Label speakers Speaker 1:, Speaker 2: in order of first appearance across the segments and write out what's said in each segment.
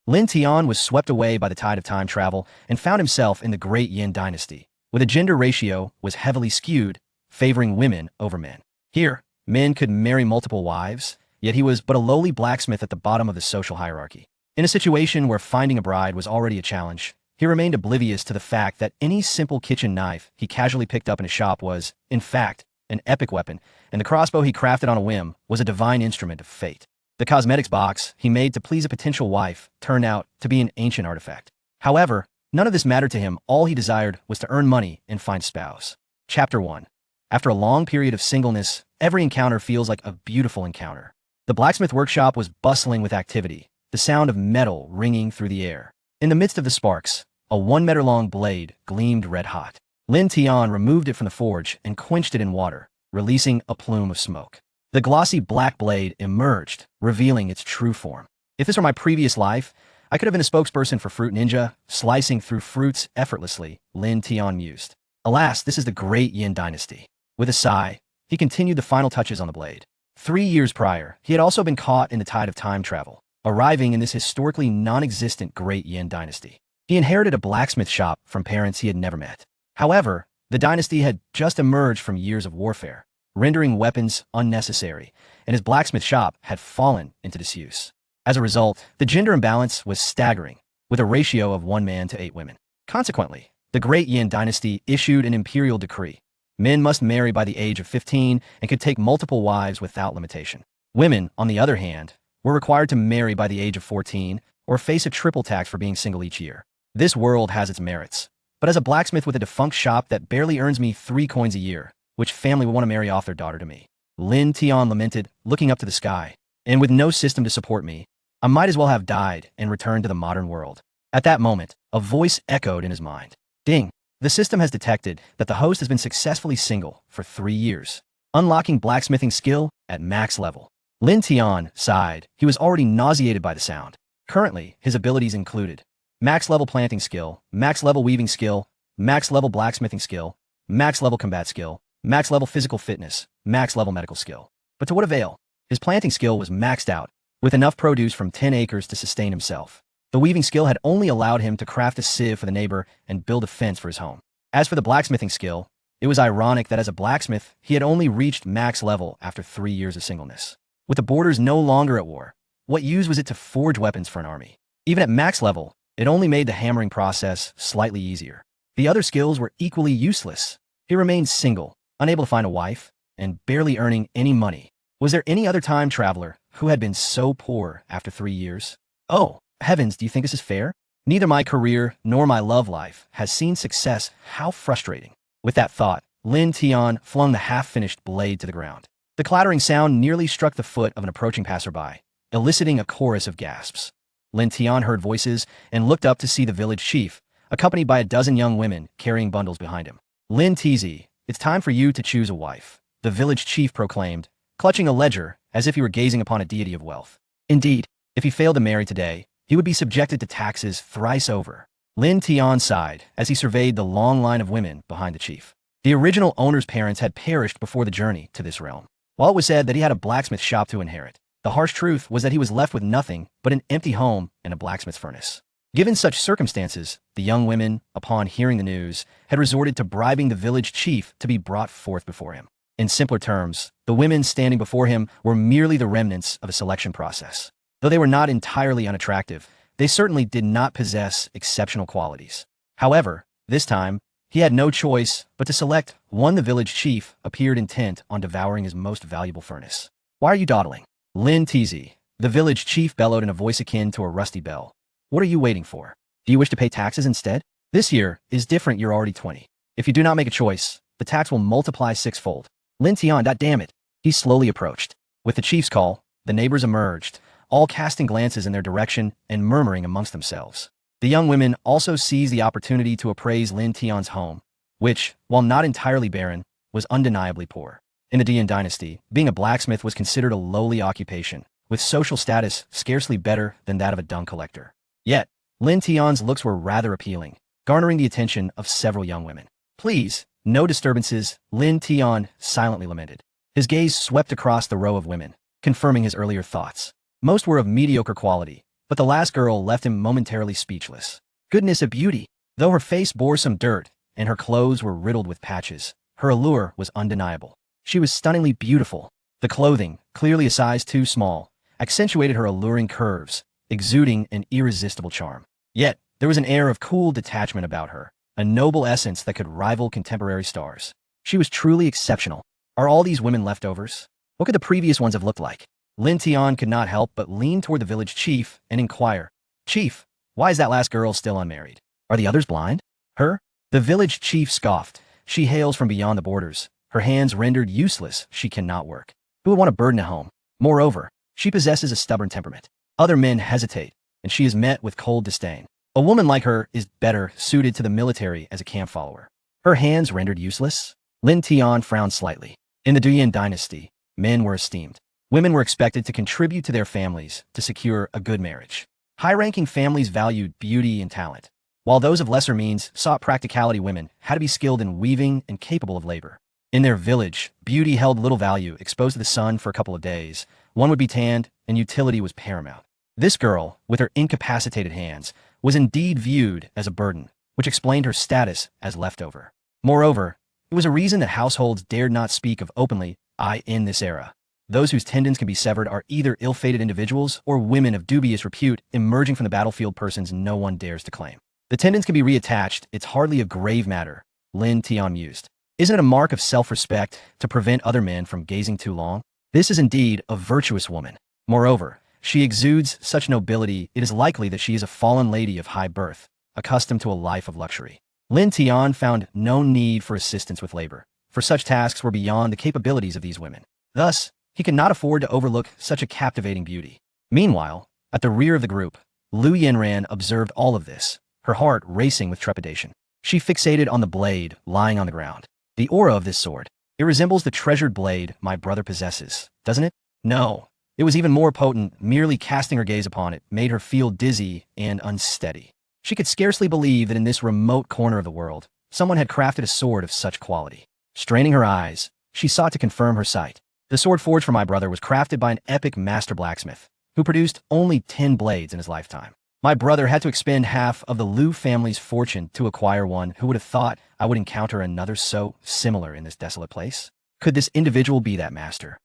Speaker 1: Lin Tian was swept away by the tide of time travel and found himself in the Great Yin dynasty, where the gender ratio was heavily skewed, favoring women over men. Here, men could marry multiple wives, yet he was but a lowly blacksmith at the bottom of the social hierarchy. In a situation where finding a bride was already a challenge, he remained oblivious to the fact that any simple kitchen knife he casually picked up in a shop was, in fact, an epic weapon, and the crossbow he crafted on a whim was a divine instrument of fate. The cosmetics box he made to please a potential wife turned out to be an ancient artifact. However, none of this mattered to him. All he desired was to earn money and find a spouse. Chapter 1. After a long period of singleness, every encounter feels like a beautiful encounter. The blacksmith workshop was bustling with activity, the sound of metal ringing through the air. In the midst of the sparks, a 1-meter-long blade gleamed red-hot. Lin Tian removed it from the forge and quenched it in water, releasing a plume of smoke. The glossy black blade emerged, revealing its true form. If this were my previous life, I could have been a spokesperson for Fruit Ninja, slicing through fruits effortlessly, Lin Tian mused. Alas, this is the Great Yin dynasty. With a sigh, he continued the final touches on the blade. 3 years prior, he had also been caught in the tide of time travel, arriving in this historically non-existent Great Yin dynasty. He inherited a blacksmith shop from parents he had never met. However, the dynasty had just emerged from years of warfare, rendering weapons unnecessary, and his blacksmith shop had fallen into disuse. As a result, the gender imbalance was staggering, with a ratio of 1 man to 8 women. Consequently, the Great Yin dynasty issued an imperial decree. Men must marry by the age of 15 and could take multiple wives without limitation. Women, on the other hand, were required to marry by the age of 14 or face a triple tax for being single each year. This world has its merits, but as a blacksmith with a defunct shop that barely earns me 3 coins a year, which family would want to marry off their daughter to me? Lin Tian lamented, looking up to the sky. And with no system to support me, I might as well have died and returned to the modern world. At that moment, a voice echoed in his mind. Ding! The system has detected that the host has been successfully single for 3 years, unlocking blacksmithing skill at max level. Lin Tian sighed. He was already nauseated by the sound. Currently, his abilities included max level planting skill, max level weaving skill, max level blacksmithing skill, max level combat skill, max level physical fitness, max level medical skill. But to what avail? His planting skill was maxed out, with enough produce from 10 acres to sustain himself. The weaving skill had only allowed him to craft a sieve for the neighbor and build a fence for his home. As for the blacksmithing skill, it was ironic that as a blacksmith, he had only reached max level after 3 years of singleness. With the borders no longer at war, what use was it to forge weapons for an army? Even at max level, it only made the hammering process slightly easier. The other skills were equally useless. He remained single, unable to find a wife, and barely earning any money. Was there any other time traveler who had been so poor after 3 years? Oh, heavens, do you think this is fair? Neither my career nor my love life has seen success. How frustrating. With that thought, Lin Tian flung the half-finished blade to the ground. The clattering sound nearly struck the foot of an approaching passerby, eliciting a chorus of gasps. Lin Tian heard voices and looked up to see the village chief, accompanied by a dozen young women carrying bundles behind him. Lin TZ, it's time for you to choose a wife, the village chief proclaimed, clutching a ledger as if he were gazing upon a deity of wealth. Indeed, if he failed to marry today, he would be subjected to taxes thrice over. Lin Tian sighed as he surveyed the long line of women behind the chief. The original owner's parents had perished before the journey to this realm. While it was said that he had a blacksmith shop to inherit, the harsh truth was that he was left with nothing but an empty home and a blacksmith furnace. Given such circumstances, the young women, upon hearing the news, had resorted to bribing the village chief to be brought forth before him. In simpler terms, the women standing before him were merely the remnants of a selection process. Though they were not entirely unattractive, they certainly did not possess exceptional qualities. However, this time, he had no choice but to select one. The village chief appeared intent on devouring his most valuable furnace. Why are you dawdling? Lin TZ, the village chief bellowed in a voice akin to a rusty bell. What are you waiting for? Do you wish to pay taxes instead? This year is different. You're already 20. If you do not make a choice, the tax will multiply 6-fold. Lin Tian, damn it. He slowly approached. With the chief's call, the neighbors emerged, all casting glances in their direction and murmuring amongst themselves. The young women also seized the opportunity to appraise Lin Tian's home, which, while not entirely barren, was undeniably poor. In the Dian dynasty, being a blacksmith was considered a lowly occupation, with social status scarcely better than that of a dung collector. Yet, Lin Tian's looks were rather appealing, garnering the attention of several young women. Please, no disturbances, Lin Tian silently lamented. His gaze swept across the row of women, confirming his earlier thoughts. Most were of mediocre quality, but the last girl left him momentarily speechless. Goodness of beauty! Though her face bore some dirt and her clothes were riddled with patches, her allure was undeniable. She was stunningly beautiful. The clothing, clearly a size too small, accentuated her alluring curves, exuding an irresistible charm. Yet, there was an air of cool detachment about her, a noble essence that could rival contemporary stars. She was truly exceptional. Are all these women leftovers? What could the previous ones have looked like? Lin Tian could not help but lean toward the village chief and inquire, "Chief, why is that last girl still unmarried? Are the others blind?" Her? The village chief scoffed. "She hails from beyond the borders. Her hands rendered useless, she cannot work. Who would want a burden at home? Moreover, she possesses a stubborn temperament. Other men hesitate, and she is met with cold disdain. A woman like her is better suited to the military as a camp follower." Her hands rendered useless? Lin Tian frowned slightly. In the Duyan dynasty, men were esteemed. Women were expected to contribute to their families to secure a good marriage. High-ranking families valued beauty and talent, while those of lesser means sought practicality. Women had to be skilled in weaving and capable of labor. In their village, beauty held little value. Exposed to the sun for a couple of days, one would be tanned, and utility was paramount. This girl, with her incapacitated hands, was indeed viewed as a burden, which explained her status as leftover. Moreover, it was a reason that households dared not speak of openly. In this era, those whose tendons can be severed are either ill-fated individuals or women of dubious repute emerging from the battlefield, persons no one dares to claim. The tendons can be reattached, it's hardly a grave matter, Lin Tian mused. Isn't it a mark of self-respect to prevent other men from gazing too long? This is indeed a virtuous woman. Moreover, she exudes such nobility, it is likely that she is a fallen lady of high birth, accustomed to a life of luxury. Lin Tian found no need for assistance with labor, for such tasks were beyond the capabilities of these women. Thus, he could not afford to overlook such a captivating beauty. Meanwhile, at the rear of the group, Lu Yanran observed all of this, her heart racing with trepidation. She fixated on the blade lying on the ground. The aura of this sword. It resembles the treasured blade my brother possesses, doesn't it? No. It was even more potent. Merely casting her gaze upon it made her feel dizzy and unsteady. She could scarcely believe that in this remote corner of the world, someone had crafted a sword of such quality. Straining her eyes, she sought to confirm her sight. The sword forged for my brother was crafted by an epic master blacksmith, who produced only 10 blades in his lifetime. My brother had to expend half of the Liu family's fortune to acquire one. Who would have thought I would encounter another so similar in this desolate place? Could this individual be that master?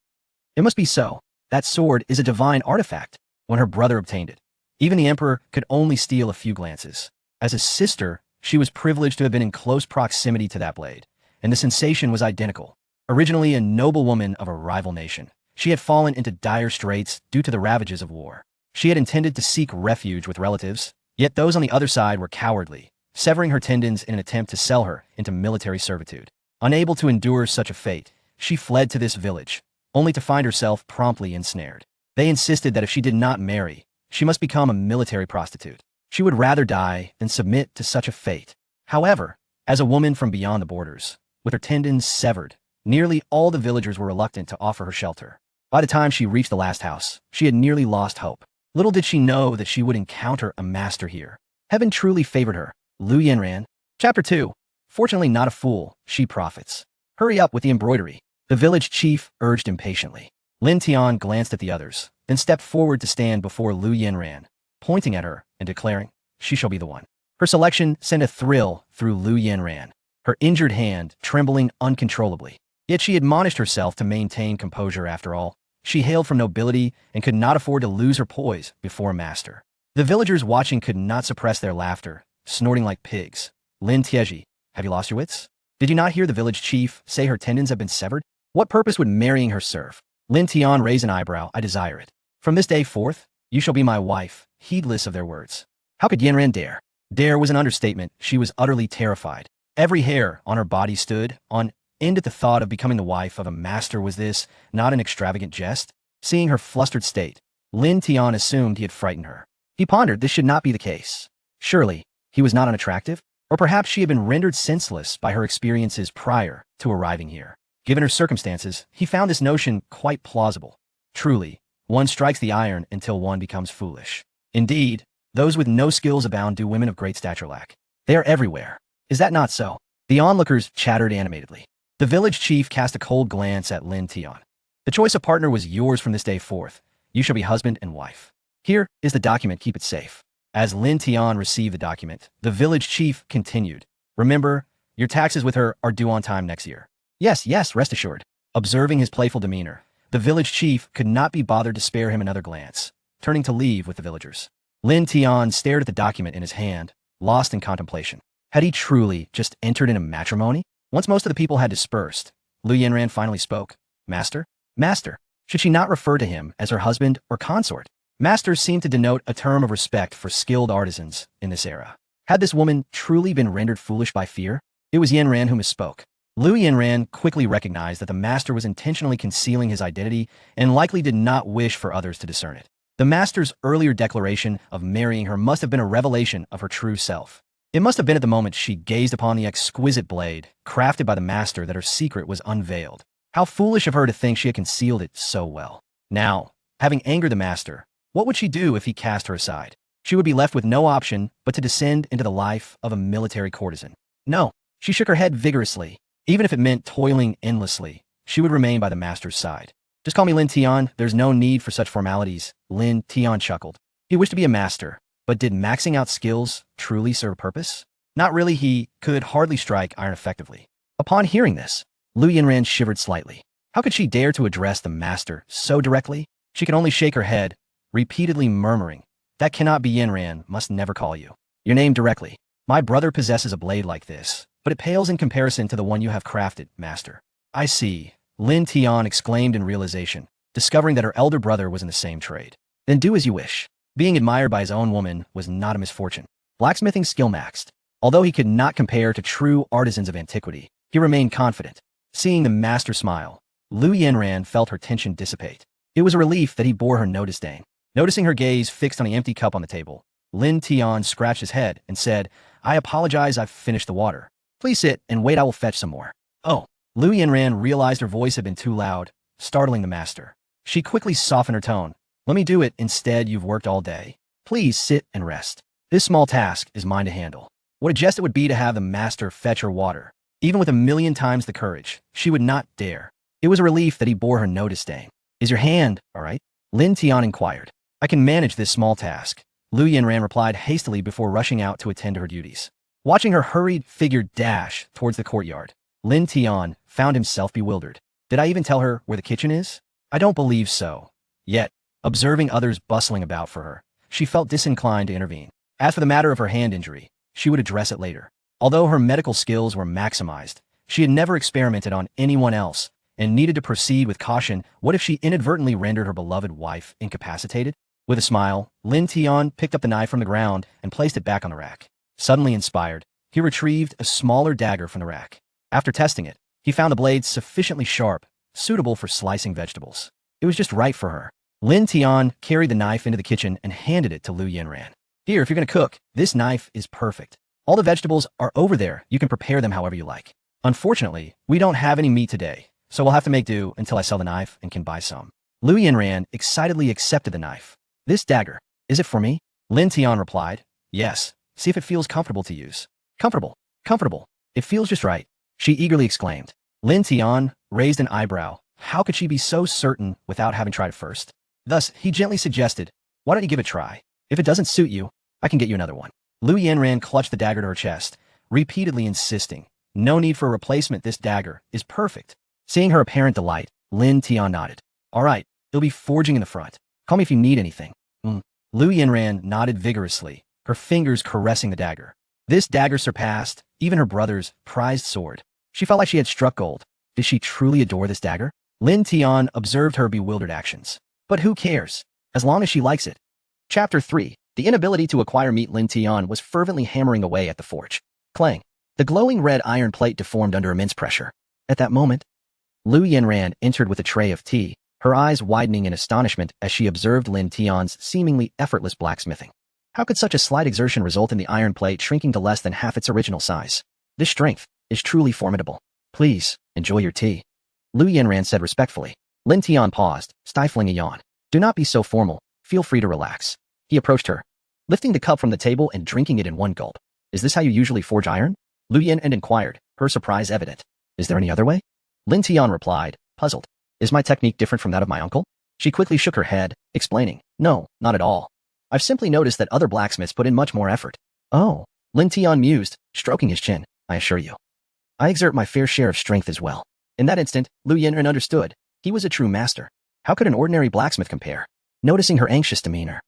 Speaker 1: It must be so. That sword is a divine artifact. When her brother obtained it, even the emperor could only steal a few glances. As a sister, she was privileged to have been in close proximity to that blade, and the sensation was identical. Originally a noble woman of a rival nation, she had fallen into dire straits due to the ravages of war. She had intended to seek refuge with relatives, yet those on the other side were cowardly, severing her tendons in an attempt to sell her into military servitude. Unable to endure such a fate, she fled to this village, only to find herself promptly ensnared. They insisted that if she did not marry, she must become a military prostitute. She would rather die than submit to such a fate. However, as a woman from beyond the borders, with her tendons severed, nearly all the villagers were reluctant to offer her shelter. By the time she reached the last house, she had nearly lost hope. Little did she know that she would encounter a master here. Heaven truly favored her. Lu Yanran. Chapter 2. Fortunately not a fool, she profits. Hurry up with the embroidery, the village chief urged impatiently. Lin Tian glanced at the others, then stepped forward to stand before Lu Yanran, pointing at her and declaring, "She shall be the one." Her selection sent a thrill through Lu Yanran, her injured hand trembling uncontrollably. Yet she admonished herself to maintain composure. After all, she hailed from nobility and could not afford to lose her poise before a master. The villagers watching could not suppress their laughter, snorting like pigs. Lin Tieji, have you lost your wits? Did you not hear the village chief say her tendons have been severed? What purpose would marrying her serve? Lin Tian raised an eyebrow. I desire it. From this day forth, you shall be my wife, heedless of their words. How could Yanran dare? Dare was an understatement. She was utterly terrified. Every hair on her body stood on end at the thought of becoming the wife of a master. Was this not an extravagant jest? Seeing her flustered state, Lin Tian assumed he had frightened her. He pondered this should not be the case. Surely, he was not unattractive? Or perhaps she had been rendered senseless by her experiences prior to arriving here. Given her circumstances, he found this notion quite plausible. Truly, one strikes the iron until one becomes foolish. Indeed, those with no skills abound do women of great stature lack. They are everywhere. Is that not so? The onlookers chattered animatedly. The village chief cast a cold glance at Lin Tian. The choice of partner was yours from this day forth. You shall be husband and wife. Here is the document, keep it safe. As Lin Tian received the document, the village chief continued. Remember, your taxes with her are due on time next year. Yes, yes, rest assured. Observing his playful demeanor, the village chief could not be bothered to spare him another glance, turning to leave with the villagers. Lin Tian stared at the document in his hand, lost in contemplation. Had he truly just entered into matrimony? Once most of the people had dispersed, Lu Yanran finally spoke. Master? Master. Should she not refer to him as her husband or consort? Master seemed to denote a term of respect for skilled artisans in this era. Had this woman truly been rendered foolish by fear? It was Yanran who misspoke. Lu Yanran quickly recognized that the master was intentionally concealing his identity and likely did not wish for others to discern it. The master's earlier declaration of marrying her must have been a revelation of her true self. It must have been at the moment she gazed upon the exquisite blade crafted by the master that her secret was unveiled. How foolish of her to think she had concealed it so well. Now, having angered the master, what would she do if he cast her aside? She would be left with no option but to descend into the life of a military courtesan. No, she shook her head vigorously. Even if it meant toiling endlessly, she would remain by the master's side. Just call me Lin Tian, there's no need for such formalities, Lin Tian chuckled. He wished to be a master, but did maxing out skills truly serve a purpose? Not really, he could hardly strike iron effectively. Upon hearing this, Lu Yanran shivered slightly. How could she dare to address the master so directly? She could only shake her head, repeatedly murmuring, that cannot be. Yanran must never call you your name directly. My brother possesses a blade like this, but it pales in comparison to the one you have crafted, master. I see, Lin Tian exclaimed in realization, discovering that her elder brother was in the same trade. Then do as you wish. Being admired by his own woman was not a misfortune. Blacksmithing skill maxed. Although he could not compare to true artisans of antiquity, he remained confident. Seeing the master smile, Lu Yanran felt her tension dissipate. It was a relief that he bore her no disdain. Noticing her gaze fixed on the empty cup on the table, Lin Tian scratched his head and said, I apologize, I've finished the water. Please sit and wait, I will fetch some more. Oh, Lu Yanran realized her voice had been too loud, startling the master. She quickly softened her tone. Let me do it instead, you've worked all day. Please sit and rest. This small task is mine to handle. What a jest it would be to have the master fetch her water. Even with 1,000,000 times the courage, she would not dare. It was a relief that he bore her no disdain. Is your hand all right? Lin Tian inquired. I can manage this small task, Lu Yanran replied hastily before rushing out to attend to her duties. Watching her hurried figure dash towards the courtyard, Lin Tian found himself bewildered. Did I even tell her where the kitchen is? I don't believe so. Yet, observing others bustling about for her, she felt disinclined to intervene. As for the matter of her hand injury, she would address it later. Although her medical skills were maximized, she had never experimented on anyone else and needed to proceed with caution. What if she inadvertently rendered her beloved wife incapacitated? With a smile, Lin Tian picked up the knife from the ground and placed it back on the rack. Suddenly inspired, he retrieved a smaller dagger from the rack. After testing it, he found the blade sufficiently sharp, suitable for slicing vegetables. It was just right for her. Lin Tian carried the knife into the kitchen and handed it to Lu Yanran. Here, if you're going to cook, this knife is perfect. All the vegetables are over there. You can prepare them however you like. Unfortunately, we don't have any meat today, so we'll have to make do until I sell the knife and can buy some. Lu Yanran excitedly accepted the knife. This dagger, is it for me? Lin Tian replied. Yes. See if it feels comfortable to use. Comfortable. Comfortable. It feels just right, she eagerly exclaimed. Lin Tian raised an eyebrow. How could she be so certain without having tried it first? Thus, he gently suggested, why don't you give it a try? If it doesn't suit you, I can get you another one. Lu Yanran clutched the dagger to her chest, repeatedly insisting, no need for a replacement, this dagger is perfect. Seeing her apparent delight, Lin Tian nodded. All right, it'll be forging in the front. Call me if you need anything. Lu Yanran nodded vigorously, her fingers caressing the dagger. This dagger surpassed even her brother's prized sword. She felt like she had struck gold. Did she truly adore this dagger? Lin Tian observed her bewildered actions. But who cares? As long as she likes it. Chapter 3. The inability to acquire meat. Lin Tian was fervently hammering away at the forge. Clang. The glowing red iron plate deformed under immense pressure. At that moment, Lu Yanran entered with a tray of tea, her eyes widening in astonishment as she observed Lin Tian's seemingly effortless blacksmithing. How could such a slight exertion result in the iron plate shrinking to less than half its original size? This strength is truly formidable. Please, enjoy your tea, Lu Yanran said respectfully. Lin Tian paused, stifling a yawn. Do not be so formal. Feel free to relax. He approached her, lifting the cup from the table and drinking it in one gulp. Is this how you usually forge iron? Lu Yanran inquired, her surprise evident. Is there any other way? Lin Tian replied, puzzled. Is my technique different from that of my uncle? She quickly shook her head, explaining, "No, not at all. I've simply noticed that other blacksmiths put in much more effort." "Oh," Lin Tian mused, stroking his chin. "I assure you, I exert my fair share of strength as well." In that instant, Lu Yinren understood. He was a true master. How could an ordinary blacksmith compare? Noticing her anxious demeanor,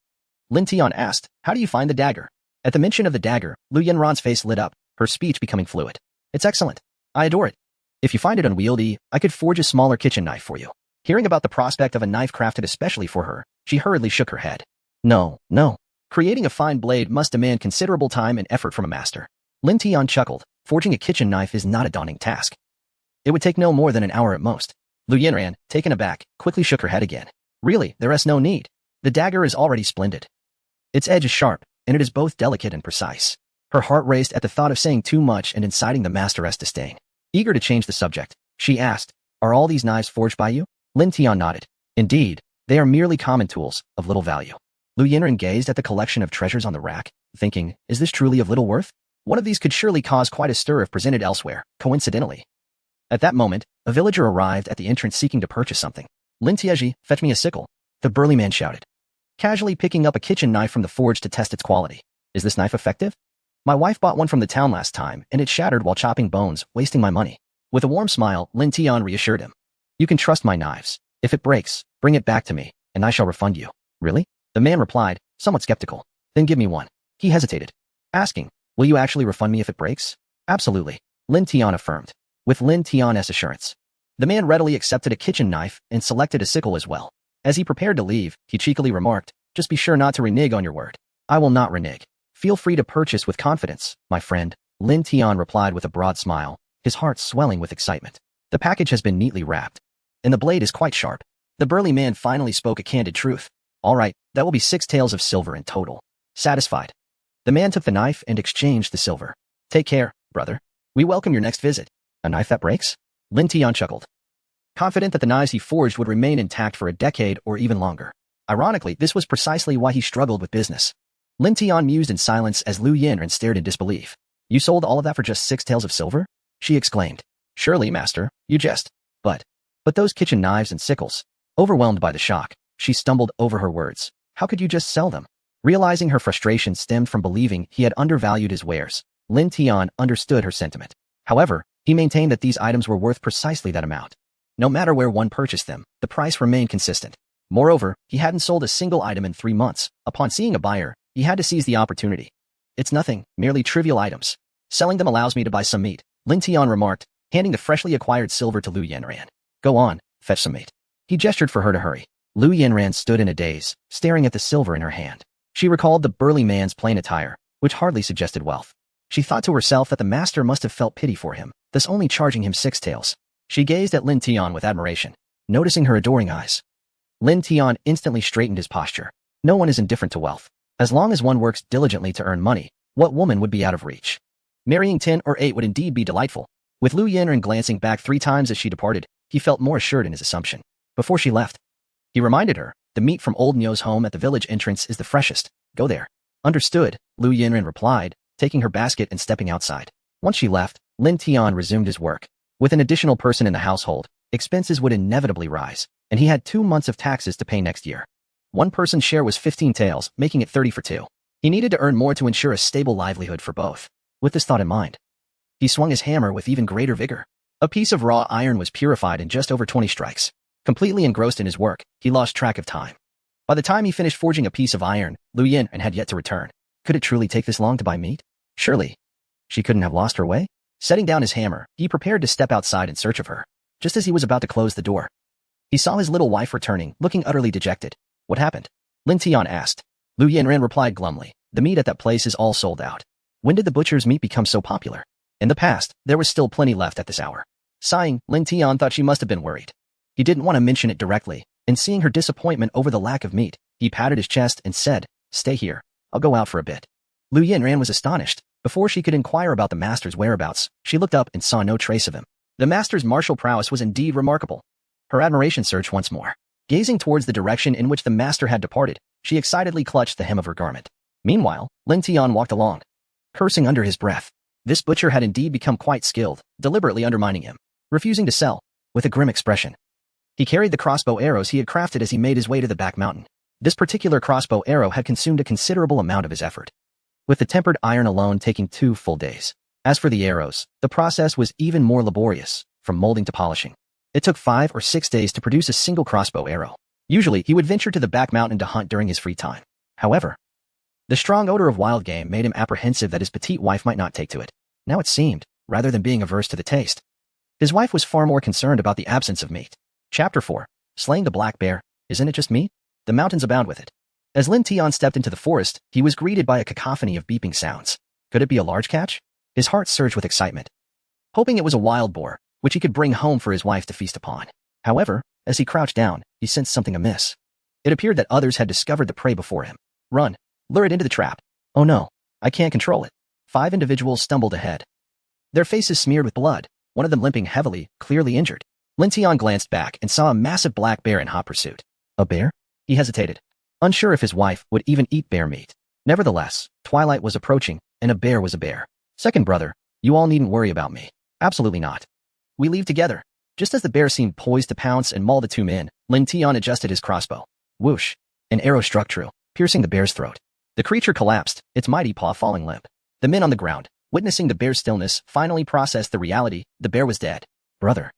Speaker 1: Lin Tian asked, "How do you find the dagger?" At the mention of the dagger, Lu Yinran's face lit up, her speech becoming fluid. "It's excellent. I adore it. If you find it unwieldy, I could forge a smaller kitchen knife for you." Hearing about the prospect of a knife crafted especially for her, she hurriedly shook her head. No. Creating a fine blade must demand considerable time and effort from a master." Lin Tian chuckled. Forging a kitchen knife is not a daunting task. It would take no more than an hour at most. Lu Yinran, taken aback, quickly shook her head again. "Really, there is no need. The dagger is already splendid. Its edge is sharp, and it is both delicate and precise." Her heart raced at the thought of saying too much and inciting the masteress disdain. Eager to change the subject, she asked, "Are all these knives forged by you?" Lin Tian nodded. "Indeed, they are merely common tools, of little value." Lu Yinran gazed at the collection of treasures on the rack, thinking, is this truly of little worth? One of these could surely cause quite a stir if presented elsewhere, coincidentally. At that moment, a villager arrived at the entrance seeking to purchase something. "Lin Tianji, fetch me a sickle," the burly man shouted, casually picking up a kitchen knife from the forge to test its quality. "Is this knife effective? My wife bought one from the town last time, and it shattered while chopping bones, wasting my money." With a warm smile, Lin Tian reassured him. "You can trust my knives. If it breaks, bring it back to me, and I shall refund you." "Really?" the man replied, somewhat skeptical. "Then give me one." He hesitated, asking, "Will you actually refund me if it breaks?" "Absolutely," Lin Tian affirmed. With Lin Tian's assurance, the man readily accepted a kitchen knife and selected a sickle as well. As he prepared to leave, he cheekily remarked, "Just be sure not to renege on your word." "I will not renege. Feel free to purchase with confidence, my friend," Lin Tian replied with a broad smile, his heart swelling with excitement. The package has been neatly wrapped, and the blade is quite sharp. The burly man finally spoke a candid truth. "All right, that will be 6 taels of silver in total." Satisfied, the man took the knife and exchanged the silver. "Take care, brother. We welcome your next visit." "A knife that breaks?" Lin Tian chuckled, confident that the knives he forged would remain intact for a decade or even longer. Ironically, this was precisely why he struggled with business. Lin Tian mused in silence as Lu Yinren stared in disbelief. "You sold all of that for just 6 taels of silver?" she exclaimed. "Surely, master, you jest. But those kitchen knives and sickles." Overwhelmed by the shock, she stumbled over her words. "How could you just sell them?" Realizing her frustration stemmed from believing he had undervalued his wares, Lin Tian understood her sentiment. However, he maintained that these items were worth precisely that amount. No matter where one purchased them, the price remained consistent. Moreover, he hadn't sold a single item in 3 months. Upon seeing a buyer, he had to seize the opportunity. "It's nothing, merely trivial items. Selling them allows me to buy some meat," Lin Tian remarked, handing the freshly acquired silver to Lu Yinran. "Go on, fetch some meat." He gestured for her to hurry. Lu Yinran stood in a daze, staring at the silver in her hand. She recalled the burly man's plain attire, which hardly suggested wealth. She thought to herself that the master must have felt pity for him, thus only charging him 6 taels. She gazed at Lin Tian with admiration, noticing her adoring eyes. Lin Tian instantly straightened his posture. No one is indifferent to wealth. As long as one works diligently to earn money, what woman would be out of reach? Marrying 10 or 8 would indeed be delightful. With Lu Yinren glancing back 3 times as she departed, he felt more assured in his assumption. Before she left, he reminded her, "The meat from old Nyo's home at the village entrance is the freshest. Go there." "Understood," Lu Yinren replied, taking her basket and stepping outside. Once she left, Lin Tian resumed his work. With an additional person in the household, expenses would inevitably rise, and he had 2 months of taxes to pay next year. One person's share was 15 taels, making it 30 for 2. He needed to earn more to ensure a stable livelihood for both. With this thought in mind, he swung his hammer with even greater vigor. A piece of raw iron was purified in just over 20 strikes. Completely engrossed in his work, he lost track of time. By the time he finished forging a piece of iron, Lu Yinren had yet to return. Could it truly take this long to buy meat? Surely, she couldn't have lost her way? Setting down his hammer, he prepared to step outside in search of her. Just as he was about to close the door, he saw his little wife returning, looking utterly dejected. "What happened?" Lin Tian asked. Lu Yinren replied glumly, "The meat at that place is all sold out." When did the butcher's meat become so popular? In the past, there was still plenty left at this hour. Sighing, Lin Tian thought she must have been worried. He didn't want to mention it directly, and seeing her disappointment over the lack of meat, he patted his chest and said, "Stay here. I'll go out for a bit." Lu Yinran was astonished. Before she could inquire about the master's whereabouts, she looked up and saw no trace of him. The master's martial prowess was indeed remarkable. Her admiration surged once more. Gazing towards the direction in which the master had departed, she excitedly clutched the hem of her garment. Meanwhile, Lin Tian walked along, cursing under his breath. This butcher had indeed become quite skilled, deliberately undermining him, refusing to sell, with a grim expression. He carried the crossbow arrows he had crafted as he made his way to the back mountain. This particular crossbow arrow had consumed a considerable amount of his effort, with the tempered iron alone taking 2 full days. As for the arrows, the process was even more laborious, from molding to polishing. It took 5 or 6 days to produce a single crossbow arrow. Usually, he would venture to the back mountain to hunt during his free time. However, the strong odor of wild game made him apprehensive that his petite wife might not take to it. Now it seemed, rather than being averse to the taste, his wife was far more concerned about the absence of meat. Chapter 4. Slaying the black bear. Isn't it just meat? The mountains abound with it. As Lin Tian stepped into the forest, he was greeted by a cacophony of beeping sounds. Could it be a large catch? His heart surged with excitement, hoping it was a wild boar, which he could bring home for his wife to feast upon. However, as he crouched down, he sensed something amiss. It appeared that others had discovered the prey before him. Run! Lure it into the trap. Oh no, I can't control it. 5 individuals stumbled ahead, their faces smeared with blood, one of them limping heavily, clearly injured. Lin Tian glanced back and saw a massive black bear in hot pursuit. A bear? He hesitated, unsure if his wife would even eat bear meat. Nevertheless, twilight was approaching, and a bear was a bear. Second brother, you all needn't worry about me. Absolutely not. We leave together. Just as the bear seemed poised to pounce and maul the 2 men, Lin Tian adjusted his crossbow. Whoosh! An arrow struck true, piercing the bear's throat. The creature collapsed, its mighty paw falling limp. The men on the ground, witnessing the bear's stillness, finally processed the reality: the bear was dead. Brother,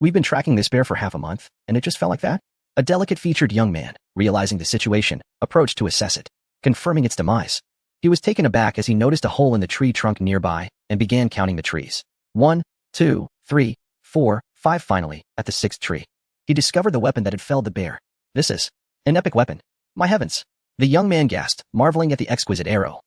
Speaker 1: we've been tracking this bear for half a month, and it just fell like that? A delicate-featured young man, realizing the situation, approached to assess it, confirming its demise. He was taken aback as he noticed a hole in the tree trunk nearby and began counting the trees. 1, 2, 3, 4, 5. Finally, at the 6th tree, he discovered the weapon that had felled the bear. This is an epic weapon. My heavens! The young man gasped, marveling at the exquisite arrow,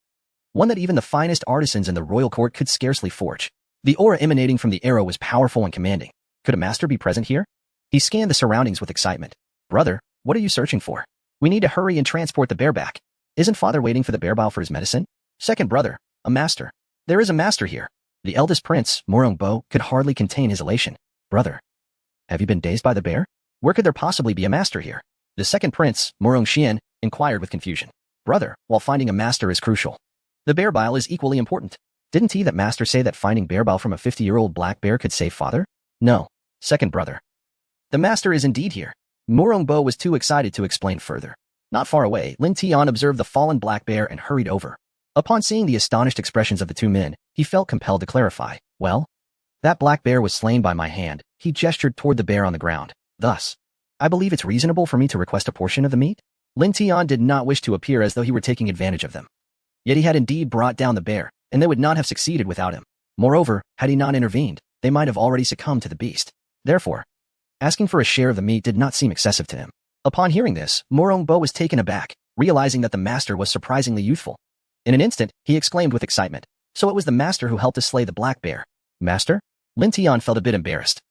Speaker 1: one that even the finest artisans in the royal court could scarcely forge. The aura emanating from the arrow was powerful and commanding. Could a master be present here? He scanned the surroundings with excitement. Brother, what are you searching for? We need to hurry and transport the bear back. Isn't father waiting for the bear bow for his medicine? Second brother, a master. There is a master here. The eldest prince, Morong Bo, could hardly contain his elation. Brother, have you been dazed by the bear? Where could there possibly be a master here? The second prince, Morong Xian, inquired with confusion. Brother, while finding a master is crucial, the bear bile is equally important. Didn't he that master say that finding bear bile from a 50-year-old black bear could save father? No. Second brother, the master is indeed here. Morong Bo was too excited to explain further. Not far away, Lin Tian observed the fallen black bear and hurried over. Upon seeing the astonished expressions of the 2 men, he felt compelled to clarify. Well, that black bear was slain by my hand. He gestured toward the bear on the ground. Thus, I believe it's reasonable for me to request a portion of the meat? Lin Tian did not wish to appear as though he were taking advantage of them. Yet he had indeed brought down the bear, and they would not have succeeded without him. Moreover, had he not intervened, they might have already succumbed to the beast. Therefore, asking for a share of the meat did not seem excessive to him. Upon hearing this, Morong Bo was taken aback, realizing that the master was surprisingly youthful. In an instant, he exclaimed with excitement. So it was the master who helped to slay the black bear. Master? Lin Tian felt a bit embarrassed.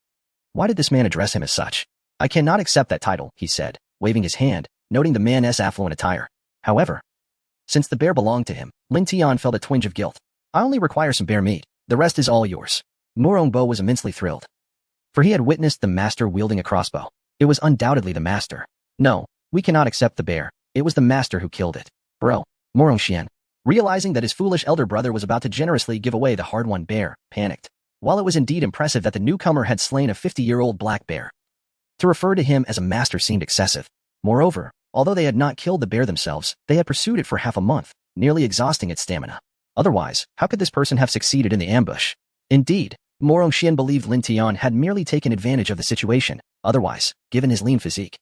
Speaker 1: Why did this man address him as such? I cannot accept that title, he said, waving his hand, noting the man's affluent attire. However, since the bear belonged to him, Lin Tian felt a twinge of guilt. I only require some bear meat. The rest is all yours. Morong Bo was immensely thrilled, for he had witnessed the master wielding a crossbow. It was undoubtedly the master. No, we cannot accept the bear. It was the master who killed it. Bro, Morong Xian, realizing that his foolish elder brother was about to generously give away the hard-won bear, panicked. While it was indeed impressive that the newcomer had slain a 50-year-old black bear, to refer to him as a master seemed excessive. Moreover, although they had not killed the bear themselves, they had pursued it for half a month, nearly exhausting its stamina. Otherwise, how could this person have succeeded in the ambush? Indeed, Morong Xian believed Lin Tian had merely taken advantage of the situation. Otherwise, given his lean physique,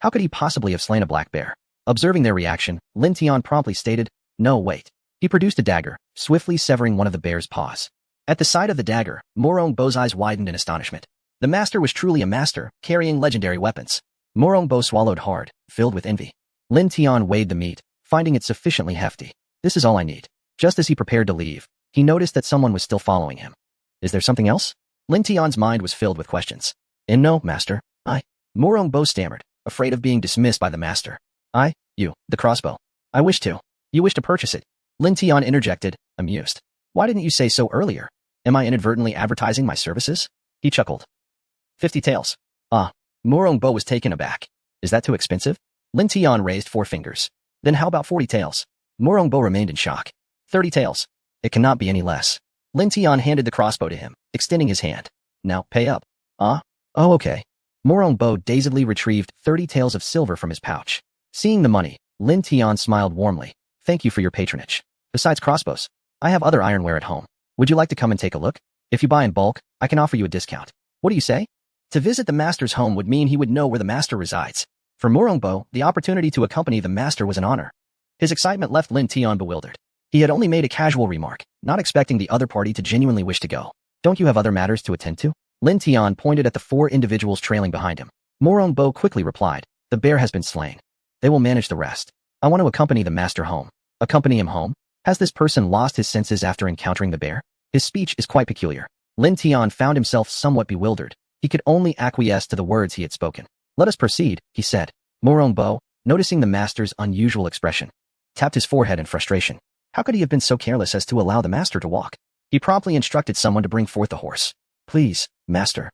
Speaker 1: how could he possibly have slain a black bear? Observing their reaction, Lin Tian promptly stated, no, wait. He produced a dagger, swiftly severing one of the bear's paws. At the sight of the dagger, Morong Bo's eyes widened in astonishment. The master was truly a master, carrying legendary weapons. Morong Bo swallowed hard, filled with envy. Lin Tian weighed the meat, finding it sufficiently hefty. This is all I need. Just as he prepared to leave, he noticed that someone was still following him. Is there something else? Lin Tian's mind was filled with questions. No, master. Morong Bo stammered, afraid of being dismissed by the master. You, the crossbow. I wish to. You wish to purchase it? Lin Tian interjected, amused. Why didn't you say so earlier? Am I inadvertently advertising my services? He chuckled. 50 taels. Morong Bo was taken aback. Is that too expensive? Lin Tian raised 4 fingers. Then how about 40 taels? Morong Bo remained in shock. 30 taels. It cannot be any less. Lin Tian handed the crossbow to him, extending his hand. Now, pay up. Oh, okay. Morong Bo dazedly retrieved 30 taels of silver from his pouch. Seeing the money, Lin Tian smiled warmly. Thank you for your patronage. Besides crossbows, I have other ironware at home. Would you like to come and take a look? If you buy in bulk, I can offer you a discount. What do you say? To visit the master's home would mean he would know where the master resides. For Morong Bo, the opportunity to accompany the master was an honor. His excitement left Lin Tian bewildered. He had only made a casual remark, not expecting the other party to genuinely wish to go. Don't you have other matters to attend to? Lin Tian pointed at the 4 individuals trailing behind him. Morong Bo quickly replied, the bear has been slain. They will manage the rest. I want to accompany the master home. Accompany him home? Has this person lost his senses after encountering the bear? His speech is quite peculiar. Lin Tian found himself somewhat bewildered. He could only acquiesce to the words he had spoken. Let us proceed, he said. Morong Bo, noticing the master's unusual expression, tapped his forehead in frustration. How could he have been so careless as to allow the master to walk? He promptly instructed someone to bring forth the horse. Please, master.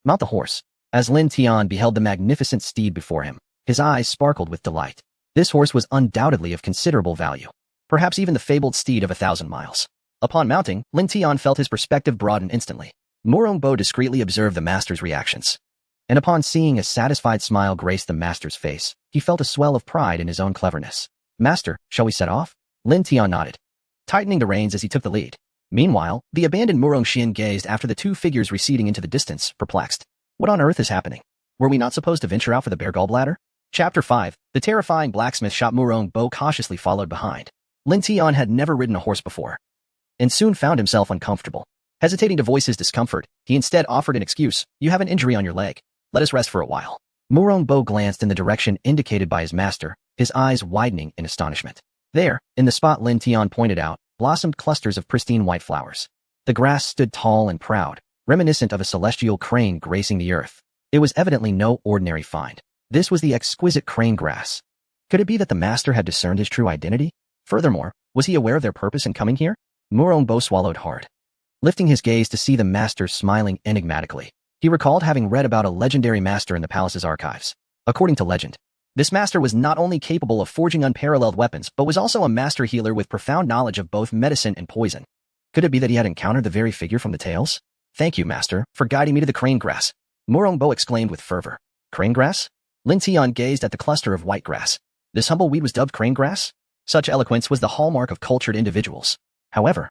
Speaker 1: Mount the horse. As Lin Tian beheld the magnificent steed before him, his eyes sparkled with delight. This horse was undoubtedly of considerable value, perhaps even the fabled steed of 1,000 miles. Upon mounting, Lin Tian felt his perspective broaden instantly. Morong Bo discreetly observed the master's reactions, and upon seeing a satisfied smile grace the master's face, he felt a swell of pride in his own cleverness. Master, shall we set off? Lin Tian nodded, tightening the reins as he took the lead. Meanwhile, the abandoned Murong Xian gazed after the 2 figures receding into the distance, perplexed. What on earth is happening? Were we not supposed to venture out for the bear gallbladder? Chapter 5. The terrifying blacksmith shop. Morong Bo cautiously followed behind. Lin Tian had never ridden a horse before, and soon found himself uncomfortable. Hesitating to voice his discomfort, he instead offered an excuse. You have an injury on your leg. Let us rest for a while. Morong Bo glanced in the direction indicated by his master, his eyes widening in astonishment. There, in the spot Lin Tian pointed out, blossomed clusters of pristine white flowers. The grass stood tall and proud, reminiscent of a celestial crane gracing the earth. It was evidently no ordinary find. This was the exquisite crane grass. Could it be that the master had discerned his true identity? Furthermore, was he aware of their purpose in coming here? Morong Bo swallowed hard, lifting his gaze to see the master smiling enigmatically. He recalled having read about a legendary master in the palace's archives. According to legend, this master was not only capable of forging unparalleled weapons, but was also a master healer with profound knowledge of both medicine and poison. Could it be that he had encountered the very figure from the tales? Thank you, master, for guiding me to the crane grass. Morong Bo exclaimed with fervor. Crane grass? Lin Tian gazed at the cluster of white grass. This humble weed was dubbed crane grass? Such eloquence was the hallmark of cultured individuals. However,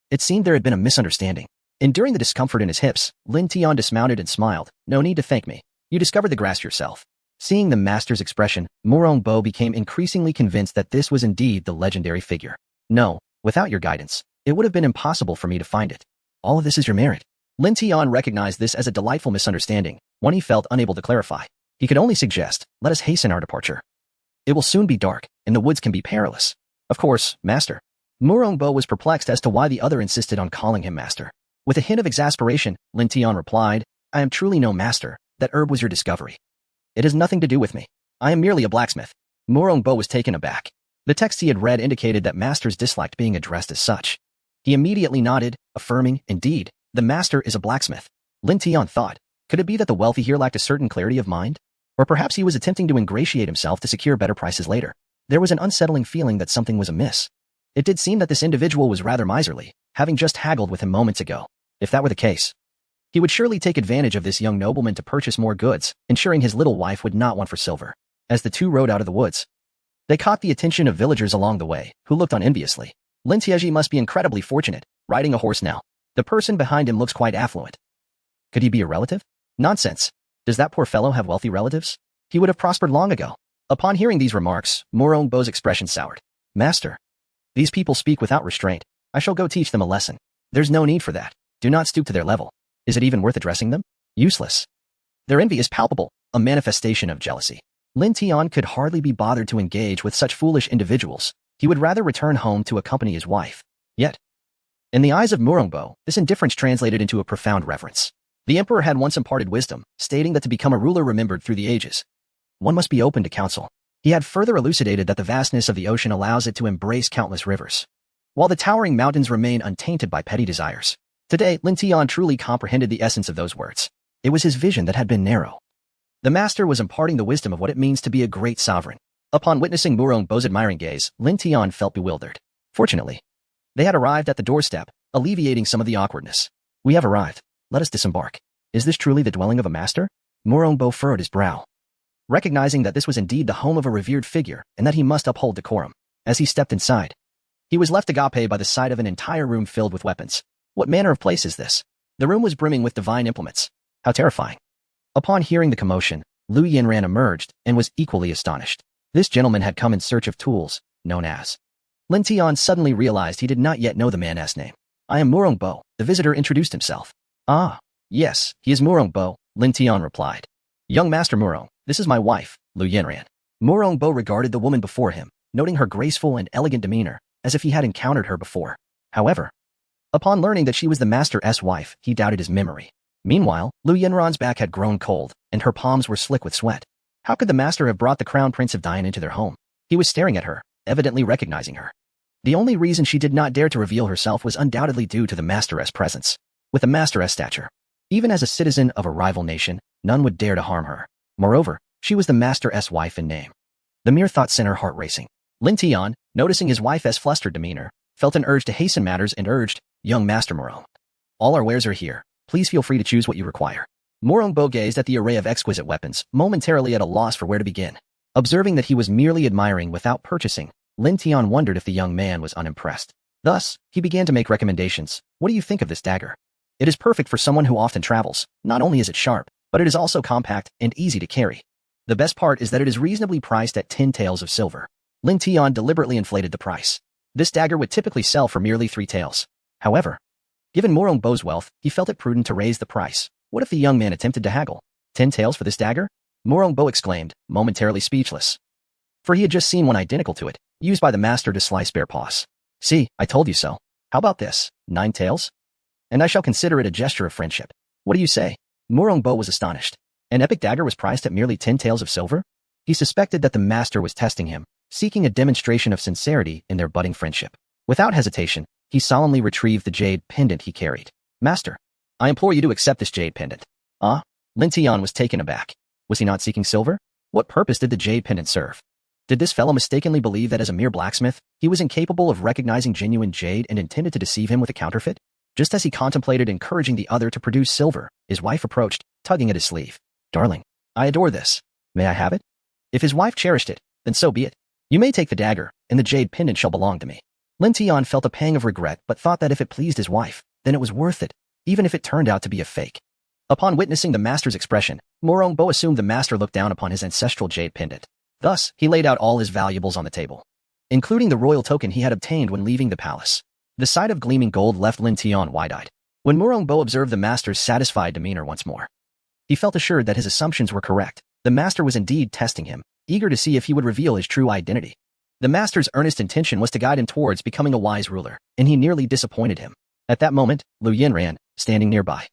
Speaker 1: it seemed there had been a misunderstanding. Enduring the discomfort in his hips, Lin Tian dismounted and smiled. No need to thank me. You discovered the grass yourself. Seeing the master's expression, Morong Bo became increasingly convinced that this was indeed the legendary figure. No, without your guidance, it would have been impossible for me to find it. All of this is your merit. Lin Tian recognized this as a delightful misunderstanding, one he felt unable to clarify. He could only suggest, let us hasten our departure. It will soon be dark, and the woods can be perilous. Of course, master. Morong Bo was perplexed as to why the other insisted on calling him master. With a hint of exasperation, Lin Tian replied, I am truly no master. That herb was your discovery. It has nothing to do with me. I am merely a blacksmith. Morong Bo was taken aback. The text he had read indicated that masters disliked being addressed as such. He immediately nodded, affirming, indeed, the master is a blacksmith. Lin Tian thought, could it be that the wealthy here lacked a certain clarity of mind? Or perhaps he was attempting to ingratiate himself to secure better prices later. There was an unsettling feeling that something was amiss. It did seem that this individual was rather miserly, having just haggled with him moments ago. If that were the case, he would surely take advantage of this young nobleman to purchase more goods, ensuring his little wife would not want for silver. As the two rode out of the woods, they caught the attention of villagers along the way, who looked on enviously. Lin Tianji must be incredibly fortunate, riding a horse now. The person behind him looks quite affluent. Could he be a relative? Nonsense. Does that poor fellow have wealthy relatives? He would have prospered long ago. Upon hearing these remarks, Morong Bo's expression soured. Master, these people speak without restraint. I shall go teach them a lesson. There's no need for that. Do not stoop to their level. Is it even worth addressing them? Useless. Their envy is palpable, a manifestation of jealousy. Lin Tian could hardly be bothered to engage with such foolish individuals. He would rather return home to accompany his wife. Yet, in the eyes of Morong Bo, this indifference translated into a profound reverence. The emperor had once imparted wisdom, stating that to become a ruler remembered through the ages, one must be open to counsel. He had further elucidated that the vastness of the ocean allows it to embrace countless rivers, while the towering mountains remain untainted by petty desires. Today, Lin Tian truly comprehended the essence of those words. It was his vision that had been narrow. The master was imparting the wisdom of what it means to be a great sovereign. Upon witnessing Morong Bo's admiring gaze, Lin Tian felt bewildered. Fortunately, they had arrived at the doorstep, alleviating some of the awkwardness. We have arrived. Let us disembark. Is this truly the dwelling of a master? Morongbo furrowed his brow, recognizing that this was indeed the home of a revered figure and that he must uphold decorum. As he stepped inside, he was left agape by the sight of an entire room filled with weapons. What manner of place is this? The room was brimming with divine implements. How terrifying. Upon hearing the commotion, Lu Yinran emerged and was equally astonished. This gentleman had come in search of tools, known as. Lin Tian suddenly realized he did not yet know the man's name. I am Morongbo, the visitor introduced himself. Ah, yes, he is Morongbo, Lin Tian replied. Young Master Murong, this is my wife, Lu Yinran. Morongbo regarded the woman before him, noting her graceful and elegant demeanor, as if he had encountered her before. However, upon learning that she was the master's wife, he doubted his memory. Meanwhile, Lu Yinran's back had grown cold, and her palms were slick with sweat. How could the master have brought the crown prince of Dian into their home? He was staring at her, evidently recognizing her. The only reason she did not dare to reveal herself was undoubtedly due to the master's presence. With the master's stature, even as a citizen of a rival nation, none would dare to harm her. Moreover, she was the master's wife in name. The mere thought sent her heart racing. Lin Tian, noticing his wife's flustered demeanor, felt an urge to hasten matters and urged, Young Master Morong. All our wares are here. Please feel free to choose what you require. Morongbo gazed at the array of exquisite weapons, momentarily at a loss for where to begin. Observing that he was merely admiring without purchasing, Lin Tian wondered if the young man was unimpressed. Thus, he began to make recommendations. What do you think of this dagger? It is perfect for someone who often travels. Not only is it sharp, but it is also compact and easy to carry. The best part is that it is reasonably priced at 10 taels of silver. Lin Tian deliberately inflated the price. This dagger would typically sell for merely 3 taels. However, given Morongbo's wealth, he felt it prudent to raise the price. What if the young man attempted to haggle? 10 taels for this dagger? Morongbo exclaimed, momentarily speechless. For he had just seen one identical to it, used by the master to slice bear paws. See, I told you so. How about this? 9 taels? And I shall consider it a gesture of friendship. What do you say? Morongbo was astonished. An epic dagger was priced at merely 10 taels of silver? He suspected that the master was testing him, seeking a demonstration of sincerity in their budding friendship. Without hesitation, he solemnly retrieved the jade pendant he carried. Master, I implore you to accept this jade pendant. Ah? Lin Tian was taken aback. Was he not seeking silver? What purpose did the jade pendant serve? Did this fellow mistakenly believe that as a mere blacksmith, he was incapable of recognizing genuine jade and intended to deceive him with a counterfeit? Just as he contemplated encouraging the other to produce silver, his wife approached, tugging at his sleeve. Darling, I adore this. May I have it? If his wife cherished it, then so be it. You may take the dagger, and the jade pendant shall belong to me. Lin Tian felt a pang of regret but thought that if it pleased his wife, then it was worth it, even if it turned out to be a fake. Upon witnessing the master's expression, Morongbo assumed the master looked down upon his ancestral jade pendant. Thus, he laid out all his valuables on the table, including the royal token he had obtained when leaving the palace. The sight of gleaming gold left Lin Tian wide-eyed. When Morongbo observed the master's satisfied demeanor once more, he felt assured that his assumptions were correct. The master was indeed testing him, eager to see if he would reveal his true identity. The master's earnest intention was to guide him towards becoming a wise ruler, and he nearly disappointed him. At that moment, Lu Yinran, standing nearby,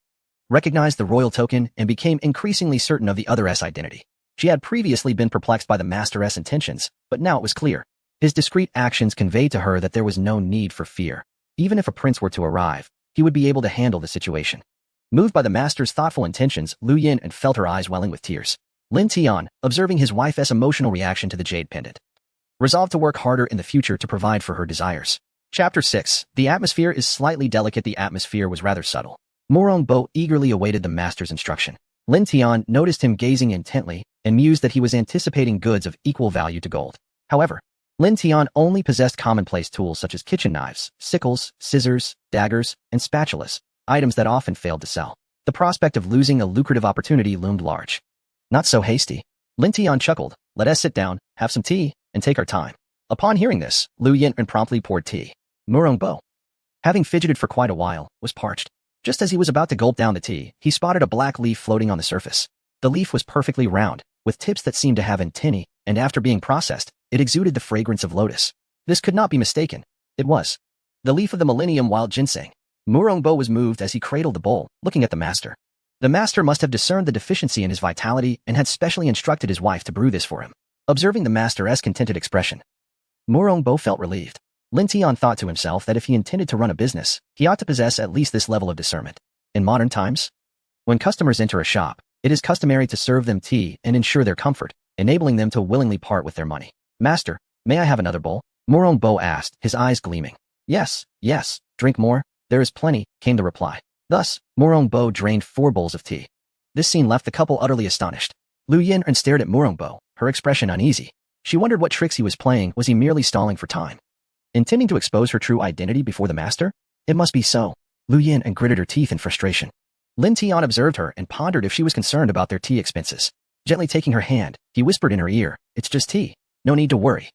Speaker 1: recognized the royal token and became increasingly certain of the other's identity. She had previously been perplexed by the master's intentions, but now it was clear. His discreet actions conveyed to her that there was no need for fear. Even if a prince were to arrive, he would be able to handle the situation. Moved by the master's thoughtful intentions, Lu Yin felt her eyes welling with tears. Lin Tian, observing his wife's emotional reaction to the jade pendant, resolved to work harder in the future to provide for her desires. Chapter 6. The atmosphere is slightly delicate. The atmosphere was rather subtle. Morongbo eagerly awaited the master's instruction. Lin Tian noticed him gazing intently and mused that he was anticipating goods of equal value to gold. However, Lin Tian only possessed commonplace tools such as kitchen knives, sickles, scissors, daggers, and spatulas, items that often failed to sell. The prospect of losing a lucrative opportunity loomed large. Not so hasty. Lin Tian chuckled. Let us sit down, have some tea, and take our time. Upon hearing this, Lu Yinran promptly poured tea. Morongbo, having fidgeted for quite a while, was parched. Just as he was about to gulp down the tea, he spotted a black leaf floating on the surface. The leaf was perfectly round, with tips that seemed to have antennae, and after being processed, it exuded the fragrance of lotus. This could not be mistaken. It was the leaf of the Millennium Wild Ginseng. Morongbo was moved as he cradled the bowl, looking at the master. The master must have discerned the deficiency in his vitality and had specially instructed his wife to brew this for him. Observing the master's contented expression, Morongbo felt relieved. Lin Tian thought to himself that if he intended to run a business, he ought to possess at least this level of discernment. In modern times, when customers enter a shop, it is customary to serve them tea and ensure their comfort, enabling them to willingly part with their money. Master, may I have another bowl? Morongbo asked, his eyes gleaming. Yes, yes, drink more. There is plenty, came the reply. Thus, Morongbo drained 4 bowls of tea. This scene left the couple utterly astonished. Lu Yinren stared at Murongbo, her expression uneasy. She wondered what tricks he was playing. Was he merely stalling for time? Intending to expose her true identity before the master? It must be so. Lu Yinren gritted her teeth in frustration. Lin Tian observed her and pondered if she was concerned about their tea expenses. Gently taking her hand, he whispered in her ear, "It's just tea. No need to worry.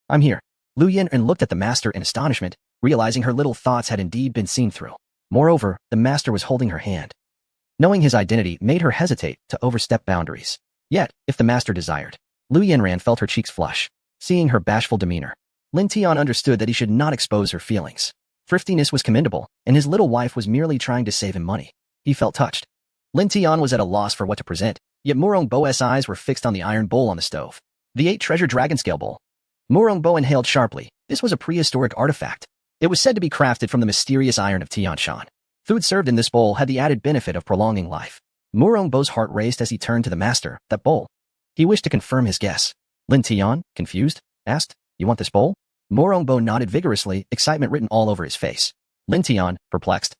Speaker 1: I'm here." Lu Yinren looked at the master in astonishment, realizing her little thoughts had indeed been seen through. Moreover, the master was holding her hand. Knowing his identity made her hesitate to overstep boundaries. Yet, if the master desired, Lu Yinren felt her cheeks flush. Seeing her bashful demeanor, Lin Tian understood that he should not expose her feelings. Thriftiness was commendable, and his little wife was merely trying to save him money. He felt touched. Lin Tian was at a loss for what to present, yet Murongbo's eyes were fixed on the iron bowl on the stove. The 8-treasure dragon scale bowl. Murongbo inhaled sharply. This was a prehistoric artifact. It was said to be crafted from the mysterious iron of Tianshan. Food served in this bowl had the added benefit of prolonging life. Murongbo's heart raced as he turned to the master. That bowl. He wished to confirm his guess. Lin Tian, confused, asked, "You want this bowl?" Murongbo nodded vigorously, excitement written all over his face. Lin Tian, perplexed,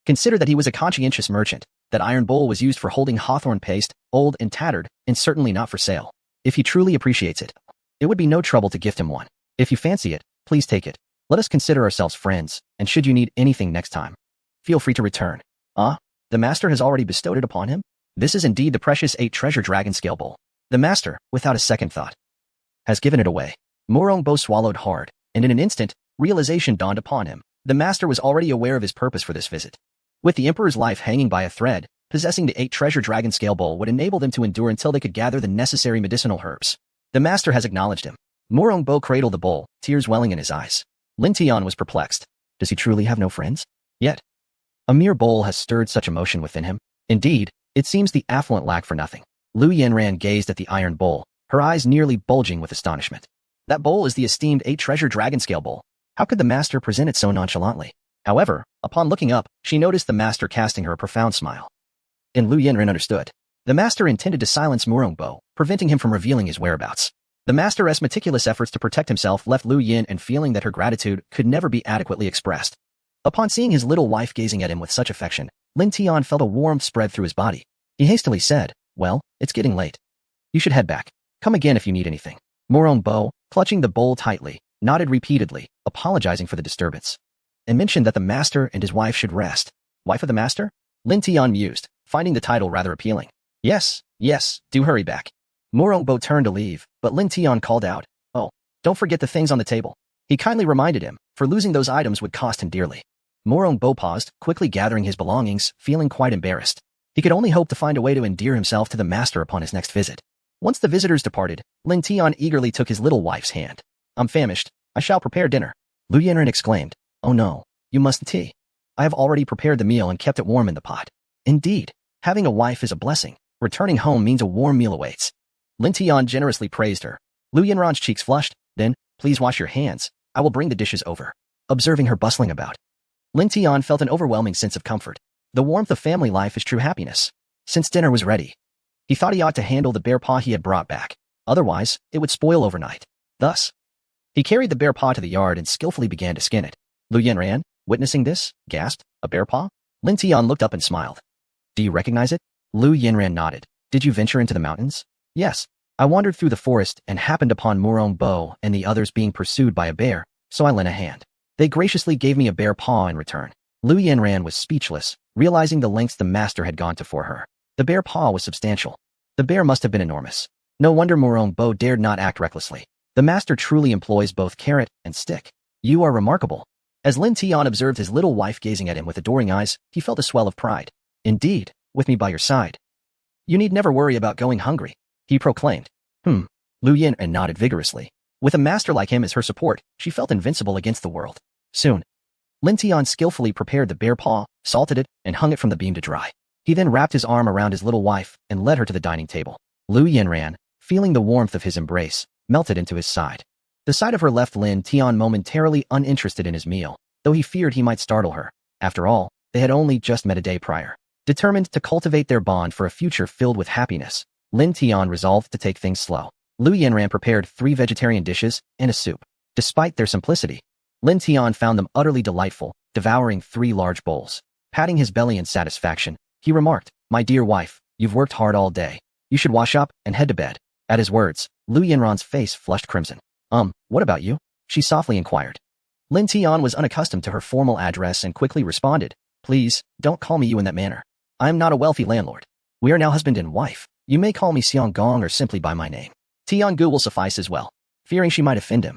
Speaker 1: considered that he was a conscientious merchant. That iron bowl was used for holding hawthorn paste, old and tattered, and certainly not for sale. If he truly appreciates it, it would be no trouble to gift him one. If you fancy it, please take it. Let us consider ourselves friends, and should you need anything next time, feel free to return. Ah, the master has already bestowed it upon him? This is indeed the precious 8-treasure dragon scale bowl. The master, without a second thought, has given it away. Murongbo swallowed hard, and in an instant, realization dawned upon him. The master was already aware of his purpose for this visit. With the emperor's life hanging by a thread, possessing the 8-treasure dragon scale bowl would enable them to endure until they could gather the necessary medicinal herbs. The master has acknowledged him. Murongbo cradled the bowl, tears welling in his eyes. Lin Tian was perplexed. Does he truly have no friends? Yet, a mere bowl has stirred such emotion within him. Indeed, it seems the affluent lack for nothing. Lu Yinren gazed at the iron bowl, her eyes nearly bulging with astonishment. That bowl is the esteemed 8-treasure dragon scale bowl. How could the master present it so nonchalantly? However, upon looking up, she noticed the master casting her a profound smile. And Lu Yinren understood. The master intended to silence Murongbo, preventing him from revealing his whereabouts. The master's meticulous efforts to protect himself left Lu Yinren feeling that her gratitude could never be adequately expressed. Upon seeing his little wife gazing at him with such affection, Lin Tian felt a warmth spread through his body. He hastily said, "Well, it's getting late. You should head back. Come again if you need anything." Murongbo, clutching the bowl tightly, nodded repeatedly, apologizing for the disturbance, and mentioned that the master and his wife should rest. Wife of the master? Lin Tian mused, finding the title rather appealing. Yes, do hurry back. Murongbo turned to leave, but Lin Tian called out, "Oh, don't forget the things on the table." He kindly reminded him, for losing those items would cost him dearly. Murongbo paused, quickly gathering his belongings, feeling quite embarrassed. He could only hope to find a way to endear himself to the master upon his next visit. Once the visitors departed, Lin Tian eagerly took his little wife's hand. "I'm famished. I shall prepare dinner." Lu Yinren exclaimed, "Oh no, you mustn't tea. I have already prepared the meal and kept it warm in the pot." Indeed, having a wife is a blessing. Returning home means a warm meal awaits. Lin Tian generously praised her. Lu Yinren's cheeks flushed. "Then, please wash your hands. I will bring the dishes over." Observing her bustling about, Lin Tian felt an overwhelming sense of comfort. The warmth of family life is true happiness. Since dinner was ready, he thought he ought to handle the bear paw he had brought back. Otherwise, it would spoil overnight. Thus, he carried the bear paw to the yard and skillfully began to skin it. Lu Yinren, witnessing this, gasped, "A bear paw?" Lin Tian looked up and smiled. "Do you recognize it?" Lu Yinren nodded. "Did you venture into the mountains?" "Yes. I wandered through the forest and happened upon Murongbo and the others being pursued by a bear, so I lent a hand. They graciously gave me a bear paw in return." Lu Yinren was speechless, realizing the lengths the master had gone to for her. The bear paw was substantial. The bear must have been enormous. No wonder Murongbo dared not act recklessly. The master truly employs both carrot and stick. "You are remarkable." As Lin Tian observed his little wife gazing at him with adoring eyes, he felt a swell of pride. "Indeed, with me by your side, you need never worry about going hungry," he proclaimed. Lu Yinren nodded vigorously. With a master like him as her support, she felt invincible against the world. Soon, Lin Tian skillfully prepared the bear paw, salted it, and hung it from the beam to dry. He then wrapped his arm around his little wife and led her to the dining table. Lu Yinren, feeling the warmth of his embrace, melted into his side. The sight of her left Lin Tian momentarily uninterested in his meal, though he feared he might startle her. After all, they had only just met a day prior. Determined to cultivate their bond for a future filled with happiness, Lin Tian resolved to take things slow. Lu Yinren prepared 3 vegetarian dishes and a soup. Despite their simplicity, Lin Tian found them utterly delightful, devouring 3 large bowls. Patting his belly in satisfaction, he remarked, "My dear wife, You've worked hard all day. You should wash up and head to bed. At his words, Lu Yinran's face flushed crimson. What about you? She softly inquired. Lin Tian was unaccustomed to her formal address and quickly responded, Please, don't call me you in that manner. I am not a wealthy landlord. We are now husband and wife. You may call me Xiang Gong or simply by my name. Tiangu will suffice as well. Fearing she might offend him,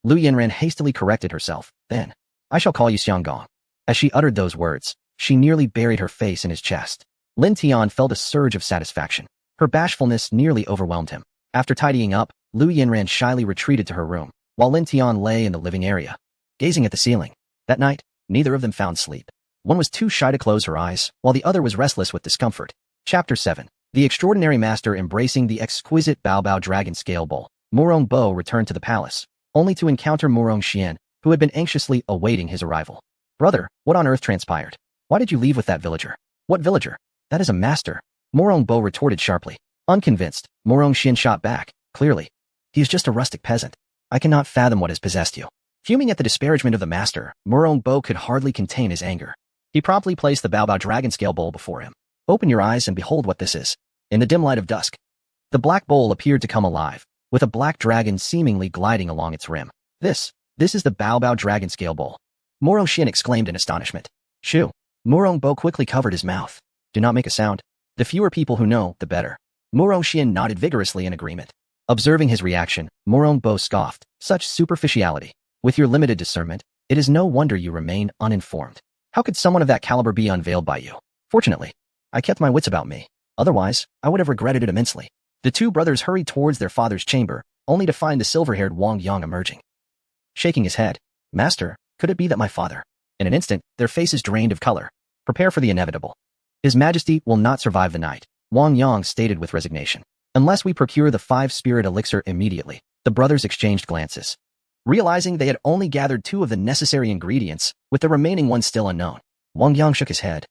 Speaker 1: Lu Yinran hastily corrected herself. Then, I shall call you Xiang Gong. As she uttered those words, she nearly buried her face in his chest. Lin Tian felt a surge of satisfaction. Her bashfulness nearly overwhelmed him. After tidying up, Lu Yinran shyly retreated to her room, while Lin Tian lay in the living area, gazing at the ceiling. That night, neither of them found sleep. One was too shy to close her eyes, while the other was restless with discomfort. Chapter 7. The extraordinary master embracing the exquisite Baobao dragon scale bowl. Murong Bo returned to the palace, only to encounter Murong Xian, who had been anxiously awaiting his arrival. Brother, what on earth transpired? Why did you leave with that villager? What villager? That is a master. Murong Bo retorted sharply. Unconvinced, Murong Xian shot back. Clearly, he is just a rustic peasant. I cannot fathom what has possessed you. Fuming at the disparagement of the master, Murong Bo could hardly contain his anger. He promptly placed the Baobao dragon scale bowl before him. Open your eyes and behold what this is. In the dim light of dusk, the black bowl appeared to come alive, with a black dragon seemingly gliding along its rim. This is the Baobao dragon scale bowl. Murong Xian exclaimed in astonishment. Shoo! Murong Bo quickly covered his mouth. Do not make a sound. The fewer people who know, the better. Murong Xian nodded vigorously in agreement. Observing his reaction, Murong Bo scoffed. Such superficiality. With your limited discernment, it is no wonder you remain uninformed. How could someone of that caliber be unveiled by you? Fortunately, I kept my wits about me. Otherwise, I would have regretted it immensely. The two brothers hurried towards their father's chamber, only to find the silver-haired Wang Yang emerging. Shaking his head, Master, could it be that my father? In an instant, their faces drained of color. Prepare for the inevitable. His Majesty will not survive the night, Wang Yang stated with resignation. Unless we procure the 5-spirit elixir immediately. The brothers exchanged glances. Realizing they had only gathered 2 of the necessary ingredients, with the remaining one still unknown, Wang Yang shook his head.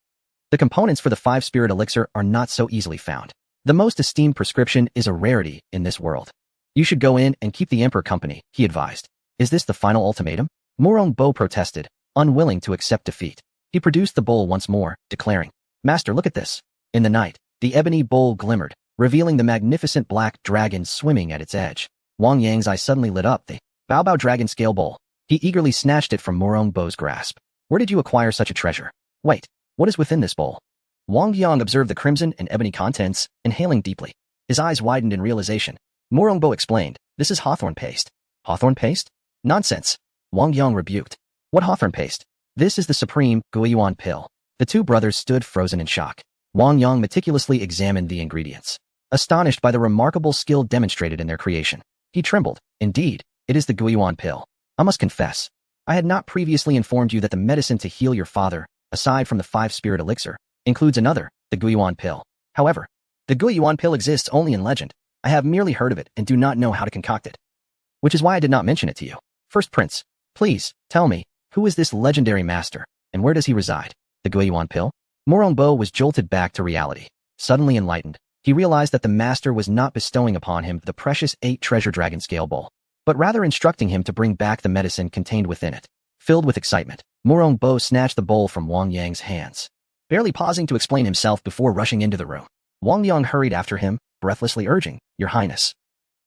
Speaker 1: The components for the 5-spirit elixir are not so easily found. The most esteemed prescription is a rarity in this world. You should go in and keep the emperor company, he advised. Is this the final ultimatum? Murong Bo protested, unwilling to accept defeat. He produced the bowl once more, declaring, Master, look at this. In the night, the ebony bowl glimmered, revealing the magnificent black dragon swimming at its edge. Wang Yang's eye suddenly lit up. The Baobao dragon scale bowl. He eagerly snatched it from Murong Bo's grasp. Where did you acquire such a treasure? Wait, what is within this bowl? Wang Yang observed the crimson and ebony contents, inhaling deeply. His eyes widened in realization. Murong Bo explained, this is hawthorn paste. Hawthorn paste? Nonsense. Wang Yang rebuked. What hawthorn paste? This is the supreme Guiyuan pill. The two brothers stood frozen in shock. Wang Yang meticulously examined the ingredients, astonished by the remarkable skill demonstrated in their creation. He trembled. Indeed, it is the Guiyuan pill. I must confess, I had not previously informed you that the medicine to heal your father, aside from the 5-spirit elixir, includes another, the Guiyuan pill. However, the Guiyuan pill exists only in legend. I have merely heard of it and do not know how to concoct it. Which is why I did not mention it to you. First Prince, please, tell me, who is this legendary master, and where does he reside? The Guiyuan pill? Murong Bo was jolted back to reality. Suddenly enlightened, he realized that the master was not bestowing upon him the precious 8-treasure dragon scale bowl, but rather instructing him to bring back the medicine contained within it. Filled with excitement, Murong Bo snatched the bowl from Wang Yang's hands, barely pausing to explain himself before rushing into the room. Wang Yang hurried after him, breathlessly urging, Your Highness,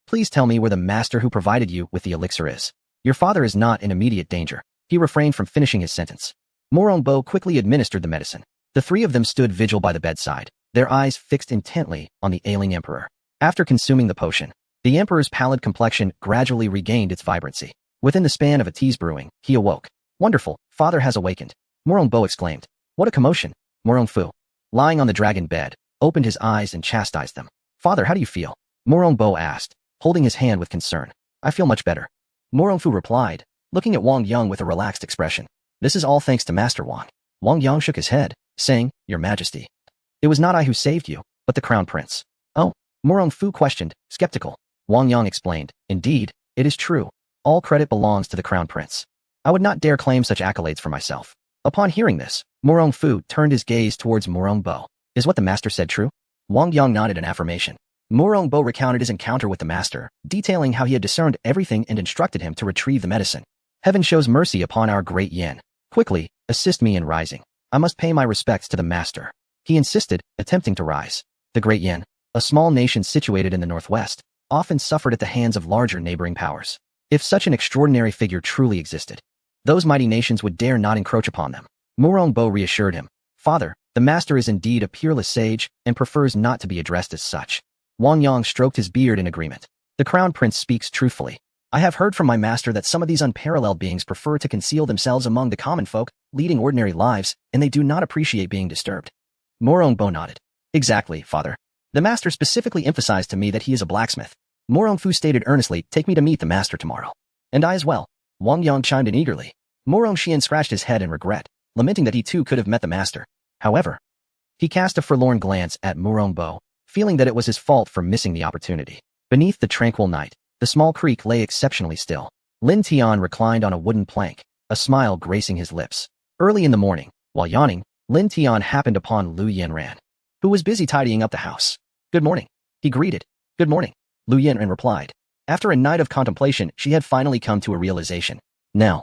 Speaker 1: please tell me where the master who provided you with the elixir is. Your father is not in immediate danger. He refrained from finishing his sentence. Murong Bo quickly administered the medicine. The 3 of them stood vigil by the bedside, their eyes fixed intently on the ailing emperor. After consuming the potion, the emperor's pallid complexion gradually regained its vibrancy. Within the span of a tea's brewing, he awoke. Wonderful, father has awakened. Murong Bo exclaimed. What a commotion. Murong Fu, lying on the dragon bed, opened his eyes and chastised them. Father, how do you feel? Murong Bo asked, holding his hand with concern. I feel much better. Murong Fu replied, looking at Wang Yang with a relaxed expression. This is all thanks to Master Wang. Wang Yang shook his head, saying, Your Majesty, it was not I who saved you, but the Crown Prince. Oh, Murong Fu questioned, skeptical. Wang Yang explained, Indeed, it is true. All credit belongs to the Crown Prince. I would not dare claim such accolades for myself. Upon hearing this, Murong Fu turned his gaze towards Murong Bo. Is what the master said true? Wang Yang nodded in affirmation. Murong Bo recounted his encounter with the master, detailing how he had discerned everything and instructed him to retrieve the medicine. Heaven shows mercy upon our great Yin. Quickly, assist me in rising. I must pay my respects to the master. He insisted, attempting to rise. The Great Yin, a small nation situated in the northwest, often suffered at the hands of larger neighboring powers. If such an extraordinary figure truly existed, those mighty nations would dare not encroach upon them. Murongbo reassured him, "Father, the master is indeed a peerless sage and prefers not to be addressed as such." Wang Yang stroked his beard in agreement. The crown prince speaks truthfully. I have heard from my master that some of these unparalleled beings prefer to conceal themselves among the common folk, leading ordinary lives, and they do not appreciate being disturbed. Murongbo nodded. Exactly, father. The master specifically emphasized to me that he is a blacksmith. Murongfu stated earnestly, "Take me to meet the master tomorrow." And I as well. Wang Yang chimed in eagerly. Murongxian scratched his head in regret, lamenting that he too could have met the master. However, he cast a forlorn glance at Murongbo, feeling that it was his fault for missing the opportunity. Beneath the tranquil night, the small creek lay exceptionally still. Lin Tian reclined on a wooden plank, a smile gracing his lips. Early in the morning, while yawning, Lin Tian happened upon Lu Yanran, who was busy tidying up the house. "Good morning," he greeted. "Good morning," Lu Yanran replied. After a night of contemplation, she had finally come to a realization. Now,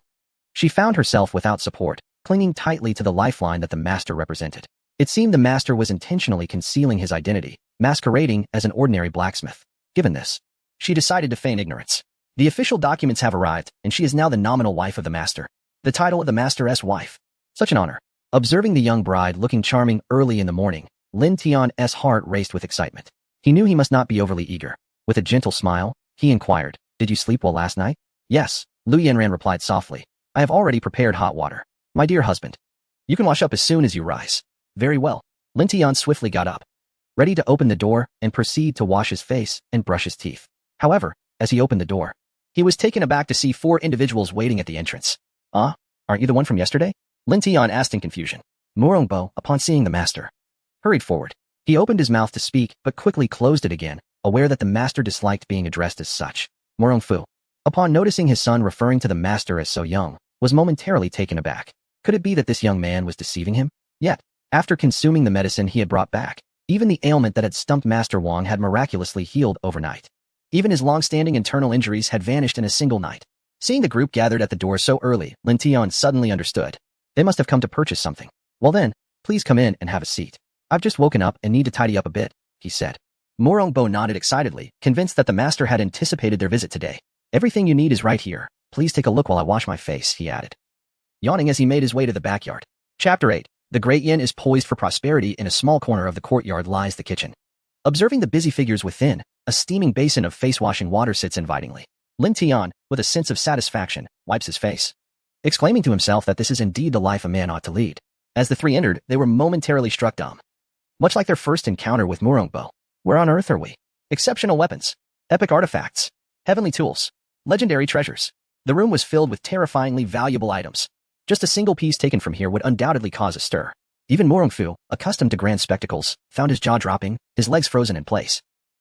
Speaker 1: she found herself without support, clinging tightly to the lifeline that the master represented. It seemed the master was intentionally concealing his identity, masquerading as an ordinary blacksmith. Given this, she decided to feign ignorance. The official documents have arrived, and she is now the nominal wife of the master. The title of the master's wife. Such an honor. Observing the young bride looking charming early in the morning, Lin Tian's heart raced with excitement. He knew he must not be overly eager. With a gentle smile, he inquired, "Did you sleep well last night?" "Yes," Lu Yanran replied softly. "I have already prepared hot water. My dear husband, you can wash up as soon as you rise." "Very well." Lin Tian swiftly got up, ready to open the door and proceed to wash his face and brush his teeth. However, as he opened the door, he was taken aback to see 4 individuals waiting at the entrance. "Ah, aren't you the one from yesterday?" Lin Tian asked in confusion. Murongbo, upon seeing the master, hurried forward. He opened his mouth to speak, but quickly closed it again, aware that the master disliked being addressed as such. Murongfu, upon noticing his son referring to the master as so young, was momentarily taken aback. Could it be that this young man was deceiving him? Yet, after consuming the medicine he had brought back, even the ailment that had stumped Master Wang had miraculously healed overnight. Even his long-standing internal injuries had vanished in a single night. Seeing the group gathered at the door so early, Lin Tian suddenly understood. They must have come to purchase something. "Well then, please come in and have a seat. I've just woken up and need to tidy up a bit," he said. Murongbo nodded excitedly, convinced that the master had anticipated their visit today. "Everything you need is right here. Please take a look while I wash my face," he added, yawning as he made his way to the backyard. Chapter 8. The Great Yin is poised for prosperity. In a small corner of the courtyard lies the kitchen. Observing the busy figures within, a steaming basin of face-washing water sits invitingly. Lin Tian, with a sense of satisfaction, wipes his face, exclaiming to himself that this is indeed the life a man ought to lead. As the 3 entered, they were momentarily struck dumb. Much like their first encounter with Murongbo. Where on earth are we? Exceptional weapons, epic artifacts, heavenly tools, legendary treasures. The room was filled with terrifyingly valuable items. Just a single piece taken from here would undoubtedly cause a stir. Even Murongfu, accustomed to grand spectacles, found his jaw dropping, his legs frozen in place.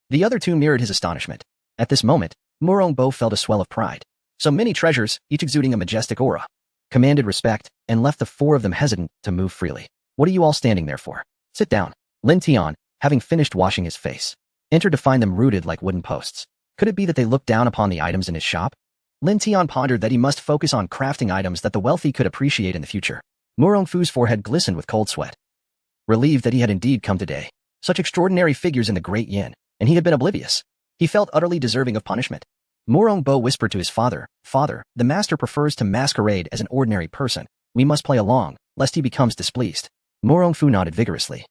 Speaker 1: The other 2 mirrored his astonishment. At this moment, Murongbo felt a swell of pride. So many treasures, each exuding a majestic aura, commanded respect, and left the 4 of them hesitant to move freely. "What are you all standing there for? Sit down." Lin Tian, having finished washing his face, entered to find them rooted like wooden posts. Could it be that they looked down upon the items in his shop? Lin Tian pondered that he must focus on crafting items that the wealthy could appreciate in the future. Murongfu's forehead glistened with cold sweat, relieved that he had indeed come today. Such extraordinary figures in the Great Yin, and he had been oblivious. He felt utterly deserving of punishment. Murongbo whispered to his father, "Father, the master prefers to masquerade as an ordinary person. We must play along, lest he becomes displeased." Murongfu nodded vigorously,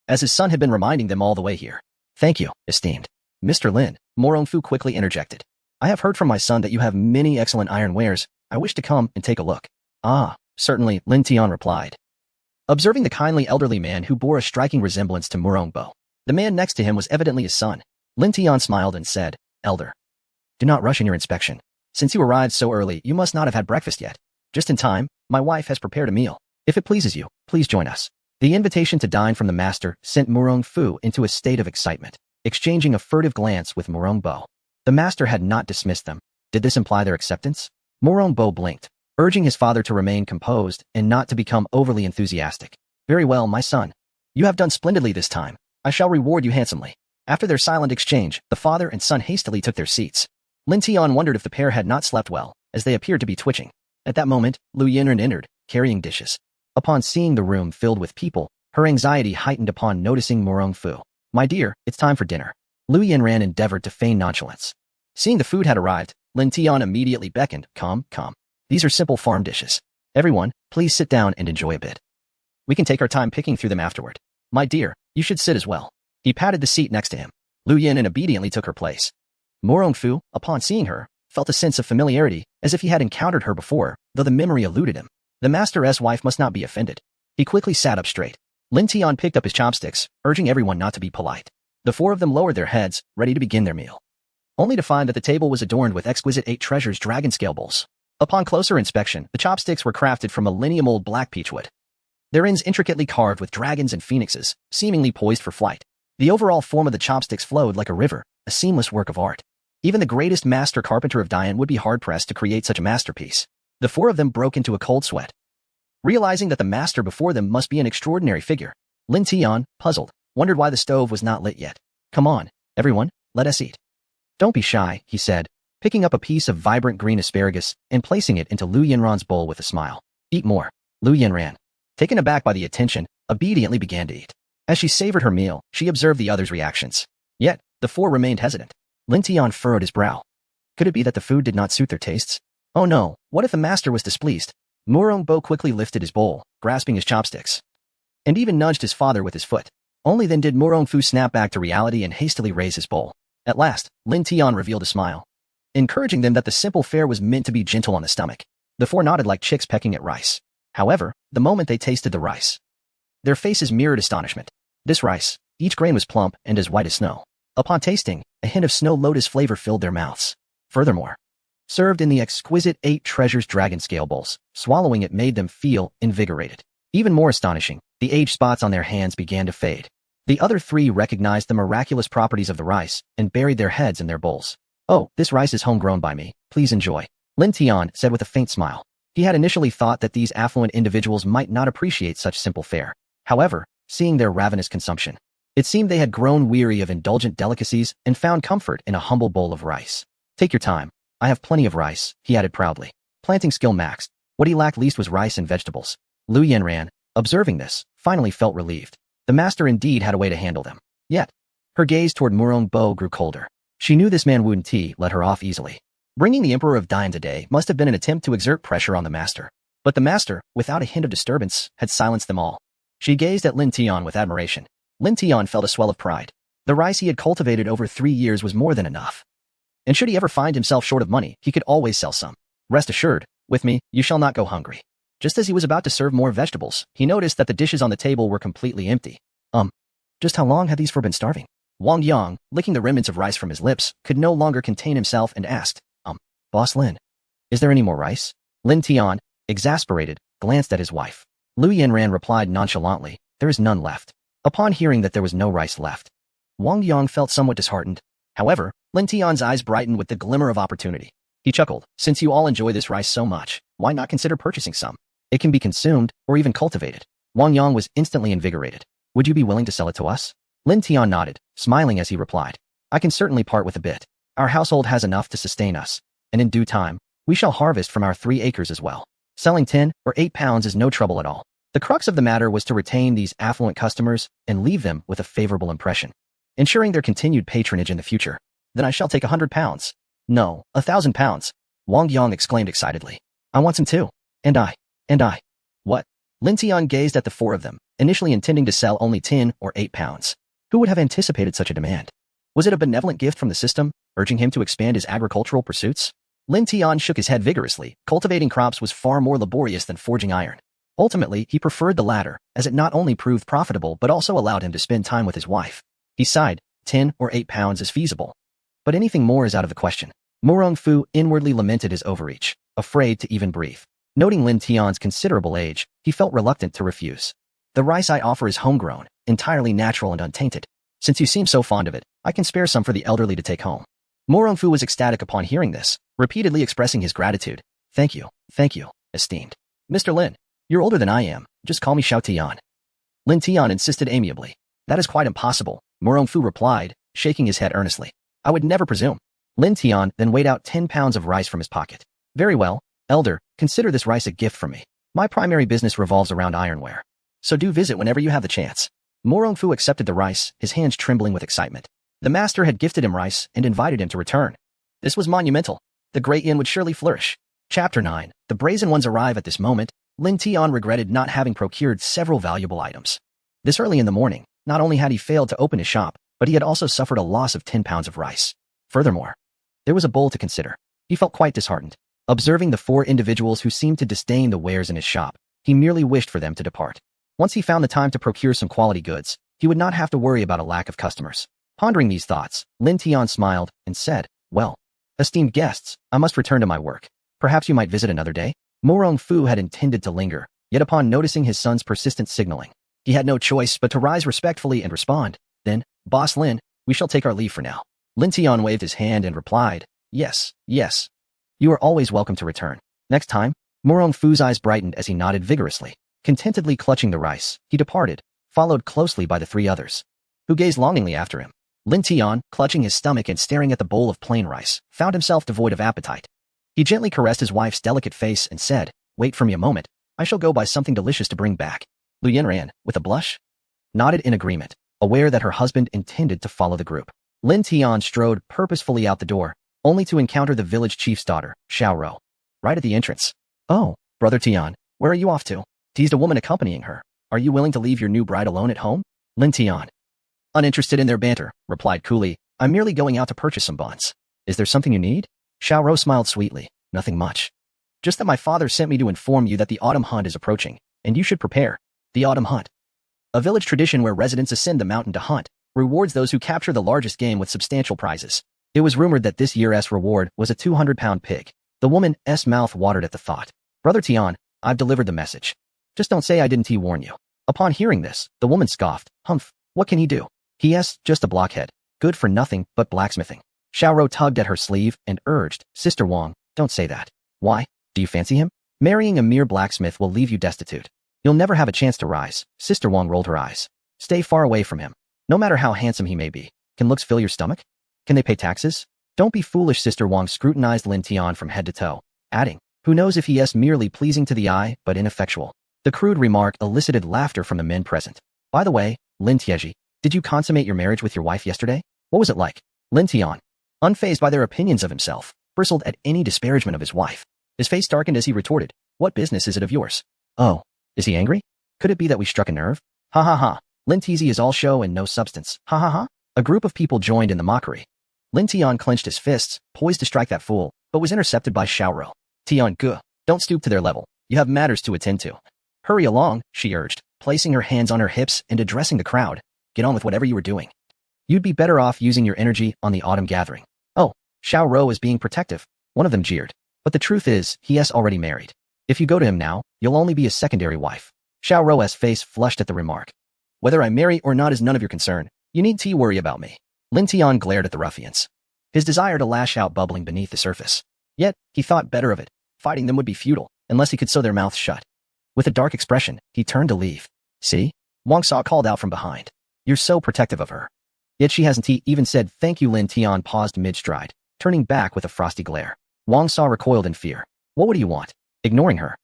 Speaker 1: as his son had been reminding them all the way here. "Thank you, esteemed Mr. Lin," Murongfu quickly interjected. "I have heard from my son that you have many excellent iron wares. I wish to come and take a look." "Ah, certainly," Lin Tian replied, observing the kindly elderly man who bore a striking resemblance to Murongbo. The man next to him was evidently his son. Lin Tian smiled and said, "Elder, do not rush in your inspection. Since you arrived so early, you must not have had breakfast yet. Just in time, my wife has prepared a meal. If it pleases you, please join us." The invitation to dine from the master sent Murongfu into a state of excitement, exchanging a furtive glance with Murongbo. The master had not dismissed them. Did this imply their acceptance? Murongbo blinked, urging his father to remain composed and not to become overly enthusiastic. "Very well, my son. You have done splendidly this time. I shall reward you handsomely." After their silent exchange, the father and son hastily took their seats. Lin Tian wondered if the pair had not slept well, as they appeared to be twitching. At that moment, Lu Yanran entered, carrying dishes. Upon seeing the room filled with people, her anxiety heightened upon noticing Murongfu. My dear, it's time for dinner. Lu Yanran endeavored to feign nonchalance. Seeing the food had arrived, Lin Tian immediately beckoned. Come. These are simple farm dishes. Everyone, please sit down and enjoy a bit. We can take our time picking through them afterward. My dear, you should sit as well. He patted the seat next to him. Lu Yanran obediently took her place. Mo Rongfu, upon seeing her, felt a sense of familiarity, as if he had encountered her before, though the memory eluded him. The master's wife must not be offended. He quickly sat up straight. Lin Tian picked up his chopsticks, urging everyone not to be polite. The four of them lowered their heads, ready to begin their meal, only to find that the table was adorned with exquisite 8 treasures dragon scale bowls. Upon closer inspection, the chopsticks were crafted from millennium-old black peachwood, their ends intricately carved with dragons and phoenixes, seemingly poised for flight. The overall form of the chopsticks flowed like a river, a seamless work of art. Even the greatest master carpenter of Dian would be hard-pressed to create such a masterpiece. The four of them broke into a cold sweat. Realizing that the master before them must be an extraordinary figure, Lin Tian, puzzled, wondered why the stove was not lit yet. Come on, everyone, let us eat. Don't be shy, he said, picking up a piece of vibrant green asparagus and placing it into Lu Yanran's bowl with a smile. Eat more. Lu Yanran, taken aback by the attention, obediently began to eat. As she savored her meal, she observed the others' reactions. Yet, the four remained hesitant. Lin Tian furrowed his brow. Could it be that the food did not suit their tastes? Oh no, what if the master was displeased? Mo Rongbo quickly lifted his bowl, grasping his chopsticks, and even nudged his father with his foot. Only then did Mo Rongfu snap back to reality and hastily raise his bowl. At last, Lin Tian revealed a smile, encouraging them that the simple fare was meant to be gentle on the stomach. The four nodded like chicks pecking at rice. However, the moment they tasted the rice, their faces mirrored astonishment. This rice, each grain was plump and as white as snow. Upon tasting, a hint of snow lotus flavor filled their mouths. Furthermore, served in the exquisite 8 treasures dragon scale bowls, swallowing it made them feel invigorated. Even more astonishing, the age spots on their hands began to fade. The other 3 recognized the miraculous properties of the rice and buried their heads in their bowls. Oh, this rice is homegrown by me. Please enjoy. Lin Tian said with a faint smile. He had initially thought that these affluent individuals might not appreciate such simple fare. However, seeing their ravenous consumption, it seemed they had grown weary of indulgent delicacies and found comfort in a humble bowl of rice. Take your time. I have plenty of rice, he added proudly. Planting skill maxed. What he lacked least was rice and vegetables. Lu Yanran, observing this, finally felt relieved. The master indeed had a way to handle them. Yet, her gaze toward Murong Bo grew colder. She knew this man Wu Ti let her off easily. Bringing the Emperor of Dian today must have been an attempt to exert pressure on the master. But the master, without a hint of disturbance, had silenced them all. She gazed at Lin Tian with admiration. Lin Tian felt a swell of pride. The rice he had cultivated over 3 years was more than enough. And should he ever find himself short of money, he could always sell some. Rest assured, with me, you shall not go hungry. Just as he was about to serve more vegetables, he noticed that the dishes on the table were completely empty. Just how long had these four been starving? Wang Yang, licking the remnants of rice from his lips, could no longer contain himself and asked, Boss Lin, is there any more rice? Lin Tian, exasperated, glanced at his wife. Lu Yanran replied nonchalantly, there is none left. Upon hearing that there was no rice left, Wang Yang felt somewhat disheartened. However, Lin Tian's eyes brightened with the glimmer of opportunity. He chuckled, since you all enjoy this rice so much, why not consider purchasing some? It can be consumed, or even cultivated. Wang Yang was instantly invigorated. Would you be willing to sell it to us? Lin Tian nodded, smiling as he replied. I can certainly part with a bit. Our household has enough to sustain us, and in due time, we shall harvest from our 3 acres as well. Selling 10 or 8 pounds is no trouble at all. The crux of the matter was to retain these affluent customers and leave them with a favorable impression, ensuring their continued patronage in the future. Then I shall take 100 pounds. No, 1,000 pounds. Wang Yang exclaimed excitedly. I want some too. And I. What? Lin Tian gazed at the 4 of them, initially intending to sell only 10 or 8 pounds. Who would have anticipated such a demand? Was it a benevolent gift from the system, urging him to expand his agricultural pursuits? Lin Tian shook his head vigorously. Cultivating crops was far more laborious than forging iron. Ultimately, he preferred the latter, as it not only proved profitable but also allowed him to spend time with his wife. He sighed, 10 or 8 pounds is feasible. But anything more is out of the question. Murong Fu inwardly lamented his overreach, afraid to even breathe. Noting Lin Tian's considerable age, he felt reluctant to refuse. The rice I offer is homegrown, entirely natural and untainted. Since you seem so fond of it, I can spare some for the elderly to take home. Murong Fu was ecstatic upon hearing this, repeatedly expressing his gratitude. Thank you, esteemed Mr. Lin. You're older than I am, just call me Xiao Tian. Lin Tian insisted amiably. That is quite impossible, Murong Fu replied, shaking his head earnestly. I would never presume. Lin Tian then weighed out 10 pounds of rice from his pocket. Very well, elder, consider this rice a gift from me. My primary business revolves around ironware. So do visit whenever you have the chance. Mo Rongfu accepted the rice, his hands trembling with excitement. The master had gifted him rice and invited him to return. This was monumental. The great yin would surely flourish. Chapter 9. The brazen ones arrive at this moment. Lin Tian regretted not having procured several valuable items. This early in the morning, not only had he failed to open his shop, but he had also suffered a loss of 10 pounds of rice. Furthermore, there was a bowl to consider. He felt quite disheartened. Observing the 4 individuals who seemed to disdain the wares in his shop, he merely wished for them to depart. Once he found the time to procure some quality goods, he would not have to worry about a lack of customers. Pondering these thoughts, Lin Tian smiled and said, "Well, esteemed guests, I must return to my work. Perhaps you might visit another day?" Mo Rongfu had intended to linger, yet upon noticing his son's persistent signaling, he had no choice but to rise respectfully and respond. "Then, Boss Lin, we shall take our leave for now." Lin Tian waved his hand and replied, "Yes, yes. You are always welcome to return. Next time." Mo Rongfu's eyes brightened as he nodded vigorously. Contentedly clutching the rice, he departed, followed closely by the 3 others, who gazed longingly after him. Lin Tian, clutching his stomach and staring at the bowl of plain rice, found himself devoid of appetite. He gently caressed his wife's delicate face and said, "Wait for me a moment. I shall go buy something delicious to bring back." Lu Ran, with a blush, nodded in agreement, aware that her husband intended to follow the group. Lin Tian strode purposefully out the door, only to encounter the village chief's daughter, Xiao Rou, right at the entrance. "Oh, Brother Tian, where are you off to?" teased a woman accompanying her. "Are you willing to leave your new bride alone at home?" Lin Tian, uninterested in their banter, replied coolly, "I'm merely going out to purchase some buns." "Is there something you need?" Xiao Rou smiled sweetly. "Nothing much. Just that my father sent me to inform you that the autumn hunt is approaching, and you should prepare." The autumn hunt, a village tradition where residents ascend the mountain to hunt, rewards those who capture the largest game with substantial prizes. It was rumored that this year's reward was a 200-pound pig. The woman's mouth watered at the thought. "Brother Tian, I've delivered the message. Just don't say I didn't warn you." Upon hearing this, the woman scoffed. "Humph, what can he do? He's just a blockhead, good for nothing but blacksmithing." Xiao Rou tugged at her sleeve and urged, "Sister Wang, don't say that." "Why? Do you fancy him? Marrying a mere blacksmith will leave you destitute. You'll never have a chance to rise." Sister Wang rolled her eyes. "Stay far away from him. No matter how handsome he may be. Can looks fill your stomach? Can they pay taxes?" "Don't be foolish." Sister Wang scrutinized Lin Tian from head to toe, adding, "Who knows if he is merely pleasing to the eye but ineffectual." The crude remark elicited laughter from the men present. "By the way, Lin Tieji, did you consummate your marriage with your wife yesterday? What was it like?" Lin Tian, unfazed by their opinions of himself, bristled at any disparagement of his wife. His face darkened as he retorted, "What business is it of yours?" "Oh, is he angry? Could it be that we struck a nerve?" "Ha ha ha, Lin Tizi is all show and no substance. Ha ha ha." A group of people joined in the mockery. Lin Tian clenched his fists, poised to strike that fool, but was intercepted by Xiao Rou. "Tian Gu, don't stoop to their level. You have matters to attend to." "Hurry along," she urged, placing her hands on her hips and addressing the crowd. "Get on with whatever you were doing. You'd be better off using your energy on the autumn gathering." "Oh, Xiao Rou is being protective," one of them jeered. "But the truth is, he is already married. If you go to him now, you'll only be a secondary wife." Xiao Rou's face flushed at the remark. "Whether I marry or not is none of your concern. You need to worry about me." Lin Tian glared at the ruffians, his desire to lash out bubbling beneath the surface. Yet, he thought better of it. Fighting them would be futile, unless he could sew their mouths shut. With a dark expression, he turned to leave. "See?" Wang Sa called out from behind. "You're so protective of her. Yet she hasn't even said thank you." Lin Tian paused mid-stride, turning back with a frosty glare. Wang Sa recoiled in fear. "What would you want?" Ignoring her,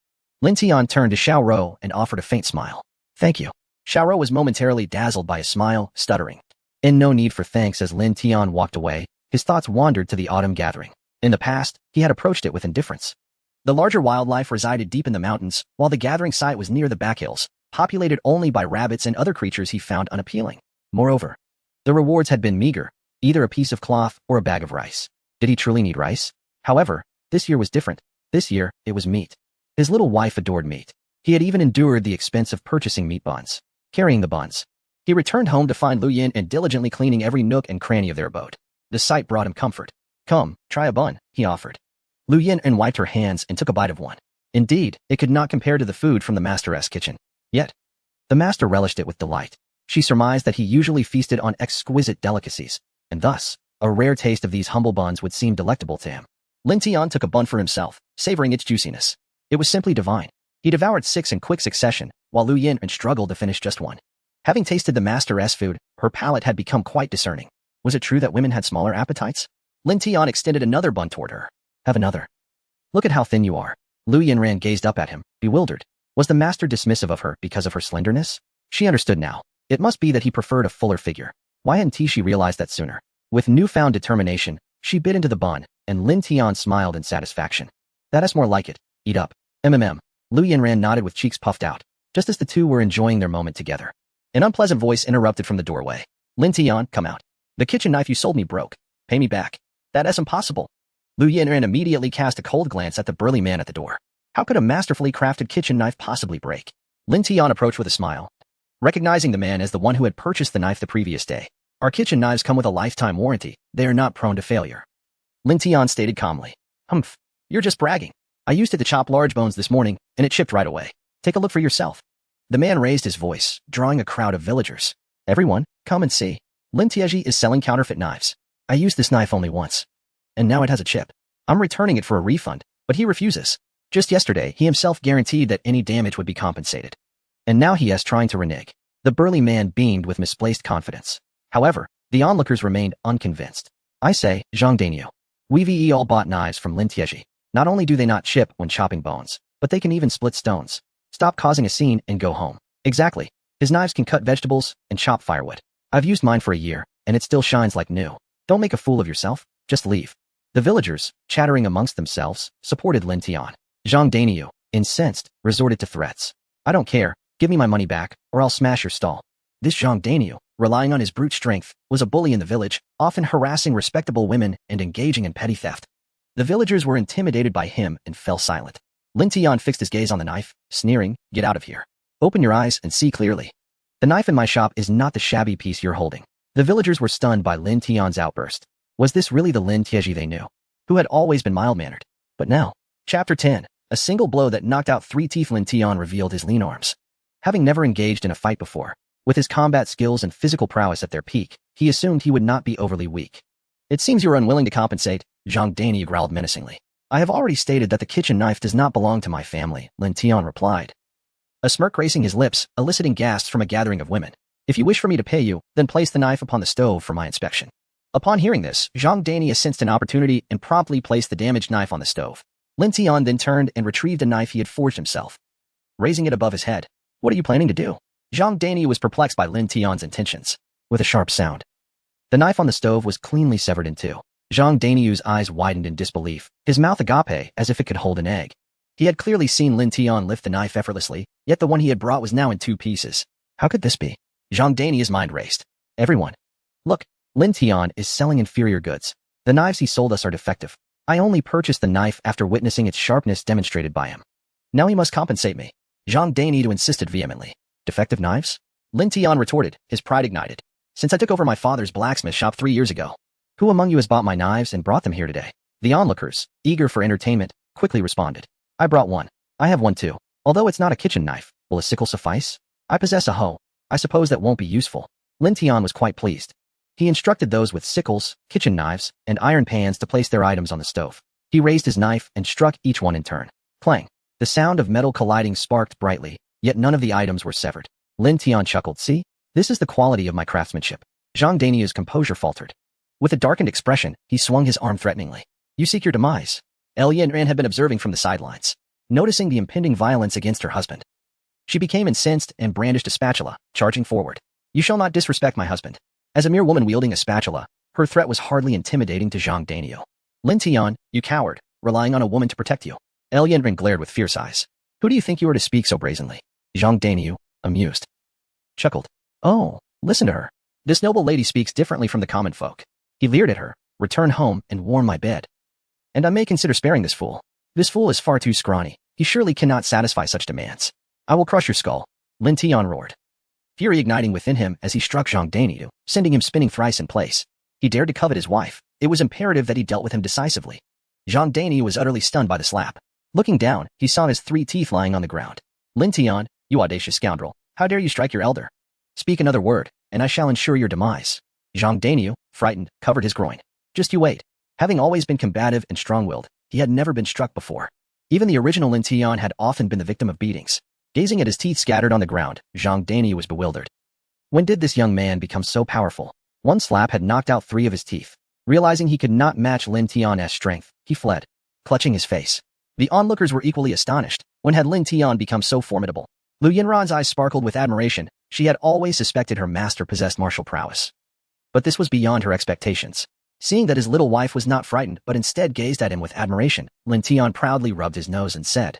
Speaker 1: Lin Tian turned to Xiao Rou and offered a faint smile. "Thank you." Xiao Rou was momentarily dazzled by his smile, stuttering, "And no need for thanks." As Lin Tian walked away, his thoughts wandered to the autumn gathering. In the past, he had approached it with indifference. The larger wildlife resided deep in the mountains, while the gathering site was near the back hills, populated only by rabbits and other creatures he found unappealing. Moreover, the rewards had been meager, either a piece of cloth or a bag of rice. Did he truly need rice? However, this year was different. This year, it was meat. His little wife adored meat. He had even endured the expense of purchasing meat buns. Carrying the buns, he returned home to find Lu Yin and diligently cleaning every nook and cranny of their abode. The sight brought him comfort. "Come, try a bun," he offered. Lu Yin wiped her hands and took a bite of one. Indeed, it could not compare to the food from the master's kitchen. Yet, the master relished it with delight. She surmised that he usually feasted on exquisite delicacies, and thus, a rare taste of these humble buns would seem delectable to him. Lin Tian took a bun for himself, savoring its juiciness. It was simply divine. He devoured 6 in quick succession, while Lu Yin struggled to finish just one. Having tasted the master's food, her palate had become quite discerning. Was it true that women had smaller appetites? Lin Tian extended another bun toward her. "Have another. Look at how thin you are." Lu Yin gazed up at him, bewildered. Was the master dismissive of her because of her slenderness? She understood now. It must be that he preferred a fuller figure. Why hadn't she realized that sooner? With newfound determination, she bit into the bun, and Lin Tian smiled in satisfaction. That's more like it. Eat up. Lu Yinran nodded with cheeks puffed out, just as the two were enjoying their moment together. An unpleasant voice interrupted from the doorway. Lin Tian, come out. The kitchen knife you sold me broke. Pay me back. That's impossible. Lu Yinran immediately cast a cold glance at the burly man at the door. How could a masterfully crafted kitchen knife possibly break? Lin Tian approached with a smile, recognizing the man as the one who had purchased the knife the previous day. Our kitchen knives come with a lifetime warranty. They are not prone to failure. Lin Tian stated calmly. Humph, you're just bragging. I used it to chop large bones this morning, and it chipped right away. Take a look for yourself. The man raised his voice, drawing a crowd of villagers. Everyone, come and see. Lin Tianji is selling counterfeit knives. I used this knife only once. And now it has a chip. I'm returning it for a refund, but he refuses. Just yesterday, he himself guaranteed that any damage would be compensated. And now he is trying to renege. The burly man beamed with misplaced confidence. However, the onlookers remained unconvinced. I say, Zhang Dainyu. We all bought knives from Lin Tianji. Not only do they not chip when chopping bones, but they can even split stones. Stop causing a scene and go home. Exactly. His knives can cut vegetables and chop firewood. I've used mine for a year, and it still shines like new. Don't make a fool of yourself, just leave. The villagers, chattering amongst themselves, supported Lin Tian. Zhang Dainyu, incensed, resorted to threats. I don't care, give me my money back, or I'll smash your stall. This Zhang Dainyu, relying on his brute strength, was a bully in the village, often harassing respectable women and engaging in petty theft. The villagers were intimidated by him and fell silent. Lin Tian fixed his gaze on the knife, sneering, get out of here. Open your eyes and see clearly. The knife in my shop is not the shabby piece you're holding. The villagers were stunned by Lin Tian's outburst. Was this really the Lin Tianji they knew, who had always been mild-mannered? But now, Chapter 10, a single blow that knocked out 3 teeth. Lin Tian revealed his lean arms. Having never engaged in a fight before, with his combat skills and physical prowess at their peak, he assumed he would not be overly weak. It seems you are unwilling to compensate, Zhang Dainyu growled menacingly. I have already stated that the kitchen knife does not belong to my family, Lin Tian replied, a smirk gracing his lips, eliciting gasps from a gathering of women. If you wish for me to pay you, then place the knife upon the stove for my inspection. Upon hearing this, Zhang Dainyu sensed an opportunity and promptly placed the damaged knife on the stove. Lin Tian then turned and retrieved a knife he had forged himself, raising it above his head. What are you planning to do? Zhang Dainyu was perplexed by Lin Tian's intentions. With a sharp sound, the knife on the stove was cleanly severed in two. Zhang Dainyu's eyes widened in disbelief, his mouth agape as if it could hold an egg. He had clearly seen Lin Tian lift the knife effortlessly, yet the one he had brought was now in 2 pieces. How could this be? Zhang Dainyu's mind raced. Everyone. Look, Lin Tian is selling inferior goods. The knives he sold us are defective. I only purchased the knife after witnessing its sharpness demonstrated by him. Now he must compensate me. Zhang Dainyu insisted vehemently. Defective knives? Lin Tian retorted, his pride ignited. Since I took over my father's blacksmith shop 3 years ago, who among you has bought my knives and brought them here today? The onlookers, eager for entertainment, quickly responded. I brought one. I have one too. Although it's not a kitchen knife, will a sickle suffice? I possess a hoe. I suppose that won't be useful. Lin Tian was quite pleased. He instructed those with sickles, kitchen knives, and iron pans to place their items on the stove. He raised his knife and struck each one in turn. Clang. The sound of metal colliding sparked brightly, yet none of the items were severed. Lin Tian chuckled. See? This is the quality of my craftsmanship. Zhang Dainyu's composure faltered. With a darkened expression, he swung his arm threateningly. You seek your demise. Yinran had been observing from the sidelines, noticing the impending violence against her husband. She became incensed and brandished a spatula, charging forward. You shall not disrespect my husband. As a mere woman wielding a spatula, her threat was hardly intimidating to Zhang Dainyu. Lin Tian, you coward, relying on a woman to protect you. Yinran glared with fierce eyes. Who do you think you are to speak so brazenly? Zhang Dainyu, amused, chuckled. Oh, listen to her. This noble lady speaks differently from the common folk. He leered at her. Return home and warm my bed. And I may consider sparing this fool. This fool is far too scrawny. He surely cannot satisfy such demands. I will crush your skull. Lin Tian roared, fury igniting within him as he struck Zhang Dainyu, sending him spinning thrice in place. He dared to covet his wife. It was imperative that he dealt with him decisively. Zhang Dainyu was utterly stunned by the slap. Looking down, he saw his 3 teeth lying on the ground. Lin Tian, you audacious scoundrel, how dare you strike your elder? Speak another word, and I shall ensure your demise. Zhang Dainyu, frightened, covered his groin. Just you wait. Having always been combative and strong-willed, he had never been struck before. Even the original Lin Tian had often been the victim of beatings. Gazing at his teeth scattered on the ground, Zhang Dainyu was bewildered. When did this young man become so powerful? One slap had knocked out 3 of his teeth. Realizing he could not match Lin Tian's strength, he fled, clutching his face. The onlookers were equally astonished. When had Lin Tian become so formidable? Lu Yinran's eyes sparkled with admiration. She had always suspected her master possessed martial prowess. But this was beyond her expectations. Seeing that his little wife was not frightened but instead gazed at him with admiration, Lin Tian proudly rubbed his nose and said,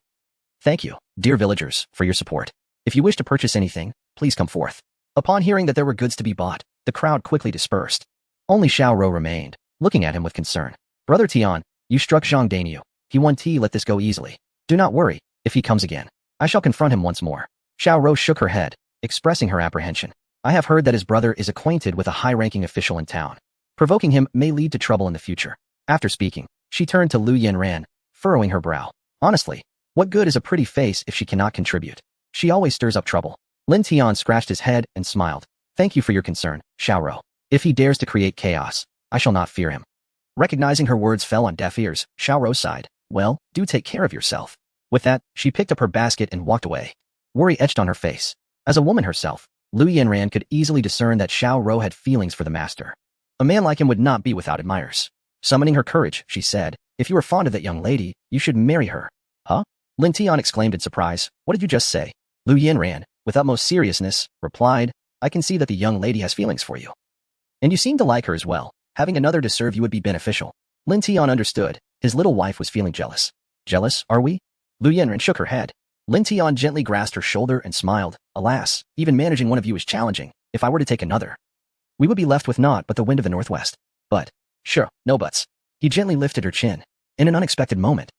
Speaker 1: "Thank you, dear villagers, for your support. If you wish to purchase anything, please come forth." Upon hearing that there were goods to be bought, the crowd quickly dispersed. Only Xiao Rou remained, looking at him with concern. "Brother Tian, you struck Zhang Daniu. He won T. Let this go easily. Do not worry, if he comes again, I shall confront him once more." Xiao Rou shook her head, expressing her apprehension. "I have heard that his brother is acquainted with a high-ranking official in town. Provoking him may lead to trouble in the future." After speaking, she turned to Lu Yinran, furrowing her brow. "Honestly, what good is a pretty face if she cannot contribute? She always stirs up trouble." Lin Tian scratched his head and smiled. "Thank you for your concern, Xiao Rou. If he dares to create chaos, I shall not fear him." Recognizing her words fell on deaf ears, Xiao Rou sighed. "Well, do take care of yourself." With that, she picked up her basket and walked away. Worry etched on her face. As a woman herself, Lu Yinran could easily discern that Xiao Rou had feelings for the master. A man like him would not be without admirers. Summoning her courage, she said, "If you are fond of that young lady, you should marry her." "Huh?" Lin Tian exclaimed in surprise. "What did you just say?" Lu Yinran, with utmost seriousness, replied, "I can see that the young lady has feelings for you. And you seem to like her as well. Having another to serve you would be beneficial." Lin Tian understood. His little wife was feeling jealous. "Jealous, are we?" Lu Yinran shook her head. Lin Tian gently grasped her shoulder and smiled. "Alas, even managing one of you is challenging. If I were to take another, we would be left with naught but the wind of the northwest. But, sure, no buts." He gently lifted her chin. In an unexpected moment,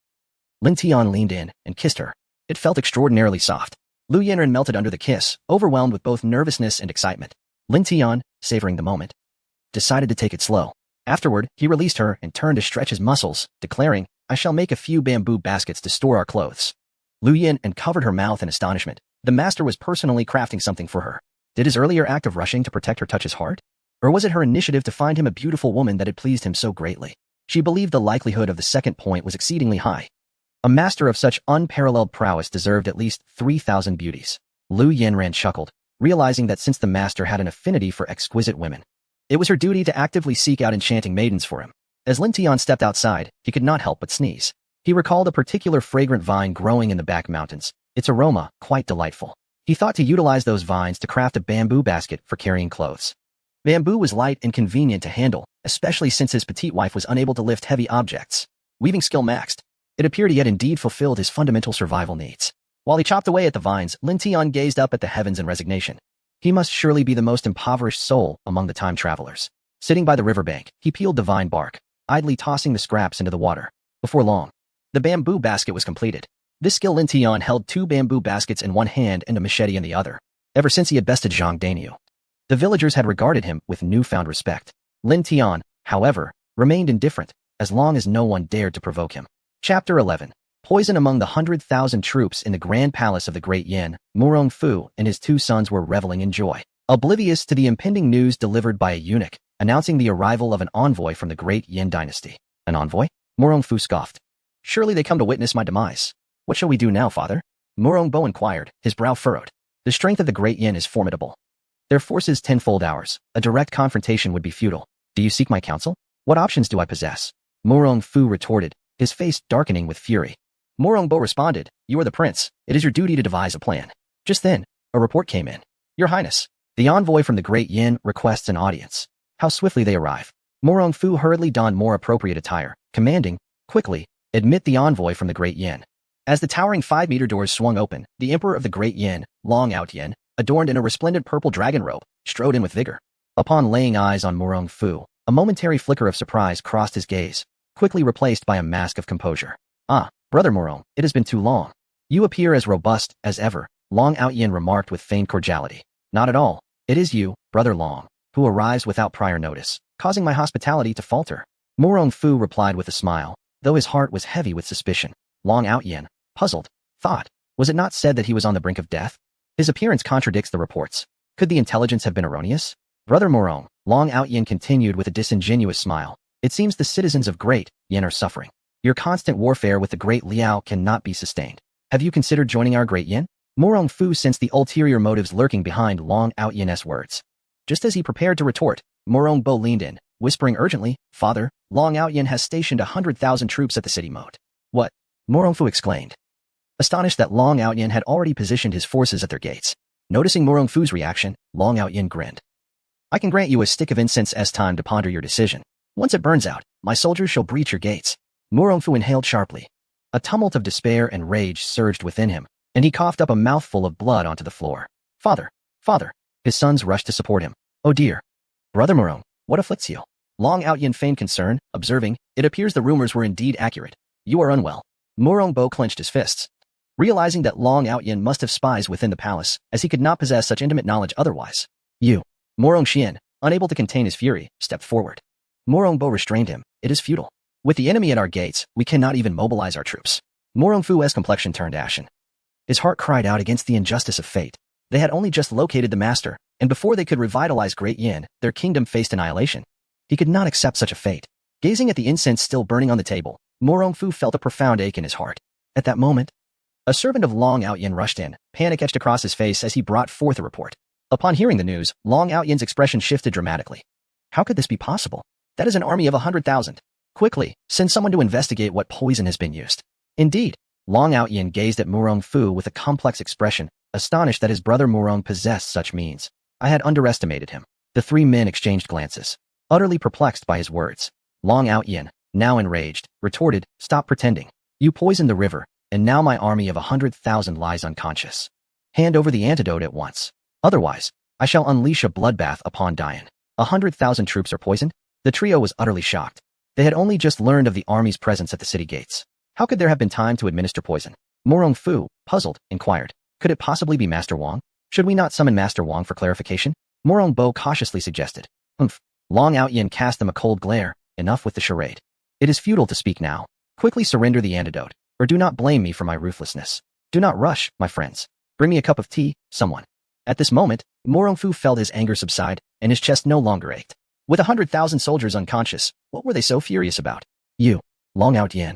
Speaker 1: Lin Tian leaned in and kissed her. It felt extraordinarily soft. Lu Yinran melted under the kiss, overwhelmed with both nervousness and excitement. Lin Tian, savoring the moment, decided to take it slow. Afterward, he released her and turned to stretch his muscles, declaring, "I shall make a few bamboo baskets to store our clothes." Lu Yinran covered her mouth in astonishment. The master was personally crafting something for her. Did his earlier act of rushing to protect her touch his heart? Or was it her initiative to find him a beautiful woman that had pleased him so greatly? She believed the likelihood of the second point was exceedingly high. A master of such unparalleled prowess deserved at least 3,000 beauties. Lu Yinran chuckled, realizing that since the master had an affinity for exquisite women, it was her duty to actively seek out enchanting maidens for him. As Lin Tian stepped outside, he could not help but sneeze. He recalled a particular fragrant vine growing in the back mountains, its aroma quite delightful. He thought to utilize those vines to craft a bamboo basket for carrying clothes. Bamboo was light and convenient to handle, especially since his petite wife was unable to lift heavy objects. Weaving skill maxed, it appeared he had indeed fulfilled his fundamental survival needs. While he chopped away at the vines, Lin Tian gazed up at the heavens in resignation. He must surely be the most impoverished soul among the time travelers. Sitting by the riverbank, he peeled the vine bark, idly tossing the scraps into the water. Before long, the bamboo basket was completed. This skilled Lin Tian held 2 bamboo baskets in one hand and a machete in the other. Ever since he had bested Zhang Daniu, the villagers had regarded him with newfound respect. Lin Tian, however, remained indifferent, as long as no one dared to provoke him. Chapter 11. Poison. Among the 100,000 troops in the grand palace of the great Yin, Murong Fu and his 2 sons were reveling in joy, oblivious to the impending news delivered by a eunuch, announcing the arrival of an envoy from the great Yin dynasty. An envoy? Murong Fu scoffed. "Surely they come to witness my demise. What shall we do now, father?" Murong Bo inquired, his brow furrowed. "The strength of the great Yin is formidable. Their forces tenfold ours. A direct confrontation would be futile. Do you seek my counsel? What options do I possess?" Murong Fu retorted, his face darkening with fury. Murong Bo responded, "You are the prince. It is your duty to devise a plan." Just then, a report came in. "Your Highness, the envoy from the great Yin requests an audience." How swiftly they arrive. Murong Fu hurriedly donned more appropriate attire, commanding, "Quickly, admit the envoy from the great Yin." As the towering 5-meter doors swung open, the emperor of the great Yin, Long Out Yin, adorned in a resplendent purple dragon robe, strode in with vigor. Upon laying eyes on Murong Fu, a momentary flicker of surprise crossed his gaze, quickly replaced by a mask of composure. "Ah, Brother Murong, it has been too long. You appear as robust as ever," Long Out Yin remarked with feigned cordiality. "Not at all. It is you, Brother Long, who arrives without prior notice, causing my hospitality to falter." Murong Fu replied with a smile, though his heart was heavy with suspicion. Long Out Yin, puzzled, thought, was it not said that he was on the brink of death? His appearance contradicts the reports. Could the intelligence have been erroneous? "Brother Murong," Long Out Yin continued with a disingenuous smile, "it seems the citizens of Great Yin are suffering. Your constant warfare with the Great Liao cannot be sustained. Have you considered joining our Great Yin?" Murong Fu sensed the ulterior motives lurking behind Long Out Yin's words. Just as he prepared to retort, Murong Bo leaned in, whispering urgently, "Father, Long Out Yin has stationed 100,000 troops at the city moat." "What?" Murong Fu exclaimed. astonished that Long Outyin had already positioned his forces at their gates. Noticing Murong Fu's reaction, Long Outyin grinned. I can grant you a stick of incense as time to ponder your decision. Once it burns out, my soldiers shall breach your gates. Murong Fu inhaled sharply. A tumult of despair and rage surged within him, and he coughed up a mouthful of blood onto the floor. Father! Father! His sons rushed to support him. Oh dear! Brother Murong, what afflicts you? Long Outyin feigned concern, observing, it appears the rumors were indeed accurate. You are unwell. Murong Bo clenched his fists. Realizing that Long Outyin must have spies within the palace, as he could not possess such intimate knowledge otherwise. You! Murong Xian, unable to contain his fury, stepped forward. Murong Bo restrained him. It is futile. With the enemy at our gates, we cannot even mobilize our troops. Murong Fu's complexion turned ashen. His heart cried out against the injustice of fate. They had only just located the master, and before they could revitalize Great Yin, their kingdom faced annihilation. He could not accept such a fate. Gazing at the incense still burning on the table, Murong Fu felt a profound ache in his heart. At that moment, a servant of Long Outyin rushed in, panic etched across his face as he brought forth a report. Upon hearing the news, Long Outyin's expression shifted dramatically. How could this be possible? That is an army of 100,000. Quickly, send someone to investigate what poison has been used. Indeed, Long Outyin gazed at Murong Fu with a complex expression, astonished that his brother Murong possessed such means. I had underestimated him. The three men exchanged glances, utterly perplexed by his words. Long Outyin, now enraged, retorted, stop pretending. You poisoned the river, and now my army of 100,000 lies unconscious. Hand over the antidote at once. Otherwise, I shall unleash a bloodbath upon Dian. 100,000 troops are poisoned? The trio was utterly shocked. They had only just learned of the army's presence at the city gates. How could there have been time to administer poison? Murong Fu, puzzled, inquired. Could it possibly be Master Wang? Should we not summon Master Wang for clarification? Murong Bo cautiously suggested. Long Outyin cast them a cold glare. Enough with the charade. It is futile to speak now. Quickly surrender the antidote, or do not blame me for my ruthlessness. Do not rush, my friends. Bring me a cup of tea, someone. At this moment, Murong Fu felt his anger subside, and his chest no longer ached. With 100,000 soldiers unconscious, what were they so furious about? You, Long Outyin,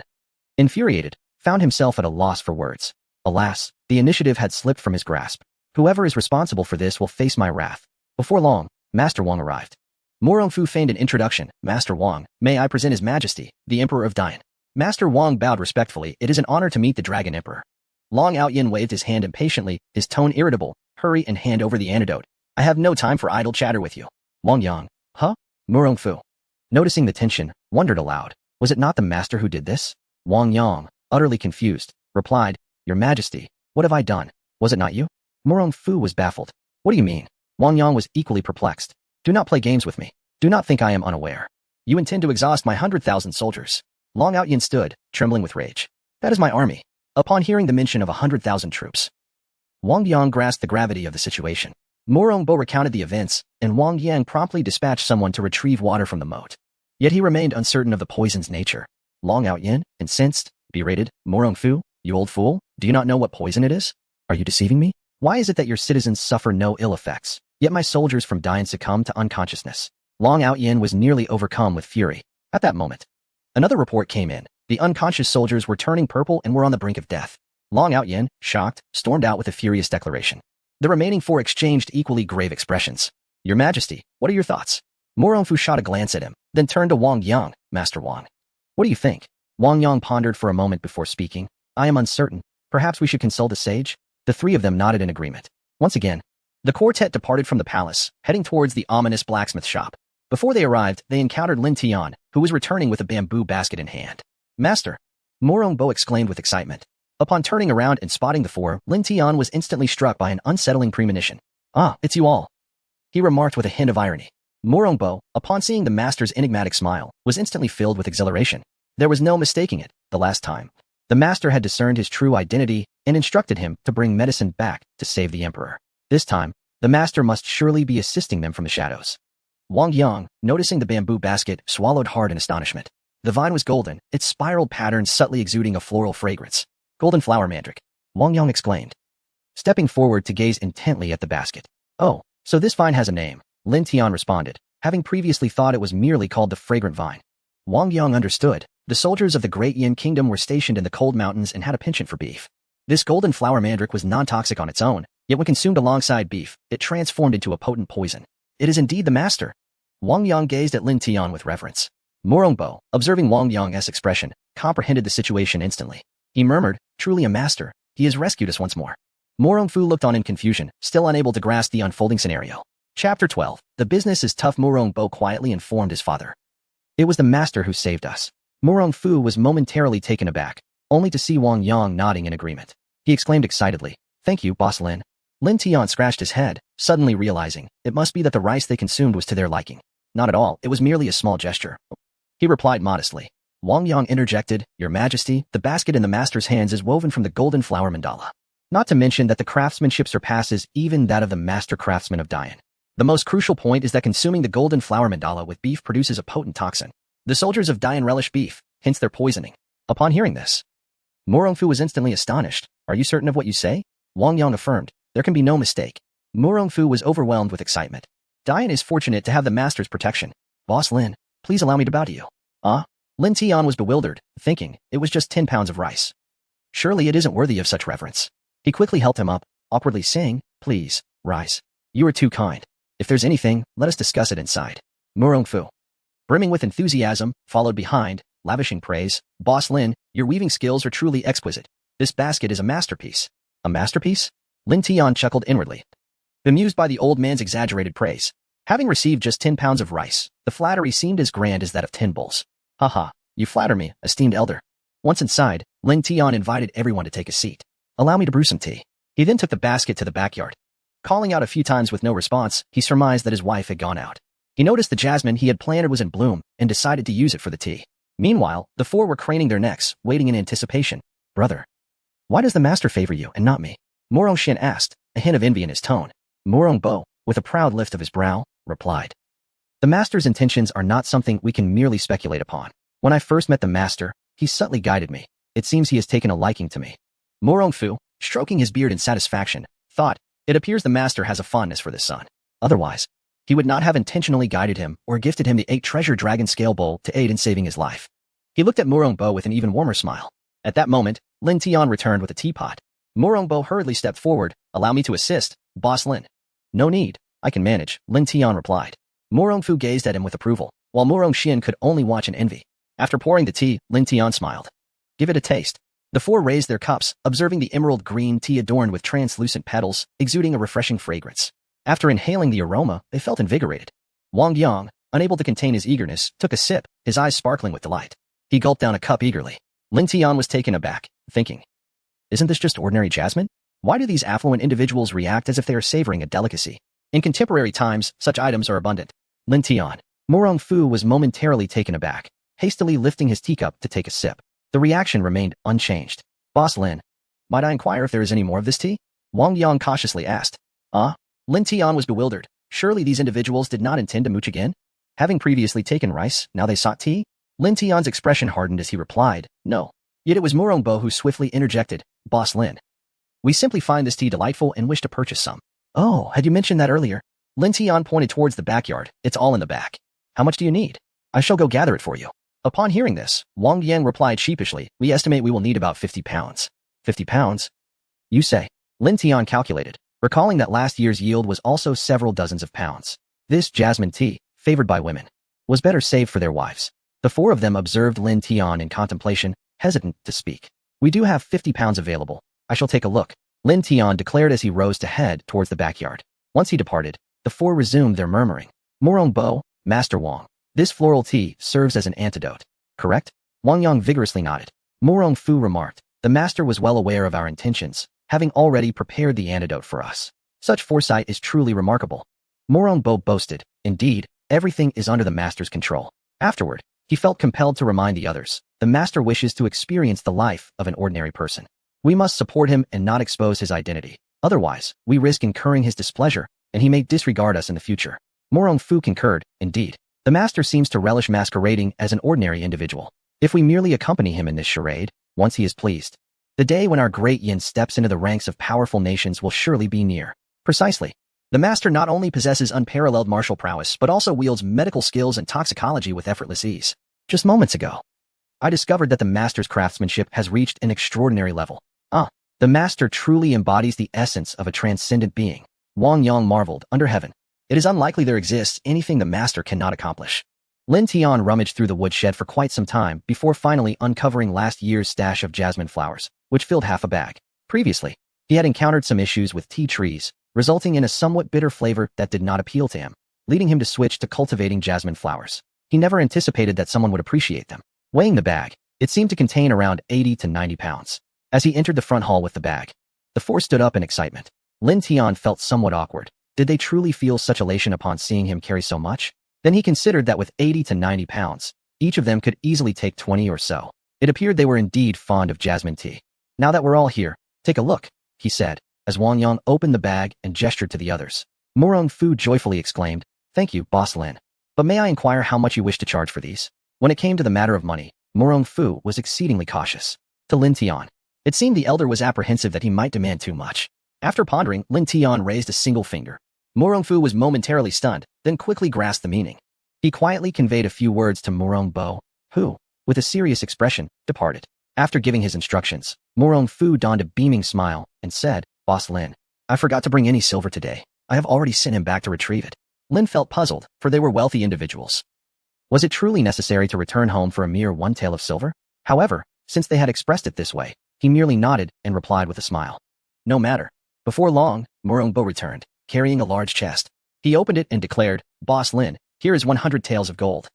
Speaker 1: infuriated, found himself at a loss for words. Alas, the initiative had slipped from his grasp. Whoever is responsible for this will face my wrath. Before long, Master Wang arrived. Murong Fu feigned an introduction. Master Wang, may I present His Majesty, the Emperor of Dian. Master Wang bowed respectfully. It is an honor to meet the Dragon Emperor. Long Outyin waved his hand impatiently, his tone irritable. Hurry and hand over the antidote. I have no time for idle chatter with you. Wang Yang. Huh? Murong Fu, noticing the tension, wondered aloud. Was it not the master who did this? Wang Yang, utterly confused, replied, Your Majesty, what have I done? Was it not you? Murong Fu was baffled. What do you mean? Wang Yang was equally perplexed. Do not play games with me. Do not think I am unaware. You intend to exhaust my 100,000 soldiers. Long Outyin stood, trembling with rage. That is my army. Upon hearing the mention of 100,000 troops, Wang Yang grasped the gravity of the situation. Murong Bo recounted the events, and Wang Yang promptly dispatched someone to retrieve water from the moat. Yet he remained uncertain of the poison's nature. Long Outyin, incensed, berated, Murong Fu, you old fool, do you not know what poison it is? Are you deceiving me? Why is it that your citizens suffer no ill effects, yet my soldiers from Dian succumb to unconsciousness? Long Outyin was nearly overcome with fury. At that moment, another report came in. The unconscious soldiers were turning purple and were on the brink of death. Long Outyin, shocked, stormed out with a furious declaration. The remaining four exchanged equally grave expressions. Your Majesty, what are your thoughts? Murong Fu shot a glance at him, then turned to Wang Yang. Master Wang, what do you think? Wang Yang pondered for a moment before speaking. I am uncertain. Perhaps we should consult a sage? The three of them nodded in agreement. Once again, the quartet departed from the palace, heading towards the ominous blacksmith shop. Before they arrived, they encountered Lin Tian, who was returning with a bamboo basket in hand. Master! Murong Bo exclaimed with excitement. Upon turning around and spotting the four, Lin Tian was instantly struck by an unsettling premonition. Ah, it's you all, he remarked with a hint of irony. Murong Bo, upon seeing the master's enigmatic smile, was instantly filled with exhilaration. There was no mistaking it. The last time, the master had discerned his true identity and instructed him to bring medicine back to save the emperor. This time, the master must surely be assisting them from the shadows. Wang Yang, noticing the bamboo basket, swallowed hard in astonishment. The vine was golden, its spiral pattern subtly exuding a floral fragrance. Golden flower mandrake, Wang Yang exclaimed, stepping forward to gaze intently at the basket. Oh, so this vine has a name, Lin Tian responded, having previously thought it was merely called the fragrant vine. Wang Yang understood. The soldiers of the Great Yin Kingdom were stationed in the cold mountains and had a penchant for beef. This golden flower mandrake was non-toxic on its own, yet when consumed alongside beef, it transformed into a potent poison. It is indeed the master. Wang Yang gazed at Lin Tian with reverence. Murong Bo, observing Wang Yang's expression, comprehended the situation instantly. He murmured, truly a master. he has rescued us once more. Morongfu looked on in confusion, still unable to grasp the unfolding scenario. Chapter 12. The business is tough. Morongbo quietly informed his father. It was the master who saved us. Morongfu was momentarily taken aback, only to see Wang Yang nodding in agreement. He exclaimed excitedly, "Thank you, Boss Lin." Lin Tian scratched his head, suddenly realizing it must be that the rice they consumed was to their liking. Not at all, it was merely a small gesture. He replied modestly. Wang Yang interjected, "Your Majesty, the basket in the master's hands is woven from the golden flower mandala. Not to mention that the craftsmanship surpasses even that of the master craftsman of Dian. The most crucial point is that consuming the golden flower mandala with beef produces a potent toxin. The soldiers of Dian relish beef, hence their poisoning." Upon hearing this, Morongfu was instantly astonished. "Are you certain of what you say?" Wang Yang affirmed. "There can be no mistake." Morongfu was overwhelmed with excitement. "Dian is fortunate to have the master's protection. Boss Lin, please allow me to bow to you." Lin Tian was bewildered, thinking it was just 10 pounds of rice. Surely it isn't worthy of such reverence. He quickly helped him up, awkwardly saying, "Please, rice. You are too kind. If there's anything, let us discuss it inside." Morongfu, brimming with enthusiasm, followed behind, lavishing praise. "Boss Lin, your weaving skills are truly exquisite. This basket is a masterpiece." "A masterpiece?" Lin Tian chuckled inwardly, bemused by the old man's exaggerated praise. Having received just 10 pounds of rice, the flattery seemed as grand as that of 10 bulls. "Haha, you flatter me, esteemed elder." Once inside, Lin Tian invited everyone to take a seat. "Allow me to brew some tea." He then took the basket to the backyard. Calling out a few times with no response, he surmised that his wife had gone out. He noticed the jasmine he had planted was in bloom and decided to use it for the tea. Meanwhile, the four were craning their necks, waiting in anticipation. "Brother, why does the master favor you and not me?" Morong Shin asked, a hint of envy in his tone. Morong Bo, with a proud lift of his brow, replied, "The master's intentions are not something we can merely speculate upon. When I first met the master, he subtly guided me. It seems he has taken a liking to me." Morong Fu, stroking his beard in satisfaction, thought, "It appears the master has a fondness for this son. Otherwise, he would not have intentionally guided him or gifted him the 8-treasure dragon scale bowl to aid in saving his life." He looked at Morong Bo with an even warmer smile. At that moment, Lin Tian returned with a teapot. Morong Bo hurriedly stepped forward. "Allow me to assist, Boss Lin." "No need, I can manage," Lin Tian replied. Morong Fu gazed at him with approval, while Morong Shin could only watch in envy. After pouring the tea, Lin Tian smiled. "Give it a taste." The four raised their cups, observing the emerald green tea adorned with translucent petals, exuding a refreshing fragrance. After inhaling the aroma, they felt invigorated. Wang Yang, unable to contain his eagerness, took a sip, his eyes sparkling with delight. He gulped down a cup eagerly. Lin Tian was taken aback, thinking, "Isn't this just ordinary jasmine? Why do these affluent individuals react as if they are savoring a delicacy? In contemporary times, such items are abundant." Lin Tian. Morong Fu was momentarily taken aback, hastily lifting his teacup to take a sip. The reaction remained unchanged. "Boss Lin, might I inquire if there is any more of this tea?" Wang Yang cautiously asked. Lin Tian was bewildered. Surely these individuals did not intend to mooch again? Having previously taken rice, now they sought tea? Lin Tian's expression hardened as he replied, "No." Yet it was Morong Bo who swiftly interjected, "Boss Lin, we simply find this tea delightful and wish to purchase some." "Oh, had you mentioned that earlier?" Lin Tian pointed towards the backyard. "It's all in the back. How much do you need? I shall go gather it for you." Upon hearing this, Wang Yang replied sheepishly, "We estimate we will need about 50 pounds. 50 pounds? You say?" Lin Tian calculated, recalling that last year's yield was also several dozens of pounds. This jasmine tea, favored by women, was better saved for their wives. The four of them observed Lin Tian in contemplation, hesitant to speak. "We do have 50 pounds available. I shall take a look," Lin Tian declared as he rose to head towards the backyard. Once he departed, the four resumed their murmuring. "Morong Bo, Master Wang, this floral tea serves as an antidote, correct?" Wang Yang vigorously nodded. Morong Fu remarked, "The master was well aware of our intentions, having already prepared the antidote for us. Such foresight is truly remarkable." Morong Bo boasted, "Indeed, everything is under the master's control." Afterward, he felt compelled to remind the others, the master wishes to experience the life of an ordinary person. We must support him and not expose his identity. Otherwise, we risk incurring his displeasure, and he may disregard us in the future. Morong Fu concurred, "Indeed, the master seems to relish masquerading as an ordinary individual. If we merely accompany him in this charade, once he is pleased, the day when our great yin steps into the ranks of powerful nations will surely be near." Precisely. The master not only possesses unparalleled martial prowess but also wields medical skills and toxicology with effortless ease. Just moments ago, I discovered that the master's craftsmanship has reached an extraordinary level. The master truly embodies the essence of a transcendent being. Wang Yang marveled, under heaven. It is unlikely there exists anything the master cannot accomplish. Lin Tian rummaged through the woodshed for quite some time before finally uncovering last year's stash of jasmine flowers, which filled half a bag. Previously, he had encountered some issues with tea trees, resulting in a somewhat bitter flavor that did not appeal to him, leading him to switch to cultivating jasmine flowers. He never anticipated that someone would appreciate them. Weighing the bag, it seemed to contain around 80 to 90 pounds. As he entered the front hall with the bag, the four stood up in excitement. Lin Tian felt somewhat awkward. Did they truly feel such elation upon seeing him carry so much? Then he considered that with 80 to 90 pounds, each of them could easily take 20 or so. It appeared they were indeed fond of jasmine tea. Now that we're all here, take a look, he said, as Wang Yang opened the bag and gestured to the others. Murong Fu joyfully exclaimed, "Thank you, Boss Lin. But may I inquire how much you wish to charge for these?" When it came to the matter of money, Murong Fu was exceedingly cautious. To Lin Tian, it seemed the elder was apprehensive that he might demand too much. After pondering, Lin Tian raised a single finger. Murong Fu was momentarily stunned, then quickly grasped the meaning. He quietly conveyed a few words to Murong Bo, who, with a serious expression, departed. After giving his instructions, Murong Fu donned a beaming smile and said, "Boss Lin, I forgot to bring any silver today. I have already sent him back to retrieve it." Lin felt puzzled, for they were wealthy individuals. Was it truly necessary to return home for a mere one tael of silver? However, since they had expressed it this way, he merely nodded and replied with a smile. No matter. Before long, Murong Bo returned, carrying a large chest. He opened it and declared, "Boss Lin, here is 100 taels of gold.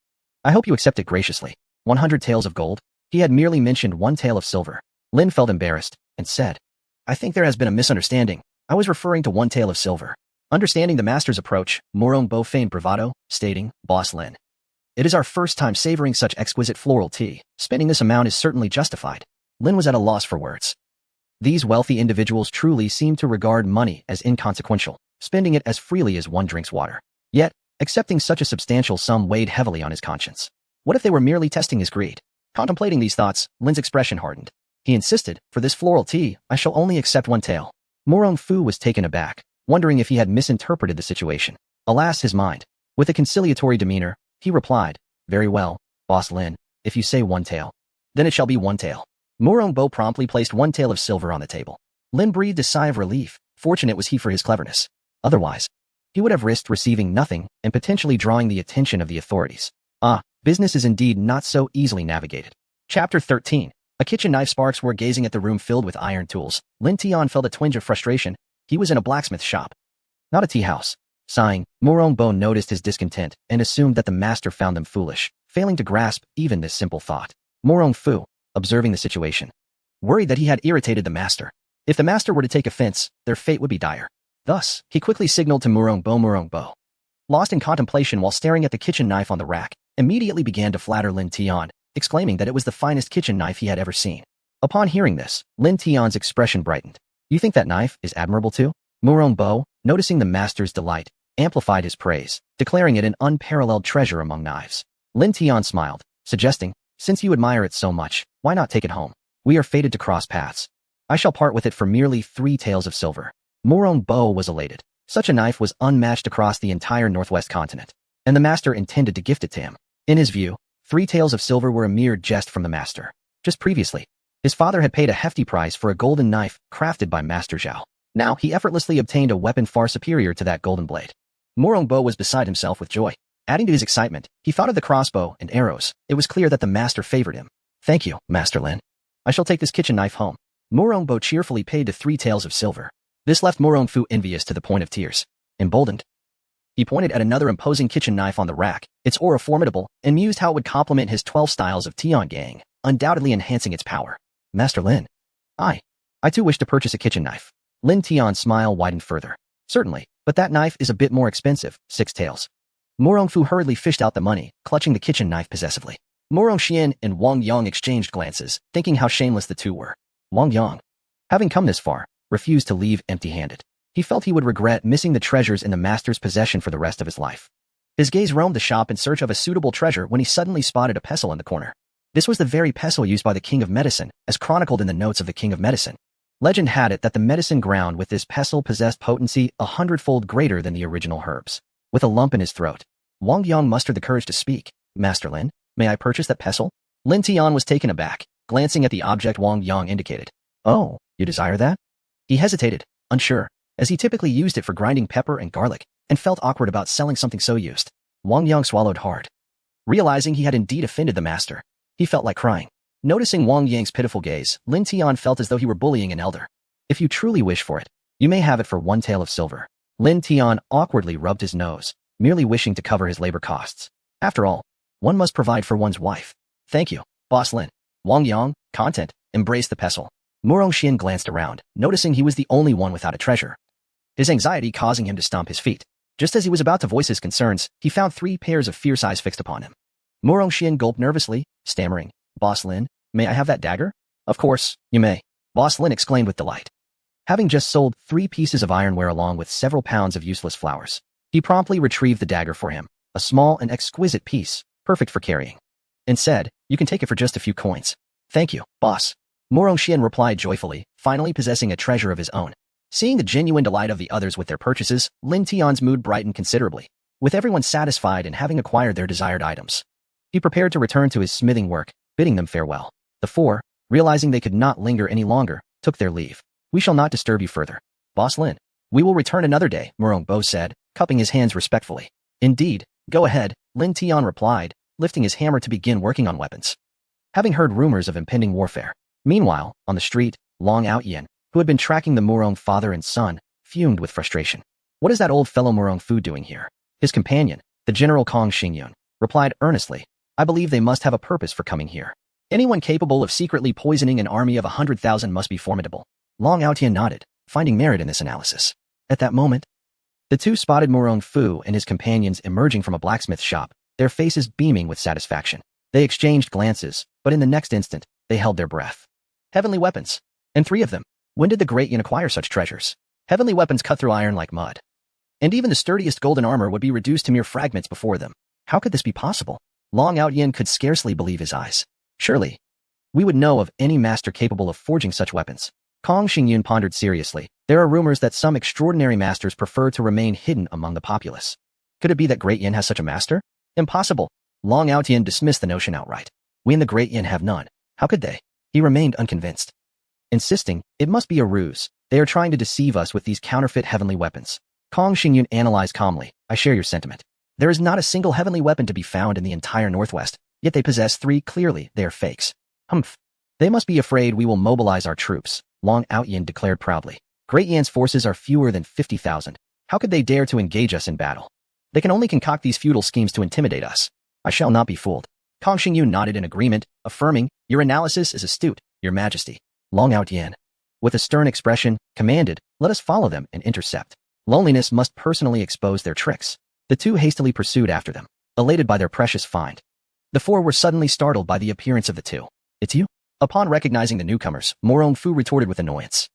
Speaker 1: I hope you accept it graciously." 100 taels of gold? He had merely mentioned one tael of silver. Lin felt embarrassed and said, "I think there has been a misunderstanding. I was referring to one tael of silver." Understanding the master's approach, Murong Bo feigned bravado, stating, "Boss Lin, it is our first time savoring such exquisite floral tea. Spending this amount is certainly justified." Lin was at a loss for words. These wealthy individuals truly seemed to regard money as inconsequential, spending it as freely as one drinks water. Yet, accepting such a substantial sum weighed heavily on his conscience. What if they were merely testing his greed? Contemplating these thoughts, Lin's expression hardened. He insisted, "For this floral tea, I shall only accept one tael." Murong Fu was taken aback, wondering if he had misinterpreted the situation. Alas, his mind. With a conciliatory demeanor, he replied, "Very well, Boss Lin, if you say one tael, then it shall be one tael." Murong Bo promptly placed one tael of silver on the table. Lin breathed a sigh of relief. Fortunate was he for his cleverness. Otherwise, he would have risked receiving nothing and potentially drawing the attention of the authorities. Business is indeed not so easily navigated. Chapter 13. A kitchen knife. Sparks were gazing at the room filled with iron tools. Lin Tian felt a twinge of frustration. He was in a blacksmith shop, not a tea house. Sighing, Murong Bo noticed his discontent and assumed that the master found them foolish, failing to grasp even this simple thought. Murong Fu, observing the situation, worried that he had irritated the master. If the master were to take offense, their fate would be dire. Thus, he quickly signaled to Murong Bo, lost in contemplation while staring at the kitchen knife on the rack, immediately began to flatter Lin Tian, exclaiming that it was the finest kitchen knife he had ever seen. Upon hearing this, Lin Tian's expression brightened. "You think that knife is admirable too?" Murong Bo, noticing the master's delight, amplified his praise, declaring it an unparalleled treasure among knives. Lin Tian smiled, suggesting, "Since you admire it so much, why not take it home? We are fated to cross paths. I shall part with it for merely 3 taels of silver." Murong Bo was elated. Such a knife was unmatched across the entire Northwest continent, and the master intended to gift it to him. In his view, 3 taels of silver were a mere jest from the master. Just previously, his father had paid a hefty price for a golden knife crafted by Master Zhao. Now he effortlessly obtained a weapon far superior to that golden blade. Murong Bo was beside himself with joy. Adding to his excitement, he thought of the crossbow and arrows. It was clear that the master favored him. "Thank you, Master Lin. I shall take this kitchen knife home." Murong Bo cheerfully paid the 3 taels of silver. This left Murong Fu envious to the point of tears. Emboldened, he pointed at another imposing kitchen knife on the rack, its aura formidable, and mused how it would complement his 12 styles of Tiangang, undoubtedly enhancing its power. "Master Lin, I too wish to purchase a kitchen knife." Lin Tian's smile widened further. "Certainly, but that knife is a bit more expensive, 6 taels." Murong Fu hurriedly fished out the money, clutching the kitchen knife possessively. Murong Xian and Wang Yang exchanged glances, thinking how shameless the two were. Wang Yang, having come this far, refused to leave empty-handed. He felt he would regret missing the treasures in the master's possession for the rest of his life. His gaze roamed the shop in search of a suitable treasure when he suddenly spotted a pestle in the corner. This was the very pestle used by the King of Medicine, as chronicled in the notes of the King of Medicine. Legend had it that the medicine ground with this pestle possessed potency 100-fold greater than the original herbs. With a lump in his throat, Wang Yang mustered the courage to speak. "Master Lin, may I purchase that pestle?" Lin Tian was taken aback, glancing at the object Wang Yang indicated. "Oh, you desire that?" He hesitated, unsure, as he typically used it for grinding pepper and garlic, and felt awkward about selling something so used. Wang Yang swallowed hard. Realizing he had indeed offended the master, he felt like crying. Noticing Wang Yang's pitiful gaze, Lin Tian felt as though he were bullying an elder. If you truly wish for it, you may have it for 1 tael of silver. Lin Tian awkwardly rubbed his nose, merely wishing to cover his labor costs. After all, one must provide for one's wife. Thank you, Boss Lin. Wang Yang, content, embraced the pestle. Murong Xian glanced around, noticing he was the only one without a treasure. His anxiety causing him to stomp his feet. Just as he was about to voice his concerns, he found 3 pairs of fierce eyes fixed upon him. Murong Xian gulped nervously, stammering, Boss Lin, may I have that dagger? Of course, you may. Boss Lin exclaimed with delight. Having just sold 3 pieces of ironware along with several pounds of useless flowers, he promptly retrieved the dagger for him, a small and exquisite piece, perfect for carrying, and said, you can take it for just a few coins. Thank you, boss. Murong Xian replied joyfully, finally possessing a treasure of his own. Seeing the genuine delight of the others with their purchases, Lin Tian's mood brightened considerably. With everyone satisfied and having acquired their desired items, he prepared to return to his smithing work, bidding them farewell. The 4, realizing they could not linger any longer, took their leave. We shall not disturb you further, Boss Lin. We will return another day, Murong Bo said, cupping his hands respectfully. Indeed, go ahead, Lin Tian replied, lifting his hammer to begin working on weapons. Having heard rumors of impending warfare. Meanwhile, on the street, Long Outyen, who had been tracking the Murong father and son, fumed with frustration. What is that old fellow Murong Fu doing here? His companion, the General Kong Xingyun, replied earnestly, I believe they must have a purpose for coming here. Anyone capable of secretly poisoning an army of 100,000 must be formidable. Long Outyen nodded, finding merit in this analysis. At that moment, the 2 spotted Murong Fu and his companions emerging from a blacksmith shop, their faces beaming with satisfaction. They exchanged glances, but in the next instant, they held their breath. Heavenly weapons. And 3 of them. When did the great Yin acquire such treasures? Heavenly weapons cut through iron like mud. And even the sturdiest golden armor would be reduced to mere fragments before them. How could this be possible? Long Outyen could scarcely believe his eyes. Surely, we would know of any master capable of forging such weapons. Kong Xingyun pondered seriously. There are rumors that some extraordinary masters prefer to remain hidden among the populace. Could it be that Great Yin has such a master? Impossible. Long Outyen dismissed the notion outright. We and the Great Yin have none. How could they? He remained unconvinced, insisting, it must be a ruse. They are trying to deceive us with these counterfeit heavenly weapons. Kong Xingyun analyzed calmly. I share your sentiment. There is not a single heavenly weapon to be found in the entire Northwest, yet they possess 3. Clearly, they are fakes. Humph. They must be afraid we will mobilize our troops, Long Outyen declared proudly. Great Yan's forces are fewer than 50,000. How could they dare to engage us in battle? They can only concoct these futile schemes to intimidate us. I shall not be fooled. Kong Xingyun nodded in agreement, affirming, your analysis is astute, your majesty. Long Outyen, with a stern expression, commanded, let us follow them and intercept. Loneliness must personally expose their tricks. The 2 hastily pursued after them, elated by their precious find. The 4 were suddenly startled by the appearance of the 2. It's you? Upon recognizing the newcomers, Murong Fu retorted with annoyance.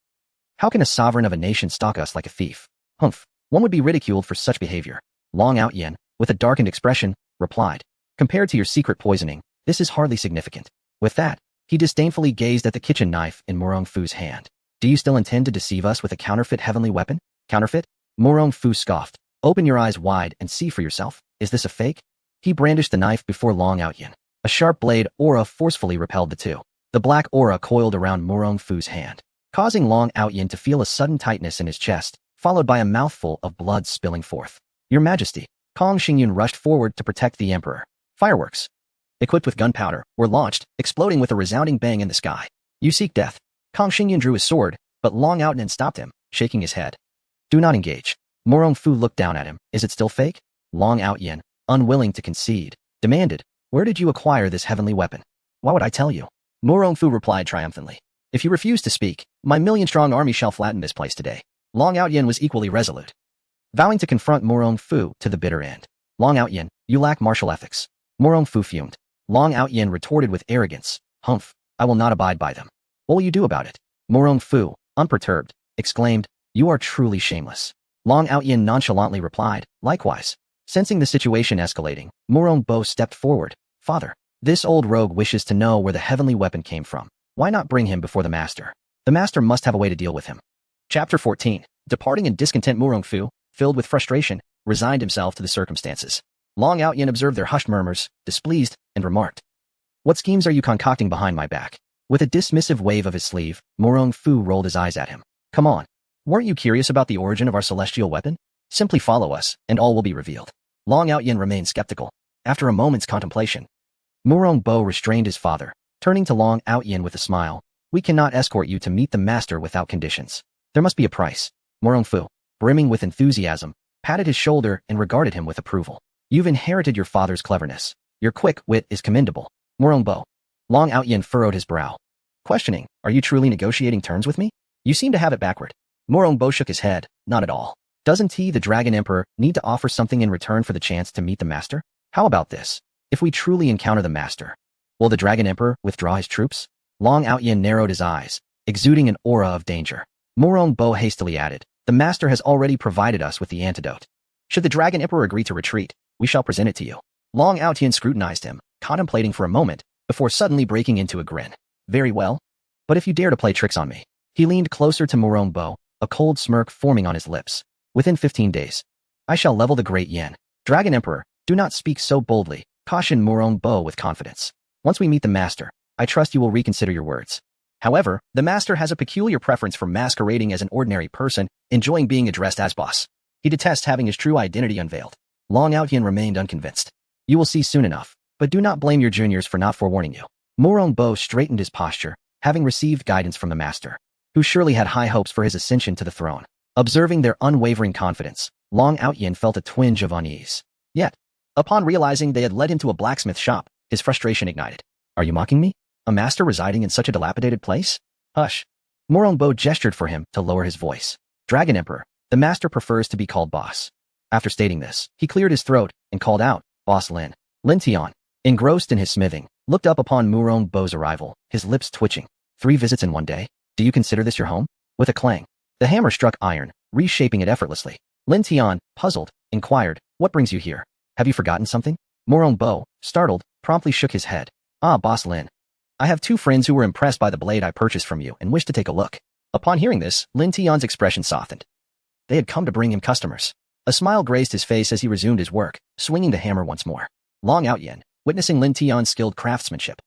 Speaker 1: How can a sovereign of a nation stalk us like a thief? Humph, one would be ridiculed for such behavior. Long Outyen, with a darkened expression, replied, compared to your secret poisoning, this is hardly significant. With that, he disdainfully gazed at the kitchen knife in Murong Fu's hand. Do you still intend to deceive us with a counterfeit heavenly weapon? Counterfeit? Murong Fu scoffed. Open your eyes wide and see for yourself. Is this a fake? He brandished the knife before Long Outyen. A sharp blade aura forcefully repelled the 2. The black aura coiled around Murong Fu's hand, causing Long Outyen to feel a sudden tightness in his chest, followed by a mouthful of blood spilling forth. Your Majesty. Kong Xingyun rushed forward to protect the Emperor. Fireworks, equipped with gunpowder, were launched, exploding with a resounding bang in the sky. You seek death. Kong Xingyun drew his sword, but Long Outyen stopped him, shaking his head. Do not engage. Murong Fu looked down at him. Is it still fake? Long Outyen, unwilling to concede, demanded, where did you acquire this heavenly weapon? Why would I tell you? Murong Fu replied triumphantly. If you refuse to speak, my 1,000,000-strong army shall flatten this place today. Long Outyen was equally resolute, vowing to confront Murong Fu to the bitter end. Long Outyen, you lack martial ethics. Murong Fu fumed. Long Outyen retorted with arrogance. Humph, I will not abide by them. What will you do about it? Murong Fu, unperturbed, exclaimed, you are truly shameless. Long Outyen nonchalantly replied, likewise. Sensing the situation escalating, Murong Bo stepped forward. Father, this old rogue wishes to know where the heavenly weapon came from. Why not bring him before the master? The master must have a way to deal with him. Chapter 14. Departing in discontent, Murong Fu, filled with frustration, resigned himself to the circumstances. Long Outyen observed their hushed murmurs, displeased, and remarked, what schemes are you concocting behind my back? With a dismissive wave of his sleeve, Murong Fu rolled his eyes at him. Come on. Weren't you curious about the origin of our celestial weapon? Simply follow us, and all will be revealed. Long Outyen remained skeptical. After a moment's contemplation, Murong Bo restrained his father, turning to Long Outyen with a smile. We cannot escort you to meet the master without conditions. There must be a price. Morongfu, brimming with enthusiasm, patted his shoulder and regarded him with approval. You've inherited your father's cleverness. Your quick wit is commendable. Morongbo. Long Outyin furrowed his brow. Questioning, are you truly negotiating terms with me? You seem to have it backward. Morongbo shook his head, not at all. Doesn't he, the Dragon Emperor, need to offer something in return for the chance to meet the master? How about this? If we truly encounter the master, will the Dragon Emperor withdraw his troops? Long Outyin narrowed his eyes, exuding an aura of danger. Morongbo hastily added, the master has already provided us with the antidote. Should the Dragon Emperor agree to retreat, we shall present it to you. Long Outyin scrutinized him, contemplating for a moment, before suddenly breaking into a grin. Very well. But if you dare to play tricks on me. He leaned closer to Morongbo, a cold smirk forming on his lips. Within 15 days, I shall level the great Yen. Dragon Emperor, do not speak so boldly, cautioned Morongbo with confidence. Once we meet the master, I trust you will reconsider your words. However, the master has a peculiar preference for masquerading as an ordinary person, enjoying being addressed as boss. He detests having his true identity unveiled. Long Outyin remained unconvinced. You will see soon enough, but do not blame your juniors for not forewarning you. Morongbo straightened his posture, having received guidance from the master, who surely had high hopes for his ascension to the throne. Observing their unwavering confidence, Long Outyin felt a twinge of unease. Yet, upon realizing they had led him to a blacksmith shop, his frustration ignited. Are you mocking me? A master residing in such a dilapidated place? Hush. Morongbo gestured for him to lower his voice. Dragon Emperor, the master prefers to be called boss. After stating this, he cleared his throat and called out, Boss Lin. Lin Tian, engrossed in his smithing, looked up upon Morongbo's arrival, his lips twitching. 3 visits in one day? Do you consider this your home? With a clang, the hammer struck iron, reshaping it effortlessly. Lin Tian, puzzled, inquired, what brings you here? Have you forgotten something? Morongbo, startled, promptly shook his head. Ah, Boss Lin. I have 2 friends who were impressed by the blade I purchased from you and wish to take a look. Upon hearing this, Lin Tian's expression softened. They had come to bring him customers. A smile graced his face as he resumed his work, swinging the hammer once more. Long Outyin, witnessing Lin Tian's skilled craftsmanship,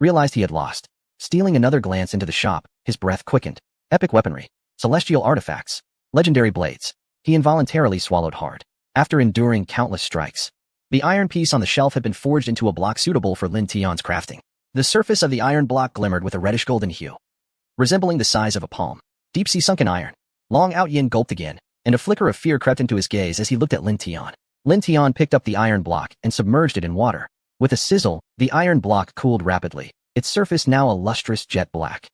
Speaker 1: realized he had lost. Stealing another glance into the shop, his breath quickened. Epic weaponry, celestial artifacts, legendary blades. He involuntarily swallowed hard. After enduring countless strikes, the iron piece on the shelf had been forged into a block suitable for Lin Tian's crafting. The surface of the iron block glimmered with a reddish-golden hue, resembling the size of a palm. Deep-sea sunken iron. Long Outyin gulped again, and a flicker of fear crept into his gaze as he looked at Lin Tian. Lin Tian picked up the iron block and submerged it in water. With a sizzle, the iron block cooled rapidly, its surface now a lustrous jet black.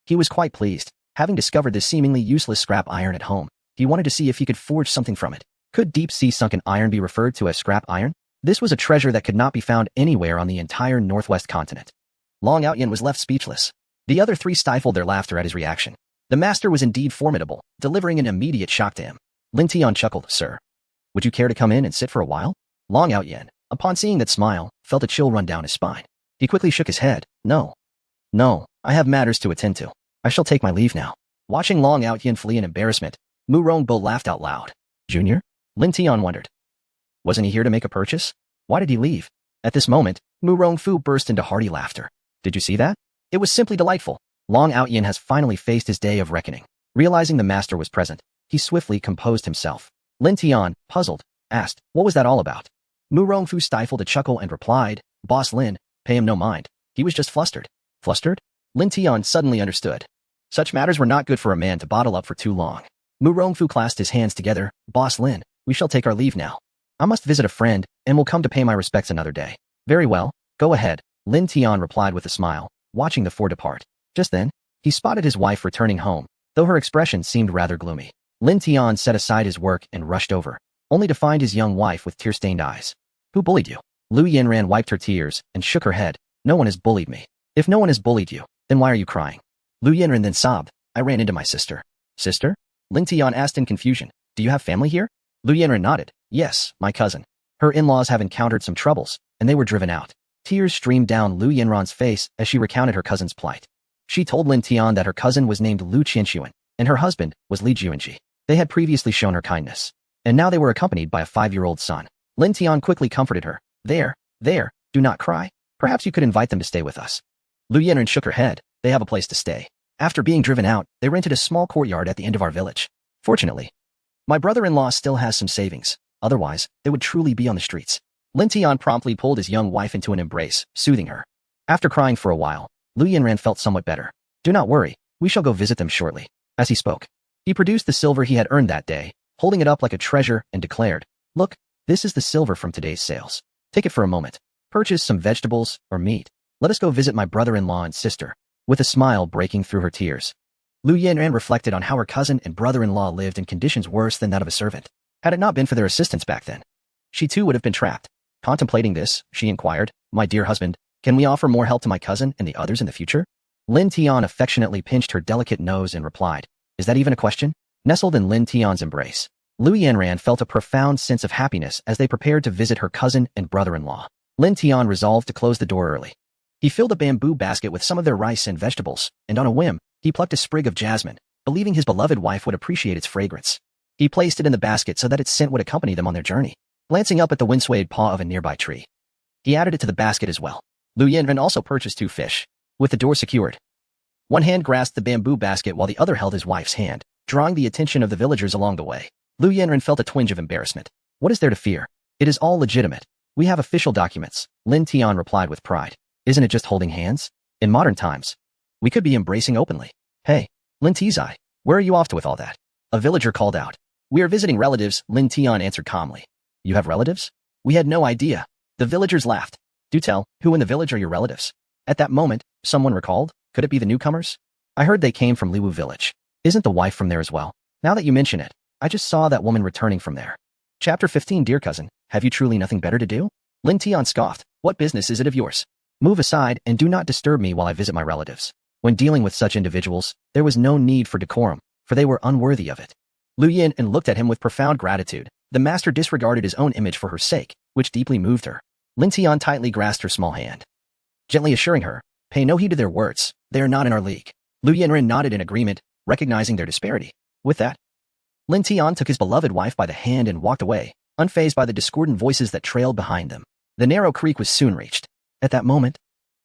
Speaker 1: He was quite pleased. Having discovered this seemingly useless scrap iron at home, he wanted to see if he could forge something from it. Could deep-sea sunken iron be referred to as scrap iron? This was a treasure that could not be found anywhere on the entire northwest continent. Long Outyin was left speechless. The other 3 stifled their laughter at his reaction. The master was indeed formidable, delivering an immediate shock to him. Lin Tian chuckled, Sir, would you care to come in and sit for a while? Long Outyin, upon seeing that smile, felt a chill run down his spine. He quickly shook his head. No, I have matters to attend to. I shall take my leave now. Watching Long Outyin flee in embarrassment, Morongbo laughed out loud. Junior? Lin Tian wondered. Wasn't he here to make a purchase? Why did he leave? At this moment, Morongfu burst into hearty laughter. Did you see that? It was simply delightful. Long Outyin has finally faced his day of reckoning. Realizing the master was present, he swiftly composed himself. Lin Tian, puzzled, asked, what was that all about? Morongfu stifled a chuckle and replied, Boss Lin, pay him no mind. He was just flustered. Flustered? Lin Tian suddenly understood. Such matters were not good for a man to bottle up for too long. Morongfu clasped his hands together. Boss Lin, we shall take our leave now. I must visit a friend, and will come to pay my respects another day. Very well, go ahead, Lin Tian replied with a smile, watching the 4 depart. Just then, he spotted his wife returning home, though her expression seemed rather gloomy. Lin Tian set aside his work and rushed over, only to find his young wife with tear-stained eyes. Who bullied you? Lu Yinran wiped her tears and shook her head. No one has bullied me. If no one has bullied you, then why are you crying? Lu Yinran then sobbed. I ran into my sister. Sister? Lin Tian asked in confusion. Do you have family here? Lu Yinran nodded. Yes, my cousin. Her in-laws have encountered some troubles, and they were driven out. Tears streamed down Lu Yinran's face as she recounted her cousin's plight. She told Lin Tian that her cousin was named Lu Qianxuan, and her husband was Li Juanji. They had previously shown her kindness, and now they were accompanied by a 5-year-old son. Lin Tian quickly comforted her. There, do not cry. Perhaps you could invite them to stay with us. Lu Yinran shook her head. They have a place to stay. After being driven out, they rented a small courtyard at the end of our village. Fortunately, my brother-in-law still has some savings. Otherwise, they would truly be on the streets. Lin Tian promptly pulled his young wife into an embrace, soothing her. After crying for a while, Lu Yinran felt somewhat better. Do not worry, we shall go visit them shortly. As he spoke, he produced the silver he had earned that day, holding it up like a treasure, and declared, "Look, this is the silver from today's sales. Take it for a moment. Purchase some vegetables or meat. Let us go visit my brother-in-law and sister." With a smile breaking through her tears, Lu Yinran reflected on how her cousin and brother-in-law lived in conditions worse than that of a servant. Had it not been for their assistance back then, she too would have been trapped. Contemplating this, she inquired, "My dear husband, can we offer more help to my cousin and the others in the future?" Lin Tian affectionately pinched her delicate nose and replied, "Is that even a question?" Nestled in Lin Tian's embrace, Lu Yanran felt a profound sense of happiness as they prepared to visit her cousin and brother-in-law. Lin Tian resolved to close the door early. He filled a bamboo basket with some of their rice and vegetables, and on a whim, he plucked a sprig of jasmine, believing his beloved wife would appreciate its fragrance. He placed it in the basket so that its scent would accompany them on their journey. Glancing up at the wind-swayed paw of a nearby tree, he added it to the basket as well. Lu Yanran also purchased 2 fish. With the door secured, one hand grasped the bamboo basket while the other held his wife's hand, drawing the attention of the villagers along the way. Lu Yanran felt a twinge of embarrassment. What is there to fear? It is all legitimate. We have official documents, Lin Tian replied with pride. Isn't it just holding hands? In modern times, we could be embracing openly. Hey, Lin Tizai, where are you off to with all that? A villager called out. We are visiting relatives, Lin Tian answered calmly. You have relatives? We had no idea. The villagers laughed. Do tell, who in the village are your relatives? At that moment, someone recalled, could it be the newcomers? I heard they came from Liwu village. Isn't the wife from there as well? Now that you mention it, I just saw that woman returning from there. Chapter 15. Dear cousin, have you truly nothing better to do? Lin Tian scoffed. What business is it of yours? Move aside and do not disturb me while I visit my relatives. When dealing with such individuals, there was no need for decorum, for they were unworthy of it. Lu Yanran looked at him with profound gratitude. The master disregarded his own image for her sake, which deeply moved her. Lin Tian tightly grasped her small hand, gently assuring her, pay no heed to their words, they are not in our league. Lu Yanran nodded in agreement, recognizing their disparity. With that, Lin Tian took his beloved wife by the hand and walked away, unfazed by the discordant voices that trailed behind them. The narrow creek was soon reached. At that moment,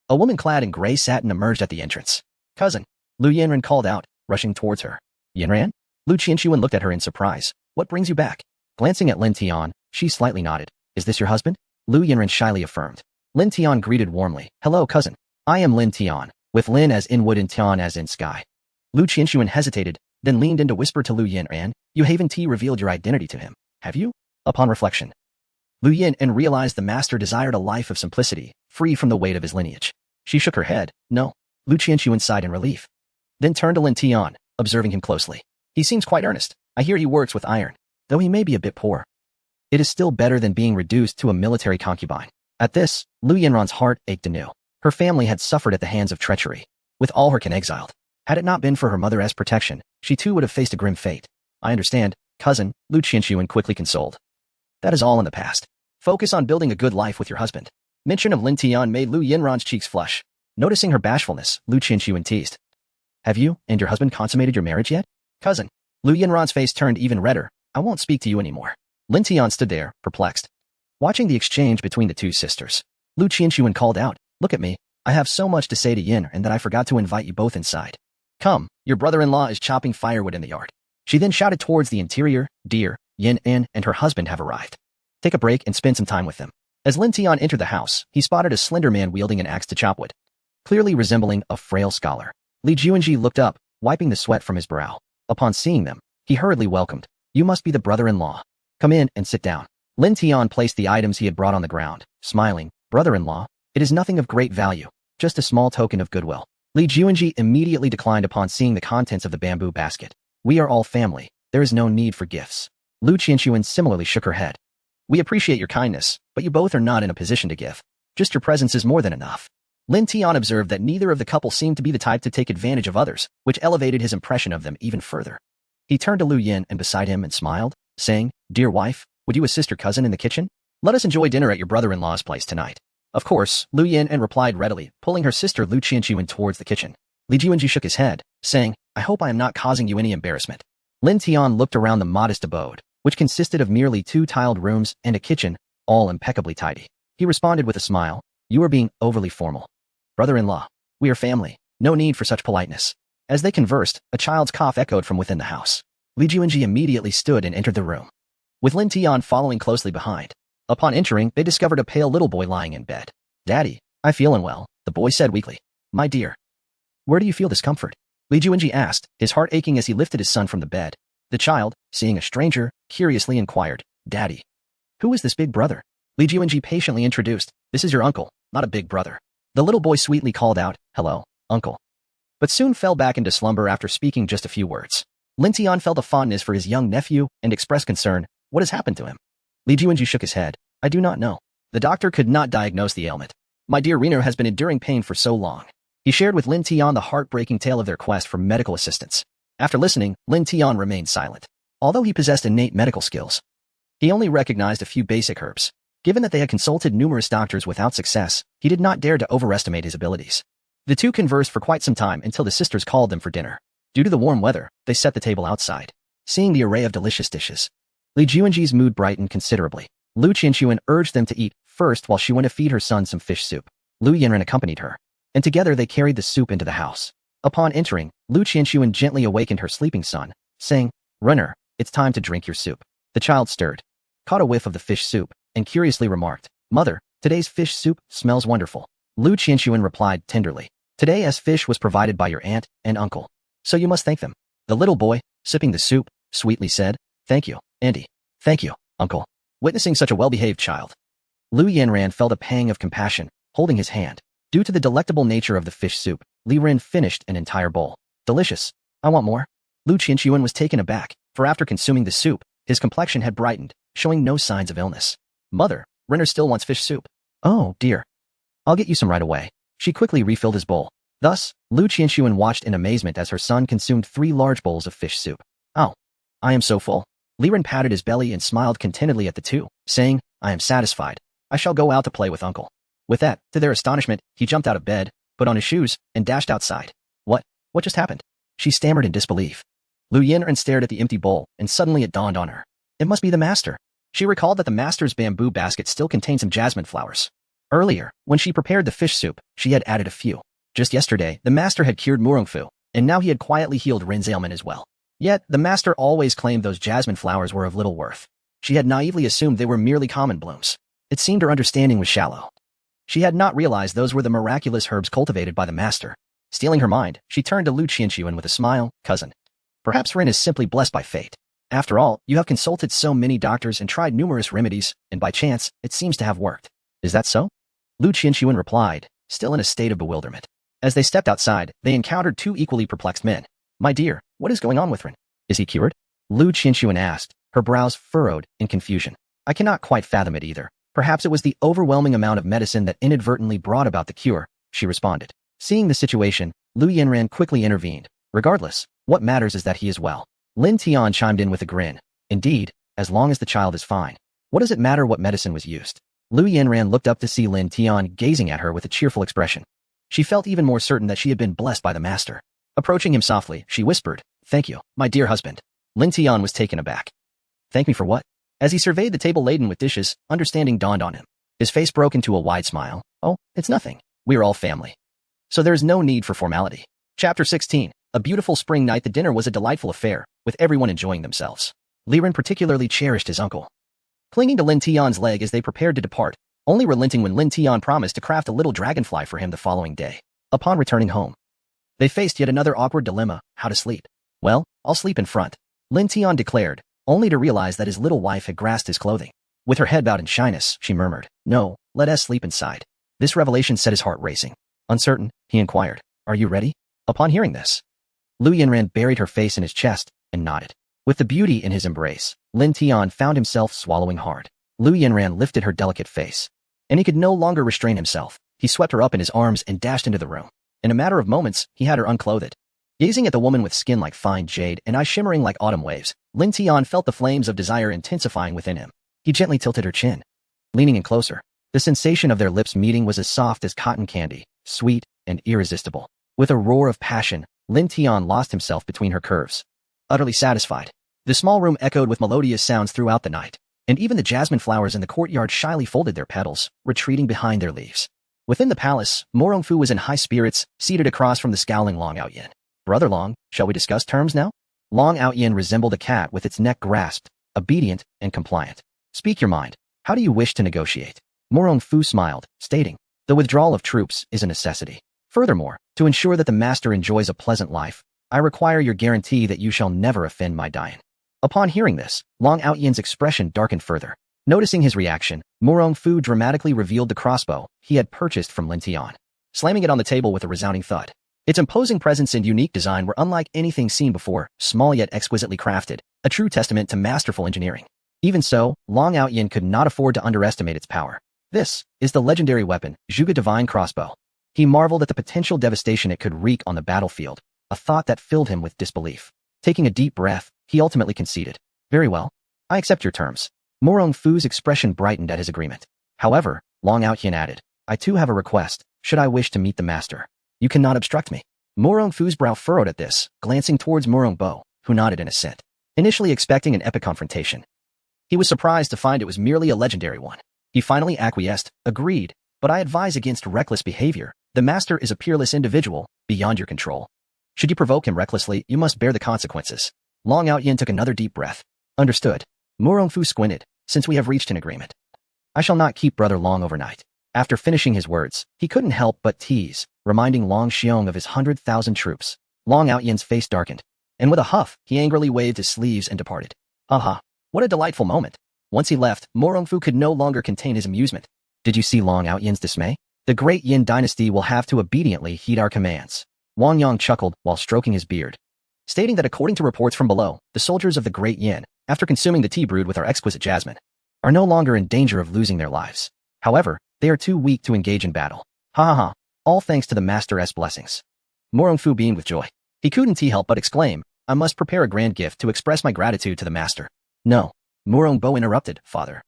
Speaker 1: a woman clad in gray satin emerged at the entrance. Cousin, Lu Yanran called out, rushing towards her. Yanran? Lu Qianxuan looked at her in surprise. What brings you back? Glancing at Lin Tian, she slightly nodded. Is this your husband? Lu Yanran shyly affirmed. Lin Tian greeted warmly. Hello, cousin. I am Lin Tian, with Lin as in wood and Tian as in sky. Lu Qianxuan hesitated, then leaned in to whisper to Lu Yanran, you haven't revealed your identity to him, have you? Upon reflection, Lu Yanran realized the master desired a life of simplicity, free from the weight of his lineage. She shook her head. No. Lu Qianxuan sighed in relief, then turned to Lin Tian, observing him closely. He seems quite earnest. I hear he works with iron. Though he may be a bit poor, it is still better than being reduced to a military concubine. At this, Lu Yanran's heart ached anew. Her family had suffered at the hands of treachery, with all her kin exiled. Had it not been for her mother's protection, she too would have faced a grim fate. I understand, cousin, Lu Qianxuan quickly consoled. That is all in the past. Focus on building a good life with your husband. Mention of Lin Tian made Lu Yanran's cheeks flush. Noticing her bashfulness, Lu Qianxuan teased. Have you and your husband consummated your marriage yet? Cousin. Lu Yanran's face turned even redder. I won't speak to you anymore. Lin Tian stood there, perplexed, watching the exchange between the two sisters. Lu Qianxuan called out, look at me. I have so much to say to Yin and that I forgot to invite you both inside. Come, your brother-in-law is chopping firewood in the yard. She then shouted towards the interior, dear, Yin and her husband have arrived. Take a break and spend some time with them. As Lin Tian entered the house, he spotted a slender man wielding an axe to chop wood, clearly resembling a frail scholar. Li Juanji looked up, wiping the sweat from his brow. Upon seeing them, he hurriedly welcomed. You must be the brother-in-law. Come in and sit down. Lin Tian placed the items he had brought on the ground, smiling. Brother-in-law, it is nothing of great value, just a small token of goodwill. Li Juanji immediately declined upon seeing the contents of the bamboo basket. We are all family. There is no need for gifts. Lu Qianxuan similarly shook her head. We appreciate your kindness, but you both are not in a position to give. Just your presence is more than enough. Lin Tian observed that neither of the couple seemed to be the type to take advantage of others, which elevated his impression of them even further. He turned to Lu Yin and beside him and smiled, saying, Dear wife, would you assist your cousin in the kitchen? Let us enjoy dinner at your brother-in-law's place tonight. Of course, Lu Yin and replied readily, pulling her sister Lu Qianxuan towards the kitchen. Li Juanji shook his head, saying, I hope I am not causing you any embarrassment. Lin Tian looked around the modest abode, which consisted of merely 2 tiled rooms and a kitchen, all impeccably tidy. He responded with a smile, You are being overly formal. Brother-in-law, we are family, no need for such politeness. As they conversed, a child's cough echoed from within the house. Li Juanji immediately stood and entered the room, with Lin Tian following closely behind. Upon entering, they discovered a pale little boy lying in bed. Daddy, I feel unwell, the boy said weakly. My dear, Where do you feel discomfort? Li Juanji asked, his heart aching as he lifted his son from the bed. The child, seeing a stranger, curiously inquired, Daddy. Who is this big brother? Li Juanji patiently introduced, this is your uncle, not a big brother. The little boy sweetly called out, hello, uncle. But soon fell back into slumber after speaking just a few words. Lin Tian felt a fondness for his young nephew and expressed concern, what has happened to him? Li Juanji shook his head, I do not know. The doctor could not diagnose the ailment. My dear Renner has been enduring pain for so long. He shared with Lin Tian the heartbreaking tale of their quest for medical assistance. After listening, Lin Tian remained silent. Although he possessed innate medical skills, he only recognized a few basic herbs. Given that they had consulted numerous doctors without success, he did not dare to overestimate his abilities. The two conversed for quite some time until the sisters called them for dinner. Due to the warm weather, they set the table outside. Seeing the array of delicious dishes, Li Juanji's mood brightened considerably. Lu Qianxuan urged them to eat first while she went to feed her son some fish soup. Lu Yanran accompanied her, and together they carried the soup into the house. Upon entering, Lu Qianxuan gently awakened her sleeping son, saying, Renner, it's time to drink your soup. The child stirred, caught a whiff of the fish soup, and curiously remarked, Mother, today's fish soup smells wonderful. Lu Qianxuan replied tenderly, Today's fish was provided by your aunt and uncle, so you must thank them. The little boy, sipping the soup, sweetly said, Thank you, Auntie. Thank you, Uncle. Witnessing such a well-behaved child, Lu Yanran felt a pang of compassion, holding his hand. Due to the delectable nature of the fish soup, Li Ren finished an entire bowl. Delicious. I want more. Lu Qianxuan was taken aback, for after consuming the soup, his complexion had brightened, showing no signs of illness. Mother, Renner still wants fish soup. Oh, dear. I'll get you some right away. She quickly refilled his bowl. Thus, Lu Qianxuan watched in amazement as her son consumed 3 large bowls of fish soup. Oh, I am so full. Li Ren patted his belly and smiled contentedly at the two, saying, I am satisfied. I shall go out to play with Uncle. With that, to their astonishment, he jumped out of bed, put on his shoes, and dashed outside. What just happened? She stammered in disbelief. Lu Yanran stared at the empty bowl, and suddenly it dawned on her. It must be the master. She recalled that the master's bamboo basket still contained some jasmine flowers. Earlier, when she prepared the fish soup, she had added a few. Just yesterday, the master had cured Murongfu, and now he had quietly healed Ren's ailment as well. Yet, the master always claimed those jasmine flowers were of little worth. She had naively assumed they were merely common blooms. It seemed her understanding was shallow. She had not realized those were the miraculous herbs cultivated by the master. Stealing her mind, she turned to Lu Qianxuan with a smile, Cousin. Perhaps Ren is simply blessed by fate. After all, you have consulted so many doctors and tried numerous remedies, and by chance, it seems to have worked. Is that so? Lu Qianxuan replied, still in a state of bewilderment. As they stepped outside, they encountered 2 equally perplexed men. My dear, what is going on with Ren? Is he cured? Lu Qianxuan asked, her brows furrowed in confusion. I cannot quite fathom it either. Perhaps it was the overwhelming amount of medicine that inadvertently brought about the cure, she responded. Seeing the situation, Lu Yanran quickly intervened. Regardless, what matters is that he is well. Lin Tian chimed in with a grin. Indeed, as long as the child is fine. What does it matter what medicine was used? Lu Yanran looked up to see Lin Tian gazing at her with a cheerful expression. She felt even more certain that she had been blessed by the master. Approaching him softly, she whispered, Thank you, my dear husband. Lin Tian was taken aback. Thank me for what? As he surveyed the table laden with dishes, understanding dawned on him. His face broke into a wide smile. Oh, it's nothing. We are all family. So there is no need for formality. Chapter 16. A beautiful spring night. The dinner was a delightful affair, with everyone enjoying themselves. Li Ren particularly cherished his uncle. Clinging to Lin Tian's leg as they prepared to depart, only relenting when Lin Tian promised to craft a little dragonfly for him the following day. Upon returning home, they faced yet another awkward dilemma, how to sleep. Well, I'll sleep in front, Lin Tian declared, only to realize that his little wife had grasped his clothing. With her head bowed in shyness, she murmured, No, let us sleep inside. This revelation set his heart racing. Uncertain, he inquired, Are you ready? Upon hearing this, Lu Yanran buried her face in his chest and nodded. With the beauty in his embrace, Lin Tian found himself swallowing hard. Lu Yanran lifted her delicate face, and he could no longer restrain himself. He swept her up in his arms and dashed into the room. In a matter of moments, he had her unclothed. Gazing at the woman with skin like fine jade and eyes shimmering like autumn waves, Lin Tian felt the flames of desire intensifying within him. He gently tilted her chin, leaning in closer. The sensation of their lips meeting was as soft as cotton candy, sweet and irresistible. With a roar of passion, Lin Tian lost himself between her curves. Utterly satisfied, the small room echoed with melodious sounds throughout the night, and even the jasmine flowers in the courtyard shyly folded their petals, retreating behind their leaves. Within the palace, Morongfu was in high spirits, seated across from the scowling Long Outyin. Brother Long, shall we discuss terms now? Long Outyin resembled a cat with its neck grasped, obedient and compliant. Speak your mind. How do you wish to negotiate? Morongfu smiled, stating, The withdrawal of troops is a necessity. Furthermore, to ensure that the master enjoys a pleasant life, I require your guarantee that you shall never offend my Dian. Upon hearing this, Long Outyen's expression darkened further. Noticing his reaction, Morong Fu dramatically revealed the crossbow he had purchased from Lin Tian, slamming it on the table with a resounding thud. Its imposing presence and unique design were unlike anything seen before, small yet exquisitely crafted, a true testament to masterful engineering. Even so, Long Outyen could not afford to underestimate its power. This is the legendary weapon, Zhuge Divine Crossbow. He marveled at the potential devastation it could wreak on the battlefield, a thought that filled him with disbelief. Taking a deep breath, he ultimately conceded. Very well. I accept your terms. Morong Fu's expression brightened at his agreement. However, Long Outyen added, I too have a request, should I wish to meet the master. You cannot obstruct me. Morong Fu's brow furrowed at this, glancing towards Morong Bo, who nodded in assent. Initially expecting an epic confrontation, he was surprised to find it was merely a legendary one. He finally acquiesced, agreed, but I advise against reckless behavior. The master is a peerless individual, beyond your control. Should you provoke him recklessly, you must bear the consequences. Long Outyen took another deep breath. Understood. Morong Fu squinted, since we have reached an agreement. I shall not keep Brother Long overnight. After finishing his words, he couldn't help but tease, reminding Long Xiong of his 100,000 troops. Long Outyen's face darkened, and with a huff, he angrily waved his sleeves and departed. Aha! What a delightful moment. Once he left, Morong Fu could no longer contain his amusement. Did you see Long Outyen's dismay? The great Yin dynasty will have to obediently heed our commands. Wang Yang chuckled while stroking his beard, stating that according to reports from below, the soldiers of the great Yin, after consuming the tea brewed with our exquisite jasmine, are no longer in danger of losing their lives. However, they are too weak to engage in battle. Ha ha ha, all thanks to the master's blessings. Morong Fu beamed with joy. He couldn't help but exclaim, I must prepare a grand gift to express my gratitude to the master. No. Morong Bo interrupted, Father.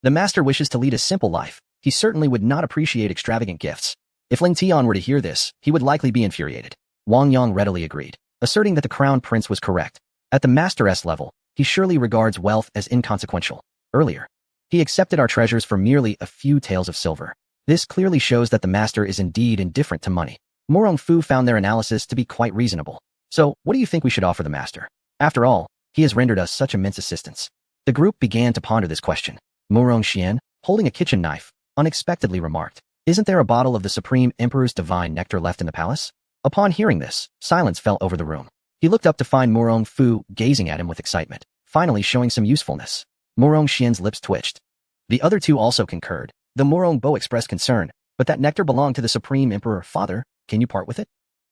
Speaker 1: The master wishes to lead a simple life. He certainly would not appreciate extravagant gifts. If Ling Tian were to hear this, he would likely be infuriated. Wang Yang readily agreed, asserting that the crown prince was correct. At the master's level, he surely regards wealth as inconsequential. Earlier, he accepted our treasures for merely a few taels of silver. This clearly shows that the master is indeed indifferent to money. Morong Fu found their analysis to be quite reasonable. So, what do you think we should offer the master? After all, he has rendered us such immense assistance. The group began to ponder this question. Morong Xian, holding a kitchen knife, unexpectedly remarked, Isn't there a bottle of the Supreme Emperor's divine nectar left in the palace? Upon hearing this, silence fell over the room. He looked up to find Morong Fu gazing at him with excitement, finally showing some usefulness. Morong Xian's lips twitched. The other two also concurred. The Morong Bo expressed concern, but that nectar belonged to the Supreme Emperor. Father, can you part with it?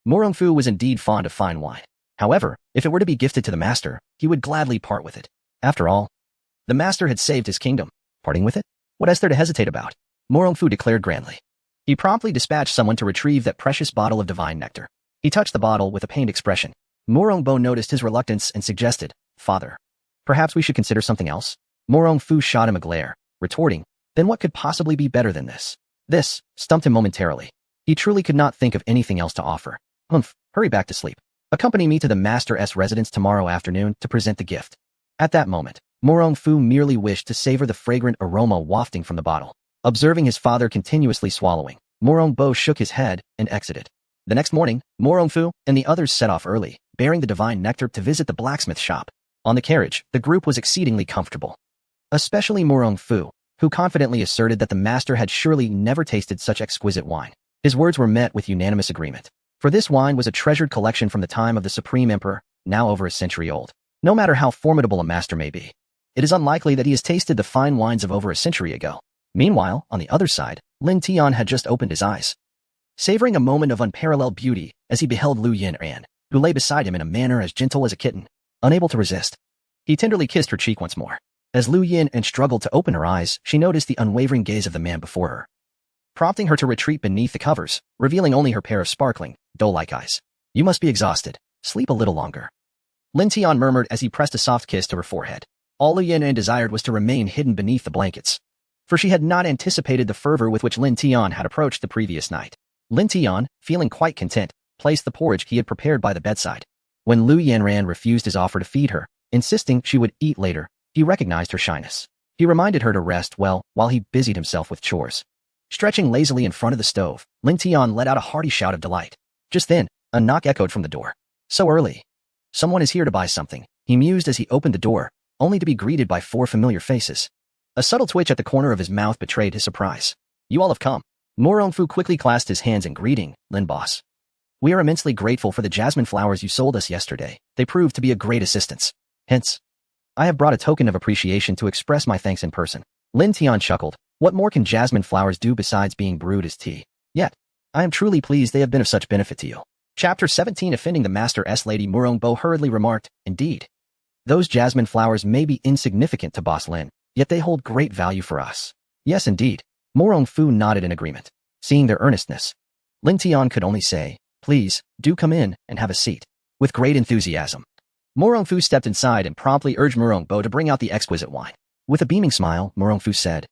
Speaker 1: Morong Fu was indeed fond of fine wine. However, if it were to be gifted to the master, he would gladly part with it. After all, the master had saved his kingdom. Parting with it? What is there to hesitate about? Morong Fu declared grandly. He promptly dispatched someone to retrieve that precious bottle of divine nectar. He touched the bottle with a pained expression. Morong Bo noticed his reluctance and suggested, Father, perhaps we should consider something else? Morong Fu shot him a glare, retorting, then what could possibly be better than this? This stumped him momentarily. He truly could not think of anything else to offer. Hurry back to sleep. Accompany me to the master's residence tomorrow afternoon to present the gift. At that moment, Morong Fu merely wished to savor the fragrant aroma wafting from the bottle. Observing his father continuously swallowing, Morong Bo shook his head and exited. The next morning, Morong Fu and the others set off early, bearing the divine nectar to visit the blacksmith shop. On the carriage, the group was exceedingly comfortable. Especially Morong Fu, who confidently asserted that the master had surely never tasted such exquisite wine. His words were met with unanimous agreement. For this wine was a treasured collection from the time of the Supreme Emperor, now over a century old. No matter how formidable a master may be, it is unlikely that he has tasted the fine wines of over a century ago. Meanwhile, on the other side, Lin Tian had just opened his eyes, savoring a moment of unparalleled beauty as he beheld Lu Yanran, who lay beside him in a manner as gentle as a kitten. Unable to resist, he tenderly kissed her cheek once more. As Lu Yanran struggled to open her eyes, she noticed the unwavering gaze of the man before her, prompting her to retreat beneath the covers, revealing only her pair of sparkling, doe-like eyes. You must be exhausted. Sleep a little longer. Lin Tian murmured as he pressed a soft kiss to her forehead. All Lu Yanran desired was to remain hidden beneath the blankets, for she had not anticipated the fervor with which Lin Tian had approached the previous night. Lin Tian, feeling quite content, placed the porridge he had prepared by the bedside. When Lu Yanran refused his offer to feed her, insisting she would eat later, he recognized her shyness. He reminded her to rest well while he busied himself with chores. Stretching lazily in front of the stove, Lin Tian let out a hearty shout of delight. Just then, a knock echoed from the door. So early. Someone is here to buy something, he mused as he opened the door, only to be greeted by 4 familiar faces. A subtle twitch at the corner of his mouth betrayed his surprise. You all have come. Mo Rongfu quickly clasped his hands in greeting. Lin boss. We are immensely grateful for the jasmine flowers you sold us yesterday. They proved to be a great assistance. Hence, I have brought a token of appreciation to express my thanks in person. Lin Tian chuckled. What more can jasmine flowers do besides being brewed as tea? Yet, I am truly pleased they have been of such benefit to you. Chapter 17 Offending the Master S. Lady Murongbo hurriedly remarked, Indeed. Those jasmine flowers may be insignificant to Boss Lin, yet they hold great value for us. Yes, indeed. Mo Rongfu nodded in agreement. Seeing their earnestness, Lin Tian could only say, Please, do come in and have a seat. With great enthusiasm, Mo Rongfu stepped inside and promptly urged Murongbo to bring out the exquisite wine. With a beaming smile, Mo Rongfu said,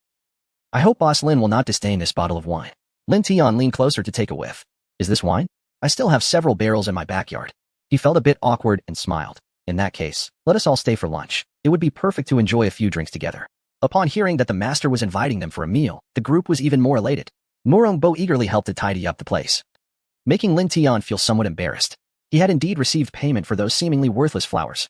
Speaker 1: I hope Boss Lin will not disdain this bottle of wine. Lin Tian leaned closer to take a whiff. Is this wine? I still have several barrels in my backyard. He felt a bit awkward and smiled. In that case, let us all stay for lunch. It would be perfect to enjoy a few drinks together. Upon hearing that the master was inviting them for a meal, the group was even more elated. Mo Rongbo eagerly helped to tidy up the place, making Lin Tian feel somewhat embarrassed. He had indeed received payment for those seemingly worthless flowers.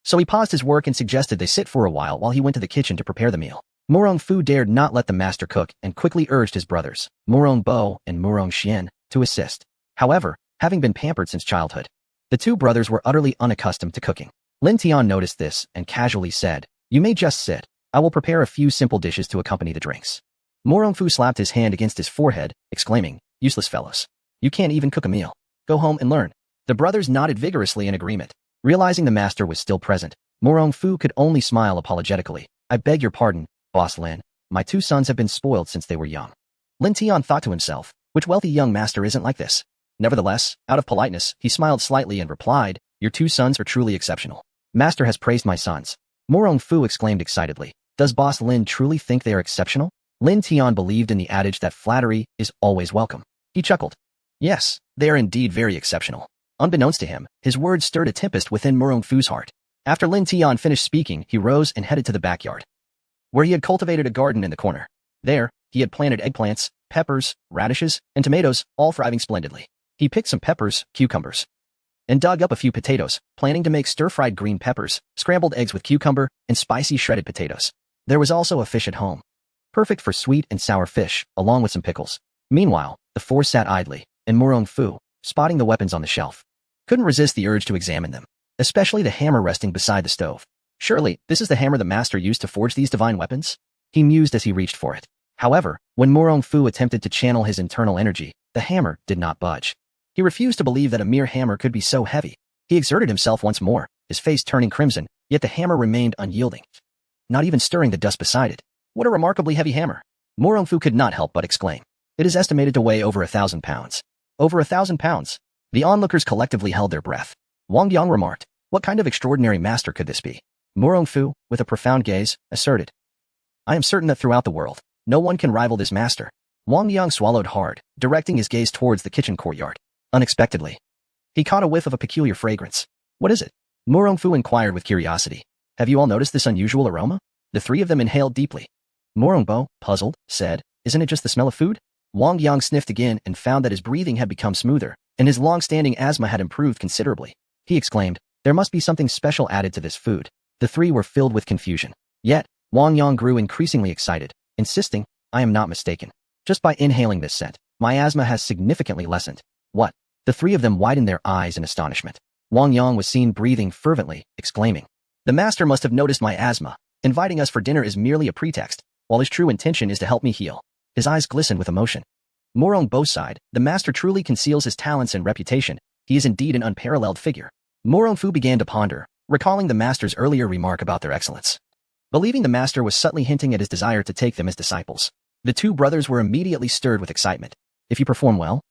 Speaker 1: So he paused his work and suggested they sit for a while he went to the kitchen to prepare the meal. Mo Rongfu dared not let the master cook and quickly urged his brothers, Mo Rongbo and Mo Rongxian, to assist. However, having been pampered since childhood, the two brothers were utterly unaccustomed to cooking. Lin Tian noticed this and casually said, You may just sit. I will prepare a few simple dishes to accompany the drinks. Mo Rongfu slapped his hand against his forehead, exclaiming, Useless fellows. You can't even cook a meal. Go home and learn. The brothers nodded vigorously in agreement. Realizing the master was still present, Mo Rongfu could only smile apologetically. I beg your pardon, Boss Lin. My two sons have been spoiled since they were young. Lin Tian thought to himself, which wealthy young master isn't like this? Nevertheless, out of politeness, he smiled slightly and replied, Your two sons are truly exceptional. Master has praised my sons. Mo Rongfu exclaimed excitedly. Does Boss Lin truly think they are exceptional? Lin Tian believed in the adage that flattery is always welcome. He chuckled. Yes, they are indeed very exceptional. Unbeknownst to him, his words stirred a tempest within Mo Rongfu's heart. After Lin Tian finished speaking, he rose and headed to the backyard, where he had cultivated a garden in the corner. There, he had planted eggplants, peppers, radishes, and tomatoes, all thriving splendidly. He picked some peppers, cucumbers, and dug up a few potatoes, planning to make stir-fried green peppers, scrambled eggs with cucumber, and spicy shredded potatoes. There was also a fish at home, perfect for sweet and sour fish, along with some pickles. Meanwhile, the four sat idly, and Mo Rongfu, spotting the weapons on the shelf, couldn't resist the urge to examine them, especially the hammer resting beside the stove. Surely, this is the hammer the master used to forge these divine weapons? He mused as he reached for it. However, when Mo Rongfu attempted to channel his internal energy, the hammer did not budge. He refused to believe that a mere hammer could be so heavy. He exerted himself once more, his face turning crimson, yet the hammer remained unyielding, not even stirring the dust beside it. What a remarkably heavy hammer! Mo Rongfu could not help but exclaim. It is estimated to weigh over 1,000 pounds. Over 1,000 pounds. The onlookers collectively held their breath. Wang Yang remarked, What kind of extraordinary master could this be? Mo Rongfu, with a profound gaze, asserted, I am certain that throughout the world, no one can rival this master. Wang Yang swallowed hard, directing his gaze towards the kitchen courtyard. Unexpectedly, he caught a whiff of a peculiar fragrance. What is it? Mo Rongfu inquired with curiosity. Have you all noticed this unusual aroma? The three of them inhaled deeply. Mo Rongbo, puzzled, said, Isn't it just the smell of food? Wang Yang sniffed again and found that his breathing had become smoother, and his long-standing asthma had improved considerably. He exclaimed, There must be something special added to this food. The three were filled with confusion. Yet, Wang Yang grew increasingly excited, insisting, I am not mistaken. Just by inhaling this scent, my asthma has significantly lessened. What? The three of them widened their eyes in astonishment. Wang Yang was seen breathing fervently, exclaiming, The master must have noticed my asthma. Inviting us for dinner is merely a pretext, while his true intention is to help me heal. His eyes glistened with emotion. Mo Rongbo sighed. The master truly conceals his talents and reputation. He is indeed an unparalleled figure. Mo Rongfu began to ponder, recalling the master's earlier remark about their excellence. Believing the master was subtly hinting at his desire to take them as disciples, the two brothers were immediately stirred with excitement. If you perform well,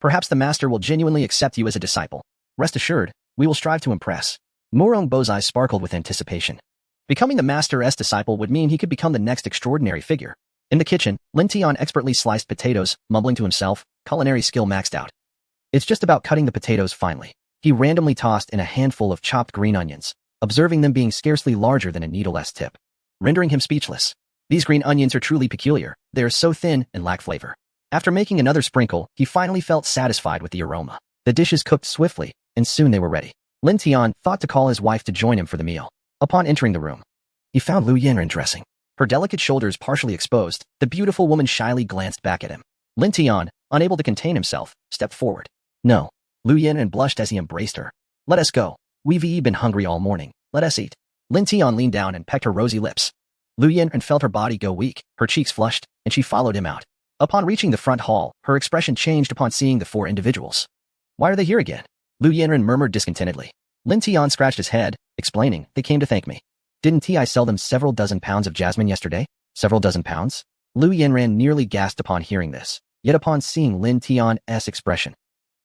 Speaker 1: perhaps the master will genuinely accept you as a disciple. Rest assured, we will strive to impress. Mo Rongbo's eyes sparkled with anticipation. Becoming the master's disciple would mean he could become the next extraordinary figure. In the kitchen, Lin Tian expertly sliced potatoes, mumbling to himself, culinary skill maxed out. It's just about cutting the potatoes finely. He randomly tossed in a handful of chopped green onions, observing them being scarcely larger than a needle's tip, rendering him speechless. These green onions are truly peculiar. They are so thin and lack flavor. After making another sprinkle, he finally felt satisfied with the aroma. The dishes cooked swiftly, and soon they were ready. Lin Tian thought to call his wife to join him for the meal. Upon entering the room, he found Lu Yin undressing. Her delicate shoulders partially exposed, the beautiful woman shyly glanced back at him. Lin Tian, unable to contain himself, stepped forward. No. Lu Yanran blushed as he embraced her. Let us go. We've been hungry all morning. Let us eat. Lin Tian leaned down and pecked her rosy lips. Lu Yanran felt her body go weak, her cheeks flushed, and she followed him out. Upon reaching the front hall, her expression changed upon seeing the 4 individuals. Why are they here again? Lu Yanran murmured discontentedly. Lin Tian scratched his head, explaining, they came to thank me. Didn't I sell them several dozen pounds of jasmine yesterday? Several dozen pounds? Lu Yanran nearly gasped upon hearing this, yet upon seeing Lin Tian's expression,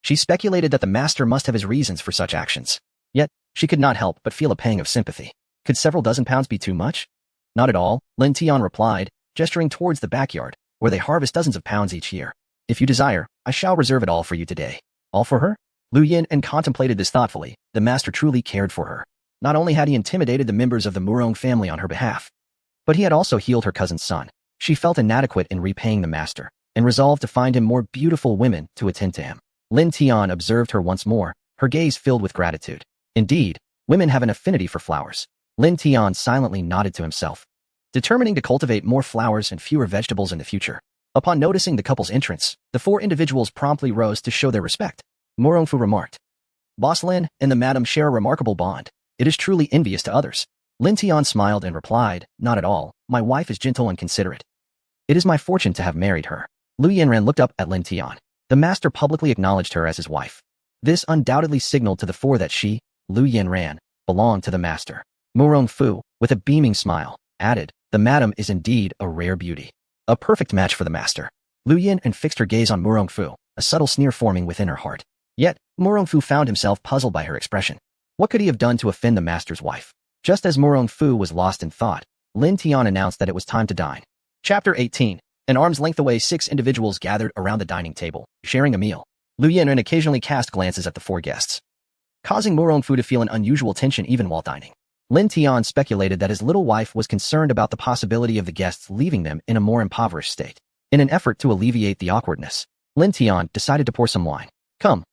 Speaker 1: she speculated that the master must have his reasons for such actions. Yet, she could not help but feel a pang of sympathy. Could several dozen pounds be too much? Not at all, Lin Tian replied, gesturing towards the backyard, where they harvest dozens of pounds each year. If you desire, I shall reserve it all for you today. All for her? Lu Yanran contemplated this thoughtfully. The master truly cared for her. Not only had he intimidated the members of the Murong family on her behalf, but he had also healed her cousin's son. She felt inadequate in repaying the master, and resolved to find him more beautiful women to attend to him. Lin Tian observed her once more, her gaze filled with gratitude. Indeed, women have an affinity for flowers. Lin Tian silently nodded to himself, determining to cultivate more flowers and fewer vegetables in the future. Upon noticing the couple's entrance, the 4 individuals promptly rose to show their respect. Morongfu remarked, Boss Lin and the madam share a remarkable bond. It is truly envious to others. Lin Tian smiled and replied, not at all. My wife is gentle and considerate. It is my fortune to have married her. Lu Yanran looked up at Lin Tian. The master publicly acknowledged her as his wife. This undoubtedly signaled to the 4 that she, Lu Yanran, belonged to the master. Morongfu, with a beaming smile, added, the madam is indeed a rare beauty. A perfect match for the master. Lu Yanran fixed her gaze on Morongfu, a subtle sneer forming within her heart. Yet, Morongfu found himself puzzled by her expression. What could he have done to offend the master's wife? Just as Morongfu was lost in thought, Lin Tian announced that it was time to dine. Chapter 18. An arm's length away 6 individuals gathered around the dining table, sharing a meal. Lu Yanran occasionally cast glances at the 4 guests, causing Morongfu to feel an unusual tension even while dining. Lin Tian speculated that his little wife was concerned about the possibility of the guests leaving them in a more impoverished state. In an effort to alleviate the awkwardness, Lin Tian decided to pour some wine. Come,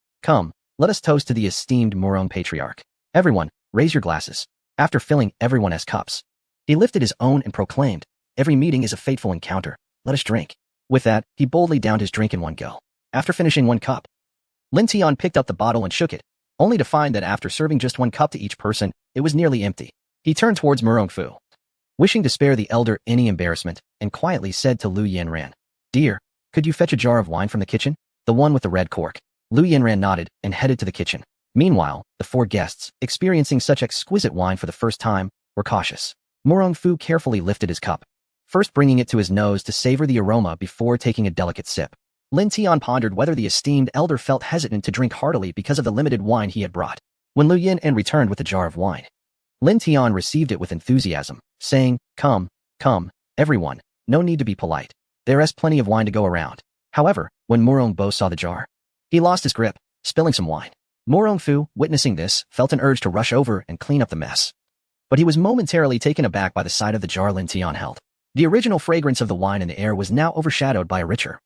Speaker 1: let us toast to the esteemed Murong patriarch. Everyone, raise your glasses. After filling everyone's cups, he lifted his own and proclaimed, every meeting is a fateful encounter. Let us drink. With that, he boldly downed his drink in one go. After finishing 1 cup, Lin Tian picked up the bottle and shook it, only to find that after serving just 1 cup to each person, it was nearly empty. He turned towards Morongfu, wishing to spare the elder any embarrassment, and quietly said to Lu Yanran, Dear, could you fetch a jar of wine from the kitchen? The one with the red cork. Lu Yanran nodded and headed to the kitchen. Meanwhile, the 4 guests, experiencing such exquisite wine for the first time, were cautious. Morongfu carefully lifted his cup, first bringing it to his nose to savor the aroma before taking a delicate sip. Lin Tian pondered whether the esteemed elder felt hesitant to drink heartily because of the limited wine he had brought. When Lu Yanran returned with a jar of wine, Lin Tian received it with enthusiasm, saying, Come, everyone, no need to be polite. There is plenty of wine to go around. However, when Morongfu saw the jar, he lost his grip, spilling some wine. Morongfu, witnessing this, felt an urge to rush over and clean up the mess. But he was momentarily taken aback by the sight of the jar Lin Tian held. The original fragrance of the wine in the air was now overshadowed by a richer,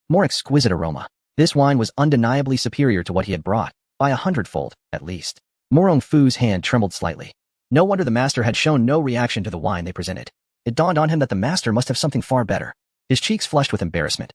Speaker 1: more exquisite aroma. This wine was undeniably superior to what he had brought, by 100-fold, at least. Morongfu's hand trembled slightly. No wonder the master had shown no reaction to the wine they presented. It dawned on him that the master must have something far better. His cheeks flushed with embarrassment.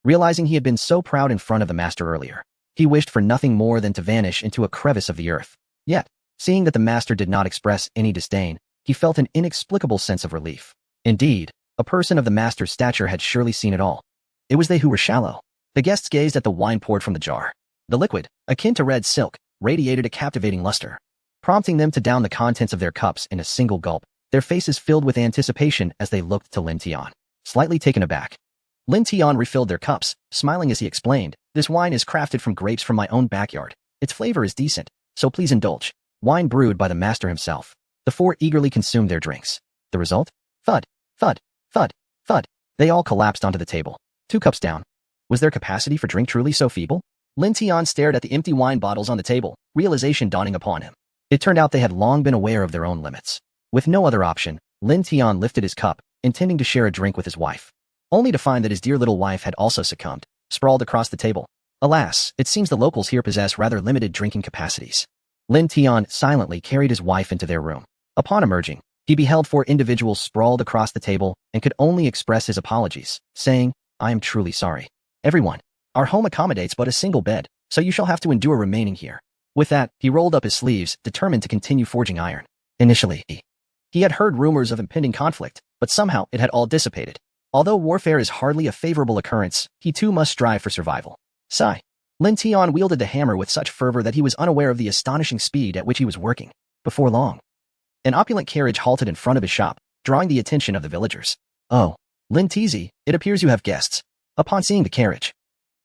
Speaker 1: Realizing he had been so proud in front of the master earlier, he wished for nothing more than to vanish into a crevice of the earth. Yet, seeing that the master did not express any disdain, he felt an inexplicable sense of relief. Indeed, a person of the master's stature had surely seen it all. It was they who were shallow. The guests gazed at the wine poured from the jar. The liquid, akin to red silk, radiated a captivating luster, prompting them to down the contents of their cups in a single gulp, their faces filled with anticipation as they looked to Lin Tian. Slightly taken aback, Lin Tian refilled their cups, smiling as he explained, This wine is crafted from grapes from my own backyard. Its flavor is decent, so please indulge. Wine brewed by the master himself. The 4 eagerly consumed their drinks. The result? Thud, thud, thud, thud. They all collapsed onto the table. 2 cups down. Was their capacity for drink truly so feeble? Lin Tian stared at the empty wine bottles on the table, realization dawning upon him. It turned out they had long been aware of their own limits. With no other option, Lin Tian lifted his cup, intending to share a drink with his wife, only to find that his dear little wife had also succumbed, sprawled across the table. Alas, it seems the locals here possess rather limited drinking capacities. Lin Tian silently carried his wife into their room. Upon emerging, he beheld 4 individuals sprawled across the table and could only express his apologies, saying, I am truly sorry. Everyone, our home accommodates but a single bed, so you shall have to endure remaining here. With that, he rolled up his sleeves, determined to continue forging iron. Initially, he had heard rumors of impending conflict, but somehow it had all dissipated. Although warfare is hardly a favorable occurrence, he too must strive for survival. Sigh. Lin Tian wielded the hammer with such fervor that he was unaware of the astonishing speed at which he was working. Before long, an opulent carriage halted in front of his shop, drawing the attention of the villagers. Oh, Lin Tizi, it appears you have guests. Upon seeing the carriage,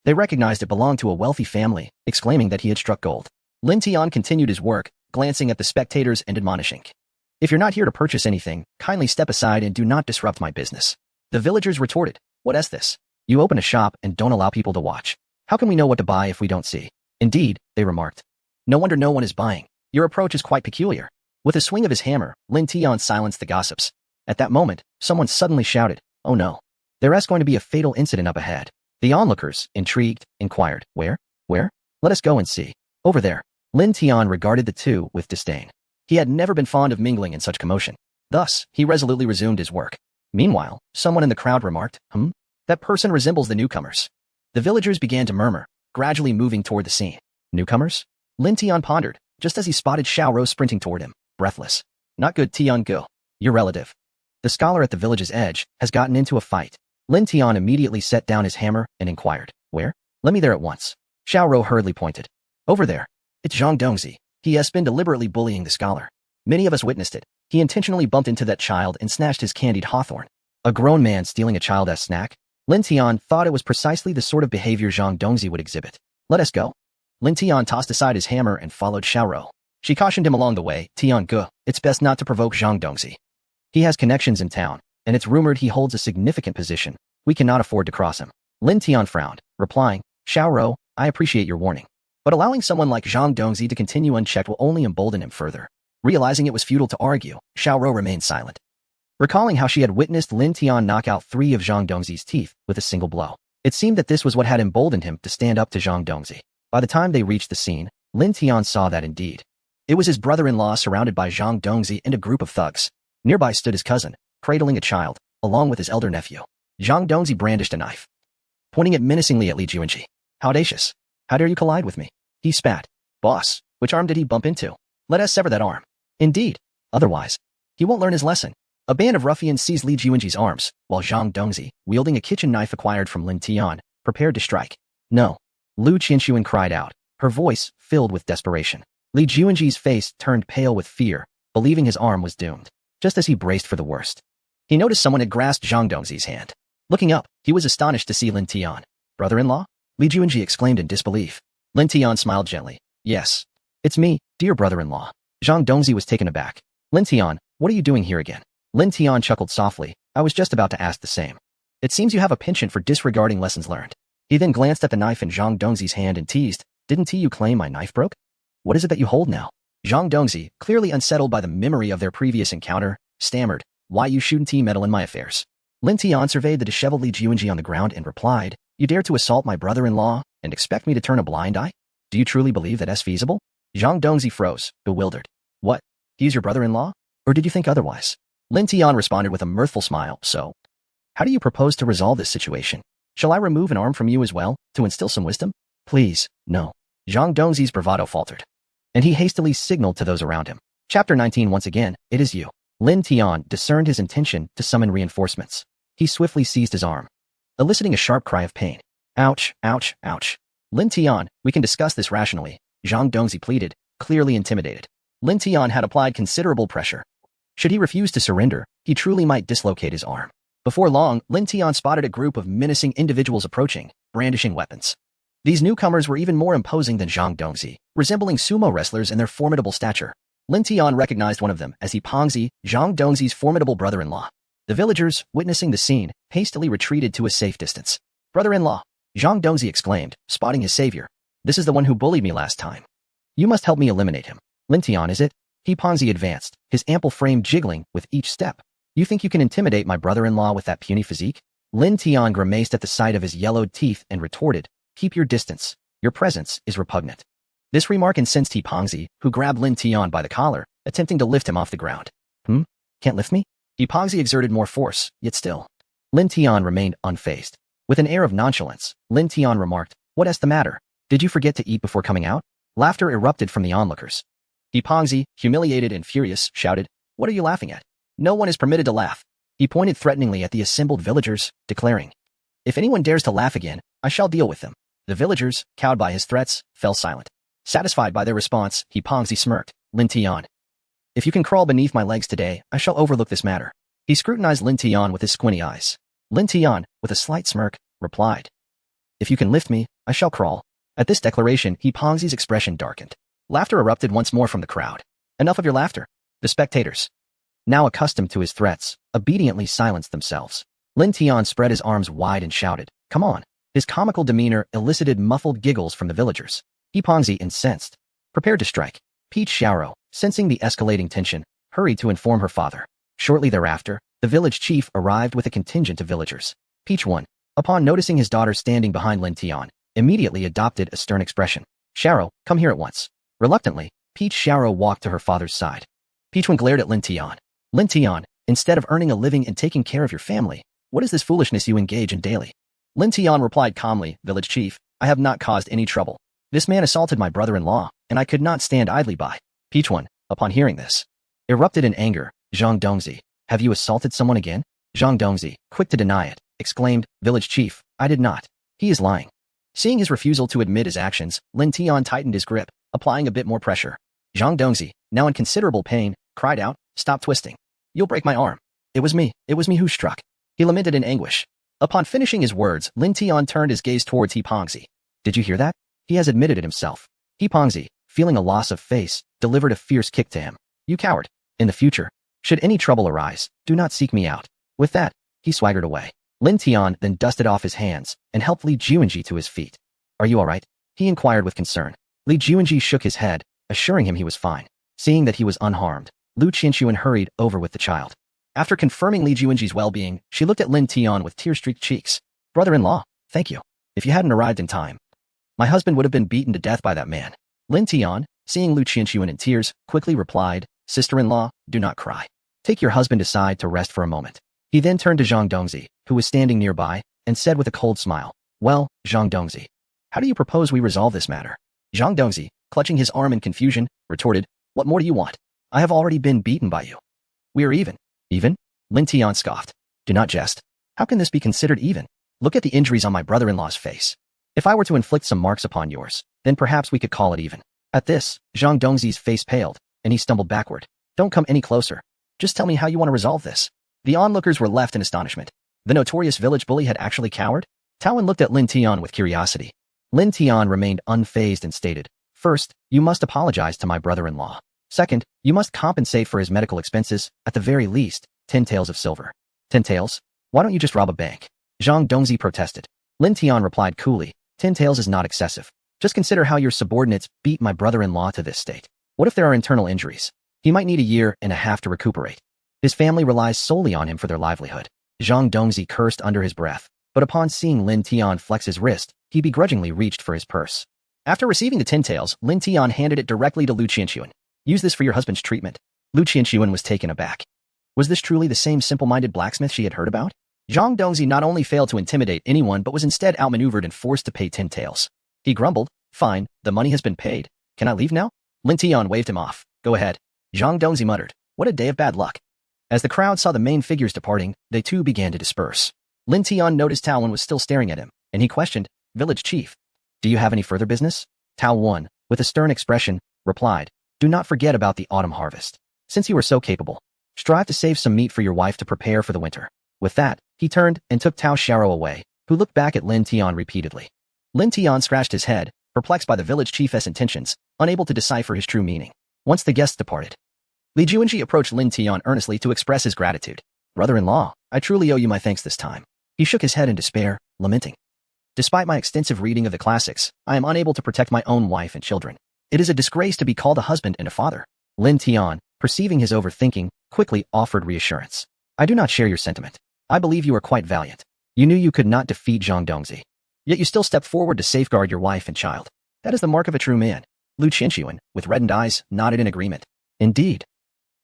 Speaker 1: they recognized it belonged to a wealthy family, exclaiming that he had struck gold. Lin Tian continued his work, glancing at the spectators and admonishing. If you're not here to purchase anything, kindly step aside and do not disrupt my business. The villagers retorted, what is this? You open a shop and don't allow people to watch. How can we know what to buy if we don't see? Indeed, they remarked. No wonder no one is buying. Your approach is quite peculiar. With a swing of his hammer, Lin Tian silenced the gossips. At that moment, someone suddenly shouted, oh no. There is going to be a fatal incident up ahead. The onlookers, intrigued, inquired, where? Where? Let us go and see. Over there. Lin Tian regarded the two with disdain. He had never been fond of mingling in such commotion. Thus, he resolutely resumed his work. Meanwhile, someone in the crowd remarked, that person resembles the newcomers. The villagers began to murmur, gradually moving toward the scene. Newcomers? Lin Tian pondered, just as he spotted Xiaoro sprinting toward him, breathless. Not good, Tian Go. Your relative. The scholar at the village's edge has gotten into a fight. Lin Tian immediately set down his hammer and inquired, where? Let me there at once. Xiaoro hurriedly pointed. Over there. It's Zhang Dongzi. He has been deliberately bullying the scholar. Many of us witnessed it. He intentionally bumped into that child and snatched his candied hawthorn. A grown man stealing a child as snack? Lin Tian thought it was precisely the sort of behavior Zhang Dongzi would exhibit. Let us go. Lin Tian tossed aside his hammer and followed Xiaoro. She cautioned him along the way, Tian Ge, it's best not to provoke Zhang Dongzi. He has connections in town, and it's rumored he holds a significant position. We cannot afford to cross him. Lin Tian frowned, replying, Xiaoro, I appreciate your warning. But allowing someone like Zhang Dongzi to continue unchecked will only embolden him further. Realizing it was futile to argue, Xiaoro remained silent. Recalling how she had witnessed Lin Tian knock out 3 of Zhang Dongzi's teeth with a single blow, it seemed that this was what had emboldened him to stand up to Zhang Dongzi. By the time they reached the scene, Lin Tian saw that indeed. It was his brother-in-law surrounded by Zhang Dongzi and a group of thugs. Nearby stood his cousin, cradling a child, along with his elder nephew. Zhang Dongzi brandished a knife, pointing it menacingly at Li Juanji. How audacious. How dare you collide with me? He spat. Boss, which arm did he bump into? Let us sever that arm. Indeed. Otherwise, he won't learn his lesson. A band of ruffians seized Li Juanji's arms, while Zhang Dongzi, wielding a kitchen knife acquired from Lin Tian, prepared to strike. No. Lu Qinshuan cried out, her voice filled with desperation. Li Juanji's face turned pale with fear, believing his arm was doomed. Just as he braced for the worst, he noticed someone had grasped Zhang Dongzi's hand. Looking up, he was astonished to see Lin Tian. Brother-in-law? Li Juanji exclaimed in disbelief. Lin Tian smiled gently. Yes. It's me, dear brother-in-law. Zhang Dongzi was taken aback. Lin Tian, what are you doing here again? Lin Tian chuckled softly. I was just about to ask the same. It seems you have a penchant for disregarding lessons learned. He then glanced at the knife in Zhang Dongzi's hand and teased, didn't you claim my knife broke? What is it that you hold now? Zhang Dongzi, clearly unsettled by the memory of their previous encounter, stammered, why you shouldn't meddle in my affairs? Lin Tian surveyed the disheveled Li Juanji on the ground and replied, you dare to assault my brother-in-law and expect me to turn a blind eye? Do you truly believe that is feasible? Zhang Dongzi froze, bewildered. What? He's your brother-in-law? Or did you think otherwise? Lin Tian responded with a mirthful smile, so? How do you propose to resolve this situation? Shall I remove an arm from you as well, to instill some wisdom? Please, no. Zhang Dongzi's bravado faltered, and he hastily signaled to those around him. Chapter 19 Once again, it is you. Lin Tian discerned his intention to summon reinforcements. He swiftly seized his arm, eliciting a sharp cry of pain. Ouch, ouch, ouch. Lin Tian, we can discuss this rationally, Zhang Dongzi pleaded, clearly intimidated. Lin Tian had applied considerable pressure. Should he refuse to surrender, he truly might dislocate his arm. Before long, Lin Tian spotted a group of menacing individuals approaching, brandishing weapons. These newcomers were even more imposing than Zhang Dongzi, resembling sumo wrestlers in their formidable stature. Lin Tian recognized one of them as Pongzi, Zhang Dongzi's formidable brother-in-law. The villagers, witnessing the scene, hastily retreated to a safe distance. Brother-in-law, Zhang Dongzi exclaimed, spotting his savior. This is the one who bullied me last time. You must help me eliminate him. Lin Tian, is it? Pongzi advanced, his ample frame jiggling with each step. You think you can intimidate my brother-in-law with that puny physique? Lin Tian grimaced at the sight of his yellowed teeth and retorted, keep your distance. Your presence is repugnant. This remark incensed Pongzi, who grabbed Lin Tian by the collar, attempting to lift him off the ground. Can't lift me? Pongzi exerted more force, yet still. Lin Tian remained unfazed. With an air of nonchalance, Lin Tian remarked, "What's the matter? Did you forget to eat before coming out?" Laughter erupted from the onlookers. Pongzi, humiliated and furious, shouted, "What are you laughing at? No one is permitted to laugh." He pointed threateningly at the assembled villagers, declaring, "If anyone dares to laugh again, I shall deal with them." The villagers, cowed by his threats, fell silent. Satisfied by their response, Pongzi smirked, "Lin Tian, if you can crawl beneath my legs today, I shall overlook this matter." He scrutinized Lin Tian with his squinty eyes. Lin Tian, with a slight smirk, replied, "If you can lift me, I shall crawl." At this declaration, Pongzi's expression darkened. Laughter erupted once more from the crowd. "Enough of your laughter." The spectators, now accustomed to his threats, obediently silenced themselves. Lin Tian spread his arms wide and shouted, "Come on." His comical demeanor elicited muffled giggles from the villagers. Pongzi, incensed, prepared to strike. Peach Xiaoro, sensing the escalating tension, hurried to inform her father. Shortly thereafter, the village chief arrived with a contingent of villagers. Peach 1, upon noticing his daughter standing behind Lin Tian, immediately adopted a stern expression. "Xiaoro, come here at once." Reluctantly, Peach Xiaoro walked to her father's side. Peach 1 glared at Lin Tian. "Lin Tian, instead of earning a living and taking care of your family, what is this foolishness you engage in daily?" Lin Tian replied calmly, "Village chief, I have not caused any trouble. This man assaulted my brother-in-law, and I could not stand idly by." Peach 1, upon hearing this, erupted in anger. "Zhang Dongzi, have you assaulted someone again?" Zhang Dongzi, quick to deny it, exclaimed, "Village chief, I did not. He is lying." Seeing his refusal to admit his actions, Lin Tian tightened his grip, applying a bit more pressure. Zhang Dongzi, now in considerable pain, cried out, "Stop twisting. You'll break my arm." It was me who struck." He lamented in anguish. Upon finishing his words, Lin Tian turned his gaze towards Pongzi. "Did you hear that? He has admitted it himself." Pongzi, feeling a loss of face, delivered a fierce kick to him. "You coward. In the future, should any trouble arise, do not seek me out." With that, he swaggered away. Lin Tian then dusted off his hands and helped Li Juanji to his feet. "Are you all right?" he inquired with concern. Li Juanji shook his head, assuring him he was fine. Seeing that he was unharmed, Lu Qianxuan hurried over with the child. After confirming Li Juanji's well-being, she looked at Lin Tian with tear-streaked cheeks. "Brother-in-law, thank you. If you hadn't arrived in time, my husband would have been beaten to death by that man." Lin Tian, seeing Lu Qianxuan in tears, quickly replied, "Sister-in-law, do not cry. Take your husband aside to rest for a moment." He then turned to Zhang Dongzi, who was standing nearby, and said with a cold smile, "Well, Zhang Dongzi, how do you propose we resolve this matter?" Zhang Dongzi, clutching his arm in confusion, retorted, "What more do you want? I have already been beaten by you. We are even." "Even?" Lin Tian scoffed. "Do not jest. How can this be considered even? Look at the injuries on my brother-in-law's face. If I were to inflict some marks upon yours, then perhaps we could call it even." At this, Zhang Dongzi's face paled, and he stumbled backward. "Don't come any closer. Just tell me how you want to resolve this." The onlookers were left in astonishment. The notorious village bully had actually cowered? Taoan looked at Lin Tian with curiosity. Lin Tian remained unfazed and stated, "First, you must apologize to my brother-in-law. Second, you must compensate for his medical expenses, at the very least, 10 taels of silver." "10 taels? Why don't you just rob a bank?" Zhang Dongzi protested. Lin Tian replied coolly, 10 taels is not excessive. Just consider how your subordinates beat my brother-in-law to this state. What if there are internal injuries? He might need a year and a half to recuperate. His family relies solely on him for their livelihood." Zhang Dongzi cursed under his breath, but upon seeing Lin Tian flex his wrist, he begrudgingly reached for his purse. After receiving the 10 taels, Lin Tian handed it directly to Lu Qianxuan. "Use this for your husband's treatment." Lu Qianxuan was taken aback. Was this truly the same simple-minded blacksmith she had heard about? Zhang Dongzi not only failed to intimidate anyone but was instead outmaneuvered and forced to pay 10 taels. He grumbled, "Fine, the money has been paid. Can I leave now?" Lin Tian waved him off. "Go ahead." Zhang Dongzi muttered, "What a day of bad luck." As the crowd saw the main figures departing, they too began to disperse. Lin Tian noticed Taoan was still staring at him, and he questioned, "Village chief, do you have any further business?" Taoan, with a stern expression, replied, "Do not forget about the autumn harvest. Since you are so capable, strive to save some meat for your wife to prepare for the winter." With that, he turned and took Tao Xiaoro away, who looked back at Lin Tian repeatedly. Lin Tian scratched his head, perplexed by the village chief's intentions, unable to decipher his true meaning. Once the guests departed, Li Juanji approached Lin Tian earnestly to express his gratitude. "Brother-in-law, I truly owe you my thanks this time." He shook his head in despair, lamenting, "Despite my extensive reading of the classics, I am unable to protect my own wife and children. It is a disgrace to be called a husband and a father." Lin Tian, perceiving his overthinking, quickly offered reassurance. "I do not share your sentiment. I believe you are quite valiant. You knew you could not defeat Zhang Dongzi. Yet you still stepped forward to safeguard your wife and child. That is the mark of a true man." Lu Qianxuan, with reddened eyes, nodded in agreement. "Indeed.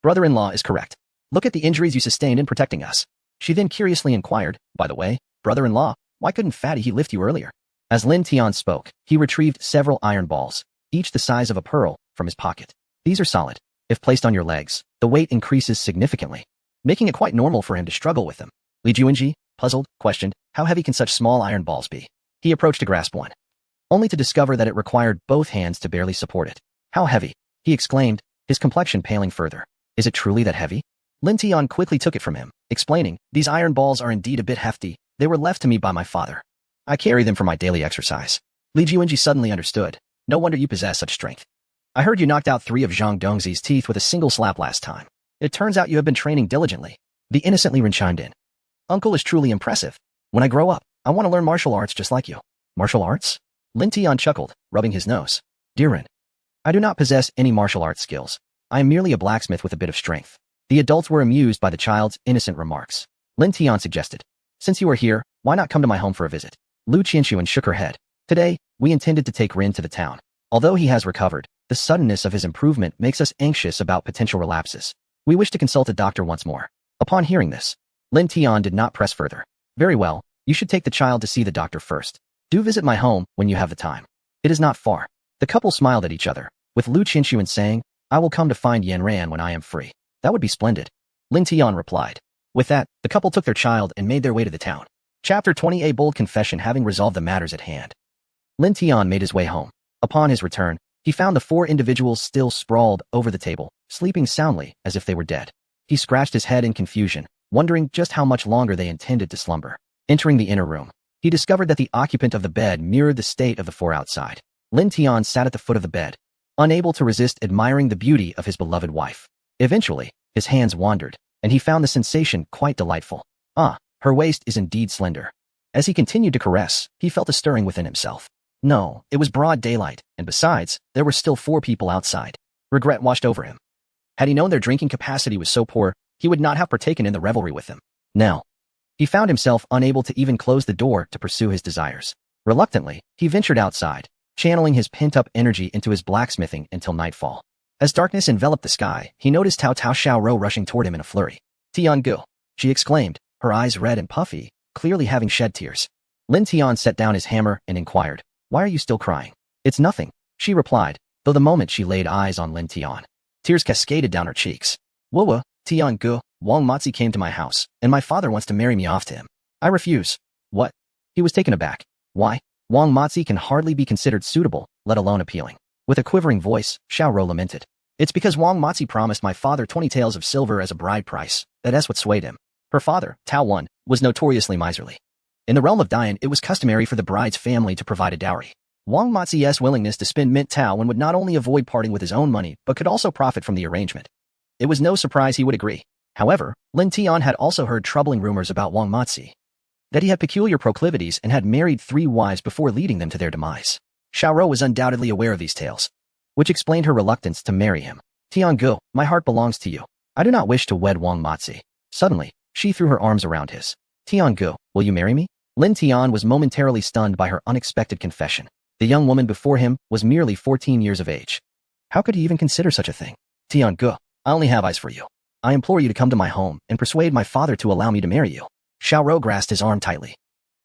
Speaker 1: Brother-in-law is correct. Look at the injuries you sustained in protecting us." She then curiously inquired, "By the way, brother-in-law, Why couldn't Fatty he lift you earlier? As Lin Tian spoke, he retrieved several iron balls, each the size of a pearl, from his pocket. These are solid. If placed on your legs, the weight increases significantly, making it quite normal for him to struggle with them. Li Juanji, puzzled, questioned, how heavy can such small iron balls be? He approached to grasp one, only to discover that it required both hands to barely support it. How heavy? He exclaimed, his complexion paling further. Is it truly that heavy? Lin Tian quickly took it from him, explaining, these iron balls are indeed a bit hefty. They were left to me by my father. I carry them for my daily exercise. Li Juanji suddenly understood. No wonder you possess such strength. I heard you knocked out 3 of Zhang Dongzi's teeth with a single slap last time. It turns out you have been training diligently. The innocent Li Ren chimed in. Uncle is truly impressive. When I grow up, I want to learn martial arts just like you. Martial arts? Lin Tian chuckled, rubbing his nose. Dear Ren, I do not possess any martial arts skills. I am merely a blacksmith with a bit of strength. The adults were amused by the child's innocent remarks. Lin Tian suggested, since you are here, why not come to my home for a visit? Lu Qianxuan shook her head. Today, we intended to take Ren to the town. Although he has recovered, the suddenness of his improvement makes us anxious about potential relapses. We wish to consult a doctor once more. Upon hearing this, Lin Tian did not press further. Very well, you should take the child to see the doctor first. Do visit my home when you have the time. It is not far. The couple smiled at each other, with Lu Qianxuan saying, I will come to find Yan Ran when I am free. That would be splendid. Lin Tian replied. With that, the couple took their child and made their way to the town. Chapter 20. A bold confession. Having resolved the matters at hand, Lin Tian made his way home. Upon his return, he found the 4 individuals still sprawled over the table, sleeping soundly as if they were dead. He scratched his head in confusion, wondering just how much longer they intended to slumber. Entering the inner room, he discovered that the occupant of the bed mirrored the state of the 4 outside. Lin Tian sat at the foot of the bed, unable to resist admiring the beauty of his beloved wife. Eventually, his hands wandered, and he found the sensation quite delightful. Ah, her waist is indeed slender. As he continued to caress, he felt a stirring within himself. No, it was broad daylight, and besides, there were still 4 people outside. Regret washed over him. Had he known their drinking capacity was so poor, he would not have partaken in the revelry with them. Now, he found himself unable to even close the door to pursue his desires. Reluctantly, he ventured outside, channeling his pent-up energy into his blacksmithing until nightfall. As darkness enveloped the sky, he noticed Tao Xiaoro rushing toward him in a flurry. Tiangu, she exclaimed, her eyes red and puffy, clearly having shed tears. Lin Tian set down his hammer and inquired, why are you still crying? It's nothing, she replied, though the moment she laid eyes on Lin Tian, tears cascaded down her cheeks. Wuwa, Tiangu, Wang Matzi came to my house, and my father wants to marry me off to him. I refuse. What? He was taken aback. Why? Wang Matzi can hardly be considered suitable, let alone appealing. With a quivering voice, Xiaoro lamented. It's because Wang Matzi promised my father 20 taels of silver as a bride price. That's what swayed him. Her father, Tao 1, was notoriously miserly. In the realm of Dian, it was customary for the bride's family to provide a dowry. Wang Matzi's willingness to spend mint Tao 1 would not only avoid parting with his own money, but could also profit from the arrangement. It was no surprise he would agree. However, Lin Tian had also heard troubling rumors about Wang Matzi, that he had peculiar proclivities and had married 3 wives before leading them to their demise. Xiaoro was undoubtedly aware of these tales, which explained her reluctance to marry him. Tiangu, my heart belongs to you. I do not wish to wed Wang Matzi. Suddenly, she threw her arms around his. Tiangu, will you marry me? Lin Tian was momentarily stunned by her unexpected confession. The young woman before him was merely 14 years of age. How could he even consider such a thing? Tiangu, I only have eyes for you. I implore you to come to my home and persuade my father to allow me to marry you. Xiaoro grasped his arm tightly,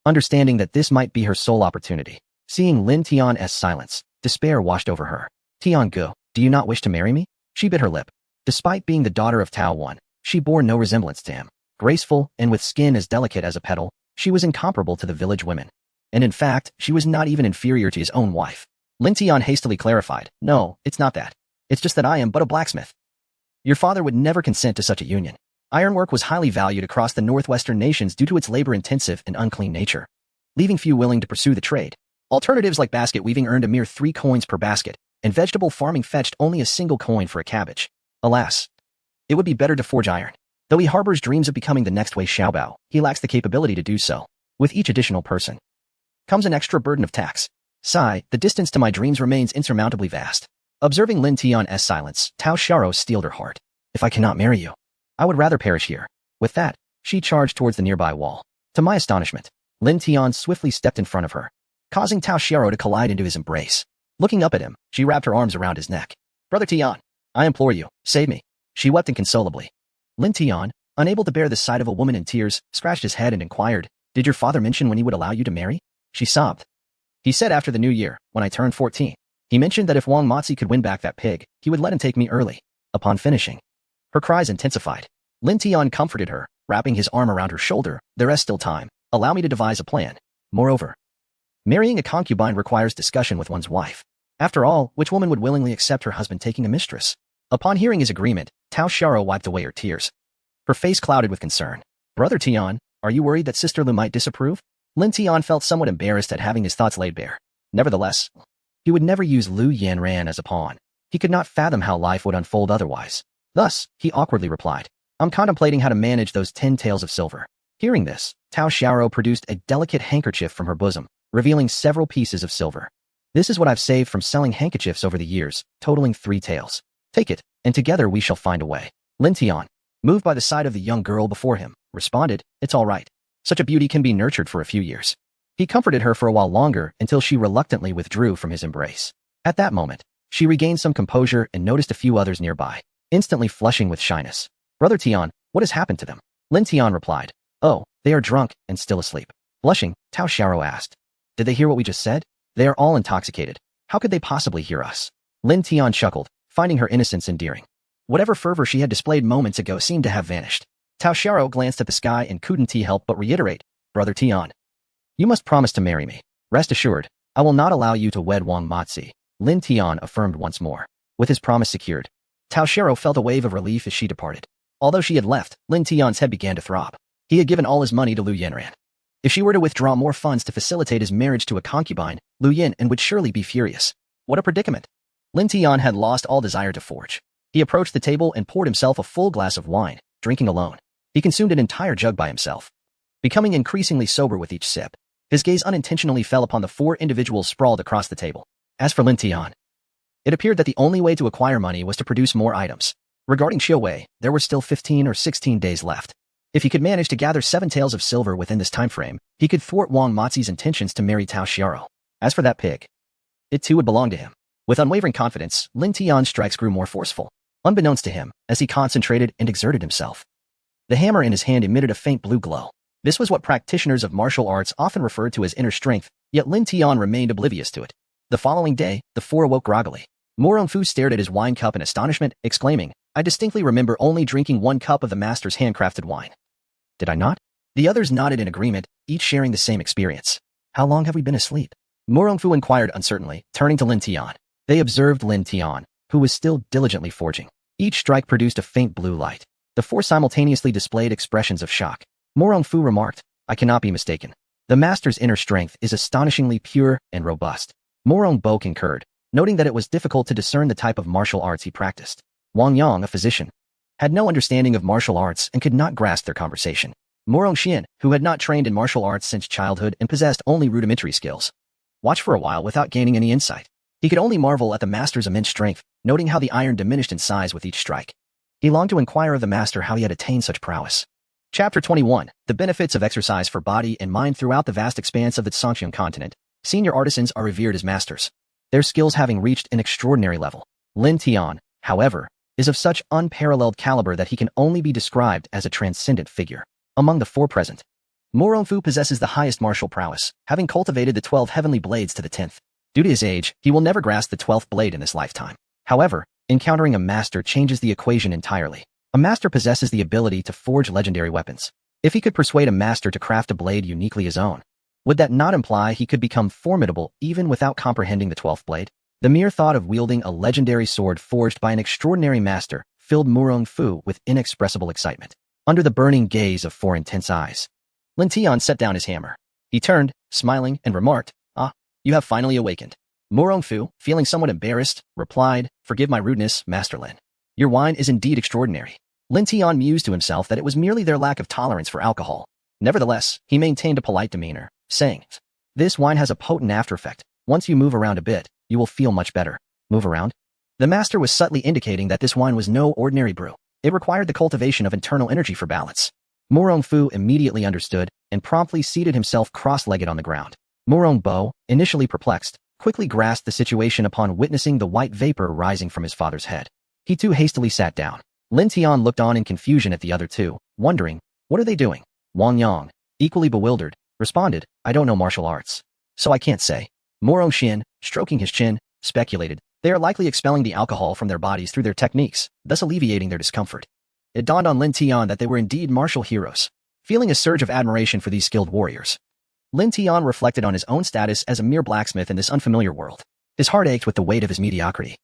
Speaker 1: understanding that this might be her sole opportunity. Seeing Lin Tian's silence, despair washed over her. Tiangu, do you not wish to marry me? She bit her lip. Despite being the daughter of Tao 1, she bore no resemblance to him. Graceful and with skin as delicate as a petal, she was incomparable to the village women. And in fact, she was not even inferior to his own wife. Lin Tian hastily clarified, no, it's not that. It's just that I am but a blacksmith. Your father would never consent to such a union. Ironwork was highly valued across the northwestern nations due to its labor-intensive and unclean nature, leaving few willing to pursue the trade. Alternatives like basket weaving earned a mere 3 coins per basket, and vegetable farming fetched only a single coin for a cabbage. Alas, it would be better to forge iron. Though he harbors dreams of becoming the next Wei Xiaobao, he lacks the capability to do so. With each additional person comes an extra burden of tax. Sigh, the distance to my dreams remains insurmountably vast. Observing Lin Tian's silence, Tao Xiaoro steeled her heart. If I cannot marry you, I would rather perish here. With that, she charged towards the nearby wall. To my astonishment, Lin Tian swiftly stepped in front of her, causing Tao Xiaoro to collide into his embrace. Looking up at him, she wrapped her arms around his neck. Brother Tian, I implore you, save me. She wept inconsolably. Lin Tian, unable to bear the sight of a woman in tears, scratched his head and inquired, Did your father mention when he would allow you to marry? She sobbed. He said after the new year, when I turned 14. He mentioned that if Wang Matzi could win back that pig, he would let him take me early. Upon finishing, her cries intensified. Lin Tian comforted her, wrapping his arm around her shoulder. There is still time. Allow me to devise a plan. Moreover, marrying a concubine requires discussion with one's wife. After all, which woman would willingly accept her husband taking a mistress? Upon hearing his agreement, Tao Xiao wiped away her tears. Her face clouded with concern. Brother Tian, are you worried that Sister Lu might disapprove? Lin Tian felt somewhat embarrassed at having his thoughts laid bare. Nevertheless, he would never use Lu Yanran as a pawn. He could not fathom how life would unfold otherwise. Thus, he awkwardly replied, I'm contemplating how to manage those 10 taels of silver. Hearing this, Tao Xiao produced a delicate handkerchief from her bosom, revealing several pieces of silver. This is what I've saved from selling handkerchiefs over the years, totaling 3 taels. Take it, and together we shall find a way. Lin Tian, moved by the sight of the young girl before him, responded, It's all right. Such a beauty can be nurtured for a few years. He comforted her for a while longer until she reluctantly withdrew from his embrace. At that moment, she regained some composure and noticed a few others nearby, instantly flushing with shyness. Brother Tian, what has happened to them? Lin Tian replied, Oh, they are drunk and still asleep. Blushing, Tao Xiao asked, Did they hear what we just said? They are all intoxicated. How could they possibly hear us? Lin Tian chuckled, finding her innocence endearing. Whatever fervor she had displayed moments ago seemed to have vanished. Tao Xiao glanced at the sky and couldn't help but reiterate, Brother Tian, you must promise to marry me. Rest assured, I will not allow you to wed Wang Matzi. Lin Tian affirmed once more. With his promise secured, Tao Xiao felt a wave of relief as she departed. Although she had left, Lin Tian's head began to throb. He had given all his money to Lu Yanran. If she were to withdraw more funds to facilitate his marriage to a concubine, Lu Yan would surely be furious. What a predicament. Lin Tian had lost all desire to forge. He approached the table and poured himself a full glass of wine, drinking alone. He consumed an entire jug by himself. Becoming increasingly sober with each sip, his gaze unintentionally fell upon the 4 individuals sprawled across the table. As for Lin Tian, it appeared that the only way to acquire money was to produce more items. Regarding Xiao Wei, there were still 15 or 16 days left. If he could manage to gather 7 taels of silver within this time frame, he could thwart Wang Matzi's intentions to marry Tao Xiao. As for that pig, it too would belong to him. With unwavering confidence, Lin Tian's strikes grew more forceful, unbeknownst to him, as he concentrated and exerted himself. The hammer in his hand emitted a faint blue glow. This was what practitioners of martial arts often referred to as inner strength, yet Lin Tian remained oblivious to it. The following day, the 4 awoke groggily. Mo Fu stared at his wine cup in astonishment, exclaiming, I distinctly remember only drinking 1 cup of the master's handcrafted wine. Did I not? The others nodded in agreement, each sharing the same experience. How long have we been asleep? Mo Fu inquired uncertainly, turning to Lin Tian. They observed Lin Tian, who was still diligently forging. Each strike produced a faint blue light. The 4 simultaneously displayed expressions of shock. Mo Fu remarked, I cannot be mistaken. The master's inner strength is astonishingly pure and robust. Mo Bo concurred, noting that it was difficult to discern the type of martial arts he practiced. Wang Yang, a physician, had no understanding of martial arts and could not grasp their conversation. Mo Xian, who had not trained in martial arts since childhood and possessed only rudimentary skills, watched for a while without gaining any insight. He could only marvel at the master's immense strength, noting how the iron diminished in size with each strike. He longed to inquire of the master how he had attained such prowess. Chapter 21. The benefits of exercise for body and mind throughout the vast expanse of the Songqian continent. Senior artisans are revered as masters, their skills having reached an extraordinary level. Lin Tian, however, is of such unparalleled caliber that he can only be described as a transcendent figure. Among the 4 present, Mo Fu possesses the highest martial prowess, having cultivated the 12 heavenly blades to the 10th. Due to his age, he will never grasp the 12th blade in this lifetime. However, encountering a master changes the equation entirely. A master possesses the ability to forge legendary weapons. If he could persuade a master to craft a blade uniquely his own, would that not imply he could become formidable even without comprehending the 12th blade? The mere thought of wielding a legendary sword forged by an extraordinary master filled Mo Fu with inexpressible excitement. Under the burning gaze of 4 intense eyes, Lin Tian set down his hammer. He turned, smiling, and remarked, Ah, you have finally awakened. Mo Fu, feeling somewhat embarrassed, replied, Forgive my rudeness, Master Lin. Your wine is indeed extraordinary. Lin Tian mused to himself that it was merely their lack of tolerance for alcohol. Nevertheless, he maintained a polite demeanor, saying, This wine has a potent after effect. Once you move around a bit, you will feel much better. Move around? The master was subtly indicating that this wine was no ordinary brew. It required the cultivation of internal energy for balance. Mo Fu immediately understood and promptly seated himself cross-legged on the ground. Mo Bo, initially perplexed, quickly grasped the situation upon witnessing the white vapor rising from his father's head. He too hastily sat down. Lin Tian looked on in confusion at the other 2, wondering, what are they doing? Wang Yang, equally bewildered, responded, I don't know martial arts, so I can't say. Morong Xian, stroking his chin, speculated, they are likely expelling the alcohol from their bodies through their techniques, thus alleviating their discomfort. It dawned on Lin Tian that they were indeed martial heroes. Feeling a surge of admiration for these skilled warriors, Lin Tian reflected on his own status as a mere blacksmith in this unfamiliar world. His heart ached with the weight of his mediocrity.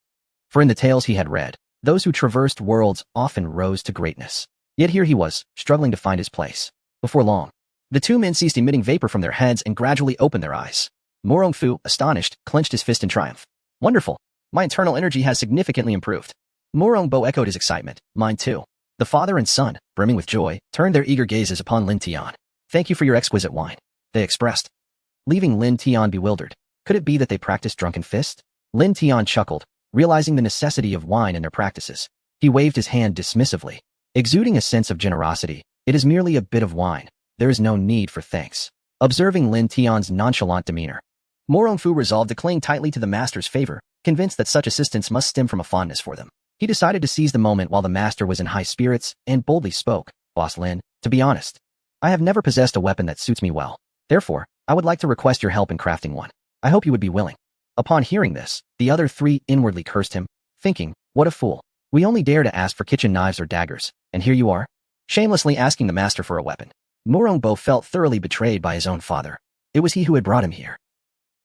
Speaker 1: For in the tales he had read, those who traversed worlds often rose to greatness. Yet here he was, struggling to find his place. Before long, the two men ceased emitting vapor from their heads and gradually opened their eyes. Morong Fu, astonished, clenched his fist in triumph. Wonderful! My internal energy has significantly improved. Morong Bo echoed his excitement. Mine too. The father and son, brimming with joy, turned their eager gazes upon Lin Tian. Thank you for your exquisite wine, they expressed, leaving Lin Tian bewildered. Could it be that they practiced drunken fist? Lin Tian chuckled, realizing the necessity of wine in their practices. He waved his hand dismissively, exuding a sense of generosity. It is merely a bit of wine. There is no need for thanks. Observing Lin Tian's nonchalant demeanor, Morong Fu resolved to cling tightly to the master's favor, convinced that such assistance must stem from a fondness for them. He decided to seize the moment while the master was in high spirits and boldly spoke, Boss Lin, to be honest, I have never possessed a weapon that suits me well. Therefore, I would like to request your help in crafting one. I hope you would be willing. Upon hearing this, the other three inwardly cursed him, thinking, what a fool. We only dare to ask for kitchen knives or daggers, and here you are, shamelessly asking the master for a weapon. Morong Bo felt thoroughly betrayed by his own father. It was he who had brought him here.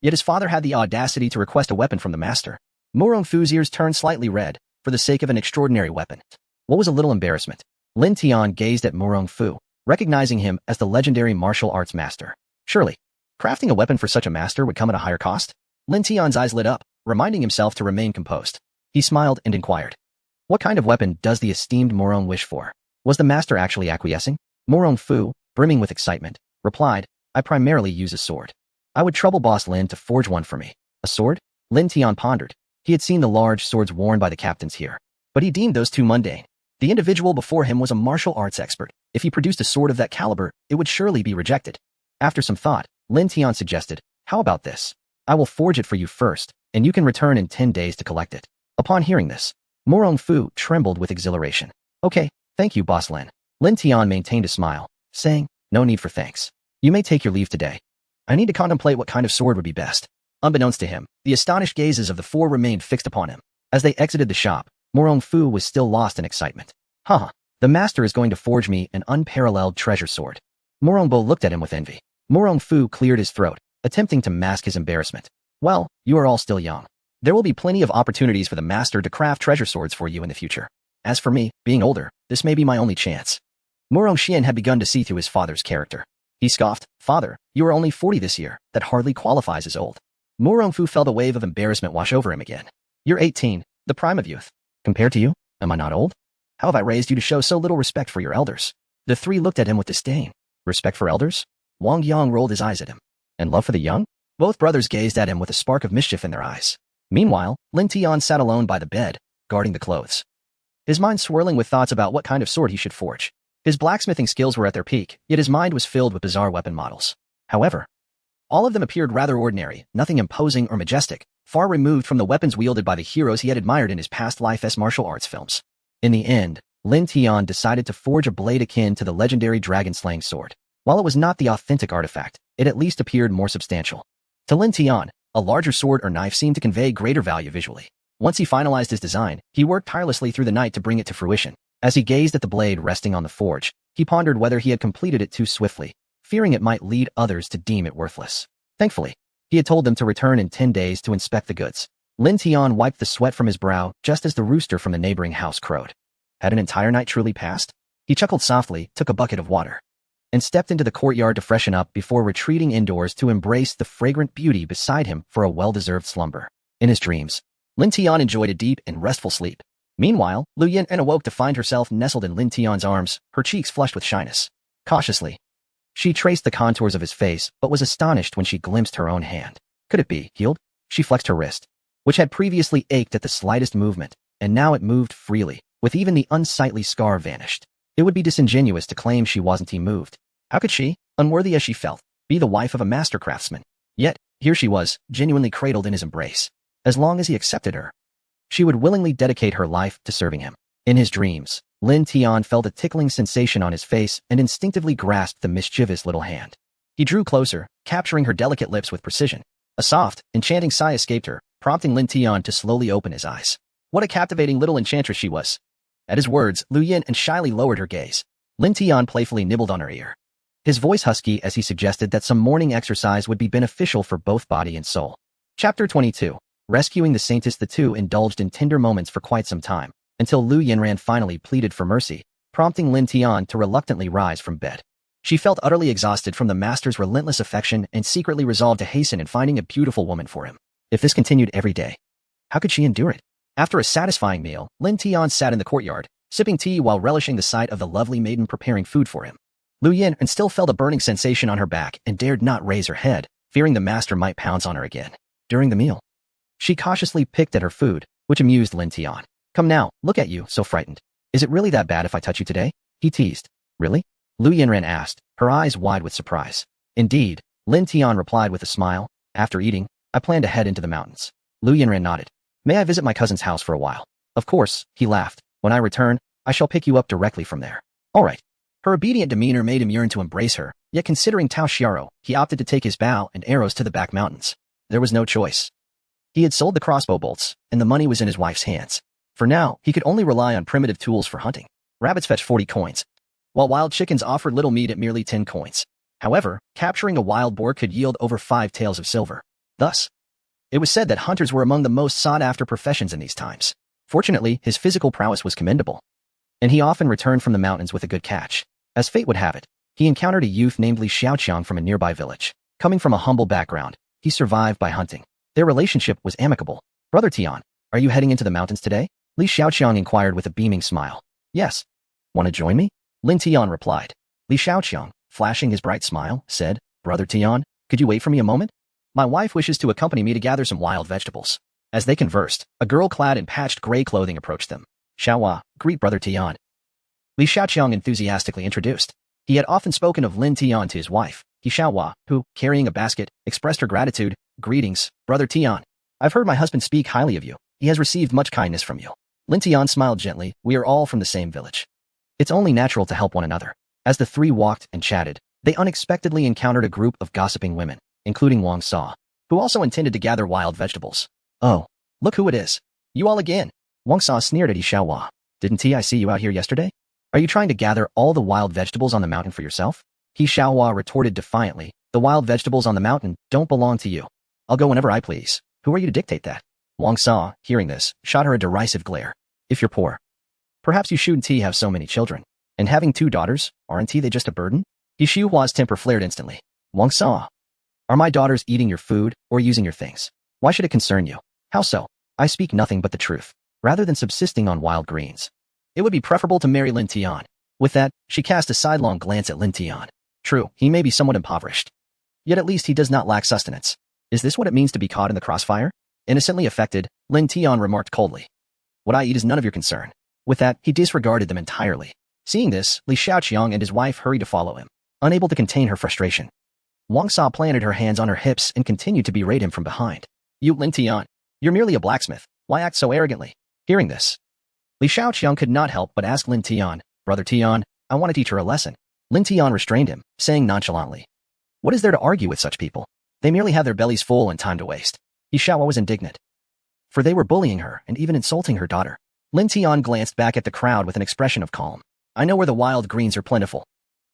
Speaker 1: Yet his father had the audacity to request a weapon from the master. Morong Fu's ears turned slightly red, for the sake of an extraordinary weapon. What was a little embarrassment? Lin Tian gazed at Morong Fu, recognizing him as the legendary martial arts master. Surely, crafting a weapon for such a master would come at a higher cost? Lin Tian's eyes lit up, reminding himself to remain composed. He smiled and inquired, what kind of weapon does the esteemed Morong wish for? Was the master actually acquiescing? Morong Fu, brimming with excitement, replied, I primarily use a sword. I would trouble Boss Lin to forge one for me. A sword? Lin Tian pondered. He had seen the large swords worn by the captains here, but he deemed those too mundane. The individual before him was a martial arts expert. If he produced a sword of that caliber, it would surely be rejected. After some thought, Lin Tian suggested, how about this? I will forge it for you first, and you can return in 10 days to collect it. Upon hearing this, Morong Fu trembled with exhilaration. Okay, thank you, Boss Lin. Lin Tian maintained a smile, saying, no need for thanks. You may take your leave today. I need to contemplate what kind of sword would be best. Unbeknownst to him, the astonished gazes of the four remained fixed upon him. As they exited the shop, Morong Fu was still lost in excitement. The master is going to forge me an unparalleled treasure sword. Morong Bo looked at him with envy. Morong Fu cleared his throat, attempting to mask his embarrassment. Well, you are all still young. There will be plenty of opportunities for the master to craft treasure swords for you in the future. As for me, being older, this may be my only chance. Morong Xian had begun to see through his father's character. He scoffed, Father, you are only 40 this year. That hardly qualifies as old. Morong Fu felt a wave of embarrassment wash over him again. You're 18, the prime of youth. Compared to you, am I not old? How have I raised you to show so little respect for your elders? The three looked at him with disdain. Respect for elders? Wang Yang rolled his eyes at him. And love for the young? Both brothers gazed at him with a spark of mischief in their eyes. Meanwhile, Lin Tian sat alone by the bed, guarding the clothes. His mind swirling with thoughts about what kind of sword he should forge. His blacksmithing skills were at their peak, yet his mind was filled with bizarre weapon models. However, all of them appeared rather ordinary, nothing imposing or majestic, far removed from the weapons wielded by the heroes he had admired in his past life as martial arts films. In the end, Lin Tian decided to forge a blade akin to the legendary dragon-slaying sword. While it was not the authentic artifact, it at least appeared more substantial. To Lin Tian, a larger sword or knife seemed to convey greater value visually. Once he finalized his design, he worked tirelessly through the night to bring it to fruition. As he gazed at the blade resting on the forge, he pondered whether he had completed it too swiftly, fearing it might lead others to deem it worthless. Thankfully, he had told them to return in 10 days to inspect the goods. Lin Tian wiped the sweat from his brow just as the rooster from the neighboring house crowed. Had an entire night truly passed? He chuckled softly, took a bucket of water, and stepped into the courtyard to freshen up before retreating indoors to embrace the fragrant beauty beside him for a well-deserved slumber. In his dreams, Lin Tian enjoyed a deep and restful sleep. Meanwhile, Lu Yin awoke to find herself nestled in Lin Tian's arms, her cheeks flushed with shyness. Cautiously, she traced the contours of his face, but was astonished when she glimpsed her own hand. Could it be healed? She flexed her wrist, which had previously ached at the slightest movement, and now it moved freely, with even the unsightly scar vanished. It would be disingenuous to claim she wasn't moved. How could she, unworthy as she felt, be the wife of a master craftsman? Yet, here she was, genuinely cradled in his embrace. As long as he accepted her, she would willingly dedicate her life to serving him. In his dreams, Lin Tian felt a tickling sensation on his face and instinctively grasped the mischievous little hand. He drew closer, capturing her delicate lips with precision. A soft, enchanting sigh escaped her, prompting Lin Tian to slowly open his eyes. What a captivating little enchantress she was. At his words, Lu Yin and shyly lowered her gaze. Lin Tian playfully nibbled on her ear. His voice husky as he suggested that some morning exercise would be beneficial for both body and soul. Chapter 22. Rescuing the Saintess. The two indulged in tender moments for quite some time, until Lu Yinran finally pleaded for mercy, prompting Lin Tian to reluctantly rise from bed. She felt utterly exhausted from the master's relentless affection and secretly resolved to hasten in finding a beautiful woman for him. If this continued every day, how could she endure it? After a satisfying meal, Lin Tian sat in the courtyard, sipping tea while relishing the sight of the lovely maiden preparing food for him. Lu Yin still felt a burning sensation on her back and dared not raise her head, fearing the master might pounce on her again. During the meal, she cautiously picked at her food, which amused Lin Tian. Come now, look at you, so frightened. Is it really that bad if I touch you today? He teased. Really? Lu Yinran asked, her eyes wide with surprise. Indeed, Lin Tian replied with a smile. After eating, I plan to head into the mountains. Lu Yinran nodded. May I visit my cousin's house for a while? Of course, he laughed. When I return, I shall pick you up directly from there. All right. Her obedient demeanor made him yearn to embrace her, yet considering Tao Xiaro, he opted to take his bow and arrows to the back mountains. There was no choice. He had sold the crossbow bolts, and the money was in his wife's hands. For now, he could only rely on primitive tools for hunting. Rabbits fetched 40 coins, while wild chickens offered little meat at merely 10 coins. However, capturing a wild boar could yield over 5 taels of silver. Thus, it was said that hunters were among the most sought-after professions in these times. Fortunately, his physical prowess was commendable, and he often returned from the mountains with a good catch. As fate would have it, he encountered a youth named Li Xiaoqiang from a nearby village. Coming from a humble background, he survived by hunting. Their relationship was amicable. Brother Tian, are you heading into the mountains today? Li Xiaoqiang inquired with a beaming smile. Yes. Want to join me? Lin Tian replied. Li Xiaoqiang, flashing his bright smile, said, Brother Tian, could you wait for me a moment? My wife wishes to accompany me to gather some wild vegetables. As they conversed, a girl clad in patched gray clothing approached them. Xiaohua, greet Brother Tian. Li Xiaoqiang enthusiastically introduced. He had often spoken of Lin Tian to his wife, Xiaohua, who, carrying a basket, expressed her gratitude. Greetings, Brother Tian. I've heard my husband speak highly of you. He has received much kindness from you. Lin Tian smiled gently. We are all from the same village. It's only natural to help one another. As the three walked and chatted, they unexpectedly encountered a group of gossiping women, including Wang Sa, who also intended to gather wild vegetables. Oh, look who it is. You all again. Wang Sa sneered at Xiaohua. Didn't I see you out here yesterday? Are you trying to gather all the wild vegetables on the mountain for yourself? Xiaohua retorted defiantly. The wild vegetables on the mountain don't belong to you. I'll go whenever I please. Who are you to dictate that? Wang Sa, hearing this, shot her a derisive glare. If you're poor, perhaps you shouldn't have so many children. And having 2 daughters, aren't they just a burden? Xiaohua's temper flared instantly. Wang Sa, are my daughters eating your food or using your things? Why should it concern you? How so? I speak nothing but the truth. Rather than subsisting on wild greens, it would be preferable to marry Lin Tian. With that, she cast a sidelong glance at Lin Tian. True, he may be somewhat impoverished, yet at least he does not lack sustenance. Is this what it means to be caught in the crossfire? Innocently affected, Lin Tian remarked coldly. What I eat is none of your concern. With that, he disregarded them entirely. Seeing this, Li Xiaoqiang and his wife hurried to follow him, unable to contain her frustration. Wang Sa planted her hands on her hips and continued to berate him from behind. You, Lin Tian, you're merely a blacksmith. Why act so arrogantly? Hearing this, Li Xiaoqiang could not help but ask Lin Tian, Brother Tian, I want to teach her a lesson. Lin Tian restrained him, saying nonchalantly, what is there to argue with such people? They merely have their bellies full and time to waste. Xiaohua was indignant, for they were bullying her and even insulting her daughter. Lin Tian glanced back at the crowd with an expression of calm. I know where the wild greens are plentiful.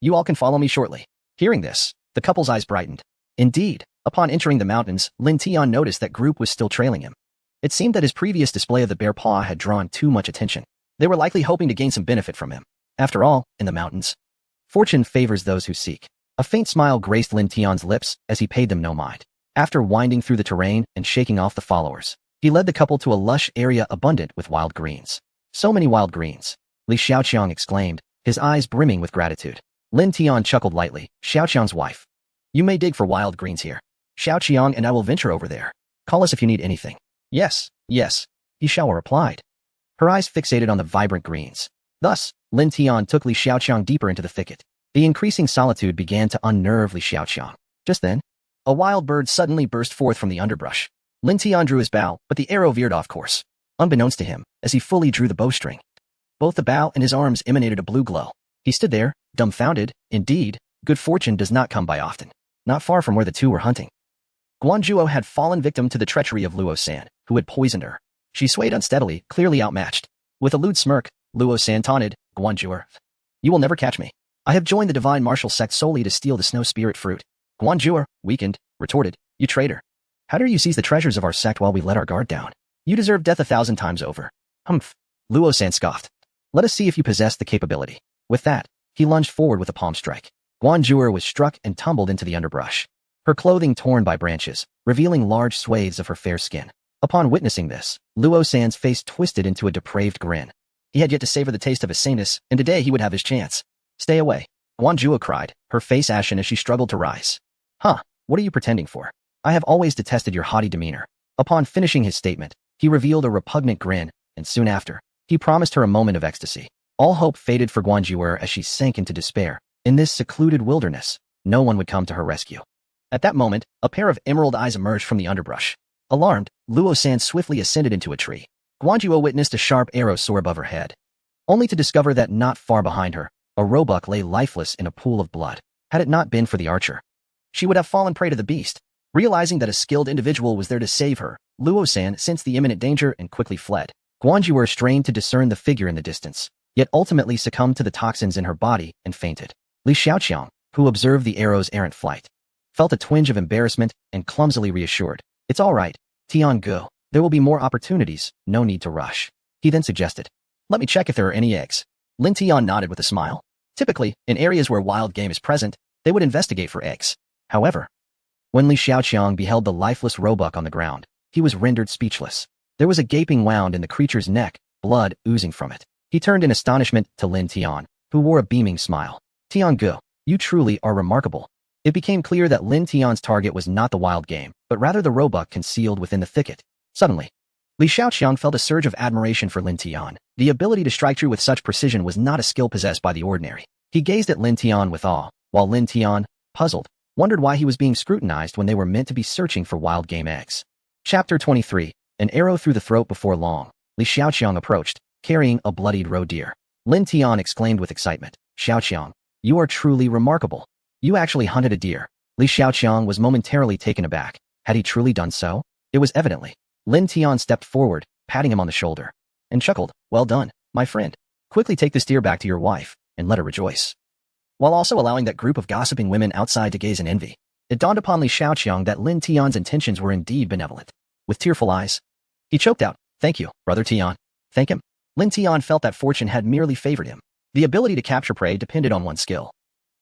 Speaker 1: You all can follow me shortly. Hearing this, the couple's eyes brightened. Indeed, upon entering the mountains, Lin Tian noticed that group was still trailing him. It seemed that his previous display of the bear paw had drawn too much attention. They were likely hoping to gain some benefit from him. After all, in the mountains, fortune favors those who seek. A faint smile graced Lin Tian's lips as he paid them no mind. After winding through the terrain and shaking off the followers, he led the couple to a lush area abundant with wild greens. So many wild greens, Li Xiaoqiang exclaimed, his eyes brimming with gratitude. Lin Tian chuckled lightly. Xiaoqiang's wife. You may dig for wild greens here. Xiaoqiang and I will venture over there. Call us if you need anything. Yes, yes, Xiaohua replied, her eyes fixated on the vibrant greens. Thus, Lin Tian took Li Xiaoqiang deeper into the thicket. The increasing solitude began to unnerve Li Xiaoqiang. Just then, a wild bird suddenly burst forth from the underbrush. Lin Tian drew his bow, but the arrow veered off course, unbeknownst to him, as he fully drew the bowstring. Both the bow and his arms emanated a blue glow. He stood there, dumbfounded. Indeed, good fortune does not come by often. not far from where the two were hunting. Guanzhou had fallen victim to the treachery of Luo San, who had poisoned her. She swayed unsteadily, clearly outmatched. With a lewd smirk, Luo San taunted, Guanzhou, you will never catch me. I have joined the divine martial sect solely to steal the snow spirit fruit. Guanzhou, weakened, retorted, you traitor. How dare you seize the treasures of our sect while we let our guard down? You deserve death 1,000 times over. Humph. Luo San scoffed. Let us see if you possess the capability. With that, he lunged forward with a palm strike. Guanzhou was struck and tumbled into the underbrush, her clothing torn by branches, revealing large swathes of her fair skin. Upon witnessing this, Luo San's face twisted into a depraved grin. He had yet to savor the taste of his saneness, and today he would have his chance. Stay away. Guanzhou cried, her face ashen as she struggled to rise. Huh, what are you pretending for? I have always detested your haughty demeanor. Upon finishing his statement, he revealed a repugnant grin, and soon after, he promised her a moment of ecstasy. All hope faded for Guanzhou as she sank into despair. In this secluded wilderness, no one would come to her rescue. At that moment, a pair of emerald eyes emerged from the underbrush. Alarmed, Luo San swiftly ascended into a tree. Guanzhou witnessed a sharp arrow soar above her head, only to discover that not far behind her, a roebuck lay lifeless in a pool of blood. Had it not been for the archer, she would have fallen prey to the beast. Realizing that a skilled individual was there to save her, Luo San sensed the imminent danger and quickly fled. Guanzhou strained to discern the figure in the distance, yet ultimately succumbed to the toxins in her body and fainted. Li Xiaoqiang, who observed the arrow's errant flight, felt a twinge of embarrassment and clumsily reassured. It's all right, Tiangu. There will be more opportunities, no need to rush. He then suggested, let me check if there are any eggs. Lin Tian nodded with a smile. Typically, in areas where wild game is present, they would investigate for eggs. However, when Li Xiaoqiang beheld the lifeless roebuck on the ground, he was rendered speechless. There was a gaping wound in the creature's neck, blood oozing from it. He turned in astonishment to Lin Tian, who wore a beaming smile. Tiangu, you truly are remarkable. It became clear that Lin Tian's target was not the wild game, but rather the roebuck concealed within the thicket. Suddenly, Li Xiaoqiang felt a surge of admiration for Lin Tian. The ability to strike true with such precision was not a skill possessed by the ordinary. He gazed at Lin Tian with awe, while Lin Tian, puzzled, wondered why he was being scrutinized when they were meant to be searching for wild game eggs. Chapter 23. An arrow through the throat. Before long, Li Xiaoqiang approached, carrying a bloodied roe deer. Lin Tian exclaimed with excitement, Xiaoqiang, you are truly remarkable. You actually hunted a deer. Li Xiaoqiang was momentarily taken aback. Had he truly done so? It was evidently. Lin Tian stepped forward, patting him on the shoulder, and chuckled, well done, my friend. Quickly take this deer back to your wife, and let her rejoice. While also allowing that group of gossiping women outside to gaze in envy, it dawned upon Li Xiaoqiang that Lin Tian's intentions were indeed benevolent. With tearful eyes, he choked out, thank you, brother Tian. Thank him. Lin Tian felt that fortune had merely favored him. The ability to capture prey depended on one's skill.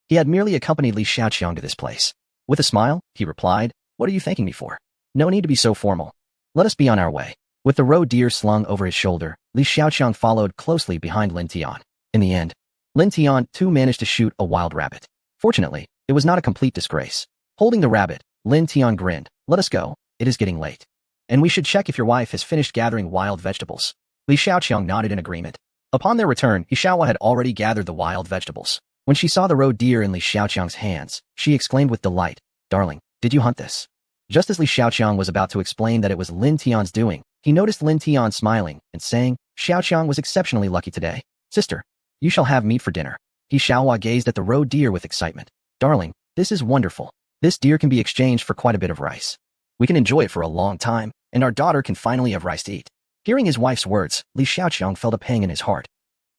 Speaker 1: He had merely accompanied Li Xiaoqiang to this place. With a smile, he replied, what are you thanking me for? No need to be so formal. Let us be on our way. With the roe deer slung over his shoulder, Li Xiaoqiang followed closely behind Lin Tian. In the end, Lin Tian too managed to shoot a wild rabbit. Fortunately, it was not a complete disgrace. Holding the rabbit, Lin Tian grinned, let us go, it is getting late. And we should check if your wife has finished gathering wild vegetables. Li Xiaoqiang nodded in agreement. Upon their return, Xiaohua had already gathered the wild vegetables. When she saw the roe deer in Li Xiaoqiang's hands, she exclaimed with delight, darling, did you hunt this? Just as Li Xiaoqiang was about to explain that it was Lin Tian's doing, he noticed Lin Tian smiling and saying, Xiaoqiang was exceptionally lucky today. Sister, you shall have meat for dinner. Xiaohua gazed at the roe deer with excitement. Darling, this is wonderful. This deer can be exchanged for quite a bit of rice. We can enjoy it for a long time, and our daughter can finally have rice to eat. Hearing his wife's words, Li Xiaoqiang felt a pang in his heart.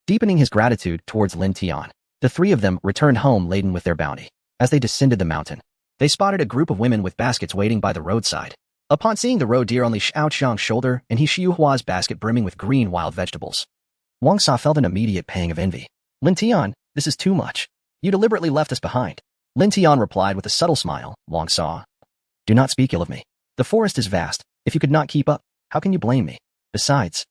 Speaker 1: Deepening his gratitude towards Lin Tian, the three of them returned home laden with their bounty. As they descended the mountain, they spotted a group of women with baskets waiting by the roadside. Upon seeing the roe deer on Li Xiaoqiang's shoulder and Xiaohua's basket brimming with green wild vegetables, Wang Sa felt an immediate pang of envy. Lin Tian, this is too much. You deliberately left us behind. Lin Tian replied with a subtle smile, Wang Sa. Do not speak ill of me. The forest is vast. If you could not keep up, how can you blame me? Besides,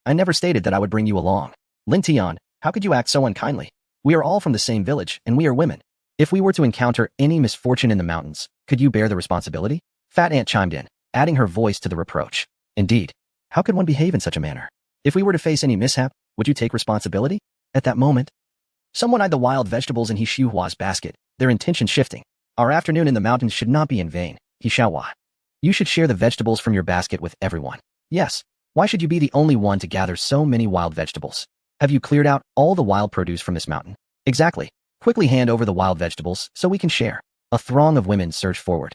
Speaker 1: I never stated that I would bring you along. Lin Tian, how could you act so unkindly? We are all from the same village, and we are women. If we were to encounter any misfortune in the mountains, could you bear the responsibility? Fat Ant chimed in, adding her voice to the reproach. Indeed, how could one behave in such a manner? If we were to face any mishap, would you take responsibility? At that moment, someone eyed the wild vegetables in Xiaohua's basket, their intention shifting. Our afternoon in the mountains should not be in vain, Xiaohua. You should share the vegetables from your basket with everyone. Yes, why should you be the only one to gather so many wild vegetables? Have you cleared out all the wild produce from this mountain? Exactly. Quickly hand over the wild vegetables so we can share. A throng of women surged forward,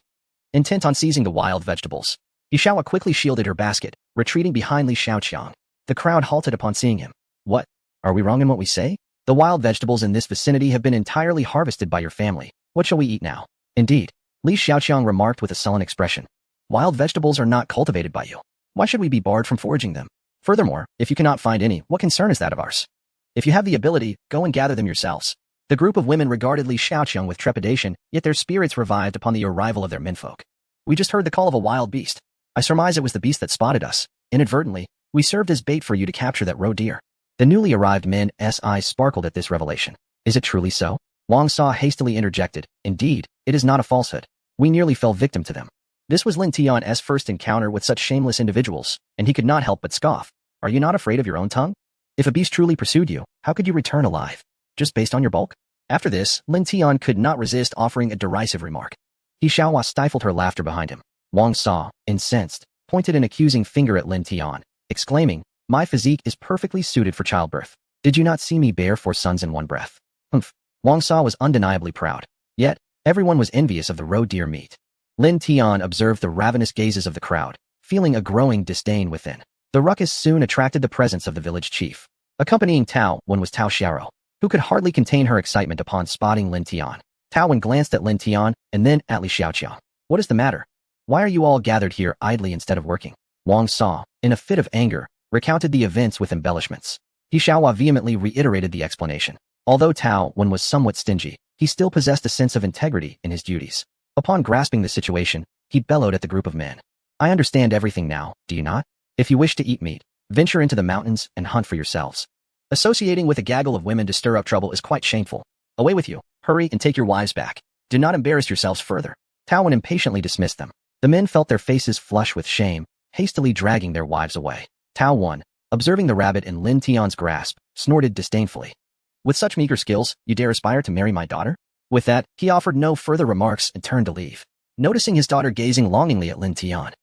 Speaker 1: intent on seizing the wild vegetables. Li Xiaohua quickly shielded her basket, retreating behind Li Xiaoqiang. The crowd halted upon seeing him. What? Are we wrong in what we say? The wild vegetables in this vicinity have been entirely harvested by your family. What shall we eat now? Indeed, Li Xiaoqiang remarked with a sullen expression. Wild vegetables are not cultivated by you. Why should we be barred from foraging them? Furthermore, if you cannot find any, what concern is that of ours? If you have the ability, go and gather them yourselves. The group of women regarded Li Xiaoqiang with trepidation, yet their spirits revived upon the arrival of their menfolk. We just heard the call of a wild beast. I surmise it was the beast that spotted us. Inadvertently, we served as bait for you to capture that roe deer. The newly arrived men's eyes sparkled at this revelation. Is it truly so? Wang Sa hastily interjected. Indeed, it is not a falsehood. We nearly fell victim to them. This was Lin Tian's first encounter with such shameless individuals, and he could not help but scoff. Are you not afraid of your own tongue? If a beast truly pursued you, how could you return alive? Just based on your bulk? After this, Lin Tian could not resist offering a derisive remark. Li Xiaohua stifled her laughter behind him. Wang Sa, incensed, pointed an accusing finger at Lin Tian, exclaiming, My physique is perfectly suited for childbirth. Did you not see me bear 4 sons in one breath? Humph. Wang Sa was undeniably proud. Yet, everyone was envious of the roe deer meat. Lin Tian observed the ravenous gazes of the crowd, feeling a growing disdain within. The ruckus soon attracted the presence of the village chief. Accompanying Tao Wen was Tao Xiaoro, who could hardly contain her excitement upon spotting Lin Tian. Tao Wen glanced at Lin Tian and then at Li Xiaoqiang. What is the matter? Why are you all gathered here idly instead of working? Wang Sa, in a fit of anger, recounted the events with embellishments. Li Xiaohua vehemently reiterated the explanation. Although Tao Wen was somewhat stingy, he still possessed a sense of integrity in his duties. Upon grasping the situation, he bellowed at the group of men. I understand everything now, do you not? If you wish to eat meat, venture into the mountains and hunt for yourselves. Associating with a gaggle of women to stir up trouble is quite shameful. Away with you, hurry and take your wives back. Do not embarrass yourselves further. Tao Wen impatiently dismissed them. The men felt their faces flush with shame, hastily dragging their wives away. Tao Wen, observing the rabbit in Lin Tian's grasp, snorted disdainfully. With such meager skills, you dare aspire to marry my daughter? With that, he offered no further remarks and turned to leave. Noticing his daughter gazing longingly at Lin Tian,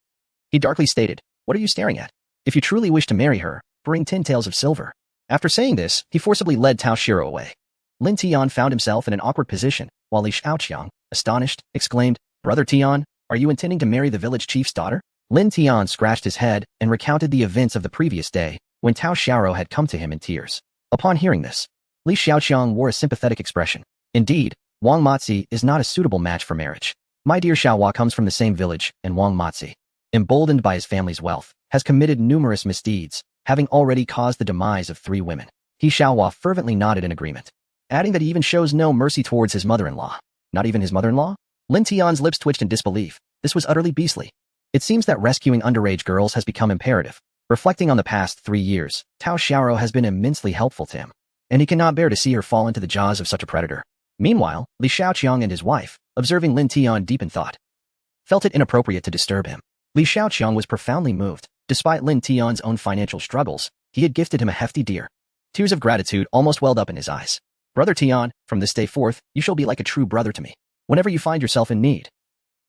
Speaker 1: he darkly stated, What are you staring at? If you truly wish to marry her, bring 10 taels of silver. After saying this, he forcibly led Tao Shiro away. Lin Tian found himself in an awkward position, while Li Xiaoqiang, astonished, exclaimed, Brother Tian, are you intending to marry the village chief's daughter? Lin Tian scratched his head and recounted the events of the previous day, when Tao Xiaoro had come to him in tears. Upon hearing this, Li Xiaoqiang wore a sympathetic expression. Indeed, Wang Matzi is not a suitable match for marriage. My dear Xiaohua comes from the same village, and Wang Matzi, emboldened by his family's wealth, has committed numerous misdeeds, having already caused the demise of 3 women. Li Xiaohua fervently nodded in agreement, adding that he even shows no mercy towards his mother-in-law. Not even his mother-in-law? Lin Tian's lips twitched in disbelief. This was utterly beastly. It seems that rescuing underage girls has become imperative. Reflecting on the past 3 years, Tao Xiaoro has been immensely helpful to him, and he cannot bear to see her fall into the jaws of such a predator. Meanwhile, Li Xiaoqiang and his wife, observing Lin Tian deep in thought, felt it inappropriate to disturb him. Li Xiaoqiang was profoundly moved. Despite Lin Tian's own financial struggles, he had gifted him a hefty deer. Tears of gratitude almost welled up in his eyes. Brother Tian, from this day forth, you shall be like a true brother to me. Whenever you find yourself in need,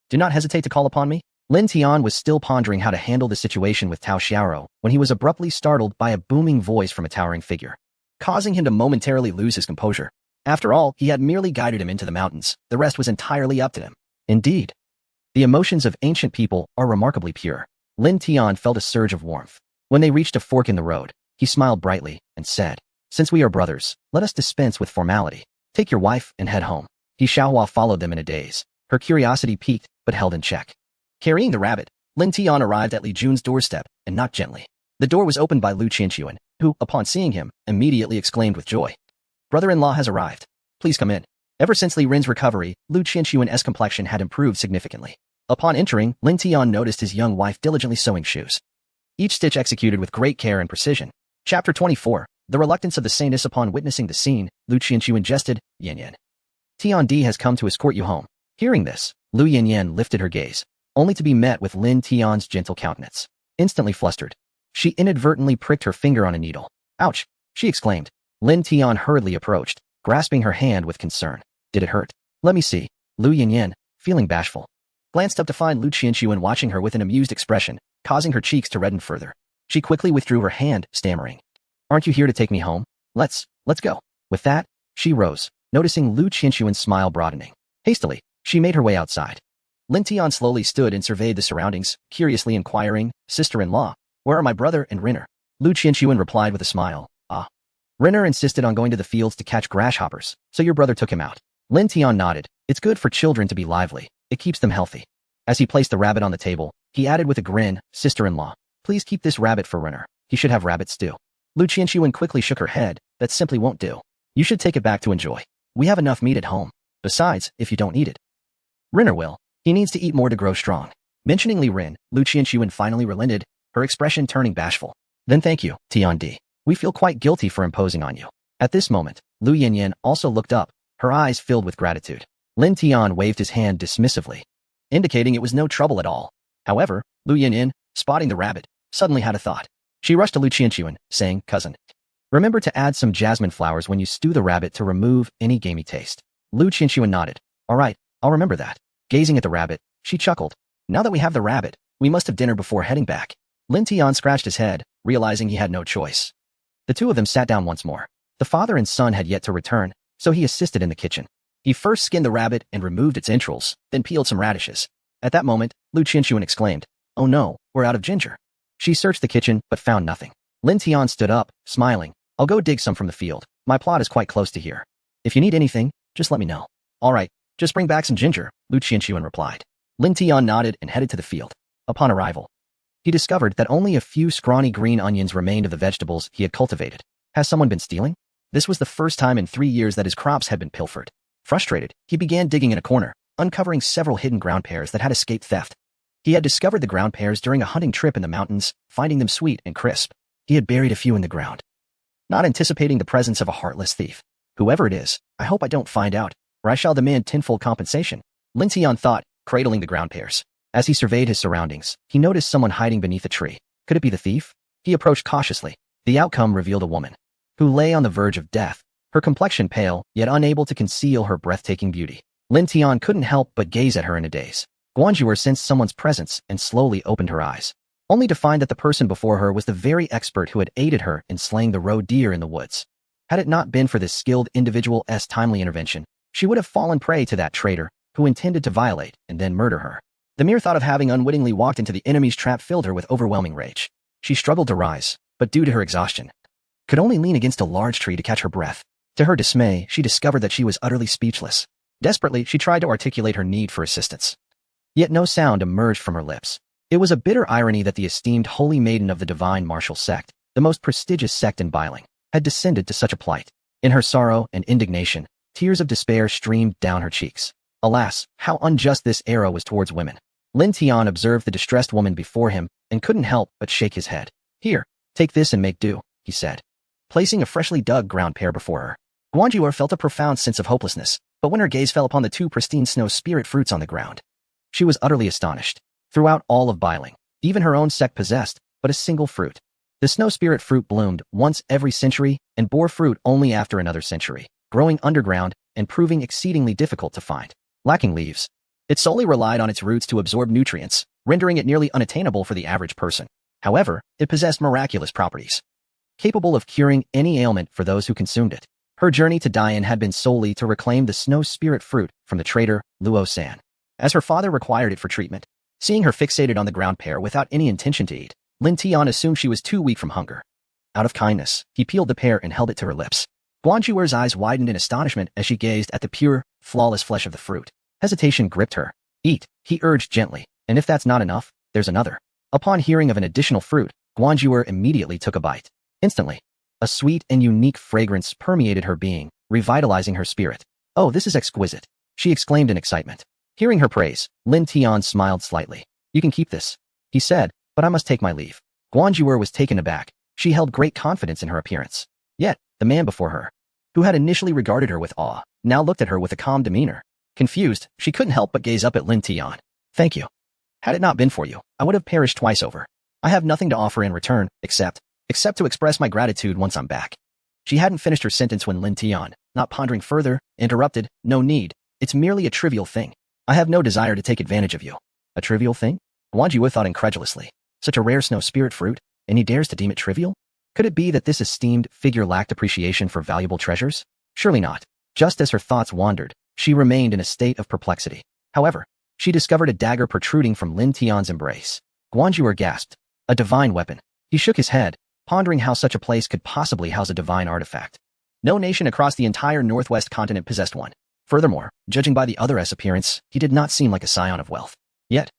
Speaker 1: do not hesitate to call upon me. Lin Tian was still pondering how to handle the situation with Tao Xiaoro when he was abruptly startled by a booming voice from a towering figure, causing him to momentarily lose his composure. After all, he had merely guided him into the mountains. The rest was entirely up to him. Indeed, the emotions of ancient people are remarkably pure. Lin Tian felt a surge of warmth. When they reached a fork in the road, he smiled brightly and said, Since we are brothers, let us dispense with formality. Take your wife and head home. Li Xiaohua followed them in a daze, her curiosity piqued but held in check. Carrying the rabbit, Lin Tian arrived at Li Jun's doorstep and knocked gently. The door was opened by Lu Qianxuan, who, upon seeing him, immediately exclaimed with joy, Brother-in-law has arrived. Please come in. Ever since Li Rin's recovery, Lu Qianxuan's complexion had improved significantly. Upon entering, Lin Tian noticed his young wife diligently sewing shoes, each stitch executed with great care and precision. Chapter 24. The reluctance of the saintess. Upon witnessing the scene, Lu Qianxuan jested, Yan Yan, Tian Di has come to escort you home. Hearing this, Lu Yan Yan lifted her gaze, only to be met with Lin Tian's gentle countenance. Instantly flustered, she inadvertently pricked her finger on a needle. Ouch! She exclaimed. Lin Tian hurriedly approached, grasping her hand with concern. Did it hurt? Let me see. Lu Yan Yan, feeling bashful, glanced up to find Lu Qianxuan watching her with an amused expression, causing her cheeks to redden further. She quickly withdrew her hand, stammering, Aren't you here to take me home? Let's go. With that, she rose, noticing Lu Qianxuan's smile broadening. Hastily, She made her way outside. Lin Tian slowly stood and surveyed the surroundings, curiously inquiring, "Sister-in-law, where are my brother and Renner?" Lu Qianxuan replied with a smile, "Ah. Renner insisted on going to the fields to catch grasshoppers, so your brother took him out." Lin Tian nodded. "It's good for children to be lively. It keeps them healthy." As he placed the rabbit on the table, he added with a grin, "Sister-in-law, please keep this rabbit for Renner. He should have rabbit stew." Lu Qianxuan quickly shook her head. "That simply won't do. You should take it back to enjoy. We have enough meat at home. Besides, if you don't eat it, Renner will. He needs to eat more to grow strong." Mentioning Li Ren, Lu Qianxuan finally relented, her expression turning bashful. "Then thank you, Tian Di. We feel quite guilty for imposing on you." At this moment, Lu Yanyan also looked up, her eyes filled with gratitude. Lin Tian waved his hand dismissively, indicating it was no trouble at all. However, Lu Yanyan, spotting the rabbit, suddenly had a thought. She rushed to Lu Qianxuan, saying, "Cousin, remember to add some jasmine flowers when you stew the rabbit to remove any gamey taste." Lu Qianxuan nodded. "All right, I'll remember that." Gazing at the rabbit, she chuckled. "Now that we have the rabbit, we must have dinner before heading back." Lin Tian scratched his head, realizing he had no choice. The two of them sat down once more. The father and son had yet to return, so he assisted in the kitchen. He first skinned the rabbit and removed its entrails, then peeled some radishes. At that moment, Lu Qianxuan exclaimed, "Oh no, we're out of ginger." She searched the kitchen, but found nothing. Lin Tian stood up, smiling. "I'll go dig some from the field. My plot is quite close to here. If you need anything, just let me know." "All right, just bring back some ginger," Lu Qianxuan replied. Lin Tian nodded and headed to the field. Upon arrival, he discovered that only a few scrawny green onions remained of the vegetables he had cultivated. Has someone been stealing? This was the first time in 3 years that his crops had been pilfered. Frustrated, he began digging in a corner, uncovering several hidden ground pears that had escaped theft. He had discovered the ground pears during a hunting trip in the mountains, finding them sweet and crisp. He had buried a few in the ground, not anticipating the presence of a heartless thief. "Whoever it is, I hope I don't find out, or I shall demand tenfold compensation," Lin Tian thought, cradling the ground pears. As he surveyed his surroundings, he noticed someone hiding beneath a tree. Could it be the thief? He approached cautiously. The outcome revealed a woman who lay on the verge of death, her complexion pale, yet unable to conceal her breathtaking beauty. Lin Tian couldn't help but gaze at her in a daze. Guanjuer sensed someone's presence and slowly opened her eyes, only to find that the person before her was the very expert who had aided her in slaying the roe deer in the woods. Had it not been for this skilled individual's timely intervention, she would have fallen prey to that traitor who intended to violate and then murder her. The mere thought of having unwittingly walked into the enemy's trap filled her with overwhelming rage. She struggled to rise, but due to her exhaustion, could only lean against a large tree to catch her breath. To her dismay, she discovered that she was utterly speechless. Desperately, she tried to articulate her need for assistance. Yet no sound emerged from her lips. It was a bitter irony that the esteemed holy maiden of the divine martial sect, the most prestigious sect in Biling, had descended to such a plight. In her sorrow and indignation, tears of despair streamed down her cheeks. Alas, how unjust this era was towards women. Lin Tian observed the distressed woman before him and couldn't help but shake his head. "Here, take this and make do," he said, placing a freshly dug ground pear before her. Guanjuer felt a profound sense of hopelessness, but when her gaze fell upon the 2 pristine snow spirit fruits on the ground, she was utterly astonished. Throughout all of Biling, even her own sect possessed but a single fruit. The snow spirit fruit bloomed once every century and bore fruit only after another century, growing underground and proving exceedingly difficult to find. Lacking leaves, it solely relied on its roots to absorb nutrients, rendering it nearly unattainable for the average person. However, it possessed miraculous properties, capable of curing any ailment for those who consumed it. Her journey to Dian had been solely to reclaim the snow spirit fruit from the traitor, Luo San, as her father required it for treatment. Seeing her fixated on the ground pear without any intention to eat, Lin Tian assumed she was too weak from hunger. Out of kindness, he peeled the pear and held it to her lips. Guanjuer's eyes widened in astonishment as she gazed at the pure, flawless flesh of the fruit. Hesitation gripped her. "Eat," he urged gently, "and if that's not enough, there's another." Upon hearing of an additional fruit, Guanjuer immediately took a bite. Instantly, a sweet and unique fragrance permeated her being, revitalizing her spirit. "Oh, this is exquisite," she exclaimed in excitement. Hearing her praise, Lin Tian smiled slightly. "You can keep this," he said, "but I must take my leave." Guanjuer was taken aback. She held great confidence in her appearance. Yet, the man before her, who had initially regarded her with awe, now looked at her with a calm demeanor. Confused, she couldn't help but gaze up at Lin Tian. "Thank you. Had it not been for you, I would have perished twice over. I have nothing to offer in return, except to express my gratitude once I'm back." She hadn't finished her sentence when Lin Tian, not pondering further, interrupted, "No need. It's merely a trivial thing. I have no desire to take advantage of you." "A trivial thing?" Guanjuo thought incredulously. Such a rare snow spirit fruit, and he dares to deem it trivial? Could it be that this esteemed figure lacked appreciation for valuable treasures? Surely not. Just as her thoughts wandered, she remained in a state of perplexity. However, she discovered a dagger protruding from Lin Tian's embrace. Guanzhouer gasped. A divine weapon. He shook his head, pondering how such a place could possibly house a divine artifact. No nation across the entire northwest continent possessed one. Furthermore, judging by the other's appearance, he did not seem like a scion of wealth. Yet,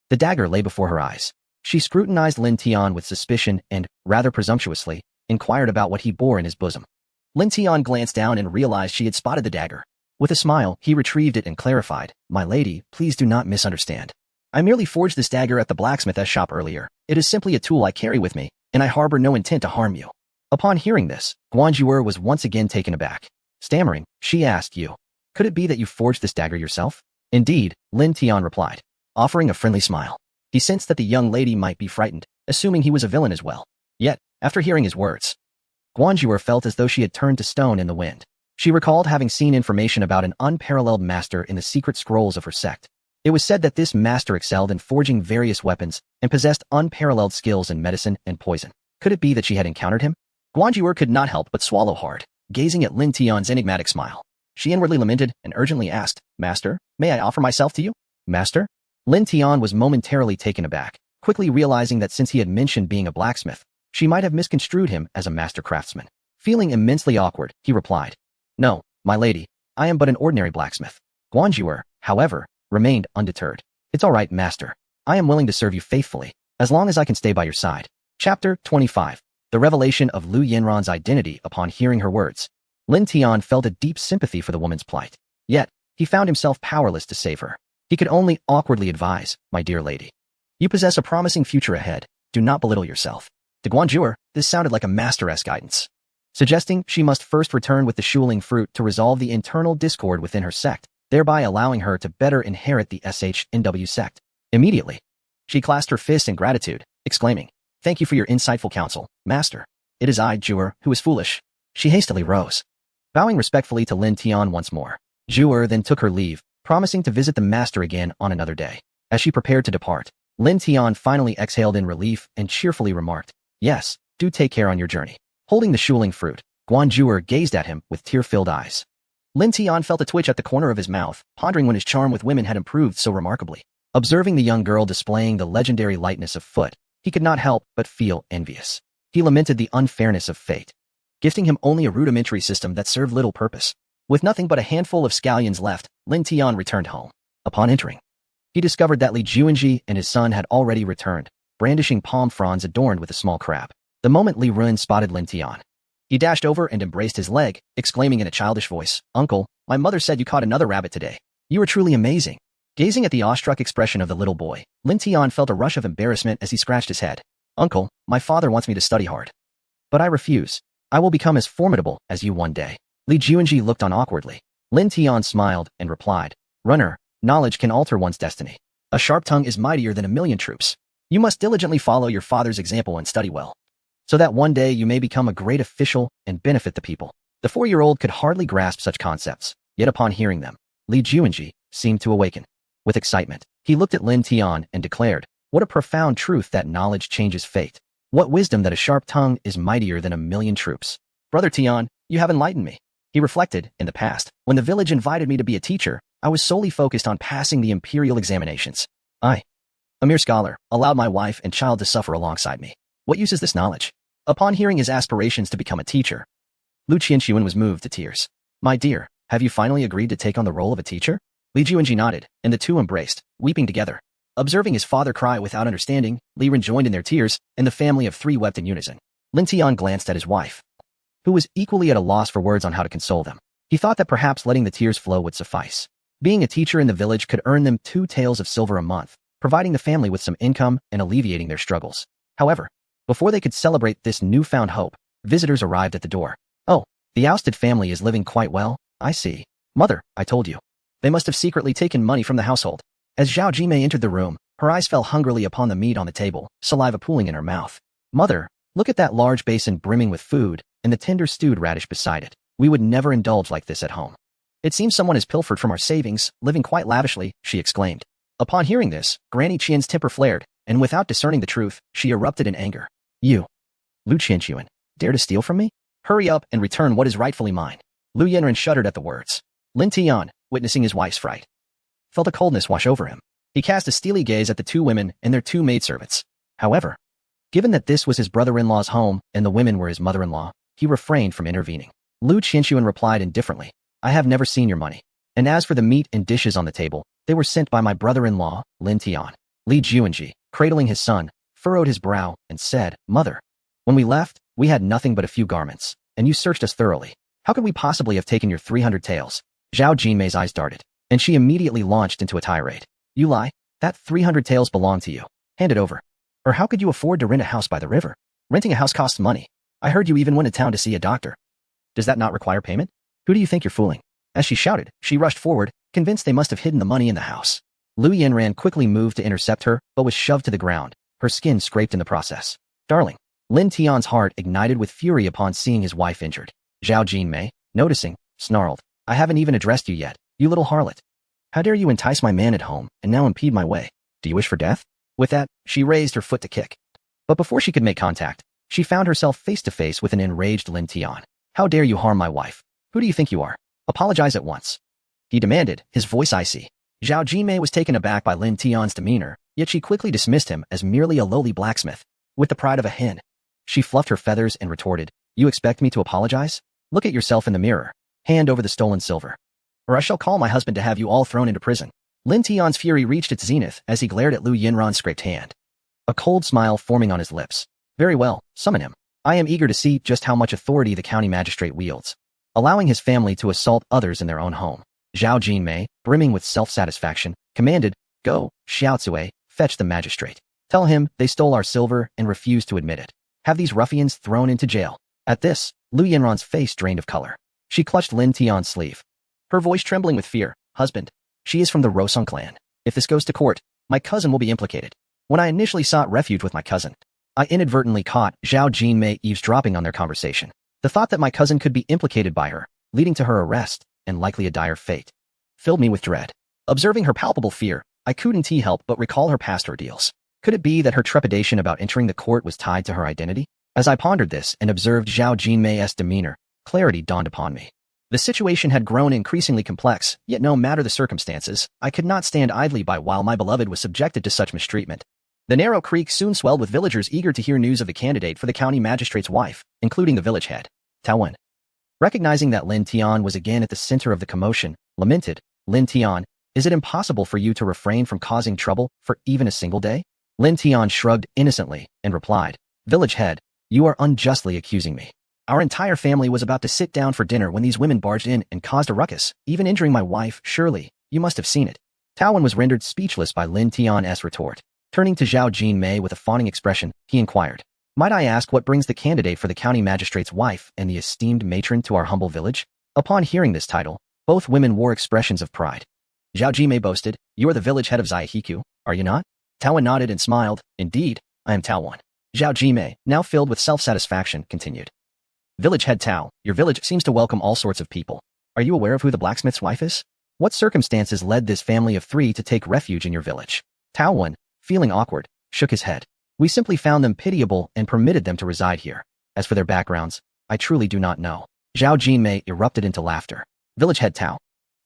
Speaker 1: the dagger lay before her eyes. She scrutinized Lin Tian with suspicion and, rather presumptuously, inquired about what he bore in his bosom. Lin Tian glanced down and realized she had spotted the dagger. With a smile, he retrieved it and clarified, "My lady, please do not misunderstand. I merely forged this dagger at the blacksmith's shop earlier. It is simply a tool I carry with me, and I harbor no intent to harm you." Upon hearing this, Guanzhouer was once again taken aback. Stammering, she asked, "You, could it be that you forged this dagger yourself?" "Indeed," Lin Tian replied, offering a friendly smile. He sensed that the young lady might be frightened, assuming he was a villain as well. Yet, after hearing his words, Guanzhouer felt as though she had turned to stone in the wind. She recalled having seen information about an unparalleled master in the secret scrolls of her sect. It was said that this master excelled in forging various weapons and possessed unparalleled skills in medicine and poison. Could it be that she had encountered him? Guanzhouer could not help but swallow hard, gazing at Lin Tian's enigmatic smile. She inwardly lamented and urgently asked, "Master, may I offer myself to you?" "Master?" Lin Tian was momentarily taken aback, quickly realizing that since he had mentioned being a blacksmith, she might have misconstrued him as a master craftsman. Feeling immensely awkward, he replied, "No, my lady, I am but an ordinary blacksmith." Guanzhouer, however, remained undeterred. "It's all right, master. I am willing to serve you faithfully, as long as I can stay by your side." Chapter 25. The revelation of Lu Yanran's identity. Upon hearing her words, Lin Tian felt a deep sympathy for the woman's plight. Yet, he found himself powerless to save her. He could only awkwardly advise, "My dear lady, you possess a promising future ahead. Do not belittle yourself." To Guanzhouer, this sounded like a master-esque guidance, suggesting she must first return with the shuling fruit to resolve the internal discord within her sect, thereby allowing her to better inherit the SHNW sect. Immediately, she clasped her fists in gratitude, exclaiming, "Thank you for your insightful counsel, master. It is I, Zhuer, who is foolish." She hastily rose, bowing respectfully to Lin Tian once more. Zhuer then took her leave, promising to visit the master again on another day. As she prepared to depart, Lin Tian finally exhaled in relief and cheerfully remarked, "Yes, do take care on your journey." Holding the shuling fruit, Guanzhouer gazed at him with tear-filled eyes. Lin Tian felt a twitch at the corner of his mouth, pondering when his charm with women had improved so remarkably. Observing the young girl displaying the legendary lightness of foot, he could not help but feel envious. He lamented the unfairness of fate, gifting him only a rudimentary system that served little purpose. With nothing but a handful of scallions left, Lin Tian returned home. Upon entering, he discovered that Li Juanji and his son had already returned, brandishing palm fronds adorned with a small crab. The moment Li Ruan spotted Lin Tian, he dashed over and embraced his leg, exclaiming in a childish voice, "Uncle, my mother said you caught another rabbit today. You are truly amazing." Gazing at the awestruck expression of the little boy, Lin Tian felt a rush of embarrassment as he scratched his head. "Uncle, my father wants me to study hard. But I refuse. I will become as formidable as you one day." Li Juanji looked on awkwardly. Lin Tian smiled and replied, "Runner, knowledge can alter one's destiny. A sharp tongue is mightier than a million troops. You must diligently follow your father's example and study well, so that one day you may become a great official and benefit the people." The 4-year-old could hardly grasp such concepts, yet upon hearing them, Li Juanji seemed to awaken. With excitement, he looked at Lin Tian and declared, "What a profound truth that knowledge changes fate. What wisdom that a sharp tongue is mightier than a million troops. Brother Tian, you have enlightened me." He reflected, in the past, when the village invited me to be a teacher, I was solely focused on passing the imperial examinations. I, a mere scholar, allowed my wife and child to suffer alongside me. What use is this knowledge? Upon hearing his aspirations to become a teacher, Lu Qianxuan was moved to tears. "My dear, have you finally agreed to take on the role of a teacher?" Li Juanji nodded, and the two embraced, weeping together. Observing his father cry without understanding, Li Ren joined in their tears, and the family of 3 wept in unison. Lin Tian glanced at his wife, who was equally at a loss for words on how to console them. He thought that perhaps letting the tears flow would suffice. Being a teacher in the village could earn them 2 taels of silver a month, providing the family with some income and alleviating their struggles. However, before they could celebrate this newfound hope, visitors arrived at the door. "Oh, the ousted family is living quite well, I see. Mother, I told you. They must have secretly taken money from the household." As Zhao Jimei entered the room, her eyes fell hungrily upon the meat on the table, saliva pooling in her mouth. "Mother, look at that large basin brimming with food, and the tender stewed radish beside it. We would never indulge like this at home. It seems someone has pilfered from our savings, living quite lavishly," she exclaimed. Upon hearing this, Granny Qian's temper flared, and without discerning the truth, she erupted in anger. "You, Lu Qianxuan, dare to steal from me? Hurry up and return what is rightfully mine." Lu Yanran shuddered at the words. Lin Tian, witnessing his wife's fright, felt a coldness wash over him. He cast a steely gaze at the two women and their two maidservants. However, given that this was his brother-in-law's home and the women were his mother-in-law, he refrained from intervening. Lu Qianxuan replied indifferently, I have never seen your money. And as for the meat and dishes on the table, they were sent by my brother-in-law, Lin Tian. Li Juanji, cradling his son, furrowed his brow and said, Mother, when we left, we had nothing but a few garments, and you searched us thoroughly. How could we possibly have taken your 300 taels? Zhao Jinmei's eyes darted, and she immediately launched into a tirade. You lie? That 300 taels belong to you. Hand it over. Or how could you afford to rent a house by the river? Renting a house costs money. I heard you even went to town to see a doctor. Does that not require payment? Who do you think you're fooling? As she shouted, she rushed forward, convinced they must have hidden the money in the house. Lu Yanran quickly moved to intercept her, but was shoved to the ground, her skin scraped in the process. Darling. Lin Tian's heart ignited with fury upon seeing his wife injured. Zhao Jinmei, noticing, snarled, I haven't even addressed you yet, you little harlot. How dare you entice my man at home and now impede my way? Do you wish for death? With that, she raised her foot to kick. But before she could make contact, she found herself face to face with an enraged Lin Tian. How dare you harm my wife? Who do you think you are? Apologize at once. He demanded, his voice icy. Zhao Jinmei was taken aback by Lin Tian's demeanor, yet she quickly dismissed him as merely a lowly blacksmith. With the pride of a hen, she fluffed her feathers and retorted, You expect me to apologize? Look at yourself in the mirror. Hand over the stolen silver. Or I shall call my husband to have you all thrown into prison. Lin Tian's fury reached its zenith as he glared at Lu Yanran's scraped hand. A cold smile forming on his lips. Very well, summon him. I am eager to see just how much authority the county magistrate wields, allowing his family to assault others in their own home. Zhao Jinmei, brimming with self-satisfaction, commanded, Go, Xiaocui, fetch the magistrate. Tell him they stole our silver and refused to admit it. Have these ruffians thrown into jail. At this, Lu Yanran's face drained of color. She clutched Lin Tian's sleeve, her voice trembling with fear. Husband, she is from the Rosong clan. If this goes to court, my cousin will be implicated. When I initially sought refuge with my cousin, I inadvertently caught Zhao Jinmei eavesdropping on their conversation. The thought that my cousin could be implicated by her, leading to her arrest, and likely a dire fate, filled me with dread. Observing her palpable fear, I couldn't help but recall her past ordeals. Could it be that her trepidation about entering the court was tied to her identity? As I pondered this and observed Zhao Jinmei's demeanor, clarity dawned upon me. The situation had grown increasingly complex, yet no matter the circumstances, I could not stand idly by while my beloved was subjected to such mistreatment. The narrow creek soon swelled with villagers eager to hear news of the candidate for the county magistrate's wife, including the village head, Tao Wen. Recognizing that Lin Tian was again at the center of the commotion, lamented, Lin Tian, is it impossible for you to refrain from causing trouble for even a single day? Lin Tian shrugged innocently and replied, Village head, you are unjustly accusing me. Our entire family was about to sit down for dinner when these women barged in and caused a ruckus, even injuring my wife. Surely, you must have seen it. Tao Wen was rendered speechless by Lin Tian's retort. Turning to Zhao Jinmei with a fawning expression, he inquired, Might I ask what brings the candidate for the county magistrate's wife and the esteemed matron to our humble village? Upon hearing this title, both women wore expressions of pride. Zhao Jinmei boasted, You are the village head of Zaihiku, are you not? Tao Wen nodded and smiled. Indeed, I am Tao Wen. Zhao Jinmei, now filled with self-satisfaction, continued. Village head Tao, your village seems to welcome all sorts of people. Are you aware of who the blacksmith's wife is? What circumstances led this family of three to take refuge in your village? Tao Wen, feeling awkward, shook his head. We simply found them pitiable and permitted them to reside here. As for their backgrounds, I truly do not know. Zhao Jinmei erupted into laughter. Village head Tao,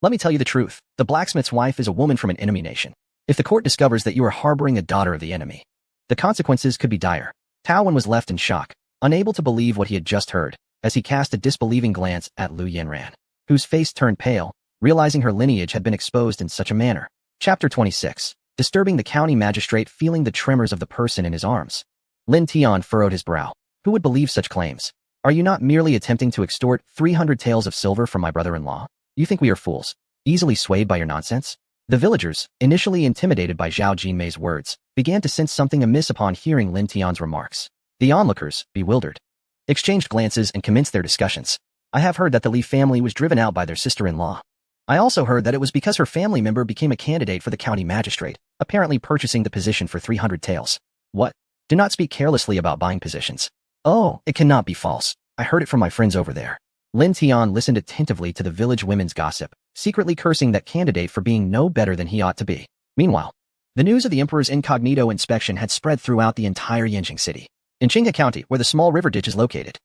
Speaker 1: let me tell you the truth. The blacksmith's wife is a woman from an enemy nation. If the court discovers that you are harboring a daughter of the enemy, the consequences could be dire. Tao Wen was left in shock, unable to believe what he had just heard, as he cast a disbelieving glance at Lu Yanran, whose face turned pale, realizing her lineage had been exposed in such a manner. Chapter 26. Disturbing the county magistrate feeling the tremors of the person in his arms. Lin Tian furrowed his brow. Who would believe such claims? Are you not merely attempting to extort 300 taels of silver from my brother-in-law? You think we are fools, easily swayed by your nonsense? The villagers, initially intimidated by Zhao Jinmei's words, began to sense something amiss upon hearing Lin Tian's remarks. The onlookers, bewildered, exchanged glances and commenced their discussions. I have heard that the Li family was driven out by their sister-in-law. I also heard that it was because her family member became a candidate for the county magistrate, apparently purchasing the position for 300 taels. What? Do not speak carelessly about buying positions. Oh, it cannot be false. I heard it from my friends over there. Lin Tian listened attentively to the village women's gossip, secretly cursing that candidate for being no better than he ought to be. Meanwhile, the news of the emperor's incognito inspection had spread throughout the entire Yanqing city. In Qinghe County, where the small river ditch is located,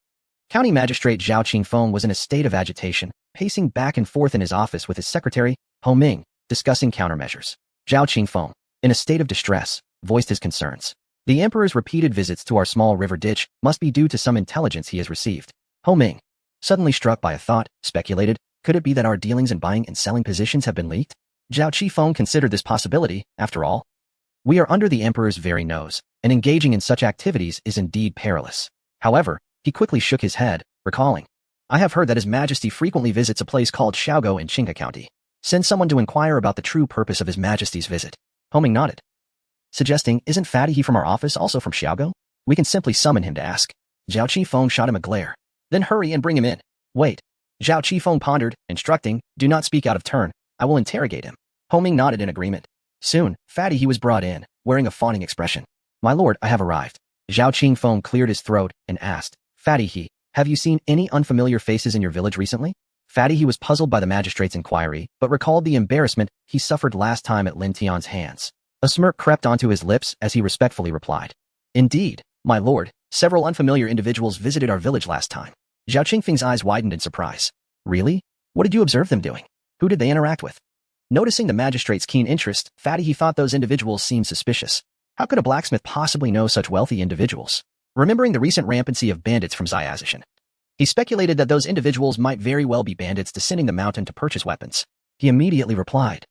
Speaker 1: County Magistrate Zhao Qingfeng was in a state of agitation, pacing back and forth in his office with his secretary, Ho Ming, discussing countermeasures. Zhao Qingfeng, in a state of distress, voiced his concerns. The emperor's repeated visits to our small river ditch must be due to some intelligence he has received. Ho Ming, suddenly struck by a thought, speculated, could it be that our dealings in buying and selling positions have been leaked? Zhao Qifeng considered this possibility, after all. We are under the emperor's very nose, and engaging in such activities is indeed perilous. However, he quickly shook his head, recalling, I have heard that His Majesty frequently visits a place called Xiaogo in Qinghe County. Send someone to inquire about the true purpose of His Majesty's visit. Ho Ming nodded, suggesting, isn't Fatty he from our office also from Xiaogo? We can simply summon him to ask. Zhao Qifeng shot him a glare. Then hurry and bring him in. Wait. Zhao Qifeng pondered, instructing, do not speak out of turn. I will interrogate him. Ho Ming nodded in agreement. Soon, Fatty he was brought in, wearing a fawning expression. My lord, I have arrived. Zhao Qingfeng cleared his throat and asked, Fatty he, have you seen any unfamiliar faces in your village recently? Fatty he was puzzled by the magistrate's inquiry, but recalled the embarrassment he suffered last time at Lin Tian's hands. A smirk crept onto his lips as he respectfully replied. Indeed, my lord, several unfamiliar individuals visited our village last time. Zhao Qingfeng's eyes widened in surprise. Really? What did you observe them doing? Who did they interact with? Noticing the magistrate's keen interest, Fatty he thought those individuals seemed suspicious. How could a blacksmith possibly know such wealthy individuals? Remembering the recent rampancy of bandits from Xiazishan, he speculated that those individuals might very well be bandits descending the mountain to purchase weapons. He immediately replied,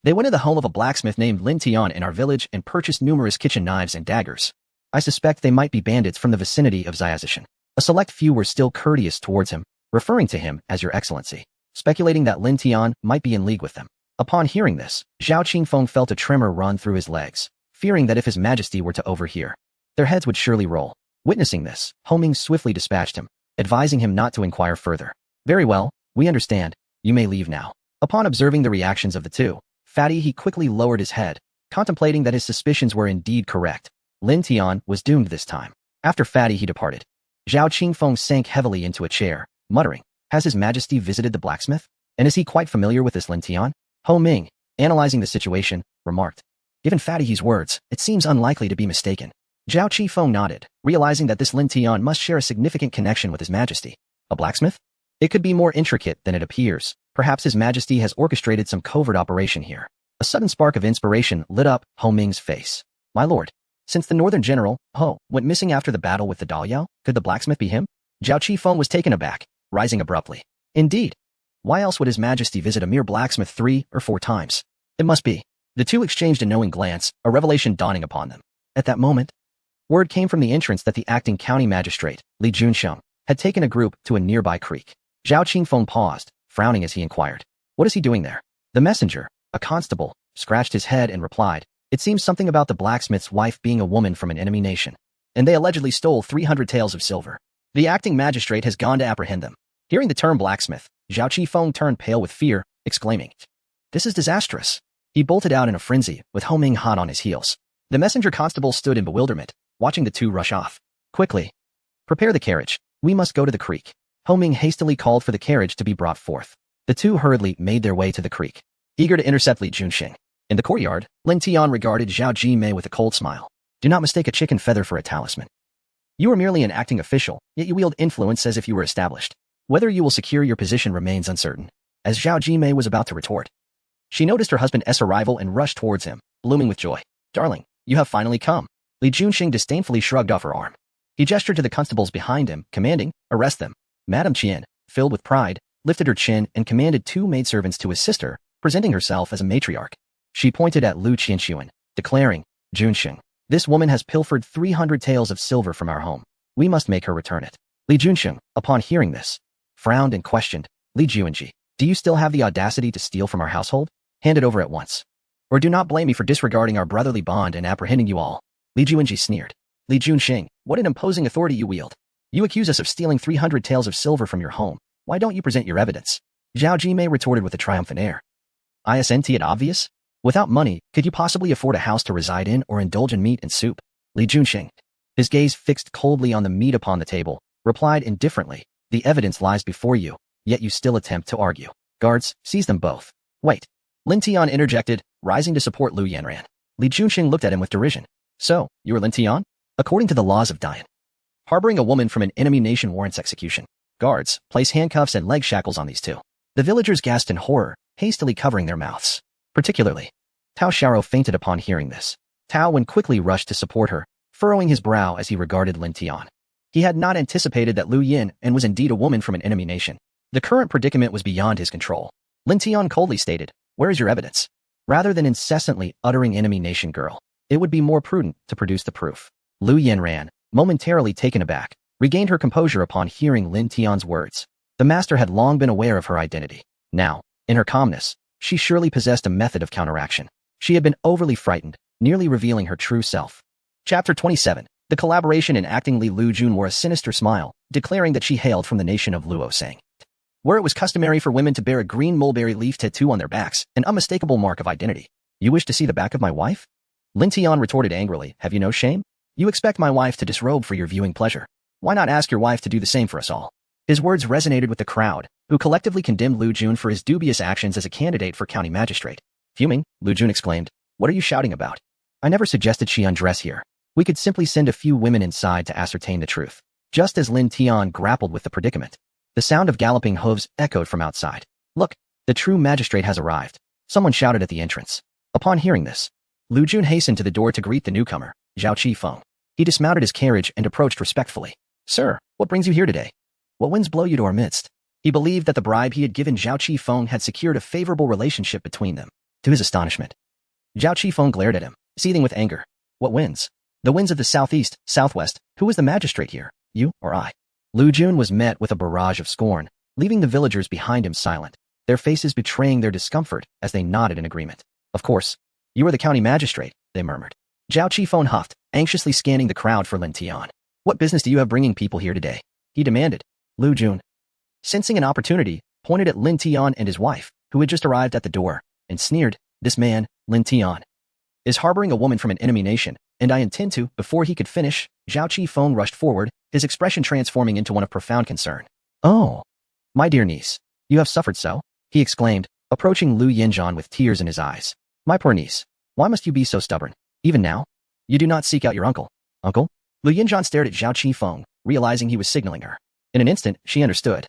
Speaker 1: they went to the home of a blacksmith named Lin Tian in our village and purchased numerous kitchen knives and daggers. I suspect they might be bandits from the vicinity of Xiazishan. A select few were still courteous towards him, referring to him as Your Excellency, speculating that Lin Tian might be in league with them. Upon hearing this, Zhao Qingfeng felt a tremor run through his legs, fearing that if His Majesty were to overhear, their heads would surely roll. Witnessing this, Ho Ming swiftly dispatched him, advising him not to inquire further. Very well, we understand. You may leave now. Upon observing the reactions of the two, Fatty he quickly lowered his head, contemplating that his suspicions were indeed correct. Lin Tian was doomed this time. After Fatty he departed, Zhao Qingfeng sank heavily into a chair, muttering, has His Majesty visited the blacksmith? And is he quite familiar with this Lin Tian? Ho Ming, analyzing the situation, remarked, given Fatty he's words, it seems unlikely to be mistaken. Zhao Qifeng nodded, realizing that this Lin Tian must share a significant connection with His Majesty. A blacksmith? It could be more intricate than it appears. Perhaps His Majesty has orchestrated some covert operation here. A sudden spark of inspiration lit up Ho Ming's face. My lord, since the northern general, Ho, went missing after the battle with the Daoyao, could the blacksmith be him? Zhao Qifeng was taken aback, rising abruptly. Indeed. Why else would His Majesty visit a mere blacksmith 3 or 4 times? It must be. The two exchanged a knowing glance, a revelation dawning upon them. At that moment, word came from the entrance that the acting county magistrate, Li Junsheng, had taken a group to a nearby creek. Zhao Qingfeng paused, frowning as he inquired, what is he doing there? The messenger, a constable, scratched his head and replied, it seems something about the blacksmith's wife being a woman from an enemy nation, and they allegedly stole 300 taels of silver. The acting magistrate has gone to apprehend them. Hearing the term blacksmith, Zhao Qifeng turned pale with fear, exclaiming, this is disastrous. He bolted out in a frenzy, with Ho Ming hot on his heels. The messenger constable stood in bewilderment, watching the two rush off. Quickly, prepare the carriage. We must go to the creek. Ho Ming hastily called for the carriage to be brought forth. The two hurriedly made their way to the creek, eager to intercept Li Junsheng. In the courtyard, Lin Tian regarded Zhao Jimei with a cold smile. Do not mistake a chicken feather for a talisman. You are merely an acting official, yet you wield influence as if you were established. Whether you will secure your position remains uncertain. As Zhao Jimei was about to retort, she noticed her husband's arrival and rushed towards him, blooming with joy. Darling, you have finally come. Li Junsheng disdainfully shrugged off her arm. He gestured to the constables behind him, commanding, arrest them. Madame Qian, filled with pride, lifted her chin and commanded 2 maidservants to assist her, presenting herself as a matriarch. She pointed at Lu Qianxuan, declaring, Junsheng, this woman has pilfered 300 taels of silver from our home. We must make her return it. Li Junsheng, upon hearing this, frowned and questioned, Li Juanji, do you still have the audacity to steal from our household? Hand it over at once. Or do not blame me for disregarding our brotherly bond and apprehending you all. Li Juanji sneered. Li Junsheng, what an imposing authority you wield. You accuse us of stealing 300 taels of silver from your home. Why don't you present your evidence? Zhao Jimei retorted with a triumphant air. Isn't it obvious? Without money, could you possibly afford a house to reside in or indulge in meat and soup? Li Junsheng, his gaze fixed coldly on the meat upon the table, replied indifferently, the evidence lies before you, yet you still attempt to argue. Guards, seize them both. Wait. Lin Tian interjected, rising to support Lu Yanran. Li Junsheng looked at him with derision. So, you are Lin Tian? According to the laws of Dian, harboring a woman from an enemy nation warrants execution. Guards, place handcuffs and leg shackles on these two. The villagers gasped in horror, hastily covering their mouths. particularly. Tao Xiaoro fainted upon hearing this. Tao Wen quickly rushed to support her, furrowing his brow as he regarded Lin Tian. He had not anticipated that Lu Yin and was indeed a woman from an enemy nation. The current predicament was beyond his control. Lin Tian coldly stated, "Where is your evidence?" Rather than incessantly uttering enemy nation girl, it would be more prudent to produce the proof. Lu Yin ran, momentarily taken aback, regained her composure upon hearing Lin Tian's words. The master had long been aware of her identity. Now, in her calmness, she surely possessed a method of counteraction. She had been overly frightened, nearly revealing her true self. Chapter 27. The collaboration in acting Li Lujun wore a sinister smile, declaring that she hailed from the nation of Luosang, where it was customary for women to bear a green mulberry leaf tattoo on their backs, an unmistakable mark of identity. "You wish to see the back of my wife?" Lin Tian retorted angrily, "Have you no shame? You expect my wife to disrobe for your viewing pleasure. Why not ask your wife to do the same for us all?" His words resonated with the crowd, who collectively condemned Lu Jun for his dubious actions as a candidate for county magistrate. Fuming, Lu Jun exclaimed, "What are you shouting about? I never suggested she undress here. We could simply send a few women inside to ascertain the truth." Just as Lin Tian grappled with the predicament, the sound of galloping hooves echoed from outside. "Look, the true magistrate has arrived," someone shouted at the entrance. Upon hearing this, Lu Jun hastened to the door to greet the newcomer, Zhao Qifeng. He dismounted his carriage and approached respectfully. "Sir, what brings you here today? What winds blow you to our midst?" He believed that the bribe he had given Zhao Qifeng had secured a favorable relationship between them. To his astonishment, Zhao Qifeng glared at him, seething with anger. "What winds?" "The winds of the southeast, southwest. Who is the magistrate here, you or I?" Lu Jun was met with a barrage of scorn, leaving the villagers behind him silent, their faces betraying their discomfort as they nodded in agreement. "Of course. You are the county magistrate," they murmured. Zhao Qifeng huffed, anxiously scanning the crowd for Lin Tian. "What business do you have bringing people here today?" he demanded. Lu Jun, sensing an opportunity, pointed at Lin Tian and his wife, who had just arrived at the door, and sneered, "This man, Lin Tian, is harboring a woman from an enemy nation, and I intend to." Before he could finish, Zhao Qifeng rushed forward, his expression transforming into one of profound concern. "Oh, my dear niece, you have suffered so?" he exclaimed, approaching Lu Yinzhan with tears in his eyes. "My poor niece, why must you be so stubborn? Even now, you do not seek out your uncle." "Uncle?" Lu Yinzhan stared at Zhao Qifeng, realizing he was signaling her. In an instant, she understood.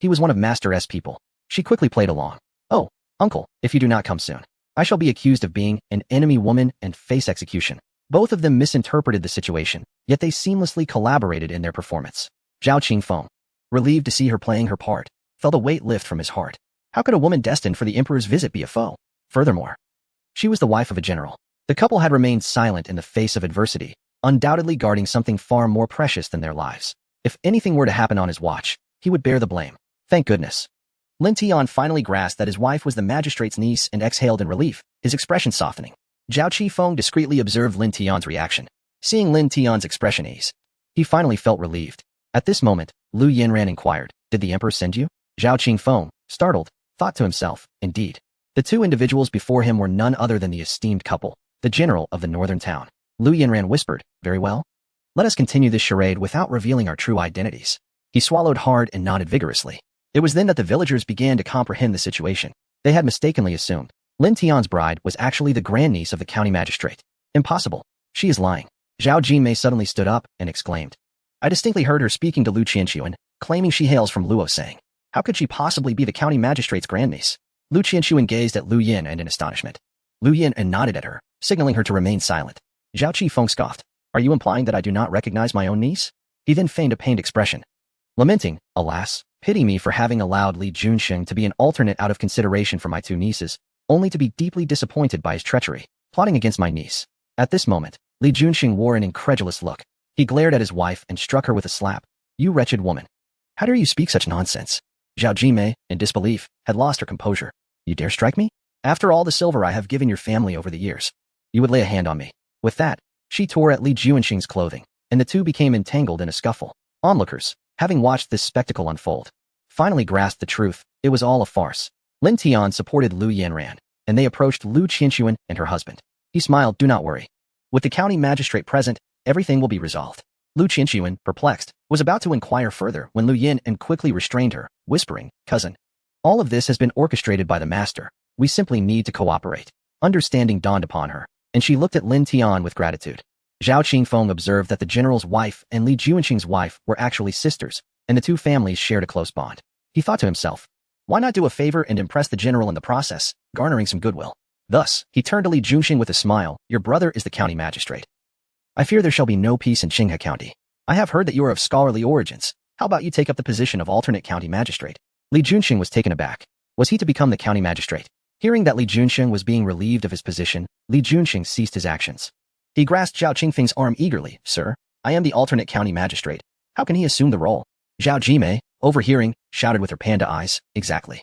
Speaker 1: He was one of Master S people. She quickly played along. "Oh, uncle, if you do not come soon, I shall be accused of being an enemy woman and face execution." Both of them misinterpreted the situation, yet they seamlessly collaborated in their performance. Zhao Qifeng, relieved to see her playing her part, felt a weight lift from his heart. How could a woman destined for the emperor's visit be a foe? Furthermore, she was the wife of a general. The couple had remained silent in the face of adversity, undoubtedly guarding something far more precious than their lives. If anything were to happen on his watch, he would bear the blame. Thank goodness. Lin Tian finally grasped that his wife was the magistrate's niece and exhaled in relief, his expression softening. Zhao Qifeng discreetly observed Lin Tian's reaction. Seeing Lin Tian's expression ease, he finally felt relieved. At this moment, Lu Yinran inquired, "Did the emperor send you?" Zhao Qifeng, startled, thought to himself, indeed. The two individuals before him were none other than the esteemed couple, the general of the northern town. Lu Yinran whispered, "Very well. Let us continue this charade without revealing our true identities." He swallowed hard and nodded vigorously. It was then that the villagers began to comprehend the situation. They had mistakenly assumed Lin Tian's bride was actually the grandniece of the county magistrate. Impossible. She is lying. Zhao Jinmei suddenly stood up and exclaimed, "I distinctly heard her speaking to Lu Qianquan, claiming she hails from Luosang. How could she possibly be the county magistrate's grandniece?" Lu Qianquan gazed at Lu Yin and in astonishment. Lu Yin nodded at her, signaling her to remain silent. Zhao Qifeng scoffed, "Are you implying that I do not recognize my own niece?" He then feigned a pained expression, lamenting, "Alas, pity me for having allowed Li Junsheng to be an alternate out of consideration for my two nieces, only to be deeply disappointed by his treachery, plotting against my niece." At this moment, Li Junsheng wore an incredulous look. He glared at his wife and struck her with a slap. "You wretched woman. How dare you speak such nonsense?" Zhao Jinmei, in disbelief, had lost her composure. "You dare strike me? After all the silver I have given your family over the years, you would lay a hand on me." With that, she tore at Li Junsheng's clothing, and the two became entangled in a scuffle. Onlookers, having watched this spectacle unfold, finally grasped the truth. It was all a farce. Lin Tian supported Lu Yanran, and they approached Lu Qianquan and her husband. He smiled, "Do not worry. With the county magistrate present, everything will be resolved." Lu Qianquan, perplexed, was about to inquire further when Lu Yin quickly restrained her, whispering, "Cousin, all of this has been orchestrated by the master. We simply need to cooperate." Understanding dawned upon her, and she looked at Lin Tian with gratitude. Zhao Qifeng observed that the general's wife and Li Junsheng's wife were actually sisters, and the two families shared a close bond. He thought to himself, why not do a favor and impress the general in the process, garnering some goodwill? Thus, he turned to Li Junxing with a smile. Your brother is the county magistrate. I fear there shall be no peace in Qinghe County. I have heard that you are of scholarly origins. How about you take up the position of alternate county magistrate? Li Junxing was taken aback. Was he to become the county magistrate? Hearing that Li Junxing was being relieved of his position, Li Junxing ceased his actions. He grasped Zhao Qingfeng's arm eagerly. Sir, I am the alternate county magistrate. How can he assume the role? Zhao Jimei, overhearing, shouted with her panda eyes. Exactly.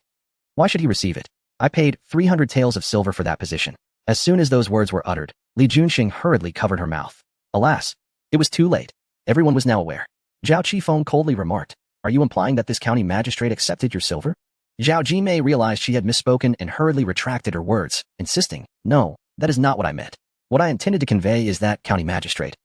Speaker 1: Why should he receive it? I paid 300 taels of silver for that position. As soon as those words were uttered, Li Junxing hurriedly covered her mouth. Alas, it was too late. Everyone was now aware. Zhao Qifeng coldly remarked, are you implying that this county magistrate accepted your silver? Zhao Jimei realized she had misspoken and hurriedly retracted her words, insisting, no, that is not what I meant. What I intended to convey is that, county magistrate,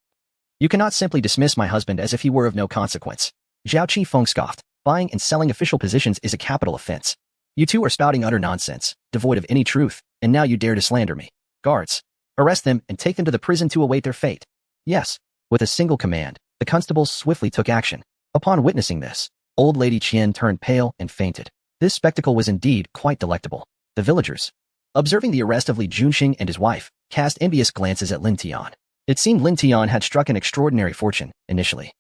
Speaker 1: you cannot simply dismiss my husband as if he were of no consequence. Zhao Qifeng scoffed. Buying and selling official positions is a capital offense. You two are spouting utter nonsense, devoid of any truth, and now you dare to slander me. Guards, arrest them and take them to the prison to await their fate. Yes. With a single command, the constables swiftly took action. Upon witnessing this, old lady Qian turned pale and fainted. This spectacle was indeed quite delectable. The villagers, observing the arrest of Li Junxing and his wife, cast envious glances at Lin Tian. It seemed Lin Tian had struck an extraordinary fortune, initially.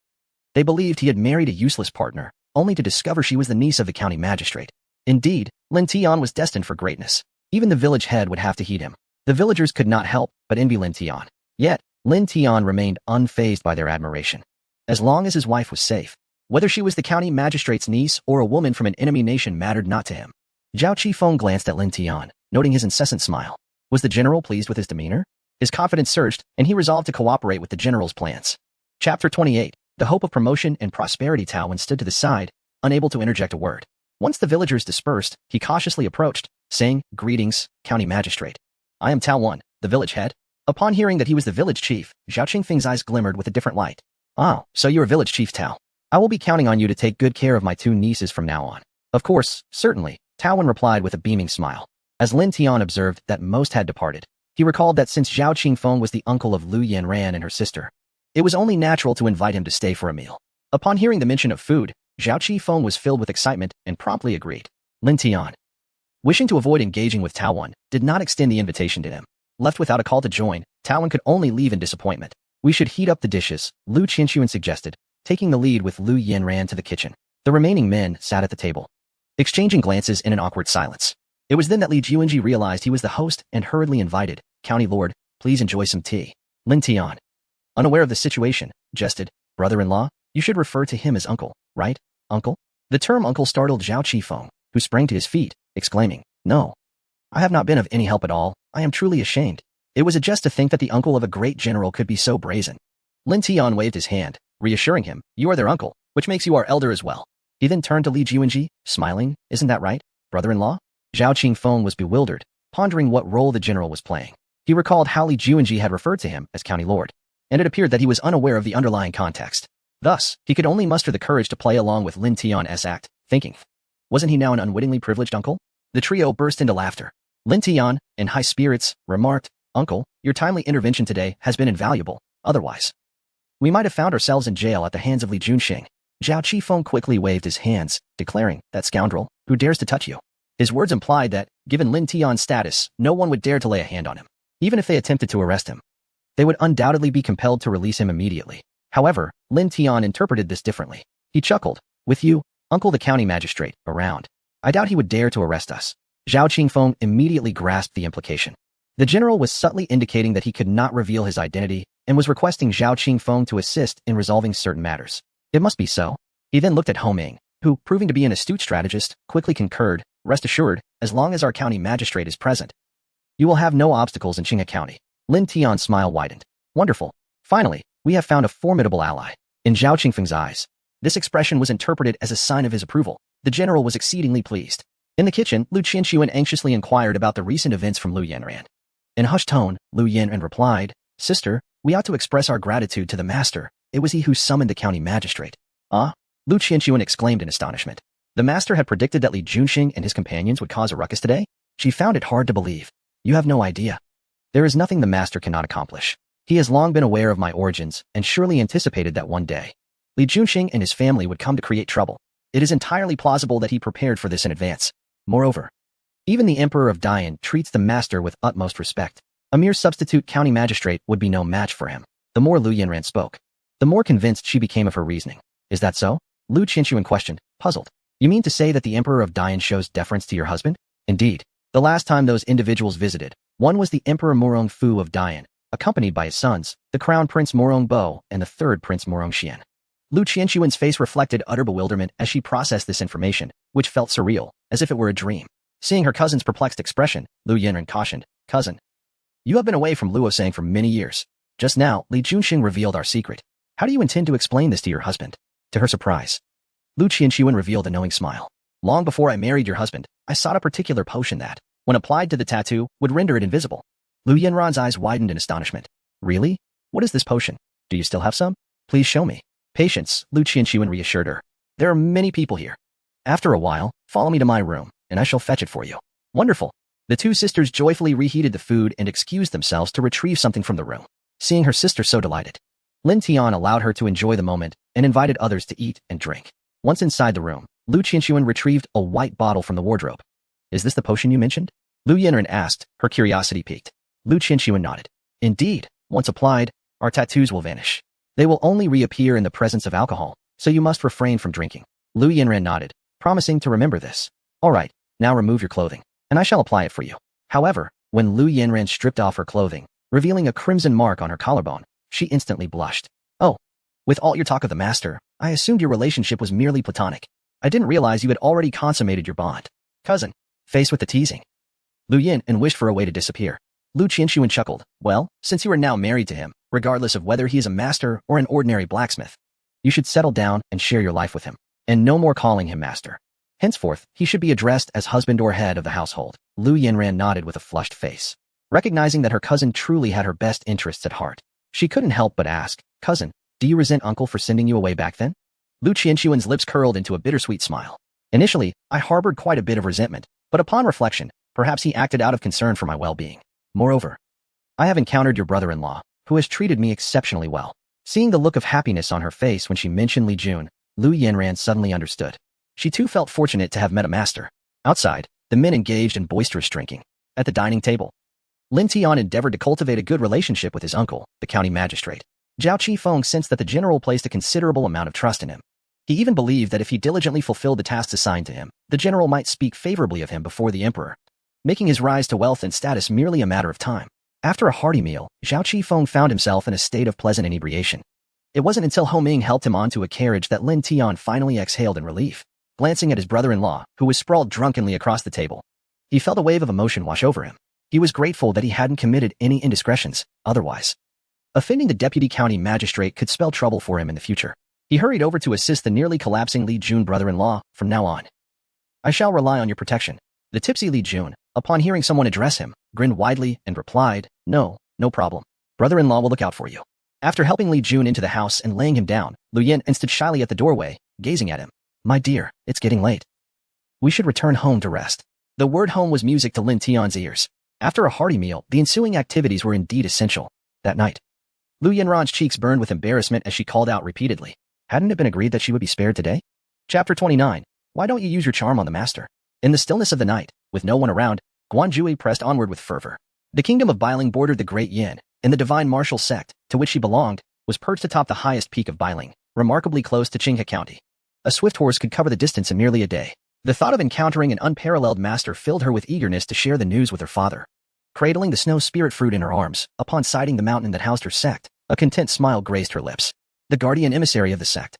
Speaker 1: They believed he had married a useless partner, only to discover she was the niece of the county magistrate. Indeed, Lin Tian was destined for greatness. Even the village head would have to heed him. The villagers could not help but envy Lin Tian. Yet, Lin Tian remained unfazed by their admiration. As long as his wife was safe, whether she was the county magistrate's niece or a woman from an enemy nation mattered not to him. Zhao Qifeng glanced at Lin Tian, noting his incessant smile. Was the general pleased with his demeanor? His confidence surged, and he resolved to cooperate with the general's plans. Chapter 28. The hope of promotion and prosperity. Tao Wen stood to the side, unable to interject a word. Once the villagers dispersed, he cautiously approached, saying, Greetings, county magistrate. I am Tao Wen, the village head. Upon hearing that he was the village chief, Zhao Qingfeng's eyes glimmered with a different light. Oh, so you are village chief Tao. I will be counting on you to take good care of my two nieces from now on. Of course, certainly, Tao Wen replied with a beaming smile. As Lin Tian observed that most had departed, he recalled that since Zhao Qingfeng was the uncle of Lu Yanran and her sister, it was only natural to invite him to stay for a meal. Upon hearing the mention of food, Zhao Qifeng was filled with excitement and promptly agreed. Lin Tian, wishing to avoid engaging with Tao Wen, did not extend the invitation to him. Left without a call to join, Tao Wen could only leave in disappointment. We should heat up the dishes, Lu Qianxuan suggested, taking the lead with Lu Yanran to the kitchen. The remaining men sat at the table, exchanging glances in an awkward silence. It was then that Li Juanji realized he was the host and hurriedly invited, County Lord, please enjoy some tea. Lin Tian, unaware of the situation, jested, brother-in-law, you should refer to him as uncle, right, uncle? The term uncle startled Zhao Qifeng, who sprang to his feet, exclaiming, no. I have not been of any help at all. I am truly ashamed. It was a jest to think that the uncle of a great general could be so brazen. Lin Tian waved his hand, reassuring him, you are their uncle, which makes you our elder as well. He then turned to Li Juanji, smiling, isn't that right, brother-in-law? Zhao Qingfeng was bewildered, pondering what role the general was playing. He recalled how Li Juanji had referred to him as County Lord, and it appeared that he was unaware of the underlying context. Thus, he could only muster the courage to play along with Lin Tian's act, thinking, wasn't he now an unwittingly privileged uncle? The trio burst into laughter. Lin Tian, in high spirits, remarked, Uncle, your timely intervention today has been invaluable. Otherwise, we might have found ourselves in jail at the hands of Li Junxing. Zhao Qifeng quickly waved his hands, declaring, that scoundrel, who dares to touch you? His words implied that, given Lin Tian's status, no one would dare to lay a hand on him. Even if they attempted to arrest him, they would undoubtedly be compelled to release him immediately. However, Lin Tian interpreted this differently. He chuckled, with you, Uncle the county magistrate, around, I doubt he would dare to arrest us. Zhao Qingfeng immediately grasped the implication. The general was subtly indicating that he could not reveal his identity and was requesting Zhao Qingfeng to assist in resolving certain matters. It must be so. He then looked at Ho Ming, who, proving to be an astute strategist, quickly concurred, rest assured, as long as our county magistrate is present, you will have no obstacles in Qinghe County. Lin Tian's smile widened. Wonderful. Finally, we have found a formidable ally. In Zhao Qingfeng's eyes, this expression was interpreted as a sign of his approval. The general was exceedingly pleased. In the kitchen, Lu Qianxuan anxiously inquired about the recent events from Lu Yanran. In a hushed tone, Lu Yanran replied, Sister, we ought to express our gratitude to the master. It was he who summoned the county magistrate. Ah? Lu Qianxuan exclaimed in astonishment. The master had predicted that Li Junxing and his companions would cause a ruckus today? She found it hard to believe. You have no idea. There is nothing the master cannot accomplish. He has long been aware of my origins and surely anticipated that one day Li Junxing and his family would come to create trouble. It is entirely plausible that he prepared for this in advance. Moreover, Even the Emperor of Dian treats the master with utmost respect. A mere substitute county magistrate would be no match for him. The more Lu Yinran spoke, the more convinced she became of her reasoning. Is that so? Lu Qinshuan questioned, puzzled. You mean to say that the Emperor of Dian shows deference to your husband? Indeed. The last time those individuals visited, one was the Emperor Morong Fu of Dian, accompanied by his sons, the Crown Prince Morong Bo and the third Prince Morong Xian. Lu Qinshuan's face reflected utter bewilderment as she processed this information, which felt surreal, as if it were a dream. Seeing her cousin's perplexed expression, Lu Yinran cautioned, Cousin, you have been away from Luosang for many years. Just now, Li Junxing revealed our secret. How do you intend to explain this to your husband? To her surprise, Lu Qinshuan revealed a knowing smile. Long before I married your husband, I sought a particular potion that, when applied to the tattoo, would render it invisible. Lu Yinran's eyes widened in astonishment. Really? What is this potion? Do you still have some? Please show me. Patience, Lu Qinshuan reassured her. There are many people here. After a while, follow me to my room, and I shall fetch it for you. Wonderful. The two sisters joyfully reheated the food and excused themselves to retrieve something from the room. Seeing her sister so delighted, Lin Tian allowed her to enjoy the moment and invited others to eat and drink. Once inside the room, Lu Qinshuan retrieved a white bottle from the wardrobe. Is this the potion you mentioned? Lu Yinran asked, her curiosity piqued. Lu Qinshuan nodded. Indeed, once applied, our tattoos will vanish. They will only reappear in the presence of alcohol, so you must refrain from drinking. Lu Yinran nodded, promising to remember this. All right, now remove your clothing, and I shall apply it for you. However, when Lu Yinran stripped off her clothing, revealing a crimson mark on her collarbone, she instantly blushed. Oh, with all your talk of the master, I assumed your relationship was merely platonic. I didn't realize you had already consummated your bond. Cousin, faced with the teasing, Lu Yinran wished for a way to disappear. Lu Qinshuan chuckled. Well, since you are now married to him, regardless of whether he is a master or an ordinary blacksmith, you should settle down and share your life with him, and no more calling him master. Henceforth, he should be addressed as husband or head of the household. Lu Yinran nodded with a flushed face. Recognizing that her cousin truly had her best interests at heart, she couldn't help but ask, Cousin, do you resent uncle for sending you away back then? Lu Qinshuan's lips curled into a bittersweet smile. Initially, I harbored quite a bit of resentment, but upon reflection, perhaps he acted out of concern for my well-being. Moreover, I have encountered your brother-in-law, who has treated me exceptionally well. Seeing the look of happiness on her face when she mentioned Li Jun, Lu Yinran suddenly understood. She too felt fortunate to have met a master. Outside, the men engaged in boisterous drinking. At the dining table, Lin Tian endeavored to cultivate a good relationship with his uncle, the county magistrate. Zhao Qifeng sensed that the general placed a considerable amount of trust in him. He even believed that if he diligently fulfilled the tasks assigned to him, the general might speak favorably of him before the emperor, making his rise to wealth and status merely a matter of time. After a hearty meal, Zhao Qifeng found himself in a state of pleasant inebriation. It wasn't until Ho Ming helped him onto a carriage that Lin Tian finally exhaled in relief. Glancing at his brother-in-law, who was sprawled drunkenly across the table, he felt a wave of emotion wash over him. He was grateful that he hadn't committed any indiscretions, otherwise offending the deputy county magistrate could spell trouble for him in the future. He hurried over to assist the nearly collapsing Li Jun brother-in-law. From now on, I shall rely on your protection. The tipsy Li Jun, upon hearing someone address him, grinned widely and replied, No problem. Brother-in-law will look out for you. After helping Li Jun into the house and laying him down, Lu Yin stood shyly at the doorway, gazing at him. My dear, it's getting late. We should return home to rest. The word home was music to Lin Tian's ears. After a hearty meal, the ensuing activities were indeed essential. That night, Lu Yinran's cheeks burned with embarrassment as she called out repeatedly. Hadn't it been agreed that she would be spared today? Chapter 29. Why don't you use your charm on the master? In the stillness of the night, with no one around, Guanjui pressed onward with fervor. The kingdom of Bailing bordered the Great Yin, and the divine martial sect, to which she belonged, was perched atop the highest peak of Bailing, remarkably close to Qinghe County. A swift horse could cover the distance in merely a day. The thought of encountering an unparalleled master filled her with eagerness to share the news with her father. Cradling the snow spirit fruit in her arms, upon sighting the mountain that housed her sect, a content smile graced her lips. The guardian emissary of the sect,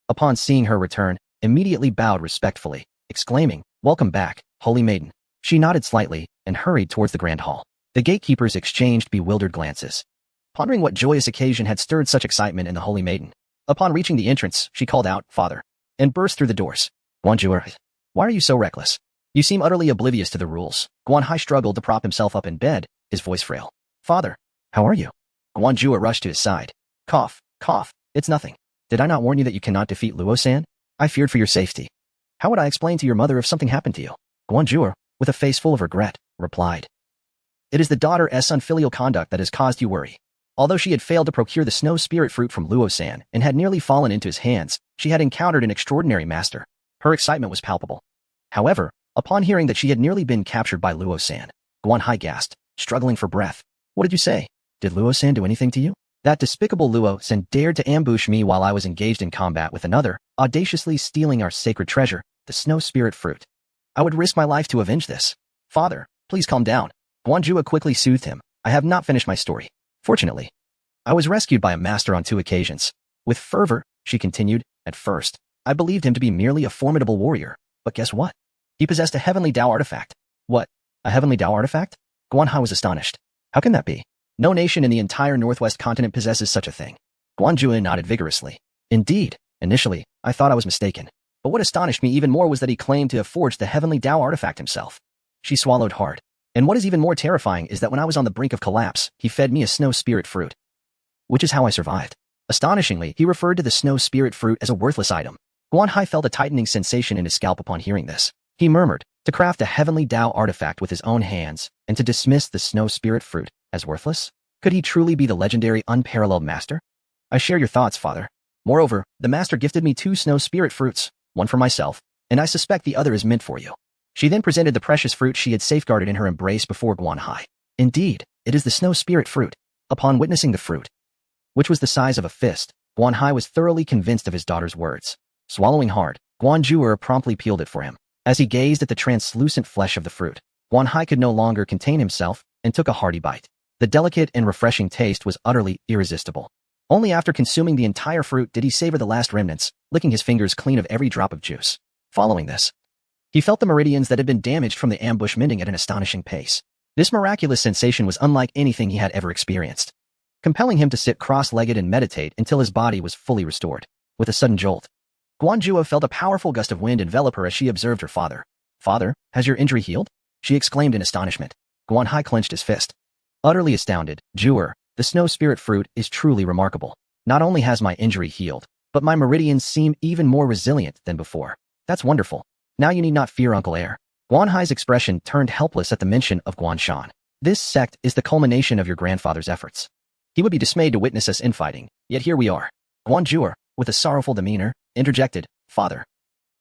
Speaker 1: upon seeing her return, immediately bowed respectfully, exclaiming, Welcome back, holy maiden. She nodded slightly and hurried towards the grand hall. The gatekeepers exchanged bewildered glances, pondering what joyous occasion had stirred such excitement in the holy maiden. Upon reaching the entrance, she called out, Father, and burst through the doors. Guanjui, why are you so reckless? You seem utterly oblivious to the rules. Guanhai struggled to prop himself up in bed, his voice frail. Father, how are you? Guanjua rushed to his side. Cough, it's nothing. Did I not warn you that you cannot defeat Luosan? I feared for your safety. How would I explain to your mother if something happened to you? Guanjua, with a face full of regret, replied. It is the daughter's unfilial conduct that has caused you worry. Although she had failed to procure the snow spirit fruit from Luosan and had nearly fallen into his hands, she had encountered an extraordinary master. Her excitement was palpable. However, Upon hearing that she had nearly been captured by Luo-san, Guanhai gasped, struggling for breath. What did you say? Did Luo-san do anything to you? That despicable Luo-san dared to ambush me while I was engaged in combat with another, audaciously stealing our sacred treasure, the snow spirit fruit. I would risk my life to avenge this. Father, please calm down. Guanjua quickly soothed him. I have not finished my story. Fortunately, I was rescued by a master on 2 occasions. With fervor, she continued, at first, I believed him to be merely a formidable warrior. But guess what? He possessed a heavenly Dao artifact. What? A heavenly Dao artifact? Guanhai was astonished. How can that be? No nation in the entire Northwest continent possesses such a thing. Guanjua nodded vigorously. Indeed, initially, I thought I was mistaken. But what astonished me even more was that he claimed to have forged the heavenly Dao artifact himself. She swallowed hard. And what is even more terrifying is that when I was on the brink of collapse, he fed me a snow spirit fruit. Which is how I survived. Astonishingly, he referred to the snow spirit fruit as a worthless item. Guanhai felt a tightening sensation in his scalp upon hearing this. He murmured, to craft a heavenly Dao artifact with his own hands, and to dismiss the snow spirit fruit as worthless? Could he truly be the legendary unparalleled master? I share your thoughts, father. Moreover, the master gifted me 2 snow spirit fruits, one for myself, and I suspect the other is meant for you. She then presented the precious fruit she had safeguarded in her embrace before Guanhai. Indeed, it is the snow spirit fruit. Upon witnessing the fruit, which was the size of a fist, Guanhai was thoroughly convinced of his daughter's words. Swallowing hard, Guanjua promptly peeled it for him. As he gazed at the translucent flesh of the fruit, Guanhai could no longer contain himself and took a hearty bite. The delicate and refreshing taste was utterly irresistible. Only after consuming the entire fruit did he savor the last remnants, licking his fingers clean of every drop of juice. Following this, he felt the meridians that had been damaged from the ambush mending at an astonishing pace. This miraculous sensation was unlike anything he had ever experienced, compelling him to sit cross-legged and meditate until his body was fully restored. With a sudden jolt, Guanjua felt a powerful gust of wind envelop her as she observed her father. Father, has your injury healed? She exclaimed in astonishment. Guanhai clenched his fist. Utterly astounded, Jewer, the snow spirit fruit is truly remarkable. Not only has my injury healed, but my meridians seem even more resilient than before. That's wonderful. Now you need not fear Uncle Air. Guanhai's expression turned helpless at the mention of Guanshan. This sect is the culmination of your grandfather's efforts. He would be dismayed to witness us infighting, yet here we are. Guanjua, with a sorrowful demeanor, interjected, Father,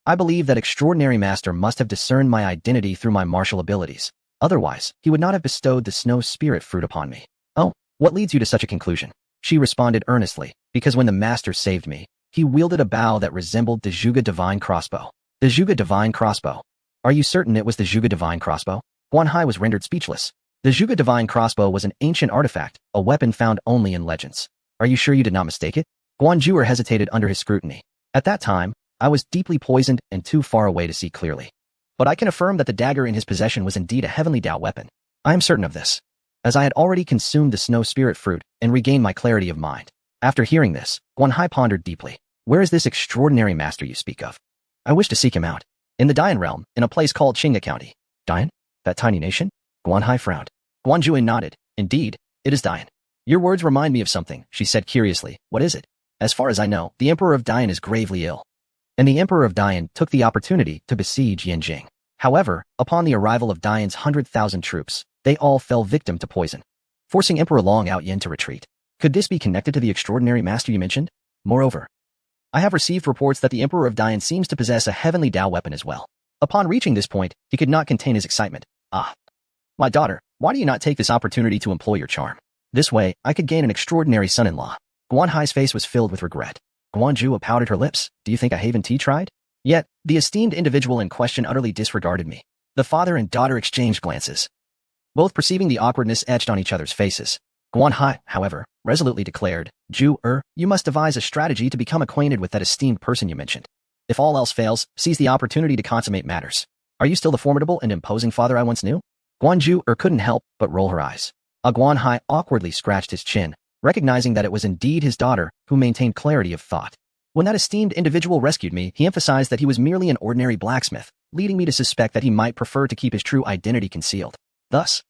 Speaker 1: I believe that extraordinary master must have discerned my identity through my martial abilities. Otherwise, he would not have bestowed the snow spirit fruit upon me. Oh, what leads you to such a conclusion? She responded earnestly, because when the master saved me, he wielded a bow that resembled the Juga divine crossbow. The Juga divine crossbow. Are you certain it was the Juga divine crossbow? Guanhai was rendered speechless. The Juga divine crossbow was an ancient artifact, a weapon found only in legends. Are you sure you did not mistake it? Guanjua hesitated under his scrutiny. At that time, I was deeply poisoned and too far away to see clearly. But I can affirm that the dagger in his possession was indeed a heavenly Dao weapon. I am certain of this, as I had already consumed the snow spirit fruit and regained my clarity of mind. After hearing this, Guanhai pondered deeply. Where is this extraordinary master you speak of? I wish to seek him out. In the Dian realm, in a place called Qinga County. Dian? That tiny nation? Guanhai frowned. Guanjua nodded. Indeed, it is Dian. Your words remind me of something, she said curiously. What is it? As far as I know, the Emperor of Dian is gravely ill. And the Emperor of Dian took the opportunity to besiege Yanjing. However, upon the arrival of Dian's 100,000 troops, they all fell victim to poison, forcing Emperor Long Out Yin to retreat. Could this be connected to the extraordinary master you mentioned? Moreover, I have received reports that the Emperor of Dian seems to possess a heavenly Dao weapon as well. Upon reaching this point, he could not contain his excitement. Ah, my daughter, why do you not take this opportunity to employ your charm? This way, I could gain an extraordinary son-in-law. Guanhai's face was filled with regret. Guanjua pouted her lips. Do you think I haven't tried? Yet, the esteemed individual in question utterly disregarded me. The father and daughter exchanged glances, both perceiving the awkwardness etched on each other's faces. Guanhai, however, resolutely declared, you must devise a strategy to become acquainted with that esteemed person you mentioned. If all else fails, seize the opportunity to consummate matters. Are you still the formidable and imposing father I once knew? Guanju couldn't help but roll her eyes. Guanhai awkwardly scratched his chin, recognizing that it was indeed his daughter who maintained clarity of thought. When that esteemed individual rescued me, he emphasized that he was merely an ordinary blacksmith, leading me to suspect that he might prefer to keep his true identity concealed. Thus,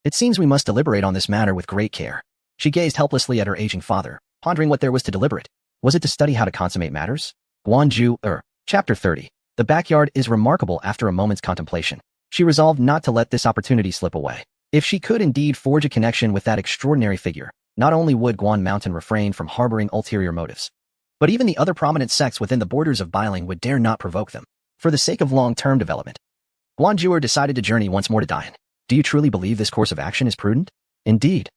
Speaker 1: it seems we must deliberate on this matter with great care. She gazed helplessly at her aging father, pondering what there was to deliberate. Was it to study how to consummate matters? Chapter 30. The backyard is remarkable. After a moment's contemplation, she resolved not to let this opportunity slip away. If she could indeed forge a connection with that extraordinary figure, not only would Guan Mountain refrain from harboring ulterior motives, but even the other prominent sects within the borders of Bailing would dare not provoke them. For the sake of long-term development, Guanjuer decided to journey once more to Dian. Do you truly believe this course of action is prudent? Indeed.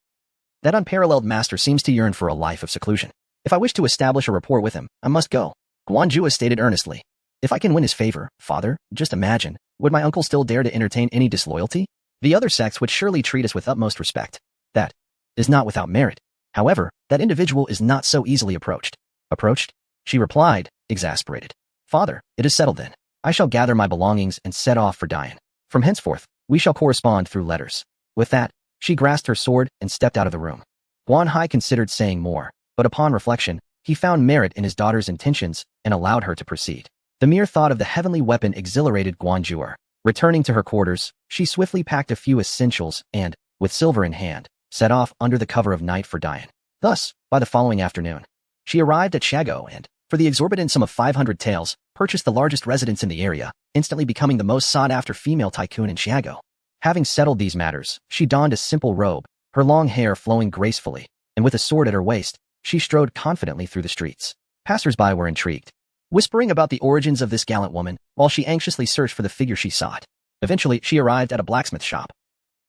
Speaker 1: That unparalleled master seems to yearn for a life of seclusion. If I wish to establish a rapport with him, I must go. Guanjuer stated earnestly. If I can win his favor, father, just imagine, would my uncle still dare to entertain any disloyalty? The other sects would surely treat us with utmost respect. That is not without merit. However, that individual is not so easily approached. Approached? She replied, exasperated. Father, it is settled then. I shall gather my belongings and set off for Dian. From henceforth, we shall correspond through letters. With that, she grasped her sword and stepped out of the room. Guan Hai considered saying more, but upon reflection, he found merit in his daughter's intentions and allowed her to proceed. The mere thought of the heavenly weapon exhilarated Guanjuer. Returning to her quarters, she swiftly packed a few essentials and, with silver in hand, set off under the cover of night for Dian. Thus, by the following afternoon, she arrived at Shago and, for the exorbitant sum of 500 taels, purchased the largest residence in the area, instantly becoming the most sought-after female tycoon in Shago. Having settled these matters, she donned a simple robe, her long hair flowing gracefully, and with a sword at her waist, she strode confidently through the streets. Passers-by were intrigued, whispering about the origins of this gallant woman, while she anxiously searched for the figure she sought. Eventually, she arrived at a blacksmith shop,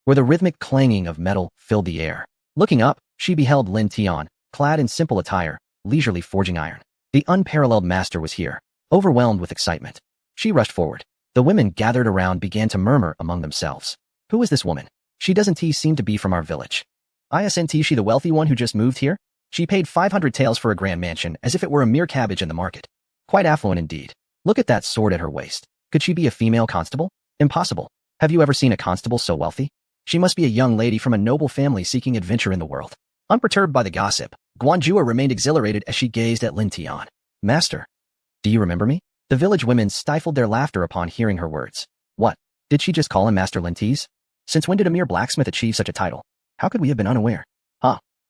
Speaker 1: where the rhythmic clanging of metal filled the air. Looking up, she beheld Lin Tian, clad in simple attire, leisurely forging iron. The unparalleled master was here. Overwhelmed with excitement, she rushed forward. The women gathered around began to murmur among themselves. Who is this woman? She doesn't seem to be from our village. Isn't she the wealthy one who just moved here? She paid 500 taels for a grand mansion as if it were a mere cabbage in the market. Quite affluent indeed. Look at that sword at her waist. Could she be a female constable? Impossible. Have you ever seen a constable so wealthy? She must be a young lady from a noble family seeking adventure in the world. Unperturbed by the gossip, Guanjuer remained exhilarated as she gazed at Lin Tian. Master, do you remember me? The village women stifled their laughter upon hearing her words. What? Did she just call him Master Lin Tis? Since when did a mere blacksmith achieve such a title? How could we have been unaware?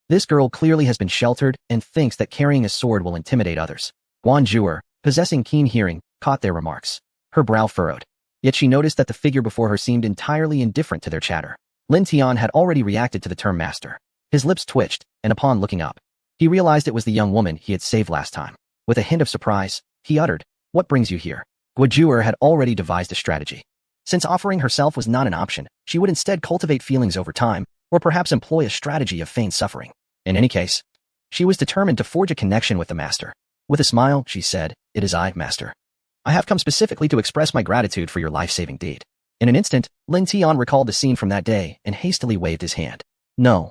Speaker 1: This girl clearly has been sheltered and thinks that carrying a sword will intimidate others. Guanjuer, possessing keen hearing, caught their remarks. Her brow furrowed. Yet she noticed that the figure before her seemed entirely indifferent to their chatter. Lin Tian had already reacted to the term master. His lips twitched, and upon looking up, he realized it was the young woman he had saved last time. With a hint of surprise, he uttered, "What brings you here?" Guanjuer had already devised a strategy. Since offering herself was not an option, she would instead cultivate feelings over time, or perhaps employ a strategy of feigned suffering. In any case, she was determined to forge a connection with the master. With a smile, she said, "It is I, master. I have come specifically to express my gratitude for your life-saving deed." In an instant, Lin Tian recalled the scene from that day and hastily waved his hand. "No,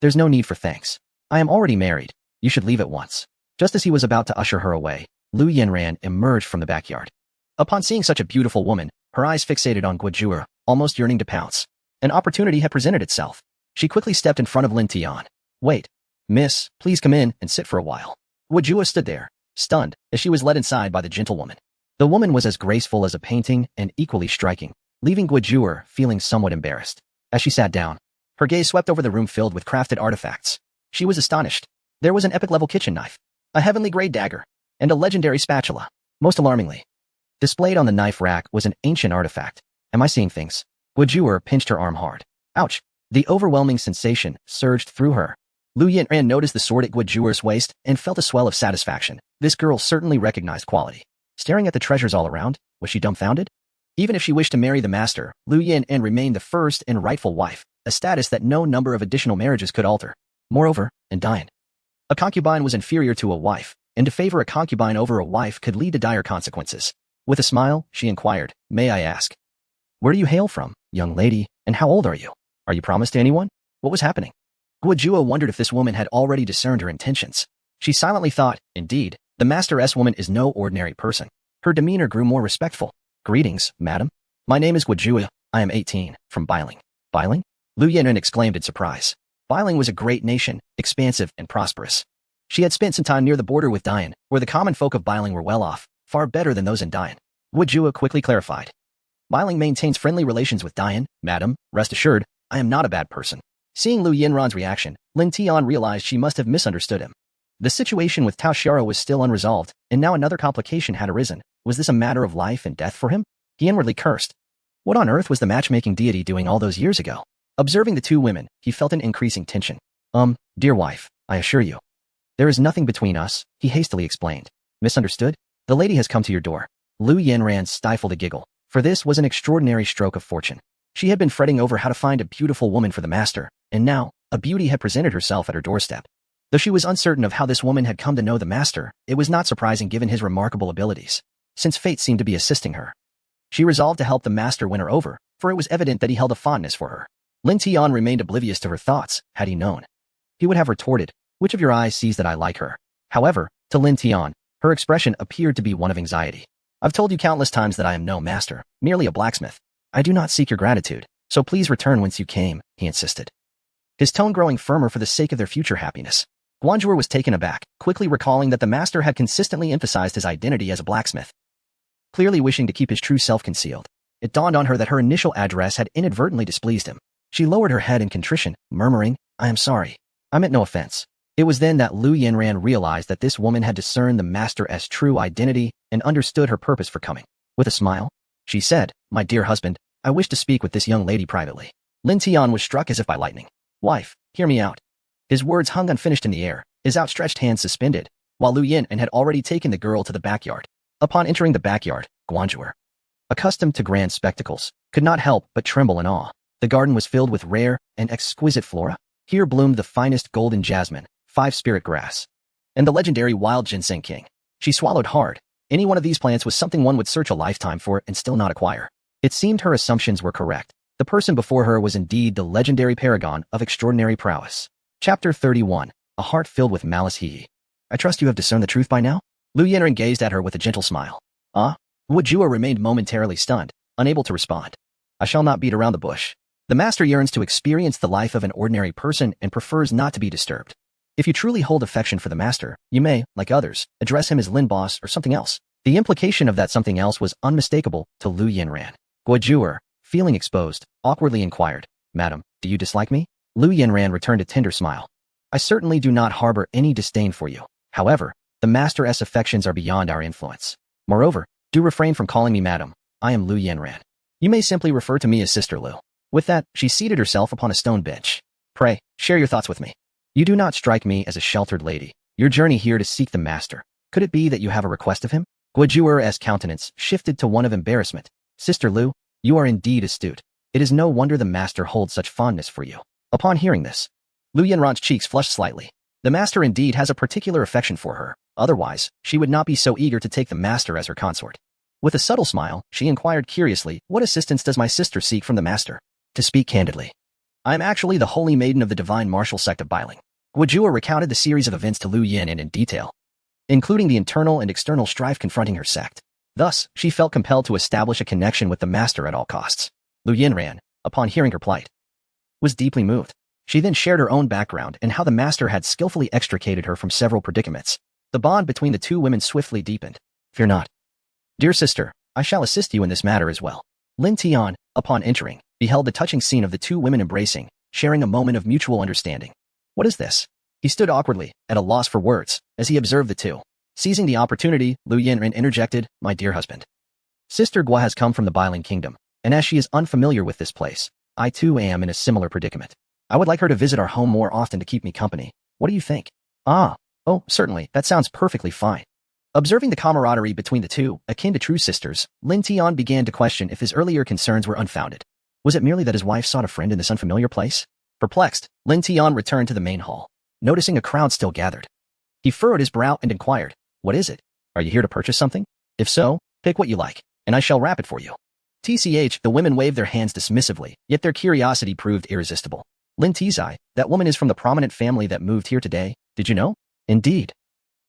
Speaker 1: there's no need for thanks. I am already married. You should leave at once." Just as he was about to usher her away, Lu Yanran emerged from the backyard. Upon seeing such a beautiful woman, her eyes fixated on Guanjuer, almost yearning to pounce. An opportunity had presented itself. She quickly stepped in front of Lin Tian. "Wait, miss, please come in and sit for a while." Guanjuer stood there, stunned, as she was led inside by the gentlewoman. The woman was as graceful as a painting and equally striking, leaving Guanjuer feeling somewhat embarrassed. As she sat down, her gaze swept over the room filled with crafted artifacts. She was astonished. There was an epic-level kitchen knife, a heavenly-grade dagger, and a legendary spatula. Most alarmingly, displayed on the knife rack was an ancient artifact. Am I seeing things? Guanjuer pinched her arm hard. Ouch! The overwhelming sensation surged through her. Lu Yanran noticed the sword at Guanjuer's waist and felt a swell of satisfaction. This girl certainly recognized quality. Staring at the treasures all around, was she dumbfounded? Even if she wished to marry the master, Lu Yanran remained the first and rightful wife, a status that no number of additional marriages could alter. Moreover, in Dian, a concubine was inferior to a wife, and to favor a concubine over a wife could lead to dire consequences. With a smile, she inquired, "May I ask, where do you hail from, young lady, and how old are you? Are you promised to anyone?" What was happening? Guanjuer wondered if this woman had already discerned her intentions. She silently thought, indeed, the Master-S woman is no ordinary person. Her demeanor grew more respectful. "Greetings, madam. My name is Guanjuer. I am 18, from Bailing." Bailing? Lu Yanran exclaimed in surprise. Bailing was a great nation, expansive and prosperous. She had spent some time near the border with Dian, where the common folk of Bailing were well off, far better than those in Dian. Guanjuer quickly clarified. "Bailing maintains friendly relations with Dian, madam. Rest assured, I am not a bad person." Seeing Lu Yanran's reaction, Lin Tian realized she must have misunderstood him. The situation with Tao Xiara was still unresolved, and now another complication had arisen. Was this a matter of life and death for him? He inwardly cursed. What on earth was the matchmaking deity doing all those years ago? Observing the two women, he felt an increasing tension. Dear wife, I assure you, there is nothing between us," he hastily explained. "Misunderstood? The lady has come to your door." Lu Yanran stifled a giggle. for this was an extraordinary stroke of fortune. She had been fretting over how to find a beautiful woman for the master, and now, a beauty had presented herself at her doorstep. Though she was uncertain of how this woman had come to know the master, it was not surprising given his remarkable abilities, since fate seemed to be assisting her. She resolved to help the master win her over, for it was evident that he held a fondness for her. Lin Tian remained oblivious to her thoughts, had he known. He would have retorted, "Which of your eyes sees that I like her?" However, to Lin Tian, her expression appeared to be one of anxiety. "I've told you countless times that I am no master, merely a blacksmith. I do not seek your gratitude, so please return whence you came," he insisted, his tone growing firmer for the sake of their future happiness. Guanjur was taken aback, quickly recalling that the master had consistently emphasized his identity as a blacksmith, clearly wishing to keep his true self concealed. It dawned on her that her initial address had inadvertently displeased him. She lowered her head in contrition, murmuring, "I am sorry. I meant no offense." It was then that Lu Yanran realized that this woman had discerned the master's true identity and understood her purpose for coming. With a smile, she said, "My dear husband, I wish to speak with this young lady privately." Lin Tian was struck as if by lightning. "Wife, hear me out." His words hung unfinished in the air, his outstretched hands suspended, while Lu Yanran had already taken the girl to the backyard. Upon entering the backyard, Guanjur, accustomed to grand spectacles, could not help but tremble in awe. The garden was filled with rare and exquisite flora. Here bloomed the finest golden jasmine, five-spirit grass, and the legendary wild ginseng king. She swallowed hard. Any one of these plants was something one would search a lifetime for and still not acquire. It seemed her assumptions were correct. The person before her was indeed the legendary paragon of extraordinary prowess. Chapter 31. A heart filled with malice. I trust you have discerned the truth by now? Lu Yanran gazed at her with a gentle smile. Ah? Guojua remained momentarily stunned, unable to respond. I shall not beat around the bush. The master yearns to experience the life of an ordinary person and prefers not to be disturbed. If you truly hold affection for the master, you may, like others, address him as Lin Boss or something else. The implication of that something else was unmistakable to Lu Yanran. Guojua, feeling exposed, awkwardly inquired, "Madam, do you dislike me?" Lu Yanran returned a tender smile. "I certainly do not harbor any disdain for you. However, the master's affections are beyond our influence. Moreover, do refrain from calling me madam. I am Lu Yanran. You may simply refer to me as Sister Lu." With that, she seated herself upon a stone bench. "Pray, share your thoughts with me. You do not strike me as a sheltered lady. Your journey here to seek the master. Could it be that you have a request of him?" Guojua's countenance shifted to one of embarrassment. "Sister Lu, you are indeed astute. It is no wonder the master holds such fondness for you." Upon hearing this, Lu Yanran's cheeks flushed slightly. The master indeed has a particular affection for her. Otherwise, she would not be so eager to take the master as her consort. With a subtle smile, she inquired curiously, "What assistance does my sister seek from the master?" "To speak candidly, I am actually the holy maiden of the divine martial sect of Bailing." Guojua recounted the series of events to Lu Yanran in detail, including the internal and external strife confronting her sect. Thus, she felt compelled to establish a connection with the master at all costs. Lu Yanran, upon hearing her plight, was deeply moved. She then shared her own background and how the master had skillfully extricated her from several predicaments. The bond between the two women swiftly deepened. "Fear not, dear sister, I shall assist you in this matter as well." Lin Tian, upon entering, beheld the touching scene of the two women embracing, sharing a moment of mutual understanding. "What is this?" He stood awkwardly, at a loss for words, as he observed the two. Seizing the opportunity, Lu Yanran interjected, "My dear husband, Sister Gua has come from the Bailing Kingdom, and as she is unfamiliar with this place, I too am in a similar predicament. I would like her to visit our home more often to keep me company. What do you think?" "Ah, oh, certainly, that sounds perfectly fine." Observing the camaraderie between the two, akin to true sisters, Lin Tian began to question if his earlier concerns were unfounded. Was it merely that his wife sought a friend in this unfamiliar place? Perplexed, Lin Tian returned to the main hall, noticing a crowd still gathered. He furrowed his brow and inquired, "What is it? Are you here to purchase something? If so, pick what you like, and I shall wrap it for you." TCH, the women waved their hands dismissively, yet their curiosity proved irresistible. "Lin Tizai, that woman is from the prominent family that moved here today, did you know?" "Indeed.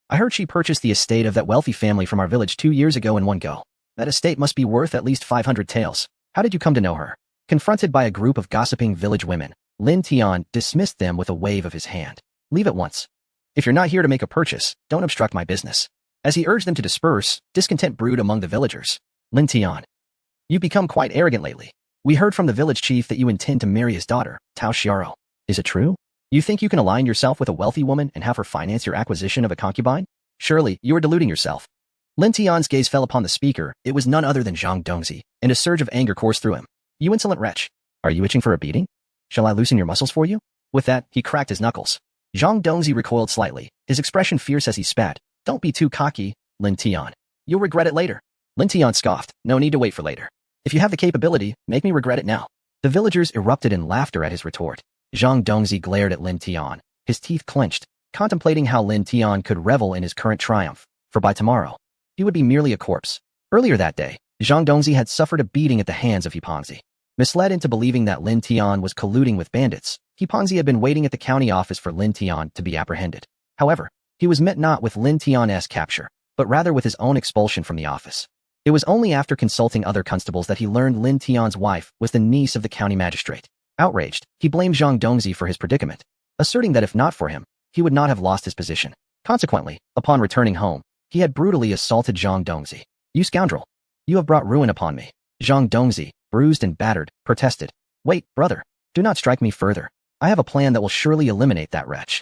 Speaker 1: I heard she purchased the estate of that wealthy family from our village 2 years ago in one go. That estate must be worth at least 500 taels. How did you come to know her?" Confronted by a group of gossiping village women, Lin Tian dismissed them with a wave of his hand. "Leave at once. If you're not here to make a purchase, don't obstruct my business." As he urged them to disperse, discontent brewed among the villagers. "Lin Tian, you've become quite arrogant lately. We heard from the village chief that you intend to marry his daughter, Tao Xiaro. Is it true? You think you can align yourself with a wealthy woman and have her finance your acquisition of a concubine? Surely, you are deluding yourself." Lin Tian's gaze fell upon the speaker. It was none other than Zhang Dongzi, and a surge of anger coursed through him. "You insolent wretch. Are you itching for a beating? Shall I loosen your muscles for you?" With that, he cracked his knuckles. Zhang Dongzi recoiled slightly, his expression fierce as he spat. "Don't be too cocky, Lin Tian. You'll regret it later." Lin Tian scoffed. "No need to wait for later. If you have the capability, make me regret it now. The villagers erupted in laughter at his retort. Zhang Dongzi glared at Lin Tian, his teeth clenched, contemplating how Lin Tian could revel in his current triumph, for by tomorrow, he would be merely a corpse. Earlier that day, Zhang Dongzi had suffered a beating at the hands of Hipanzi. Misled into believing that Lin Tian was colluding with bandits, Hipanzi had been waiting at the county office for Lin Tian to be apprehended. However, he was met not with Lin Tian's capture, but rather with his own expulsion from the office. It was only after consulting other constables that he learned Lin Tian's wife was the niece of the county magistrate. Outraged, he blamed Zhang Dongzi for his predicament, asserting that if not for him, he would not have lost his position. Consequently, upon returning home, he had brutally assaulted Zhang Dongzi. "You scoundrel! You have brought ruin upon me." Zhang Dongzi, bruised and battered, protested. "Wait, brother, do not strike me further. I have a plan that will surely eliminate that wretch."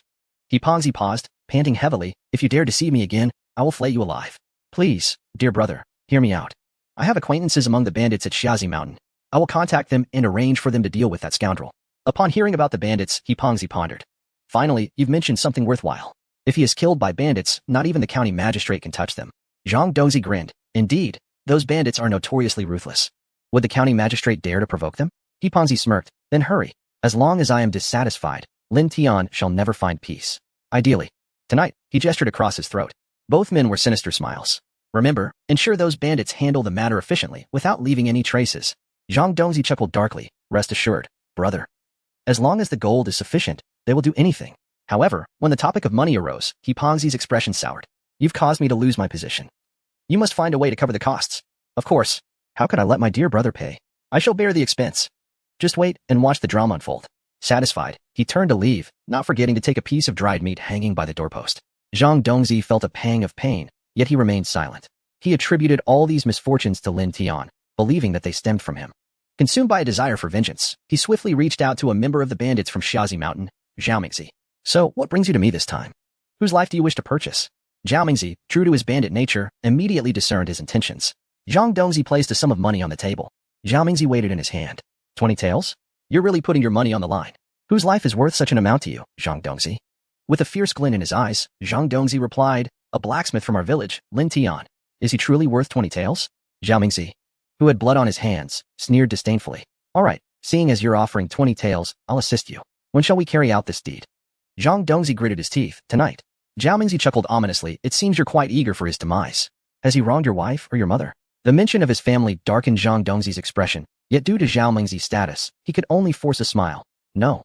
Speaker 1: Hipanzi paused, panting heavily. "If you dare deceive me again, I will flay you alive. Please, dear brother, hear me out. I have acquaintances among the bandits at Xiazi Mountain. I will contact them and arrange for them to deal with that scoundrel." Upon hearing about the bandits, Hipanzi pondered. "Finally, you've mentioned something worthwhile. If he is killed by bandits, not even the county magistrate can touch them." Zhang Dongzi grinned. "Indeed, those bandits are notoriously ruthless. Would the county magistrate dare to provoke them?" Hipanzi smirked. "Then hurry. As long as I am dissatisfied, Lin Tian shall never find peace. Ideally. Tonight," he gestured across his throat. Both men were sinister smiles. "Remember, ensure those bandits handle the matter efficiently without leaving any traces." Zhang Dongzi chuckled darkly. "Rest assured, brother. As long as the gold is sufficient, they will do anything." However, when the topic of money arose, Hipanzi's expression soured. "You've caused me to lose my position. You must find a way to cover the costs." "Of course. How could I let my dear brother pay? I shall bear the expense. Just wait and watch the drama unfold." Satisfied, he turned to leave, not forgetting to take a piece of dried meat hanging by the doorpost. Zhang Dongzi felt a pang of pain, yet he remained silent. He attributed all these misfortunes to Lin Tian, believing that they stemmed from him. Consumed by a desire for vengeance, he swiftly reached out to a member of the bandits from Xiazi Mountain, Zhao Mingzi. "So, what brings you to me this time? Whose life do you wish to purchase?" Zhao Mingzi, true to his bandit nature, immediately discerned his intentions. Zhang Dongzi placed a sum of money on the table. Zhao Mingzi weighed it in his hand. 20 taels? You're really putting your money on the line. Whose life is worth such an amount to you, Zhang Dongzi? With a fierce glint in his eyes, Zhang Dongzi replied, "A blacksmith from our village, Lin Tian. Is he truly worth 20 taels?" Zhao Mingzi, who had blood on his hands, sneered disdainfully. "All right, seeing as you're offering 20 taels, I'll assist you. When shall we carry out this deed?" Zhang Dongzi gritted his teeth. "Tonight." Zhao Mingzi chuckled ominously. "It seems you're quite eager for his demise. Has he wronged your wife or your mother?" The mention of his family darkened Zhang Dongzi's expression, yet due to Zhao Mingzi's status, he could only force a smile. No,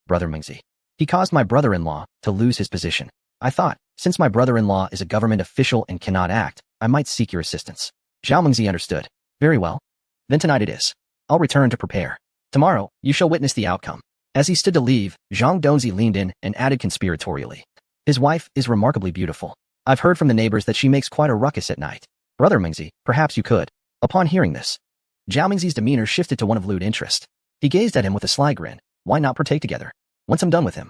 Speaker 1: brother Mingzi. He caused my brother-in-law to lose his position. I thought, since my brother-in-law is a government official and cannot act, I might seek your assistance." Zhao Mingzi understood. "Very well. Then tonight it is. I'll return to prepare. Tomorrow, you shall witness the outcome." As he stood to leave, Zhang Dongzi leaned in and added conspiratorially. "His wife is remarkably beautiful. I've heard from the neighbors that she makes quite a ruckus at night. Brother Mingzi, perhaps you could." Upon hearing this, Zhao Mingzi's demeanor shifted to one of lewd interest. He gazed at him with a sly grin. "Why not partake together? Once I'm done with him,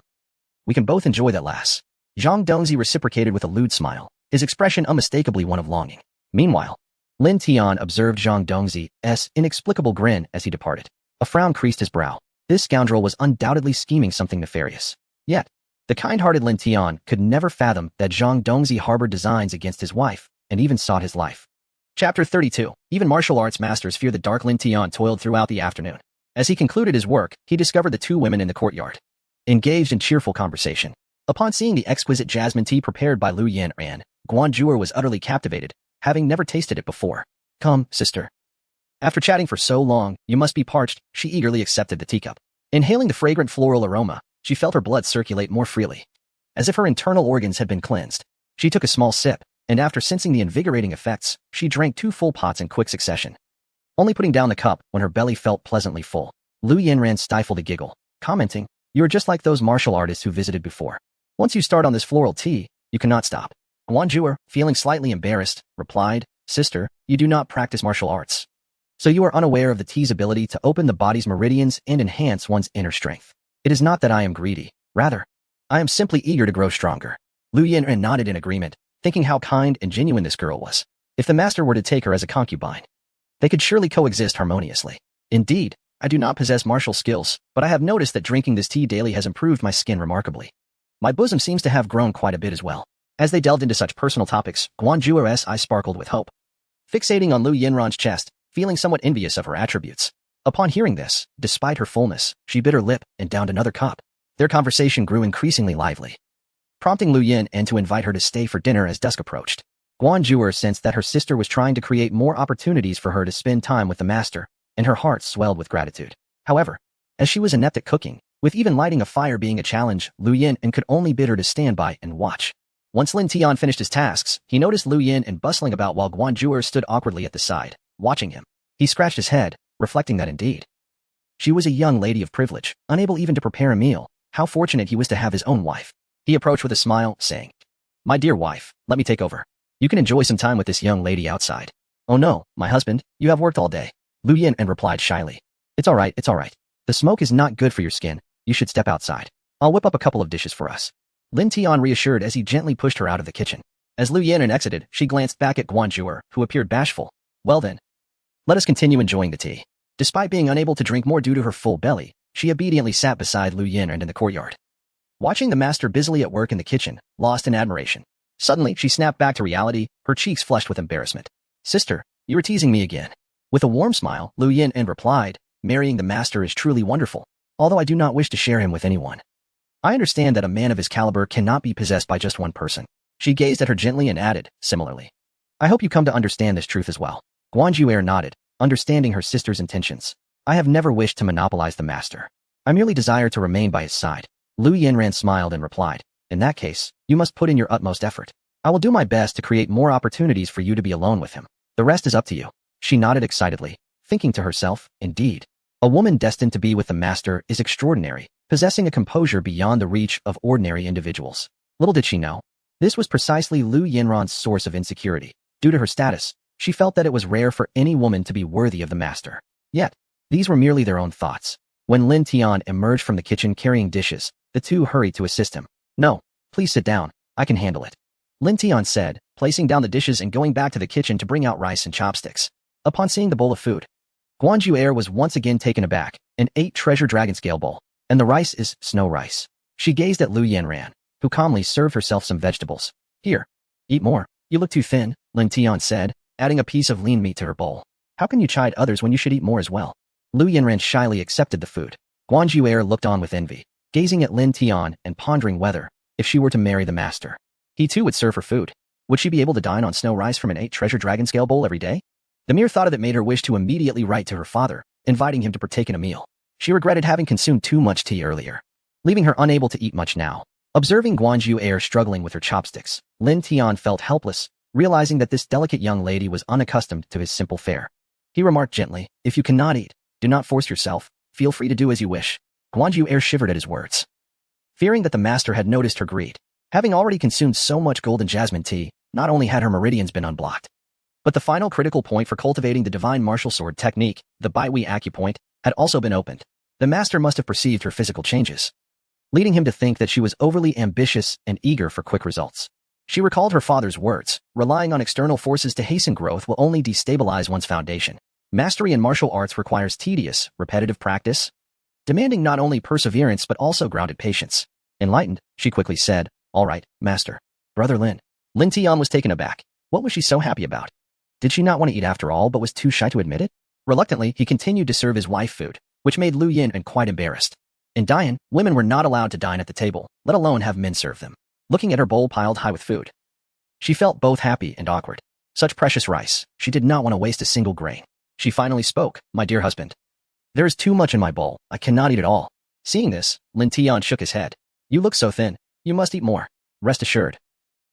Speaker 1: we can both enjoy that lass." Zhang Dongzi reciprocated with a lewd smile, his expression unmistakably one of longing. Meanwhile, Lin Tian observed Zhang Dongzi's inexplicable grin as he departed. A frown creased his brow. This scoundrel was undoubtedly scheming something nefarious. Yet, the kind-hearted Lin Tian could never fathom that Zhang Dongzi harbored designs against his wife and even sought his life. Chapter 32. Even martial arts masters fear the dark. Lin Tian toiled throughout the afternoon. As he concluded his work, he discovered the two women in the courtyard, engaged in cheerful conversation. Upon seeing the exquisite jasmine tea prepared by Lu Yanran, Guanjuer was utterly captivated, having never tasted it before. "Come, sister. After chatting for so long, you must be parched." She eagerly accepted the teacup. Inhaling the fragrant floral aroma, she felt her blood circulate more freely, as if her internal organs had been cleansed. She took a small sip, and after sensing the invigorating effects, she drank 2 full pots in quick succession, only putting down the cup when her belly felt pleasantly full. Lu Yanran stifled a giggle, commenting, "You are just like those martial artists who visited before. Once you start on this floral tea, you cannot stop." Guanjuer, feeling slightly embarrassed, replied, "Sister, you do not practice martial arts, so you are unaware of the tea's ability to open the body's meridians and enhance one's inner strength. It is not that I am greedy. Rather, I am simply eager to grow stronger." Lu Yanran nodded in agreement, thinking how kind and genuine this girl was. If the master were to take her as a concubine, they could surely coexist harmoniously. "Indeed, I do not possess martial skills, but I have noticed that drinking this tea daily has improved my skin remarkably. My bosom seems to have grown quite a bit as well." As they delved into such personal topics, Guanjuer's eyes sparkled with hope. Fixating on Lu Yanran's chest, feeling somewhat envious of her attributes. Upon hearing this, despite her fullness, she bit her lip and downed another cup. Their conversation grew increasingly lively, prompting Lu Yin to invite her to stay for dinner as dusk approached. Guanjuer sensed that her sister was trying to create more opportunities for her to spend time with the master, and her heart swelled with gratitude. However, as she was inept at cooking, with even lighting a fire being a challenge, Lu Yin could only bid her to stand by and watch. Once Lin Tian finished his tasks, he noticed Lu Yin bustling about while Guanjuer stood awkwardly at the side, watching him. He scratched his head, reflecting that indeed she was a young lady of privilege, unable even to prepare a meal. How fortunate he was to have his own wife. He approached with a smile, saying, "My dear wife, let me take over. You can enjoy some time with this young lady outside." "Oh no, my husband, you have worked all day." Lu Yin replied shyly. It's all right. The smoke is not good for your skin. You should step outside. I'll whip up a couple of dishes for us." Lin Tian reassured as he gently pushed her out of the kitchen. As Lu Yin exited, she glanced back at Guanjuer, who appeared bashful. "Well then, let us continue enjoying the tea." Despite being unable to drink more due to her full belly, she obediently sat beside Lu Yin in the courtyard, watching the master busily at work in the kitchen, lost in admiration. Suddenly, she snapped back to reality, her cheeks flushed with embarrassment. "Sister, you were teasing me again." With a warm smile, Lu Yin replied, "Marrying the master is truly wonderful, although I do not wish to share him with anyone. I understand that a man of his caliber cannot be possessed by just one person." She gazed at her gently and added, similarly, "I hope you come to understand this truth as well." Guanjuer nodded, understanding her sister's intentions. "I have never wished to monopolize the master. I merely desire to remain by his side." Lu Yin smiled and replied, "In that case, you must put in your utmost effort. I will do my best to create more opportunities for you to be alone with him. The rest is up to you." She nodded excitedly, thinking to herself, indeed, a woman destined to be with the master is extraordinary, possessing a composure beyond the reach of ordinary individuals. Little did she know, this was precisely Lu Yinran's source of insecurity. Due to her status, she felt that it was rare for any woman to be worthy of the master. Yet, these were merely their own thoughts. When Lin Tian emerged from the kitchen carrying dishes, the two hurried to assist him. "No, please sit down, I can handle it," Lin Tian said, placing down the dishes and going back to the kitchen to bring out rice and chopsticks. Upon seeing the bowl of food, Guanjuer was once again taken aback, an 8-treasure dragon scale bowl, and the rice is snow rice. She gazed at Lu Yinran, who calmly served herself some vegetables. "Here, eat more. You look too thin," Lin Tian said, adding a piece of lean meat to her bowl. "How can you chide others when you should eat more as well?" Lu Yinran shyly accepted the food. Guanjuer looked on with envy, gazing at Lin Tian and pondering whether, if she were to marry the master, he too would serve her food. Would she be able to dine on snow rice from an 8-treasure dragon scale bowl every day? The mere thought of it made her wish to immediately write to her father, inviting him to partake in a meal. She regretted having consumed too much tea earlier, leaving her unable to eat much now. Observing Guanjuer struggling with her chopsticks, Lin Tian felt helpless, realizing that this delicate young lady was unaccustomed to his simple fare. He remarked gently, "If you cannot eat, do not force yourself. Feel free to do as you wish." Guanjuer shivered at his words, fearing that the master had noticed her greed. Having already consumed so much golden jasmine tea, not only had her meridians been unblocked, but the final critical point for cultivating the divine martial sword technique, the Baihui acupoint, had also been opened. The master must have perceived her physical changes, leading him to think that she was overly ambitious and eager for quick results. She recalled her father's words, relying on external forces to hasten growth will only destabilize one's foundation. Mastery in martial arts requires tedious, repetitive practice, demanding not only perseverance but also grounded patience. Enlightened, she quickly said, "All right, master." "Brother Lin." Lin Tian was taken aback. What was she so happy about? Did she not want to eat after all but was too shy to admit it? Reluctantly, he continued to serve his wife food, which made Lu Yin quite embarrassed. In Dian, women were not allowed to dine at the table, let alone have men serve them. Looking at her bowl piled high with food, she felt both happy and awkward. Such precious rice, she did not want to waste a single grain. She finally spoke, "My dear husband, there is too much in my bowl, I cannot eat it all." Seeing this, Lin Tian shook his head. "You look so thin, you must eat more. Rest assured,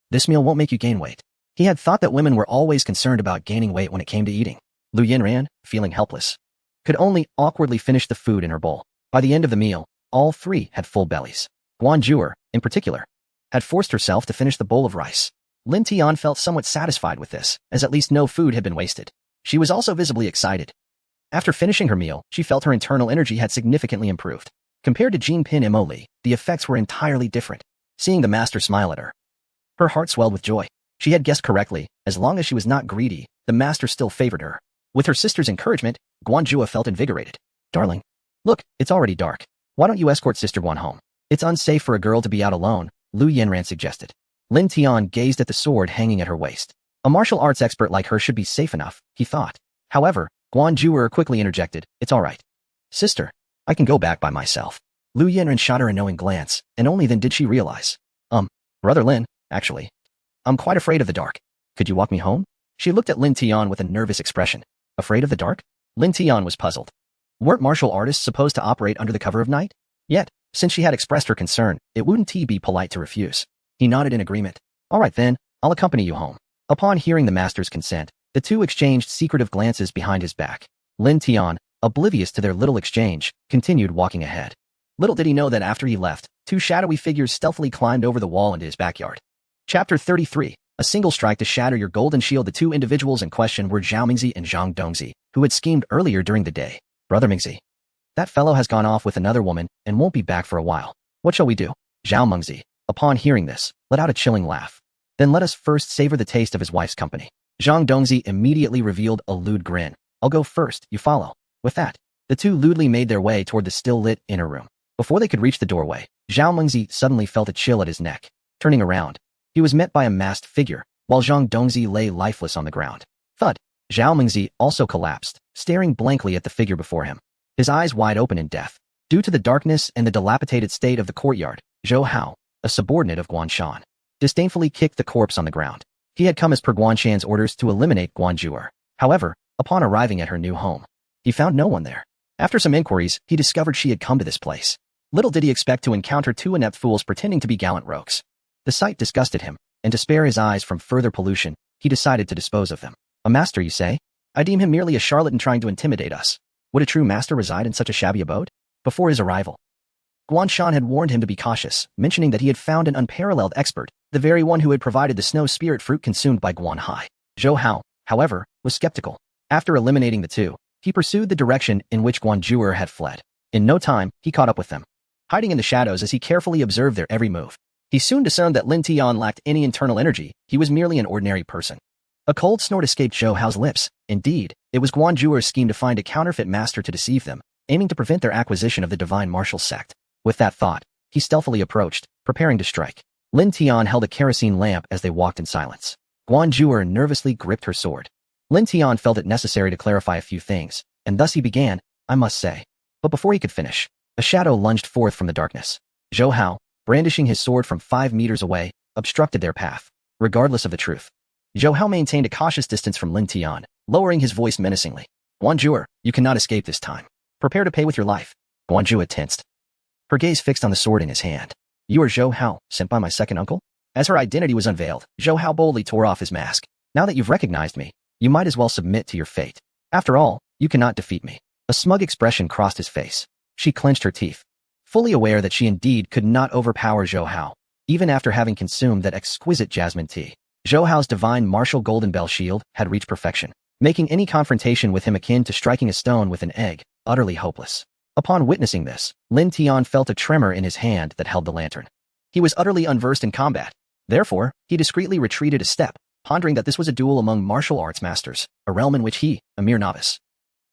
Speaker 1: this meal won't make you gain weight." He had thought that women were always concerned about gaining weight when it came to eating. Lu Yinran, feeling helpless, could only awkwardly finish the food in her bowl. By the end of the meal, all three had full bellies. Guanjuer, in particular, had forced herself to finish the bowl of rice. Lin Tian felt somewhat satisfied with this, as at least no food had been wasted. She was also visibly excited. After finishing her meal, she felt her internal energy had significantly improved. Compared to Jean Pin Mo Li, the effects were entirely different. Seeing the master smile at her, her heart swelled with joy. She had guessed correctly, as long as she was not greedy, the master still favored her. With her sister's encouragement, Guanjuer felt invigorated. "Darling, look, it's already dark. Why don't you escort Sister Guan home? It's unsafe for a girl to be out alone," Lu Yinran suggested. Lin Tian gazed at the sword hanging at her waist. A martial arts expert like her should be safe enough, he thought. However, Guan Zhuer quickly interjected, "It's all right. Sister, I can go back by myself." Lu Yinren shot her a knowing glance, and only then did she realize. Brother Lin, actually. I'm quite afraid of the dark. Could you walk me home?" She looked at Lin Tian with a nervous expression. Afraid of the dark? Lin Tian was puzzled. Weren't martial artists supposed to operate under the cover of night? Yet, since she had expressed her concern, it wouldn't be polite to refuse. He nodded in agreement. "All right then, I'll accompany you home." Upon hearing the master's consent, the two exchanged secretive glances behind his back. Lin Tian, oblivious to their little exchange, continued walking ahead. Little did he know that after he left, two shadowy figures stealthily climbed over the wall into his backyard. Chapter 33. A single strike to shatter your golden shield. The two individuals in question were Zhao Mingzi and Zhang Dongzi, who had schemed earlier during the day. "Brother Mingzi, that fellow has gone off with another woman and won't be back for a while. What shall we do?" Zhao Mingzi, upon hearing this, let out a chilling laugh. "Then let us first savor the taste of his wife's company." Zhang Dongzi immediately revealed a lewd grin. "I'll go first, you follow." With that, the two lewdly made their way toward the still-lit inner room. Before they could reach the doorway, Zhao Mingzi suddenly felt a chill at his neck. Turning around, he was met by a masked figure, while Zhang Dongzi lay lifeless on the ground. Thud! Zhao Mingzi also collapsed, staring blankly at the figure before him, his eyes wide open in death. Due to the darkness and the dilapidated state of the courtyard, Zhou Hao, a subordinate of Guan Shan, disdainfully kicked the corpse on the ground. He had come as per Guan Shan's orders to eliminate Guan Zhuer. However, upon arriving at her new home, he found no one there. After some inquiries, he discovered she had come to this place. Little did he expect to encounter two inept fools pretending to be gallant rogues. The sight disgusted him, and to spare his eyes from further pollution, he decided to dispose of them. "A master, you say? I deem him merely a charlatan trying to intimidate us. Would a true master reside in such a shabby abode?" Before his arrival, Guan Shan had warned him to be cautious, mentioning that he had found an unparalleled expert, the very one who had provided the snow spirit fruit consumed by Guan Hai. Zhou Hao, however, was skeptical. After eliminating the two, he pursued the direction in which Guan Zhuer had fled. In no time, he caught up with them, hiding in the shadows as he carefully observed their every move. He soon discerned that Lin Tian lacked any internal energy. He was merely an ordinary person. A cold snort escaped Zhou Hao's lips. Indeed, it was Guan Zhuer's scheme to find a counterfeit master to deceive them, aiming to prevent their acquisition of the divine martial sect. With that thought, he stealthily approached, preparing to strike. Lin Tian held a kerosene lamp as they walked in silence. Guan Zhuer nervously gripped her sword. Lin Tian felt it necessary to clarify a few things, and thus he began, "I must say." But before he could finish, a shadow lunged forth from the darkness. Zhou Hao, brandishing his sword from 5 meters away, obstructed their path. Regardless of the truth, Zhou Hao maintained a cautious distance from Lin Tian, lowering his voice menacingly. "Guan Zhuer, you cannot escape this time. Prepare to pay with your life." Guan Zhuer tensed, her gaze fixed on the sword in his hand. "You are Zhou Hao, sent by my second uncle?" As her identity was unveiled, Zhou Hao boldly tore off his mask. "Now that you've recognized me, you might as well submit to your fate. After all, you cannot defeat me." A smug expression crossed his face. She clenched her teeth, fully aware that she indeed could not overpower Zhou Hao, even after having consumed that exquisite jasmine tea. Zhou Hao's divine martial golden bell shield had reached perfection, making any confrontation with him akin to striking a stone with an egg, utterly hopeless. Upon witnessing this, Lin Tian felt a tremor in his hand that held the lantern. He was utterly unversed in combat. Therefore, he discreetly retreated a step, pondering that this was a duel among martial arts masters, a realm in which he, a mere novice,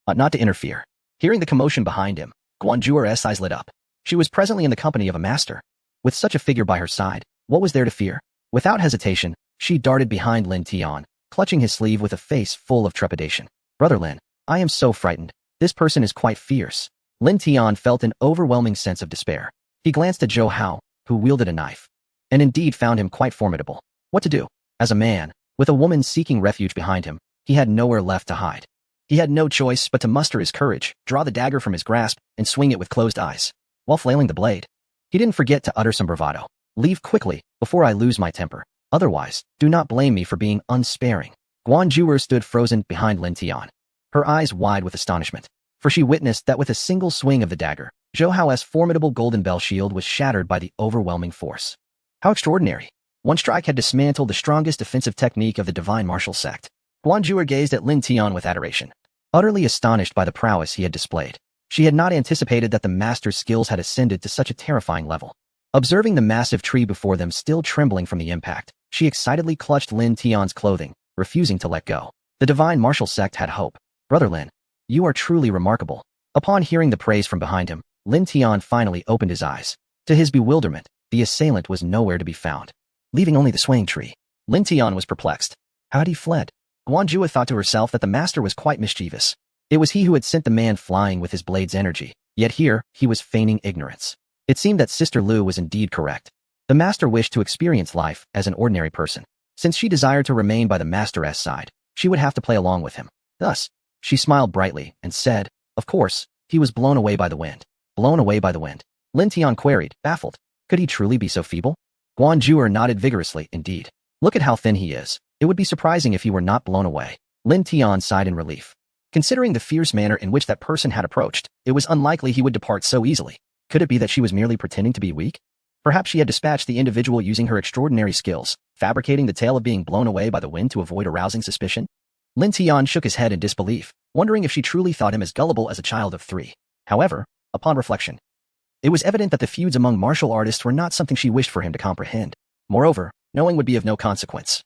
Speaker 1: ought not to interfere. Hearing the commotion behind him, Guan Zhuer's eyes lit up. She was presently in the company of a master. With such a figure by her side, what was there to fear? Without hesitation, she darted behind Lin Tian, clutching his sleeve with a face full of trepidation. "Brother Lin, I am so frightened. This person is quite fierce." Lin Tian felt an overwhelming sense of despair. He glanced at Zhou Hao, who wielded a knife, and indeed found him quite formidable. What to do? As a man, with a woman seeking refuge behind him, he had nowhere left to hide. He had no choice but to muster his courage, draw the dagger from his grasp, and swing it with closed eyes, while flailing the blade. He didn't forget to utter some bravado. "Leave quickly, before I lose my temper. Otherwise, do not blame me for being unsparing." Guan Zhuer stood frozen behind Lin Tian, her eyes wide with astonishment, for she witnessed that with a single swing of the dagger, Zhou Hao's formidable golden bell shield was shattered by the overwhelming force. How extraordinary! One strike had dismantled the strongest defensive technique of the divine martial sect. Guan Zhuer gazed at Lin Tian with adoration, utterly astonished by the prowess he had displayed. She had not anticipated that the master's skills had ascended to such a terrifying level. Observing the massive tree before them still trembling from the impact, she excitedly clutched Lin Tian's clothing, refusing to let go. The divine martial sect had hope. "Brother Lin, you are truly remarkable." Upon hearing the praise from behind him, Lin Tian finally opened his eyes. To his bewilderment, the assailant was nowhere to be found, leaving only the swaying tree. Lin Tian was perplexed. How had he fled? Guan Zhuer thought to herself that the master was quite mischievous. It was he who had sent the man flying with his blade's energy, yet here he was feigning ignorance. It seemed that Sister Lu was indeed correct. The master wished to experience life as an ordinary person. Since she desired to remain by the master's side, she would have to play along with him. Thus, she smiled brightly and said, "Of course, he was blown away by the wind." Blown away by the wind? Lin Tian queried, baffled. Could he truly be so feeble? Guan Zhuer nodded vigorously, indeed. Look at how thin he is. It would be surprising if he were not blown away. Lin Tian sighed in relief. Considering the fierce manner in which that person had approached, it was unlikely he would depart so easily. Could it be that she was merely pretending to be weak? Perhaps she had dispatched the individual using her extraordinary skills, fabricating the tale of being blown away by the wind to avoid arousing suspicion? Lin Tian shook his head in disbelief, wondering if she truly thought him as gullible as a child of 3. However, upon reflection, it was evident that the feuds among martial artists were not something she wished for him to comprehend. Moreover, knowing would be of no consequence.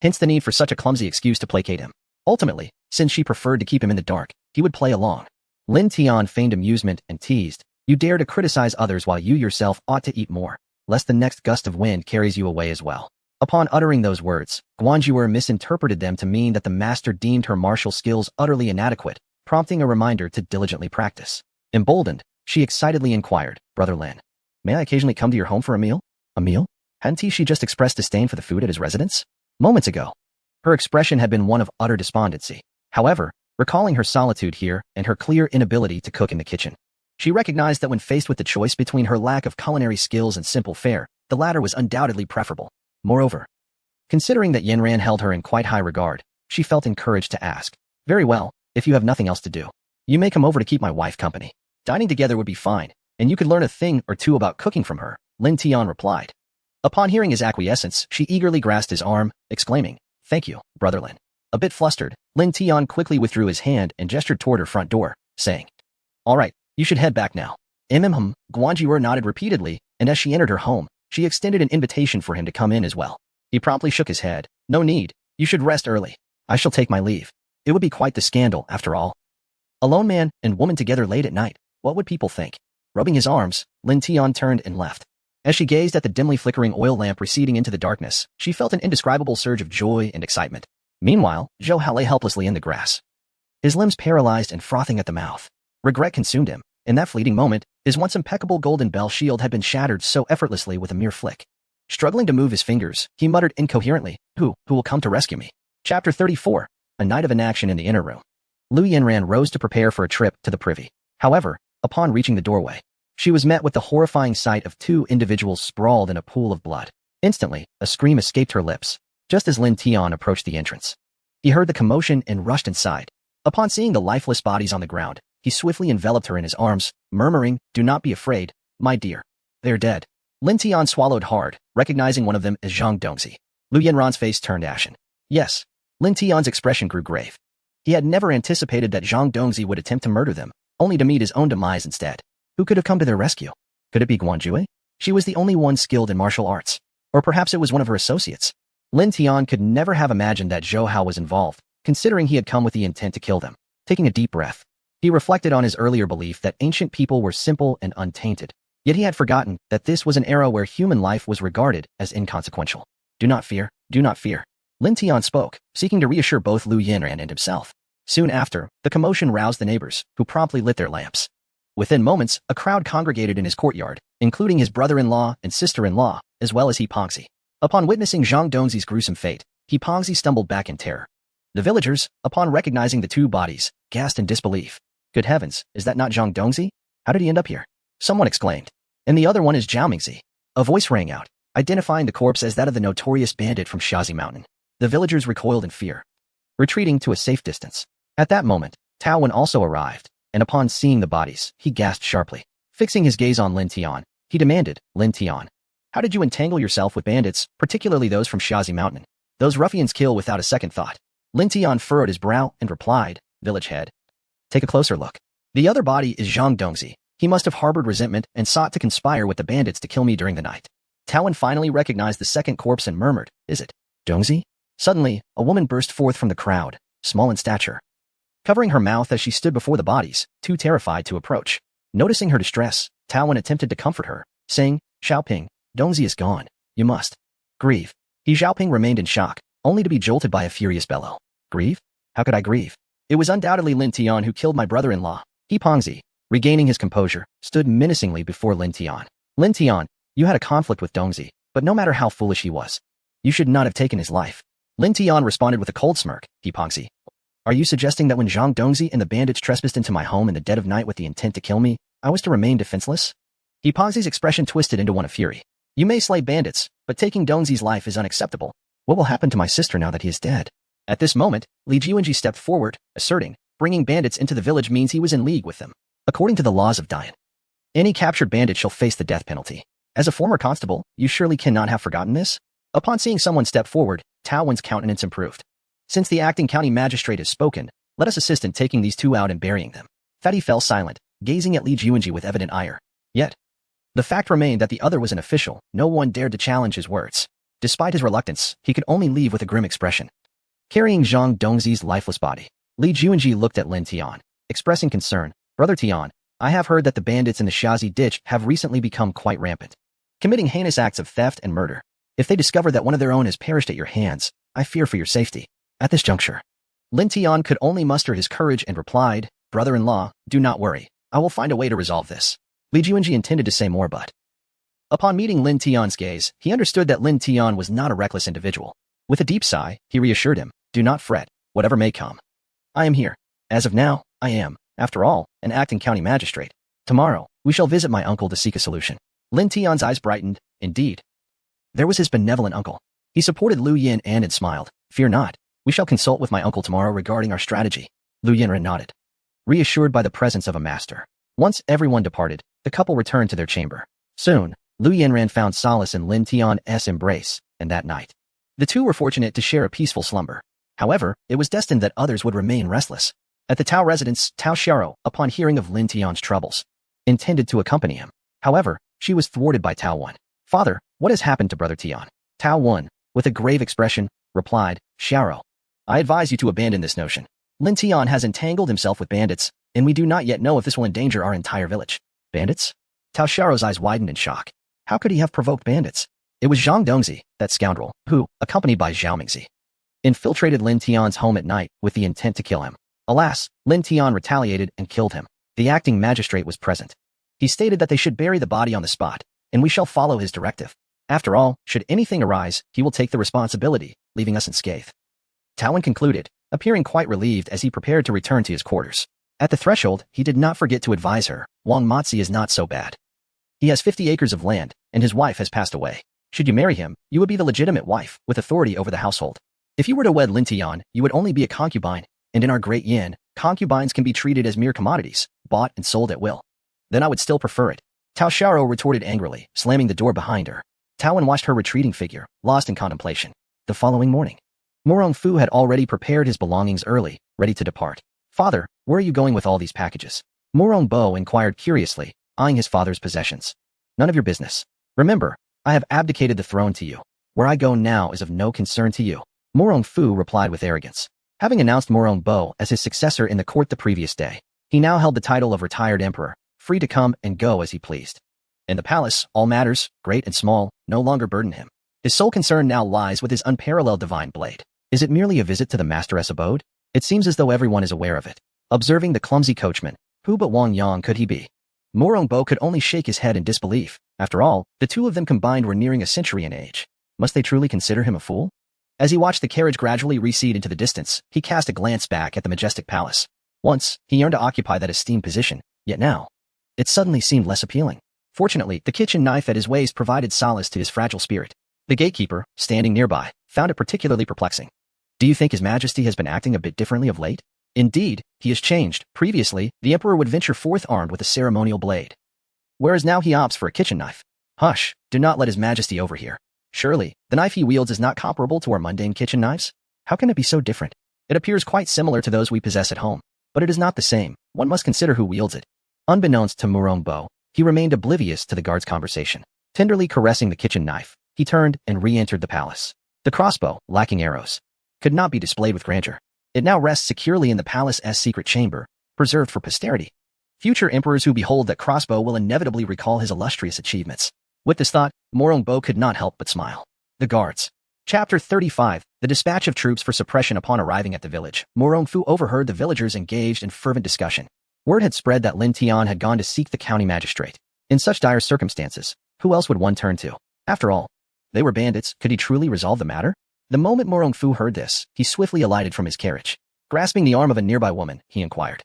Speaker 1: Hence the need for such a clumsy excuse to placate him. Ultimately, since she preferred to keep him in the dark, he would play along. Lin Tian feigned amusement and teased, "You dare to criticize others while you yourself ought to eat more, lest the next gust of wind carries you away as well." Upon uttering those words, Guan Zhuer misinterpreted them to mean that the master deemed her martial skills utterly inadequate, prompting a reminder to diligently practice. Emboldened, she excitedly inquired, "Brother Lin, may I occasionally come to your home for a meal?" A meal? Hadn't she just expressed disdain for the food at his residence? Moments ago, her expression had been one of utter despondency. However, recalling her solitude here and her clear inability to cook in the kitchen, she recognized that when faced with the choice between her lack of culinary skills and simple fare, the latter was undoubtedly preferable. Moreover, considering that Yanran held her in quite high regard, she felt encouraged to ask, "Very well, if you have nothing else to do, you may come over to keep my wife company. Dining together would be fine, and you could learn a thing or two about cooking from her," Lin Tian replied. Upon hearing his acquiescence, she eagerly grasped his arm, exclaiming, "Thank you, Brother Lin." A bit flustered, Lin Tian quickly withdrew his hand and gestured toward her front door, saying, "All right, you should head back now." Guan Zhuer nodded repeatedly, and as she entered her home, she extended an invitation for him to come in as well. He promptly shook his head. "No need. You should rest early. I shall take my leave. It would be quite the scandal, after all. A lone man and woman together late at night. What would people think?" Rubbing his arms, Lin Tian turned and left. As she gazed at the dimly flickering oil lamp receding into the darkness, she felt an indescribable surge of joy and excitement. Meanwhile, Zhou Hao lay helplessly in the grass, his limbs paralyzed and frothing at the mouth. Regret consumed him. In that fleeting moment, his once impeccable golden bell shield had been shattered so effortlessly with a mere flick. Struggling to move his fingers, he muttered incoherently, Who will come to rescue me?" Chapter 34. A night of inaction in the inner room. Lu Yanran rose to prepare for a trip to the privy. However, upon reaching the doorway, she was met with the horrifying sight of 2 individuals sprawled in a pool of blood. Instantly, a scream escaped her lips, just as Lin Tian approached the entrance. He heard the commotion and rushed inside. Upon seeing the lifeless bodies on the ground, he swiftly enveloped her in his arms, murmuring, "Do not be afraid, my dear. They're dead." Lin Tian swallowed hard, recognizing one of them as Zhang Dongzi. Lu Yanran's face turned ashen. Yes, Lin Tian's expression grew grave. He had never anticipated that Zhang Dongzi would attempt to murder them, only to meet his own demise instead. Who could have come to their rescue? Could it be Guan Zhuer? She was the only one skilled in martial arts. Or perhaps it was one of her associates. Lin Tian could never have imagined that Zhou Hao was involved, considering he had come with the intent to kill them. Taking a deep breath, he reflected on his earlier belief that ancient people were simple and untainted. Yet he had forgotten that this was an era where human life was regarded as inconsequential. "Do not fear, do not fear." Lin Tian spoke, seeking to reassure both Lu Yanran and himself. Soon after, the commotion roused the neighbors, who promptly lit their lamps. Within moments, a crowd congregated in his courtyard, including his brother-in-law and sister-in-law, as well as He Pongzi. Upon witnessing Zhang Dongzi's gruesome fate, He Pongzi stumbled back in terror. The villagers, upon recognizing the 2 bodies, gasped in disbelief. "Good heavens, is that not Zhang Dongzi? How did he end up here?" Someone exclaimed. "And the other one is Zhao Mingzi." A voice rang out, identifying the corpse as that of the notorious bandit from Shazi Mountain. The villagers recoiled in fear, retreating to a safe distance. At that moment, Tao Wen also arrived, and upon seeing the bodies, he gasped sharply. Fixing his gaze on Lin Tian, he demanded, "Lin Tian, how did you entangle yourself with bandits, particularly those from Shazi Mountain? Those ruffians kill without a second thought." Lin Tian furrowed his brow and replied, "Village head, take a closer look. The other body is Zhang Dongzi. He must have harbored resentment and sought to conspire with the bandits to kill me during the night." Tao Wen finally recognized the second corpse and murmured, "Is it Dongzi?" Suddenly, a woman burst forth from the crowd, small in stature, covering her mouth as she stood before the bodies, too terrified to approach. Noticing her distress, Tao Wen attempted to comfort her, saying, "Xiaoping, Dongzi is gone. You must grieve." He Xiaoping remained in shock, only to be jolted by a furious bellow. "Grieve? How could I grieve? It was undoubtedly Lin Tian who killed my brother-in-law. He Pongzi, regaining his composure, stood menacingly before Lin Tian. Lin Tian, you had a conflict with Dongzi, but no matter how foolish he was, you should not have taken his life. Lin Tian responded with a cold smirk. He Pongzi. Are you suggesting that when Zhang Dongzi and the bandits trespassed into my home in the dead of night with the intent to kill me, I was to remain defenseless? He Pongzi's expression twisted into one of fury. You may slay bandits, but taking Dongzi's life is unacceptable. What will happen to my sister now that he is dead? At this moment, Li Jiwenji stepped forward, asserting, bringing bandits into the village means he was in league with them. According to the laws of Dian, any captured bandit shall face the death penalty. As a former constable, you surely cannot have forgotten this? Upon seeing someone step forward, Tao Wen's countenance improved. Since the acting county magistrate has spoken, let us assist in taking these two out and burying them. Fatty fell silent, gazing at Li Jiwenji with evident ire. Yet, the fact remained that the other was an official. No one dared to challenge his words. Despite his reluctance, he could only leave with a grim expression. Carrying Zhang Dongzi's lifeless body, Li Jiwenji looked at Lin Tian, expressing concern. Brother Tian, I have heard that the bandits in the Shazi ditch have recently become quite rampant, committing heinous acts of theft and murder. If they discover that one of their own has perished at your hands, I fear for your safety. At this juncture, Lin Tian could only muster his courage and replied, Brother-in-law, do not worry. I will find a way to resolve this. Li Jiwenji intended to say more but, upon meeting Lin Tian's gaze, he understood that Lin Tian was not a reckless individual. With a deep sigh, he reassured him, do not fret, whatever may come. I am here. As of now, I am, after all, an acting county magistrate. Tomorrow, we shall visit my uncle to seek a solution. Lin Tian's eyes brightened. Indeed, there was his benevolent uncle. He supported Lu Yin and smiled. Fear not. We shall consult with my uncle tomorrow regarding our strategy. Lu Yin nodded, reassured by the presence of a master. Once everyone departed, the couple returned to their chamber. Soon, Lu Yanran found solace in Lin Tian's embrace, and that night, the two were fortunate to share a peaceful slumber. However, it was destined that others would remain restless. At the Tao residence, Tao Xiao, upon hearing of Lin Tian's troubles, intended to accompany him. However, she was thwarted by Tao Wen. Father, what has happened to Brother Tian? Tao Wen, with a grave expression, replied, Xiao, I advise you to abandon this notion. Lin Tian has entangled himself with bandits, and we do not yet know if this will endanger our entire village. Bandits? Tao Xiao's eyes widened in shock. How could he have provoked bandits? It was Zhang Dongzi, that scoundrel, who, accompanied by Zhao Mingzi, infiltrated Lin Tian's home at night with the intent to kill him. Alas, Lin Tian retaliated and killed him. The acting magistrate was present. He stated that they should bury the body on the spot, and we shall follow his directive. After all, should anything arise, he will take the responsibility, leaving us unscathed. Tao Wen concluded, appearing quite relieved as he prepared to return to his quarters. At the threshold, he did not forget to advise her, Wang Matzi is not so bad. He has 50 acres of land, and his wife has passed away. Should you marry him, you would be the legitimate wife, with authority over the household. If you were to wed Lin Tian, you would only be a concubine, and in our great yin, concubines can be treated as mere commodities, bought and sold at will. Then I would still prefer it. Tao Xiao retorted angrily, slamming the door behind her. Tao Wen watched her retreating figure, lost in contemplation. The following morning, Morong Fu had already prepared his belongings early, ready to depart. Father, where are you going with all these packages? Morong Bo inquired curiously, eyeing his father's possessions. None of your business. Remember, I have abdicated the throne to you. Where I go now is of no concern to you. Morong Fu replied with arrogance. Having announced Morong Bo as his successor in the court the previous day, he now held the title of retired emperor, free to come and go as he pleased. In the palace, all matters, great and small, no longer burden him. His sole concern now lies with his unparalleled divine blade. Is it merely a visit to the masteress abode? It seems as though everyone is aware of it. Observing the clumsy coachman, who but Wang Yang could he be? Morong Bo could only shake his head in disbelief. After all, the two of them combined were nearing a century in age. Must they truly consider him a fool? As he watched the carriage gradually recede into the distance, he cast a glance back at the majestic palace. Once, he yearned to occupy that esteemed position, yet now, it suddenly seemed less appealing. Fortunately, the kitchen knife at his waist provided solace to his fragile spirit. The gatekeeper, standing nearby, found it particularly perplexing. Do you think His Majesty has been acting a bit differently of late? Indeed, he has changed. Previously, the emperor would venture forth armed with a ceremonial blade, whereas now he opts for a kitchen knife. Hush, do not let His Majesty overhear. Surely, the knife he wields is not comparable to our mundane kitchen knives? How can it be so different? It appears quite similar to those we possess at home, but it is not the same. One must consider who wields it. Unbeknownst to Morong Bo, he remained oblivious to the guard's conversation. Tenderly caressing the kitchen knife, he turned and re-entered the palace. The crossbow, lacking arrows, could not be displayed with grandeur. It now rests securely in the palace's secret chamber, preserved for posterity. Future emperors who behold that crossbow will inevitably recall his illustrious achievements. With this thought, Morong Bo could not help but smile. The guards, Chapter 35. The dispatch of troops for suppression. Upon arriving at the village, Morongfu overheard the villagers engaged in fervent discussion. Word had spread that Lin Tian had gone to seek the county magistrate. In such dire circumstances, who else would one turn to? After all, they were bandits. Could he truly resolve the matter? The moment Morongfu heard this, he swiftly alighted from his carriage. Grasping the arm of a nearby woman, he inquired,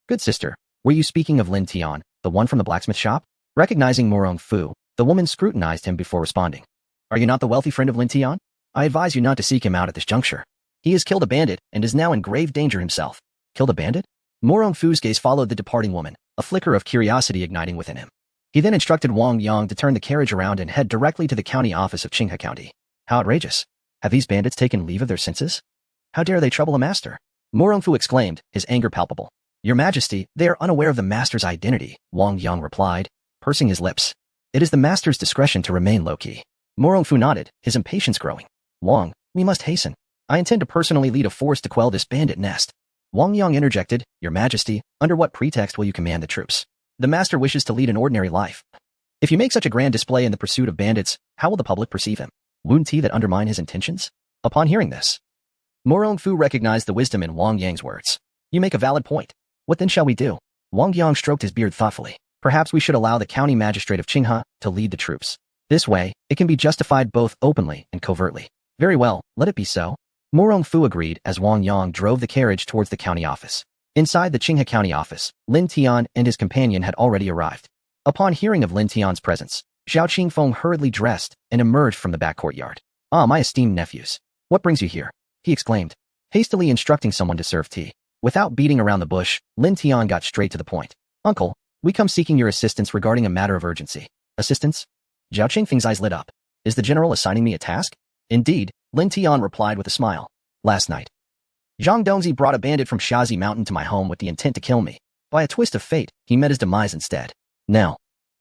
Speaker 1: "Good sister, were you speaking of Lin Tian, the one from the blacksmith shop?" Recognizing Morongfu, the woman scrutinized him before responding. "Are you not the wealthy friend of Lin Tian? I advise you not to seek him out at this juncture. He has killed a bandit and is now in grave danger himself." "Killed a bandit?" Morongfu's gaze followed the departing woman, a flicker of curiosity igniting within him. He then instructed Wang Yang to turn the carriage around and head directly to the county office of Qinghe County. How outrageous. Have these bandits taken leave of their senses? How dare they trouble a master? Morongfu exclaimed, his anger palpable. "Your Majesty, they are unaware of the master's identity," Wang Yang replied, pursing his lips. "It is the master's discretion to remain low-key." Morongfu nodded, his impatience growing. "Wang, we must hasten. I intend to personally lead a force to quell this bandit nest." Wang Yang interjected, "Your Majesty, under what pretext will you command the troops? The master wishes to lead an ordinary life. If you make such a grand display in the pursuit of bandits, how will the public perceive him? Won't he that undermine his intentions?" Upon hearing this, Morongfu recognized the wisdom in Wang Yang's words. "You make a valid point. What then shall we do?" Wang Yang stroked his beard thoughtfully. "Perhaps we should allow the county magistrate of Qinghe to lead the troops. This way, it can be justified both openly and covertly." "Very well, let it be so." Morongfu agreed as Wang Yang drove the carriage towards the county office. Inside the Qinghe County office, Lin Tian and his companion had already arrived. Upon hearing of Lin Tian's presence, Zhao Qingfeng hurriedly dressed and emerged from the back courtyard. "Ah, my esteemed nephews. What brings you here?" he exclaimed, hastily instructing someone to serve tea. Without beating around the bush, Lin Tian got straight to the point. "Uncle, we come seeking your assistance regarding a matter of urgency." "Assistance?" Zhao Qingfeng's eyes lit up. "Is the general assigning me a task?" "Indeed," Lin Tian replied with a smile. "Last night, Zhang Dongzi brought a bandit from Shazi Mountain to my home with the intent to kill me. By a twist of fate, he met his demise instead. Now,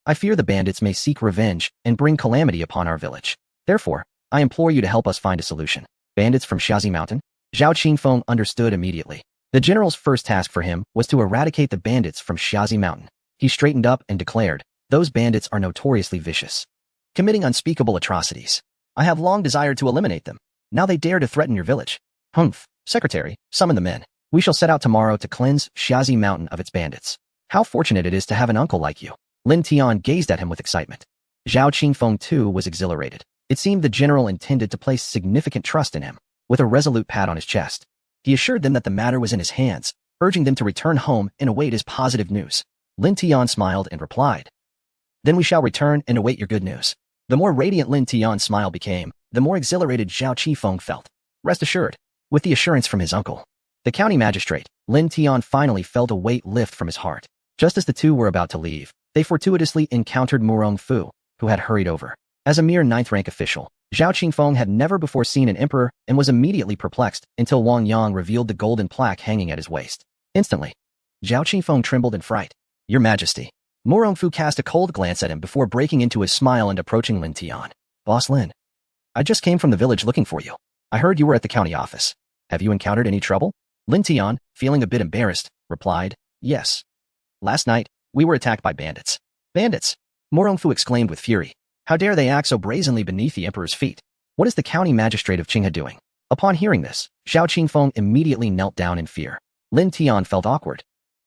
Speaker 1: I fear the bandits may seek revenge and bring calamity upon our village. Therefore, I implore you to help us find a solution." "Bandits from Shazi Mountain?" Zhao Qingfeng understood immediately. The general's first task for him was to eradicate the bandits from Shazi Mountain. He straightened up and declared, "Those bandits are notoriously vicious, committing unspeakable atrocities. I have long desired to eliminate them. Now they dare to threaten your village. Humph, Secretary, summon the men. We shall set out tomorrow to cleanse Shazi Mountain of its bandits. How fortunate it is to have an uncle like you." Lin Tian gazed at him with excitement. Zhao Qingfeng too was exhilarated. It seemed the general intended to place significant trust in him. With a resolute pat on his chest, he assured them that the matter was in his hands, urging them to return home and await his positive news. Lin Tian smiled and replied, "Then we shall return and await your good news." The more radiant Lin Tian's smile became, the more exhilarated Zhao Qifeng felt. Rest assured, with the assurance from his uncle, the county magistrate, Lin Tian finally felt a weight lift from his heart. Just as the two were about to leave, they fortuitously encountered Morongfu, who had hurried over. As a mere ninth-rank official, Zhao Qingfeng had never before seen an emperor and was immediately perplexed until Wang Yang revealed the golden plaque hanging at his waist. Instantly, Zhao Qingfeng trembled in fright. "Your Majesty." Morongfu cast a cold glance at him before breaking into a smile and approaching Lin Tian. "Boss Lin, I just came from the village looking for you. I heard you were at the county office. Have you encountered any trouble?" Lin Tian, feeling a bit embarrassed, replied, "Yes. Last night, we were attacked by bandits." "Bandits?" Morongfu exclaimed with fury. "How dare they act so brazenly beneath the emperor's feet? What is the county magistrate of Qinghe doing?" Upon hearing this, Zhao Qingfeng immediately knelt down in fear. Lin Tian felt awkward,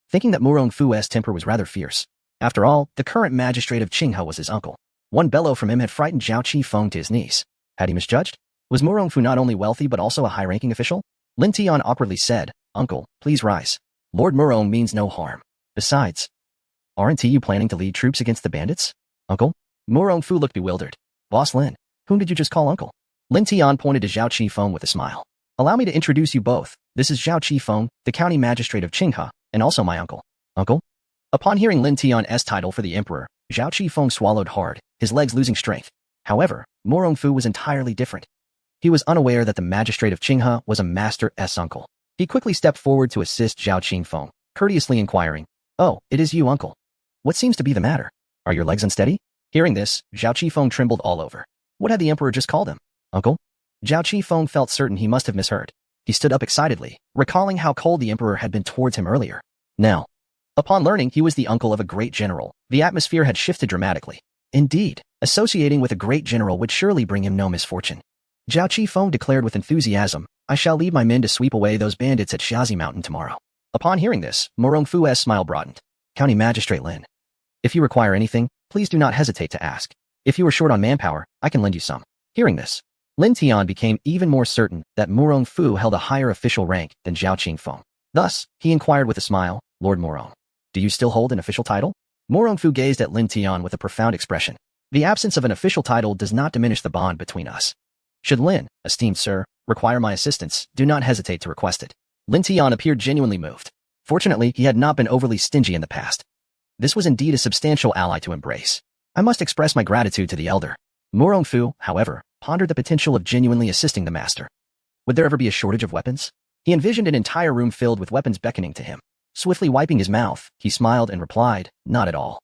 Speaker 1: thinking that Morongfu's temper was rather fierce. After all, the current magistrate of Qinghe was his uncle. One bellow from him had frightened Zhao Qifeng to his knees. Had he misjudged? Was Morongfu not only wealthy but also a high-ranking official? Lin Tian awkwardly said, "Uncle, please rise. Lord Morong means no harm. Besides, aren't you planning to lead troops against the bandits?" "Uncle?" Morongfu looked bewildered. "Boss Lin, whom did you just call uncle?" Lin Tian pointed to Zhao Qifeng with a smile. "Allow me to introduce you both. This is Zhao Qifeng, the county magistrate of Qinghe, and also my uncle." "Uncle?" Upon hearing Lin Tian's title for the emperor, Zhao Qifeng swallowed hard, his legs losing strength. However, Morongfu was entirely different. He was unaware that the magistrate of Qinghe was a master's uncle. He quickly stepped forward to assist Zhao Qifeng, courteously inquiring, "Oh, it is you, uncle. What seems to be the matter? Are your legs unsteady?" Hearing this, Zhao Qifeng trembled all over. What had the emperor just called him? Uncle? Zhao Qifeng felt certain he must have misheard. He stood up excitedly, recalling how cold the emperor had been towards him earlier. Now, upon learning he was the uncle of a great general, the atmosphere had shifted dramatically. Indeed, associating with a great general would surely bring him no misfortune. Zhao Qifeng declared with enthusiasm, I shall lead my men to sweep away those bandits at Shazi Mountain tomorrow. Upon hearing this, Morong Fu's smile broadened. County Magistrate Lin. If you require anything, please do not hesitate to ask. If you are short on manpower, I can lend you some. Hearing this, Lin Tian became even more certain that Morong Fu held a higher official rank than Zhao Qingfeng. Thus, he inquired with a smile, Lord Morong, do you still hold an official title? Morong Fu gazed at Lin Tian with a profound expression. The absence of an official title does not diminish the bond between us. Should Lin, esteemed sir, require my assistance, do not hesitate to request it. Lin Tian appeared genuinely moved. Fortunately, he had not been overly stingy in the past. This was indeed a substantial ally to embrace. I must express my gratitude to the elder. Morong Fu, however, pondered the potential of genuinely assisting the master. Would there ever be a shortage of weapons? He envisioned an entire room filled with weapons beckoning to him. Swiftly wiping his mouth, he smiled and replied, not at all.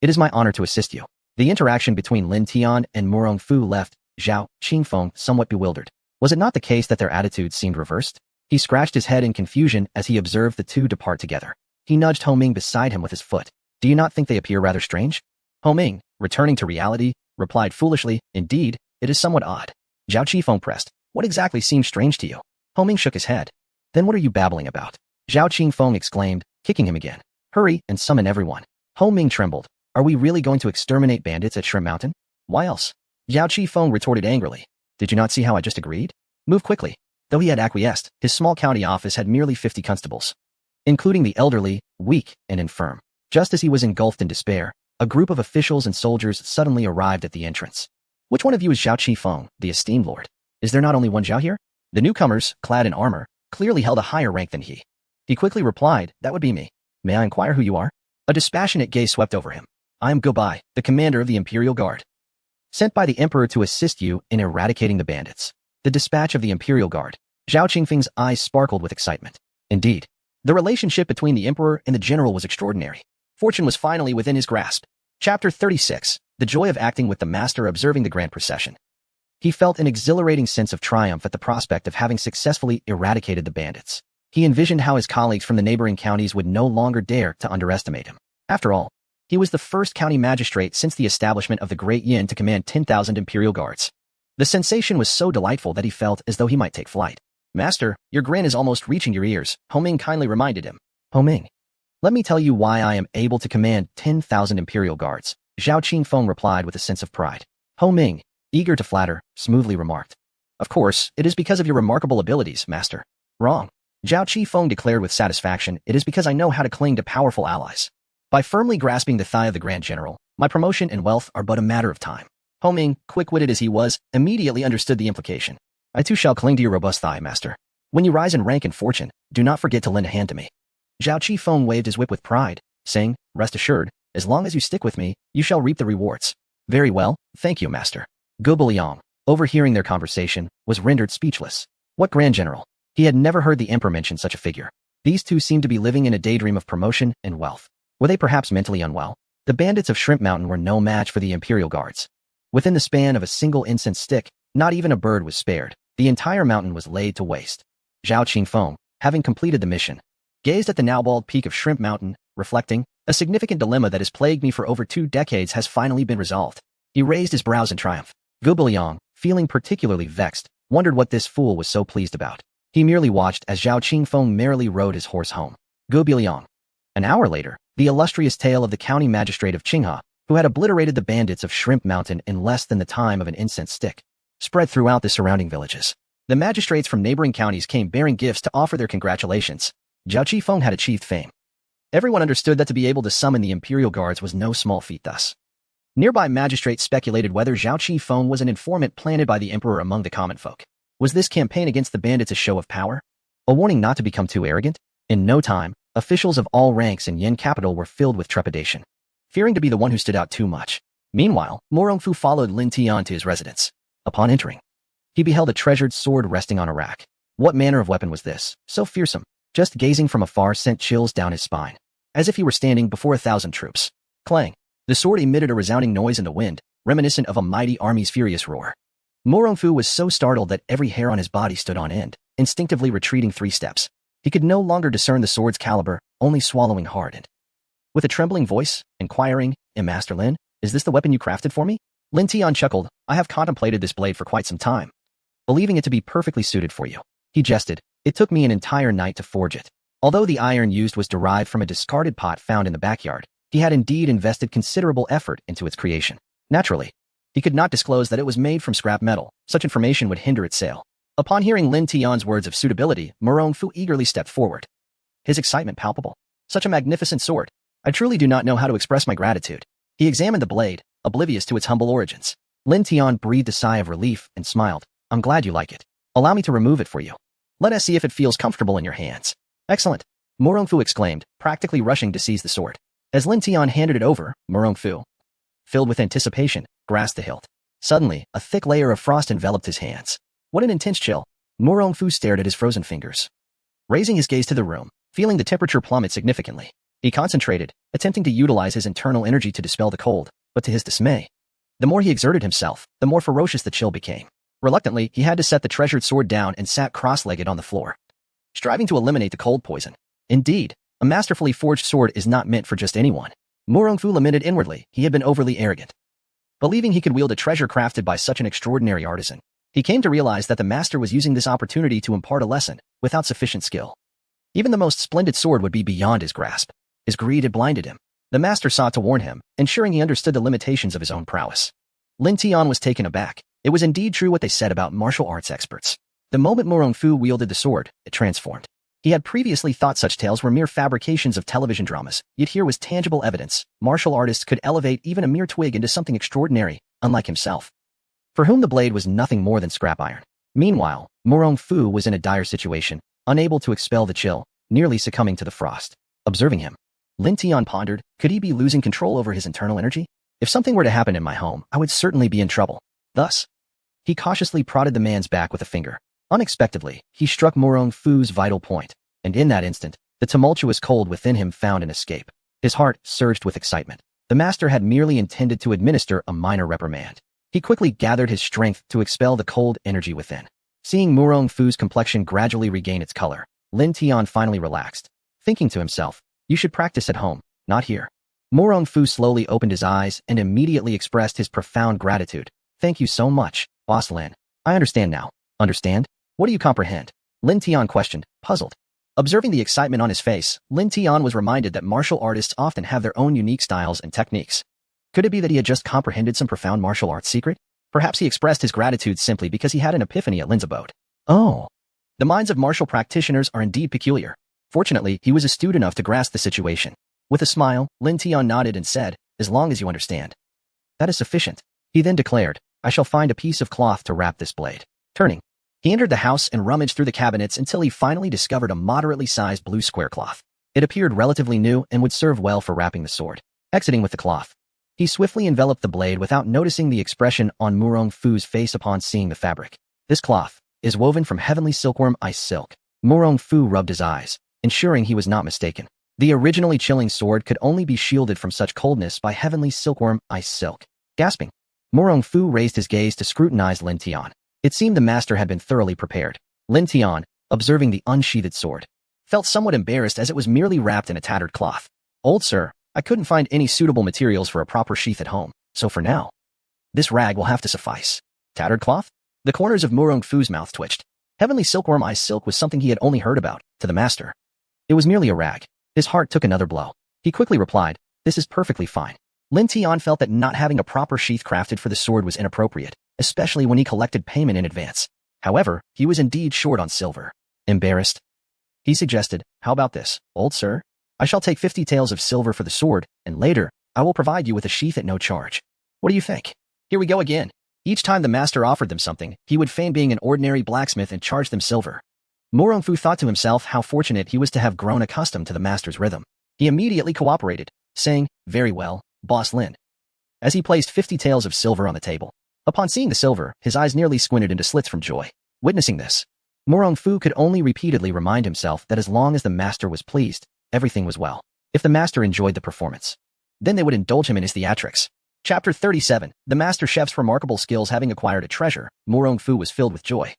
Speaker 1: It is my honor to assist you. The interaction between Lin Tian and Morong Fu left Zhao Qingfeng somewhat bewildered. Was it not the case that their attitudes seemed reversed? He scratched his head in confusion as he observed the two depart together. He nudged Ho Ming beside him with his foot. Do you not think they appear rather strange? Ho Ming, returning to reality, replied foolishly, indeed, it is somewhat odd. Zhao Qifeng pressed. What exactly seems strange to you? Ho Ming shook his head. Then what are you babbling about? Zhao Qingfeng exclaimed, kicking him again. Hurry and summon everyone. Ho Ming trembled. Are we really going to exterminate bandits at Shrimp Mountain? Why else? Zhao Qifeng retorted angrily. Did you not see how I just agreed? Move quickly. Though he had acquiesced, his small county office had merely 50 constables, including the elderly, weak, and infirm. Just as he was engulfed in despair, a group of officials and soldiers suddenly arrived at the entrance. Which one of you is Zhao Qifeng, the esteemed lord? Is there not only one Zhao here? The newcomers, clad in armor, clearly held a higher rank than he. He quickly replied, that would be me. May I inquire who you are? A dispassionate gaze swept over him. I am Gobai, the commander of the Imperial Guard, sent by the Emperor to assist you in eradicating the bandits. The dispatch of the Imperial Guard. Zhao Qingfeng's eyes sparkled with excitement. Indeed, the relationship between the Emperor and the general was extraordinary. Fortune was finally within his grasp. Chapter 36. The joy of acting with the master observing the grand procession. He felt an exhilarating sense of triumph at the prospect of having successfully eradicated the bandits. He envisioned how his colleagues from the neighboring counties would no longer dare to underestimate him. After all, he was the first county magistrate since the establishment of the Great Yin to command 10,000 Imperial Guards. The sensation was so delightful that he felt as though he might take flight. Master, your grin is almost reaching your ears, Ho Ming kindly reminded him. Ho Ming, let me tell you why I am able to command 10,000 Imperial Guards, Zhao Qingfeng replied with a sense of pride. Ho Ming, eager to flatter, smoothly remarked. Of course, it is because of your remarkable abilities, master. Wrong. Zhao Qifeng declared with satisfaction, it is because I know how to cling to powerful allies. By firmly grasping the thigh of the Grand General, my promotion and wealth are but a matter of time. Ho Ming, quick-witted as he was, immediately understood the implication. I too shall cling to your robust thigh, master. When you rise in rank and fortune, do not forget to lend a hand to me. Zhao Qifeng waved his whip with pride, saying, rest assured, as long as you stick with me, you shall reap the rewards. Very well, thank you, master. Guo Liang, overhearing their conversation, was rendered speechless. What Grand General? He had never heard the Emperor mention such a figure. These two seemed to be living in a daydream of promotion and wealth. Were they perhaps mentally unwell? The bandits of Shrimp Mountain were no match for the Imperial Guards. Within the span of a single incense stick, not even a bird was spared. The entire mountain was laid to waste. Zhao Qingfeng, having completed the mission, gazed at the now bald peak of Shrimp Mountain, reflecting, a significant dilemma that has plagued me for over 2 decades has finally been resolved. He raised his brows in triumph. Guo Liang, feeling particularly vexed, wondered what this fool was so pleased about. He merely watched as Zhao Qingfeng merrily rode his horse home. Guo Liang. An hour later, the illustrious tale of the county magistrate of Qinghe, who had obliterated the bandits of Shrimp Mountain in less than the time of an incense stick, spread throughout the surrounding villages. The magistrates from neighboring counties came bearing gifts to offer their congratulations. Zhao Qifeng had achieved fame. Everyone understood that to be able to summon the Imperial Guards was no small feat thus. Nearby magistrates speculated whether Zhao Qifeng was an informant planted by the Emperor among the common folk. Was this campaign against the bandits a show of power? A warning not to become too arrogant? In no time, officials of all ranks in Yin capital were filled with trepidation, fearing to be the one who stood out too much. Meanwhile, Morong Fu followed Lin Tian to his residence. Upon entering, he beheld a treasured sword resting on a rack. What manner of weapon was this, so fearsome? Just gazing from afar sent chills down his spine, as if he were standing before 1,000 troops. Clang! The sword emitted a resounding noise in the wind, reminiscent of a mighty army's furious roar. Morong Fu was so startled that every hair on his body stood on end, instinctively retreating 3 steps. He could no longer discern the sword's caliber, only swallowing hard and, with a trembling voice, inquiring, Master Lin, is this the weapon you crafted for me? Lin Tian chuckled, I have contemplated this blade for quite some time. believing it to be perfectly suited for you. He jested, "It took me an entire night to forge it." Although the iron used was derived from a discarded pot found in the backyard, he had indeed invested considerable effort into its creation. Naturally, he could not disclose that it was made from scrap metal. Such information would hinder its sale. Upon hearing Lin Tian's words of suitability, Morongfu eagerly stepped forward, his excitement palpable. "Such a magnificent sword. I truly do not know how to express my gratitude." He examined the blade, oblivious to its humble origins. Lin Tian breathed a sigh of relief and smiled. "I'm glad you like it. Allow me to remove it for you. Let us see if it feels comfortable in your hands." "Excellent," Morongfu exclaimed, practically rushing to seize the sword. As Lin Tian handed it over, Morongfu, filled with anticipation, grasped the hilt. Suddenly, a thick layer of frost enveloped his hands. What an intense chill! Morongfu stared at his frozen fingers. Raising his gaze to the room, feeling the temperature plummet significantly, he concentrated, attempting to utilize his internal energy to dispel the cold, but to his dismay, the more he exerted himself, the more ferocious the chill became. Reluctantly, he had to set the treasured sword down and sat cross-legged on the floor, striving to eliminate the cold poison. Indeed, a masterfully forged sword is not meant for just anyone. Morongfu lamented inwardly. He had been overly arrogant, believing he could wield a treasure crafted by such an extraordinary artisan. He came to realize that the master was using this opportunity to impart a lesson without sufficient skill. Even the most splendid sword would be beyond his grasp. His greed had blinded him. The master sought to warn him, ensuring he understood the limitations of his own prowess. Lin Tian was taken aback. It was indeed true what they said about martial arts experts. The moment Morongfu wielded the sword, it transformed. He had previously thought such tales were mere fabrications of television dramas, yet here was tangible evidence. Martial artists could elevate even a mere twig into something extraordinary, unlike himself, for whom the blade was nothing more than scrap iron. Meanwhile, Morongfu was in a dire situation, unable to expel the chill, nearly succumbing to the frost. Observing him, Lin Tian pondered, could he be losing control over his internal energy? If something were to happen in my home, I would certainly be in trouble. Thus, he cautiously prodded the man's back with a finger. Unexpectedly, he struck Morongfu's vital point, and in that instant, the tumultuous cold within him found an escape. His heart surged with excitement. The master had merely intended to administer a minor reprimand. He quickly gathered his strength to expel the cold energy within. Seeing Morongfu's complexion gradually regain its color, Lin Tian finally relaxed, thinking to himself, "You should practice at home, not here." Morongfu slowly opened his eyes and immediately expressed his profound gratitude. "Thank you so much, Boss Lin. I understand now." "Understand? What do you comprehend?" Lin Tian questioned, puzzled. Observing the excitement on his face, Lin Tian was reminded that martial artists often have their own unique styles and techniques. Could it be that he had just comprehended some profound martial arts secret? Perhaps he expressed his gratitude simply because he had an epiphany at Lin's abode. Oh. The minds of martial practitioners are indeed peculiar. Fortunately, he was astute enough to grasp the situation. With a smile, Lin Tian nodded and said, "As long as you understand, that is sufficient." He then declared, "I shall find a piece of cloth to wrap this blade." Turning, he entered the house and rummaged through the cabinets until he finally discovered a moderately sized blue square cloth. It appeared relatively new and would serve well for wrapping the sword. Exiting with the cloth, he swiftly enveloped the blade without noticing the expression on Morongfu's face upon seeing the fabric. "This cloth is woven from heavenly silkworm ice silk." Morongfu rubbed his eyes, ensuring he was not mistaken. The originally chilling sword could only be shielded from such coldness by heavenly silkworm ice silk. Gasping, Morongfu raised his gaze to scrutinize Lin Tian. It seemed the master had been thoroughly prepared. Lin Tian, observing the unsheathed sword, felt somewhat embarrassed as it was merely wrapped in a tattered cloth. "Old sir, I couldn't find any suitable materials for a proper sheath at home, so for now, this rag will have to suffice." Tattered cloth? The corners of Morongfu's mouth twitched. Heavenly silkworm ice silk was something he had only heard about. To the master, it was merely a rag. His heart took another blow. He quickly replied, "This is perfectly fine." Lin Tian felt that not having a proper sheath crafted for the sword was inappropriate, especially when he collected payment in advance. However, he was indeed short on silver. Embarrassed, he suggested, "How about this, old sir? I shall take 50 taels of silver for the sword, and later, I will provide you with a sheath at no charge. What do you think?" Here we go again. Each time the master offered them something, he would feign being an ordinary blacksmith and charge them silver. Morongfu thought to himself how fortunate he was to have grown accustomed to the master's rhythm. He immediately cooperated, saying, "Very well, Boss Lin," as he placed 50 taels of silver on the table. Upon seeing the silver, his eyes nearly squinted into slits from joy. Witnessing this, Morongfu could only repeatedly remind himself that as long as the master was pleased, everything was well. If the master enjoyed the performance, then they would indulge him in his theatrics. Chapter 37. The master chef's remarkable skills. Having acquired a treasure, Morongfu was filled with joy,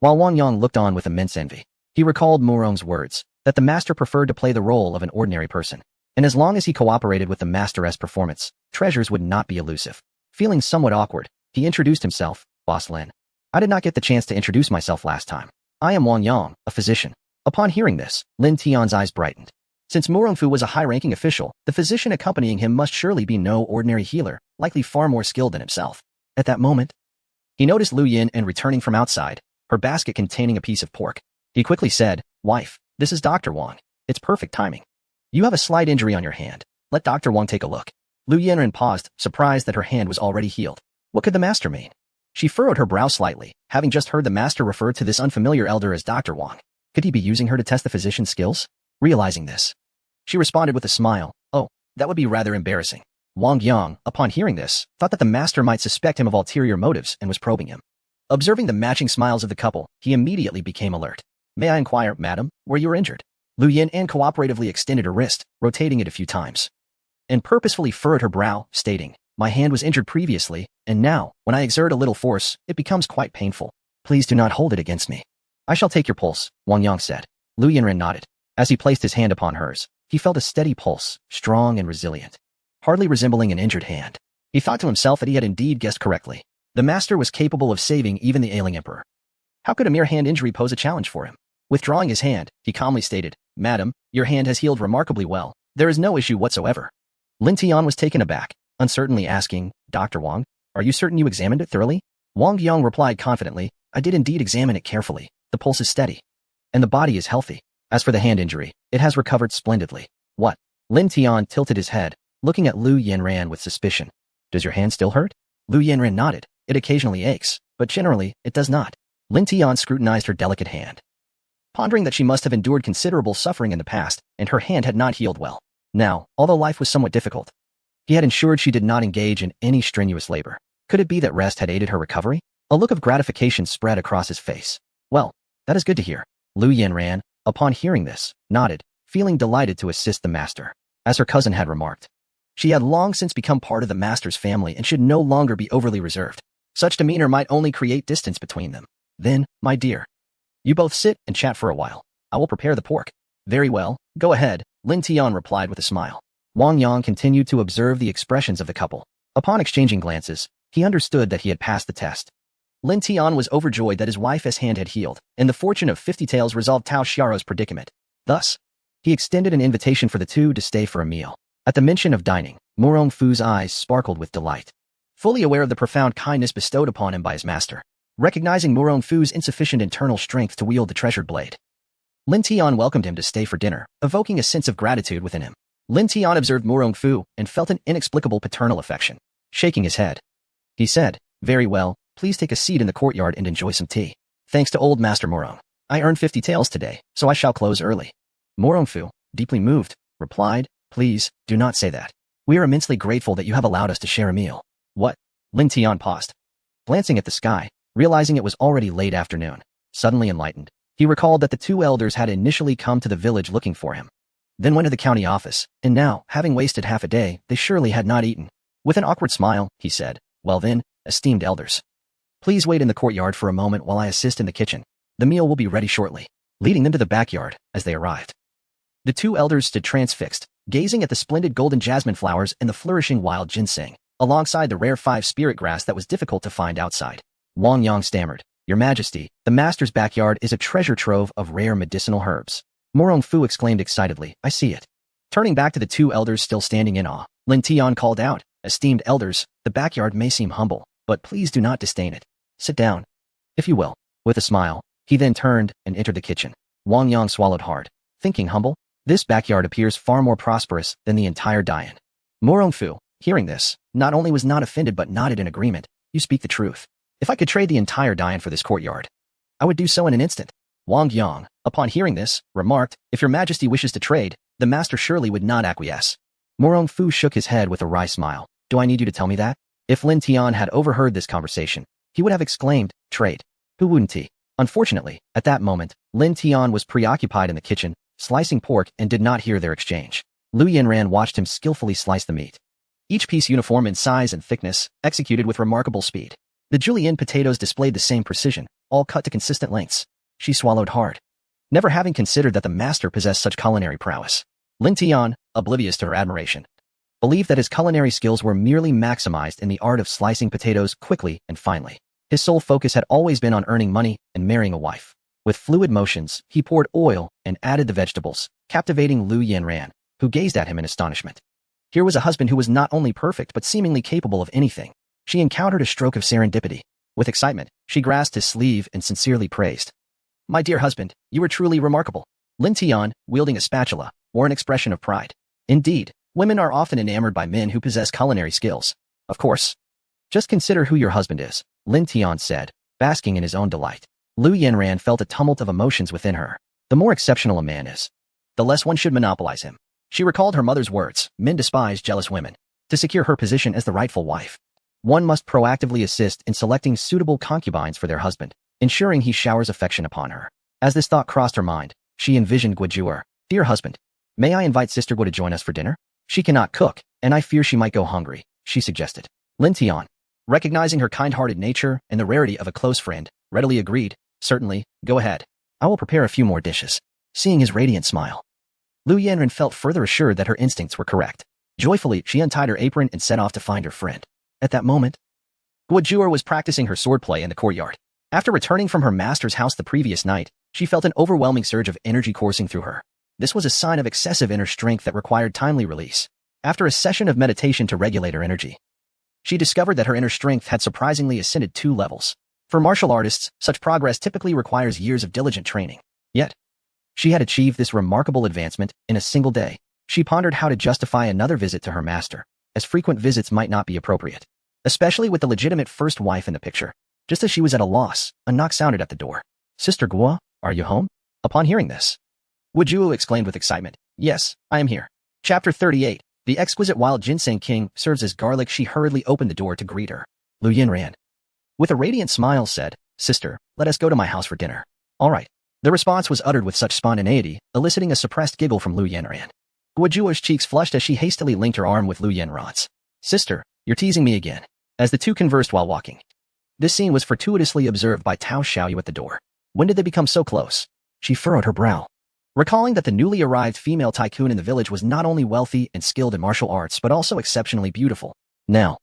Speaker 1: while Wang Yang looked on with immense envy. He recalled Morong's words, that the master preferred to play the role of an ordinary person, and as long as he cooperated with the master's performance, treasures would not be elusive. Feeling somewhat awkward, he introduced himself, "Boss Lin." I did not get the chance to introduce myself last time. I am Wang Yang, a physician. Upon hearing this, Lin Tian's eyes brightened. Since Mu Rongfu was a high-ranking official, the physician accompanying him must surely be no ordinary healer, likely far more skilled than himself. At that moment, he noticed Lu Yin and returning from outside, her basket containing a piece of pork. He quickly said, "Wife, this is Dr. Wang. It's perfect timing. You have a slight injury on your hand. Let Dr. Wang take a look." Lu Yinren paused, surprised that her hand was already healed. What could the master mean? She furrowed her brow slightly, having just heard the master refer to this unfamiliar elder as Dr. Wang. Could he be using her to test the physician's skills? Realizing this, she responded with a smile. "Oh, that would be rather embarrassing." Wang Yang, upon hearing this, thought that the master might suspect him of ulterior motives and was probing him. Observing the matching smiles of the couple, he immediately became alert. "May I inquire, madam, where you were injured?" Lu Yin cooperatively extended her wrist, rotating it a few times, and purposefully furrowed her brow, stating, "My hand was injured previously, and now, when I exert a little force, it becomes quite painful. Please do not hold it against me." "I shall take your pulse," Wang Yang said. Lu Yinren nodded. As he placed his hand upon hers, he felt a steady pulse, strong and resilient, hardly resembling an injured hand. He thought to himself that he had indeed guessed correctly. The master was capable of saving even the ailing emperor. How could a mere hand injury pose a challenge for him? Withdrawing his hand, he calmly stated, "Madam, your hand has healed remarkably well. There is no issue whatsoever." Lin Tian was taken aback, uncertainly asking, "Dr. Wang, are you certain you examined it thoroughly?" Wang Yang replied confidently, "I did indeed examine it carefully. The pulse is steady, and the body is healthy. As for the hand injury, it has recovered splendidly." "What?" Lin Tian tilted his head, looking at Lu Yinren with suspicion. "Does your hand still hurt?" Lu Yinren nodded. "It occasionally aches, but generally, it does not." Lin Tian scrutinized her delicate hand, pondering that she must have endured considerable suffering in the past, and her hand had not healed well. Now, although life was somewhat difficult, he had ensured she did not engage in any strenuous labor. Could it be that rest had aided her recovery? A look of gratification spread across his face. "Well, that is good to hear." Lu Yinren, upon hearing this, nodded, feeling delighted to assist the master. As her cousin had remarked, she had long since become part of the master's family and should no longer be overly reserved. Such demeanor might only create distance between them. "Then, my dear, you both sit and chat for a while. I will prepare the pork." "Very well, go ahead," Lin Tian replied with a smile. Wang Yang continued to observe the expressions of the couple. Upon exchanging glances, he understood that he had passed the test. Lin Tian was overjoyed that his wife's hand had healed, and the fortune of 50 taels resolved Tao Xiao's predicament. Thus, he extended an invitation for the two to stay for a meal. At the mention of dining, Mu Rongfu's eyes sparkled with delight, fully aware of the profound kindness bestowed upon him by his master. Recognizing Mu Rongfu's insufficient internal strength to wield the treasured blade, Lin Tian welcomed him to stay for dinner, evoking a sense of gratitude within him. Lin Tian observed Mu Rongfu and felt an inexplicable paternal affection. Shaking his head, he said, "Very well, please take a seat in the courtyard and enjoy some tea. Thanks to old Master Murong, I earned 50 taels today, so I shall close early." Mu Rongfu, deeply moved, replied, "Please, do not say that. We are immensely grateful that you have allowed us to share a meal." "What?" Lin Tian paused, glancing at the sky, realizing it was already late afternoon. Suddenly enlightened, he recalled that the two elders had initially come to the village looking for him, then went to the county office, and now, having wasted half a day, they surely had not eaten. With an awkward smile, he said, "Well then, esteemed elders, please wait in the courtyard for a moment while I assist in the kitchen. The meal will be ready shortly," leading them to the backyard. As they arrived, the two elders stood transfixed, gazing at the splendid golden jasmine flowers and the flourishing wild ginseng, alongside the rare 5-spirit grass that was difficult to find outside. Wang Yang stammered, "Your Majesty, the master's backyard is a treasure trove of rare medicinal herbs." Mu Rongfu exclaimed excitedly, "I see it." Turning back to the two elders still standing in awe, Lin Tian called out, "Esteemed elders, the backyard may seem humble, but please do not disdain it. Sit down, if you will." With a smile, he then turned and entered the kitchen. Wang Yang swallowed hard, thinking, humble? This backyard appears far more prosperous than the entire Dian. Mu Rongfu, hearing this, not only was not offended but nodded in agreement. "You speak the truth. If I could trade the entire Dian for this courtyard, I would do so in an instant." Wang Yang, upon hearing this, remarked, "If your Majesty wishes to trade, the master surely would not acquiesce." Mu Rongfu shook his head with a wry smile. "Do I need you to tell me that?" If Lin Tian had overheard this conversation, he would have exclaimed, "Trade? Who wouldn't he?" Unfortunately, at that moment, Lin Tian was preoccupied in the kitchen, slicing pork, and did not hear their exchange. Lu Yinran watched him skillfully slice the meat, each piece uniform in size and thickness, executed with remarkable speed. The julienne potatoes displayed the same precision, all cut to consistent lengths. She swallowed hard, never having considered that the master possessed such culinary prowess. Lin Tian, oblivious to her admiration, believed that his culinary skills were merely maximized in the art of slicing potatoes quickly and finely. His sole focus had always been on earning money and marrying a wife. With fluid motions, he poured oil and added the vegetables, captivating Lu Yanran, who gazed at him in astonishment. Here was a husband who was not only perfect but seemingly capable of anything. She encountered a stroke of serendipity. With excitement, she grasped his sleeve and sincerely praised. "My dear husband, you are truly remarkable." Lin Tian, wielding a spatula, wore an expression of pride. Indeed, women are often enamored by men who possess culinary skills. Of course. Just consider who your husband is, Lin Tian said, basking in his own delight. Lu Yanran felt a tumult of emotions within her. The more exceptional a man is, the less one should monopolize him. She recalled her mother's words, "Men despise jealous women." To secure her position as the rightful wife, one must proactively assist in selecting suitable concubines for their husband, ensuring he showers affection upon her. As this thought crossed her mind, she envisioned Guojuer. "Dear husband, may I invite Sister Guo to join us for dinner? She cannot cook, and I fear she might go hungry," she suggested. Lin Tian, recognizing her kind-hearted nature and the rarity of a close friend, readily agreed. "Certainly, go ahead. I will prepare a few more dishes." Seeing his radiant smile, Lu Yanran felt further assured that her instincts were correct. Joyfully, she untied her apron and set off to find her friend. At that moment, Guojuer was practicing her swordplay in the courtyard. After returning from her master's house the previous night, she felt an overwhelming surge of energy coursing through her. This was a sign of excessive inner strength that required timely release. After a session of meditation to regulate her energy, she discovered that her inner strength had surprisingly ascended 2 levels. For martial artists, such progress typically requires years of diligent training. Yet, she had achieved this remarkable advancement in a single day. She pondered how to justify another visit to her master, as frequent visits might not be appropriate, especially with the legitimate first wife in the picture. Just as she was at a loss, a knock sounded at the door. "Sister Guo, are you home?" Upon hearing this, Guojuo exclaimed with excitement, "Yes, I am here." Chapter 38. The exquisite wild ginseng king serves as garlic. She hurriedly opened the door to greet her. Lu Yanran, with a radiant smile, said, "Sister, let us go to my house for dinner." "All right." The response was uttered with such spontaneity, eliciting a suppressed giggle from Lu Yanran. Guojuo's cheeks flushed as she hastily linked her arm with Lu Yanran's. "Sister, you're teasing me again." As the two conversed while walking, this scene was fortuitously observed by Tao Xiaoyu at the door. When did they become so close? She furrowed her brow, recalling that the newly arrived female tycoon in the village was not only wealthy and skilled in martial arts but also exceptionally beautiful. Now,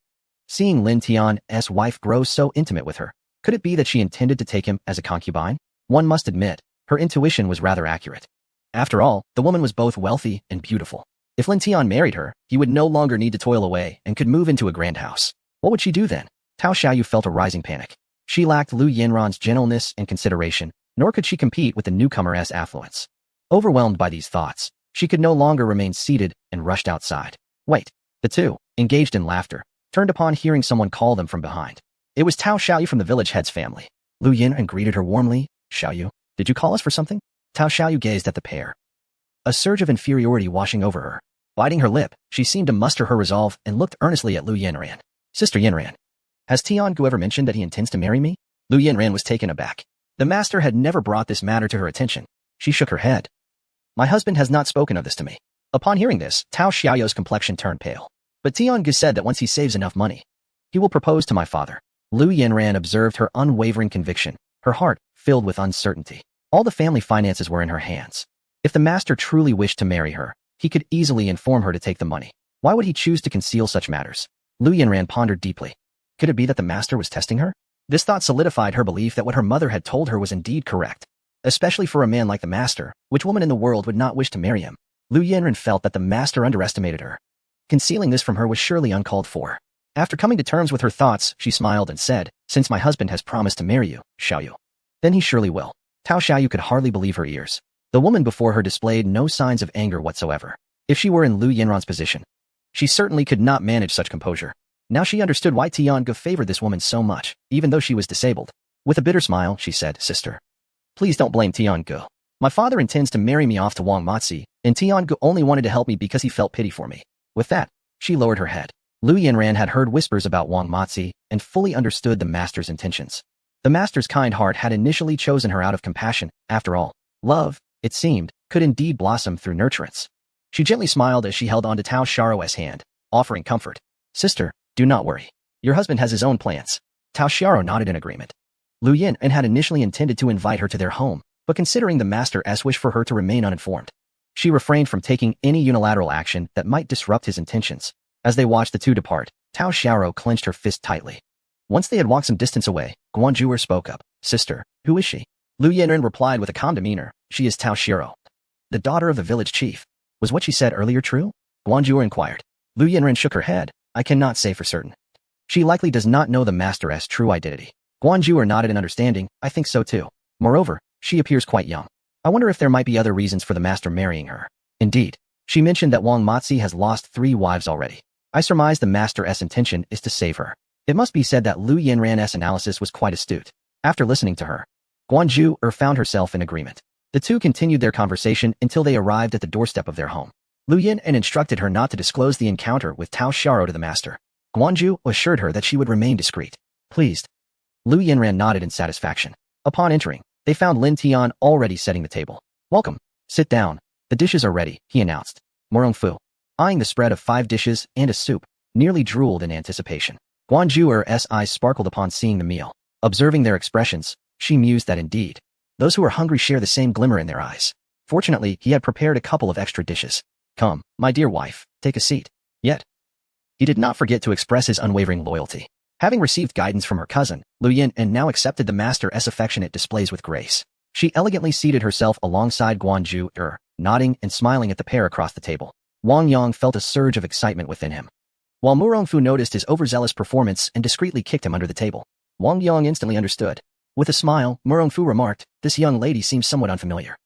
Speaker 1: seeing Lin Tian's wife grow so intimate with her, could it be that she intended to take him as a concubine? One must admit, her intuition was rather accurate. After all, the woman was both wealthy and beautiful. If Lin Tian married her, he would no longer need to toil away and could move into a grand house. What would she do then? Tao Xiaoyu felt a rising panic. She lacked Lu Yanran's gentleness and consideration, nor could she compete with the newcomer's affluence. Overwhelmed by these thoughts, she could no longer remain seated and rushed outside. Wait. The two, engaged in laughter, turned upon hearing someone call them from behind. It was Tao Xiaoyu from the village head's family. Lu Yanran greeted her warmly. "Xiaoyu, did you call us for something?" Tao Xiaoyu gazed at the pair, a surge of inferiority washing over her. Biting her lip, she seemed to muster her resolve and looked earnestly at Lu Yanran. "Sister Yanran, has Tiangu ever mentioned that he intends to marry me?" Lu Yanran was taken aback. The master had never brought this matter to her attention. She shook her head. "My husband has not spoken of this to me." Upon hearing this, Tao Xiaoyu's complexion turned pale. "But Tiangu said that once he saves enough money, he will propose to my father." Lu Yanran observed her unwavering conviction, her heart filled with uncertainty. All the family finances were in her hands. If the master truly wished to marry her, he could easily inform her to take the money. Why would he choose to conceal such matters? Lu Yanran pondered deeply. Could it be that the master was testing her? This thought solidified her belief that what her mother had told her was indeed correct. Especially for a man like the master, which woman in the world would not wish to marry him? Lu Yanran felt that the master underestimated her. Concealing this from her was surely uncalled for. After coming to terms with her thoughts, she smiled and said, "Since my husband has promised to marry you, Xiaoyu, then he surely will." Tao Xiaoyu could hardly believe her ears. The woman before her displayed no signs of anger whatsoever. If she were in Lu Yanran's position, she certainly could not manage such composure. Now she understood why Tiangu favored this woman so much, even though she was disabled. With a bitter smile, she said, "Sister, please don't blame Tiangu. My father intends to marry me off to Wang Matzi, and Tiangu only wanted to help me because he felt pity for me." With that, she lowered her head. Lu Yanran had heard whispers about Wang Matzi and fully understood the master's intentions. The master's kind heart had initially chosen her out of compassion. After all, love, it seemed, could indeed blossom through nurturance. She gently smiled as she held onto Tao Xiaoyu's hand, offering comfort. "Sister, do not worry. Your husband has his own plans." Tao Xiaoyu nodded in agreement. Lu Yanran had initially intended to invite her to their home, but considering the master's wish for her to remain uninformed, she refrained from taking any unilateral action that might disrupt his intentions. As they watched the two depart, Tao Xiaoyu clenched her fist tightly. Once they had walked some distance away, Guanjuer spoke up. Sister, who is she? Lu Yinren replied with a calm demeanor. She is Tao Shiro, the daughter of the village chief. Was what she said earlier true? Guanjuer inquired. Lu Yinren shook her head. I cannot say for certain. She likely does not know the master's true identity. Guanjuer nodded in understanding. I think so too. Moreover, she appears quite young. I wonder if there might be other reasons for the master marrying her. Indeed, she mentioned that Wang Matzi has lost 3 wives already. I surmise the master's intention is to save her. It must be said that Lu Yinren's analysis was quite astute. After listening to her, Guanjuer found herself in agreement. The two continued their conversation until they arrived at the doorstep of their home. Lu Yinren instructed her not to disclose the encounter with Tao Shiro to the master. Guanjuer assured her that she would remain discreet. Pleased, Lu Yinren nodded in satisfaction. Upon entering, they found Lin Tian already setting the table. Welcome. Sit down. The dishes are ready, he announced. Morongfu, eyeing the spread of 5 dishes and a soup, nearly drooled in anticipation. Guanjuer's eyes sparkled upon seeing the meal. Observing their expressions, she mused that indeed, those who are hungry share the same glimmer in their eyes. Fortunately, he had prepared a couple of extra dishes. Come, my dear wife, take a seat. Yet, he did not forget to express his unwavering loyalty. Having received guidance from her cousin, Lu Yinren now accepted the master's affectionate displays with grace. She elegantly seated herself alongside Guanjuer, nodding and smiling at the pair across the table. Wang Yang felt a surge of excitement within him. While Murongfu noticed his overzealous performance and discreetly kicked him under the table, Wang Yang instantly understood. With a smile, Murongfu remarked, this young lady seems somewhat unfamiliar.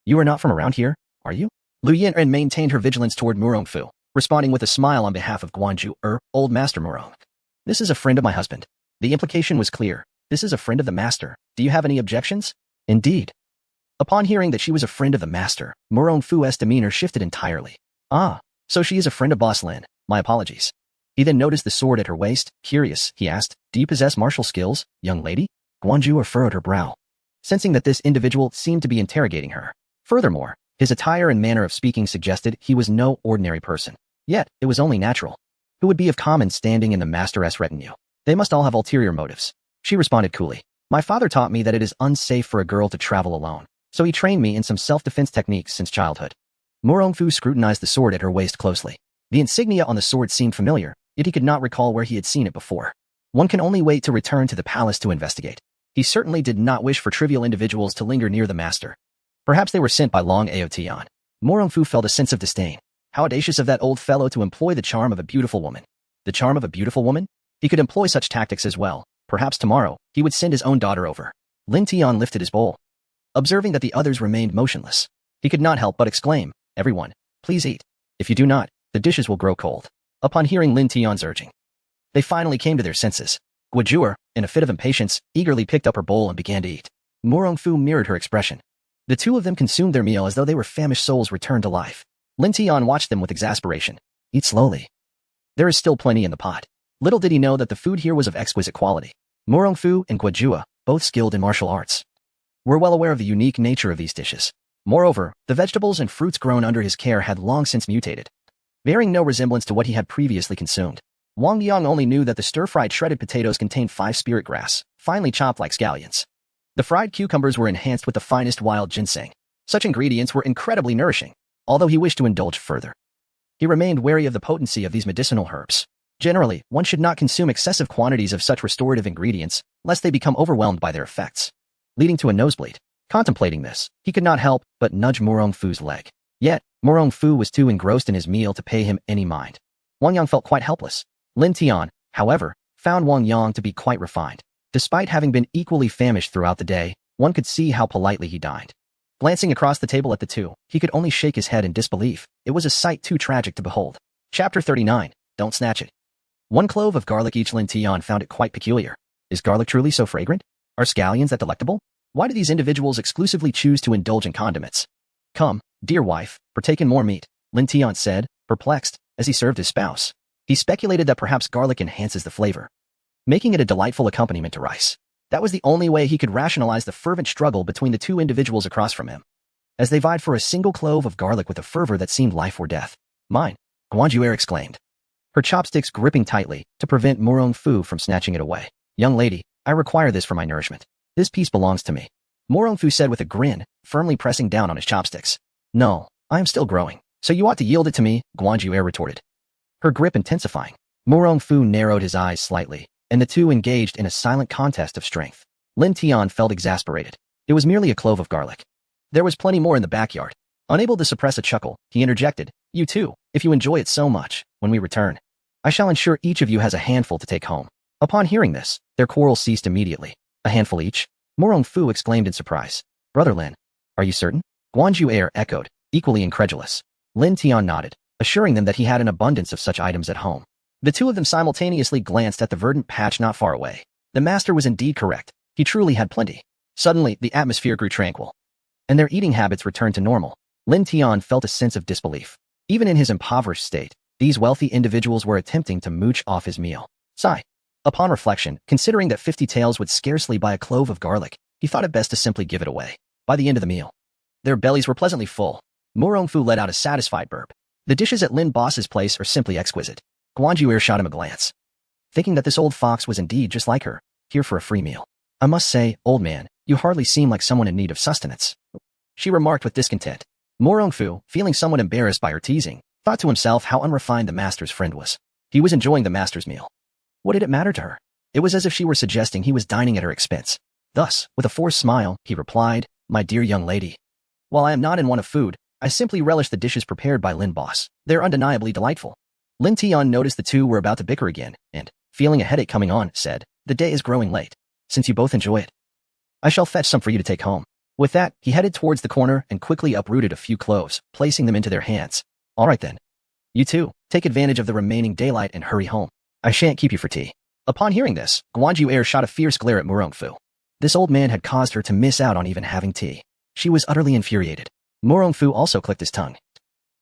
Speaker 1: You are not from around here, are you? Lu Yinren maintained her vigilance toward Murongfu, responding with a smile on behalf of Guanjuer, old master Murong. This is a friend of my husband. The implication was clear. This is a friend of the master. Do you have any objections? Indeed. Upon hearing that she was a friend of the master, Murongfu's demeanor shifted entirely. Ah, so she is a friend of Boss Lin. My apologies. He then noticed the sword at her waist. Curious, he asked, do you possess martial skills, young lady? Guanjuer furrowed her brow, sensing that this individual seemed to be interrogating her. Furthermore, his attire and manner of speaking suggested he was no ordinary person. Yet, it was only natural. Who would be of common standing in the master's retinue? They must all have ulterior motives. She responded coolly. My father taught me that it is unsafe for a girl to travel alone, so he trained me in some self-defense techniques since childhood. Murongfu scrutinized the sword at her waist closely. The insignia on the sword seemed familiar, yet he could not recall where he had seen it before. One can only wait to return to the palace to investigate. He certainly did not wish for trivial individuals to linger near the master. Perhaps they were sent by Long Aotian. Murongfu felt a sense of disdain. How audacious of that old fellow to employ the charm of a beautiful woman. The charm of a beautiful woman? He could employ such tactics as well. Perhaps tomorrow, he would send his own daughter over. Lin Tian lifted his bowl. Observing that the others remained motionless, he could not help but exclaim, everyone, please eat. If you do not, the dishes will grow cold. Upon hearing Lin Tian's urging, they finally came to their senses. Guanjuer, in a fit of impatience, eagerly picked up her bowl and began to eat. Murongfu mirrored her expression. The two of them consumed their meal as though they were famished souls returned to life. Lin Tian watched them with exasperation. Eat slowly. There is still plenty in the pot. Little did he know that the food here was of exquisite quality. Murongfu and Guanjuer, both skilled in martial arts, were well aware of the unique nature of these dishes. Moreover, the vegetables and fruits grown under his care had long since mutated, bearing no resemblance to what he had previously consumed. Wang Yang only knew that the stir-fried shredded potatoes contained 5 spirit grass, finely chopped like scallions. The fried cucumbers were enhanced with the finest wild ginseng. Such ingredients were incredibly nourishing. Although he wished to indulge further, he remained wary of the potency of these medicinal herbs. Generally, one should not consume excessive quantities of such restorative ingredients, lest they become overwhelmed by their effects, leading to a nosebleed. Contemplating this, he could not help but nudge Murongfu's leg. Yet, Murongfu was too engrossed in his meal to pay him any mind. Wang Yang felt quite helpless. Lin Tian, however, found Wang Yang to be quite refined. Despite having been equally famished throughout the day, one could see how politely he dined. Glancing across the table at the two, he could only shake his head in disbelief. It was a sight too tragic to behold. Chapter 39. Don't snatch it. 1 clove of garlic each. Lin Tian found it quite peculiar. Is garlic truly so fragrant? Are scallions that delectable? Why do these individuals exclusively choose to indulge in condiments? Come, dear wife, partake in more meat, Lin Tian said, perplexed, as he served his spouse. He speculated that perhaps garlic enhances the flavor, making it a delightful accompaniment to rice. That was the only way he could rationalize the fervent struggle between the two individuals across from him, as they vied for a single clove of garlic with a fervor that seemed life or death. Mine, Guanjuer exclaimed, her chopsticks gripping tightly to prevent Murongfu from snatching it away. Young lady, I require this for my nourishment. This piece belongs to me, Murongfu said with a grin, firmly pressing down on his chopsticks. No, I am still growing, so you ought to yield it to me, Guanjuer retorted, her grip intensifying. Murongfu narrowed his eyes slightly, and the two engaged in a silent contest of strength. Lin Tian felt exasperated. It was merely a clove of garlic. There was plenty more in the backyard. Unable to suppress a chuckle, he interjected, "You too, if you enjoy it so much, when we return, I shall ensure each of you has a handful to take home." Upon hearing this, their quarrel ceased immediately. "A handful each?" Morong Fu exclaimed in surprise. "Brother Lin, are you certain?" Guanju Air echoed, equally incredulous. Lin Tian nodded, assuring them that he had an abundance of such items at home. The two of them simultaneously glanced at the verdant patch not far away. The master was indeed correct. He truly had plenty. Suddenly, the atmosphere grew tranquil, and their eating habits returned to normal. Lin Tian felt a sense of disbelief. Even in his impoverished state, these wealthy individuals were attempting to mooch off his meal. Sigh. Upon reflection, considering that 50 taels would scarcely buy a clove of garlic, he thought it best to simply give it away. By the end of the meal, their bellies were pleasantly full. Morong Fu let out a satisfied burp. The dishes at Lin Boss's place are simply exquisite. Guanju shot him a glance, thinking that this old fox was indeed just like her, here for a free meal. "I must say, old man, you hardly seem like someone in need of sustenance," she remarked with discontent. Morong Fu, feeling somewhat embarrassed by her teasing, thought to himself how unrefined the master's friend was. He was enjoying the master's meal. What did it matter to her? It was as if she were suggesting he was dining at her expense. Thus, with a forced smile, he replied, "My dear young lady, while I am not in want of food, I simply relish the dishes prepared by Lin Boss. They're undeniably delightful." Lin Tian noticed the two were about to bicker again, and, feeling a headache coming on, said, "The day is growing late. Since you both enjoy it, I shall fetch some for you to take home." With that, he headed towards the corner and quickly uprooted a few cloves, placing them into their hands. "All right then. You two, take advantage of the remaining daylight and hurry home. I shan't keep you for tea." Upon hearing this, Guanju shot a fierce glare at Morong Fu. This old man had caused her to miss out on even having tea. She was utterly infuriated. Morong Fu also clicked his tongue,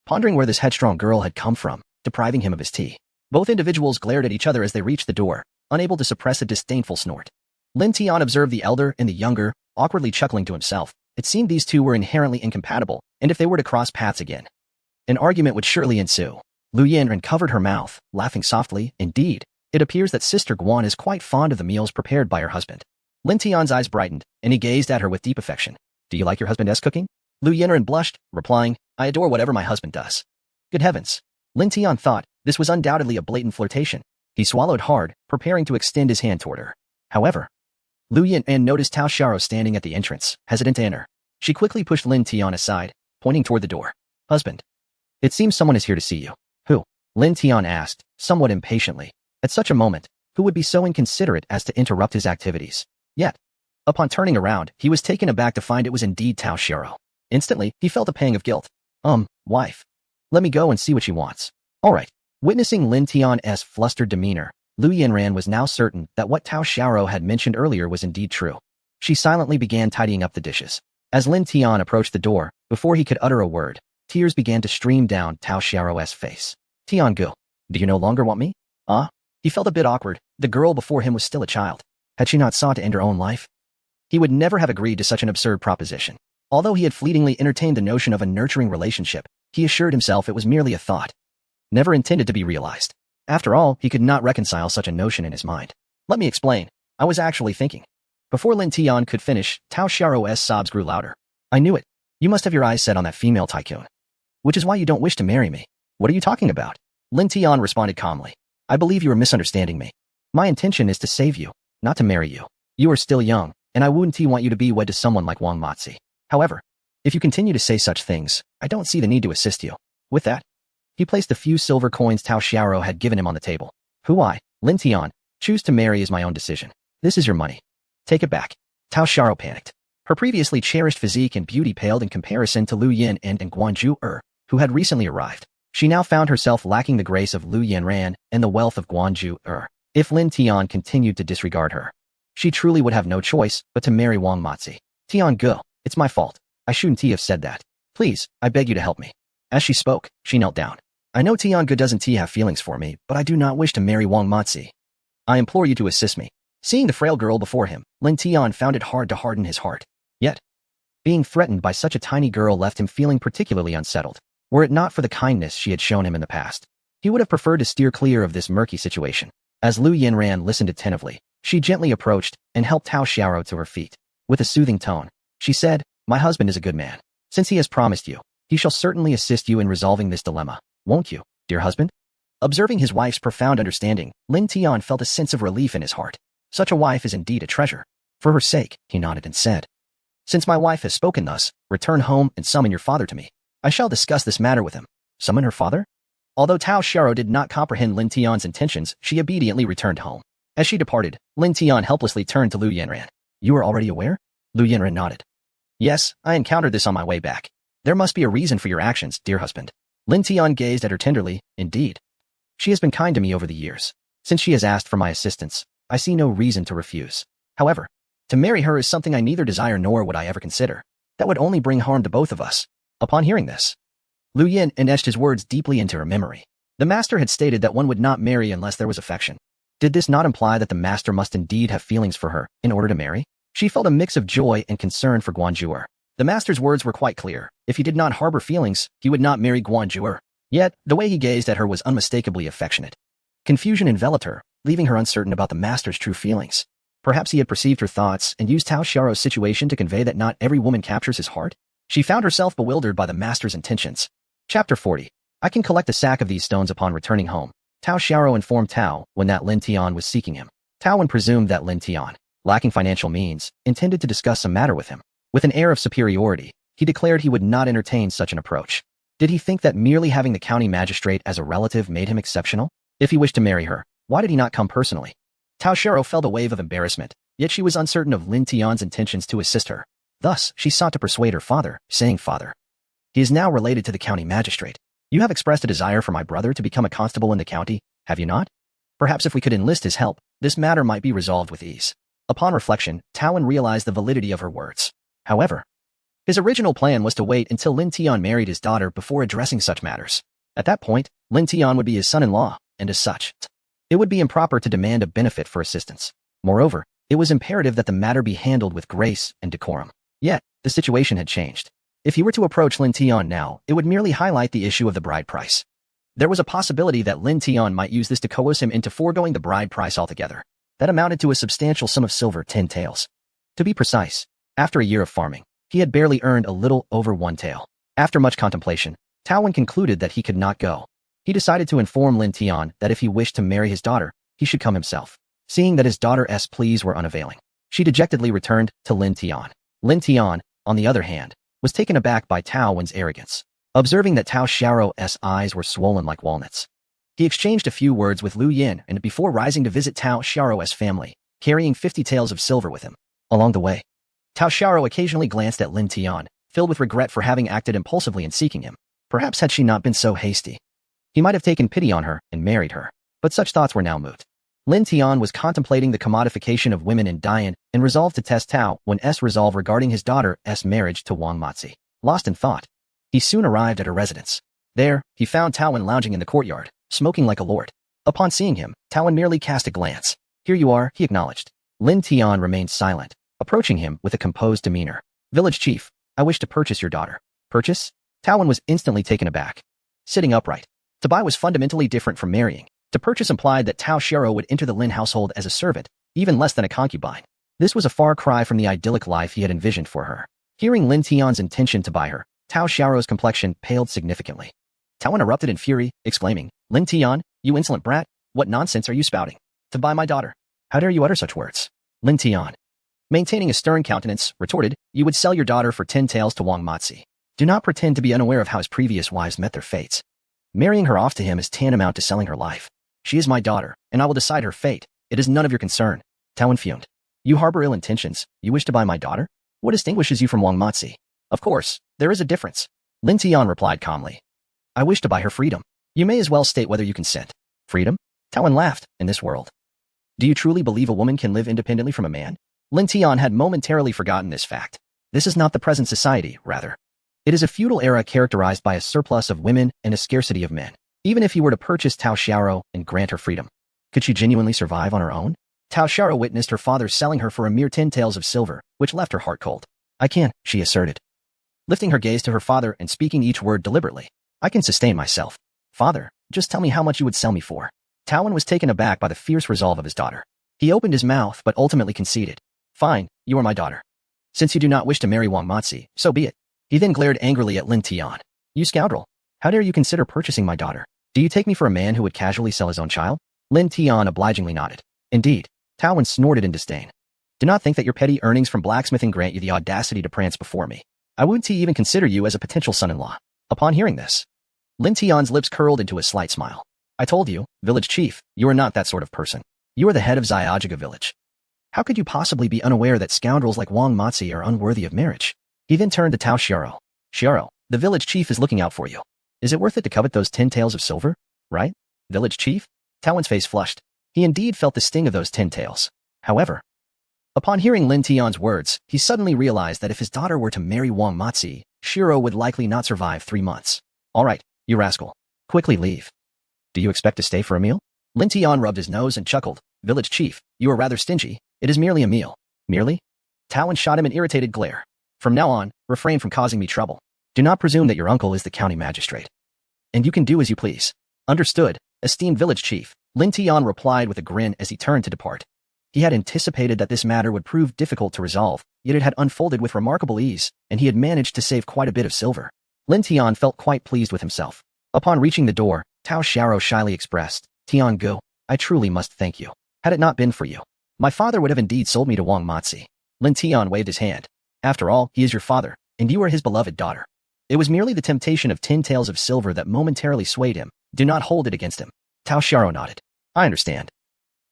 Speaker 1: pondering where this headstrong girl had come from, depriving him of his tea. Both individuals glared at each other as they reached the door, unable to suppress a disdainful snort. Lin Tian observed the elder and the younger, awkwardly chuckling to himself. It seemed these two were inherently incompatible, and if they were to cross paths again, an argument would surely ensue. Lu Yanran covered her mouth, laughing softly. "Indeed, it appears that Sister Guan is quite fond of the meals prepared by her husband." Lin Tian's eyes brightened, and he gazed at her with deep affection. "Do you like your husband's cooking?" Lu Yanran blushed, replying, "I adore whatever my husband does." Good heavens! Lin Tian thought this was undoubtedly a blatant flirtation. He swallowed hard, preparing to extend his hand toward her. However, Lu Yanran noticed Tao Xiao standing at the entrance, hesitant to enter. She quickly pushed Lin Tian aside, pointing toward the door. "Husband, it seems someone is here to see you." "Who?" Lin Tian asked, somewhat impatiently. At such a moment, who would be so inconsiderate as to interrupt his activities? Yet, upon turning around, he was taken aback to find it was indeed Tao Xiao. Instantly, he felt a pang of guilt. Wife. Let me go and see what she wants." "All right." Witnessing Lin Tian's flustered demeanor, Lu Yanran was now certain that what Tao Xiao had mentioned earlier was indeed true. She silently began tidying up the dishes. As Lin Tian approached the door, before he could utter a word, tears began to stream down Tao Xiao's face. "Tian Gu, do you no longer want me?" He felt a bit awkward. The girl before him was still a child. Had she not sought to end her own life? He would never have agreed to such an absurd proposition. Although he had fleetingly entertained the notion of a nurturing relationship, he assured himself it was merely a thought, never intended to be realized. After all, he could not reconcile such a notion in his mind. "Let me explain. I was actually thinking." Before Lin Tian could finish, Tao Xiao's sobs grew louder. "I knew it. You must have your eyes set on that female tycoon. Which is why you don't wish to marry me." "What are you talking about?" Lin Tian responded calmly. "I believe you are misunderstanding me. My intention is to save you, not to marry you. You are still young, and I wouldn't want you to be wed to someone like Wang Matzi. However, if you continue to say such things, I don't see the need to assist you." With that, he placed a few silver coins Tao Xiao had given him on the table. "Who I, Lin Tian, choose to marry is my own decision. This is your money. Take it back." Tao Xiao panicked. Her previously cherished physique and beauty paled in comparison to Lu Yin and Guanju who had recently arrived. She now found herself lacking the grace of Lu Yanran and the wealth of Guanju If Lin Tian continued to disregard her, she truly would have no choice but to marry Wang Matzi. "Tian Gu, it's my fault. I shouldn't have said that. Please, I beg you to help me." As she spoke, she knelt down. "I know Tian Gu doesn't have feelings for me, but I do not wish to marry Wang Matzi. I implore you to assist me." Seeing the frail girl before him, Lin Tian found it hard to harden his heart. Yet, being threatened by such a tiny girl left him feeling particularly unsettled. Were it not for the kindness she had shown him in the past, he would have preferred to steer clear of this murky situation. As Lu Yanran listened attentively, she gently approached and helped Tao Xiao to her feet. With a soothing tone, she said, "My husband is a good man. Since he has promised you, he shall certainly assist you in resolving this dilemma. Won't you, dear husband?" Observing his wife's profound understanding, Lin Tian felt a sense of relief in his heart. Such a wife is indeed a treasure. For her sake, he nodded and said, "Since my wife has spoken thus, return home and summon your father to me. I shall discuss this matter with him." Summon her father? Although Tao Xiao did not comprehend Lin Tian's intentions, she obediently returned home. As she departed, Lin Tian helplessly turned to Lu Yanran. "You are already aware?" Lu Yanran nodded. "Yes, I encountered this on my way back. There must be a reason for your actions, dear husband." Lin Tian gazed at her tenderly. "Indeed. She has been kind to me over the years. Since she has asked for my assistance, I see no reason to refuse. However, to marry her is something I neither desire nor would I ever consider. That would only bring harm to both of us." Upon hearing this, Lu Yin etched his words deeply into her memory. The master had stated that one would not marry unless there was affection. Did this not imply that the master must indeed have feelings for her in order to marry? She felt a mix of joy and concern for Guanjuer. The master's words were quite clear. If he did not harbor feelings, he would not marry Guanjuer. Yet, the way he gazed at her was unmistakably affectionate. Confusion enveloped her, leaving her uncertain about the master's true feelings. Perhaps he had perceived her thoughts and used Tao Xiao's situation to convey that not every woman captures his heart? She found herself bewildered by the master's intentions. Chapter 40. I can collect a sack of these stones upon returning home. Tao Xiao informed Tao when that Lin Tian was seeking him. Tao presumed that Lin Tian, lacking financial means, intended to discuss some matter with him. With an air of superiority, he declared he would not entertain such an approach. Did he think that merely having the county magistrate as a relative made him exceptional? If he wished to marry her, why did he not come personally? Tao Xiao felt a wave of embarrassment, yet she was uncertain of Lin Tian's intentions to assist her. Thus, she sought to persuade her father, saying, "Father, he is now related to the county magistrate. You have expressed a desire for my brother to become a constable in the county, have you not? Perhaps if we could enlist his help, this matter might be resolved with ease." Upon reflection, Taoan realized the validity of her words. However, his original plan was to wait until Lin Tian married his daughter before addressing such matters. At that point, Lin Tian would be his son-in-law, and as such, it would be improper to demand a benefit for assistance. Moreover, it was imperative that the matter be handled with grace and decorum. Yet, the situation had changed. If he were to approach Lin Tian now, it would merely highlight the issue of the bride price. There was a possibility that Lin Tian might use this to coerce him into foregoing the bride price altogether. That amounted to a substantial sum of silver, 10 taels. To be precise, after a year of farming, he had barely earned a little over 1 tael. After much contemplation, Taoan concluded that he could not go. He decided to inform Lin Tian that if he wished to marry his daughter, he should come himself. Seeing that his daughter's pleas were unavailing, she dejectedly returned to Lin Tian. Lin Tian, on the other hand, was taken aback by Taoan's arrogance. Observing that Tao Xiao's eyes were swollen like walnuts, he exchanged a few words with Lu Yin and before rising to visit Tao Xiao's family, carrying 50 taels of silver with him. Along the way, Tao Xiao occasionally glanced at Lin Tian, filled with regret for having acted impulsively in seeking him. Perhaps had she not been so hasty, he might have taken pity on her and married her. But such thoughts were now moot. Lin Tian was contemplating the commodification of women in Dian and resolved to test Tao's resolve regarding his daughter's marriage to Wang Matzi. Lost in thought, he soon arrived at her residence. There, he found Taoan lounging in the courtyard, smoking like a lord. Upon seeing him, Taoan merely cast a glance. "Here you are," he acknowledged. Lin Tian remained silent, approaching him with a composed demeanor. "Village chief, I wish to purchase your daughter." "Purchase?" Taoan was instantly taken aback. Sitting upright, to buy was fundamentally different from marrying. To purchase implied that Tao Xiao would enter the Lin household as a servant, even less than a concubine. This was a far cry from the idyllic life he had envisioned for her. Hearing Lin Tian's intention to buy her, Tao Xiao's complexion paled significantly. Taoan erupted in fury, exclaiming, "Lin Tian, you insolent brat, what nonsense are you spouting? To buy my daughter? How dare you utter such words?" Lin Tian, maintaining a stern countenance, retorted, "You would sell your daughter for 10 taels to Wang Matzi. Do not pretend to be unaware of how his previous wives met their fates. Marrying her off to him is tantamount to selling her life. She is my daughter, and I will decide her fate. It is none of your concern." Taoan fumed. "You harbor ill intentions. You wish to buy my daughter? What distinguishes you from Wang Matzi?" "Of course, there is a difference." Lin Tian replied calmly. "I wish to buy her freedom. You may as well state whether you consent." "Freedom?" Taoan laughed. "In this world, do you truly believe a woman can live independently from a man?" Lin Tian had momentarily forgotten this fact. This is not the present society, rather. It is a feudal era characterized by a surplus of women and a scarcity of men. Even if he were to purchase Tao Xiao and grant her freedom, could she genuinely survive on her own? Tao Xiao witnessed her father selling her for a mere 10 taels of silver, which left her heart cold. "I can," she asserted, lifting her gaze to her father and speaking each word deliberately. "I can sustain myself. Father, just tell me how much you would sell me for." Taoan was taken aback by the fierce resolve of his daughter. He opened his mouth but ultimately conceded. "Fine, you are my daughter. Since you do not wish to marry Wang Matzi, so be it." He then glared angrily at Lin Tian. "You scoundrel! How dare you consider purchasing my daughter? Do you take me for a man who would casually sell his own child? Lin Tian obligingly nodded. Indeed. Tao Wen snorted in disdain. Do not think that your petty earnings from blacksmithing grant you the audacity to prance before me. I wouldn't even consider you as a potential son-in-law. Upon hearing this, Lin Tian's lips curled into a slight smile. I told you, village chief, you are not that sort of person. You are the head of Xiaojiga village. How could you possibly be unaware that scoundrels like Wang Matzi are unworthy of marriage? He then turned to Tao Xiao. Xiao, the village chief is looking out for you. Is it worth it to covet those 10 taels of silver? Right? Village chief? Tao Wen's face flushed. He indeed felt the sting of those 10 taels. However, upon hearing Lin Tian's words, he suddenly realized that if his daughter were to marry Wang Matzi, Shiro would likely not survive 3 months. All right, you rascal. Quickly leave. Do you expect to stay for a meal? Lin Tian rubbed his nose and chuckled. Village chief, you are rather stingy. It is merely a meal. Merely? Tao Wen shot him an irritated glare. From now on, refrain from causing me trouble. Do not presume that your uncle is the county magistrate. And you can do as you please. Understood, esteemed village chief, Lin Tian replied with a grin as he turned to depart. He had anticipated that this matter would prove difficult to resolve, yet it had unfolded with remarkable ease, and he had managed to save quite a bit of silver. Lin Tian felt quite pleased with himself. Upon reaching the door, Tao Xiao shyly expressed, Tian Gu, I truly must thank you. Had it not been for you, my father would have indeed sold me to Wang Matzi. Lin Tian waved his hand. After all, he is your father, and you are his beloved daughter. It was merely the temptation of 10 taels of silver that momentarily swayed him. Do not hold it against him. Tao Xiao nodded. I understand.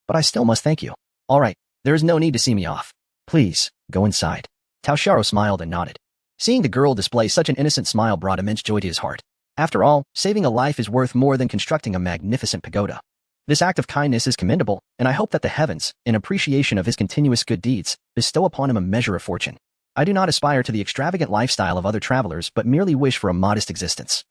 Speaker 1: But I still must thank you. All right, there is no need to see me off. Please, go inside. Tao Xiao smiled and nodded. Seeing the girl display such an innocent smile brought immense joy to his heart. After all, saving a life is worth more than constructing a magnificent pagoda. This act of kindness is commendable, and I hope that the heavens, in appreciation of his continuous good deeds, bestow upon him a measure of fortune. I do not aspire to the extravagant lifestyle of other travelers but merely wish for a modest existence,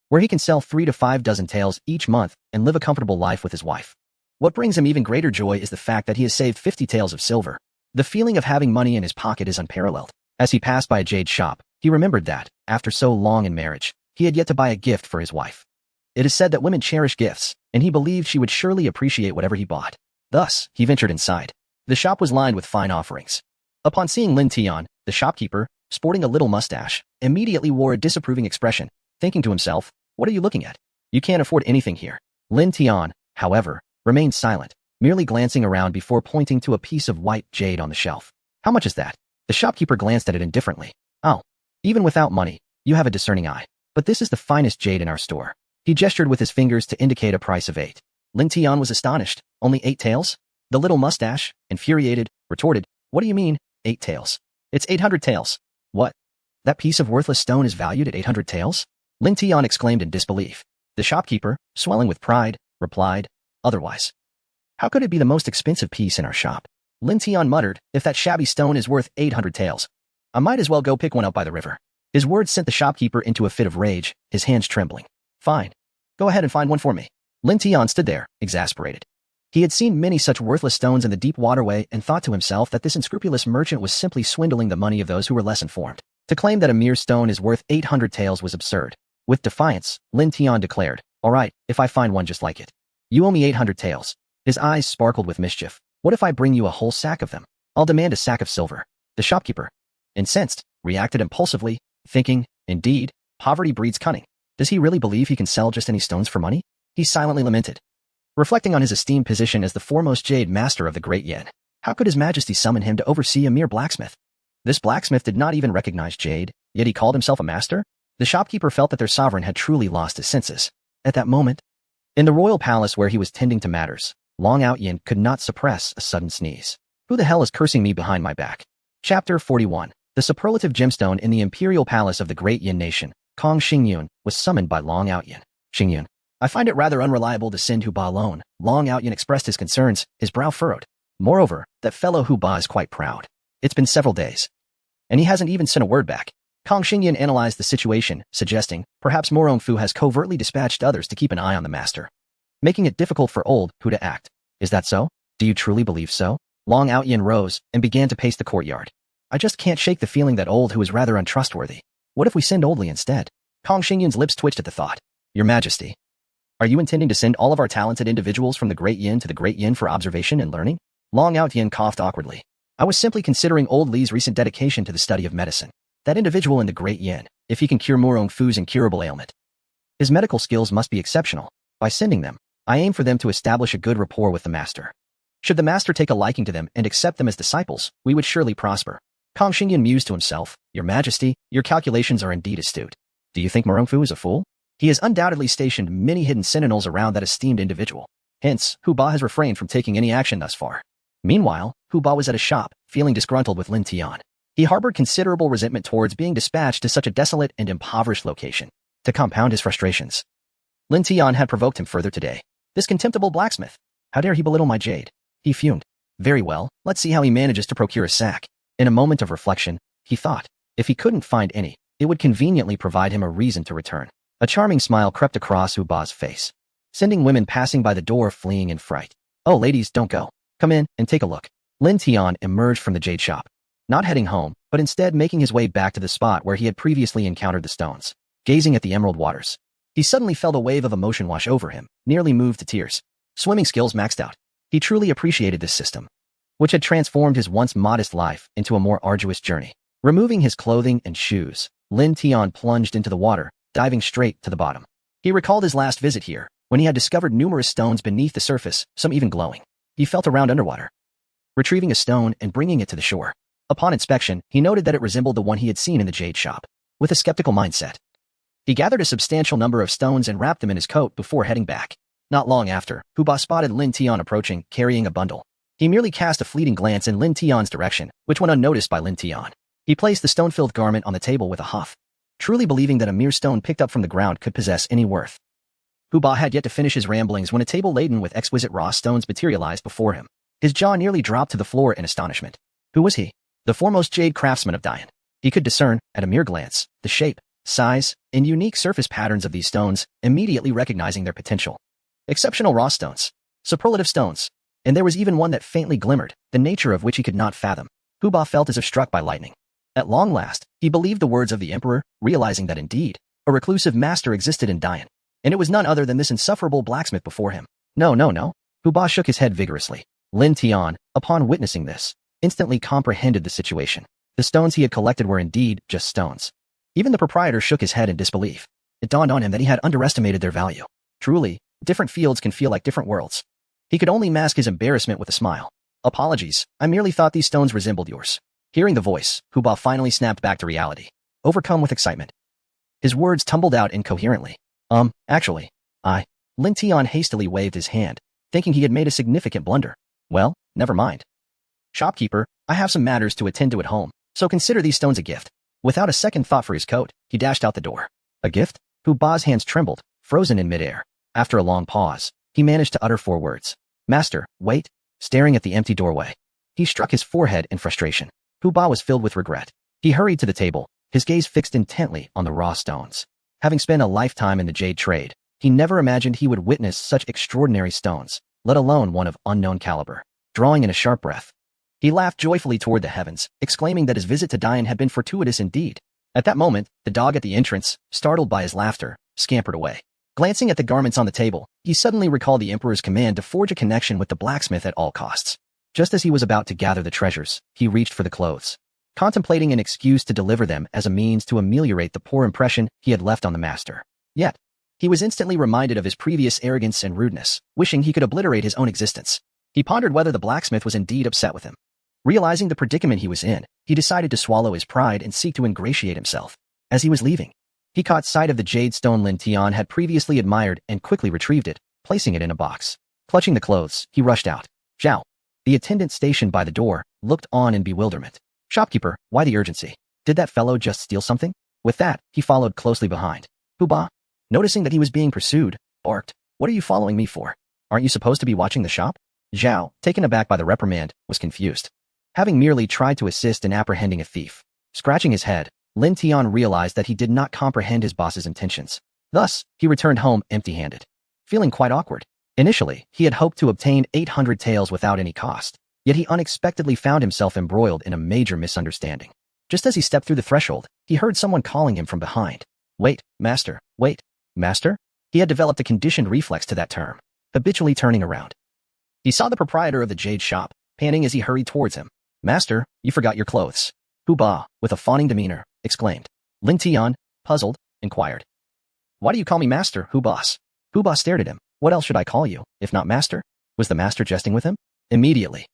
Speaker 1: where he can sell 3 to 5 dozen taels each month and live a comfortable life with his wife. What brings him even greater joy is the fact that he has saved 50 taels of silver. The feeling of having money in his pocket is unparalleled. As he passed by a jade shop, he remembered that, after so long in marriage, he had yet to buy a gift for his wife. It is said that women cherish gifts, and he believed she would surely appreciate whatever he bought. Thus, he ventured inside. The shop was lined with fine offerings. Upon seeing Lin Tian, the shopkeeper, sporting a little mustache, immediately wore a disapproving expression, thinking to himself, what are you looking at? You can't afford anything here. Lin Tian, however, remained silent, merely glancing around before pointing to a piece of white jade on the shelf. How much is that? The shopkeeper glanced at it indifferently. Oh, even without money, you have a discerning eye. But this is the finest jade in our store. He gestured with his fingers to indicate a price of 8. Lin Tian was astonished. Only 8 taels? The little mustache, infuriated, retorted, what do you mean, 8 taels? It's 800 taels. What? That piece of worthless stone is valued at 800 taels? Lin Tian exclaimed in disbelief. The shopkeeper, swelling with pride, replied, otherwise. How could it be the most expensive piece in our shop? Lin Tian muttered, if that shabby stone is worth 800 taels, I might as well go pick one up by the river. His words sent the shopkeeper into a fit of rage, his hands trembling. Fine. Go ahead and find one for me. Lin Tian stood there, exasperated. He had seen many such worthless stones in the deep waterway and thought to himself that this unscrupulous merchant was simply swindling the money of those who were less informed. To claim that a mere stone is worth 800 taels was absurd. With defiance, Lin Tian declared, all right, if I find one just like it. You owe me 800 taels. His eyes sparkled with mischief. What if I bring you a whole sack of them? I'll demand a sack of silver. The shopkeeper, incensed, reacted impulsively, thinking, indeed, poverty breeds cunning. Does he really believe he can sell just any stones for money? He silently lamented, reflecting on his esteemed position as the foremost jade master of the Great Yin. How could his majesty summon him to oversee a mere blacksmith? This blacksmith did not even recognize jade, yet he called himself a master? The shopkeeper felt that their sovereign had truly lost his senses. At that moment, in the royal palace where he was tending to matters, Long Out Yin could not suppress a sudden sneeze. Who the hell is cursing me behind my back? Chapter 41. The superlative gemstone in the imperial palace of the Great Yin nation, Kong Xingyun, was summoned by Long Out Yin. Xingyun, I find it rather unreliable to send Hu Ba alone. Long Out Yin expressed his concerns, his brow furrowed. Moreover, that fellow Hu Ba is quite proud. It's been several days, and he hasn't even sent a word back. Kong Xingyun analyzed the situation, suggesting, perhaps Morong Fu has covertly dispatched others to keep an eye on the master, making it difficult for old Hu to act. Is that so? Do you truly believe so? Long Out Yin rose and began to pace the courtyard. I just can't shake the feeling that old Hu is rather untrustworthy. What if we send Old Li instead? Kong Xingyun's lips twitched at the thought. Your Majesty, are you intending to send all of our talented individuals from the Great Yin to the Great Yin for observation and learning? Long Out Yin coughed awkwardly. I was simply considering Old Li's recent dedication to the study of medicine. That individual in the Great Yin, if he can cure Morong Fu's incurable ailment, his medical skills must be exceptional. By sending them, I aim for them to establish a good rapport with the master. Should the master take a liking to them and accept them as disciples, we would surely prosper. Kong Xingyan mused to himself, Your Majesty, your calculations are indeed astute. Do you think Murungfu is a fool? He has undoubtedly stationed many hidden sentinels around that esteemed individual. Hence, Hu Ba has refrained from taking any action thus far. Meanwhile, Hu Ba was at a shop, feeling disgruntled with Lin Tian. He harbored considerable resentment towards being dispatched to such a desolate and impoverished location. To compound his frustrations, Lin Tian had provoked him further today. This contemptible blacksmith! How dare he belittle my jade? He fumed. Very well, let's see how he manages to procure a sack. In a moment of reflection, he thought, if he couldn't find any, it would conveniently provide him a reason to return. A charming smile crept across Hu Ba's face, sending women passing by the door fleeing in fright. Oh, ladies, don't go. Come in and take a look. Lin Tian emerged from the jade shop, not heading home, but instead making his way back to the spot where he had previously encountered the stones. Gazing at the emerald waters, he suddenly felt a wave of emotion wash over him, nearly moved to tears. Swimming skills maxed out. He truly appreciated this system, which had transformed his once modest life into a more arduous journey. Removing his clothing and shoes, Lin Tian plunged into the water, diving straight to the bottom. He recalled his last visit here, when he had discovered numerous stones beneath the surface, some even glowing. He felt around underwater, retrieving a stone and bringing it to the shore. Upon inspection, he noted that it resembled the one he had seen in the jade shop. With a skeptical mindset, he gathered a substantial number of stones and wrapped them in his coat before heading back. Not long after, Hu Ba spotted Lin Tian approaching, carrying a bundle. He merely cast a fleeting glance in Lin Tian's direction, which went unnoticed by Lin Tian. He placed the stone-filled garment on the table with a huff, truly believing that a mere stone picked up from the ground could possess any worth. Hu Ba had yet to finish his ramblings when a table laden with exquisite raw stones materialized before him. His jaw nearly dropped to the floor in astonishment. Who was he? The foremost jade craftsman of Dian. He could discern, at a mere glance, the shape, size, and unique surface patterns of these stones, immediately recognizing their potential. Exceptional raw stones. Superlative stones. And there was even one that faintly glimmered, the nature of which he could not fathom. Hu Ba felt as if struck by lightning. At long last, he believed the words of the emperor, realizing that indeed, a reclusive master existed in Dian. And it was none other than this insufferable blacksmith before him. No. Hu Ba shook his head vigorously. Lin Tian, upon witnessing this, instantly comprehended the situation. The stones he had collected were indeed just stones. Even the proprietor shook his head in disbelief. It dawned on him that he had underestimated their value. Truly, different fields can feel like different worlds. He could only mask his embarrassment with a smile. Apologies, I merely thought these stones resembled yours. Hearing the voice, Hu Ba finally snapped back to reality, overcome with excitement. His words tumbled out incoherently. Actually, Lin Tian hastily waved his hand, thinking he had made a significant blunder. Well, never mind. Shopkeeper, I have some matters to attend to at home, so consider these stones a gift. Without a second thought for his coat, he dashed out the door. A gift? Hu Ba's hands trembled, frozen in midair. After a long pause, he managed to utter 4 words. Master, wait. Staring at the empty doorway, he struck his forehead in frustration. Hu Ba was filled with regret. He hurried to the table, his gaze fixed intently on the raw stones. Having spent a lifetime in the jade trade, he never imagined he would witness such extraordinary stones, let alone one of unknown caliber. Drawing in a sharp breath, he laughed joyfully toward the heavens, exclaiming that his visit to Dian had been fortuitous indeed. At that moment, the dog at the entrance, startled by his laughter, scampered away. Glancing at the garments on the table, he suddenly recalled the emperor's command to forge a connection with the blacksmith at all costs. Just as he was about to gather the treasures, he reached for the clothes, contemplating an excuse to deliver them as a means to ameliorate the poor impression he had left on the master. Yet, he was instantly reminded of his previous arrogance and rudeness, wishing he could obliterate his own existence. He pondered whether the blacksmith was indeed upset with him. Realizing the predicament he was in, he decided to swallow his pride and seek to ingratiate himself. As he was leaving, he caught sight of the jade stone Lin Tian had previously admired and quickly retrieved it, placing it in a box. Clutching the clothes, he rushed out. Zhao, the attendant stationed by the door, looked on in bewilderment. Shopkeeper, why the urgency? Did that fellow just steal something? With that, he followed closely behind. Hu Ba, noticing that he was being pursued, barked, What are you following me for? Aren't you supposed to be watching the shop? Zhao, taken aback by the reprimand, was confused. Having merely tried to assist in apprehending a thief, scratching his head, Lin Tian realized that he did not comprehend his boss's intentions. Thus, he returned home empty-handed, feeling quite awkward. Initially, he had hoped to obtain 800 taels without any cost, yet he unexpectedly found himself embroiled in a major misunderstanding. Just as he stepped through the threshold, he heard someone calling him from behind. Wait, master, wait, master? He had developed a conditioned reflex to that term, habitually turning around. He saw the proprietor of the jade shop, panting as he hurried towards him. Master, you forgot your clothes. Hu Ba, with a fawning demeanor, exclaimed. Lin Tian, puzzled, inquired. Why do you call me master, Hu Ba? Hu Ba stared at him, What else should I call you, if not master? Was the master jesting with him? Immediately,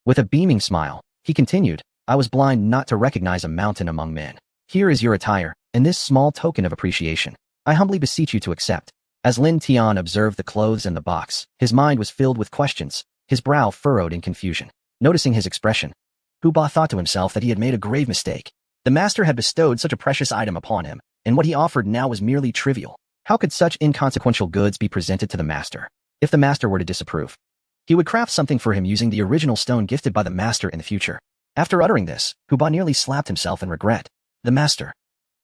Speaker 1: with a beaming smile, he continued, I was blind not to recognize a mountain among men. Here is your attire, and this small token of appreciation. I humbly beseech you to accept. As Lin Tian observed the clothes and the box, his mind was filled with questions, his brow furrowed in confusion. Noticing his expression, Hu Ba thought to himself that he had made a grave mistake. The master had bestowed such a precious item upon him, and what he offered now was merely trivial. How could such inconsequential goods be presented to the master? If the master were to disapprove, he would craft something for him using the original stone gifted by the master in the future. After uttering this, Hu Ba nearly slapped himself in regret. The master,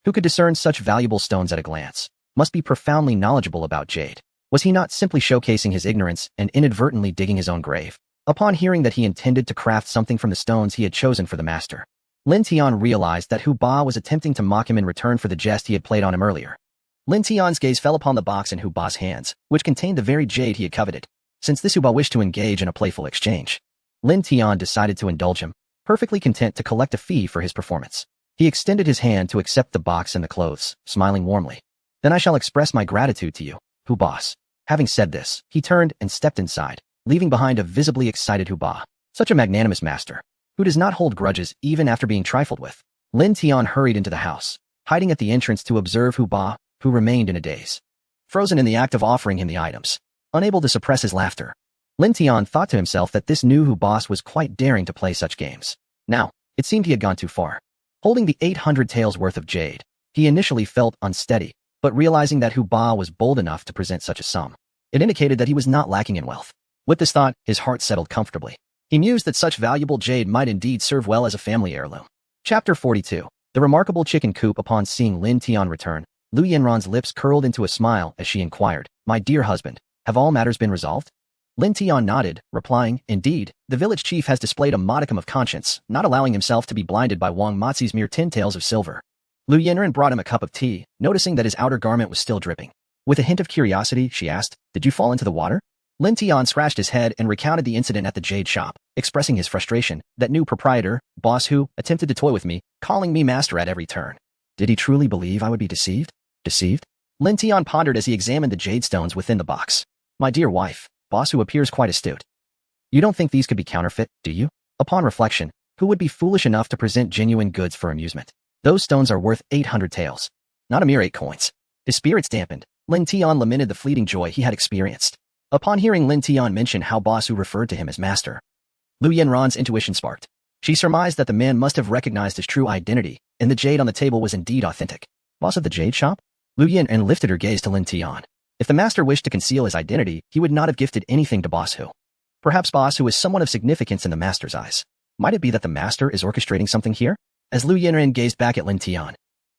Speaker 1: who could discern such valuable stones at a glance, must be profoundly knowledgeable about jade. Was he not simply showcasing his ignorance and inadvertently digging his own grave? Upon hearing that he intended to craft something from the stones he had chosen for the master, Lin Tian realized that Hu Ba was attempting to mock him in return for the jest he had played on him earlier. Lin Tian's gaze fell upon the box in Hu Ba's hands, which contained the very jade he had coveted. Since this Hu Ba wished to engage in a playful exchange, Lin Tian decided to indulge him, perfectly content to collect a fee for his performance. He extended his hand to accept the box and the clothes, smiling warmly. Then I shall express my gratitude to you, Hu Boss. Having said this, he turned and stepped inside, leaving behind a visibly excited Hu Ba. Such a magnanimous master, who does not hold grudges even after being trifled with. Lin Tian hurried into the house, hiding at the entrance to observe Hu Ba, who remained in a daze, frozen in the act of offering him the items. Unable to suppress his laughter, Lin Tian thought to himself that this new Hu Boss was quite daring to play such games. Now, it seemed he had gone too far. Holding the 800 taels worth of jade, he initially felt unsteady, but realizing that Hu Ba was bold enough to present such a sum, it indicated that he was not lacking in wealth. With this thought, his heart settled comfortably. He mused that such valuable jade might indeed serve well as a family heirloom. Chapter 42. The remarkable chicken coop. Upon seeing Lin Tian return, Lu Yanran's lips curled into a smile as she inquired, My dear husband, have all matters been resolved? Lin Tian nodded, replying, Indeed, the village chief has displayed a modicum of conscience, not allowing himself to be blinded by Wang Mozi's mere 10 taels of silver. Lu Yanran brought him a cup of tea, noticing that his outer garment was still dripping. With a hint of curiosity, she asked, Did you fall into the water? Lin Tian scratched his head and recounted the incident at the jade shop, expressing his frustration. That new proprietor, Boss Hu, attempted to toy with me, calling me master at every turn. Did he truly believe I would be deceived? Deceived? Lin Tian pondered as he examined the jade stones within the box. My dear wife, Boss Hu appears quite astute. You don't think these could be counterfeit, do you? Upon reflection, who would be foolish enough to present genuine goods for amusement? Those stones are worth 800 taels, not a mere 8 coins. His spirits dampened, Lin Tian lamented the fleeting joy he had experienced. Upon hearing Lin Tian mention how Boss Hu referred to him as master, Lu Yanran's intuition sparked. She surmised that the man must have recognized his true identity, and the jade on the table was indeed authentic. Boss of the jade shop? Lu Yanran lifted her gaze to Lin Tian. If the master wished to conceal his identity, he would not have gifted anything to Boss Hu. Perhaps Boss Hu is someone of significance in the master's eyes. Might it be that the master is orchestrating something here? As Lu Yanran gazed back at Lin Tian,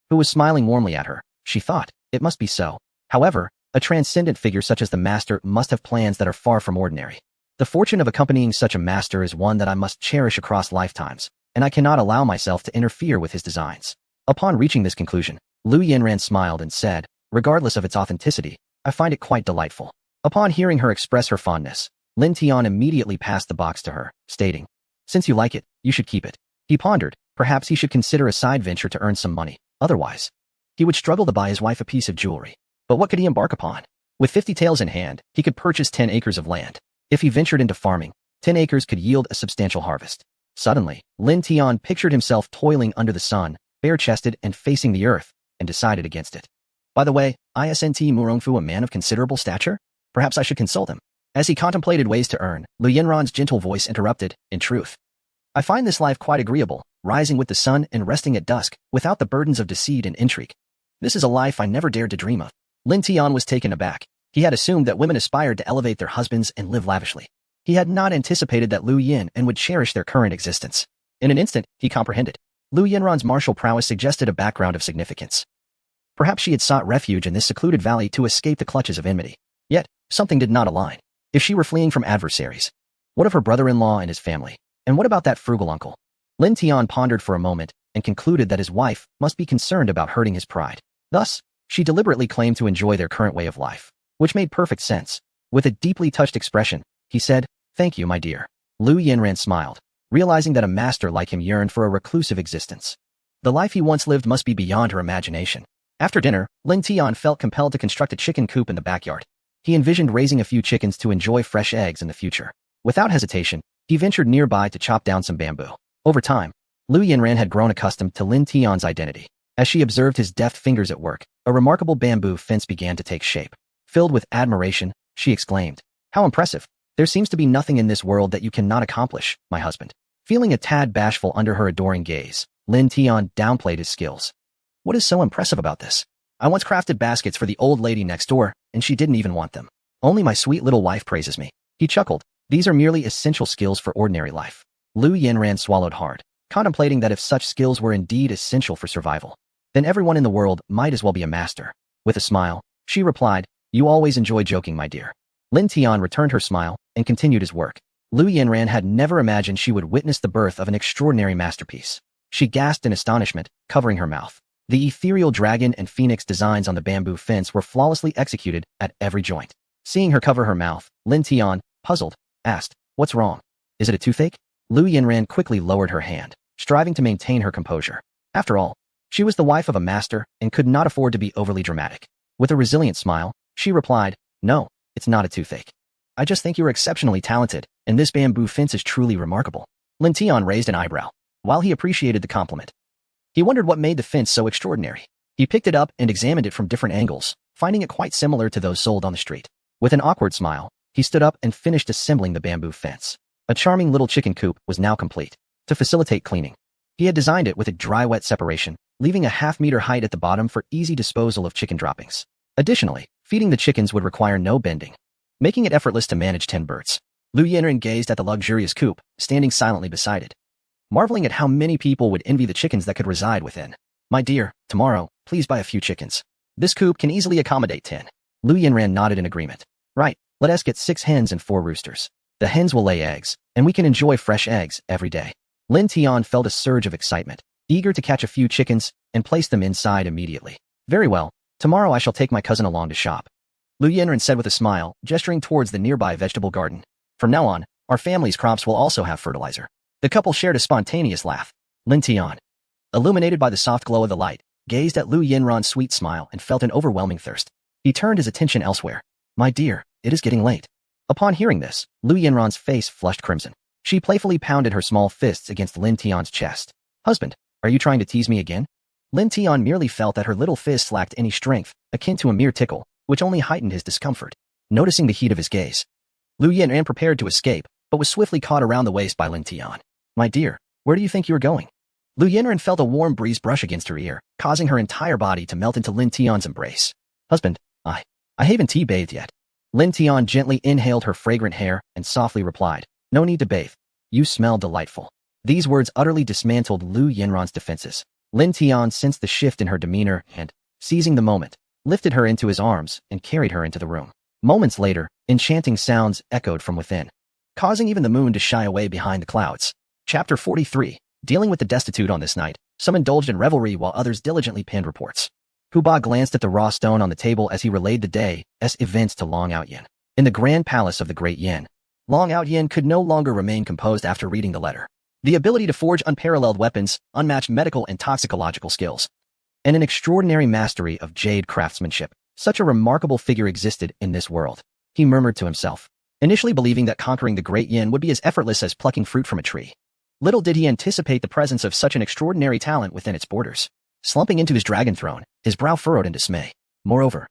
Speaker 1: who was smiling warmly at her, she thought, it must be so. However, a transcendent figure such as the master must have plans that are far from ordinary. The fortune of accompanying such a master is one that I must cherish across lifetimes, and I cannot allow myself to interfere with his designs. Upon reaching this conclusion, Lu Yanran smiled and said, regardless of its authenticity, I find it quite delightful. Upon hearing her express her fondness, Lin Tian immediately passed the box to her, stating, Since you like it, you should keep it. He pondered, perhaps he should consider a side venture to earn some money. Otherwise, he would struggle to buy his wife a piece of jewelry. But what could he embark upon? With 50 taels in hand, he could purchase 10 acres of land. If he ventured into farming, 10 acres could yield a substantial harvest. Suddenly, Lin Tian pictured himself toiling under the sun, bare-chested and facing the earth, and decided against it. By the way, isn't Murongfu a man of considerable stature? Perhaps I should consult him. As he contemplated ways to earn, Lu Yanran's gentle voice interrupted, In truth, I find this life quite agreeable, rising with the sun and resting at dusk, without the burdens of deceit and intrigue. This is a life I never dared to dream of. Lin Tian was taken aback. He had assumed that women aspired to elevate their husbands and live lavishly. He had not anticipated that Lu Yin and would cherish their current existence. In an instant, he comprehended. Lu Yanran's martial prowess suggested a background of significance. Perhaps she had sought refuge in this secluded valley to escape the clutches of enmity. Yet, something did not align. If she were fleeing from adversaries, what of her brother-in-law and his family? And what about that frugal uncle? Lin Tian pondered for a moment and concluded that his wife must be concerned about hurting his pride. Thus, she deliberately claimed to enjoy their current way of life, which made perfect sense. With a deeply touched expression, he said, Thank you, my dear. Lu Yanran smiled, realizing that a master like him yearned for a reclusive existence. The life he once lived must be beyond her imagination. After dinner, Lin Tian felt compelled to construct a chicken coop in the backyard. He envisioned raising a few chickens to enjoy fresh eggs in the future. Without hesitation, he ventured nearby to chop down some bamboo. Over time, Lu Yinran had grown accustomed to Lin Tian's identity. As she observed his deft fingers at work, a remarkable bamboo fence began to take shape. Filled with admiration, she exclaimed, "How impressive! There seems to be nothing in this world that you cannot accomplish, my husband." Feeling a tad bashful under her adoring gaze, Lin Tian downplayed his skills. "What is so impressive about this? I once crafted baskets for the old lady next door, and she didn't even want them. Only my sweet little wife praises me." He chuckled. "These are merely essential skills for ordinary life." Lu Yinran swallowed hard, contemplating that if such skills were indeed essential for survival, then everyone in the world might as well be a master. With a smile, she replied, "You always enjoy joking, my dear." Lin Tian returned her smile and continued his work. Lu Yinran had never imagined she would witness the birth of an extraordinary masterpiece. She gasped in astonishment, covering her mouth. The ethereal dragon and phoenix designs on the bamboo fence were flawlessly executed at every joint. Seeing her cover her mouth, Lin Tian, puzzled, asked, "What's wrong? Is it a toothache?" Lu Yinran quickly lowered her hand, striving to maintain her composure. After all, she was the wife of a master and could not afford to be overly dramatic. With a resilient smile, she replied, "No, it's not a toothache. I just think you're exceptionally talented, and this bamboo fence is truly remarkable." Lin Tian raised an eyebrow. While he appreciated the compliment, he wondered what made the fence so extraordinary. He picked it up and examined it from different angles, finding it quite similar to those sold on the street. With an awkward smile, he stood up and finished assembling the bamboo fence. A charming little chicken coop was now complete. To facilitate cleaning, he had designed it with a dry-wet separation, leaving a half-meter height at the bottom for easy disposal of chicken droppings. Additionally, feeding the chickens would require no bending, making it effortless to manage 10 birds. Lu Yinran gazed at the luxurious coop, standing silently beside it, marveling at how many people would envy the chickens that could reside within. "My dear, tomorrow, please buy a few chickens. This coop can easily accommodate 10. Lu Yinran nodded in agreement. "Right, let us get 6 hens and 4 roosters. The hens will lay eggs, and we can enjoy fresh eggs every day." Lin Tian felt a surge of excitement, eager to catch a few chickens and place them inside immediately. "Very well, tomorrow I shall take my cousin along to shop," Lu Yinran said with a smile, gesturing towards the nearby vegetable garden. "From now on, our family's crops will also have fertilizer." The couple shared a spontaneous laugh. Lin Tian, illuminated by the soft glow of the light, gazed at Lu Yinran's sweet smile and felt an overwhelming thirst. He turned his attention elsewhere. "My dear, it is getting late." Upon hearing this, Lu Yinran's face flushed crimson. She playfully pounded her small fists against Lin Tian's chest. "Husband, are you trying to tease me again?" Lin Tian merely felt that her little fists lacked any strength, akin to a mere tickle, which only heightened his discomfort. Noticing the heat of his gaze, Lu Yinran prepared to escape, but was swiftly caught around the waist by Lin Tian. "My dear, where do you think you are going?" Lu Yinran felt a warm breeze brush against her ear, causing her entire body to melt into Lin Tian's embrace. "Husband, I haven't tea-bathed yet." Lin Tian gently inhaled her fragrant hair and softly replied, "No need to bathe. You smell delightful." These words utterly dismantled Lu Yinran's defenses. Lin Tian sensed the shift in her demeanor and, seizing the moment, lifted her into his arms and carried her into the room. Moments later, enchanting sounds echoed from within, causing even the moon to shy away behind the clouds. Chapter 43. Dealing with the destitute on this night, some indulged in revelry while others diligently penned reports. Huba glanced at the raw stone on the table as he relayed the day's events to Long Out Yin. In the grand palace of the Great Yin, Long Out Yin could no longer remain composed after reading the letter. The ability to forge unparalleled weapons, unmatched medical and toxicological skills, and an extraordinary mastery of jade craftsmanship. Such a remarkable figure existed in this world. He murmured to himself, initially believing that conquering the Great Yin would be as effortless as plucking fruit from a tree. Little did he anticipate the presence of such an extraordinary talent within its borders. Slumping into his dragon throne, his brow furrowed in dismay. Moreover,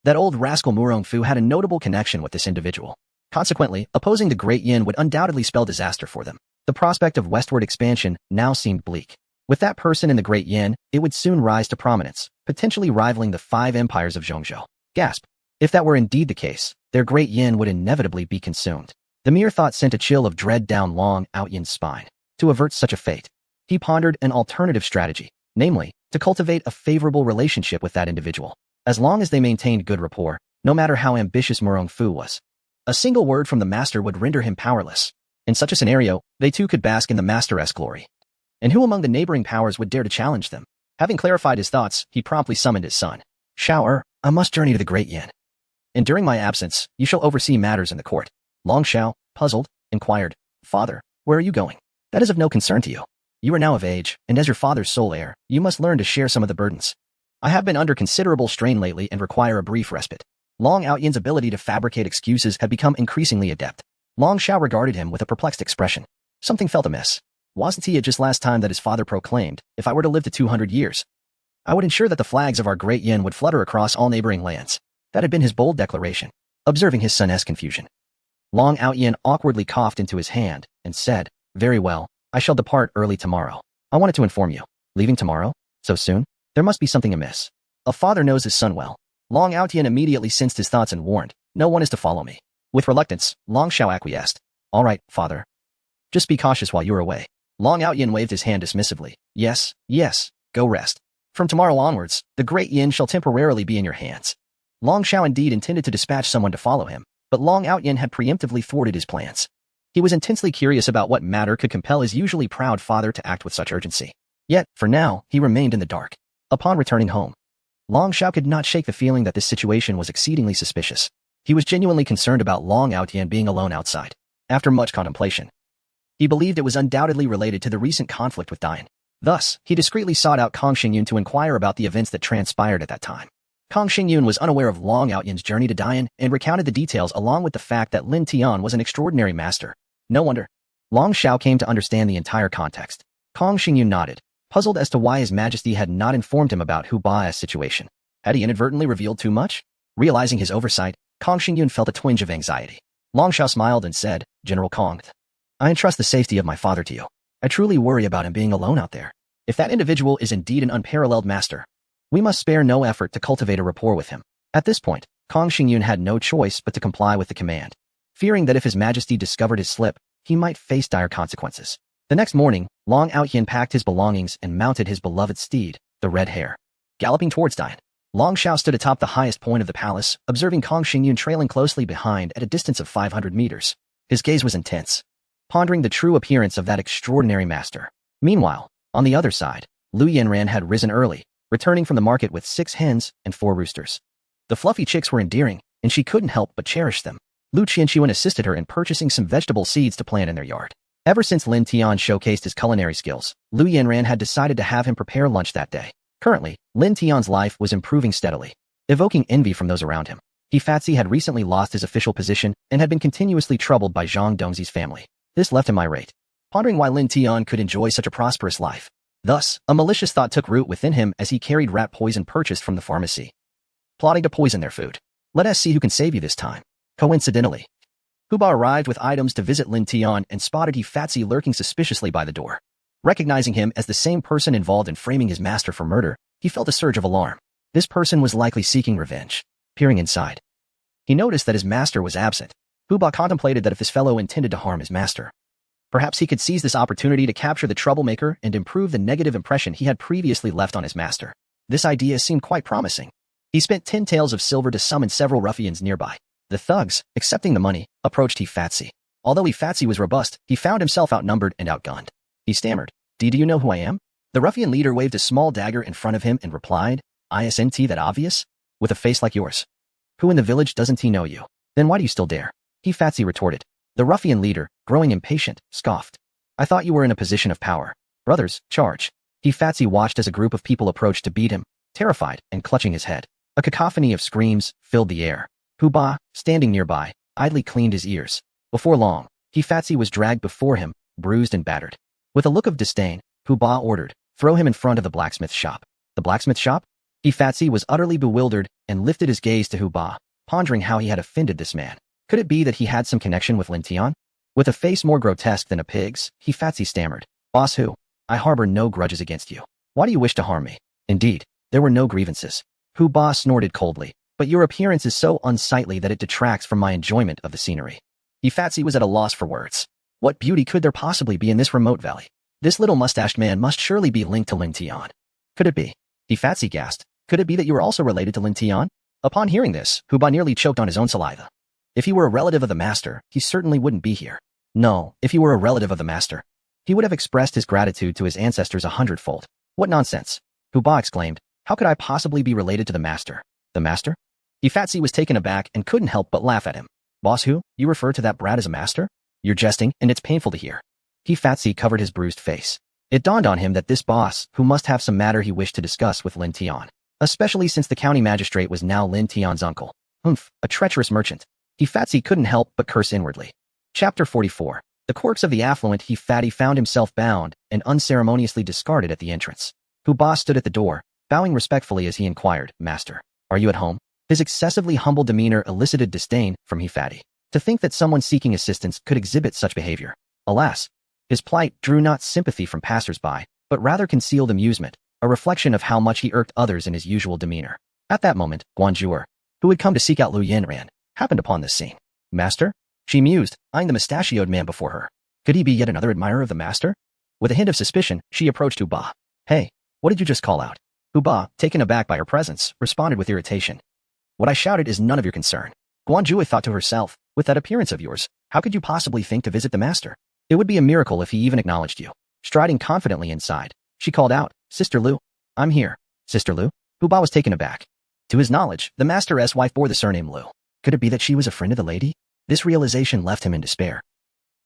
Speaker 1: that old rascal Murong Fu had a notable connection with this individual. Consequently, opposing the Great Yin would undoubtedly spell disaster for them. The prospect of westward expansion now seemed bleak. With that person in the Great Yin, it would soon rise to prominence, potentially rivaling the 5 empires of Zhongzhou. Gasp. If that were indeed the case, their Great Yin would inevitably be consumed. The mere thought sent a chill of dread down Long Out Yin's spine. To avert such a fate, he pondered an alternative strategy, namely, to cultivate a favorable relationship with that individual. As long as they maintained good rapport, no matter how ambitious Murong Fu was, a single word from the master would render him powerless. In such a scenario, they too could bask in the master's glory. And who among the neighboring powers would dare to challenge them? Having clarified his thoughts, he promptly summoned his son. "Shao, I must journey to the Great Yin, and during my absence, you shall oversee matters in the court." Long Shao, puzzled, inquired, "Father, where are you going?" "That is of no concern to you. You are now of age, and as your father's sole heir, you must learn to share some of the burdens. I have been under considerable strain lately and require a brief respite." Long Outyan's ability to fabricate excuses had become increasingly adept. Long Xiao regarded him with a perplexed expression. Something felt amiss. Wasn't he at just last time that his father proclaimed, if I were to live to 200 years, I would ensure that the flags of our great yin would flutter across all neighboring lands. That had been his bold declaration. Observing his son's confusion, Long Outyan awkwardly coughed into his hand and said, very well, I shall depart early tomorrow. I wanted to inform you. Leaving tomorrow? So soon? There must be something amiss. A father knows his son well. Long Outyan immediately sensed his thoughts and warned, no one is to follow me. With reluctance, Long Xiao acquiesced. All right, father. Just be cautious while you are away. Long Outyan waved his hand dismissively. Yes, yes, go rest. From tomorrow onwards, the great yin shall temporarily be in your hands. Long Xiao indeed intended to dispatch someone to follow him, but Long Outyan had preemptively thwarted his plans. He was intensely curious about what matter could compel his usually proud father to act with such urgency. Yet, for now, he remained in the dark. Upon returning home, Long Xiao could not shake the feeling that this situation was exceedingly suspicious. He was genuinely concerned about Long Outyan being alone outside. After much contemplation, he believed it was undoubtedly related to the recent conflict with Dian. Thus, he discreetly sought out Kong Xingyun to inquire about the events that transpired at that time. Kong Xingyun was unaware of Long Outyan's journey to Dian and recounted the details along with the fact that Lin Tian was an extraordinary master. No wonder. Long Xiao came to understand the entire context. Kong Xingyun nodded, puzzled as to why His Majesty had not informed him about Hu Ba's situation. Had he inadvertently revealed too much? Realizing his oversight, Kong Xingyun felt a twinge of anxiety. Long Xiao smiled and said, General Kong, I entrust the safety of my father to you. I truly worry about him being alone out there. If that individual is indeed an unparalleled master, we must spare no effort to cultivate a rapport with him. At this point, Kong Xingyun had no choice but to comply with the command, fearing that if His Majesty discovered his slip, he might face dire consequences. The next morning, Long Outyan packed his belongings and mounted his beloved steed, the Red Hare. Galloping towards Dian, Long Xiao stood atop the highest point of the palace, observing Kong Xingyun trailing closely behind at a distance of 500 meters. His gaze was intense, pondering the true appearance of that extraordinary master. Meanwhile, on the other side, Lu Yanran had risen early, returning from the market with 6 hens and 4 roosters. The fluffy chicks were endearing, and she couldn't help but cherish them. Lu Qianchuan assisted her in purchasing some vegetable seeds to plant in their yard. Ever since Lin Tian showcased his culinary skills, Lu Yanran had decided to have him prepare lunch that day. Currently, Lin Tian's life was improving steadily, evoking envy from those around him. He Fatsi had recently lost his official position and had been continuously troubled by Zhang Dongzi's family. This left him irate, pondering why Lin Tian could enjoy such a prosperous life. Thus, a malicious thought took root within him as he carried rat poison purchased from the pharmacy, plotting to poison their food. Let us see who can save you this time. Coincidentally, Hu Ba arrived with items to visit Lin Tian and spotted He Fatsi lurking suspiciously by the door. Recognizing him as the same person involved in framing his master for murder, he felt a surge of alarm. This person was likely seeking revenge. Peering inside, he noticed that his master was absent. Hu Ba contemplated that if this fellow intended to harm his master, perhaps he could seize this opportunity to capture the troublemaker and improve the negative impression he had previously left on his master. This idea seemed quite promising. He spent 10 taels of silver to summon several ruffians nearby. The thugs, accepting the money, approached He Fatsi. Although He Fatsi was robust, he found himself outnumbered and outgunned. He stammered, Do you know who I am? The ruffian leader waved a small dagger in front of him and replied, Isn't that obvious? With a face like yours. Who in the village doesn't he know you? Then why do you still dare? He Fatsi retorted. The ruffian leader, growing impatient, scoffed. I thought you were in a position of power. Brothers, charge. He Fatsi watched as a group of people approached to beat him, terrified and clutching his head. A cacophony of screams filled the air. Hu Ba, standing nearby, idly cleaned his ears. Before long, He Fatsi was dragged before him, bruised and battered. With a look of disdain, Hu Ba ordered, Throw him in front of the blacksmith shop. The blacksmith shop? He Fatsi was utterly bewildered and lifted his gaze to Hu Ba, pondering how he had offended this man. Could it be that he had some connection with Lin Tian? With a face more grotesque than a pig's, He Fatsi stammered, Boss Hu, I harbor no grudges against you. Why do you wish to harm me? Indeed, there were no grievances. Hu Ba snorted coldly, but your appearance is so unsightly that it detracts from my enjoyment of the scenery. He Fatsi was at a loss for words. What beauty could there possibly be in this remote valley? This little mustached man must surely be linked to Lin Tian. Could it be? He Fatsi gasped. Could it be that you were also related to Lin Tian? Upon hearing this, Hu Ba nearly choked on his own saliva. If he were a relative of the master, he certainly wouldn't be here. No, if he were a relative of the master, he would have expressed his gratitude to his ancestors 100-fold. What nonsense! Hu Ba exclaimed. How could I possibly be related to the master? The master? He Fatsi was taken aback and couldn't help but laugh at him. Boss Hu, you refer to that brat as a master? You're jesting, and it's painful to hear. He Fatsi covered his bruised face. It dawned on him that this boss, who must have some matter he wished to discuss with Lin Tian, especially since the county magistrate was now Lin Tian's uncle. Humph, a treacherous merchant. He Fatsy couldn't help but curse inwardly. Chapter 44. The quirks of the affluent He Fatty found himself bound and unceremoniously discarded at the entrance. Huba stood at the door, bowing respectfully as he inquired, "Master, are you at home?" His excessively humble demeanor elicited disdain from He Fatty. To think that someone seeking assistance could exhibit such behavior. Alas, his plight drew not sympathy from passers-by, but rather concealed amusement, a reflection of how much he irked others in his usual demeanor. At that moment, Guanjuer, who had come to seek out Lu Yinran, happened upon this scene. "Master?" she mused, eyeing the mustachioed man before her. Could he be yet another admirer of the master? With a hint of suspicion, she approached Huba. "Hey, what did you just call out?" Huba, taken aback by her presence, responded with irritation. "What I shouted is none of your concern." Guanjuer thought to herself, "With that appearance of yours, how could you possibly think to visit the master? It would be a miracle if he even acknowledged you." Striding confidently inside, she called out, "Sister Lu, I'm here." "Sister Lu?" Huba was taken aback. To his knowledge, the master's wife bore the surname Lu. Could it be that she was a friend of the lady? This realization left him in despair.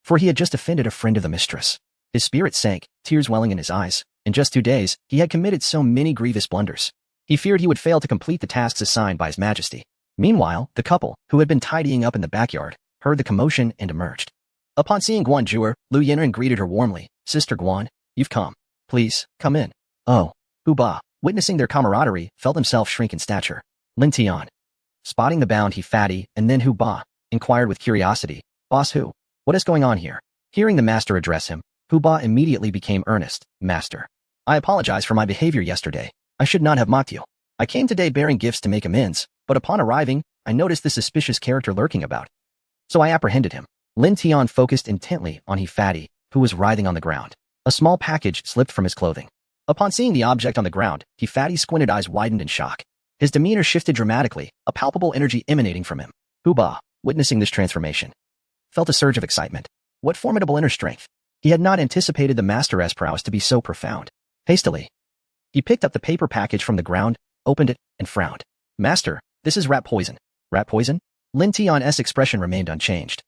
Speaker 1: For he had just offended a friend of the mistress. His spirit sank, tears welling in his eyes. In just 2 days, he had committed so many grievous blunders. He feared he would fail to complete the tasks assigned by his majesty. Meanwhile, the couple, who had been tidying up in the backyard, heard the commotion and emerged. Upon seeing Guanjuer, Lu Yinran greeted her warmly. "Sister Guan, you've come. Please, come in." "Oh." Huba, witnessing their camaraderie, felt himself shrink in stature. Lin Tian, spotting the bound He Fatty and then Huba, inquired with curiosity, "Boss who? What is going on here?" Hearing the master address him, Huba immediately became earnest. "Master, I apologize for my behavior yesterday. I should not have mocked you. I came today bearing gifts to make amends, but upon arriving, I noticed this suspicious character lurking about. So I apprehended him." Lin Tian focused intently on He Fatty, who was writhing on the ground. A small package slipped from his clothing. Upon seeing the object on the ground, He Fatty's squinted eyes widened in shock. His demeanor shifted dramatically, a palpable energy emanating from him. Huba, witnessing this transformation, felt a surge of excitement. What formidable inner strength! He had not anticipated the master's prowess to be so profound. Hastily, he picked up the paper package from the ground, opened it, and frowned. "Master, this is rat poison." "Rat poison?" Lin Tian's expression remained unchanged.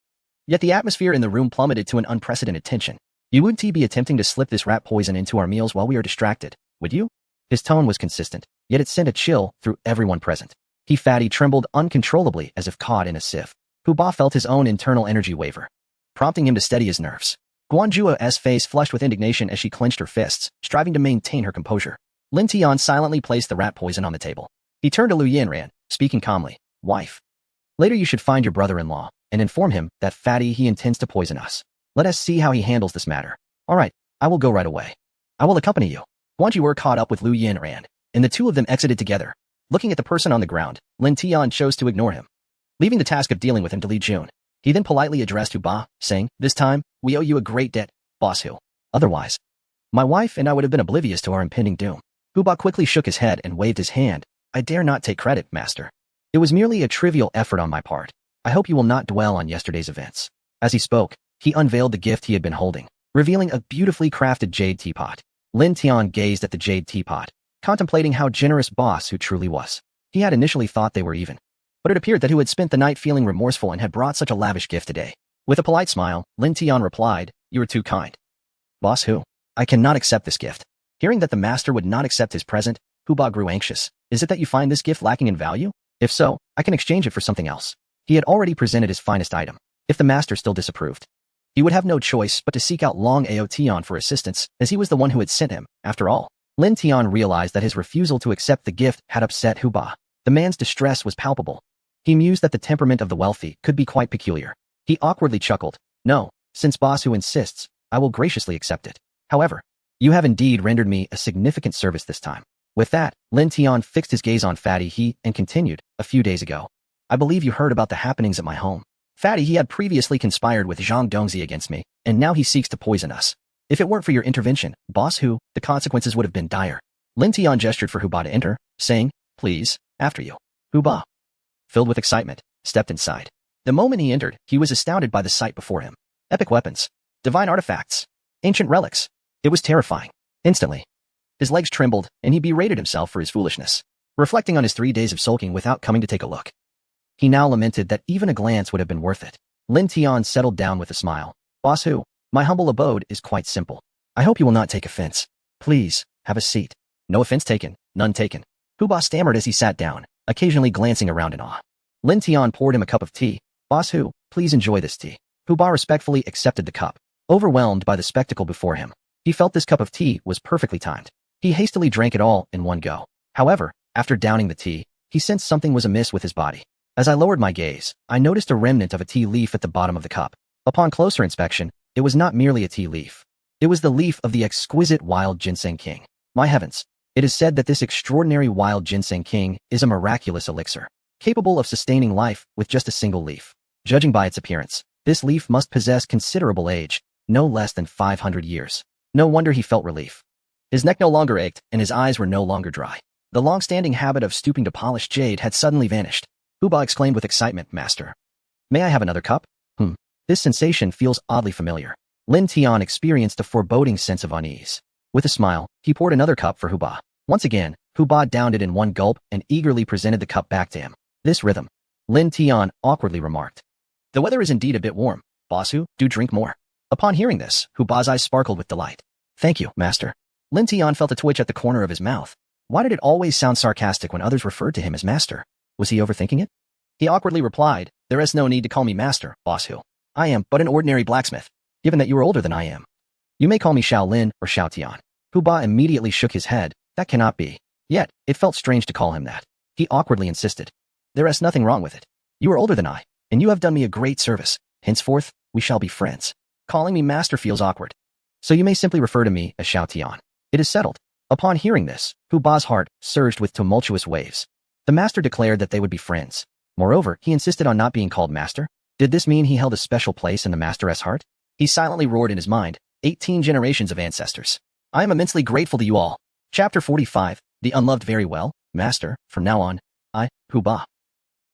Speaker 1: Yet the atmosphere in the room plummeted to an unprecedented tension. "You wouldn't be attempting to slip this rat poison into our meals while we are distracted, would you?" His tone was consistent, yet it sent a chill through everyone present. He Fatty trembled uncontrollably as if caught in a sieve. Huba felt his own internal energy waver, prompting him to steady his nerves. Guanjua's face flushed with indignation as she clenched her fists, striving to maintain her composure. Lin Tian silently placed the rat poison on the table. He turned to Lu Yinran, speaking calmly. "Wife, later you should find your brother-in-law and inform him that Fatty he intends to poison us. Let us see how he handles this matter." "All right, I will go right away. I will accompany you." Guanjuer caught up with Lu Yinran, and the two of them exited together. Looking at the person on the ground, Lin Tian chose to ignore him, leaving the task of dealing with him to Li Jun. He then politely addressed Huba, saying, "This time, we owe you a great debt, Boss Hu. Otherwise, my wife and I would have been oblivious to our impending doom." Huba quickly shook his head and waved his hand. "I dare not take credit, master. It was merely a trivial effort on my part. I hope you will not dwell on yesterday's events." As he spoke, he unveiled the gift he had been holding, revealing a beautifully crafted jade teapot. Lin Tian gazed at the jade teapot, contemplating how generous Boss Hu truly was. He had initially thought they were even, but it appeared that Hu had spent the night feeling remorseful and had brought such a lavish gift today. With a polite smile, Lin Tian replied, "You are too kind. Boss Hu, I cannot accept this gift." Hearing that the master would not accept his present, Huba grew anxious. "Is it that you find this gift lacking in value? If so, I can exchange it for something else." He had already presented his finest item. If the master still disapproved, he would have no choice but to seek out Long Ao Tian for assistance, as he was the one who had sent him, after all. Lin Tian realized that his refusal to accept the gift had upset Huba. The man's distress was palpable. He mused that the temperament of the wealthy could be quite peculiar. He awkwardly chuckled. "No, since Boss Hu insists, I will graciously accept it. However, you have indeed rendered me a significant service this time." With that, Lin Tian fixed his gaze on Fatty He and continued, "A few days ago, I believe you heard about the happenings at my home. Fatty He had previously conspired with Zhang Dongzi against me, and now he seeks to poison us. If it weren't for your intervention, Boss Hu, the consequences would have been dire." Lin Tian gestured for Huba to enter, saying, "Please, after you." Huba, filled with excitement, stepped inside. The moment he entered, he was astounded by the sight before him. Epic weapons, divine artifacts, ancient relics. It was terrifying. Instantly, his legs trembled, and he berated himself for his foolishness, reflecting on his 3 days of sulking without coming to take a look. He now lamented that even a glance would have been worth it. Lin Tian settled down with a smile. "Boss Hu, my humble abode is quite simple. I hope you will not take offense. Please, have a seat." "No offense taken, none taken." Huba stammered as he sat down, occasionally glancing around in awe. Lin Tian poured him a cup of tea. Boss Hu, please enjoy this tea. Hu Ba respectfully accepted the cup, overwhelmed by the spectacle before him. He felt this cup of tea was perfectly timed. He hastily drank it all in one go. However, after downing the tea, he sensed something was amiss with his body. As I lowered my gaze, I noticed a remnant of a tea leaf at the bottom of the cup. Upon closer inspection, it was not merely a tea leaf. It was the leaf of the exquisite wild ginseng king. My heavens! It is said that this extraordinary wild ginseng king is a miraculous elixir, capable of sustaining life with just a single leaf. Judging by its appearance, this leaf must possess considerable age, no less than 500 years. No wonder he felt relief. His neck no longer ached, and his eyes were no longer dry. The long-standing habit of stooping to polish jade had suddenly vanished. Hu Ba exclaimed with excitement, Master. May I have another cup? This sensation feels oddly familiar. Lin Tian experienced a foreboding sense of unease. With a smile, he poured another cup for Hu Ba. Once again, Hu Ba downed it in one gulp and eagerly presented the cup back to him. This rhythm, Lin Tian awkwardly remarked. The weather is indeed a bit warm. Boss Hu, do drink more. Upon hearing this, Hu Ba's eyes sparkled with delight. Thank you, Master. Lin Tian felt a twitch at the corner of his mouth. Why did it always sound sarcastic when others referred to him as Master? Was he overthinking it? He awkwardly replied, There is no need to call me Master, Boss Hu. I am but an ordinary blacksmith, given that you are older than I am. You may call me Xiao Lin or Xiao Tian. Hu Ba immediately shook his head. That cannot be. Yet, it felt strange to call him that. He awkwardly insisted. There is nothing wrong with it. You are older than I, and you have done me a great service. Henceforth, we shall be friends. Calling me Master feels awkward. So you may simply refer to me as Xiao Tian. It is settled. Upon hearing this, Hu Ba's heart surged with tumultuous waves. The Master declared that they would be friends. Moreover, he insisted on not being called Master. Did this mean he held a special place in the Master's heart? He silently roared in his mind, 18 generations of ancestors. I am immensely grateful to you all. Chapter 45, The Unloved. Very well, Master, from now on, I, Hu Ba,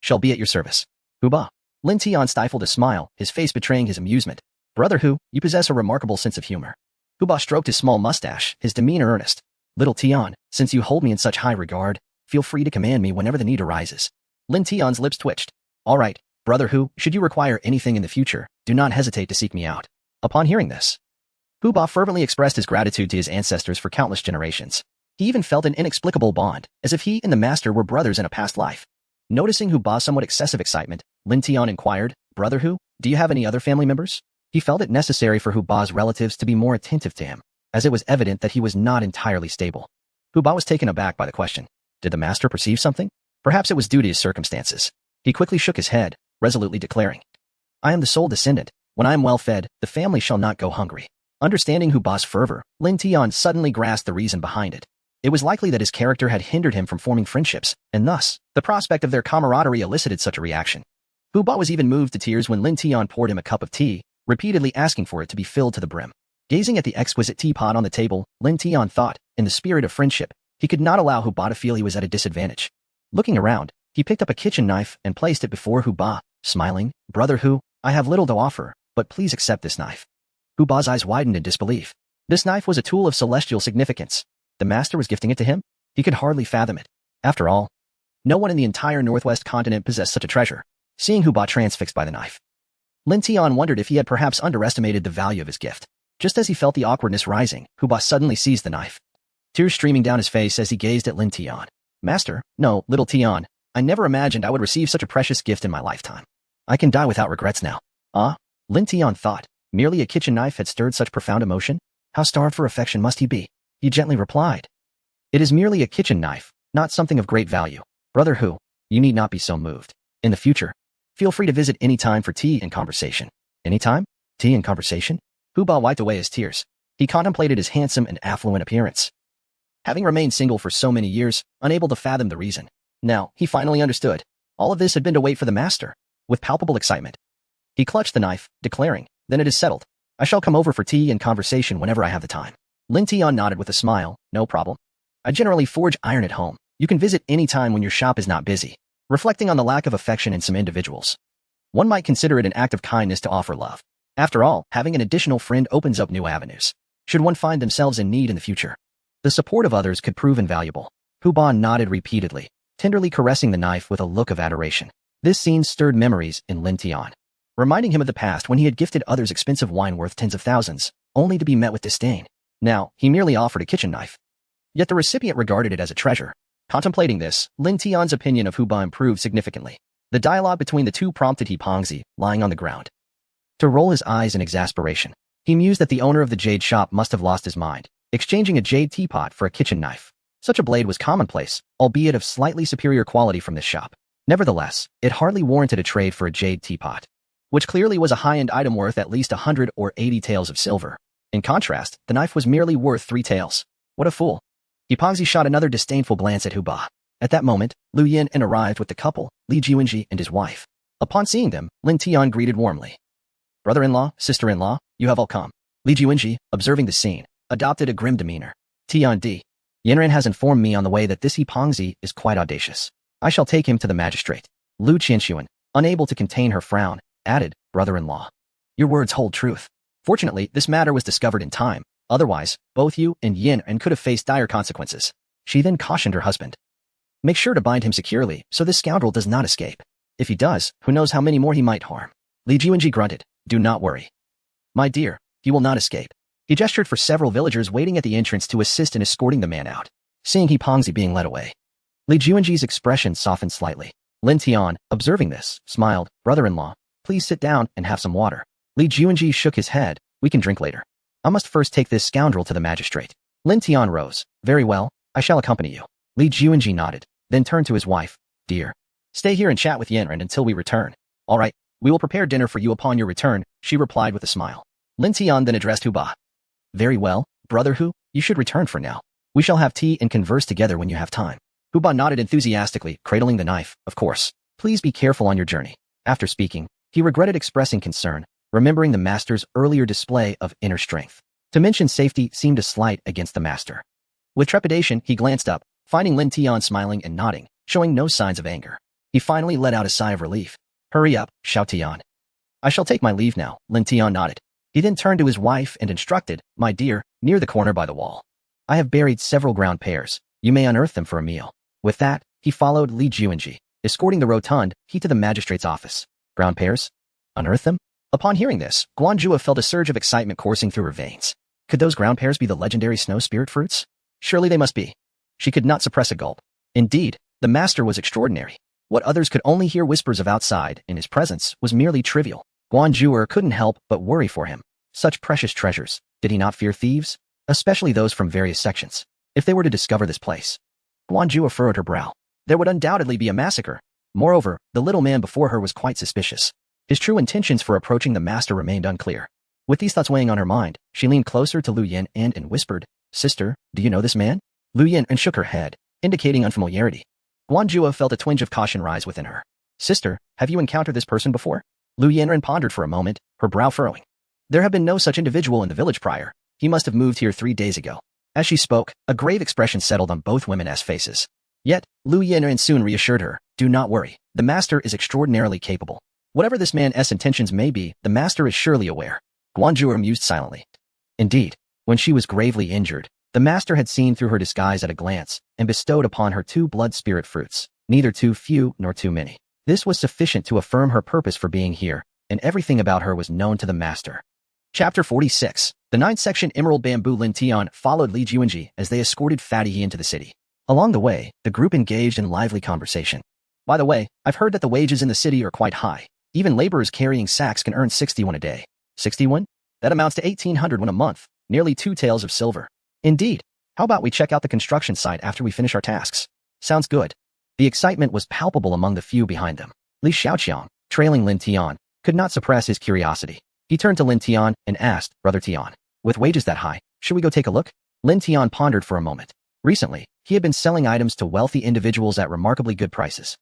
Speaker 1: shall be at your service. Hu Ba. Lin Tian stifled a smile, his face betraying his amusement. Brother Hu, you possess a remarkable sense of humor. Hu Ba stroked his small mustache, his demeanor earnest. Little Tian, since you hold me in such high regard, feel free to command me whenever the need arises. Lin Tian's lips twitched. All right, Brother Hu, should you require anything in the future, do not hesitate to seek me out. Upon hearing this, Hu Ba fervently expressed his gratitude to his ancestors for countless generations. He even felt an inexplicable bond, as if he and the Master were brothers in a past life. Noticing Hu Ba's somewhat excessive excitement, Lin Tian inquired, Brother Hu, do you have any other family members? He felt it necessary for Hu Ba's relatives to be more attentive to him, as it was evident that he was not entirely stable. Hu Ba was taken aback by the question. Did the Master perceive something? Perhaps it was due to his circumstances. He quickly shook his head, resolutely declaring, I am the sole descendant. When I am well fed, the family shall not go hungry. Understanding Hu Ba's fervor, Lin Tian suddenly grasped the reason behind it. It was likely that his character had hindered him from forming friendships, and thus, the prospect of their camaraderie elicited such a reaction. Hu Ba was even moved to tears when Lin Tian poured him a cup of tea, repeatedly asking for it to be filled to the brim. Gazing at the exquisite teapot on the table, Lin Tian thought, in the spirit of friendship, he could not allow Hu Ba to feel he was at a disadvantage. Looking around, he picked up a kitchen knife and placed it before Hu Ba, smiling, Brother Hu, I have little to offer, but please accept this knife. Hu Ba's eyes widened in disbelief. This knife was a tool of celestial significance. The Master was gifting it to him? He could hardly fathom it. After all, no one in the entire Northwest continent possessed such a treasure. Seeing Hu Ba transfixed by the knife, Lin Tian wondered if he had perhaps underestimated the value of his gift. Just as he felt the awkwardness rising, Hu Ba suddenly seized the knife. Tears streaming down his face as he gazed at Lin Tian. Master, no, little Tian, I never imagined I would receive such a precious gift in my lifetime. I can die without regrets now. Ah? Lin Tian thought, merely a kitchen knife had stirred such profound emotion? How starved for affection must he be? He gently replied. It is merely a kitchen knife, not something of great value. Brother Hu, you need not be so moved. In the future, feel free to visit any time for tea and conversation. Any time? Tea and conversation? Hu Ba wiped away his tears. He contemplated his handsome and affluent appearance. Having remained single for so many years, unable to fathom the reason. Now, he finally understood. All of this had been to wait for the Master. With palpable excitement, he clutched the knife, declaring, Then it is settled. I shall come over for tea and conversation whenever I have the time. Lin Tian nodded with a smile. No problem. I generally forge iron at home. You can visit any time when your shop is not busy. Reflecting on the lack of affection in some individuals, one might consider it an act of kindness to offer love. After all, having an additional friend opens up new avenues. Should one find themselves in need in the future, the support of others could prove invaluable. Hu Ba nodded repeatedly, tenderly caressing the knife with a look of adoration. This scene stirred memories in Lin Tian, reminding him of the past when he had gifted others expensive wine worth tens of thousands, only to be met with disdain. Now, he merely offered a kitchen knife. Yet the recipient regarded it as a treasure. Contemplating this, Lin Tian's opinion of Hu Ba improved significantly. The dialogue between the two prompted Hipongzi, lying on the ground, to roll his eyes in exasperation. He mused that the owner of the jade shop must have lost his mind, exchanging a jade teapot for a kitchen knife. Such a blade was commonplace, albeit of slightly superior quality from this shop. Nevertheless, it hardly warranted a trade for a jade teapot, which clearly was a high-end item worth at least 100 or 80 taels of silver. In contrast, the knife was merely worth 3 taels. What a fool. Hipongzi shot another disdainful glance at Huba. At that moment, Lu Yin arrived with the couple, Li Jiwenji and his wife. Upon seeing them, Lin Tian greeted warmly. Brother-in-law, sister-in-law, you have all come. Li Jiwenji, observing the scene, adopted a grim demeanor. Tian D. Yanran has informed me on the way that this Hipongzi is quite audacious. I shall take him to the magistrate. Lu Qianxuan, unable to contain her frown, added, brother-in-law. Your words hold truth. Fortunately, this matter was discovered in time. Otherwise, both you and Yanran could have faced dire consequences. She then cautioned her husband. Make sure to bind him securely so this scoundrel does not escape. If he does, who knows how many more he might harm. Li Jiwenji grunted. Do not worry. My dear, he will not escape. He gestured for several villagers waiting at the entrance to assist in escorting the man out. Seeing Hipongzi being led away, Li Jiwenji's expression softened slightly. Lin Tian, observing this, smiled. Brother-in-law, please sit down and have some water. Li Jiwenji shook his head. We can drink later. I must first take this scoundrel to the magistrate. Lin Tian rose. Very well, I shall accompany you. Li Jiwenji nodded, then turned to his wife. Dear, stay here and chat with Yanran until we return. All right, we will prepare dinner for you upon your return, she replied with a smile. Lin Tian then addressed Huba. Very well, brother Hu, you should return for now. We shall have tea and converse together when you have time. Huba nodded enthusiastically, cradling the knife. Of course. Please be careful on your journey. After speaking, he regretted expressing concern, remembering the master's earlier display of inner strength. To mention safety seemed a slight against the master. With trepidation, he glanced up, finding Lin Tian smiling and nodding, showing no signs of anger. He finally let out a sigh of relief. Hurry up, Xiao Tian. I shall take my leave now, Lin Tian nodded. He then turned to his wife and instructed, my dear, near the corner by the wall. I have buried several ground pears. You may unearth them for a meal. With that, he followed Li Jiwenji, escorting the rotund, he to the magistrate's office. Ground pears? Unearth them? Upon hearing this, Guanjua felt a surge of excitement coursing through her veins. Could those ground pears be the legendary snow spirit fruits? Surely they must be. She could not suppress a gulp. Indeed, the master was extraordinary. What others could only hear whispers of outside in his presence was merely trivial. Guanjua couldn't help but worry for him. Such precious treasures. Did he not fear thieves? Especially those from various sections. If they were to discover this place. Guanjua furrowed her brow. There would undoubtedly be a massacre. Moreover, the little man before her was quite suspicious. His true intentions for approaching the master remained unclear. With these thoughts weighing on her mind, she leaned closer to Lu Yin and whispered, Sister, do you know this man? Lu Yin shook her head, indicating unfamiliarity. Guanjua felt a twinge of caution rise within her. Sister, have you encountered this person before? Lu Yin pondered for a moment, her brow furrowing. There have been no such individual in the village prior. He must have moved here 3 days ago. As she spoke, a grave expression settled on both women's faces. Yet, Lu Yin soon reassured her, do not worry, the master is extraordinarily capable. Whatever this man's intentions may be, the master is surely aware. Guanjua mused silently. Indeed, when she was gravely injured, the master had seen through her disguise at a glance and bestowed upon her 2 blood spirit fruits, neither too few nor too many. This was sufficient to affirm her purpose for being here, and everything about her was known to the master. Chapter 46. The 9th section Emerald Bamboo. Lin Tian followed Li Jiwenji as they escorted Fatty He into the city. Along the way, the group engaged in lively conversation. By the way, I've heard that the wages in the city are quite high. Even laborers carrying sacks can earn 61 a day. 61? That amounts to 1,800 a month, nearly 2 taels of silver. Indeed. How about we check out the construction site after we finish our tasks? Sounds good. The excitement was palpable among the few behind them. Li Xiaoqiang, trailing Lin Tian, could not suppress his curiosity. He turned to Lin Tian and asked, Brother Tian, with wages that high, should we go take a look? Lin Tian pondered for a moment. Recently, he had been selling items to wealthy individuals at remarkably good prices,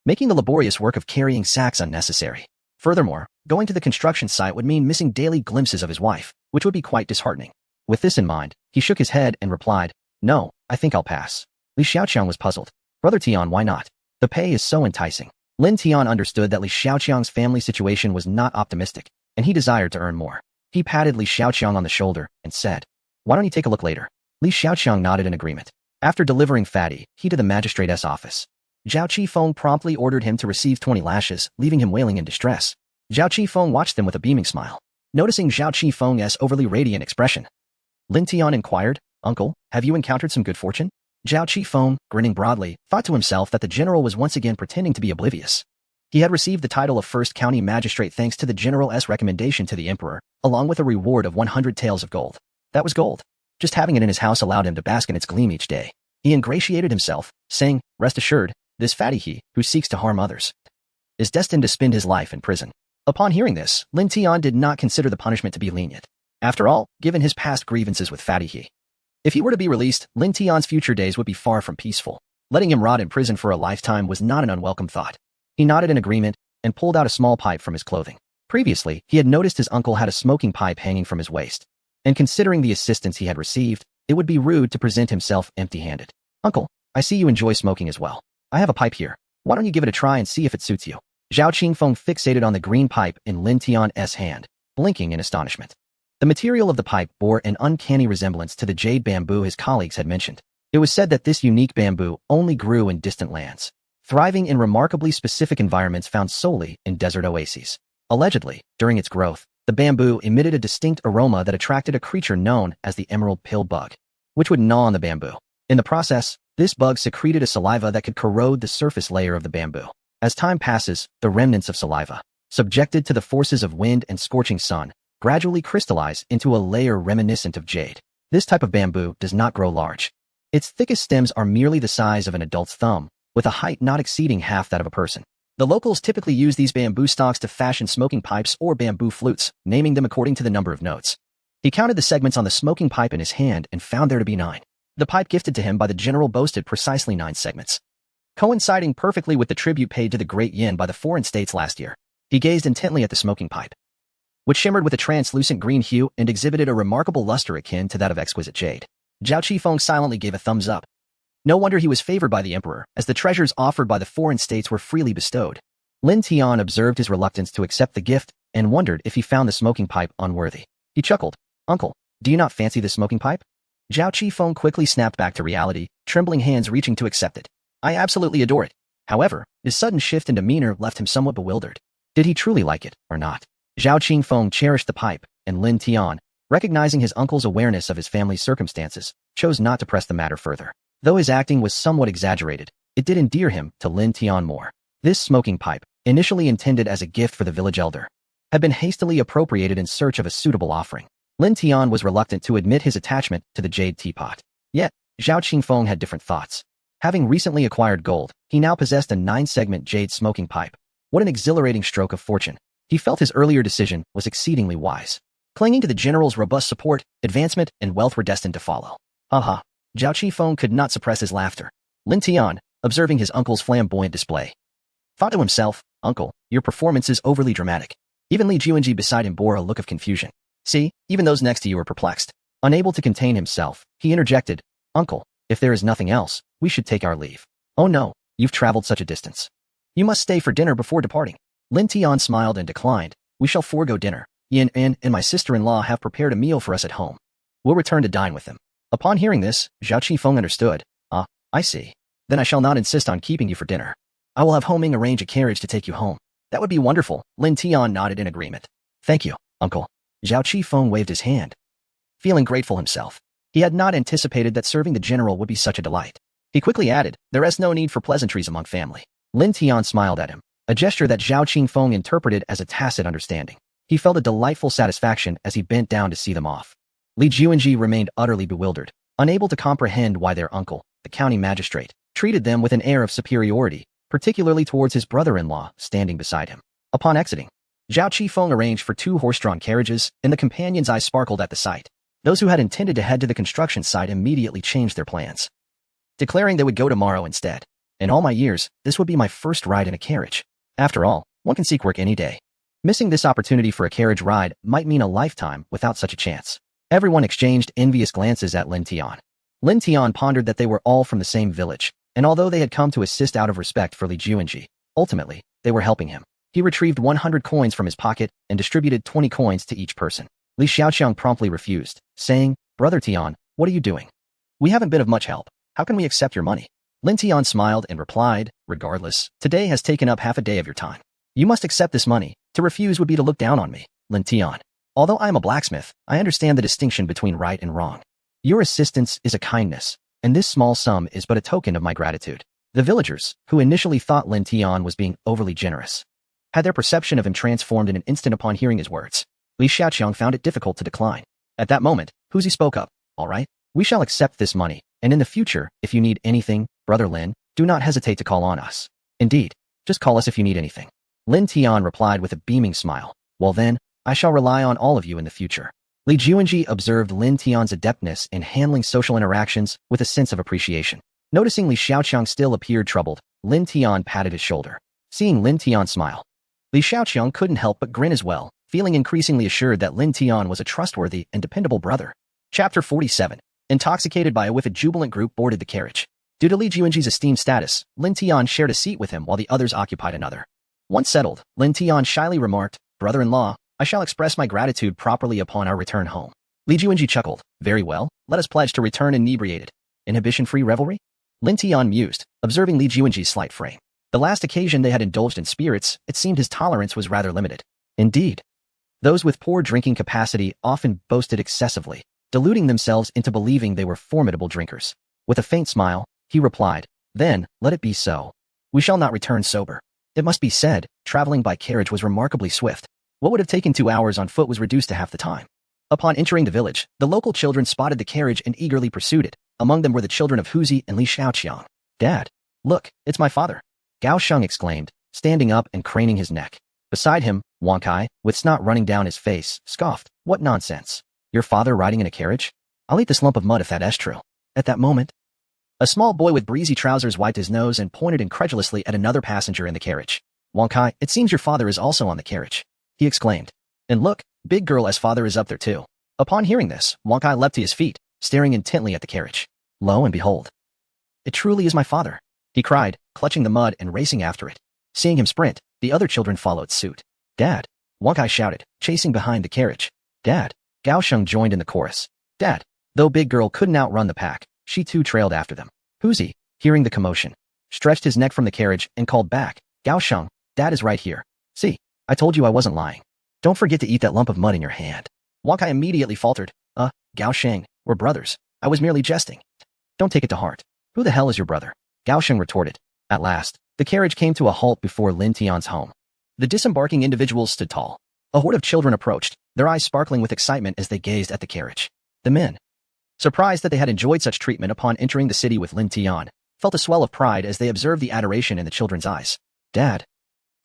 Speaker 1: making the laborious work of carrying sacks unnecessary. Furthermore, going to the construction site would mean missing daily glimpses of his wife, which would be quite disheartening. With this in mind, he shook his head and replied, No, I think I'll pass. Li Xiaoqiang was puzzled. Brother Tian, why not? The pay is so enticing. Lin Tian understood that Li Xiaoqiang's family situation was not optimistic, and he desired to earn more. He patted Li Xiaoqiang on the shoulder and said, Why don't you take a look later? Li Xiaoqiang nodded in agreement. After delivering Fatty He to the magistrate's office, Zhao Qifeng promptly ordered him to receive 20 lashes, leaving him wailing in distress. Zhao Qifeng watched them with a beaming smile. Noticing Zhao Qifeng's overly radiant expression, Lin Tian inquired, Uncle, have you encountered some good fortune? Zhao Qifeng, grinning broadly, thought to himself that the general was once again pretending to be oblivious. He had received the title of first county magistrate thanks to the general's recommendation to the emperor, along with a reward of 100 taels of gold. That was gold. Just having it in his house allowed him to bask in its gleam each day. He ingratiated himself, saying, "Rest assured, this fatty he, who seeks to harm others, is destined to spend his life in prison." Upon hearing this, Lin Tian did not consider the punishment to be lenient. After all, given his past grievances with fatty he, if he were to be released, Lin Tian's future days would be far from peaceful. Letting him rot in prison for a lifetime was not an unwelcome thought. He nodded in agreement and pulled out a small pipe from his clothing. Previously, he had noticed his uncle had a smoking pipe hanging from his waist, and considering the assistance he had received, it would be rude to present himself empty-handed. "Uncle, I see you enjoy smoking as well. I have a pipe here. Why don't you give it a try and see if it suits you?" Zhao Qingfeng fixated on the green pipe in Lin Tian's hand, blinking in astonishment. The material of the pipe bore an uncanny resemblance to the jade bamboo his colleagues had mentioned. It was said that this unique bamboo only grew in distant lands, thriving in remarkably specific environments found solely in desert oases. Allegedly, during its growth, the bamboo emitted a distinct aroma that attracted a creature known as the emerald pill bug, which would gnaw on the bamboo. In the process, this bug secreted a saliva that could corrode the surface layer of the bamboo. As time passes, the remnants of saliva, subjected to the forces of wind and scorching sun, gradually crystallize into a layer reminiscent of jade. This type of bamboo does not grow large. Its thickest stems are merely the size of an adult's thumb, with a height not exceeding half that of a person. The locals typically use these bamboo stalks to fashion smoking pipes or bamboo flutes, naming them according to the number of notes. He counted the segments on the smoking pipe in his hand and found there to be 9. The pipe gifted to him by the general boasted precisely 9 segments, coinciding perfectly with the tribute paid to the great yin by the foreign states last year. He gazed intently at the smoking pipe, which shimmered with a translucent green hue and exhibited a remarkable luster akin to that of exquisite jade. Zhao Qifeng silently gave a thumbs up. No wonder he was favored by the emperor, as the treasures offered by the foreign states were freely bestowed. Lin Tian observed his reluctance to accept the gift and wondered if he found the smoking pipe unworthy. He chuckled. "Uncle, do you not fancy this smoking pipe?" Zhao Qifeng quickly snapped back to reality, trembling hands reaching to accept it. "I absolutely adore it." However, his sudden shift in demeanor left him somewhat bewildered. Did he truly like it, or not? Zhao Qingfeng cherished the pipe, and Lin Tian, recognizing his uncle's awareness of his family's circumstances, chose not to press the matter further. Though his acting was somewhat exaggerated, it did endear him to Lin Tian more. This smoking pipe, initially intended as a gift for the village elder, had been hastily appropriated in search of a suitable offering. Lin Tian was reluctant to admit his attachment to the jade teapot. Yet, Zhao Qingfeng had different thoughts. Having recently acquired gold, he now possessed a 9-segment jade smoking pipe. What an exhilarating stroke of fortune. He felt his earlier decision was exceedingly wise. Clinging to the general's robust support, advancement and wealth were destined to follow. Haha. Zhao Qifeng could not suppress his laughter. Lin Tian, observing his uncle's flamboyant display, thought to himself, "Uncle, your performance is overly dramatic." Even Li Juanji beside him bore a look of confusion. See, even those next to you are perplexed. Unable to contain himself, he interjected, "Uncle, if there is nothing else, we should take our leave." "Oh no, you've traveled such a distance. You must stay for dinner before departing." Lin Tian smiled and declined. "We shall forego dinner. Yin and my sister-in-law have prepared a meal for us at home. We'll return to dine with them." Upon hearing this, Zhao Qifeng understood. "Ah, I see. Then I shall not insist on keeping you for dinner. I will have Homing arrange a carriage to take you home." "That would be wonderful." Lin Tian nodded in agreement. "Thank you, uncle." Zhao Qifeng waved his hand, feeling grateful himself. He had not anticipated that serving the general would be such a delight. He quickly added, "There is no need for pleasantries among family." Lin Tian smiled at him, a gesture that Zhao Qingfeng interpreted as a tacit understanding. He felt a delightful satisfaction as he bent down to see them off. Li Juanji remained utterly bewildered, unable to comprehend why their uncle, the county magistrate, treated them with an air of superiority, particularly towards his brother-in-law standing beside him. Upon exiting, Zhao Qifeng arranged for 2 horse-drawn carriages, and the companions' eyes sparkled at the sight. Those who had intended to head to the construction site immediately changed their plans, declaring they would go tomorrow instead. "In all my years, this would be my first ride in a carriage. After all, one can seek work any day. Missing this opportunity for a carriage ride might mean a lifetime without such a chance." Everyone exchanged envious glances at Lin Tian. Lin Tian pondered that they were all from the same village, and although they had come to assist out of respect for Li Juanji, ultimately, they were helping him. He retrieved 100 coins from his pocket and distributed 20 coins to each person. Li Xiaoqiang promptly refused, saying, "Brother Tian, what are you doing? We haven't been of much help. How can we accept your money?" Lin Tian smiled and replied, "Regardless, today has taken up half a day of your time. You must accept this money. To refuse would be to look down on me." Lin Tian, "Although I am a blacksmith, I understand the distinction between right and wrong. Your assistance is a kindness, and this small sum is but a token of my gratitude." The villagers, who initially thought Lin Tian was being overly generous, had their perception of him transformed in an instant upon hearing his words. Li Xiaoqiang found it difficult to decline. At that moment, Huzi spoke up. All right, we shall accept this money, and in the future, if you need anything, Brother Lin, do not hesitate to call on us. Indeed, just call us if you need anything. Lin Tian replied with a beaming smile. Well then, I shall rely on all of you in the future. Li Juanji observed Lin Tian's adeptness in handling social interactions with a sense of appreciation. Noticing Li Xiaoqiang still appeared troubled, Lin Tian patted his shoulder. Seeing Lin Tian smile, Li Xiaoqiang couldn't help but grin as well, feeling increasingly assured that Lin Tian was a trustworthy and dependable brother. Chapter 47. Intoxicated by a whiff, a jubilant group boarded the carriage. Due to Li Juanji's esteemed status, Lin Tian shared a seat with him while the others occupied another. Once settled, Lin Tian shyly remarked, "Brother-in-law, I shall express my gratitude properly upon our return home." Li Juanji chuckled. "Very well, let us pledge to return inebriated. Inhibition-free revelry?" Lin Tian mused, observing Li Juanji's slight frame. The last occasion they had indulged in spirits, it seemed his tolerance was rather limited. Indeed, those with poor drinking capacity often boasted excessively, deluding themselves into believing they were formidable drinkers. With a faint smile, he replied, "Then, let it be so. We shall not return sober." It must be said, traveling by carriage was remarkably swift. What would have taken 2 hours on foot was reduced to half the time. Upon entering the village, the local children spotted the carriage and eagerly pursued it. Among them were the children of Huzi and Li Xiaoqiang. "Dad, look, it's my father," Gao Sheng exclaimed, standing up and craning his neck. Beside him, Wang Kai, with snot running down his face, scoffed. "What nonsense. Your father riding in a carriage? I'll eat this lump of mud if that is true." At that moment, a small boy with breezy trousers wiped his nose and pointed incredulously at another passenger in the carriage. "Wang Kai, it seems your father is also on the carriage," he exclaimed. "And look, big girl as father is up there too." Upon hearing this, Wang Kai leapt to his feet, staring intently at the carriage. Lo and behold, it truly is my father, he cried, clutching the mud and racing after it. Seeing him sprint, the other children followed suit. "Dad!" Wang Kai shouted, chasing behind the carriage. "Dad!" Gao Sheng joined in the chorus. "Dad!" Though Big Girl couldn't outrun the pack, she too trailed after them. Huzi, hearing the commotion, stretched his neck from the carriage and called back, "Gao Sheng, Dad is right here. See, I told you I wasn't lying. Don't forget to eat that lump of mud in your hand." Wang Kai immediately faltered. Gao Sheng, we're brothers. I was merely jesting. Don't take it to heart." "Who the hell is your brother?" Gao Sheng retorted. At last, the carriage came to a halt before Lin Tian's home. The disembarking individuals stood tall. A horde of children approached, their eyes sparkling with excitement as they gazed at the carriage. The men, surprised that they had enjoyed such treatment upon entering the city with Lin Tian, felt a swell of pride as they observed the adoration in the children's eyes. "Dad,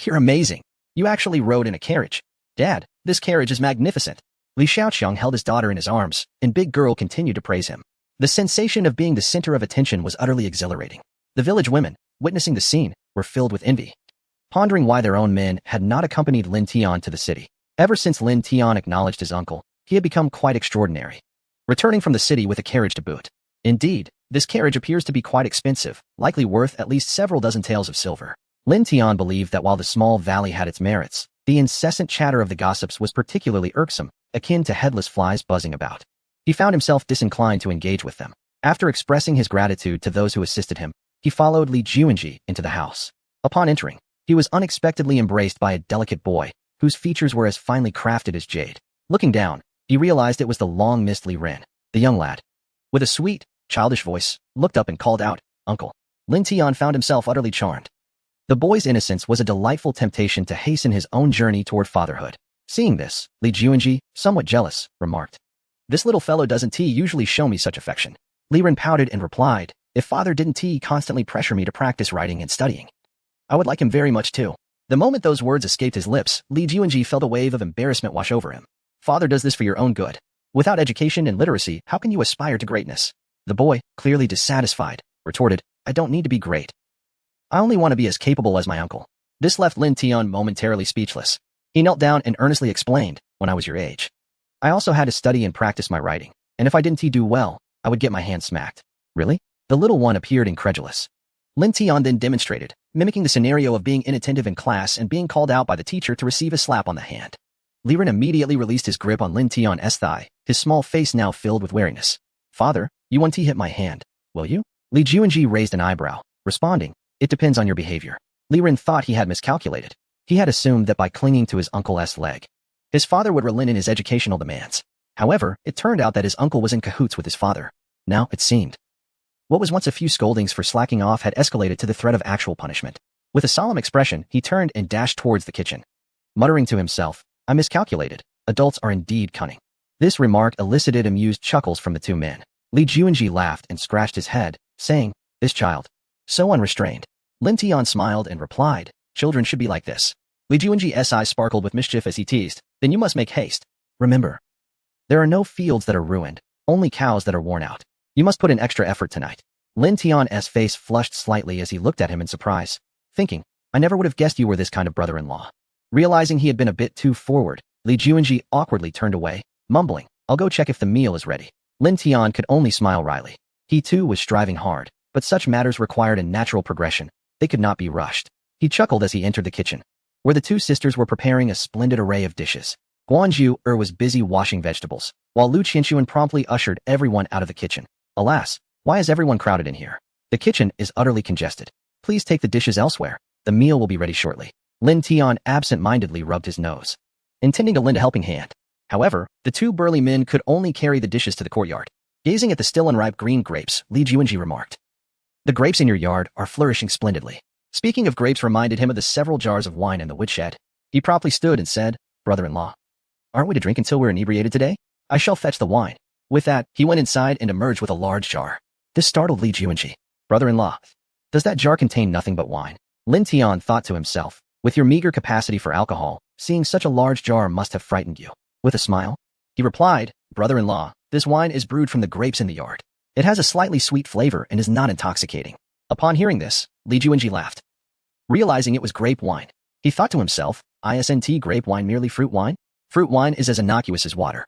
Speaker 1: you're amazing. You actually rode in a carriage. Dad, this carriage is magnificent." Li Xiaoqiang held his daughter in his arms, and Big Girl continued to praise him. The sensation of being the center of attention was utterly exhilarating. The village women, witnessing the scene, were filled with envy, pondering why their own men had not accompanied Lin Tian to the city. Ever since Lin Tian acknowledged his uncle, he had become quite extraordinary, returning from the city with a carriage to boot. Indeed, this carriage appears to be quite expensive, likely worth at least several dozen taels of silver. Lin Tian believed that while the small valley had its merits, the incessant chatter of the gossips was particularly irksome, akin to headless flies buzzing about. He found himself disinclined to engage with them. After expressing his gratitude to those who assisted him, he followed Li Juanji into the house. Upon entering, he was unexpectedly embraced by a delicate boy, whose features were as finely crafted as jade. Looking down, he realized it was the long-missed Li Ren. The young lad, with a sweet, childish voice, looked up and called out, "Uncle." Lin Tian found himself utterly charmed. The boy's innocence was a delightful temptation to hasten his own journey toward fatherhood. Seeing this, Li Juanji, somewhat jealous, remarked, "This little fellow doesn't usually show me such affection." Li Ren pouted and replied, "If father didn't constantly pressure me to practice writing and studying, I would like him very much too." The moment those words escaped his lips, Li Juanji felt a wave of embarrassment wash over him. "Father does this for your own good. Without education and literacy, how can you aspire to greatness?" The boy, clearly dissatisfied, retorted, "I don't need to be great. I only want to be as capable as my uncle." This left Lin Tian momentarily speechless. He knelt down and earnestly explained, "When I was your age, I also had to study and practice my writing, and if I didn't do well, I would get my hand smacked." "Really?" The little one appeared incredulous. Lin Tian then demonstrated, mimicking the scenario of being inattentive in class and being called out by the teacher to receive a slap on the hand. Li Ren immediately released his grip on Lin Tian's thigh, his small face now filled with wariness. "Father, you won't hit my hand, will you?" Li Juanji raised an eyebrow, responding, "It depends on your behavior." Li Ren thought he had miscalculated. He had assumed that by clinging to his uncle's leg, his father would relent in his educational demands. However, it turned out that his uncle was in cahoots with his father. Now, it seemed, What was once a few scoldings for slacking off had escalated to the threat of actual punishment. With a solemn expression, he turned and dashed towards the kitchen. Muttering to himself, "I miscalculated. Adults are indeed cunning." This remark elicited amused chuckles from the two men. Li Juanji laughed and scratched his head, saying, "This child. So unrestrained." Lin Tian smiled and replied, "Children should be like this." Li Juanji's eyes sparkled with mischief as he teased, "Then you must make haste. Remember, there are no fields that are ruined, only cows that are worn out. You must put in extra effort tonight." Lin Tian's face flushed slightly as he looked at him in surprise, thinking, "I never would have guessed you were this kind of brother-in-law." Realizing he had been a bit too forward, Li Juanji awkwardly turned away, mumbling, "I'll go check if the meal is ready." Lin Tian could only smile wryly. He too was striving hard, but such matters required a natural progression. They could not be rushed. He chuckled as he entered the kitchen, where the two sisters were preparing a splendid array of dishes. Guanju was busy washing vegetables, while Lu Qianxuan promptly ushered everyone out of the kitchen. Alas, why is everyone crowded in here? The kitchen is utterly congested. Please take the dishes elsewhere. The meal will be ready shortly. Lin Tian absent-mindedly rubbed his nose, intending to lend a helping hand. However, the two burly men could only carry the dishes to the courtyard. Gazing at the still unripe green grapes, Li Juanji remarked, "The grapes in your yard are flourishing splendidly." Speaking of grapes reminded him of the several jars of wine in the woodshed. He promptly stood and said, "Brother-in-law, aren't we to drink until we're inebriated today? I shall fetch the wine." With that, he went inside and emerged with a large jar. This startled Li Juanji. "Brother-in-law, does that jar contain nothing but wine?" Lin Tian thought to himself, "With your meager capacity for alcohol, seeing such a large jar must have frightened you." With a smile, he replied, "Brother-in-law, this wine is brewed from the grapes in the yard. It has a slightly sweet flavor and is not intoxicating." Upon hearing this, Li Juanji laughed. Realizing it was grape wine, he thought to himself, "Isn't grape wine merely fruit wine? Fruit wine is as innocuous as water.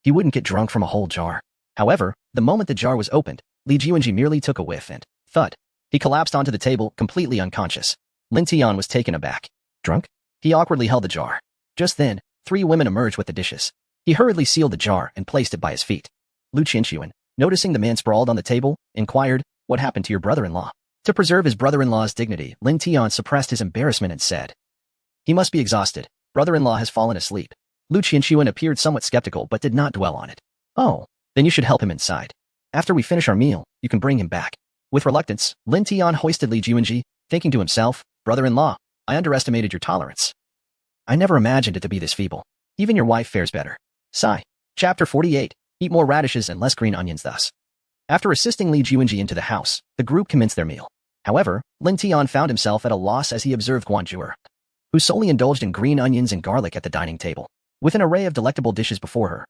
Speaker 1: He wouldn't get drunk from a whole jar." However, the moment the jar was opened, Li Juanji merely took a whiff and, thud, he collapsed onto the table, completely unconscious. Lin Tian was taken aback. Drunk? He awkwardly held the jar. Just then, 3 women emerged with the dishes. He hurriedly sealed the jar and placed it by his feet. Lu Qianxuan, noticing the man sprawled on the table, inquired, "What happened to your brother-in-law?" To preserve his brother-in-law's dignity, Lin Tian suppressed his embarrassment and said, "He must be exhausted. Brother-in-law has fallen asleep." Lu Qianxuan appeared somewhat skeptical but did not dwell on it. "Oh, then you should help him inside. After we finish our meal, you can bring him back." With reluctance, Lin Tian hoisted Li Juanji, thinking to himself, "Brother-in-law, I underestimated your tolerance. I never imagined it to be this feeble. Even your wife fares better." Sigh. Chapter 48. Eat more radishes and less green onions thus. After assisting Li Juanji into the house, the group commenced their meal. However, Lin Tian found himself at a loss as he observed Guanju, who solely indulged in green onions and garlic at the dining table. With an array of delectable dishes before her,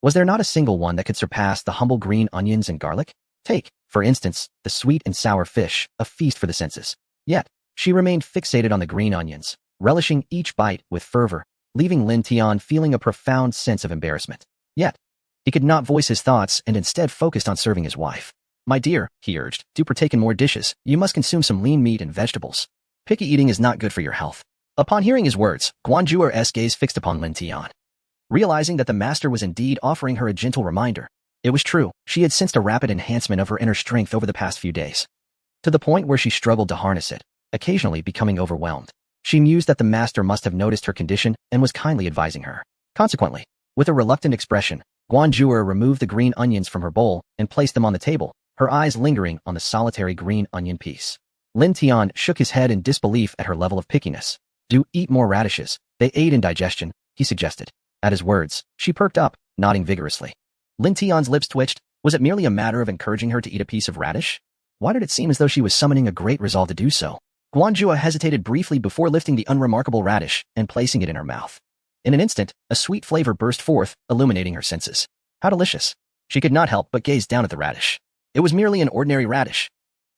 Speaker 1: was there not a single one that could surpass the humble green onions and garlic? Take, for instance, the sweet and sour fish, a feast for the senses. Yet, she remained fixated on the green onions, relishing each bite with fervor, leaving Lin Tian feeling a profound sense of embarrassment. Yet, he could not voice his thoughts and instead focused on serving his wife. "My dear," he urged, "do partake in more dishes. You must consume some lean meat and vegetables. Picky eating is not good for your health." Upon hearing his words, Guanju's gaze fixed upon Lin Tian. Realizing that the master was indeed offering her a gentle reminder, it was true, she had sensed a rapid enhancement of her inner strength over the past few days, to the point where she struggled to harness it, occasionally becoming overwhelmed. She mused that the master must have noticed her condition and was kindly advising her. Consequently, with a reluctant expression, Guanju removed the green onions from her bowl and placed them on the table, her eyes lingering on the solitary green onion piece. Lin Tian shook his head in disbelief at her level of pickiness. "Do eat more radishes. They aid in digestion," he suggested. At his words, she perked up, nodding vigorously. Lin Tian's lips twitched. Was it merely a matter of encouraging her to eat a piece of radish? Why did it seem as though she was summoning a great resolve to do so? Guanju hesitated briefly before lifting the unremarkable radish and placing it in her mouth. In an instant, a sweet flavor burst forth, illuminating her senses. How delicious! She could not help but gaze down at the radish. It was merely an ordinary radish,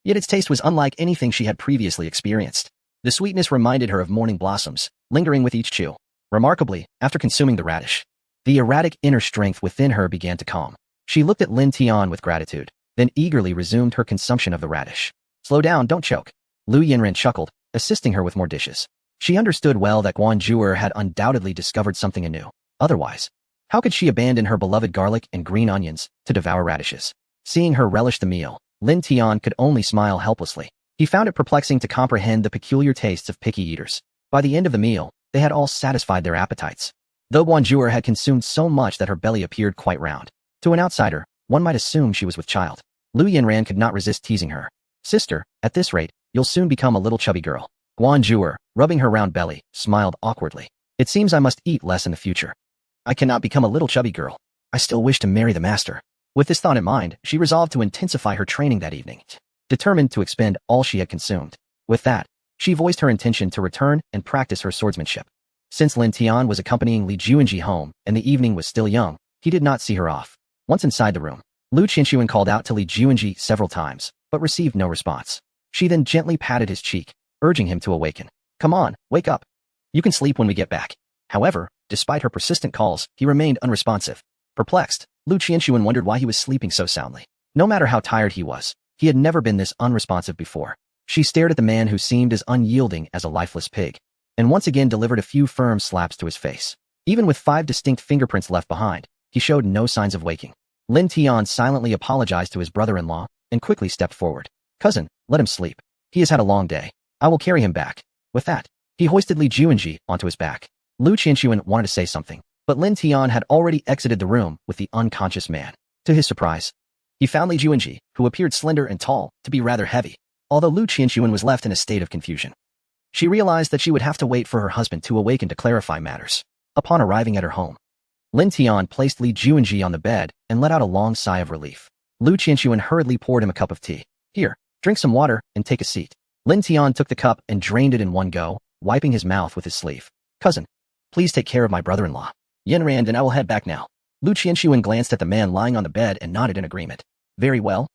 Speaker 1: yet its taste was unlike anything she had previously experienced. The sweetness reminded her of morning blossoms, lingering with each chew. Remarkably, after consuming the radish, the erratic inner strength within her began to calm. She looked at Lin Tian with gratitude, then eagerly resumed her consumption of the radish. "Slow down, don't choke." Lu Yanren chuckled, assisting her with more dishes. She understood well that Guanju had undoubtedly discovered something anew. Otherwise, how could she abandon her beloved garlic and green onions to devour radishes? Seeing her relish the meal, Lin Tian could only smile helplessly. He found it perplexing to comprehend the peculiar tastes of picky eaters. By the end of the meal, they had all satisfied their appetites, though Guanju had consumed so much that her belly appeared quite round. To an outsider, one might assume she was with child. Lu Yinran could not resist teasing her. Sister, at this rate, you'll soon become a little chubby girl. Guan Zhuer, rubbing her round belly, smiled awkwardly. It seems I must eat less in the future. I cannot become a little chubby girl. I still wish to marry the master. With this thought in mind, she resolved to intensify her training that evening, determined to expend all she had consumed. With that, she voiced her intention to return and practice her swordsmanship. Since Lin Tian was accompanying Li Juanji home and the evening was still young, he did not see her off. Once inside the room, Lu Qinshuan called out to Li Juanji several times, but received no response. She then gently patted his cheek, urging him to awaken. Come on, wake up. You can sleep when we get back. However, despite her persistent calls, he remained unresponsive. Perplexed, Lu Qinshuan wondered why he was sleeping so soundly. No matter how tired he was, he had never been this unresponsive before. She stared at the man who seemed as unyielding as a lifeless pig, and once again delivered a few firm slaps to his face. Even with 5 distinct fingerprints left behind, he showed no signs of waking. Lin Tian silently apologized to his brother-in-law and quickly stepped forward. Cousin, let him sleep. He has had a long day. I will carry him back. With that, he hoisted Li Juanji onto his back. Lu Qinshuan wanted to say something, but Lin Tian had already exited the room with the unconscious man. To his surprise, he found Li Juanji, who appeared slender and tall, to be rather heavy, although Lu Qinshuan was left in a state of confusion. She realized that she would have to wait for her husband to awaken to clarify matters. Upon arriving at her home, Lin Tian placed Li Juanji on the bed and let out a long sigh of relief. Lu Qinshuan hurriedly poured him a cup of tea. Here, drink some water and take a seat. Lin Tian took the cup and drained it in one go, wiping his mouth with his sleeve. Cousin, please take care of my brother-in-law. Yinran and I will head back now. Lu Qinshuan glanced at the man lying on the bed and nodded in agreement. Very well.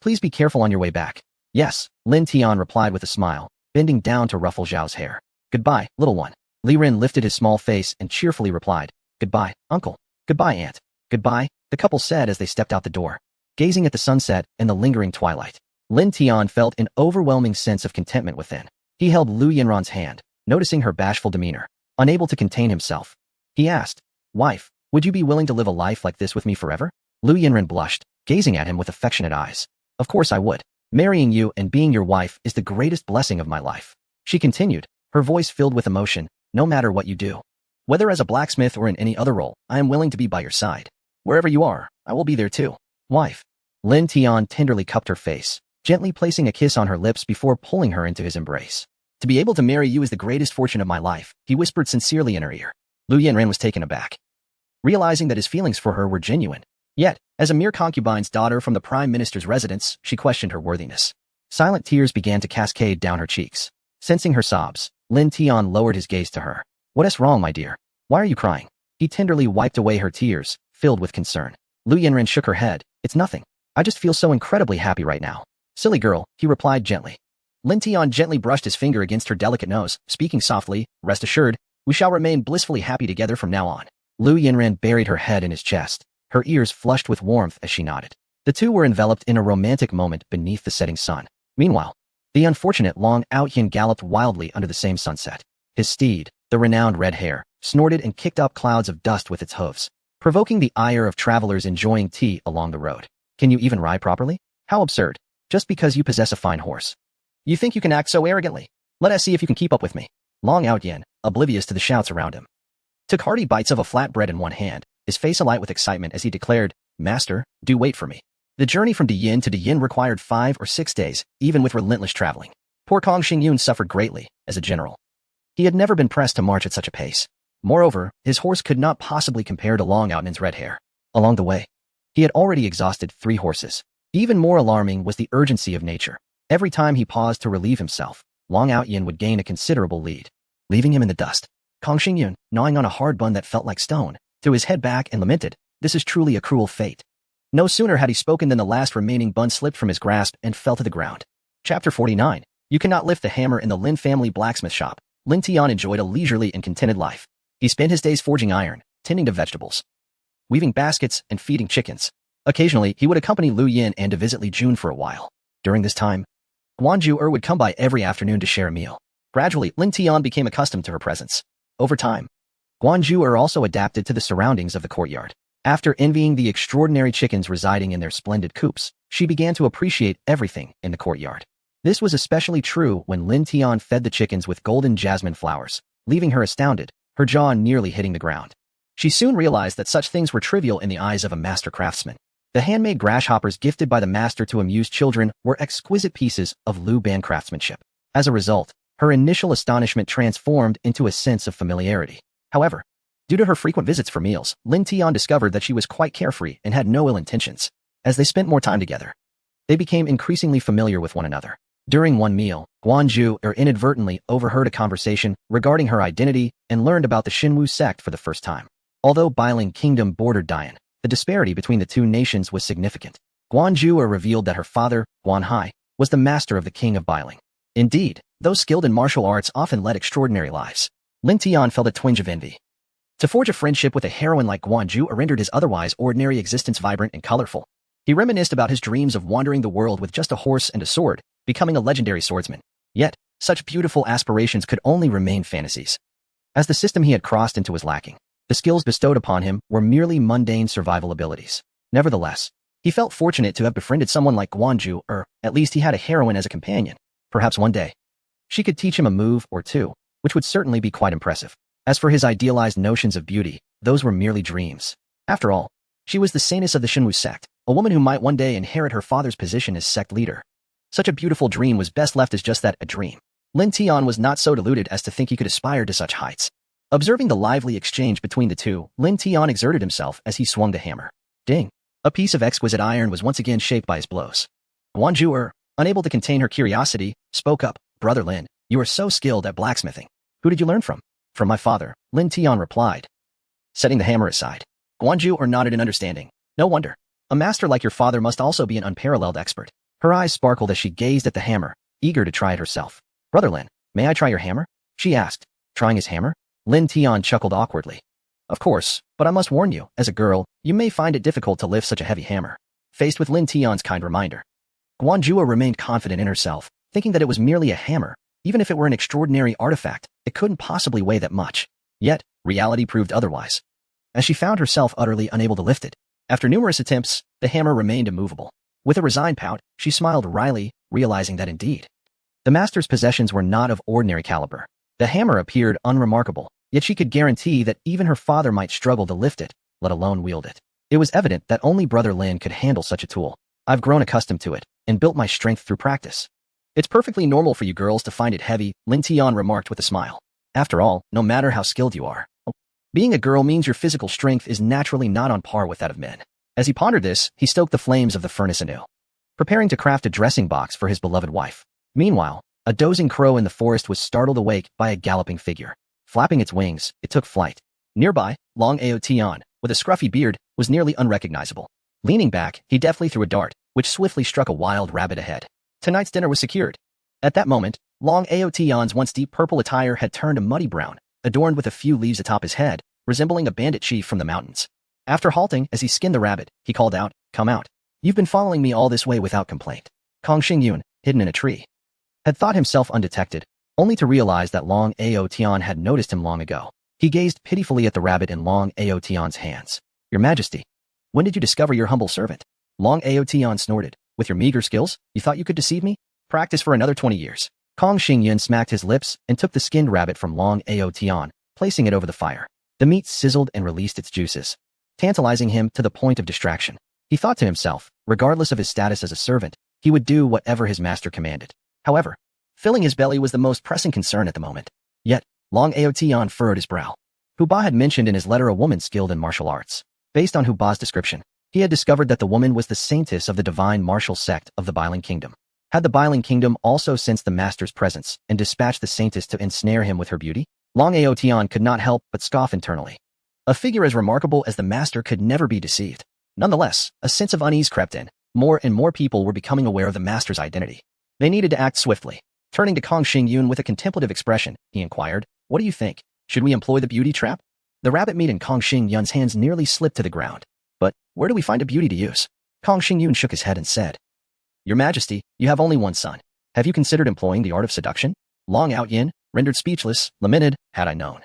Speaker 1: Please be careful on your way back. Yes, Lin Tian replied with a smile, bending down to ruffle Zhao's hair. Goodbye, little one. Li Ren lifted his small face and cheerfully replied, Goodbye, uncle. Goodbye, aunt. Goodbye, the couple said as they stepped out the door. Gazing at the sunset and the lingering twilight, Lin Tian felt an overwhelming sense of contentment within. He held Lu Yinran's hand, noticing her bashful demeanor. Unable to contain himself, he asked, Wife, would you be willing to live a life like this with me forever? Lu Yinran blushed, gazing at him with affectionate eyes. Of course I would. Marrying you and being your wife is the greatest blessing of my life. She continued, her voice filled with emotion. No matter what you do, whether as a blacksmith or in any other role, I am willing to be by your side. Wherever you are, I will be there too. Wife. Lin Tian tenderly cupped her face, gently placing a kiss on her lips before pulling her into his embrace. To be able to marry you is the greatest fortune of my life, he whispered sincerely in her ear. Lu Yinran was taken aback, realizing that his feelings for her were genuine. Yet, as a mere concubine's daughter from the Prime Minister's residence, she questioned her worthiness. Silent tears began to cascade down her cheeks. Sensing her sobs, Lin Tian lowered his gaze to her. What is wrong, my dear? Why are you crying? He tenderly wiped away her tears, filled with concern. Lu Yinran shook her head. It's nothing. I just feel so incredibly happy right now. Silly girl, he replied gently. Lin Tian gently brushed his finger against her delicate nose, speaking softly, Rest assured, we shall remain blissfully happy together from now on. Lu Yinran buried her head in his chest, her ears flushed with warmth as she nodded. The two were enveloped in a romantic moment beneath the setting sun. Meanwhile, the unfortunate Long Outyin galloped wildly under the same sunset. His steed, the renowned Red Hare, snorted and kicked up clouds of dust with its hooves, provoking the ire of travelers enjoying tea along the road. Can you even ride properly? How absurd. Just because you possess a fine horse. You think you can act so arrogantly? Let us see if you can keep up with me. Long Outyin, oblivious to the shouts around him, took hearty bites of a flatbread in one hand, his face alight with excitement as he declared, Master, do wait for me. The journey from Diyin to Diyin required 5 or 6 days, even with relentless traveling. Poor Kong Xingyun suffered greatly, as a general. He had never been pressed to march at such a pace. Moreover, his horse could not possibly compare to Long Outnin's Red Hare. Along the way, he had already exhausted 3 horses. Even more alarming was the urgency of nature. Every time he paused to relieve himself, Long Outyin would gain a considerable lead, leaving him in the dust. Kong Xingyun, gnawing on a hard bun that felt like stone, threw his head back and lamented, This is truly a cruel fate. No sooner had he spoken than the last remaining bun slipped from his grasp and fell to the ground. Chapter 49. You cannot lift the hammer in the Lin family blacksmith shop. Lin Tian enjoyed a leisurely and contented life. He spent his days forging iron, tending to vegetables, weaving baskets, and feeding chickens. Occasionally, he would accompany Lu Yin and to visit Li Jun for a while. During this time, Guan Zhuer would come by every afternoon to share a meal. Gradually, Lin Tian became accustomed to her presence. Over time, Guan Zhuer also adapted to the surroundings of the courtyard. After envying the extraordinary chickens residing in their splendid coops, she began to appreciate everything in the courtyard. This was especially true when Lin Tian fed the chickens with golden jasmine flowers, leaving her astounded, her jaw nearly hitting the ground. She soon realized that such things were trivial in the eyes of a master craftsman. The handmade grasshoppers gifted by the master to amuse children were exquisite pieces of Lu Ban craftsmanship. As a result, her initial astonishment transformed into a sense of familiarity. However, due to her frequent visits for meals, Lin Tian discovered that she was quite carefree and had no ill intentions. As they spent more time together, they became increasingly familiar with one another. During one meal, Guanju inadvertently overheard a conversation regarding her identity and learned about the Xinwu sect for the first time. Although Bailing Kingdom bordered Dian, the disparity between the two nations was significant. Guanju revealed that her father, Guanhai, was the master of the king of Bailing. Indeed, those skilled in martial arts often led extraordinary lives. Lin Tian felt a twinge of envy. To forge a friendship with a heroine like Guanju rendered his otherwise ordinary existence vibrant and colorful. He reminisced about his dreams of wandering the world with just a horse and a sword, becoming a legendary swordsman. Yet, such beautiful aspirations could only remain fantasies, as the system he had crossed into was lacking. The skills bestowed upon him were merely mundane survival abilities. Nevertheless, he felt fortunate to have befriended someone like Guanju, or at least he had a heroine as a companion. Perhaps one day, she could teach him a move or two, which would certainly be quite impressive. As for his idealized notions of beauty, those were merely dreams. After all, she was the saintess of the Xinwu sect, a woman who might one day inherit her father's position as sect leader. Such a beautiful dream was best left as just that, a dream. Lin Tian was not so deluded as to think he could aspire to such heights. Observing the lively exchange between the two, Lin Tian exerted himself as he swung the hammer. Ding! A piece of exquisite iron was once again shaped by his blows. Guanju, unable to contain her curiosity, spoke up. Brother Lin, you are so skilled at blacksmithing. Who did you learn from? From my father, Lin Tian replied. Setting the hammer aside, Guanju nodded in understanding. No wonder. A master like your father must also be an unparalleled expert. Her eyes sparkled as she gazed at the hammer, eager to try it herself. Brother Lin, may I try your hammer? She asked. Trying his hammer? Lin Tian chuckled awkwardly. Of course, but I must warn you, as a girl, you may find it difficult to lift such a heavy hammer. Faced with Lin Tian's kind reminder, Guanju remained confident in herself, thinking that it was merely a hammer. Even if it were an extraordinary artifact, it couldn't possibly weigh that much. Yet, reality proved otherwise, as she found herself utterly unable to lift it. After numerous attempts, the hammer remained immovable. With a resigned pout, she smiled wryly, realizing that indeed, the master's possessions were not of ordinary caliber. The hammer appeared unremarkable, yet she could guarantee that even her father might struggle to lift it, let alone wield it. It was evident that only Brother Lin could handle such a tool. I've grown accustomed to it, and built my strength through practice. It's perfectly normal for you girls to find it heavy, Lin Tian remarked with a smile. After all, no matter how skilled you are, being a girl means your physical strength is naturally not on par with that of men. As he pondered this, he stoked the flames of the furnace anew, preparing to craft a dressing box for his beloved wife. Meanwhile, a dozing crow in the forest was startled awake by a galloping figure. Flapping its wings, it took flight. Nearby, Long Ao Tian, with a scruffy beard, was nearly unrecognizable. Leaning back, he deftly threw a dart, which swiftly struck a wild rabbit ahead. Tonight's dinner was secured. At that moment, Long Ao Tian's once deep purple attire had turned a muddy brown, adorned with a few leaves atop his head, resembling a bandit chief from the mountains. After halting as he skinned the rabbit, he called out, "Come out. You've been following me all this way without complaint." Kong Xingyun, hidden in a tree, had thought himself undetected, only to realize that Long Ao Tian had noticed him long ago. He gazed pitifully at the rabbit in Long Ao Tian's hands. "Your Majesty, when did you discover your humble servant?" Long Ao Tian snorted. "With your meager skills, you thought you could deceive me? Practice for another 20 years. Kong Xingyun smacked his lips and took the skinned rabbit from Long Ao Tian, placing it over the fire. The meat sizzled and released its juices, tantalizing him to the point of distraction. He thought to himself, regardless of his status as a servant, he would do whatever his master commanded. However, filling his belly was the most pressing concern at the moment. Yet, Long Ao Tian furrowed his brow. Hu Ba had mentioned in his letter a woman skilled in martial arts. Based on Hu Ba's description, he had discovered that the woman was the saintess of the divine martial sect of the Bailing Kingdom. Had the Bailing Kingdom also sensed the master's presence and dispatched the saintess to ensnare him with her beauty? Long Ao Tian could not help but scoff internally. A figure as remarkable as the master could never be deceived. Nonetheless, a sense of unease crept in. More and more people were becoming aware of the master's identity. They needed to act swiftly. Turning to Kong Xingyun with a contemplative expression, he inquired, "What do you think? Should we employ the beauty trap?" The rabbit meat in Kong Xingyun's hands nearly slipped to the ground. "But where do we find a beauty to use?" Kong Xingyun shook his head and said, "Your Majesty, you have only one son. Have you considered employing the art of seduction?" Long Ao Yin, rendered speechless, lamented, "Had I known.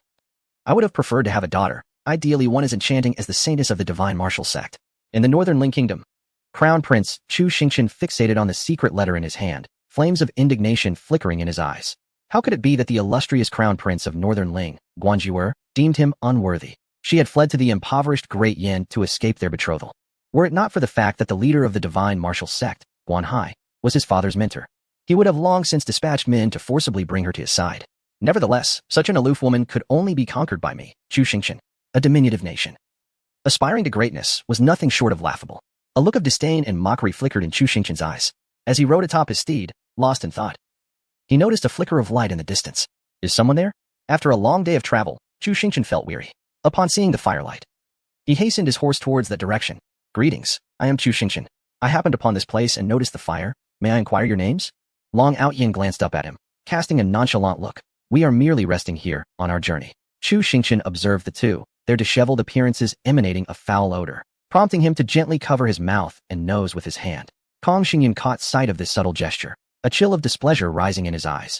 Speaker 1: I would have preferred to have a daughter, ideally one as enchanting as the saintess of the divine martial sect." In the northern Ling Kingdom, Crown Prince Chu Xingchen fixated on the secret letter in his hand, flames of indignation flickering in his eyes. How could it be that the illustrious Crown Prince of Northern Ling, Guanju, deemed him unworthy? She had fled to the impoverished Great Yin to escape their betrothal. Were it not for the fact that the leader of the divine martial sect, Guan Hai, was his father's mentor, he would have long since dispatched men to forcibly bring her to his side. Nevertheless, such an aloof woman could only be conquered by me, Chu Xingqian, a diminutive nation. Aspiring to greatness was nothing short of laughable. A look of disdain and mockery flickered in Chu Xingqian's eyes as he rode atop his steed, lost in thought. He noticed a flicker of light in the distance. Is someone there? After a long day of travel, Chu Xingqian felt weary. Upon seeing the firelight, he hastened his horse towards that direction. Greetings, I am Chu Xingqian. I happened upon this place and noticed the fire. May I inquire your names? Long Outyin glanced up at him, casting a nonchalant look. We are merely resting here on our journey. Chu Xingqian observed the two, their disheveled appearances emanating a foul odor, prompting him to gently cover his mouth and nose with his hand. Kong Xingyan caught sight of this subtle gesture, a chill of displeasure rising in his eyes.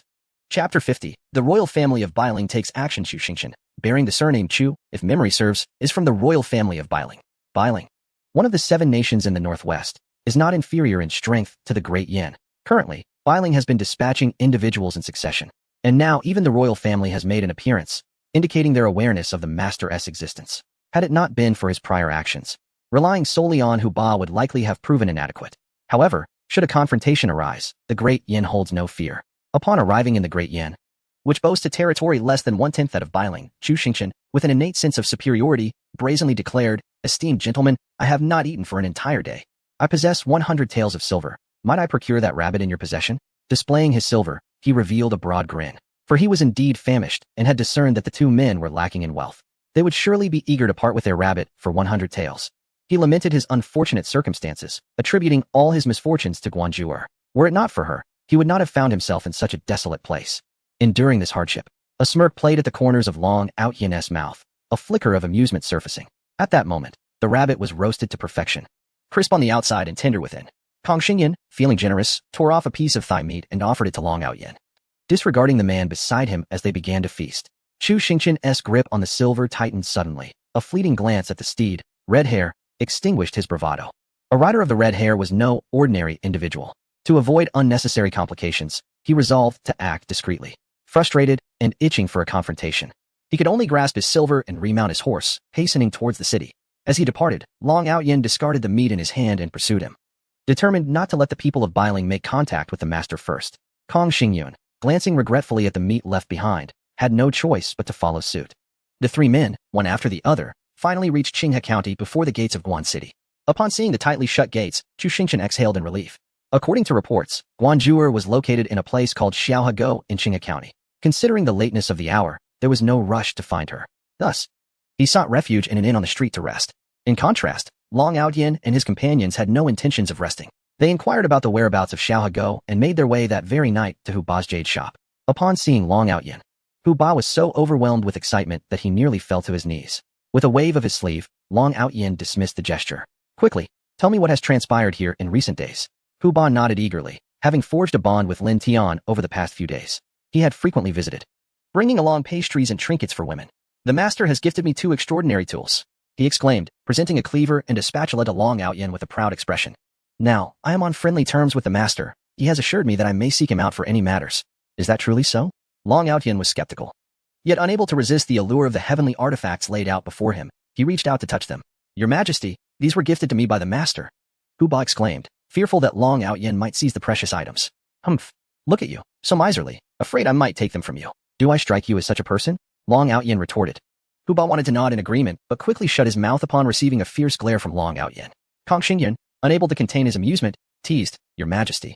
Speaker 1: Chapter 50. The royal family of Bailing takes action. Chu Xingqian, bearing the surname Chu, if memory serves, is from the royal family of Bailing. Bailing, one of the 7 nations in the northwest, is not inferior in strength to the Great Yin. Currently, Bailing has been dispatching individuals in succession, and now even the royal family has made an appearance, indicating their awareness of the Master's existence. Had it not been for his prior actions, relying solely on Hu Ba would likely have proven inadequate. However, should a confrontation arise, the Great Yin holds no fear. Upon arriving in the Great Yin, which boasts a territory less than 1/10 that of Bailing, Chu Xingqian, with an innate sense of superiority, brazenly declared, Esteemed gentlemen, I have not eaten for an entire day. I possess 100 taels of silver. Might I procure that rabbit in your possession? Displaying his silver, he revealed a broad grin, for he was indeed famished and had discerned that the 2 men were lacking in wealth. They would surely be eager to part with their rabbit for 100 taels. He lamented his unfortunate circumstances, attributing all his misfortunes to Guanzhou. Were it not for her, he would not have found himself in such a desolate place. Enduring this hardship, a smirk played at the corners of Long Outyan's mouth, a flicker of amusement surfacing. At that moment, the rabbit was roasted to perfection, crisp on the outside and tender within. Kong Xingyan, feeling generous, tore off a piece of thigh meat and offered it to Long Outyan, disregarding the man beside him as they began to feast. Chu Xingqian's grip on the silver tightened suddenly. A fleeting glance at the steed, red hair, extinguished his bravado. A rider of the red hair was no ordinary individual. To avoid unnecessary complications, he resolved to act discreetly. Frustrated and itching for a confrontation, he could only grasp his silver and remount his horse, hastening towards the city. As he departed, Long Outyan discarded the meat in his hand and pursued him, determined not to let the people of Bailing make contact with the master first. Kong Xingyan, glancing regretfully at the meat left behind, had no choice but to follow suit. The 3 men, one after the other, finally reached Qinghe County before the gates of Guan City. Upon seeing the tightly shut gates, Chu Xingqian exhaled in relief. According to reports, Guanzhou was located in a place called Xiaohego in Qinghe County. Considering the lateness of the hour, there was no rush to find her. Thus, he sought refuge in an inn on the street to rest. In contrast, Long Outyan and his companions had no intentions of resting. They inquired about the whereabouts of Xiaohego and made their way that very night to Hu Ba's jade shop. Upon seeing Long Outyan, Hu Ba was so overwhelmed with excitement that he nearly fell to his knees. With a wave of his sleeve, Long Outyan dismissed the gesture. Quickly, tell me what has transpired here in recent days. Hu Ba nodded eagerly, having forged a bond with Lin Tian over the past few days. He had frequently visited, bringing along pastries and trinkets for women. The master has gifted me 2 extraordinary tools, he exclaimed, presenting a cleaver and a spatula to Long Outyan with a proud expression. Now, I am on friendly terms with the master. He has assured me that I may seek him out for any matters. Is that truly so? Long Outyan was skeptical. Yet unable to resist the allure of the heavenly artifacts laid out before him, he reached out to touch them. Your Majesty, these were gifted to me by the master, Hu Ba exclaimed, fearful that Long Outyan might seize the precious items. Humph, look at you, so miserly, afraid I might take them from you. Do I strike you as such a person? Long Outyan retorted. Hu Ba wanted to nod in agreement, but quickly shut his mouth upon receiving a fierce glare from Long Outyan. Kong Xingyan, unable to contain his amusement, teased, Your Majesty,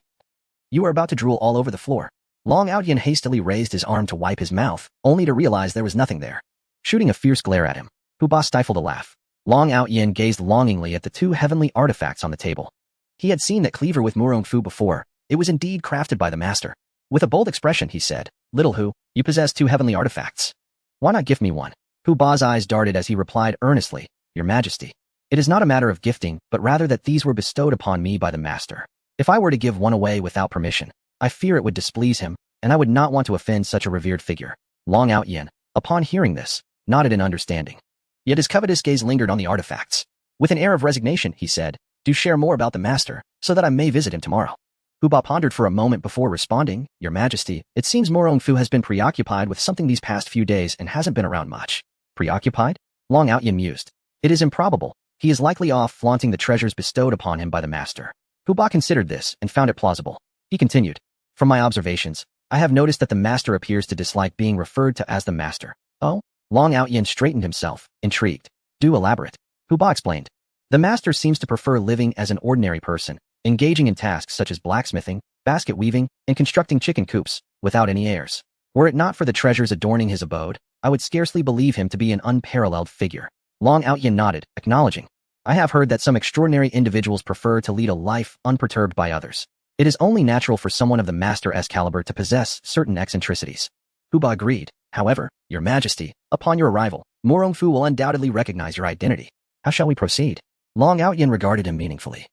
Speaker 1: you are about to drool all over the floor. Long Outyan hastily raised his arm to wipe his mouth, only to realize there was nothing there. Shooting a fierce glare at him, Hu Ba stifled a laugh. Long Outyan gazed longingly at the 2 heavenly artifacts on the table. He had seen that cleaver with Murong Fu before. It was indeed crafted by the master. With a bold expression, he said, Little Hu, you possess 2 heavenly artifacts. Why not gift me one? Hu Ba's eyes darted as he replied earnestly, Your Majesty, it is not a matter of gifting, but rather that these were bestowed upon me by the master. If I were to give one away without permission, I fear it would displease him, and I would not want to offend such a revered figure. Long Outyan, upon hearing this, nodded in understanding. Yet his covetous gaze lingered on the artifacts. With an air of resignation, he said, Do share more about the master, so that I may visit him tomorrow. Hu Ba pondered for a moment before responding, Your Majesty, it seems Murong Fu has been preoccupied with something these past few days and hasn't been around much. Preoccupied? Long Outyan mused. It is improbable, He is likely off flaunting the treasures bestowed upon him by the master. Hu Ba considered this and found it plausible. He continued, "From my observations, I have noticed that the master appears to dislike being referred to as the master." "Oh?" Long Outyin straightened himself, intrigued. "Do elaborate." Hu Ba explained. "The master seems to prefer living as an ordinary person, engaging in tasks such as blacksmithing, basket weaving, and constructing chicken coops, without any heirs. Were it not for the treasures adorning his abode, I would scarcely believe him to be an unparalleled figure." Long Outyin nodded, acknowledging. "I have heard that some extraordinary individuals prefer to lead a life unperturbed by others. It is only natural for someone of the master's caliber to possess certain eccentricities." Hu Ba agreed. "However, your majesty, upon your arrival, Morongfu will undoubtedly recognize your identity. How shall we proceed?" Long Outyin regarded him meaningfully.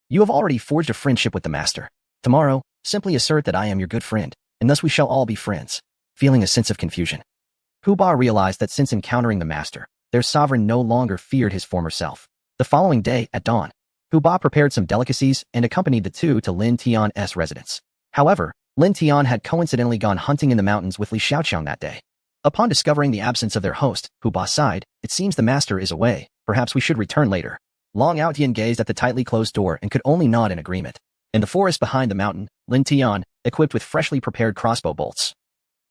Speaker 1: "You have already forged a friendship with the master. Tomorrow, simply assert that I am your good friend, and thus we shall all be friends." Feeling a sense of confusion, Hu Ba realized that since encountering the master, their sovereign no longer feared his former self. The following day, at dawn, Hu Ba prepared some delicacies and accompanied the two to Lin Tian's residence. However, Lin Tian had coincidentally gone hunting in the mountains with Li Xiaoqiang that day. Upon discovering the absence of their host, Hu Ba sighed. "It seems the master is away. Perhaps we should return later." Long Outyin gazed at the tightly closed door and could only nod in agreement. In the forest behind the mountain, Lin Tian, equipped with freshly prepared crossbow bolts,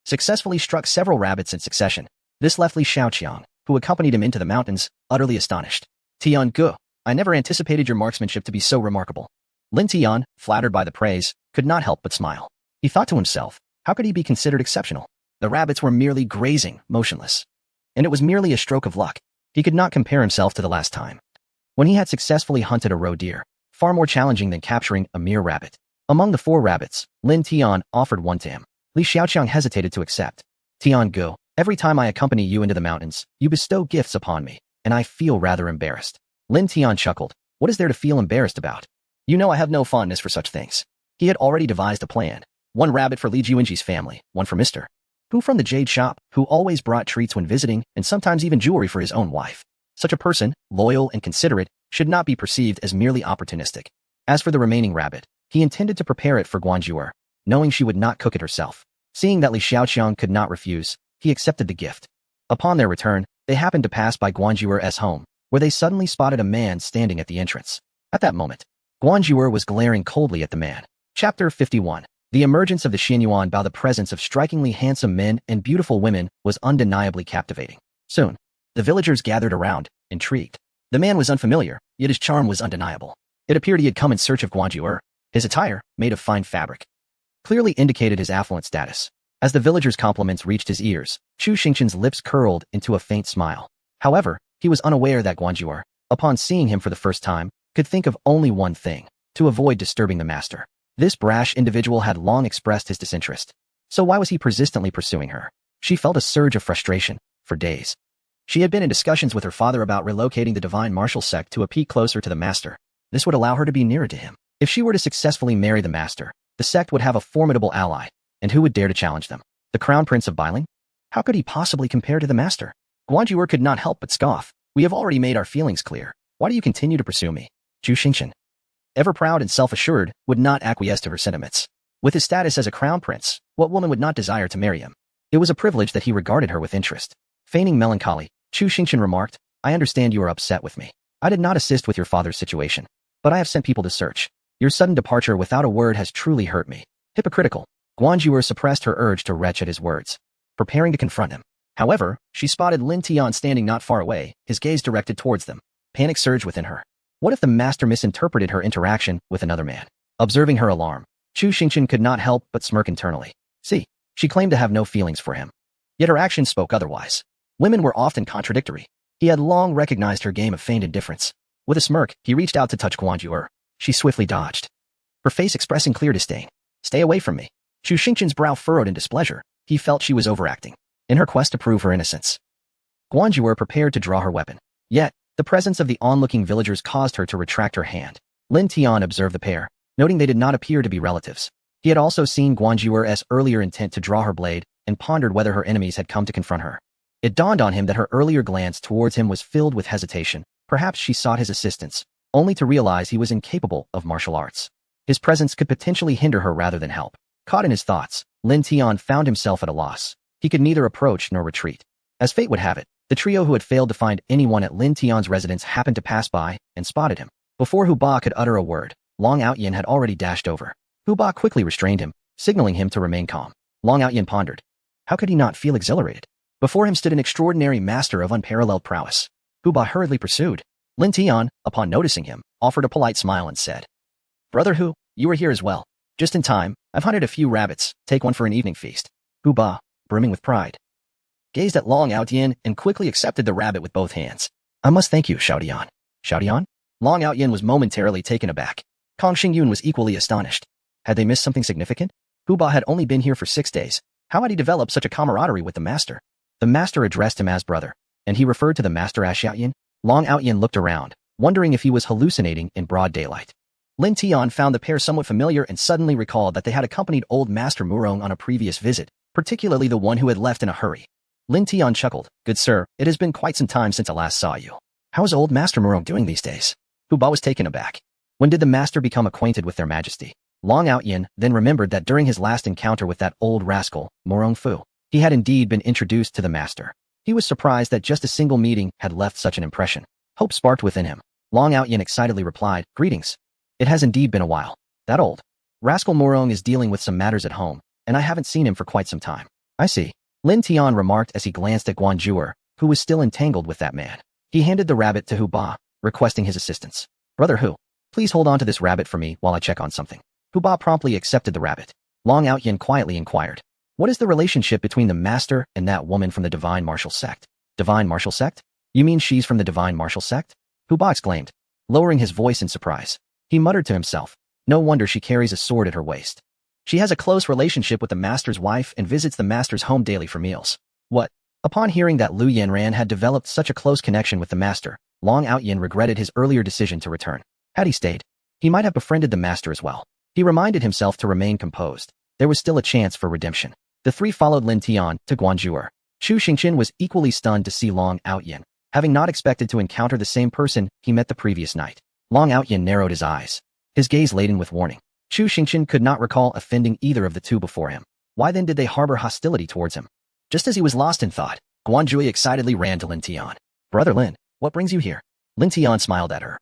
Speaker 1: successfully struck several rabbits in succession. This left Li Xiaoqiang, who accompanied him into the mountains, utterly astonished. "Tian Gu, I never anticipated your marksmanship to be so remarkable." Lin Tian, flattered by the praise, could not help but smile. He thought to himself, how could he be considered exceptional? The rabbits were merely grazing, motionless. And it was merely a stroke of luck. He could not compare himself to the last time, when he had successfully hunted a roe deer, far more challenging than capturing a mere rabbit. Among the 4 rabbits, Lin Tian offered one to him. Li Xiaoqiang hesitated to accept. "Tian Gu, every time I accompany you into the mountains, you bestow gifts upon me, and I feel rather embarrassed." Lin Tian chuckled. "What is there to feel embarrassed about? You know I have no fondness for such things." He had already devised a plan. 1 rabbit for Li Jiwenji's family, 1 for Mr. Hu from the jade shop, who always brought treats when visiting, and sometimes even jewelry for his own wife. Such a person, loyal and considerate, should not be perceived as merely opportunistic. As for the remaining rabbit, he intended to prepare it for Guanjuer, knowing she would not cook it herself. Seeing that Li Xiaoqiang could not refuse, he accepted the gift. Upon their return, they happened to pass by Guanjuer's home, where they suddenly spotted a man standing at the entrance. At that moment, Guanjuer was glaring coldly at the man. Chapter 51. The emergence of the Xianyuan by the presence of strikingly handsome men and beautiful women was undeniably captivating. Soon, the villagers gathered around, intrigued. The man was unfamiliar, yet his charm was undeniable. It appeared he had come in search of Guanjuer. His attire, made of fine fabric, clearly indicated his affluent status. As the villagers' compliments reached his ears, Chu Xingqian's lips curled into a faint smile. However, he was unaware that Guanjuer, upon seeing him for the first time, could think of only one thing: to avoid disturbing the master. This brash individual had long expressed his disinterest. So why was he persistently pursuing her? She felt a surge of frustration. For days, she had been in discussions with her father about relocating the divine martial sect to a peak closer to the master. This would allow her to be nearer to him. If she were to successfully marry the master, the sect would have a formidable ally, and who would dare to challenge them? The crown prince of Bailing? How could he possibly compare to the master? Guanjuer could not help but scoff. "We have already made our feelings clear. Why do you continue to pursue me?" Chu Xingqian, ever proud and self-assured, would not acquiesce to her sentiments. With his status as a crown prince, what woman would not desire to marry him? It was a privilege that he regarded her with interest. Feigning melancholy, Chu Xingqian remarked, "I understand you are upset with me. I did not assist with your father's situation, but I have sent people to search. Your sudden departure without a word has truly hurt me." Hypocritical. Guanjuer suppressed her urge to retch at his words, preparing to confront him. However, she spotted Lin Tian standing not far away, his gaze directed towards them. Panic surged within her. What if the master misinterpreted her interaction with another man? Observing her alarm, Chu Xingqian could not help but smirk internally. See, she claimed to have no feelings for him. Yet her actions spoke otherwise. Women were often contradictory. He had long recognized her game of feigned indifference. With a smirk, he reached out to touch Guanjuer. She swiftly dodged, her face expressing clear disdain. "Stay away from me." Chu Xingqian's brow furrowed in displeasure. He felt she was overacting in her quest to prove her innocence. Guanjuer prepared to draw her weapon. Yet, the presence of the onlooking villagers caused her to retract her hand. Lin Tian observed the pair, noting they did not appear to be relatives. He had also seen Guanjuer's earlier intent to draw her blade and pondered whether her enemies had come to confront her. It dawned on him that her earlier glance towards him was filled with hesitation. Perhaps she sought his assistance, only to realize he was incapable of martial arts. His presence could potentially hinder her rather than help. Caught in his thoughts, Lin Tian found himself at a loss. He could neither approach nor retreat. As fate would have it, the trio who had failed to find anyone at Lin Tian's residence happened to pass by and spotted him. Before Hu Ba could utter a word, Long Outyin had already dashed over. Hu Ba quickly restrained him, signaling him to remain calm. Long Outyin pondered. How could he not feel exhilarated? Before him stood an extraordinary master of unparalleled prowess. Hu Ba hurriedly pursued. Lin Tian, upon noticing him, offered a polite smile and said, "Brother Hu, you are here as well. Just in time, I've hunted a few rabbits. Take one for an evening feast." Hu Ba, brimming with pride, gazed at Long Outyin and quickly accepted the rabbit with both hands. "I must thank you, Xiaodian." Xiaodian? Long Outyin was momentarily taken aback. Kong Xingyun was equally astonished. Had they missed something significant? Hu Ba had only been here for 6 days. How had he developed such a camaraderie with the master? The master addressed him as brother, and he referred to the master as Xiaoyin. Long Outyin looked around, wondering if he was hallucinating in broad daylight. Lin Tian found the pair somewhat familiar and suddenly recalled that they had accompanied old Master Murong on a previous visit, particularly the one who had left in a hurry. Lin Tian chuckled. "Good sir, it has been quite some time since I last saw you. How is old Master Murong doing these days?" Hu Ba was taken aback. When did the master become acquainted with their majesty? Long Outyin then remembered that during his last encounter with that old rascal, Murong Fu, he had indeed been introduced to the master. He was surprised that just a single meeting had left such an impression. Hope sparked within him. Long Outyin excitedly replied, "Greetings. It has indeed been a while. That old rascal Murong is dealing with some matters at home, and I haven't seen him for quite some time." "I see," Lin Tian remarked as he glanced at Guanjuer, who was still entangled with that man. He handed the rabbit to Hu Ba, requesting his assistance. "Brother Hu, please hold on to this rabbit for me while I check on something." Hu Ba promptly accepted the rabbit. Long Outyin quietly inquired, "What is the relationship between the master and that woman from the Divine Martial Sect?" "Divine Martial Sect? You mean she's from the Divine Martial Sect?" Hu Ba exclaimed, lowering his voice in surprise. He muttered to himself, "No wonder she carries a sword at her waist. She has a close relationship with the master's wife and visits the master's home daily for meals." What? Upon hearing that Lu Yanran had developed such a close connection with the master, Long Outyin regretted his earlier decision to return. Had he stayed, he might have befriended the master as well. He reminded himself to remain composed. There was still a chance for redemption. The three followed Lin Tian to Guanjuer. Chu Xingqian was equally stunned to see Long Outyin, having not expected to encounter the same person he met the previous night. Long Outyin narrowed his eyes, his gaze laden with warning. Chu Xingqian could not recall offending either of the two before him. Why then did they harbor hostility towards him? Just as he was lost in thought, Guanjui excitedly ran to Lin Tian. "Brother Lin, what brings you here?" Lin Tian smiled at her.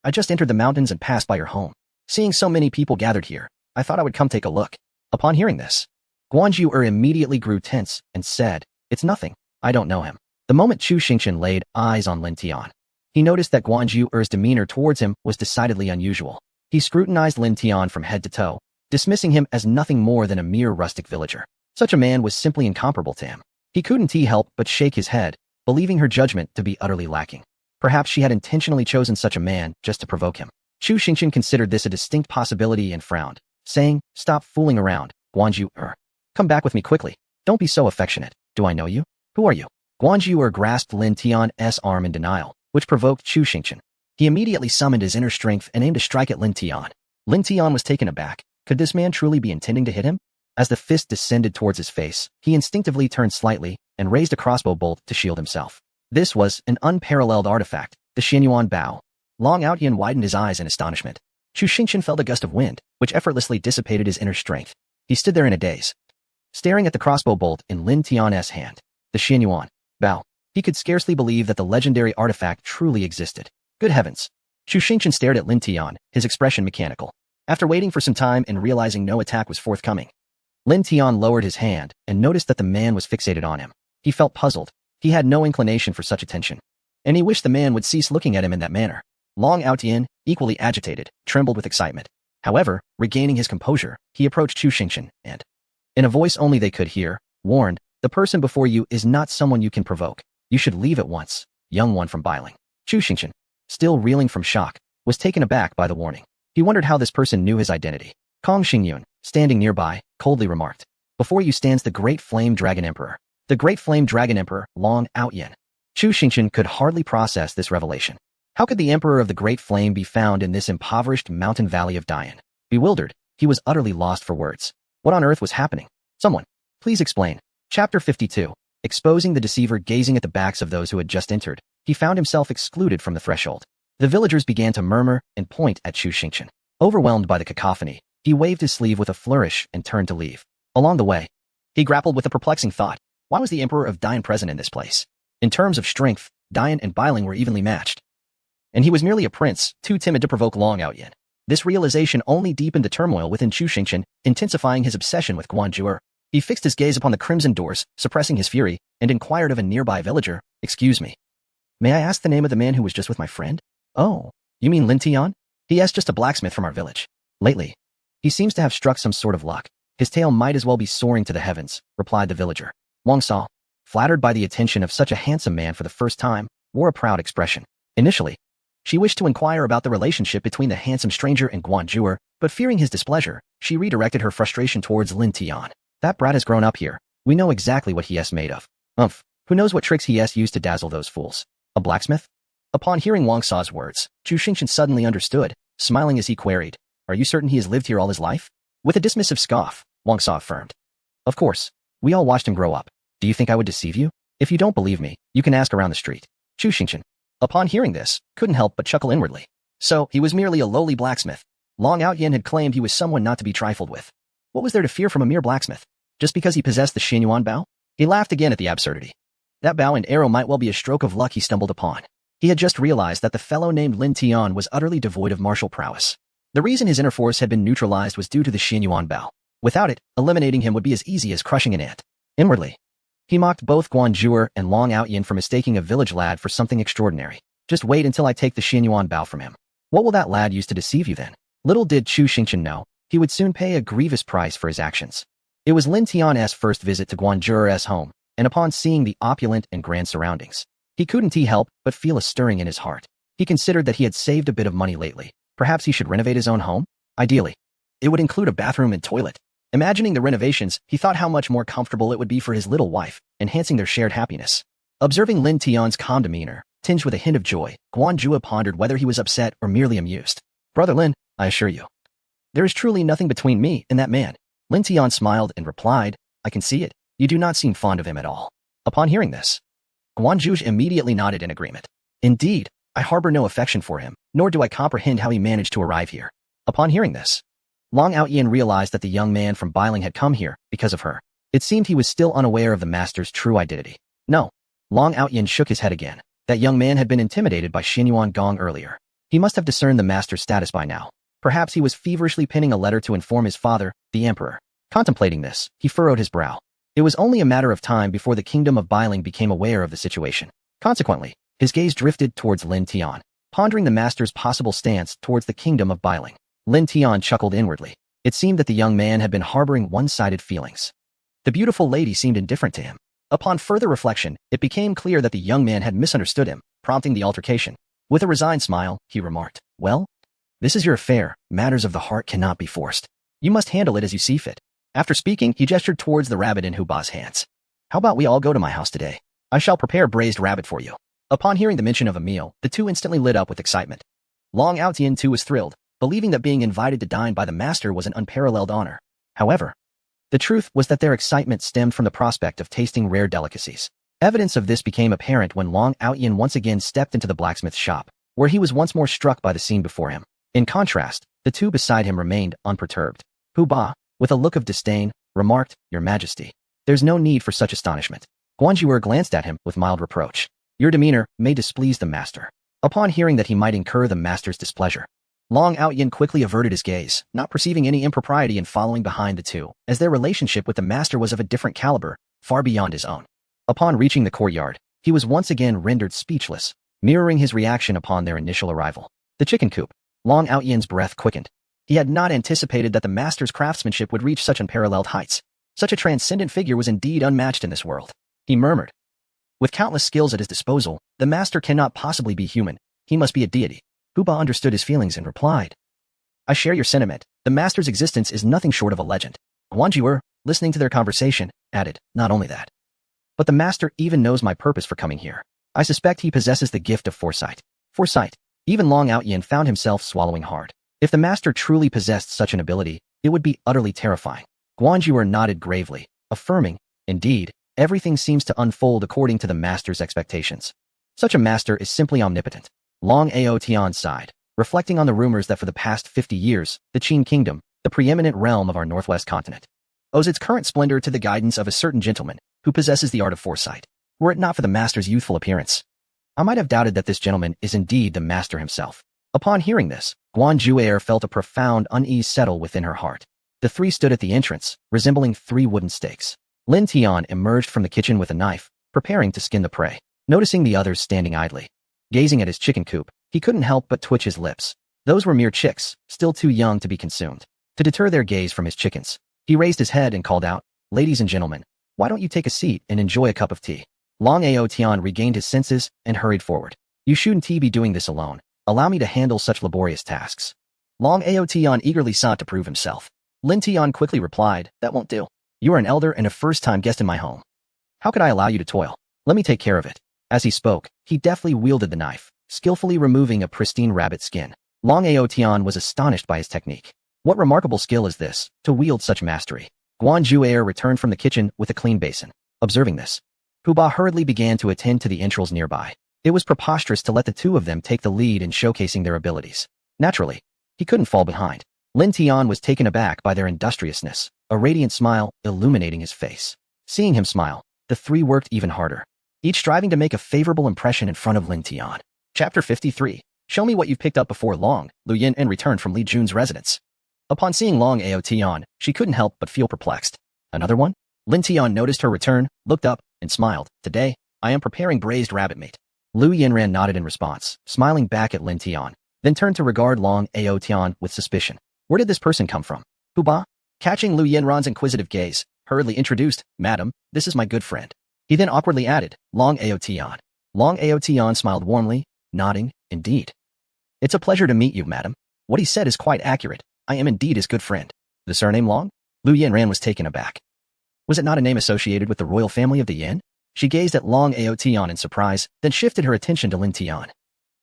Speaker 1: "I just entered the mountains and passed by your home. Seeing so many people gathered here, I thought I would come take a look." Upon hearing this, Guanjuer immediately grew tense and said, "It's nothing. I don't know him." The moment Chu Xingqian laid eyes on Lin Tian, he noticed that Guanjuer's demeanor towards him was decidedly unusual. He scrutinized Lin Tian from head to toe, dismissing him as nothing more than a mere rustic villager. Such a man was simply incomparable to him. He couldn't help but shake his head, believing her judgment to be utterly lacking. Perhaps she had intentionally chosen such a man just to provoke him. Chu Xingqian considered this a distinct possibility and frowned, saying, "Stop fooling around, Guanjuer. Come back with me quickly. Don't be so affectionate. Do I know you? Who are you?" Guanjuer grasped Lin Tian's arm in denial, which provoked Chu Xingqian. He immediately summoned his inner strength and aimed to strike at Lin Tian. Lin Tian was taken aback. Could this man truly be intending to hit him? As the fist descended towards his face, he instinctively turned slightly and raised a crossbow bolt to shield himself. This was an unparalleled artifact, the Xianyuan Bao. Long Outyin widened his eyes in astonishment. Chu Xingqian felt a gust of wind, which effortlessly dissipated his inner strength. He stood there in a daze, staring at the crossbow bolt in Lin Tian's hand. The Xianyuan Bao. He could scarcely believe that the legendary artifact truly existed. Good heavens! Chu Xingqian stared at Lin Tian, his expression mechanical. After waiting for some time and realizing no attack was forthcoming, Lin Tian lowered his hand and noticed that the man was fixated on him. He felt puzzled. He had no inclination for such attention, and he wished the man would cease looking at him in that manner. Long Outyin, equally agitated, trembled with excitement. However, regaining his composure, he approached Chu Xingqian and, in a voice only they could hear, warned, "The person before you is not someone you can provoke. You should leave at once, young one from Bailing." Chu Xingqian, still reeling from shock, was taken aback by the warning. He wondered how this person knew his identity. Kong Xingyun, standing nearby, coldly remarked, "Before you stands the Great Flame Dragon Emperor." The Great Flame Dragon Emperor, Long Outyin. Chu Xingqian could hardly process this revelation. How could the Emperor of the Great Flame be found in this impoverished mountain valley of Dian? Bewildered, he was utterly lost for words. What on earth was happening? Someone, please explain. Chapter 52. Exposing the deceiver. Gazing at the backs of those who had just entered, he found himself excluded from the threshold. The villagers began to murmur and point at Chu Xingqian. Overwhelmed by the cacophony, he waved his sleeve with a flourish and turned to leave. Along the way, he grappled with a perplexing thought. Why was the Emperor of Dian present in this place? In terms of strength, Dian and Bailing were evenly matched. And he was merely a prince, too timid to provoke Long Outyin. This realization only deepened the turmoil within Chu Xingqian, intensifying his obsession with Guan Zhu'er. He fixed his gaze upon the crimson doors, suppressing his fury, and inquired of a nearby villager, "Excuse me. May I ask the name of the man who was just with my friend?" "Oh, you mean Lin Tian? He is just a blacksmith from our village. Lately, he seems to have struck some sort of luck. His tail might as well be soaring to the heavens," replied the villager. Long Saw, flattered by the attention of such a handsome man for the first time, wore a proud expression. Initially, she wished to inquire about the relationship between the handsome stranger and Guan Zhu'er, but fearing his displeasure, she redirected her frustration towards Lin Tian. "That brat has grown up here. We know exactly what he is made of. Who knows what tricks he has used to dazzle those fools? A blacksmith?" Upon hearing Wang Sa's words, Chu Xingqian suddenly understood, smiling as he queried, "Are you certain he has lived here all his life?" With a dismissive scoff, Wang Sa affirmed, "Of course. We all watched him grow up. Do you think I would deceive you? If you don't believe me, you can ask around the street." Chu Xingqian, upon hearing this, couldn't help but chuckle inwardly. So, he was merely a lowly blacksmith. Long Outyin had claimed he was someone not to be trifled with. What was there to fear from a mere blacksmith? Just because he possessed the Xinyuan bow? He laughed again at the absurdity. That bow and arrow might well be a stroke of luck he stumbled upon. He had just realized that the fellow named Lin Tian was utterly devoid of martial prowess. The reason his inner force had been neutralized was due to the Xinyuan bow. Without it, eliminating him would be as easy as crushing an ant. Inwardly, he mocked both Guan Zhu'er and Long Outyin for mistaking a village lad for something extraordinary. Just wait until I take the Xinyuan bow from him. What will that lad use to deceive you then? Little did Chu Xingqian know, he would soon pay a grievous price for his actions. It was Lin Tian's first visit to Guan Zhu'er's home, and upon seeing the opulent and grand surroundings, he couldn't help but feel a stirring in his heart. He considered that he had saved a bit of money lately. Perhaps he should renovate his own home? Ideally, it would include a bathroom and toilet. Imagining the renovations, he thought how much more comfortable it would be for his little wife, enhancing their shared happiness. Observing Lin Tian's calm demeanor, tinged with a hint of joy, Guan Zhu'er pondered whether he was upset or merely amused. "Brother Lin, I assure you, there is truly nothing between me and that man." Lin Tian smiled and replied, "I can see it. You do not seem fond of him at all." Upon hearing this, Guan Zhu'er immediately nodded in agreement. "Indeed, I harbor no affection for him, nor do I comprehend how he managed to arrive here." Upon hearing this, Long Outyin realized that the young man from Bailing had come here because of her. It seemed he was still unaware of the master's true identity. No. Long Outyin shook his head again. That young man had been intimidated by Xinyuan Gong earlier. He must have discerned the master's status by now. Perhaps he was feverishly penning a letter to inform his father, the emperor. Contemplating this, he furrowed his brow. It was only a matter of time before the kingdom of Bailing became aware of the situation. Consequently, his gaze drifted towards Lin Tian, pondering the master's possible stance towards the kingdom of Bailing. Lin Tian chuckled inwardly. It seemed that the young man had been harboring one-sided feelings. The beautiful lady seemed indifferent to him. Upon further reflection, it became clear that the young man had misunderstood him, prompting the altercation. With a resigned smile, he remarked, "Well, this is your affair. Matters of the heart cannot be forced. You must handle it as you see fit." After speaking, he gestured towards the rabbit in Huba's hands. "How about we all go to my house today? I shall prepare braised rabbit for you." Upon hearing the mention of a meal, the two instantly lit up with excitement. Long Outyin too was thrilled, believing that being invited to dine by the master was an unparalleled honor. However, the truth was that their excitement stemmed from the prospect of tasting rare delicacies. Evidence of this became apparent when Long Outyin once again stepped into the blacksmith's shop, where he was once more struck by the scene before him. In contrast, the two beside him remained unperturbed. Huba, with a look of disdain, remarked, "Your Majesty, there's no need for such astonishment." Guan Zhu'er glanced at him with mild reproach. "Your demeanor may displease the master." Upon hearing that he might incur the master's displeasure, Long Outyin quickly averted his gaze, not perceiving any impropriety in following behind the two, as their relationship with the master was of a different caliber, far beyond his own. Upon reaching the courtyard, he was once again rendered speechless, mirroring his reaction upon their initial arrival. The chicken coop. Long Outyin's breath quickened. He had not anticipated that the master's craftsmanship would reach such unparalleled heights. Such a transcendent figure was indeed unmatched in this world. He murmured. With countless skills at his disposal, the master cannot possibly be human. He must be a deity. Huba understood his feelings and replied, "I share your sentiment. The master's existence is nothing short of a legend." Guan Zhu'er, listening to their conversation, added, "Not only that, but the master even knows my purpose for coming here. I suspect he possesses the gift of foresight." Foresight. Even Long Outyin found himself swallowing hard. If the master truly possessed such an ability, it would be utterly terrifying. Guan Zhu'er nodded gravely, affirming, "Indeed, everything seems to unfold according to the master's expectations. Such a master is simply omnipotent." Long Aotian sighed, reflecting on the rumors that for the past 50 years, the Qin Kingdom, the preeminent realm of our northwest continent, owes its current splendor to the guidance of a certain gentleman, who possesses the art of foresight. Were it not for the master's youthful appearance, I might have doubted that this gentleman is indeed the master himself. Upon hearing this, Guan Zhu'er felt a profound unease settle within her heart. The three stood at the entrance, resembling three wooden stakes. Lin Tian emerged from the kitchen with a knife, preparing to skin the prey. Noticing the others standing idly, gazing at his chicken coop, he couldn't help but twitch his lips. Those were mere chicks, still too young to be consumed. To deter their gaze from his chickens, he raised his head and called out, "Ladies and gentlemen, why don't you take a seat and enjoy a cup of tea?" Long Ao Tian regained his senses and hurried forward. "You shouldn't be doing this alone. Allow me to handle such laborious tasks." Long Ao Tian eagerly sought to prove himself. Lin Tian quickly replied, "That won't do. You are an elder and a first-time guest in my home. How could I allow you to toil? Let me take care of it." As he spoke, he deftly wielded the knife, skillfully removing a pristine rabbit skin. Long Ao Tian was astonished by his technique. What remarkable skill is this, to wield such mastery? Guan Zhu'er returned from the kitchen with a clean basin. Observing this, Hu Ba hurriedly began to attend to the entrails nearby. It was preposterous to let the two of them take the lead in showcasing their abilities. Naturally, he couldn't fall behind. Lin Tian was taken aback by their industriousness, a radiant smile illuminating his face. Seeing him smile, the three worked even harder, each striving to make a favorable impression in front of Lin Tian. Chapter 53. Show me what you've picked up before long. Lu Yin returned from Li Jun's residence. Upon seeing Long Ao Tian, she couldn't help but feel perplexed. Another one? Lin Tian noticed her return, looked up, and smiled. "Today, I am preparing braised rabbit meat." Lu Yinran nodded in response, smiling back at Lin Tian, then turned to regard Long Ao Tian with suspicion. Where did this person come from? Hu Ba, catching Lu Yinran's inquisitive gaze, hurriedly introduced, "Madam, this is my good friend." He then awkwardly added, "Long Ao Tian." Long Ao Tian smiled warmly, nodding, "Indeed. It's a pleasure to meet you, madam. What he said is quite accurate. I am indeed his good friend." The surname Long? Lu Yinran was taken aback. Was it not a name associated with the royal family of the Yin? She gazed at Long Ao Tian in surprise, then shifted her attention to Lin Tian,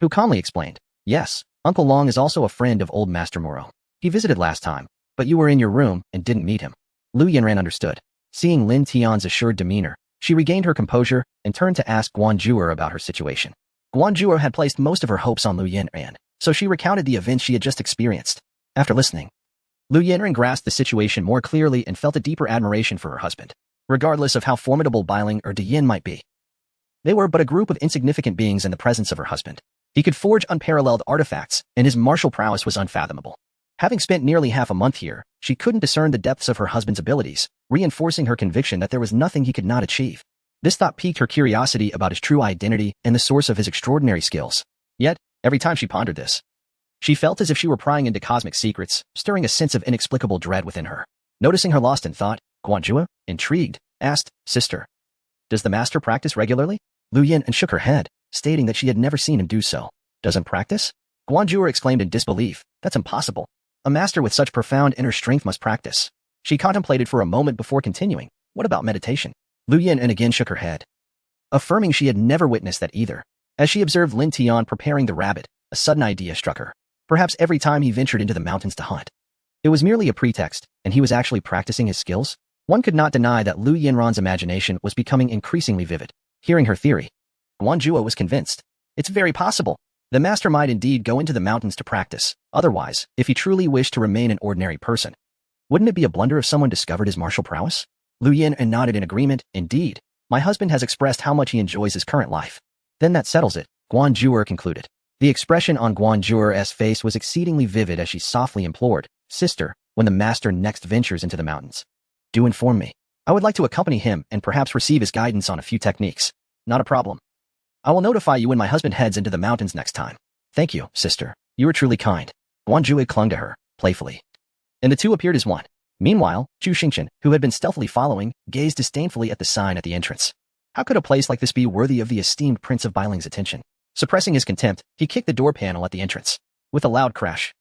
Speaker 1: who calmly explained, "Yes, Uncle Long is also a friend of old Master Moro. He visited last time, but you were in your room and didn't meet him." Lu Yinran understood. Seeing Lin Tian's assured demeanor, she regained her composure and turned to ask Guan Zhu'er about her situation. Guan Zhu'er had placed most of her hopes on Lu Yinran, so she recounted the events she had just experienced. After listening, Lu Yinran grasped the situation more clearly and felt a deeper admiration for her husband. Regardless of how formidable Bailing or De Yin might be, they were but a group of insignificant beings in the presence of her husband. He could forge unparalleled artifacts, and his martial prowess was unfathomable. Having spent nearly half a month here, she couldn't discern the depths of her husband's abilities, reinforcing her conviction that there was nothing he could not achieve. This thought piqued her curiosity about his true identity and the source of his extraordinary skills. Yet, every time she pondered this, she felt as if she were prying into cosmic secrets, stirring a sense of inexplicable dread within her. Noticing her lost in thought, Guan Zhu'er, intrigued, asked, "Sister, does the master practice regularly?" Lu Yin shook her head, stating that she had never seen him do so. "Doesn't practice?" Guan Zhu'er exclaimed in disbelief. "That's impossible. A master with such profound inner strength must practice." She contemplated for a moment before continuing. "What about meditation?" Lu Yin again shook her head, affirming she had never witnessed that either. As she observed Lin Tian preparing the rabbit, a sudden idea struck her. Perhaps every time he ventured into the mountains to hunt, it was merely a pretext, and he was actually practicing his skills? One could not deny that Lu Yinran's imagination was becoming increasingly vivid. Hearing her theory, Guan Zhu'er was convinced. It's very possible. The master might indeed go into the mountains to practice. Otherwise, if he truly wished to remain an ordinary person, wouldn't it be a blunder if someone discovered his martial prowess? Lu Yin nodded in agreement. "Indeed, my husband has expressed how much he enjoys his current life." "Then that settles it," Guan Zhu'er concluded. The expression on Guan Zhu'er's face was exceedingly vivid as she softly implored, "Sister, when the master next ventures into the mountains, do inform me. I would like to accompany him and perhaps receive his guidance on a few techniques." "Not a problem. I will notify you when my husband heads into the mountains next time." "Thank you, sister. You are truly kind." Guan Zhu'er clung to her, playfully, and the two appeared as one. Meanwhile, Zhu Xingchen, who had been stealthily following, gazed disdainfully at the sign at the entrance. How could a place like this be worthy of the esteemed Prince of Bailing's attention? Suppressing his contempt, he kicked the door panel at the entrance. With a loud crash,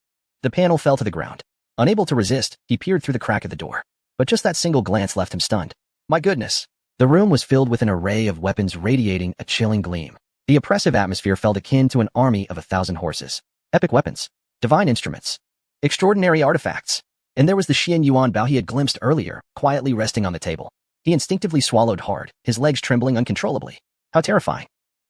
Speaker 1: the panel fell to the ground. Unable to resist, he peered through the crack of the door. But just that single glance left him stunned. My goodness! The room was filled with an array of weapons radiating a chilling gleam. The oppressive atmosphere felt akin to an army of 1,000 horses. Epic weapons, divine instruments, extraordinary artifacts. And there was the Xian Yuan Bao he had glimpsed earlier, quietly resting on the table. He instinctively swallowed hard, his legs trembling uncontrollably. How terrifying.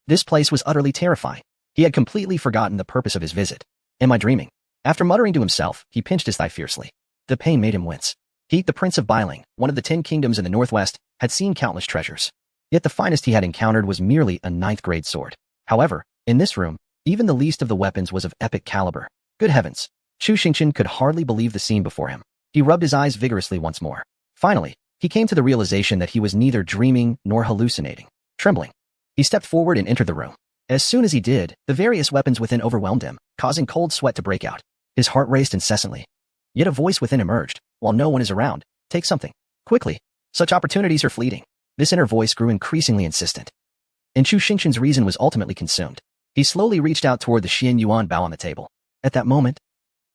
Speaker 1: This place was utterly terrifying. He had completely forgotten the purpose of his visit. Am I dreaming? After muttering to himself, he pinched his thigh fiercely. The pain made him wince. He, the Prince of Bailing, one of the 10 kingdoms in the northwest, had seen countless treasures. Yet the finest he had encountered was merely a ninth-grade sword. However, in this room, even the least of the weapons was of epic caliber. Good heavens! Chu Xingqian could hardly believe the scene before him. He rubbed his eyes vigorously once more. Finally, he came to the realization that he was neither dreaming nor hallucinating. Trembling, he stepped forward and entered the room. As soon as he did, the various weapons within overwhelmed him, causing cold sweat to break out. His heart raced incessantly. Yet a voice within emerged. While no one is around, take something. Quickly. Such opportunities are fleeting. This inner voice grew increasingly insistent. And Chu Xingqian's reason was ultimately consumed. He slowly reached out toward the Xian Yuan bao on the table. At that moment,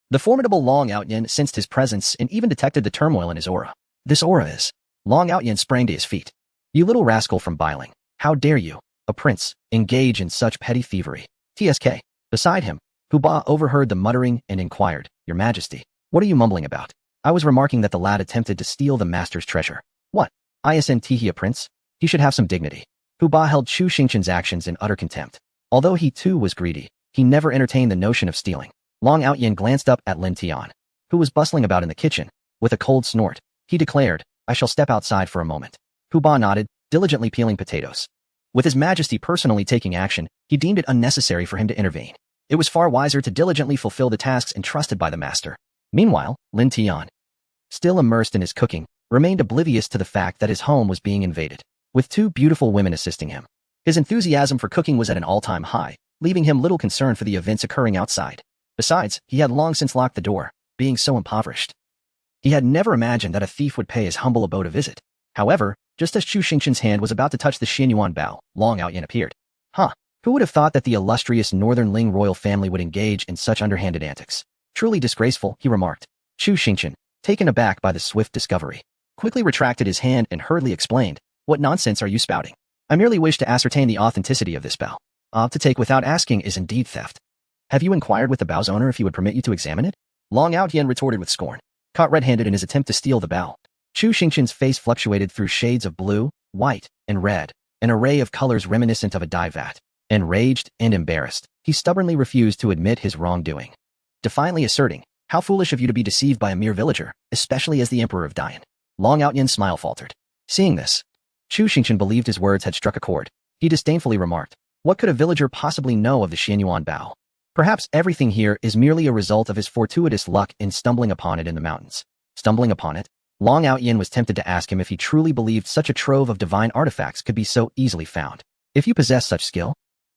Speaker 1: the formidable Long Outyin sensed his presence and even detected the turmoil in his aura. This aura is... Long Outyin sprang to his feet. You little rascal from Bailing. How dare you, a prince, engage in such petty thievery? TSK. Beside him, Hu Ba overheard the muttering and inquired, Your Majesty, what are you mumbling about? I was remarking that the lad attempted to steal the master's treasure. What? Isn't he a prince? He should have some dignity. Hu Ba held Chu Xingqian's actions in utter contempt. Although he too was greedy, he never entertained the notion of stealing. Long Outyin glanced up at Lin Tian, who was bustling about in the kitchen. With a cold snort, he declared, I shall step outside for a moment. Hu Ba nodded, diligently peeling potatoes. With His Majesty personally taking action, he deemed it unnecessary for him to intervene. It was far wiser to diligently fulfill the tasks entrusted by the master. Meanwhile, Lin Tian, still immersed in his cooking, remained oblivious to the fact that his home was being invaded, with 2 beautiful women assisting him. His enthusiasm for cooking was at an all-time high, leaving him little concern for the events occurring outside. Besides, he had long since locked the door, being so impoverished. He had never imagined that a thief would pay his humble abode a visit. However, just as Chu Xingqian's hand was about to touch the Xian Yuan bao, Long Outyin appeared. Who would have thought that the illustrious Northern Ling royal family would engage in such underhanded antics? Truly disgraceful, he remarked. Chu Xingqian, taken aback by the swift discovery, quickly retracted his hand and hurriedly explained, What nonsense are you spouting? I merely wish to ascertain the authenticity of this bao. To take without asking is indeed theft. Have you inquired with the bao's owner if he would permit you to examine it? Long Outyin retorted with scorn. Caught red-handed in his attempt to steal the bao, Chu Xingqian's face fluctuated through shades of blue, white, and red, an array of colors reminiscent of a dye vat. Enraged and embarrassed, he stubbornly refused to admit his wrongdoing, defiantly asserting, How foolish of you to be deceived by a mere villager, especially as the Emperor of Dian. Long Outyin's smile faltered. Seeing this, Chu Xingqian believed his words had struck a chord. He disdainfully remarked, What could a villager possibly know of the Xian Yuan bao? Perhaps everything here is merely a result of his fortuitous luck in stumbling upon it in the mountains. Stumbling upon it? Long Outyin was tempted to ask him if he truly believed such a trove of divine artifacts could be so easily found. If you possess such skill,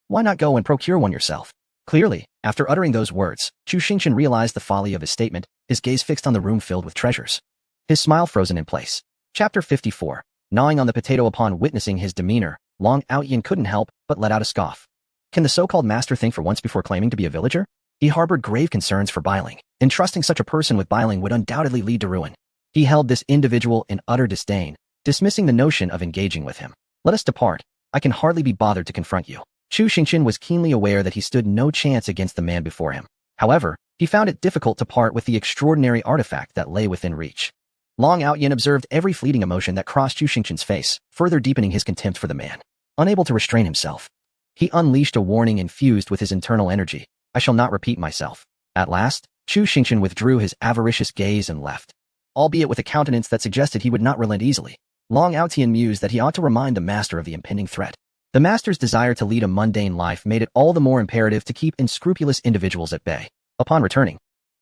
Speaker 1: why not go and procure one yourself? Clearly, after uttering those words, Chu Xingqian realized the folly of his statement, his gaze fixed on the room filled with treasures. His smile frozen in place. Chapter 54. Gnawing on the potato upon witnessing his demeanor, Long Outyin couldn't help but let out a scoff. Can the so-called master think for once before claiming to be a villager? He harbored grave concerns for Bailing. Entrusting such a person with Bailing would undoubtedly lead to ruin. He held this individual in utter disdain, dismissing the notion of engaging with him. Let us depart. I can hardly be bothered to confront you. Chu Xingqian was keenly aware that he stood no chance against the man before him. However, he found it difficult to part with the extraordinary artifact that lay within reach. Long Outyin observed every fleeting emotion that crossed Chu Xingqian's face, further deepening his contempt for the man. Unable to restrain himself, he unleashed a warning infused with his internal energy. I shall not repeat myself. At last, Chu Xingqian withdrew his avaricious gaze and left, albeit with a countenance that suggested he would not relent easily. Long Outyin mused that he ought to remind the master of the impending threat. The master's desire to lead a mundane life made it all the more imperative to keep unscrupulous individuals at bay. Upon returning,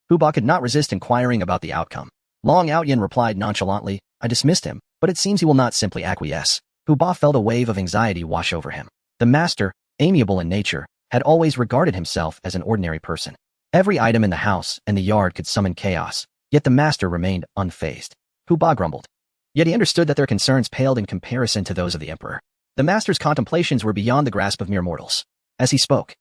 Speaker 1: Hu Ba could not resist inquiring about the outcome. Long Outyin replied nonchalantly, I dismissed him, but it seems he will not simply acquiesce. Hu Ba felt a wave of anxiety wash over him. The master, amiable in nature, had always regarded himself as an ordinary person. Every item in the house and the yard could summon chaos, yet the master remained unfazed. Hu Ba grumbled. Yet he understood that their concerns paled in comparison to those of the emperor. The master's contemplations were beyond the grasp of mere mortals. As he spoke,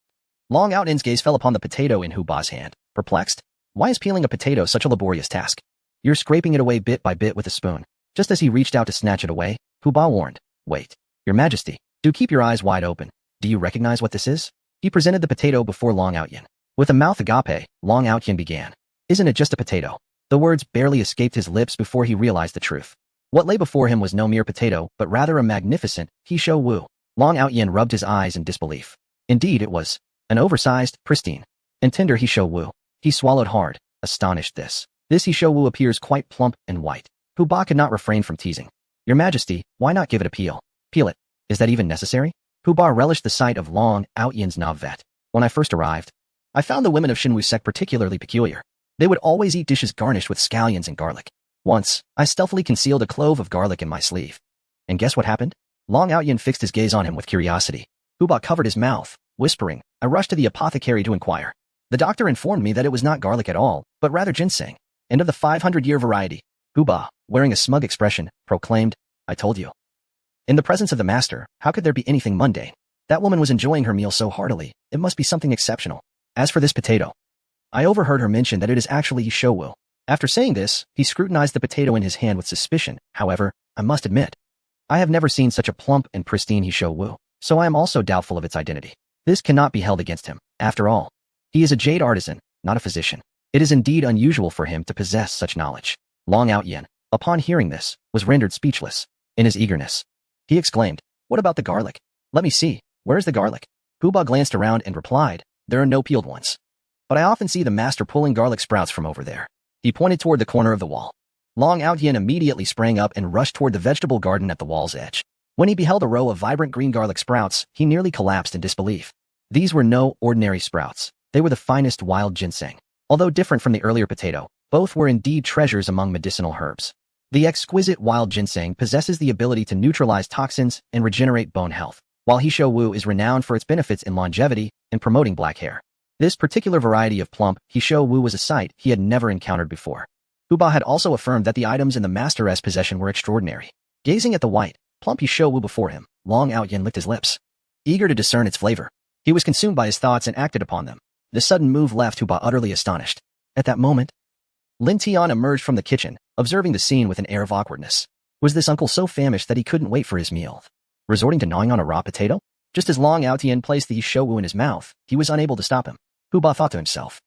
Speaker 1: Long Outyin's gaze fell upon the potato in Hu Ba's hand. Perplexed, why is peeling a potato such a laborious task? You're scraping it away bit by bit with a spoon. Just as he reached out to snatch it away, Hu Ba warned, Wait, Your Majesty, do keep your eyes wide open. Do you recognize what this is? He presented the potato before Long Outyin. With a mouth agape, Long Outyin began. Isn't it just a potato? The words barely escaped his lips before he realized the truth. What lay before him was no mere potato, but rather a magnificent He-Shou Wu. Long Outyin rubbed his eyes in disbelief. Indeed, it was an oversized, pristine, and tender He-Shou Wu. He swallowed hard, astonished. This He-Shou Wu appears quite plump and white. Hu Ba could not refrain from teasing. Your Majesty, why not give it a peel? Peel it. Is that even necessary? Hu Ba relished the sight of Long Out Yin's navet. When I first arrived, I found the women of Shinwu sect particularly peculiar. They would always eat dishes garnished with scallions and garlic. Once, I stealthily concealed a clove of garlic in my sleeve. And guess what happened? Long Out Yin fixed his gaze on him with curiosity. Hu Ba covered his mouth, whispering. I rushed to the apothecary to inquire. The doctor informed me that it was not garlic at all, but rather ginseng, and of the 500-year variety. Hu Ba, wearing a smug expression, proclaimed, I told you. In the presence of the master, how could there be anything mundane? That woman was enjoying her meal so heartily, it must be something exceptional. As for this potato, I overheard her mention that it is actually Yishouwu. After saying this, he scrutinized the potato in his hand with suspicion. However, I must admit, I have never seen such a plump and pristine Yishouwu, so I am also doubtful of its identity. This cannot be held against him. After all, he is a jade artisan, not a physician. It is indeed unusual for him to possess such knowledge. Long Out Yin, upon hearing this, was rendered speechless. In his eagerness, he exclaimed, what about the garlic? Let me see. Where is the garlic? Hu Ba glanced around and replied, there are no peeled ones. But I often see the master pulling garlic sprouts from over there. He pointed toward the corner of the wall. Long Out Yin immediately sprang up and rushed toward the vegetable garden at the wall's edge. When he beheld a row of vibrant green garlic sprouts, he nearly collapsed in disbelief. These were no ordinary sprouts. They were the finest wild ginseng. Although different from the earlier potato, both were indeed treasures among medicinal herbs. The exquisite wild ginseng possesses the ability to neutralize toxins and regenerate bone health, while Yishouwu is renowned for its benefits in longevity and promoting black hair. This particular variety of plump Yishouwu was a sight he had never encountered before. Hu Ba had also affirmed that the items in the master's possession were extraordinary. Gazing at the white, plump Yishouwu before him, Long Out Yin licked his lips, eager to discern its flavor. He was consumed by his thoughts and acted upon them. This sudden move left Hu Ba utterly astonished. At that moment, Lin Tian emerged from the kitchen, observing the scene with an air of awkwardness. Was this uncle so famished that he couldn't wait for his meal? Resorting to gnawing on a raw potato? Just as Long Out Yin placed the Yishouwu in his mouth, he was unable to stop him. Hu Ba thought to himself,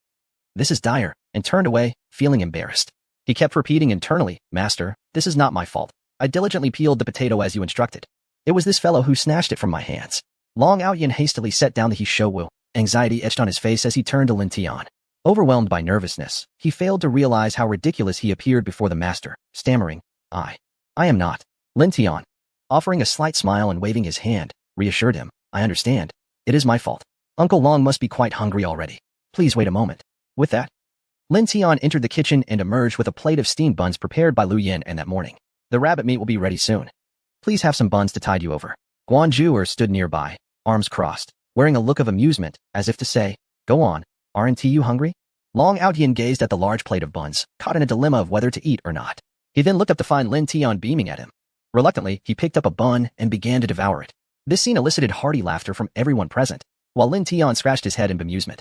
Speaker 1: this is dire, and turned away, feeling embarrassed. He kept repeating internally, Master, this is not my fault. I diligently peeled the potato as you instructed. It was this fellow who snatched it from my hands. Long Out Yin hastily set down the Yishouwu. Anxiety etched on his face as he turned to Lin Tian. Overwhelmed by nervousness, he failed to realize how ridiculous he appeared before the master, stammering, I am not. Lin Tian, offering a slight smile and waving his hand, reassured him, I understand. It is my fault. Uncle Long must be quite hungry already. Please wait a moment. With that, Lin Tian entered the kitchen and emerged with a plate of steamed buns prepared by Lu Yin and that morning. The rabbit meat will be ready soon. Please have some buns to tide you over. Guan Zhuer stood nearby, arms crossed, wearing a look of amusement, as if to say, go on, aren't you hungry? Long Out Yin gazed at the large plate of buns, caught in a dilemma of whether to eat or not. He then looked up to find Lin Tian beaming at him. Reluctantly, he picked up a bun and began to devour it. This scene elicited hearty laughter from everyone present, while Lin Tian scratched his head in bemusement.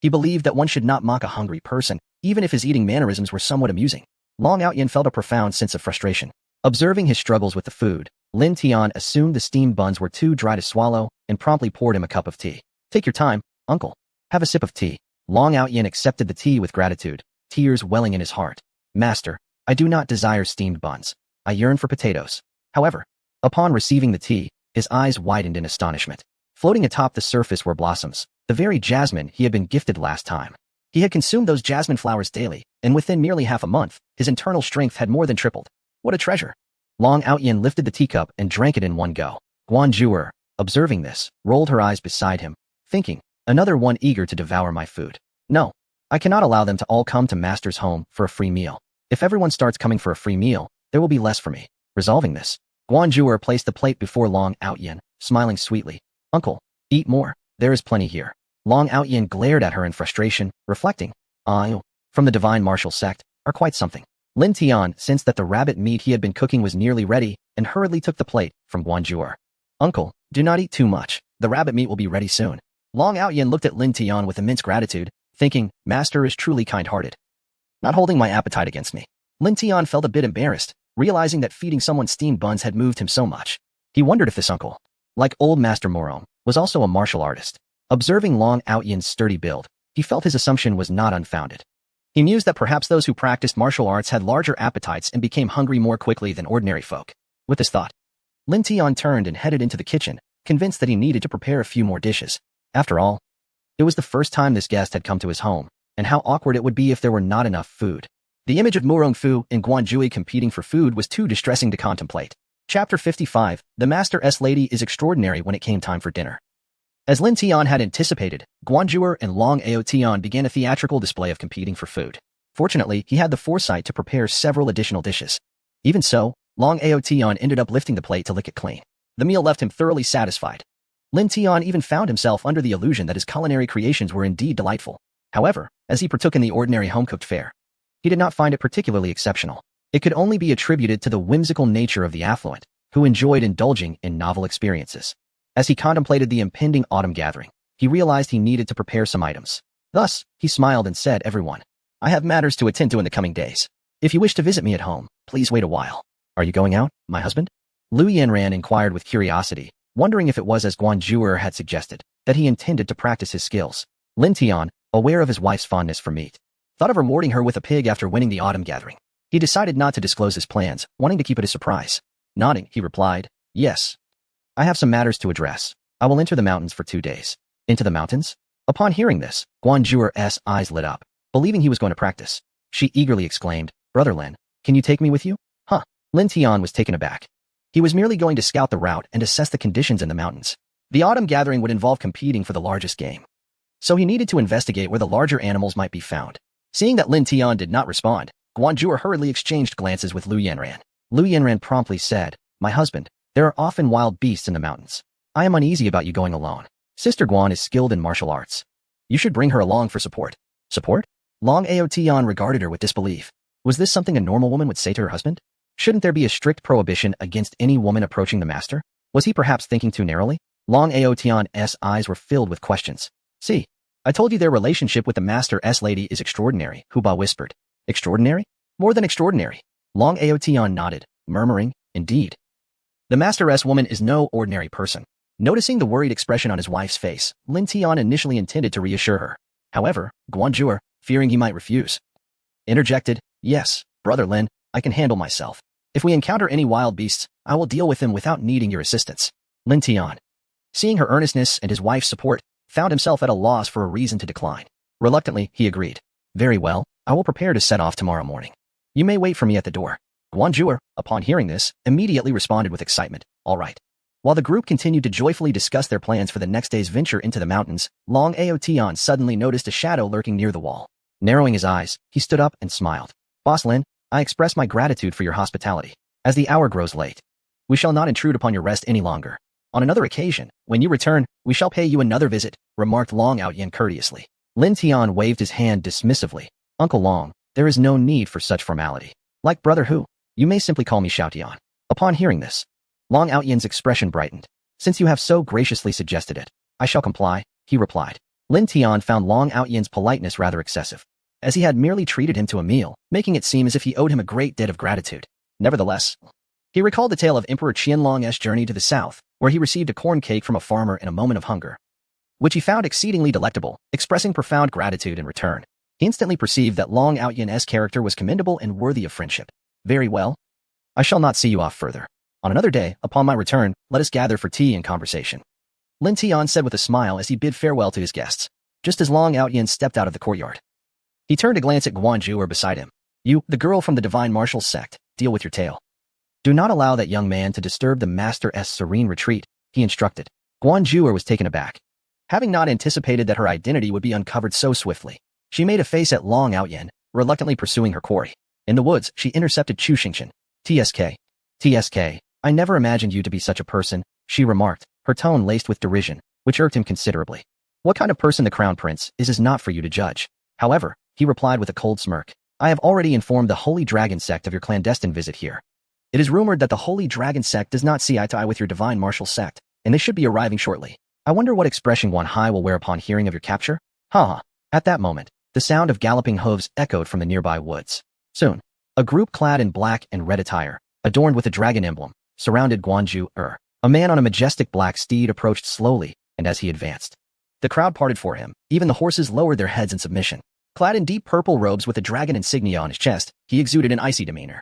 Speaker 1: He believed that one should not mock a hungry person, even if his eating mannerisms were somewhat amusing. Long Out Yin felt a profound sense of frustration. Observing his struggles with the food, Lin Tian assumed the steamed buns were too dry to swallow and promptly poured him a cup of tea. Take your time, uncle. Have a sip of tea. Long Out Yin accepted the tea with gratitude, tears welling in his heart. Master, I do not desire steamed buns. I yearn for potatoes. However, upon receiving the tea, his eyes widened in astonishment. Floating atop the surface were blossoms, the very jasmine he had been gifted last time. He had consumed those jasmine flowers daily, and within merely half a month, his internal strength had more than tripled. What a treasure! Long Out Yin lifted the teacup and drank it in one go. Guan Zhuer, observing this, rolled her eyes beside him, thinking, another one eager to devour my food. No, I cannot allow them to all come to Master's home for a free meal. If everyone starts coming for a free meal, there will be less for me. Resolving this, Guan Zhuer placed the plate before Long Out Yin, smiling sweetly. Uncle, eat more. There is plenty here. Long Out Yin glared at her in frustration, reflecting, from the divine martial sect, are quite something. Lin Tian sensed that the rabbit meat he had been cooking was nearly ready and hurriedly took the plate from Guan Zhuer. Uncle, do not eat too much. The rabbit meat will be ready soon. Long Out Yin looked at Lin Tian with immense gratitude, thinking, Master is truly kind-hearted. Not holding my appetite against me. Lin Tian felt a bit embarrassed, realizing that feeding someone steamed buns had moved him so much. He wondered if this uncle, like old Master Morong, was also a martial artist. Observing Long Out Yin's sturdy build, he felt his assumption was not unfounded. He mused that perhaps those who practiced martial arts had larger appetites and became hungry more quickly than ordinary folk. With this thought, Lin Tian turned and headed into the kitchen, convinced that he needed to prepare a few more dishes. After all, it was the first time this guest had come to his home, and how awkward it would be if there were not enough food. The image of Murong Fu and Guanjui competing for food was too distressing to contemplate. Chapter 55, The Master S Lady is Extraordinary when it came time for dinner. As Lin Tian had anticipated, Guanjuer and Long Ao Tian began a theatrical display of competing for food. Fortunately, he had the foresight to prepare several additional dishes. Even so, Long Ao Tian ended up lifting the plate to lick it clean. The meal left him thoroughly satisfied. Lin Tian even found himself under the illusion that his culinary creations were indeed delightful. However, as he partook in the ordinary home-cooked fare, he did not find it particularly exceptional. It could only be attributed to the whimsical nature of the affluent, who enjoyed indulging in novel experiences. As he contemplated the impending autumn gathering, he realized he needed to prepare some items. Thus, he smiled and said, "Everyone, I have matters to attend to in the coming days. If you wish to visit me at home, please wait a while." "Are you going out, my husband?" Liu Yanran inquired with curiosity, wondering if it was as Guanjuer had suggested, that he intended to practice his skills. Lin Tian, aware of his wife's fondness for meat, thought of rewarding her with a pig after winning the autumn gathering. He decided not to disclose his plans, wanting to keep it a surprise. Nodding, he replied, "Yes. I have some matters to address. I will enter the mountains for 2 days." "Into the mountains?" Upon hearing this, Guanjuer's eyes lit up. Believing he was going to practice, she eagerly exclaimed, "Brother Lin, can you take me with you?" "Huh." Lin Tian was taken aback. He was merely going to scout the route and assess the conditions in the mountains. The autumn gathering would involve competing for the largest game, so he needed to investigate where the larger animals might be found. Seeing that Lin Tian did not respond, Guanjuer hurriedly exchanged glances with Liu Yanran. Liu Yanran promptly said, "My husband, there are often wild beasts in the mountains. I am uneasy about you going alone. Sister Guan is skilled in martial arts. You should bring her along for support." "Support?" Long Ao Tian regarded her with disbelief. Was this something a normal woman would say to her husband? Shouldn't there be a strict prohibition against any woman approaching the master? Was he perhaps thinking too narrowly? Long Ao Tian's eyes were filled with questions. "See, I told you their relationship with the Master S Lady is extraordinary," Huba whispered. "Extraordinary? More than extraordinary." Long Ao Tian nodded, murmuring, "Indeed. The Master S woman is no ordinary person." Noticing the worried expression on his wife's face, Lin Tian initially intended to reassure her. However, Guanjuer, fearing he might refuse, interjected, "Yes, Brother Lin, I can handle myself. If we encounter any wild beasts, I will deal with them without needing your assistance." Lin Tian, seeing her earnestness and his wife's support, found himself at a loss for a reason to decline. Reluctantly, he agreed. "Very well, I will prepare to set off tomorrow morning. You may wait for me at the door." Guanjuer, upon hearing this, immediately responded with excitement, "All right." While the group continued to joyfully discuss their plans for the next day's venture into the mountains, Long Ao Tian suddenly noticed a shadow lurking near the wall. Narrowing his eyes, he stood up and smiled. "Boss Lin, I express my gratitude for your hospitality. As the hour grows late, we shall not intrude upon your rest any longer. On another occasion, when you return, we shall pay you another visit," remarked Long Ao Yin courteously. Lin Tian waved his hand dismissively. "Uncle Long, there is no need for such formality. Like Brother Hu, you may simply call me Xiao Tian." Upon hearing this, Long Ao Yin's expression brightened. "Since you have so graciously suggested it, I shall comply," he replied. Lin Tian found Long Ao Yin's politeness rather excessive, as he had merely treated him to a meal, making it seem as if he owed him a great debt of gratitude. Nevertheless, he recalled the tale of Emperor Qianlong's journey to the south, where he received a corn cake from a farmer in a moment of hunger, which he found exceedingly delectable, expressing profound gratitude in return. He instantly perceived that Long Ao Yin's character was commendable and worthy of friendship. "Very well. I shall not see you off further. On another day, upon my return, let us gather for tea and conversation," Lin Tian said with a smile as he bid farewell to his guests. Just as Long Ao Yin stepped out of the courtyard, he turned to glance at Guanjuer beside him. "You, the girl from the divine martial sect, deal with your tale. Do not allow that young man to disturb the Master's serene retreat," he instructed. Guanjuer was taken aback. Having not anticipated that her identity would be uncovered so swiftly, she made a face at Long Ao Yin, reluctantly pursuing her quarry. In the woods, she intercepted Chu Xingqian. TSK, I never imagined you to be such a person," she remarked, her tone laced with derision, which irked him considerably. "What kind of person the Crown Prince is not for you to judge." However, he replied with a cold smirk, "I have already informed the Holy Dragon sect of your clandestine visit here. It is rumored that the Holy Dragon sect does not see eye to eye with your divine martial sect, and they should be arriving shortly. I wonder what expression Guan Hai will wear upon hearing of your capture?" Ha ha. At that moment, the sound of galloping hooves echoed from the nearby woods. Soon, a group clad in black and red attire, adorned with a dragon emblem, surrounded Guanjuer. A man on a majestic black steed approached slowly, and as he advanced, the crowd parted for him. Even the horses lowered their heads in submission. Clad in deep purple robes with a dragon insignia on his chest, he exuded an icy demeanor.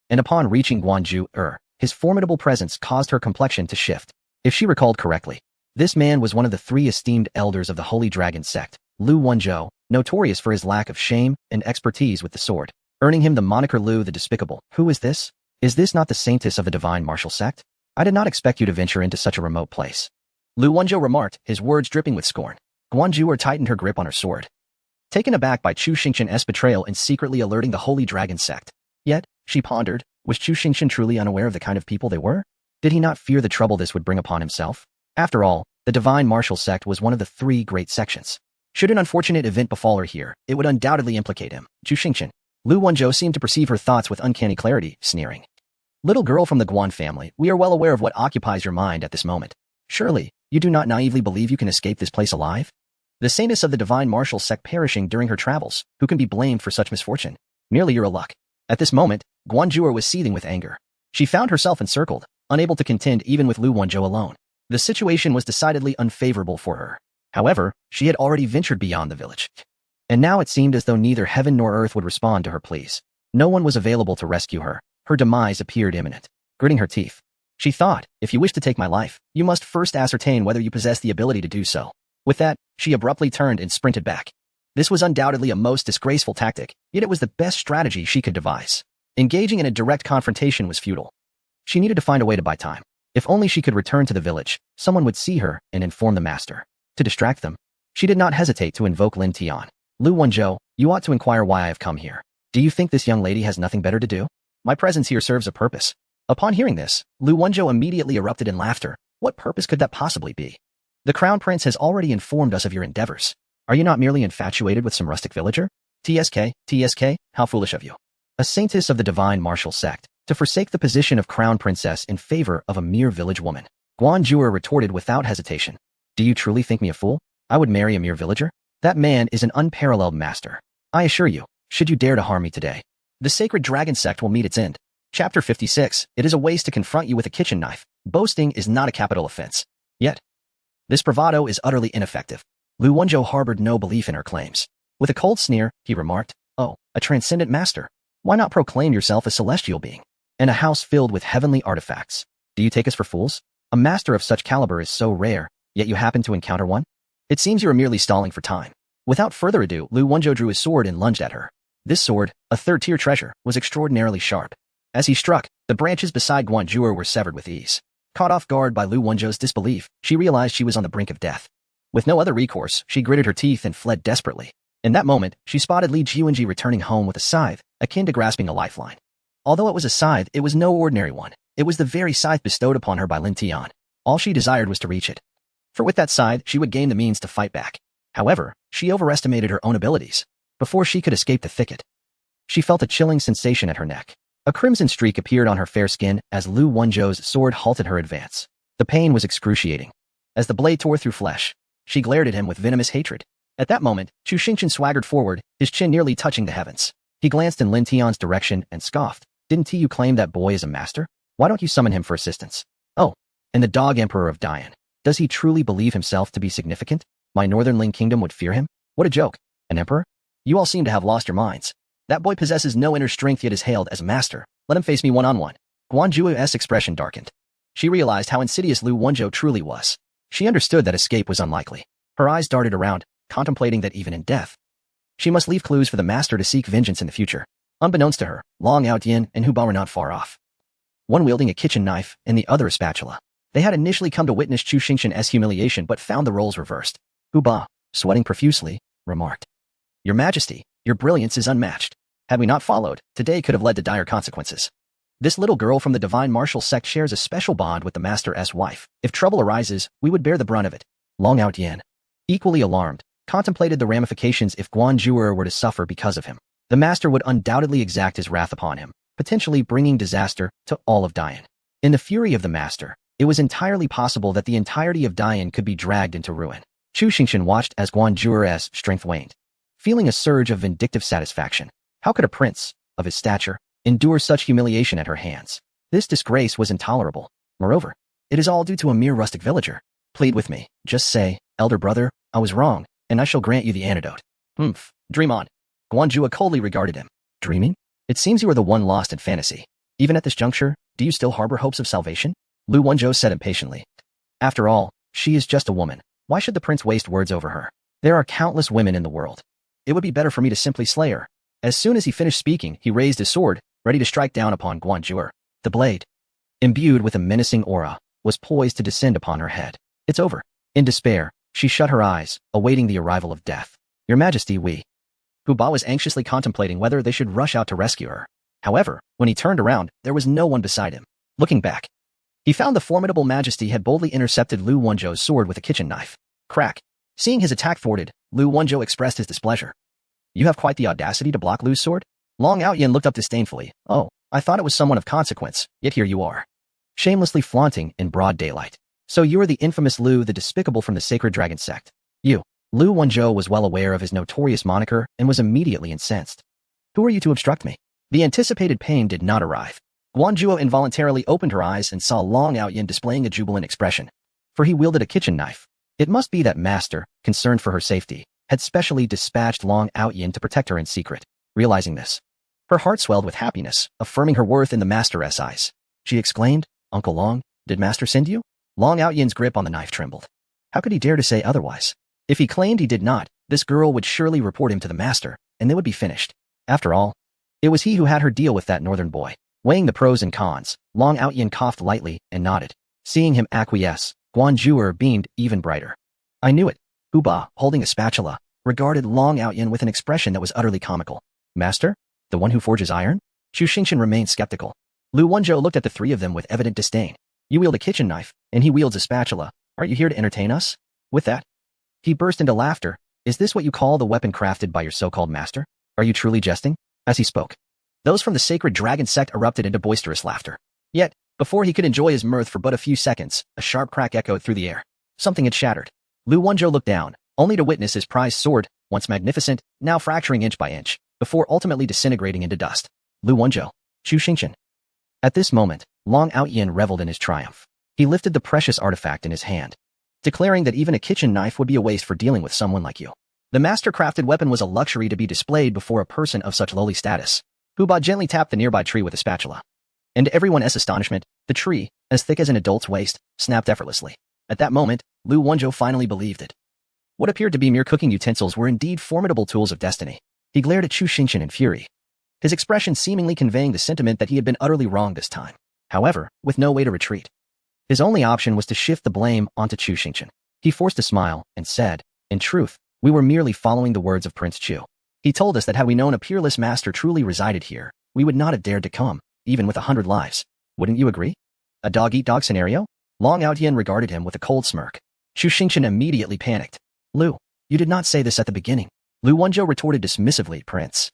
Speaker 1: And upon reaching Guanjuer, his formidable presence caused her complexion to shift. If she recalled correctly, this man was one of the 3 esteemed elders of the Holy Dragon sect, Lu Wenzhou, notorious for his lack of shame and expertise with the sword. earning him the moniker Lu the Despicable. Who is this? Is this not the saintess of the divine martial sect? I did not expect you to venture into such a remote place. Lu Wenzhou remarked, his words dripping with scorn. Guanzhou tightened her grip on her sword, taken aback by Chu Xingqian's betrayal and secretly alerting the Holy Dragon sect. Yet, she pondered, was Chu Xingqian truly unaware of the kind of people they were? Did he not fear the trouble this would bring upon himself? After all, the divine martial sect was one of the 3 great sections. Should an unfortunate event befall her here, it would undoubtedly implicate him. Chu Xingqian. Lu Wenzhou seemed to perceive her thoughts with uncanny clarity, sneering. Little girl from the Guan family, we are well aware of what occupies your mind at this moment. Surely, you do not naively believe you can escape this place alive? The saintess of the divine martial sect perishing during her travels, who can be blamed for such misfortune? Merely your luck. At this moment, Guanzhou was seething with anger. She found herself encircled, unable to contend even with Lu Wenzhou alone. The situation was decidedly unfavorable for her. However, she had already ventured beyond the village. And now it seemed as though neither heaven nor earth would respond to her pleas. No one was available to rescue her. Her demise appeared imminent. Gritting her teeth, she thought, if you wish to take my life, you must first ascertain whether you possess the ability to do so. With that, she abruptly turned and sprinted back. This was undoubtedly a most disgraceful tactic, yet it was the best strategy she could devise. Engaging in a direct confrontation was futile. She needed to find a way to buy time. If only she could return to the village, someone would see her and inform the master. To distract them, she did not hesitate to invoke Lin Tian. Lu Wenzhou, you ought to inquire why I have come here. Do you think this young lady has nothing better to do? My presence here serves a purpose. Upon hearing this, Lu Wenzhou immediately erupted in laughter. What purpose could that possibly be? The Crown Prince has already informed us of your endeavors. Are you not merely infatuated with some rustic villager? TSK, how foolish of you. A saintess of the divine martial sect, to forsake the position of Crown Princess in favor of a mere village woman. Guanzhou retorted without hesitation. Do you truly think me a fool? I would marry a mere villager? That man is an unparalleled master. I assure you, should you dare to harm me today, the sacred dragon sect will meet its end. Chapter 56. It is a waste to confront you with a kitchen knife. Boasting is not a capital offense. Yet, this bravado is utterly ineffective. Lu Wenzhou harbored no belief in her claims. With a cold sneer, he remarked, oh, a transcendent master. Why not proclaim yourself a celestial being? In a house filled with heavenly artifacts. Do you take us for fools? A master of such caliber is so rare, yet you happen to encounter one? It seems you are merely stalling for time. Without further ado, Lu Wenzhou drew his sword and lunged at her. This sword, a 3rd-tier treasure, was extraordinarily sharp. As he struck, the branches beside Guanzhou were severed with ease. Caught off guard by Lu Wenzhou's disbelief, she realized she was on the brink of death. With no other recourse, she gritted her teeth and fled desperately. In that moment, she spotted Li Jiwenji returning home with a scythe, akin to grasping a lifeline. Although it was a scythe, it was no ordinary one. It was the very scythe bestowed upon her by Lin Tian. All she desired was to reach it. For with that scythe, she would gain the means to fight back. However, she overestimated her own abilities. Before she could escape the thicket, she felt a chilling sensation at her neck. A crimson streak appeared on her fair skin as Lu Wenzhou's sword halted her advance. The pain was excruciating. As the blade tore through flesh, she glared at him with venomous hatred. At that moment, Chu Xingqian swaggered forward, his chin nearly touching the heavens. He glanced in Lin Tian's direction and scoffed. Didn't you claim that boy is a master? Why don't you summon him for assistance? Oh, and the dog emperor of Dian. Does he truly believe himself to be significant? My northern Ling kingdom would fear him? What a joke. An emperor? You all seem to have lost your minds. That boy possesses no inner strength yet is hailed as a master. Let him face me one-on-one. Guanzhou's expression darkened. She realized how insidious Lu Wenzhou truly was. She understood that escape was unlikely. Her eyes darted around, contemplating that even in death, she must leave clues for the master to seek vengeance in the future. Unbeknownst to her, Long Outyin and Hu Ba were not far off. One wielding a kitchen knife and the other a spatula. They had initially come to witness Chu Xingqian's humiliation but found the roles reversed. Hu Ba, sweating profusely, remarked, Your Majesty, your brilliance is unmatched. Had we not followed, today could have led to dire consequences. This little girl from the divine martial sect shares a special bond with the master's wife. If trouble arises, we would bear the brunt of it. Long Outyin, equally alarmed, contemplated the ramifications if Guanzhou were to suffer because of him. The master would undoubtedly exact his wrath upon him, potentially bringing disaster to all of Dian. In the fury of the master, it was entirely possible that the entirety of Dian could be dragged into ruin. Chu Xingqian watched as Guanzhou's strength waned, feeling a surge of vindictive satisfaction. How could a prince, of his stature, endure such humiliation at her hands? This disgrace was intolerable. Moreover, it is all due to a mere rustic villager. Plead with me. Just say, elder brother, I was wrong, and I shall grant you the antidote. Dream on. Guanzhou coldly regarded him. Dreaming? It seems you are the one lost in fantasy. Even at this juncture, do you still harbor hopes of salvation? Lu Wenzhou said impatiently. After all, she is just a woman. Why should the prince waste words over her? There are countless women in the world. It would be better for me to simply slay her. As soon as he finished speaking, he raised his sword, ready to strike down upon Guanzhou. The blade, imbued with a menacing aura, was poised to descend upon her head. It's over. In despair, she shut her eyes, awaiting the arrival of death. Your Majesty, Hu Ba was anxiously contemplating whether they should rush out to rescue her. However, when he turned around, there was no one beside him. Looking back, he found the formidable Majesty had boldly intercepted Lu Wenzhou's sword with a kitchen knife. Crack. Seeing his attack thwarted, Lu Wenzhou expressed his displeasure. You have quite the audacity to block Lu's sword? Long Outyin looked up disdainfully. Oh, I thought it was someone of consequence, yet here you are. Shamelessly flaunting in broad daylight. So you are the infamous Lu the Despicable from the Sacred Dragon sect. You. Lu Wenzhou was well aware of his notorious moniker and was immediately incensed. Who are you to obstruct me? The anticipated pain did not arrive. Guanzhou involuntarily opened her eyes and saw Long Outyin displaying a jubilant expression. For he wielded a kitchen knife. It must be that Master, concerned for her safety, had specially dispatched Long Outyin to protect her in secret. Realizing this, her heart swelled with happiness, affirming her worth in the Master's eyes. She exclaimed, Uncle Long, did Master send you? Long Outyin's grip on the knife trembled. How could he dare to say otherwise? If he claimed he did not, this girl would surely report him to the Master, and they would be finished. After all, it was he who had her deal with that northern boy. Weighing the pros and cons, Long Outyin coughed lightly and nodded. Seeing him acquiesce, Guanzhou beamed even brighter. I knew it. Hu Ba, holding a spatula, regarded Long Outyin with an expression that was utterly comical. Master? The one who forges iron? Chu Xingqian remained skeptical. Lu Wenzhou looked at the three of them with evident disdain. You wield a kitchen knife, and he wields a spatula. Aren't you here to entertain us? With that, he burst into laughter. Is this what you call the weapon crafted by your so-called master? Are you truly jesting? As he spoke, those from the Sacred Dragon sect erupted into boisterous laughter. Yet, before he could enjoy his mirth for but a few seconds, a sharp crack echoed through the air. Something had shattered. Lu Wenzhou looked down, only to witness his prized sword, once magnificent, now fracturing inch by inch, before ultimately disintegrating into dust. Lu Wenzhou, Chu Xingqian. At this moment, Long Outyin reveled in his triumph. He lifted the precious artifact in his hand, declaring that even a kitchen knife would be a waste for dealing with someone like you. The master-crafted weapon was a luxury to be displayed before a person of such lowly status. Hu Ba gently tapped the nearby tree with a spatula. And to everyone's astonishment, the tree, as thick as an adult's waist, snapped effortlessly. At that moment, Lu Wenzhou finally believed it. What appeared to be mere cooking utensils were indeed formidable tools of destiny. He glared at Chu Xingqian in fury, his expression seemingly conveying the sentiment that he had been utterly wrong this time. However, with no way to retreat, his only option was to shift the blame onto Chu Xingqian. He forced a smile and said, in truth, we were merely following the words of Prince Chu. He told us that had we known a peerless master truly resided here, we would not have dared to come, even with 100 lives. Wouldn't you agree? A dog-eat-dog scenario? Long Outyin regarded him with a cold smirk. Chu Xingqian immediately panicked. Lu, you did not say this at the beginning. Lu Wenzhou retorted dismissively, Prince.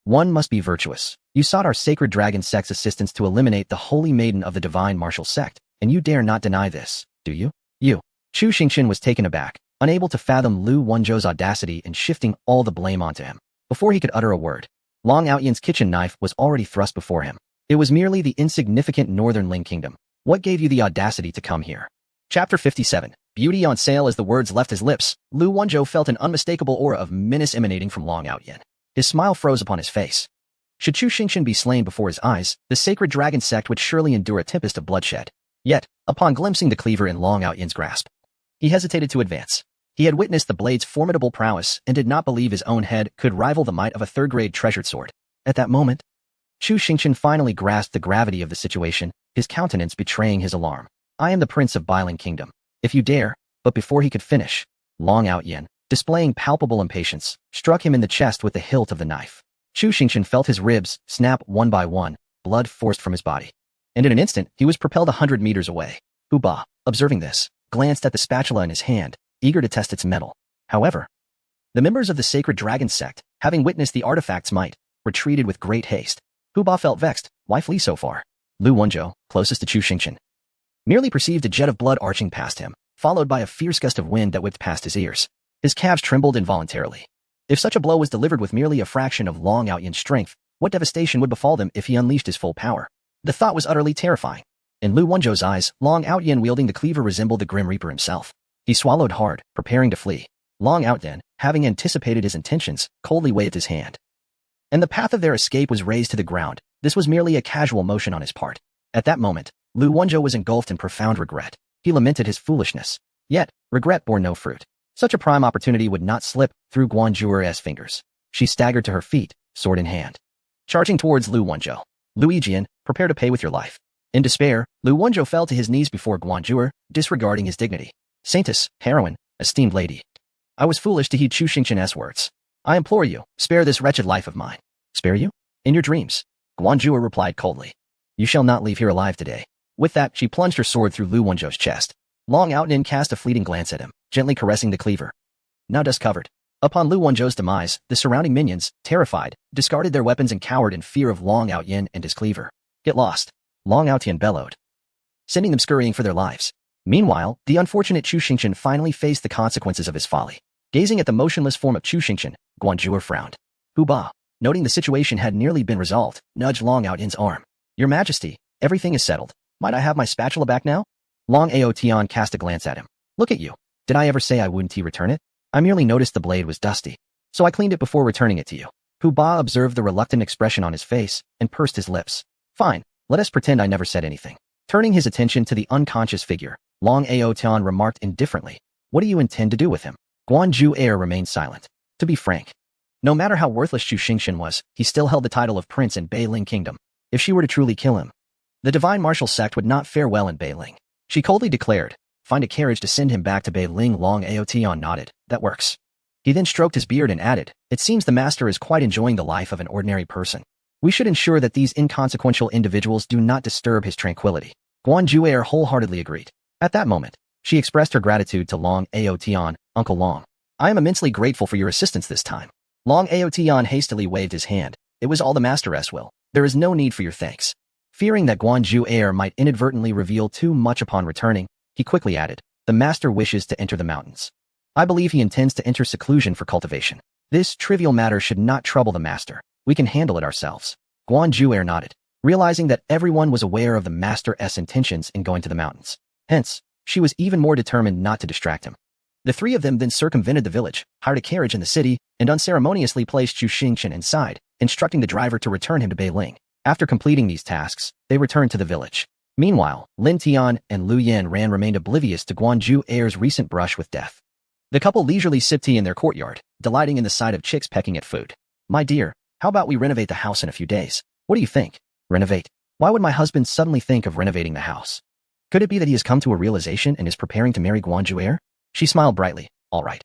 Speaker 1: One must be virtuous. You sought our Sacred Dragon sect's assistance to eliminate the Holy Maiden of the Divine Martial Sect, and you dare not deny this, do you? You. Chu Xingqian was taken aback, unable to fathom Lu Wenzhou's audacity in shifting all the blame onto him. Before he could utter a word, Long Outyin's kitchen knife was already thrust before him. It was merely the insignificant Northern Ling Kingdom. What gave you the audacity to come here? Chapter 57. Beauty on sale. As the words left his lips, Lu Wenzhou felt an unmistakable aura of menace emanating from Long Outyin. His smile froze upon his face. Should Chu Xingqian be slain before his eyes, the Sacred Dragon sect would surely endure a tempest of bloodshed. Yet, upon glimpsing the cleaver in Long Outyin's grasp, he hesitated to advance. He had witnessed the blade's formidable prowess and did not believe his own head could rival the might of a third-grade treasured sword. At that moment, Chu Xingqian finally grasped the gravity of the situation, his countenance betraying his alarm. I am the Prince of Bailing Kingdom. If you dare, but before he could finish, Long Outyin, displaying palpable impatience, struck him in the chest with the hilt of the knife. Chu Xingqian felt his ribs snap one by one, blood forced from his body. And in an instant, he was propelled 100 meters away. Hu Ba, observing this, glanced at the spatula in his hand, eager to test its metal. However, the members of the Sacred Dragon sect, having witnessed the artifact's might, retreated with great haste. Hu Ba felt vexed. Why flee so far? Lu Wenzhou, closest to Chu Xingqian, merely perceived a jet of blood arching past him, followed by a fierce gust of wind that whipped past his ears. His calves trembled involuntarily. If such a blow was delivered with merely a fraction of Long Outyin's strength, what devastation would befall them if he unleashed his full power? The thought was utterly terrifying. In Lu Wenzhou's eyes, Long Outyin wielding the cleaver resembled the Grim Reaper himself. He swallowed hard, preparing to flee. Long Outyin, having anticipated his intentions, coldly waved his hand. And the path of their escape was raised to the ground. This was merely a casual motion on his part. At that moment, Lu Wenzhou was engulfed in profound regret. He lamented his foolishness. Yet, regret bore no fruit. Such a prime opportunity would not slip through Guanzhou's fingers. She staggered to her feet, sword in hand. Charging towards Lu Wenzhou. Lu Yijian, prepare to pay with your life. In despair, Lu Wenzhou fell to his knees before Guanzhou, disregarding his dignity. Saintess, heroine, esteemed lady. I was foolish to heed Chu Xingqian's words. I implore you, spare this wretched life of mine. Spare you? In your dreams. Guanzhou replied coldly. You shall not leave here alive today. With that, she plunged her sword through Lu Wenzhou's chest. Long Outnin cast a fleeting glance at him, gently caressing the cleaver. Now dust covered. Upon Lu Wenzhou's demise, the surrounding minions, terrified, discarded their weapons and cowered in fear of Long Outyin and his cleaver. Get lost. Long Outyin bellowed, sending them scurrying for their lives. Meanwhile, the unfortunate Chu Xingqian finally faced the consequences of his folly. Gazing at the motionless form of Chu Xingqian, Guanzhou frowned. Hu Ba, noting the situation had nearly been resolved, nudged Long Outyin's arm. Your Majesty, everything is settled. Might I have my spatula back now? Long Ao Tian cast a glance at him. Look at you. Did I ever say I wouldn't return it? I merely noticed the blade was dusty, so I cleaned it before returning it to you. Hu Ba observed the reluctant expression on his face and pursed his lips. Fine, let us pretend I never said anything. Turning his attention to the unconscious figure, Long Ao Tian remarked indifferently. What do you intend to do with him? Guanzhou remained silent. To be frank, no matter how worthless Chu Xingqian was, he still held the title of prince in Beiling Kingdom. If she were to truly kill him, the divine martial sect would not fare well in Beiling. She coldly declared, find a carriage to send him back to Beiling. Long Ao Tian nodded. That works. He then stroked his beard and added, it seems the master is quite enjoying the life of an ordinary person. We should ensure that these inconsequential individuals do not disturb his tranquility. Guanzhou wholeheartedly agreed. At that moment, she expressed her gratitude to Long Ao Tian, Uncle Long. I am immensely grateful for your assistance this time. Long Ao Tian hastily waved his hand. It was all the master's will. There is no need for your thanks. Fearing that Guanzhou might inadvertently reveal too much upon returning, he quickly added, the master wishes to enter the mountains. I believe he intends to enter seclusion for cultivation. This trivial matter should not trouble the master. We can handle it ourselves. Guanzhou nodded, realizing that everyone was aware of the master's intentions in going to the mountains. Hence, she was even more determined not to distract him. The three of them then circumvented the village, hired a carriage in the city, and unceremoniously placed Chu Xingqian inside, instructing the driver to return him to Beiling. After completing these tasks, they returned to the village. Meanwhile, Lin Tian and Lu Yanran remained oblivious to Guanzhou's recent brush with death. The couple leisurely sipped tea in their courtyard, delighting in the sight of chicks pecking at food. My dear, how about we renovate the house in a few days? What do you think? Renovate? Why would my husband suddenly think of renovating the house? Could it be that he has come to a realization and is preparing to marry Guanzhou? She smiled brightly. All right.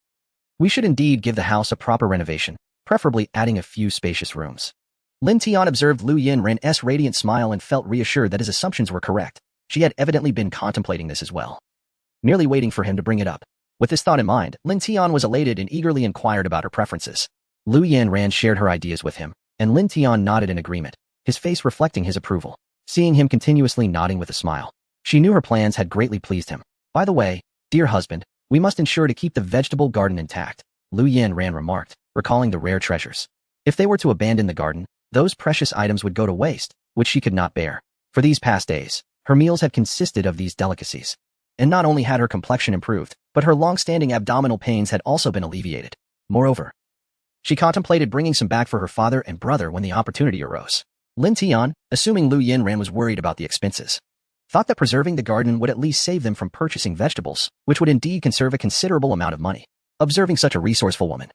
Speaker 1: We should indeed give the house a proper renovation, preferably adding a few spacious rooms. Lin Tian observed Lu Yanran's radiant smile and felt reassured that his assumptions were correct. She had evidently been contemplating this as well, merely waiting for him to bring it up. With this thought in mind, Lin Tian was elated and eagerly inquired about her preferences. Lu Yanran shared her ideas with him, and Lin Tian nodded in agreement, his face reflecting his approval. Seeing him continuously nodding with a smile, she knew her plans had greatly pleased him. By the way, dear husband, we must ensure to keep the vegetable garden intact, Lu Yanran remarked, recalling the rare treasures. If they were to abandon the garden, those precious items would go to waste, which she could not bear. For these past days, her meals had consisted of these delicacies. And not only had her complexion improved, but her long-standing abdominal pains had also been alleviated. Moreover, she contemplated bringing some back for her father and brother when the opportunity arose. Lin Tian, assuming Lu Yanran was worried about the expenses, thought that preserving the garden would at least save them from purchasing vegetables, which would indeed conserve a considerable amount of money. Observing such a resourceful woman,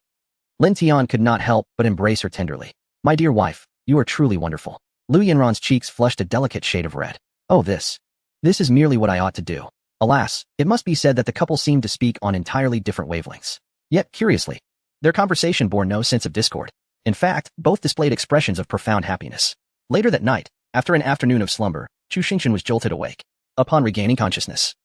Speaker 1: Lin Tian could not help but embrace her tenderly. My dear wife, you are truly wonderful. Lu Yanran's cheeks flushed a delicate shade of red. Oh, this is merely what I ought to do. Alas, it must be said that the couple seemed to speak on entirely different wavelengths. Yet, curiously, their conversation bore no sense of discord. In fact, both displayed expressions of profound happiness. Later that night, after an afternoon of slumber, Chu Xingqian was jolted awake. Upon regaining consciousness,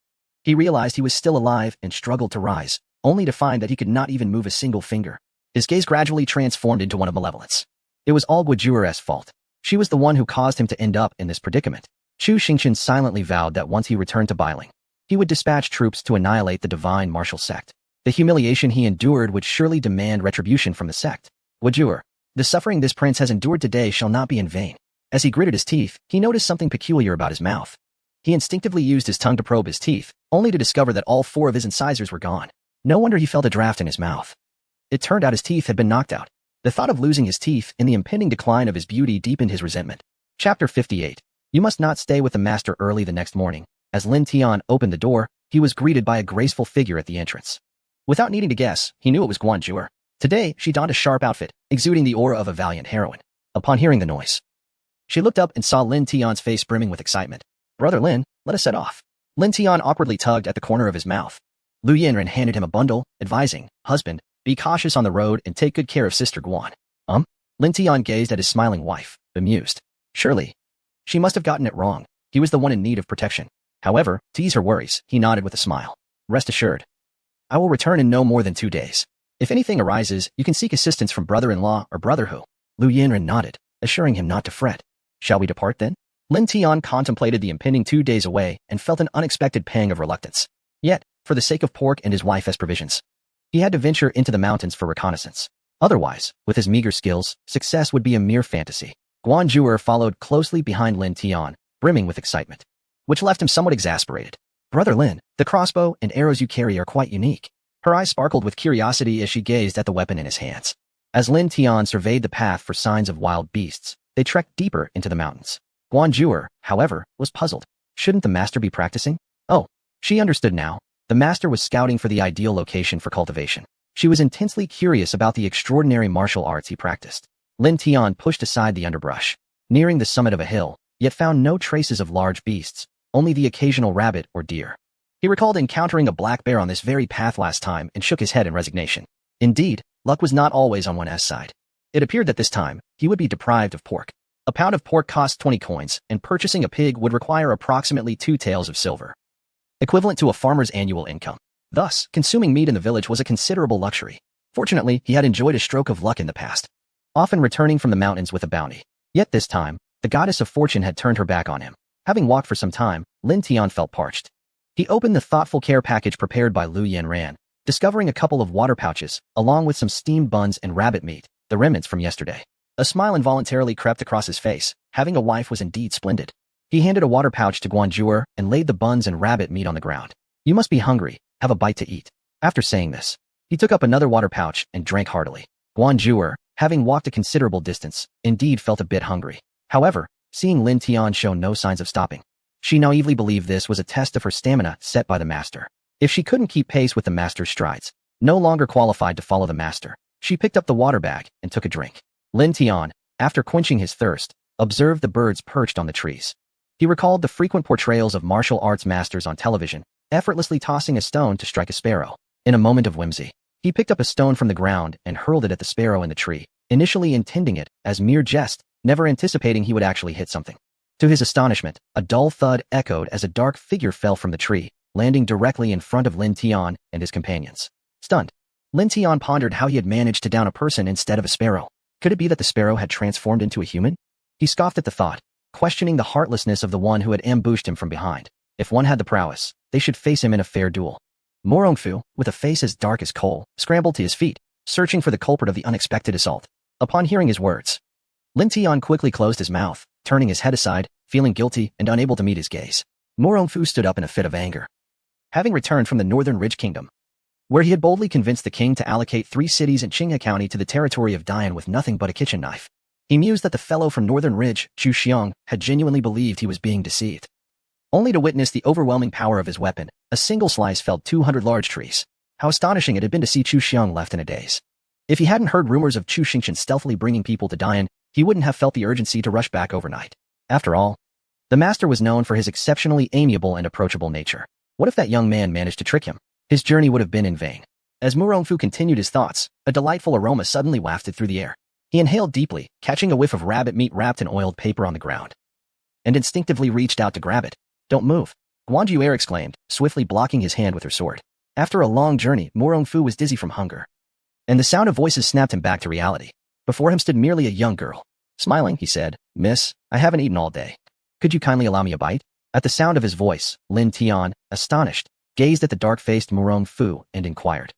Speaker 1: he realized he was still alive and struggled to rise, only to find that he could not even move a single finger. His gaze gradually transformed into one of malevolence. It was all Guanzhou's fault. She was the one who caused him to end up in this predicament. Chu Xingqian silently vowed that once he returned to Beiling, he would dispatch troops to annihilate the divine martial sect. The humiliation he endured would surely demand retribution from the sect. Guanzhou, the suffering this prince has endured today shall not be in vain. As he gritted his teeth, he noticed something peculiar about his mouth. He instinctively used his tongue to probe his teeth, only to discover that all 4 of his incisors were gone. No wonder he felt a draft in his mouth. It turned out his teeth had been knocked out. The thought of losing his teeth and the impending decline of his beauty deepened his resentment. Chapter 58. You must not stay with the master early the next morning. As Lin Tian opened the door, he was greeted by a graceful figure at the entrance. Without needing to guess, he knew it was Guanzhou. Today, she donned a sharp outfit, exuding the aura of a valiant heroine. Upon hearing the noise, she looked up and saw Lin Tion's face brimming with excitement. "Brother Lin, let us set off." Lin Tian awkwardly tugged at the corner of his mouth. Lu Yinren handed him a bundle, advising, "Husband, be cautious on the road and take good care of Sister Guan." Lin Tian gazed at his smiling wife, bemused. Surely, she must have gotten it wrong. He was the one in need of protection. However, to ease her worries, he nodded with a smile. "Rest assured, I will return in no more than 2 days. If anything arises, you can seek assistance from brother-in-law or brother who." Lu Yinren nodded, assuring him not to fret. "Shall we depart then?" Lin Tian contemplated the impending 2 days away and felt an unexpected pang of reluctance. Yet, for the sake of Pork and his wife as provisions, he had to venture into the mountains for reconnaissance. Otherwise, with his meager skills, success would be a mere fantasy. Guan Zhuer followed closely behind Lin Tian, brimming with excitement, which left him somewhat exasperated. "Brother Lin, the crossbow and arrows you carry are quite unique." Her eyes sparkled with curiosity as she gazed at the weapon in his hands. As Lin Tian surveyed the path for signs of wild beasts, they trekked deeper into the mountains. Guan Zhuer, however, was puzzled. Shouldn't the master be practicing? Oh, she understood now. The master was scouting for the ideal location for cultivation. She was intensely curious about the extraordinary martial arts he practiced. Lin Tian pushed aside the underbrush, nearing the summit of a hill, yet found no traces of large beasts, only the occasional rabbit or deer. He recalled encountering a black bear on this very path last time and shook his head in resignation. Indeed, luck was not always on one's side. It appeared that this time, he would be deprived of pork. A pound of pork cost 20 coins, and purchasing a pig would require approximately 2 taels of silver, equivalent to a farmer's annual income. Thus, consuming meat in the village was a considerable luxury. Fortunately, he had enjoyed a stroke of luck in the past, often returning from the mountains with a bounty. Yet this time, the goddess of fortune had turned her back on him. Having walked for some time, Lin Tian felt parched. He opened the thoughtful care package prepared by Lu Yinren, discovering a couple of water pouches, along with some steamed buns and rabbit meat, the remnants from yesterday. A smile involuntarily crept across his face. Having a wife was indeed splendid. He handed a water pouch to Guan Zhuer and laid the buns and rabbit meat on the ground. "You must be hungry. Have a bite to eat." After saying this, he took up another water pouch and drank heartily. Guan Zhuer, having walked a considerable distance, indeed felt a bit hungry. However, seeing Lin Tian show no signs of stopping, she naively believed this was a test of her stamina set by the master. If she couldn't keep pace with the master's strides, no longer qualified to follow the master, she picked up the water bag and took a drink. Lin Tian, after quenching his thirst, observed the birds perched on the trees. He recalled the frequent portrayals of martial arts masters on television, effortlessly tossing a stone to strike a sparrow. In a moment of whimsy, he picked up a stone from the ground and hurled it at the sparrow in the tree, initially intending it as mere jest, never anticipating he would actually hit something. To his astonishment, a dull thud echoed as a dark figure fell from the tree, landing directly in front of Lin Tian and his companions. Stunned, Lin Tian pondered how he had managed to down a person instead of a sparrow. Could it be that the sparrow had transformed into a human? He scoffed at the thought, questioning the heartlessness of the one who had ambushed him from behind. If one had the prowess, they should face him in a fair duel. Morongfu, with a face as dark as coal, scrambled to his feet, searching for the culprit of the unexpected assault. Upon hearing his words, Lin Tian quickly closed his mouth, turning his head aside, feeling guilty and unable to meet his gaze. Morongfu stood up in a fit of anger. Having returned from the Northern Ridge Kingdom, where he had boldly convinced the king to allocate 3 cities in Qinghe County to the territory of Dian with nothing but a kitchen knife, he mused that the fellow from Northern Ridge, Chu Xiong, had genuinely believed he was being deceived. Only to witness the overwhelming power of his weapon, a single slice felled 200 large trees. How astonishing it had been to see Chu Xiong left in a daze. If he hadn't heard rumors of Chu Xingchen stealthily bringing people to Dian, he wouldn't have felt the urgency to rush back overnight. After all, the master was known for his exceptionally amiable and approachable nature. What if that young man managed to trick him? His journey would have been in vain. As Murongfu continued his thoughts, a delightful aroma suddenly wafted through the air. He inhaled deeply, catching a whiff of rabbit meat wrapped in oiled paper on the ground, and instinctively reached out to grab it. "Don't move," Guan Zhuer exclaimed, swiftly blocking his hand with her sword. After a long journey, Murongfu was dizzy from hunger, and the sound of voices snapped him back to reality. Before him stood merely a young girl. Smiling, he said, "Miss, I haven't eaten all day. Could you kindly allow me a bite?" At the sound of his voice, Lin Tian, astonished, gazed at the dark-faced Murongfu and inquired,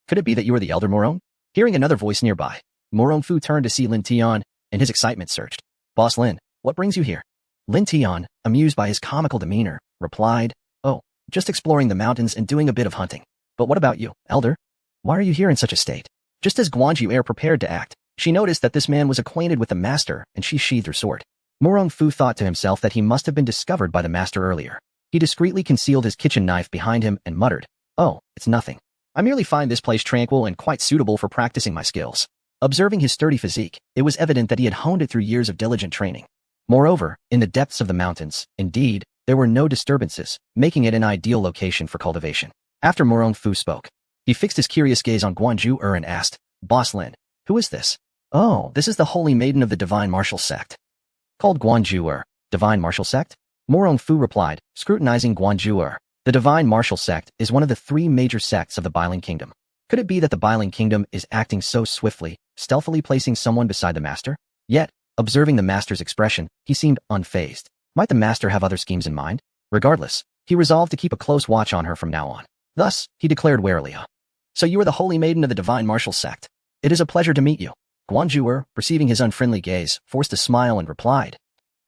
Speaker 1: "Could it be that you are the elder Murong?" Hearing another voice nearby, Murongfu turned to see Lin Tian, and his excitement surged. "Boss Lin, what brings you here?" Lin Tian, amused by his comical demeanor, replied, "Oh, just exploring the mountains and doing a bit of hunting. But what about you, elder? Why are you here in such a state?" Just as Guan Zhuer prepared to act, she noticed that this man was acquainted with the master, and she sheathed her sword. Murongfu thought to himself that he must have been discovered by the master earlier. He discreetly concealed his kitchen knife behind him and muttered, "Oh, it's nothing. I merely find this place tranquil and quite suitable for practicing my skills. Observing his sturdy physique, it was evident that he had honed it through years of diligent training. Moreover, in the depths of the mountains, indeed, there were no disturbances, making it an ideal location for cultivation. After Morong Fu spoke, he fixed his curious gaze on Guanju and asked, Boss Lin, who is this? Oh, this is the holy maiden of the divine martial sect. Called Guanju divine martial sect? Morong Fu replied, scrutinizing Guanju The divine martial sect is one of the three major sects of the Bailing Kingdom. Could it be that the Bailing Kingdom is acting so swiftly, stealthily placing someone beside the master? Yet, observing the master's expression, he seemed unfazed. Might the master have other schemes in mind? Regardless, he resolved to keep a close watch on her from now on. Thus, he declared warily, So you are the holy maiden of the divine martial sect. It is a pleasure to meet you. Guanju, perceiving his unfriendly gaze, forced a smile and replied,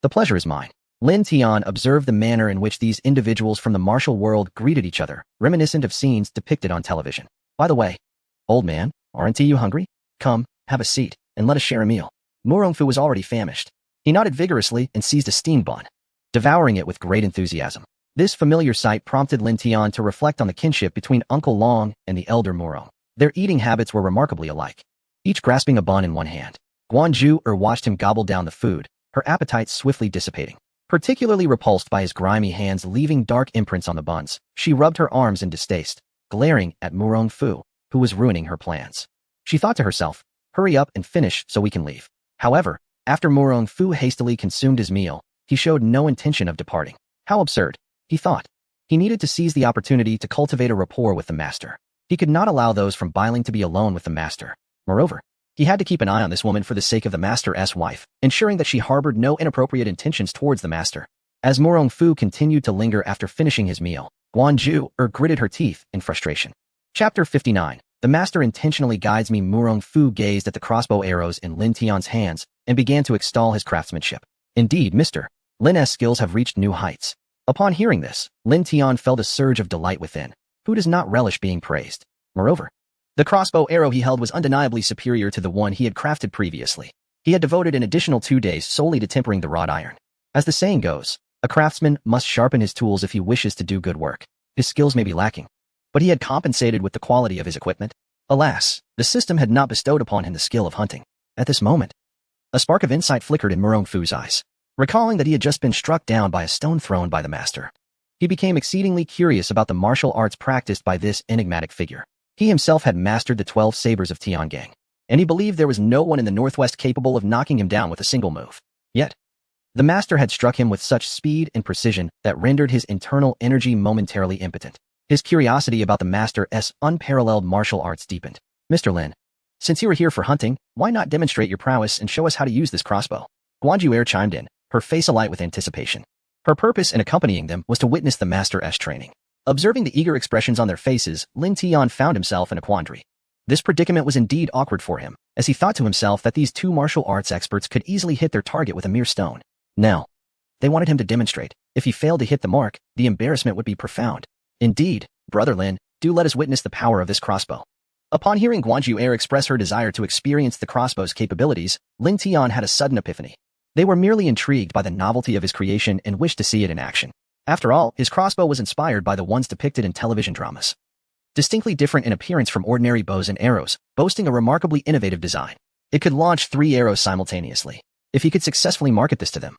Speaker 1: The pleasure is mine. Lin Tian observed the manner in which these individuals from the martial world greeted each other, reminiscent of scenes depicted on television. By the way, old man, aren't you hungry? Come, have a seat, and let us share a meal. Morong Fu was already famished. He nodded vigorously and seized a steamed bun, devouring it with great enthusiasm. This familiar sight prompted Lin Tian to reflect on the kinship between Uncle Long and the elder Morong. Their eating habits were remarkably alike, each grasping a bun in one hand. Guanju watched him gobble down the food, her appetite swiftly dissipating. Particularly repulsed by his grimy hands leaving dark imprints on the buns, she rubbed her arms in distaste, glaring at Morong Fu, who was ruining her plans. She thought to herself, hurry up and finish so we can leave. However, after Morong Fu hastily consumed his meal, he showed no intention of departing. How absurd, he thought. He needed to seize the opportunity to cultivate a rapport with the master. He could not allow those from Bailing to be alone with the master. Moreover, he had to keep an eye on this woman for the sake of the master's wife, ensuring that she harbored no inappropriate intentions towards the master. As Morong Fu continued to linger after finishing his meal, Guanju gritted her teeth in frustration. Chapter 59. The master intentionally guides me. Morong Fu gazed at the crossbow arrows in Lin Tian's hands and began to extol his craftsmanship. Indeed, Mr. Lin's skills have reached new heights. Upon hearing this, Lin Tian felt a surge of delight within. Who does not relish being praised? Moreover, the crossbow arrow he held was undeniably superior to the one he had crafted previously. He had devoted an additional 2 days solely to tempering the wrought iron. As the saying goes, a craftsman must sharpen his tools if he wishes to do good work. His skills may be lacking, but he had compensated with the quality of his equipment. Alas, the system had not bestowed upon him the skill of hunting. At this moment, a spark of insight flickered in Morong Fu's eyes. Recalling that he had just been struck down by a stone thrown by the master, he became exceedingly curious about the martial arts practiced by this enigmatic figure. He himself had mastered the 12 sabers of Tiangang, and he believed there was no one in the northwest capable of knocking him down with a single move. Yet, the master had struck him with such speed and precision that rendered his internal energy momentarily impotent. His curiosity about the master's unparalleled martial arts deepened. Mr. Lin, since you are here for hunting, why not demonstrate your prowess and show us how to use this crossbow? Guanju chimed in, her face alight with anticipation. Her purpose in accompanying them was to witness the master's training. Observing the eager expressions on their faces, Lin Tian found himself in a quandary. This predicament was indeed awkward for him, as he thought to himself that these two martial arts experts could easily hit their target with a mere stone. Now, they wanted him to demonstrate. If he failed to hit the mark, the embarrassment would be profound. Indeed, Brother Lin, do let us witness the power of this crossbow. Upon hearing Guanju express her desire to experience the crossbow's capabilities, Lin Tian had a sudden epiphany. They were merely intrigued by the novelty of his creation and wished to see it in action. After all, his crossbow was inspired by the ones depicted in television dramas. Distinctly different in appearance from ordinary bows and arrows, boasting a remarkably innovative design. It could launch 3 arrows simultaneously. If he could successfully market this to them,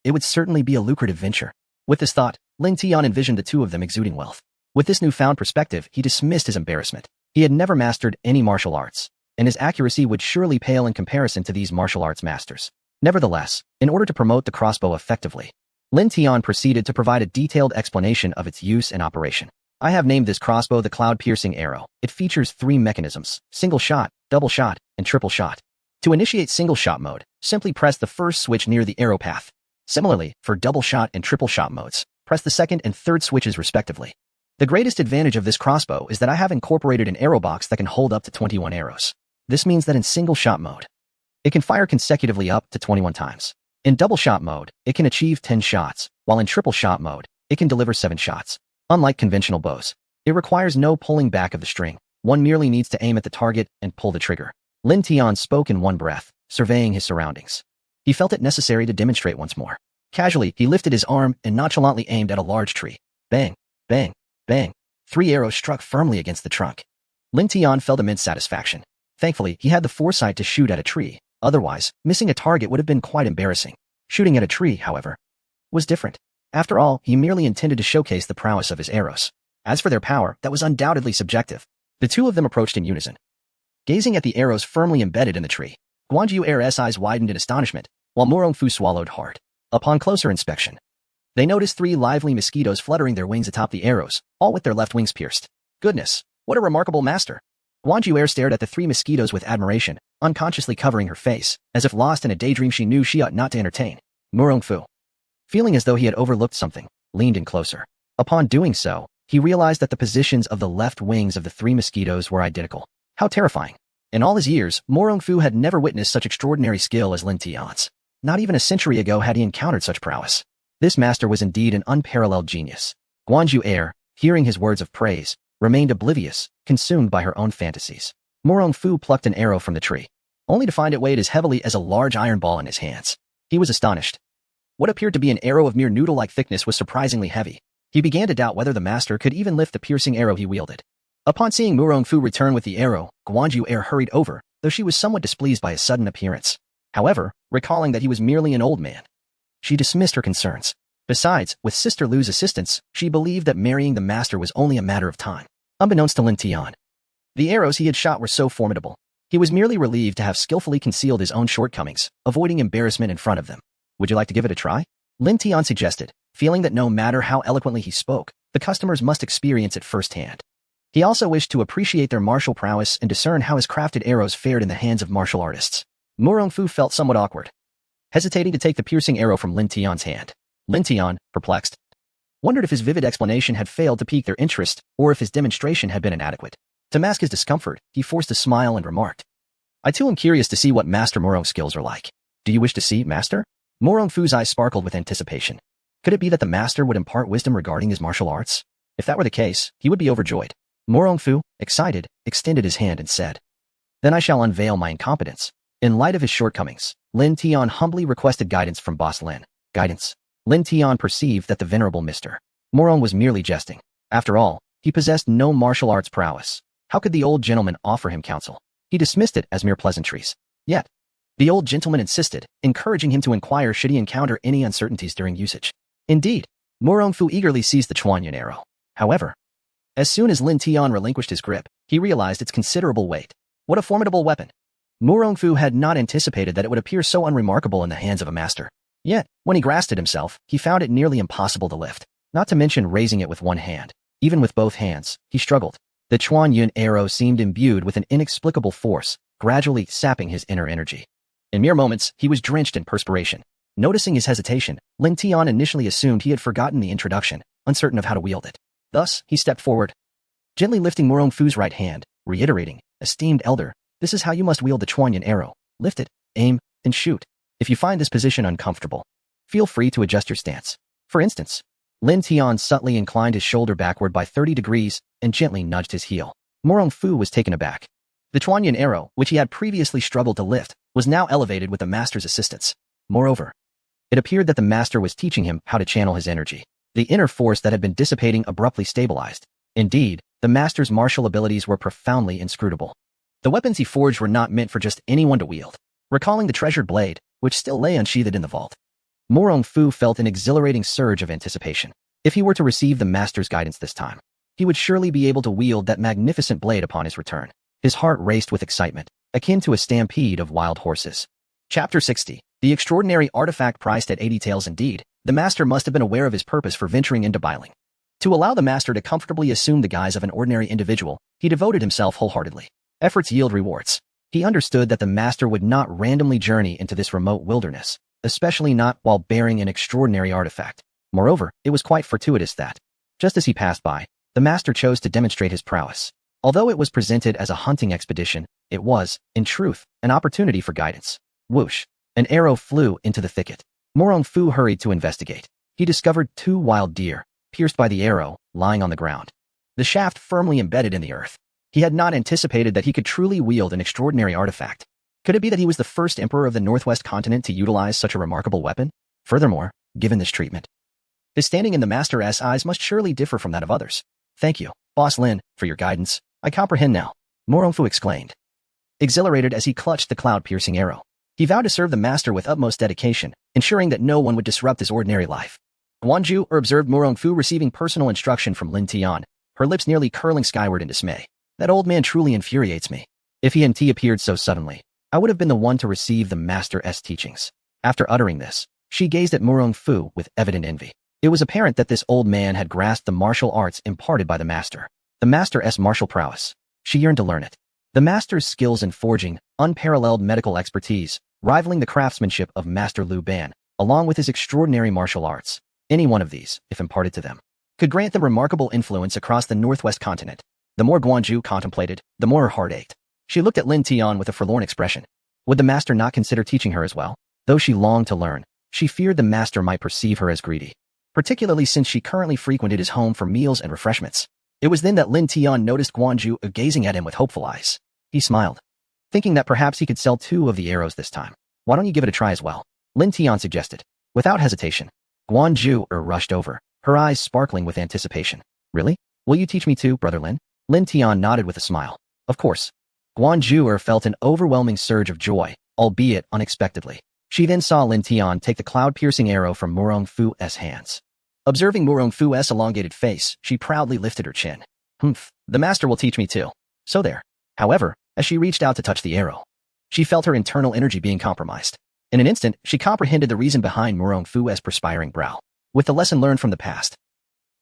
Speaker 1: it would certainly be a lucrative venture. With this thought, Lin Tian envisioned the two of them exuding wealth. With this newfound perspective, he dismissed his embarrassment. He had never mastered any martial arts, and his accuracy would surely pale in comparison to these martial arts masters. Nevertheless, in order to promote the crossbow effectively, Lin Tian proceeded to provide a detailed explanation of its use and operation. I have named this crossbow the cloud-piercing arrow. It features 3 mechanisms: single shot, double shot, and triple shot. To initiate single shot mode, simply press the first switch near the arrow path. Similarly, for double shot and triple shot modes, press the second and third switches respectively. The greatest advantage of this crossbow is that I have incorporated an arrow box that can hold up to 21 arrows. This means that in single shot mode, it can fire consecutively up to 21 times. In double shot mode, it can achieve 10 shots, while in triple shot mode, it can deliver 7 shots. Unlike conventional bows, it requires no pulling back of the string. One merely needs to aim at the target and pull the trigger. Lin Tian spoke in one breath, surveying his surroundings. He felt it necessary to demonstrate once more. Casually, he lifted his arm and nonchalantly aimed at a large tree. Bang, bang, bang. 3 arrows struck firmly against the trunk. Lin Tian felt immense satisfaction. Thankfully, he had the foresight to shoot at a tree. Otherwise, missing a target would have been quite embarrassing. Shooting at a tree, however, was different. After all, he merely intended to showcase the prowess of his arrows. As for their power, that was undoubtedly subjective. The two of them approached in unison. Gazing at the arrows firmly embedded in the tree, Guanyu Air's eyes widened in astonishment, while Morongfu swallowed hard. Upon closer inspection, they noticed 3 lively mosquitoes fluttering their wings atop the arrows, all with their left wings pierced. Goodness, what a remarkable master! Guanyu Air stared at the 3 mosquitoes with admiration, unconsciously covering her face, as if lost in a daydream she knew she ought not to entertain. Morongfu, feeling as though he had overlooked something, leaned in closer. Upon doing so, he realized that the positions of the left wings of the 3 mosquitoes were identical. How terrifying! In all his years, Morongfu had never witnessed such extraordinary skill as Lin Tian's. Not even a century ago had he encountered such prowess. This master was indeed an unparalleled genius. Guanyu Air, hearing his words of praise, remained oblivious, consumed by her own fantasies. Morongfu plucked an arrow from the tree, only to find it weighed as heavily as a large iron ball in his hands. He was astonished. What appeared to be an arrow of mere noodle-like thickness was surprisingly heavy. He began to doubt whether the master could even lift the piercing arrow he wielded. Upon seeing Morongfu return with the arrow, Guanyu Air hurried over, though she was somewhat displeased by his sudden appearance. However, recalling that he was merely an old man, she dismissed her concerns. Besides, with Sister Lu's assistance, she believed that marrying the master was only a matter of time. Unbeknownst to Lin Tian, the arrows he had shot were so formidable. He was merely relieved to have skillfully concealed his own shortcomings, avoiding embarrassment in front of them. Would you like to give it a try? Lin Tian suggested, feeling that no matter how eloquently he spoke, the customers must experience it firsthand. He also wished to appreciate their martial prowess and discern how his crafted arrows fared in the hands of martial artists. Morongfu felt somewhat awkward, hesitating to take the piercing arrow from Lin Tian's hand. Lin Tian, perplexed, wondered if his vivid explanation had failed to pique their interest or if his demonstration had been inadequate. To mask his discomfort, he forced a smile and remarked, I too am curious to see what Master Morong's skills are like. Do you wish to see, Master? Morongfu's eyes sparkled with anticipation. Could it be that the master would impart wisdom regarding his martial arts? If that were the case, he would be overjoyed. Morongfu, excited, extended his hand and said, Then I shall unveil my incompetence. In light of his shortcomings, Lin Tian humbly requested guidance from Boss Lin. Guidance. Lin Tian perceived that the venerable Mr. Morong was merely jesting. After all, he possessed no martial arts prowess. How could the old gentleman offer him counsel? He dismissed it as mere pleasantries. Yet, the old gentleman insisted, encouraging him to inquire should he encounter any uncertainties during usage. Indeed, Morongfu eagerly seized the Chuanyan arrow. However, as soon as Lin Tian relinquished his grip, he realized its considerable weight. What a formidable weapon! Morongfu had not anticipated that it would appear so unremarkable in the hands of a master. Yet, when he grasped it himself, he found it nearly impossible to lift, not to mention raising it with one hand. Even with both hands, he struggled. The Chuanyan arrow seemed imbued with an inexplicable force, gradually sapping his inner energy. In mere moments, he was drenched in perspiration. Noticing his hesitation, Lin Tian initially assumed he had forgotten the introduction, uncertain of how to wield it. Thus, he stepped forward, gently lifting Morongfu's right hand, reiterating, Esteemed elder, this is how you must wield the Chuanyan arrow. Lift it, aim, and shoot. If you find this position uncomfortable, feel free to adjust your stance. For instance, Lin Tian subtly inclined his shoulder backward by 30 degrees and gently nudged his heel. Morongfu was taken aback. The Chuanyan arrow, which he had previously struggled to lift, was now elevated with the master's assistance. Moreover, it appeared that the master was teaching him how to channel his energy. The inner force that had been dissipating abruptly stabilized. Indeed, the master's martial abilities were profoundly inscrutable. The weapons he forged were not meant for just anyone to wield. Recalling the treasured blade, which still lay unsheathed in the vault, Morongfu felt an exhilarating surge of anticipation. If he were to receive the master's guidance this time, he would surely be able to wield that magnificent blade upon his return. His heart raced with excitement, akin to a stampede of wild horses. Chapter 60. The extraordinary artifact priced at 80 taels. Indeed, the master must have been aware of his purpose for venturing into Bailing. To allow the master to comfortably assume the guise of an ordinary individual, he devoted himself wholeheartedly. Efforts yield rewards. He understood that the master would not randomly journey into this remote wilderness, especially not while bearing an extraordinary artifact. Moreover, it was quite fortuitous that, just as he passed by, the master chose to demonstrate his prowess. Although it was presented as a hunting expedition, it was, in truth, an opportunity for guidance. Whoosh! An arrow flew into the thicket. Morongfu hurried to investigate. He discovered 2 wild deer, pierced by the arrow, lying on the ground, the shaft firmly embedded in the earth. He had not anticipated that he could truly wield an extraordinary artifact. Could it be that he was the first emperor of the Northwest continent to utilize such a remarkable weapon? Furthermore, given this treatment, his standing in the master's eyes must surely differ from that of others. Thank you, Boss Lin, for your guidance. I comprehend now. Morongfu exclaimed, exhilarated as he clutched the cloud-piercing arrow. He vowed to serve the master with utmost dedication, ensuring that no one would disrupt his ordinary life. Guanju observed Morongfu receiving personal instruction from Lin Tian, her lips nearly curling skyward in dismay. That old man truly infuriates me. If he and appeared so suddenly, I would have been the one to receive the master's teachings. After uttering this, she gazed at Morongfu with evident envy. It was apparent that this old man had grasped the martial arts imparted by the master. The master's martial prowess. She yearned to learn it. The master's skills in forging, unparalleled medical expertise, rivaling the craftsmanship of Master Liu Ban, along with his extraordinary martial arts. Any one of these, if imparted to them, could grant them remarkable influence across the northwest continent. The more Guanju contemplated, the more her heart ached. She looked at Lin Tian with a forlorn expression. Would the master not consider teaching her as well? Though she longed to learn, she feared the master might perceive her as greedy, particularly since she currently frequented his home for meals and refreshments. It was then that Lin Tian noticed Guanju gazing at him with hopeful eyes. He smiled, thinking that perhaps he could sell 2 of the arrows this time. Why don't you give it a try as well? Lin Tian suggested. Without hesitation, Guanju rushed over, her eyes sparkling with anticipation. Really? Will you teach me too, Brother Lin? Lin Tian nodded with a smile. Of course. Guanju felt an overwhelming surge of joy, albeit unexpectedly. She then saw Lin Tian take the cloud-piercing arrow from Morongfu's hands. Observing Morongfu's elongated face, she proudly lifted her chin. Humph, the master will teach me too. So there. However, as she reached out to touch the arrow, she felt her internal energy being compromised. In an instant, she comprehended the reason behind Morongfu's perspiring brow. With the lesson learned from the past,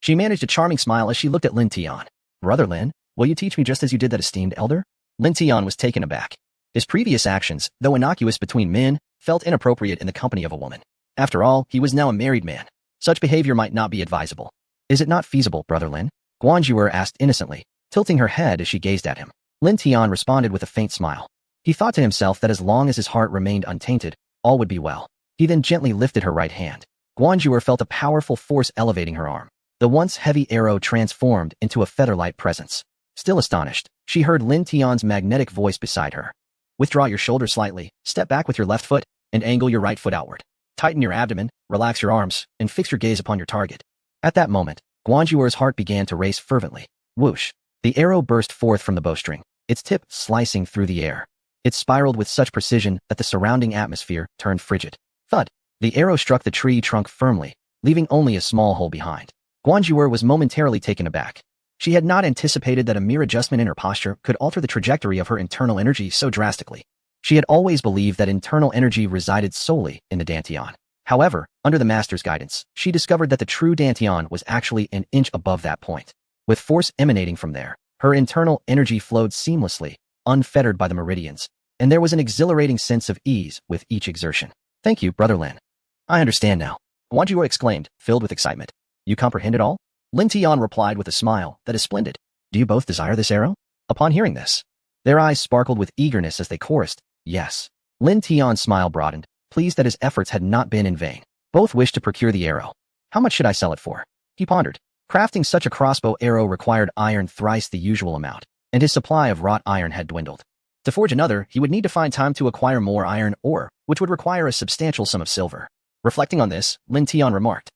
Speaker 1: she managed a charming smile as she looked at Lin Tian. Brother Lin, will you teach me just as you did that esteemed elder? Lin Tian was taken aback. His previous actions, though innocuous between men, felt inappropriate in the company of a woman. After all, he was now a married man. Such behavior might not be advisable. Is it not feasible, Brother Lin? Guanju asked innocently, tilting her head as she gazed at him. Lin Tian responded with a faint smile. He thought to himself that as long as his heart remained untainted, all would be well. He then gently lifted her right hand. Guanju felt a powerful force elevating her arm. The once heavy arrow transformed into a feather-light presence. Still astonished, she heard Lin Tian's magnetic voice beside her. Withdraw your shoulders slightly, step back with your left foot, and angle your right foot outward. Tighten your abdomen, relax your arms, and fix your gaze upon your target. At that moment, Guanju's heart began to race fervently. Whoosh! The arrow burst forth from the bowstring, its tip slicing through the air. It spiraled with such precision that the surrounding atmosphere turned frigid. Thud! The arrow struck the tree trunk firmly, leaving only a small hole behind. Guanju was momentarily taken aback. She had not anticipated that a mere adjustment in her posture could alter the trajectory of her internal energy so drastically. She had always believed that internal energy resided solely in the Dantian. However, under the master's guidance, she discovered that the true Dantian was actually an inch above that point. With force emanating from there, her internal energy flowed seamlessly, unfettered by the meridians, and there was an exhilarating sense of ease with each exertion. Thank you, Brother Lin. I understand now. Guanju exclaimed, filled with excitement. You comprehend it all? Lin Tian replied with a smile. That is splendid. Do you both desire this arrow? Upon hearing this, their eyes sparkled with eagerness as they chorused, yes. Lin Tian's smile broadened, pleased that his efforts had not been in vain. Both wished to procure the arrow. How much should I sell it for? He pondered. Crafting such a crossbow arrow required iron thrice the usual amount, and his supply of wrought iron had dwindled. To forge another, he would need to find time to acquire more iron ore, which would require a substantial sum of silver. Reflecting on this, Lin Tian remarked,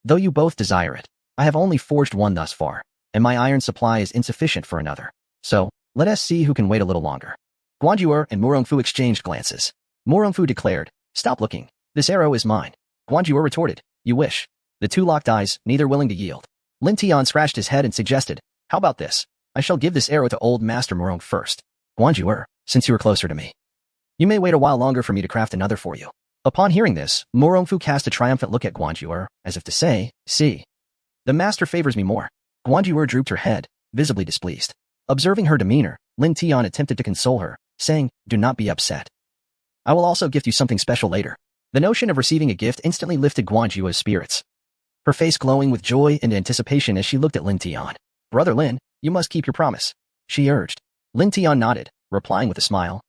Speaker 1: though you both desire it, I have only forged one thus far, and my iron supply is insufficient for another. So, let us see who can wait a little longer. Guanju and Morongfu exchanged glances. Morongfu declared, stop looking. This arrow is mine. Guanju retorted, you wish. The two locked eyes, neither willing to yield. Lin Tian scratched his head and suggested, how about this? I shall give this arrow to old Master Morong first. Guanju, since you are closer to me, you may wait a while longer for me to craft another for you. Upon hearing this, Morongfu cast a triumphant look at Guanju, as if to say, see. The master favors me more. Guanju drooped her head, visibly displeased. Observing her demeanor, Lin Tian attempted to console her, saying, do not be upset. I will also gift you something special later. The notion of receiving a gift instantly lifted Guanju's spirits, her face glowing with joy and anticipation as she looked at Lin Tian. Brother Lin, you must keep your promise, she urged. Lin Tian nodded, replying with a smile.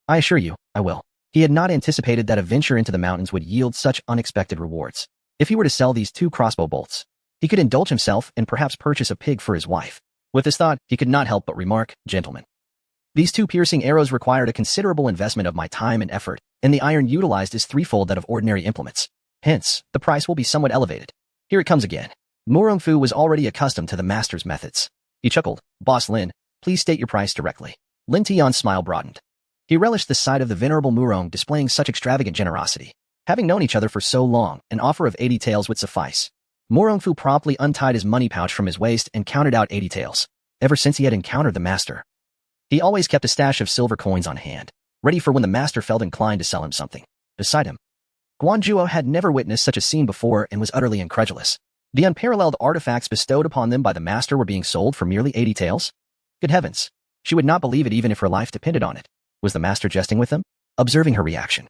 Speaker 1: I assure you, I will. He had not anticipated that a venture into the mountains would yield such unexpected rewards. If he were to sell these 2 crossbow bolts, he could indulge himself and perhaps purchase a pig for his wife. With this thought, he could not help but remark, gentlemen, these 2 piercing arrows required a considerable investment of my time and effort, and the iron utilized is threefold that of ordinary implements. Hence, the price will be somewhat elevated. Here it comes again. Morongfu was already accustomed to the master's methods. He chuckled, Boss Lin, please state your price directly. Lin Tian's smile broadened. He relished the sight of the venerable Murong displaying such extravagant generosity. Having known each other for so long, an offer of 80 taels would suffice. Murong Fu promptly untied his money pouch from his waist and counted out 80 taels. Ever since he had encountered the master, he always kept a stash of silver coins on hand, ready for when the master felt inclined to sell him something. Beside him, Guanzhou had never witnessed such a scene before and was utterly incredulous. The unparalleled artifacts bestowed upon them by the master were being sold for merely 80 taels? Good heavens! She would not believe it even if her life depended on it. Was the master jesting with them? Observing her reaction,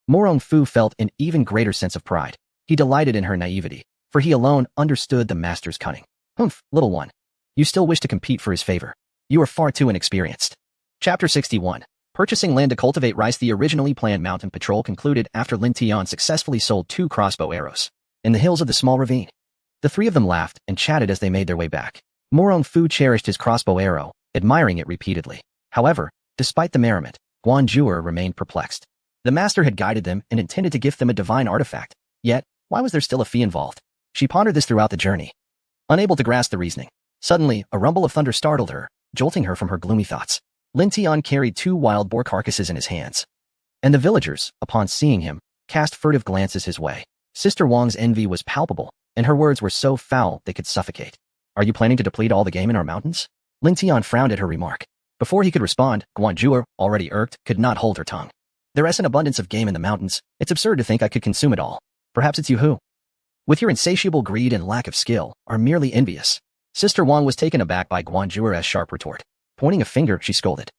Speaker 1: Murong Fu felt an even greater sense of pride. He delighted in her naivety, for he alone understood the master's cunning. Humph, little one. You still wish to compete for his favor. You are far too inexperienced. Chapter 61. Purchasing land to cultivate rice. The originally planned mountain patrol concluded after Lin Tian successfully sold 2 crossbow arrows in the hills of the small ravine. The 3 of them laughed and chatted as they made their way back. Murong Fu cherished his crossbow arrow, admiring it repeatedly. However, despite the merriment, Guanzhou remained perplexed. The master had guided them and intended to gift them a divine artifact. Yet, why was there still a fee involved? She pondered this throughout the journey, unable to grasp the reasoning. Suddenly, a rumble of thunder startled her, jolting her from her gloomy thoughts. Lin Tian carried 2 wild boar carcasses in his hands, and the villagers, upon seeing him, cast furtive glances his way. Sister Wang's envy was palpable, and her words were so foul they could suffocate. Are you planning to deplete all the game in our mountains? Lin Tian frowned at her remark. Before he could respond, Guanzhou, already irked, could not hold her tongue. There is an abundance of game in the mountains. It's absurd to think I could consume it all. Perhaps it's you who, with your insatiable greed and lack of skill, are merely envious. Sister Wang was taken aback by Guanzhou's sharp retort. Pointing a finger, she scolded.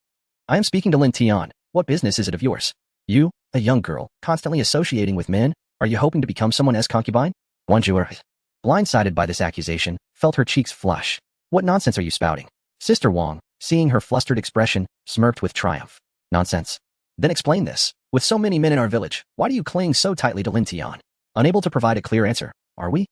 Speaker 1: I am speaking to Lin Tian. What business is it of yours? You, a young girl, constantly associating with men, are you hoping to become someone's concubine? Guanzhou, blindsided by this accusation, felt her cheeks flush. What nonsense are you spouting? Sister Wang, seeing her flustered expression, smirked with triumph. Nonsense. Then explain this. With so many men in our village, why do you cling so tightly to Lin Tian? Unable to provide a clear answer, are we?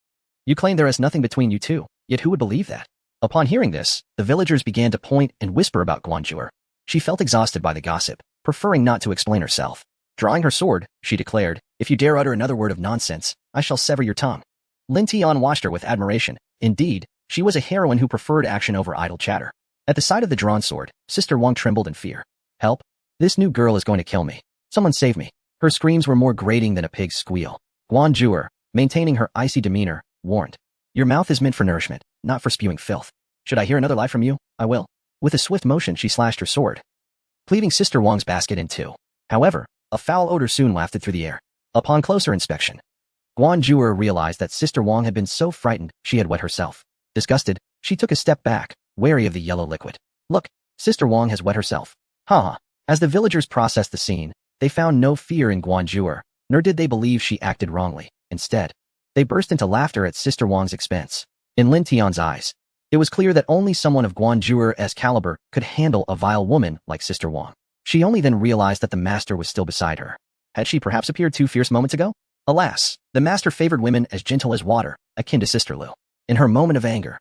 Speaker 1: You claim there is nothing between you two, yet who would believe that? Upon hearing this, the villagers began to point and whisper about Guanzhou. She felt exhausted by the gossip, preferring not to explain herself. Drawing her sword, she declared, if you dare utter another word of nonsense, I shall sever your tongue. Lin Tian watched her with admiration. Indeed, she was a heroine who preferred action over idle chatter. At the sight of the drawn sword, Sister Wang trembled in fear. Help! This new girl is going to kill me. Someone save me. Her screams were more grating than a pig's squeal. Guanzhou, maintaining her icy demeanor, warned. Your mouth is meant for nourishment, not for spewing filth. Should I hear another lie from you, I will. With a swift motion, she slashed her sword, cleaving Sister Wang's basket in 2. However, a foul odor soon wafted through the air. Upon closer inspection, Guanzhou realized that Sister Wang had been so frightened she had wet herself. Disgusted, she took a step back, wary of the yellow liquid. Look, Sister Wang has wet herself. Ha! As the villagers processed the scene, they found no fear in Guanzhou, nor did they believe she acted wrongly. Instead, they burst into laughter at Sister Wang's expense. In Lin Tian's eyes, it was clear that only someone of Guanzhou's caliber could handle a vile woman like Sister Wang. She only then realized that the master was still beside her. Had she perhaps appeared too fierce moments ago? Alas, the master favored women as gentle as water, akin to Sister Lu. In her moment of anger,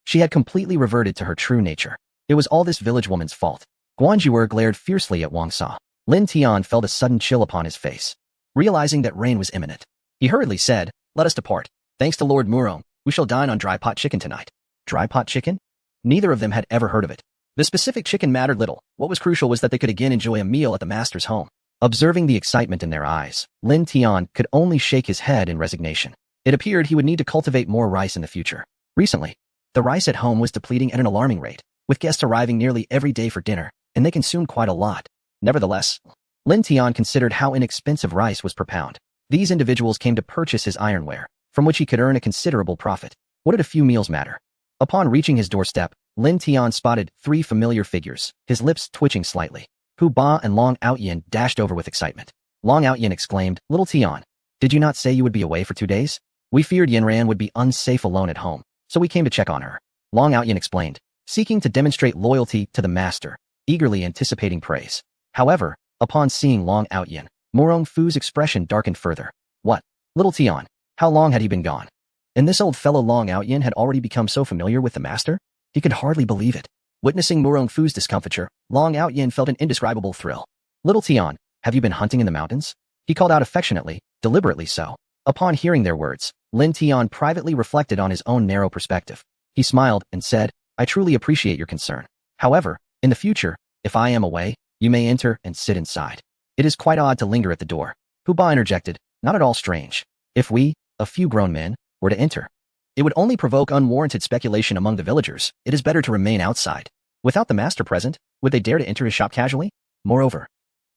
Speaker 1: she had completely reverted to her true nature. It was all this village woman's fault. Guanzhou glared fiercely at Wang Sa. Lin Tian felt a sudden chill upon his face, realizing that rain was imminent. He hurriedly said, let us depart. Thanks to Lord Murong, we shall dine on dry pot chicken tonight. Dry pot chicken? Neither of them had ever heard of it. The specific chicken mattered little. What was crucial was that they could again enjoy a meal at the master's home. Observing the excitement in their eyes, Lin Tian could only shake his head in resignation. It appeared he would need to cultivate more rice in the future. Recently, the rice at home was depleting at an alarming rate, with guests arriving nearly every day for dinner, and they consumed quite a lot. Nevertheless, Lin Tian considered how inexpensive rice was per pound. These individuals came to purchase his ironware, from which he could earn a considerable profit. What did a few meals matter? Upon reaching his doorstep, Lin Tian spotted 3 familiar figures, his lips twitching slightly. Hu Ba and Long Outyin dashed over with excitement. Long Outyin exclaimed, Little Tian, did you not say you would be away for 2 days? We feared Yanran would be unsafe alone at home, so we came to check on her. Long Outyin explained, seeking to demonstrate loyalty to the master, eagerly anticipating praise. However, upon seeing Long Outyin, Murong Fu's expression darkened further. What? Little Tian, how long had he been gone? And this old fellow Long Outyin had already become so familiar with the master? He could hardly believe it. Witnessing Murong Fu's discomfiture, Long Outyin felt an indescribable thrill. Little Tian, have you been hunting in the mountains? He called out affectionately, deliberately so. Upon hearing their words, Lin Tian privately reflected on his own narrow perspective. He smiled and said, I truly appreciate your concern. However, in the future, If I am away, you may enter and sit inside. It is quite odd to linger at the door. Hu Ba interjected, not at all strange. If we, a few grown men, were to enter, it would only provoke unwarranted speculation among the villagers. It is better to remain outside. Without the master present, would they dare to enter his shop casually? Moreover,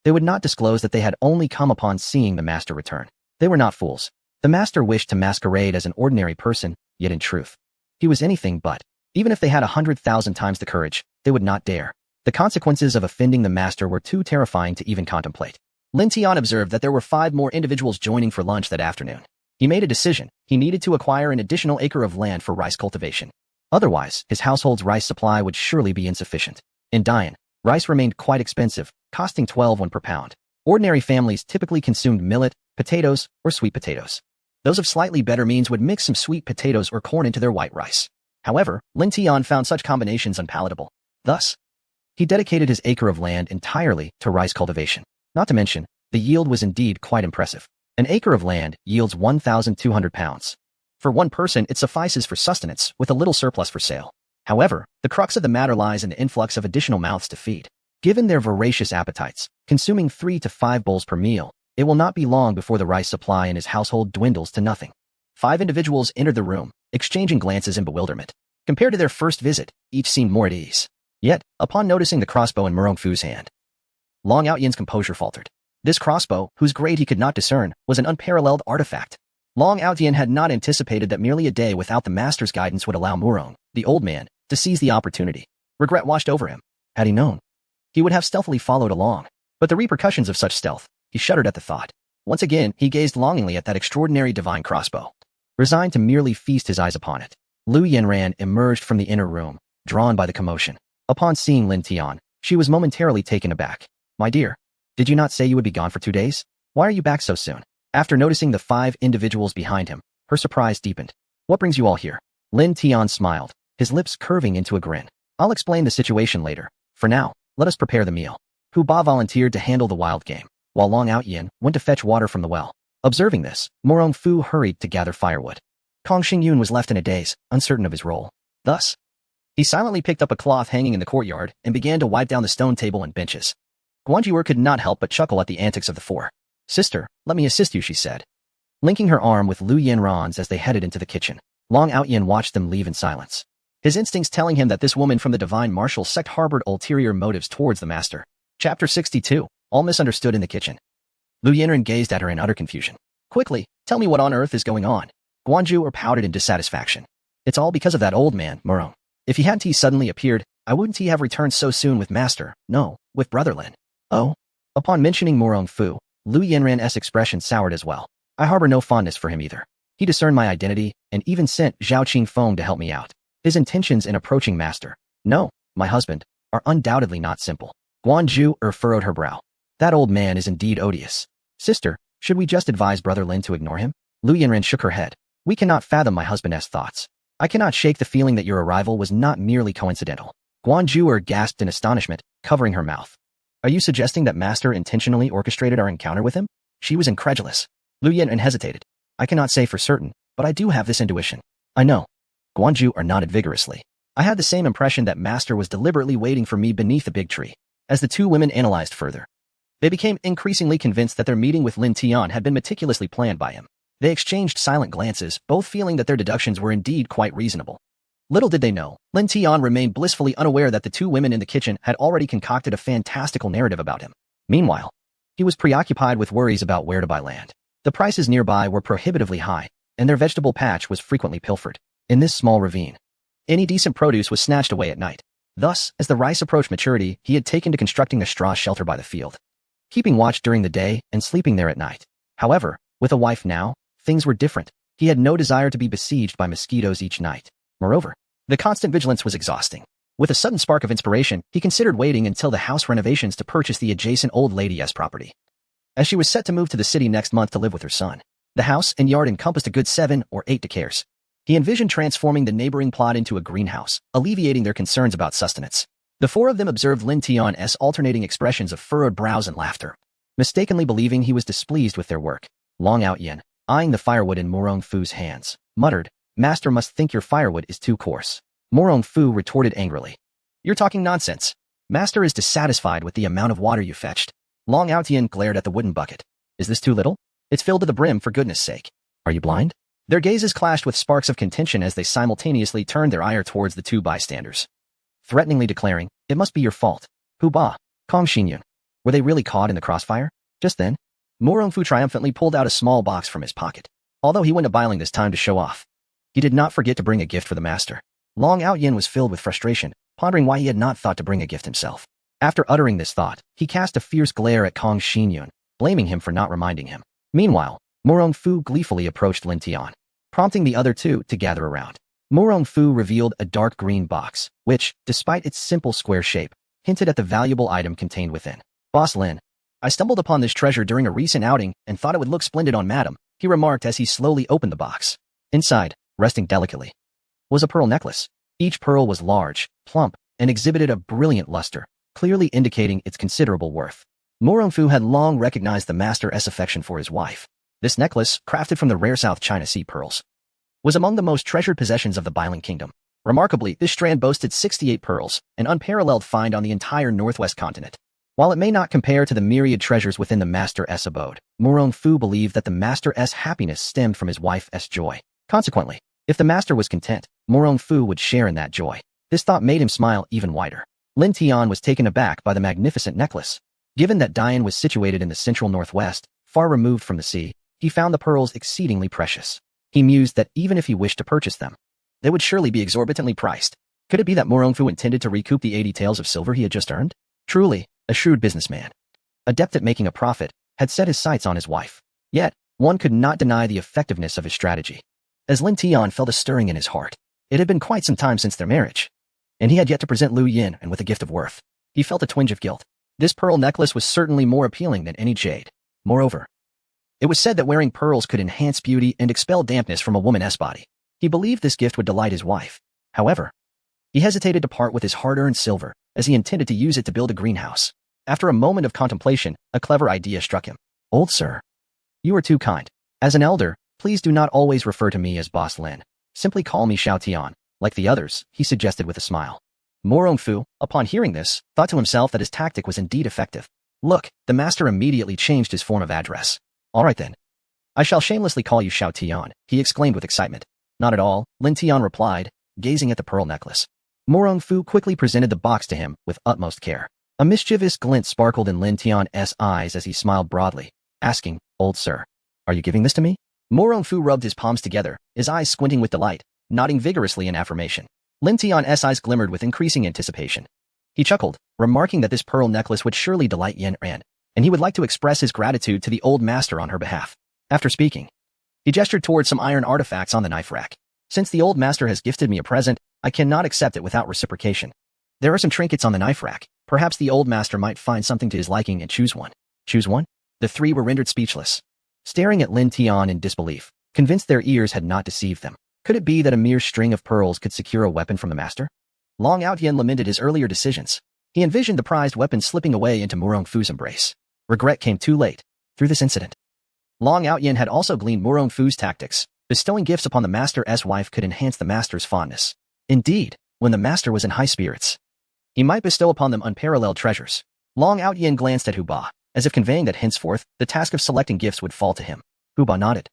Speaker 1: they would not disclose that they had only come upon seeing the master return. They were not fools. The master wished to masquerade as an ordinary person, yet in truth, he was anything but. Even if they had 100,000 times the courage, they would not dare. The consequences of offending the master were too terrifying to even contemplate. Lin Tian observed that there were 5 more individuals joining for lunch that afternoon. He made a decision. He needed to acquire an additional acre of land for rice cultivation. Otherwise, his household's rice supply would surely be insufficient. In Dian, rice remained quite expensive, costing 12 won per pound. Ordinary families typically consumed millet, potatoes, or sweet potatoes. Those of slightly better means would mix some sweet potatoes or corn into their white rice. However, Lin Tian found such combinations unpalatable. Thus, he dedicated his acre of land entirely to rice cultivation. Not to mention, the yield was indeed quite impressive. An acre of land yields 1,200 pounds. For one person, it suffices for sustenance, with a little surplus for sale. However, the crux of the matter lies in the influx of additional mouths to feed. Given their voracious appetites, consuming 3 to 5 bowls per meal, it will not be long before the rice supply in his household dwindles to nothing. 5 individuals entered the room, exchanging glances in bewilderment. Compared to their first visit, each seemed more at ease. Yet, upon noticing the crossbow in Murong Fu's hand, Long Outyen's composure faltered. This crossbow, whose grade he could not discern, was an unparalleled artifact. Long Outyen had not anticipated that merely a day without the master's guidance would allow Murong, the old man, to seize the opportunity. Regret washed over him. Had he known, he would have stealthily followed along. But the repercussions of such stealth, he shuddered at the thought. Once again, he gazed longingly at that extraordinary divine crossbow, resigned to merely feast his eyes upon it. Lu Yanran emerged from the inner room, drawn by the commotion. Upon seeing Lin Tian, she was momentarily taken aback. My dear, did you not say you would be gone for 2 days? Why are you back so soon? After noticing the 5 individuals behind him, her surprise deepened. What brings you all here? Lin Tian smiled, his lips curving into a grin. I'll explain the situation later. For now, let us prepare the meal. Hu Ba volunteered to handle the wild game, while Long Outyen went to fetch water from the well. Observing this, Murong Fu hurried to gather firewood. Kong Xingyun was left in a daze, uncertain of his role. Thus, he silently picked up a cloth hanging in the courtyard and began to wipe down the stone table and benches. Guanjuer could not help but chuckle at the antics of the 4. Sister, let me assist you, she said, linking her arm with Lu Yanran's as they headed into the kitchen. Long Outyen watched them leave in silence, his instincts telling him that this woman from the divine martial sect harbored ulterior motives towards the master. Chapter 62, all misunderstood in the kitchen. Lu Yanran gazed at her in utter confusion. Quickly, tell me what on earth is going on. Guanjuer pouted in dissatisfaction. It's all because of that old man, Murong. If he hadn't suddenly appeared, I wouldn't he have returned so soon with master, no, with brother Lin. Oh? Upon mentioning Murong Fu, Lu Yanran's expression soured as well. I harbor no fondness for him either. He discerned my identity and even sent Zhao Qingfeng to help me out. His intentions in approaching master, no, my husband, are undoubtedly not simple. Guanjuer furrowed her brow. That old man is indeed odious. Sister, should we just advise brother Lin to ignore him? Lu Yanran shook her head. We cannot fathom my husband's thoughts. I cannot shake the feeling that your arrival was not merely coincidental. Guanjuer gasped in astonishment, covering her mouth. Are you suggesting that master intentionally orchestrated our encounter with him? She was incredulous. Lu Yanran hesitated. I cannot say for certain, but I do have this intuition. I know. Guanjuer nodded vigorously. I had the same impression that master was deliberately waiting for me beneath the big tree. As the 2 women analyzed further, they became increasingly convinced that their meeting with Lin Tian had been meticulously planned by him. They exchanged silent glances, both feeling that their deductions were indeed quite reasonable. Little did they know, Lin Tian remained blissfully unaware that the 2 women in the kitchen had already concocted a fantastical narrative about him. Meanwhile, he was preoccupied with worries about where to buy land. The prices nearby were prohibitively high, and their vegetable patch was frequently pilfered. In this small ravine, any decent produce was snatched away at night. Thus, as the rice approached maturity, he had taken to constructing a straw shelter by the field, keeping watch during the day and sleeping there at night. However, with a wife now, things were different. He had no desire to be besieged by mosquitoes each night. Moreover, the constant vigilance was exhausting. With a sudden spark of inspiration, he considered waiting until the house renovations to purchase the adjacent old lady's property, as she was set to move to the city next month to live with her son. The house and yard encompassed a good 7 or 8 acres. He envisioned transforming the neighboring plot into a greenhouse, alleviating their concerns about sustenance. The 4 of them observed Lin Tian's alternating expressions of furrowed brows and laughter, mistakenly believing he was displeased with their work. Long Outyen, eyeing the firewood in Murong Fu's hands, muttered, Master must think your firewood is too coarse. Murong Fu retorted angrily. You're talking nonsense. Master is dissatisfied with the amount of water you fetched. Long Outien glared at the wooden bucket. Is this too little? It's filled to the brim, for goodness sake. Are you blind? Their gazes clashed with sparks of contention as they simultaneously turned their ire towards the two bystanders, threateningly declaring, "It must be your fault. Hu Ba, Kong Xinyun." Were they really caught in the crossfire? Just then, Mo Rongfu triumphantly pulled out a small box from his pocket. Although he went to Biling this time to show off, he did not forget to bring a gift for the master. Long Outyen was filled with frustration, pondering why he had not thought to bring a gift himself. After uttering this thought, he cast a fierce glare at Kong Xinyun, blaming him for not reminding him. Meanwhile, Mo Rongfu gleefully approached Lin Tian, prompting the other two to gather around. Mo Rongfu revealed a dark green box, which, despite its simple square shape, hinted at the valuable item contained within. "Boss Lin, I stumbled upon this treasure during a recent outing and thought it would look splendid on Madam," he remarked as he slowly opened the box. Inside, resting delicately, was a pearl necklace. Each pearl was large, plump, and exhibited a brilliant luster, clearly indicating its considerable worth. Mo Rongfu had long recognized the master's affection for his wife. This necklace, crafted from the rare South China Sea pearls, was among the most treasured possessions of the Biling Kingdom. Remarkably, this strand boasted 68 pearls, an unparalleled find on the entire northwest continent. While it may not compare to the myriad treasures within the master's abode, Mo Rongfu believed that the master's happiness stemmed from his wife's joy. Consequently, if the master was content, Mo Rongfu would share in that joy. This thought made him smile even wider. Lin Tian was taken aback by the magnificent necklace. Given that Dian was situated in the central northwest, far removed from the sea, he found the pearls exceedingly precious. He mused that even if he wished to purchase them, they would surely be exorbitantly priced. Could it be that Mo Rongfu intended to recoup the 80 taels of silver he had just earned? Truly, a shrewd businessman, adept at making a profit, had set his sights on his wife. Yet, one could not deny the effectiveness of his strategy. As Lin Tian felt a stirring in his heart, it had been quite some time since their marriage, and he had yet to present Lu Yin and with a gift of worth. He felt a twinge of guilt. This pearl necklace was certainly more appealing than any jade. Moreover, it was said that wearing pearls could enhance beauty and expel dampness from a woman's body. He believed this gift would delight his wife. However, he hesitated to part with his hard-earned silver, as he intended to use it to build a greenhouse. After a moment of contemplation, a clever idea struck him. "Old sir, you are too kind. As an elder, please do not always refer to me as Boss Lin. Simply call me Xiao Tian, like the others," he suggested with a smile. Mo Rongfu, upon hearing this, thought to himself that his tactic was indeed effective. Look, the master immediately changed his form of address. "All right then. I shall shamelessly call you Xiao Tian," he exclaimed with excitement. "Not at all," Lin Tian replied, gazing at the pearl necklace. Mo Rongfu quickly presented the box to him with utmost care. A mischievous glint sparkled in Lin Tian's eyes as he smiled broadly, asking, "Old sir, are you giving this to me?" Mo Rongfu rubbed his palms together, his eyes squinting with delight, nodding vigorously in affirmation. Lin Tian's eyes glimmered with increasing anticipation. He chuckled, remarking that this pearl necklace would surely delight Yin Ran, and he would like to express his gratitude to the old master on her behalf. After speaking, he gestured towards some iron artifacts on the knife rack. "Since the old master has gifted me a present, I cannot accept it without reciprocation. There are some trinkets on the knife rack. Perhaps the old master might find something to his liking and choose one." "Choose one?" The three were rendered speechless, staring at Lin Tian in disbelief, convinced their ears had not deceived them. Could it be that a mere string of pearls could secure a weapon from the master? Long Outyen lamented his earlier decisions. He envisioned the prized weapon slipping away into Mo Rongfu's embrace. Regret came too late. Through this incident, Long Outyen had also gleaned Mo Rongfu's tactics. Bestowing gifts upon the master's wife could enhance the master's fondness. Indeed, when the master was in high spirits, he might bestow upon them unparalleled treasures. Long Outyen glanced at Hu Ba, as if conveying that henceforth the task of selecting gifts would fall to him. Hu Ba nodded,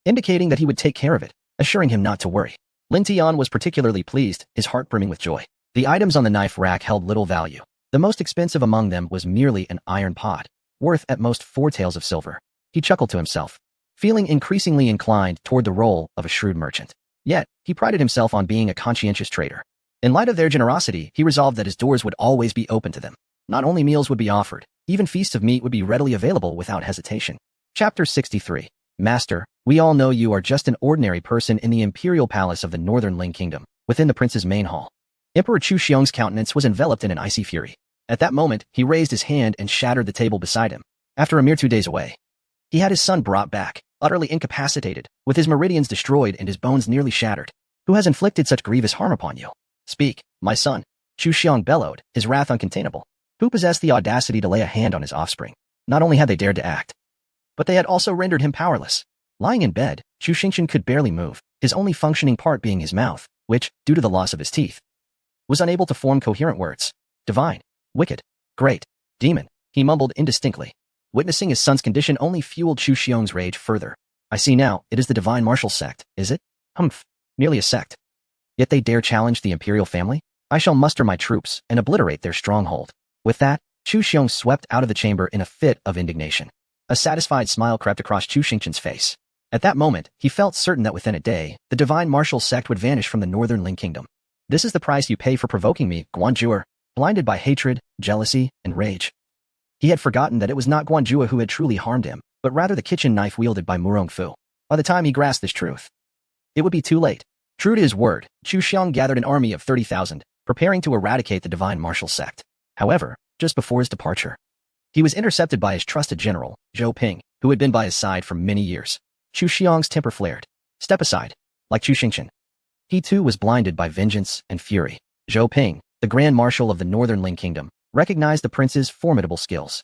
Speaker 1: indicating that he would take care of it, assuring him not to worry. Lin Tian was particularly pleased, his heart brimming with joy. The items on the knife rack held little value. The most expensive among them was merely an iron pot, worth at most 4 taels of silver. He chuckled to himself, feeling increasingly inclined toward the role of a shrewd merchant. Yet, he prided himself on being a conscientious trader. In light of their generosity, he resolved that his doors would always be open to them. Not only meals would be offered, even feasts of meat would be readily available without hesitation. Chapter 63. Master, we all know you are just an ordinary person in the imperial palace of the northern Ling Kingdom, within the prince's main hall. Emperor Chu Xiong's countenance was enveloped in an icy fury. At that moment, he raised his hand and shattered the table beside him. After a mere 2 days away, he had his son brought back, utterly incapacitated, with his meridians destroyed and his bones nearly shattered. "Who has inflicted such grievous harm upon you? Speak, my son," Chu Xiong bellowed, his wrath uncontainable. Who possessed the audacity to lay a hand on his offspring? Not only had they dared to act, but they had also rendered him powerless. Lying in bed, Chu Xingchen could barely move, his only functioning part being his mouth, which, due to the loss of his teeth, was unable to form coherent words. "Divine, Wicked. Great. Demon. He mumbled indistinctly. Witnessing his son's condition only fueled Chu Xiong's rage further. I see now, it is the Divine Martial Sect, is it? Humph. Nearly a sect. Yet they dare challenge the imperial family? I shall muster my troops and obliterate their stronghold. With that, Chu Xiong swept out of the chamber in a fit of indignation. A satisfied smile crept across Chu Xingqian's face. At that moment, he felt certain that within a day, the Divine Martial Sect would vanish from the northern Ling Kingdom. This is the price you pay for provoking me, Guanzhou, blinded by hatred, jealousy, and rage. He had forgotten that it was not Guanzhou who had truly harmed him, but rather the kitchen knife wielded by Murong Fu. By the time he grasped this truth, it would be too late. True to his word, Chu Xiong gathered an army of 30,000, preparing to eradicate the Divine Martial Sect. However, just before his departure, he was intercepted by his trusted general, Zhou Ping, who had been by his side for many years. Chu Xiong's temper flared. Step aside. Like Chu Xingqian. He too was blinded by vengeance and fury. Zhou Ping, the Grand Marshal of the Northern Ling Kingdom, recognized the prince's formidable skills.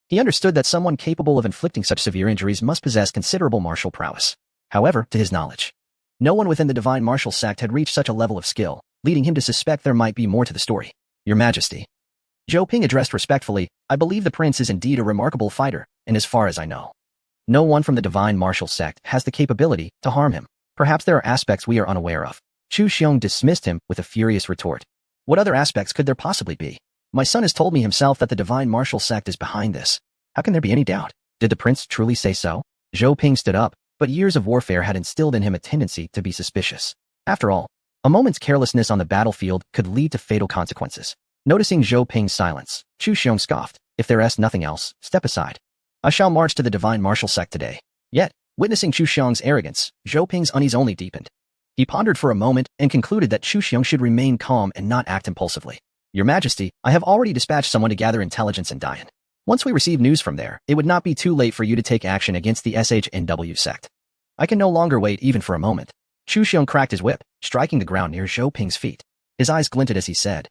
Speaker 1: He understood that someone capable of inflicting such severe injuries must possess considerable martial prowess. However, to his knowledge, no one within the Divine Martial Sect had reached such a level of skill, leading him to suspect there might be more to the story. Your Majesty. Zhou Ping addressed respectfully, I believe the prince is indeed a remarkable fighter, and as far as I know, no one from the Divine Martial Sect has the capability to harm him. Perhaps there are aspects we are unaware of. Chu Xiong dismissed him with a furious retort. What other aspects could there possibly be? My son has told me himself that the Divine Martial Sect is behind this. How can there be any doubt? Did the prince truly say so? Zhou Ping stood up, but years of warfare had instilled in him a tendency to be suspicious. After all, a moment's carelessness on the battlefield could lead to fatal consequences. Noticing Zhou Ping's silence, Chu Xiong scoffed. If there is nothing else, step aside. I shall march to the Divine Martial Sect today. Yet, witnessing Chu Xiong's arrogance, Zhou Ping's unease only deepened. He pondered for a moment and concluded that Chu Xiong should remain calm and not act impulsively. Your Majesty, I have already dispatched someone to gather intelligence in Dian. Once we receive news from there, it would not be too late for you to take action against the SHNW sect. I can no longer wait even for a moment. Chu Xiong cracked his whip, striking the ground near Zhou Ping's feet. His eyes glinted as he said,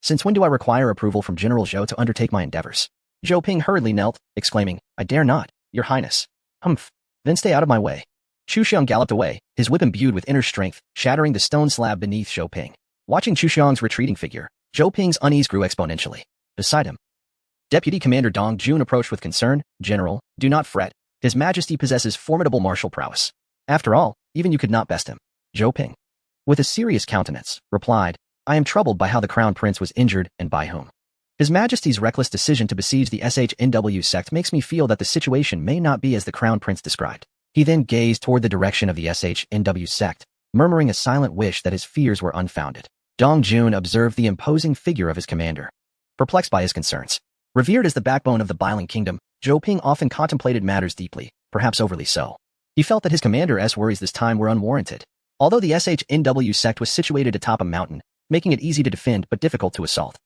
Speaker 1: Since when do I require approval from General Zhou to undertake my endeavors? Zhou Ping hurriedly knelt, exclaiming, I dare not, Your Highness. Humph. Then stay out of my way. Chu Xiong galloped away, his whip imbued with inner strength, shattering the stone slab beneath Zhou Ping. Watching Chu Xiong's retreating figure, Zhou Ping's unease grew exponentially. Beside him, Deputy Commander Dong Jun approached with concern. General, do not fret. His Majesty possesses formidable martial prowess. After all, even you could not best him. Zhou Ping, with a serious countenance, replied, I am troubled by how the Crown Prince was injured and by whom. His Majesty's reckless decision to besiege the SHNW sect makes me feel that the situation may not be as the Crown Prince described. He then gazed toward the direction of the SHNW sect, murmuring a silent wish that his fears were unfounded. Dong Jun observed the imposing figure of his commander, perplexed by his concerns. Revered as the backbone of the Bailing Kingdom, Zhou Ping often contemplated matters deeply, perhaps overly so. He felt that his commander's worries this time were unwarranted. Although the SHNW sect was situated atop a mountain, making it easy to defend but difficult to assault,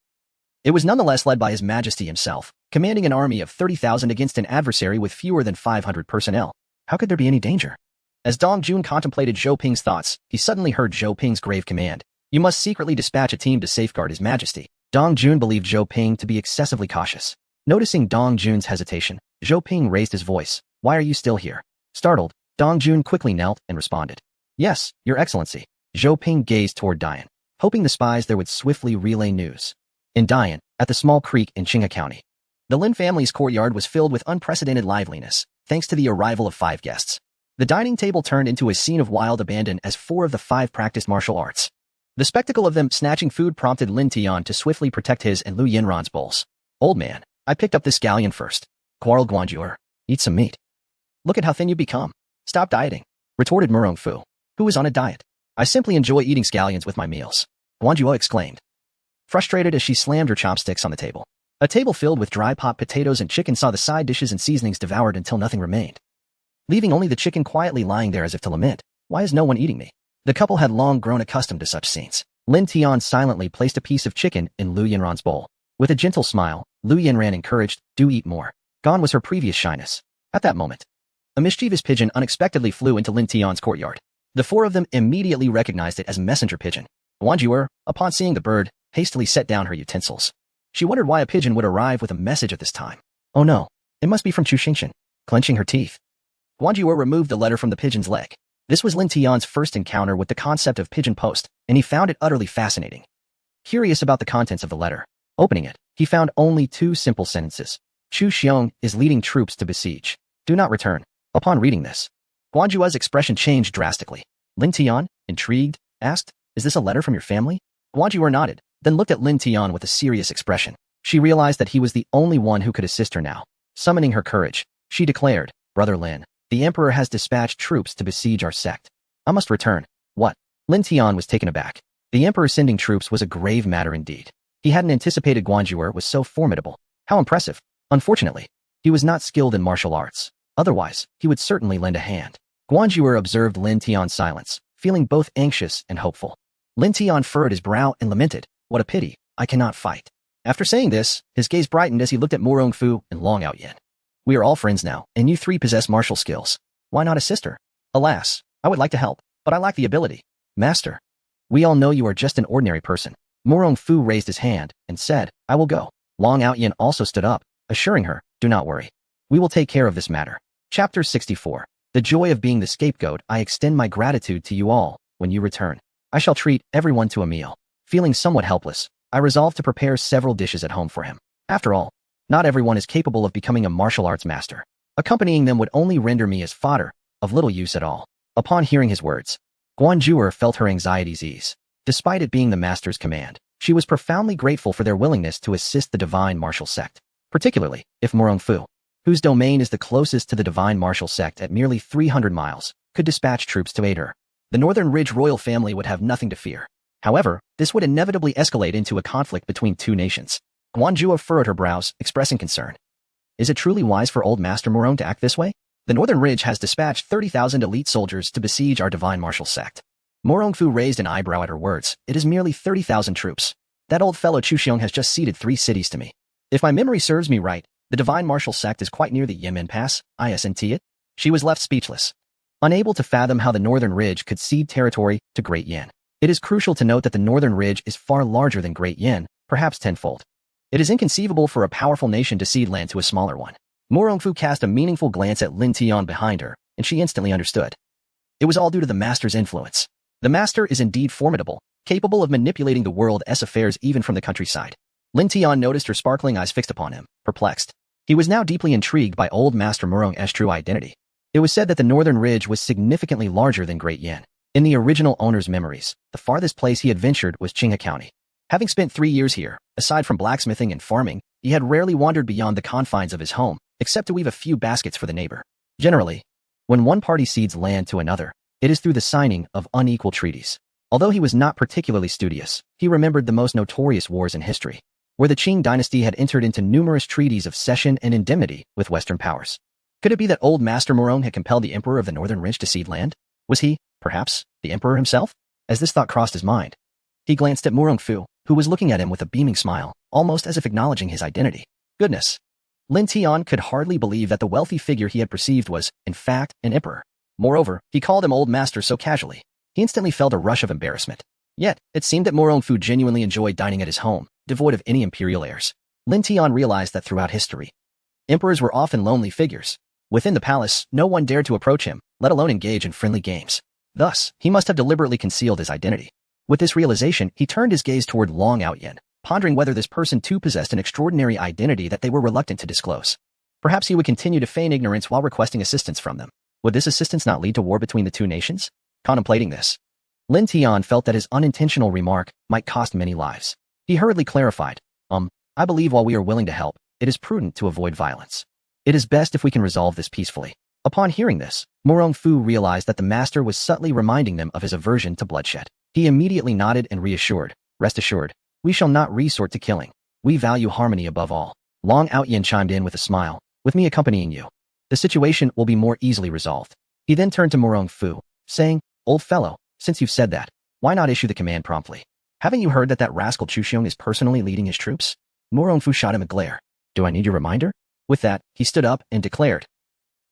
Speaker 1: it was nonetheless led by His Majesty himself, commanding an army of 30,000 against an adversary with fewer than 500 personnel. How could there be any danger? As Dong Jun contemplated Zhou Ping's thoughts, he suddenly heard Zhou Ping's grave command. You must secretly dispatch a team to safeguard His Majesty. Dong Jun believed Zhou Ping to be excessively cautious. Noticing Dong Jun's hesitation, Zhou Ping raised his voice. Why are you still here? Startled, Dong Jun quickly knelt and responded. Yes, Your Excellency. Zhou Ping gazed toward Dian, hoping the spies there would swiftly relay news. In Dian, at the small creek in Qinghai County, the Lin family's courtyard was filled with unprecedented liveliness, thanks to the arrival of 5 guests. The dining table turned into a scene of wild abandon as 4 of the 5 practiced martial arts. The spectacle of them snatching food prompted Lin Tian to swiftly protect his and Lu Yinran's bowls. Old man, I picked up this scallion first. Quarreled Guanzhou. Eat some meat. Look at how thin you become. Stop dieting, retorted Murong Fu, who was on a diet. I simply enjoy eating scallions with my meals, Guanzhou exclaimed, frustrated as she slammed her chopsticks on the table. A table filled with dry pot potatoes and chicken saw the side dishes and seasonings devoured until nothing remained, leaving only the chicken quietly lying there as if to lament, why is no one eating me? The couple had long grown accustomed to such scenes. Lin Tian silently placed a piece of chicken in Lu Yinran's bowl. With a gentle smile, Lu Yinran encouraged, do eat more. Gone was her previous shyness. At that moment, a mischievous pigeon unexpectedly flew into Lin Tian's courtyard. The 4 of them immediately recognized it as a messenger pigeon. Guanzhou, upon seeing the bird, hastily set down her utensils. She wondered why a pigeon would arrive with a message at this time. Oh no, it must be from Chu Xingqian. Clenching her teeth, Guanzhou removed the letter from the pigeon's leg. This was Lin Tian's first encounter with the concept of pigeon post, and he found it utterly fascinating. Curious about the contents of the letter, Opening it, he found only two simple sentences. Chu Xiong is leading troops to besiege. Do not return. Upon reading this, Guanjua's expression changed drastically. Lin Tian, intrigued, asked, "Is this a letter from your family?" Guanjua nodded, then looked at Lin Tian with a serious expression. She realized that he was the only one who could assist her now. Summoning her courage, she declared, "Brother Lin, the Emperor has dispatched troops to besiege our sect. I must return." What? Lin Tian was taken aback. The Emperor sending troops was a grave matter indeed. He hadn't anticipated Guanjuer was so formidable. How impressive. Unfortunately, he was not skilled in martial arts. Otherwise, he would certainly lend a hand. Guanjuer observed Lin Tian's silence, feeling both anxious and hopeful. Lin Tian furrowed his brow and lamented, "What a pity, I cannot fight." After saying this, his gaze brightened as he looked at Morong Fu and Long Outyin. "We are all friends now, and you three possess martial skills. Why not assist her?" "Alas, I would like to help, but I lack the ability." "Master, we all know you are just an ordinary person." Morong Fu raised his hand and said, "I will go." Long Outyin also stood up, assuring her, "Do not worry. We will take care of this matter." Chapter 64. The joy of being the scapegoat. I extend my gratitude to you all. When you return, I shall treat everyone to a meal. Feeling somewhat helpless, I resolved to prepare several dishes at home for him. After all, not everyone is capable of becoming a martial arts master. Accompanying them would only render me as fodder, of little use at all. Upon hearing his words, Guanjuer felt her anxieties ease. Despite it being the master's command, she was profoundly grateful for their willingness to assist the divine martial sect, particularly if Morong Fu, whose domain is the closest to the divine martial sect at merely 300 miles, could dispatch troops to aid her. The Northern Ridge royal family would have nothing to fear. However, this would inevitably escalate into a conflict between two nations. Guanjua furrowed her brows, expressing concern. Is it truly wise for old Master Morong to act this way? The Northern Ridge has dispatched 30,000 elite soldiers to besiege our divine martial sect. Morong Fu raised an eyebrow at her words. It is merely 30,000 troops. That old fellow Chu Xiong has just ceded 3 cities to me. If my memory serves me right, the divine martial sect is quite near the Yemen Pass, isn't it? She was left speechless, unable to fathom how the Northern Ridge could cede territory to Great Yin. It is crucial to note that the Northern Ridge is far larger than Great Yin, perhaps tenfold. It is inconceivable for a powerful nation to cede land to a smaller one. Morong Fu cast a meaningful glance at Lin Tian behind her, and she instantly understood. It was all due to the master's influence. The master is indeed formidable, capable of manipulating the world's affairs even from the countryside. Lin Tian noticed her sparkling eyes fixed upon him, perplexed. He was now deeply intrigued by old Master Morong's true identity. It was said that the Northern Ridge was significantly larger than Great Yin. In the original owner's memories, the farthest place he had ventured was Qinghe County. Having spent 3 years here, aside from blacksmithing and farming, he had rarely wandered beyond the confines of his home, except to weave a few baskets for the neighbor. Generally, when one party cedes land to another, it is through the signing of unequal treaties. Although he was not particularly studious, he remembered the most notorious wars in history, where the Qing dynasty had entered into numerous treaties of cession and indemnity with Western powers. Could it be that old Master Morong had compelled the Emperor of the Northern Ridge to cede land? Was he, perhaps, the Emperor himself? As this thought crossed his mind, he glanced at Morong Fu, who was looking at him with a beaming smile, almost as if acknowledging his identity. Goodness! Lin Tian could hardly believe that the wealthy figure he had perceived was, in fact, an emperor. Moreover, he called him old master so casually. He instantly felt a rush of embarrassment. Yet, it seemed that Morong Fu genuinely enjoyed dining at his home, devoid of any imperial airs. Lin Tian realized that throughout history, emperors were often lonely figures. Within the palace, no one dared to approach him, let alone engage in friendly games. Thus, he must have deliberately concealed his identity. With this realization, he turned his gaze toward Long Outyin, pondering whether this person too possessed an extraordinary identity that they were reluctant to disclose. Perhaps he would continue to feign ignorance while requesting assistance from them. Would this assistance not lead to war between the two nations? Contemplating this, Lin Tian felt that his unintentional remark might cost many lives. He hurriedly clarified, I believe while we are willing to help, it is prudent to avoid violence. It is best if we can resolve this peacefully. Upon hearing this, Morong Fu realized that the master was subtly reminding them of his aversion to bloodshed. He immediately nodded and reassured, "Rest assured, we shall not resort to killing. We value harmony above all." Long Outyin chimed in with a smile, "With me accompanying you, the situation will be more easily resolved." He then turned to Morong Fu, saying, "Old fellow, since you've said that, why not issue the command promptly? Haven't you heard that that rascal Chu Xiong is personally leading his troops?" Morong Fu shot him a glare. "Do I need your reminder?" With that, he stood up and declared,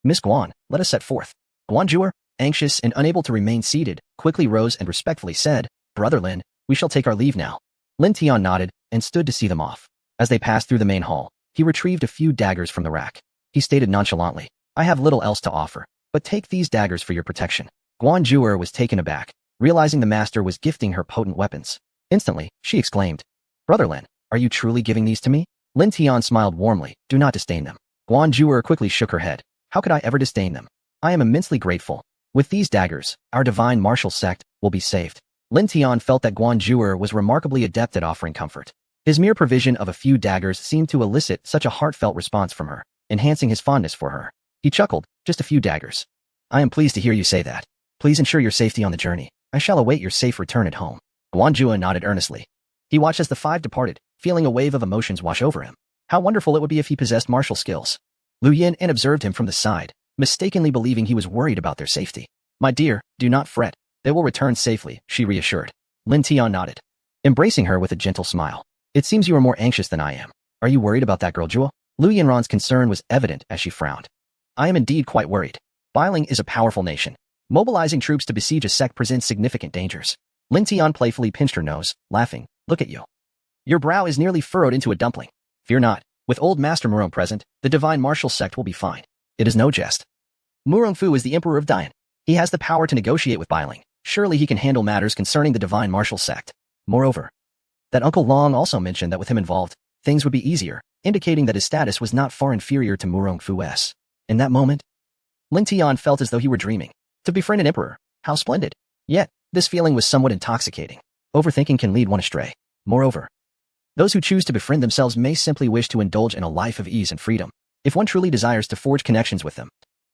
Speaker 1: "Miss Guan, let us set forth." Guanjuer, anxious and unable to remain seated, quickly rose and respectfully said, "Brother Lin, we shall take our leave now." Lin Tian nodded and stood to see them off. As they passed through the main hall, he retrieved a few daggers from the rack. He stated nonchalantly, "I have little else to offer, but take these daggers for your protection." Guanjuer was taken aback, realizing the master was gifting her potent weapons. Instantly, she exclaimed, "Brother Lin, Are you truly giving these to me? Lin Tian smiled warmly. Do not disdain them. Guan Zhuer quickly shook her head. How could I ever disdain them? I am immensely grateful. With these daggers, our divine martial sect will be saved. Lin Tian felt that Guan Zhuer was remarkably adept at offering comfort. His mere provision of a few daggers seemed to elicit such a heartfelt response from her, enhancing his fondness for her. He chuckled. Just a few daggers. I am pleased to hear you say that. Please ensure your safety on the journey. I shall await your safe return at home. Guan Zhuer nodded earnestly. He watched as the five departed, feeling a wave of emotions wash over him. How wonderful it would be if he possessed martial skills. Lu Yin observed him from the side, mistakenly believing he was worried about their safety. My dear, do not fret. They will return safely, she reassured. Lin Tian nodded, embracing her with a gentle smile. It seems you are more anxious than I am. Are you worried about that girl Jewel? Lu Yinran's concern was evident as she frowned. I am indeed quite worried. Bailing is a powerful nation. Mobilizing troops to besiege a sect presents significant dangers. Lin Tian playfully pinched her nose, laughing. Look at you. Your brow is nearly furrowed into a dumpling. Fear not. With old Master Murong present, the divine martial sect will be fine. It is no jest. Murong Fu is the emperor of Dian. He has the power to negotiate with Bailing. Surely he can handle matters concerning the divine martial sect. Moreover, that Uncle Long also mentioned that with him involved, things would be easier, indicating that his status was not far inferior to Murong Fu's. In that moment, Lin Tian felt as though he were dreaming. To befriend an emperor, how splendid. Yet, this feeling was somewhat intoxicating. Overthinking can lead one astray. Moreover, those who choose to befriend themselves may simply wish to indulge in a life of ease and freedom, if one truly desires to forge connections with them.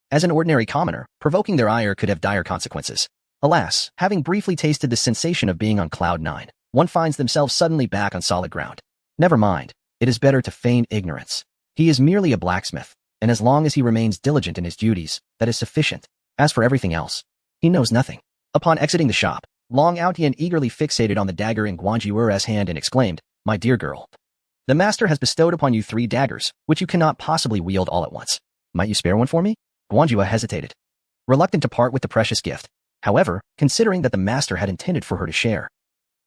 Speaker 1: As an ordinary commoner, provoking their ire could have dire consequences. Alas, having briefly tasted the sensation of being on cloud nine, one finds themselves suddenly back on solid ground. Never mind, it is better to feign ignorance. He is merely a blacksmith, and as long as he remains diligent in his duties, that is sufficient. As for everything else, he knows nothing. Upon exiting the shop, Long Aotian eagerly fixated on the dagger in Guan Zhuer's hand and exclaimed, My dear girl, the master has bestowed upon you 3 daggers, which you cannot possibly wield all at once. Might you spare one for me? Guan Zhuer hesitated, reluctant to part with the precious gift. However, considering that the master had intended for her to share,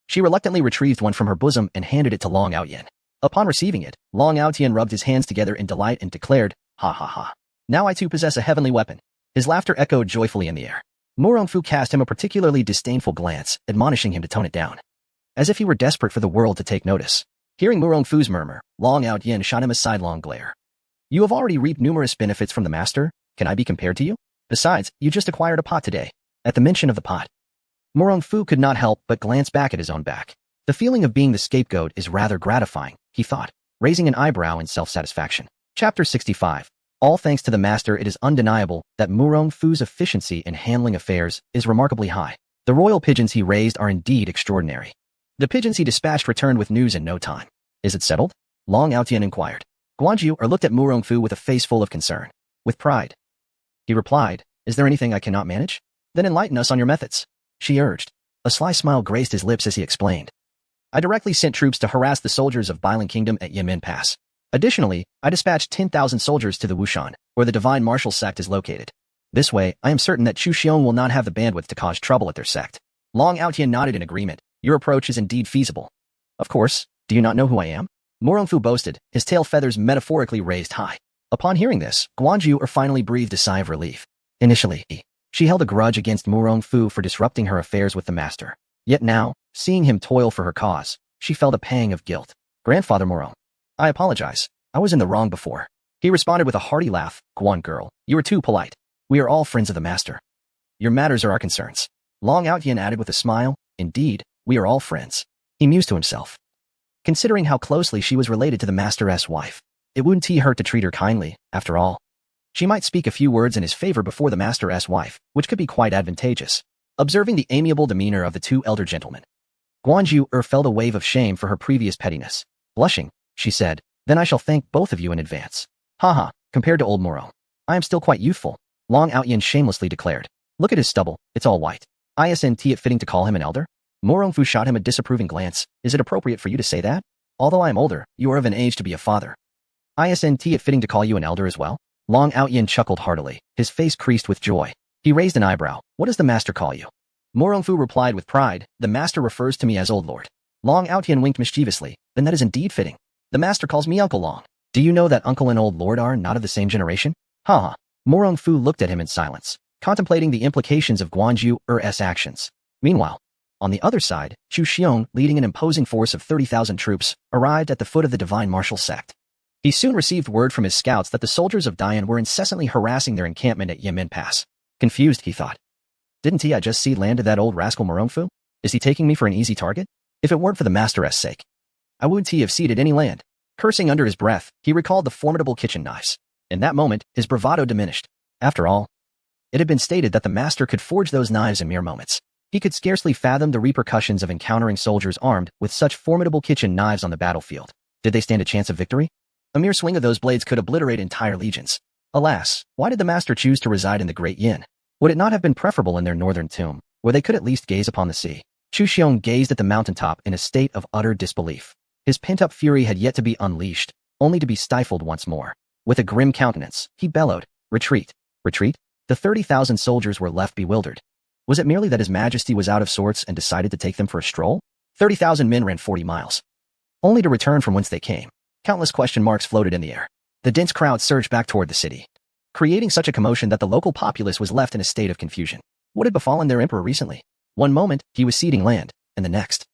Speaker 1: she reluctantly retrieved one from her bosom and handed it to Long Aotian. Upon receiving it, Long Aotian rubbed his hands together in delight and declared, Ha ha ha. Now I too possess a heavenly weapon. His laughter echoed joyfully in the air. Murong Fu cast him a particularly disdainful glance, admonishing him to tone it down, as if he were desperate for the world to take notice. Hearing Murong Fu's murmur, Long Aotian shot him a sidelong glare. You have already reaped numerous benefits from the master. Can I be compared to you? Besides, you just acquired a pot today. At the mention of the pot, Murong Fu could not help but glance back at his own back. The feeling of being the scapegoat is rather gratifying, he thought, raising an eyebrow in self-satisfaction. Chapter 65. All thanks to the master, it is undeniable that Murong Fu's efficiency in handling affairs is remarkably high. The royal pigeons he raised are indeed extraordinary. The pigeons he dispatched returned with news in no time. Is it settled? Long Aotian inquired. Guan Zhuer looked at Murong Fu with a face full of concern. With pride, he replied, Is there anything I cannot manage? Then enlighten us on your methods, she urged. A sly smile graced his lips as he explained. I directly sent troops to harass the soldiers of Bailing Kingdom at Yemen Pass. Additionally, I dispatched 10,000 soldiers to the Wushan, where the divine martial sect is located. This way, I am certain that Chu Xiong will not have the bandwidth to cause trouble at their sect. Long Aotian nodded in agreement. Your approach is indeed feasible. Of course, do you not know who I am? Murong Fu boasted, his tail feathers metaphorically raised high. Upon hearing this, Guan Zhuer finally breathed a sigh of relief. Initially, she held a grudge against Murong Fu for disrupting her affairs with the master. Yet now, seeing him toil for her cause, she felt a pang of guilt. Grandfather Murong, I apologize. I was in the wrong before. He responded with a hearty laugh. Guan girl, you are too polite. We are all friends of the master. Your matters are our concerns. Long Aotian added with a smile, Indeed, we are all friends. He mused to himself. Considering how closely she was related to the master's wife, it wouldn't hurt to treat her kindly, after all. She might speak a few words in his favor before the master's wife, which could be quite advantageous. Observing the amiable demeanor of the 2 elder gentlemen, Guan Zhuer felt a wave of shame for her previous pettiness. Blushing, she said, Then I shall thank both of you in advance. Haha, compared to old Murong, I am still quite youthful, Long Aotian shamelessly declared. Look at his stubble, it's all white. Isn't it fitting to call him an elder? Murong Fu shot him a disapproving glance. Is it appropriate for you to say that? Although I am older, you are of an age to be a father. Isn't it fitting to call you an elder as well? Long Aotian chuckled heartily, his face creased with joy. He raised an eyebrow. What does the master call you? Murong Fu replied with pride, The master refers to me as Old Lord. Long Aotian winked mischievously. Then that is indeed fitting. The master calls me Uncle Long. Do you know that Uncle and Old Lord are not of the same generation? Ha ha. Murong Fu looked at him in silence, contemplating the implications of Guan Zhuer's actions. Meanwhile, On the other side, Chu Xiong, leading an imposing force of 30,000 troops, arrived at the foot of the divine martial sect. He soon received word from his scouts that the soldiers of Dian were incessantly harassing their encampment at Yemin Pass. Confused, he thought. Didn't I just see landed that old rascal Morongfu? Is he taking me for an easy target? If it weren't for the master's sake, I wouldn't have ceded any land. Cursing under his breath, he recalled the formidable kitchen knives. In that moment, his bravado diminished. After all, it had been stated that the master could forge those knives in mere moments. He could scarcely fathom the repercussions of encountering soldiers armed with such formidable kitchen knives on the battlefield. Did they stand a chance of victory? A mere swing of those blades could obliterate entire legions. Alas, why did the master choose to reside in the Great Yin? Would it not have been preferable in their northern tomb, where they could at least gaze upon the sea? Chu Xiong gazed at the mountaintop in a state of utter disbelief. His pent-up fury had yet to be unleashed, only to be stifled once more. With a grim countenance, he bellowed, "Retreat! Retreat!" The 30,000 soldiers were left bewildered. Was it merely that His Majesty was out of sorts and decided to take them for a stroll? 30,000 men ran 40 miles, only to return from whence they came. Countless question marks floated in the air. The dense crowd surged back toward the city, creating such a commotion that the local populace was left in a state of confusion. What had befallen their emperor recently? One moment, he was ceding land, and the next,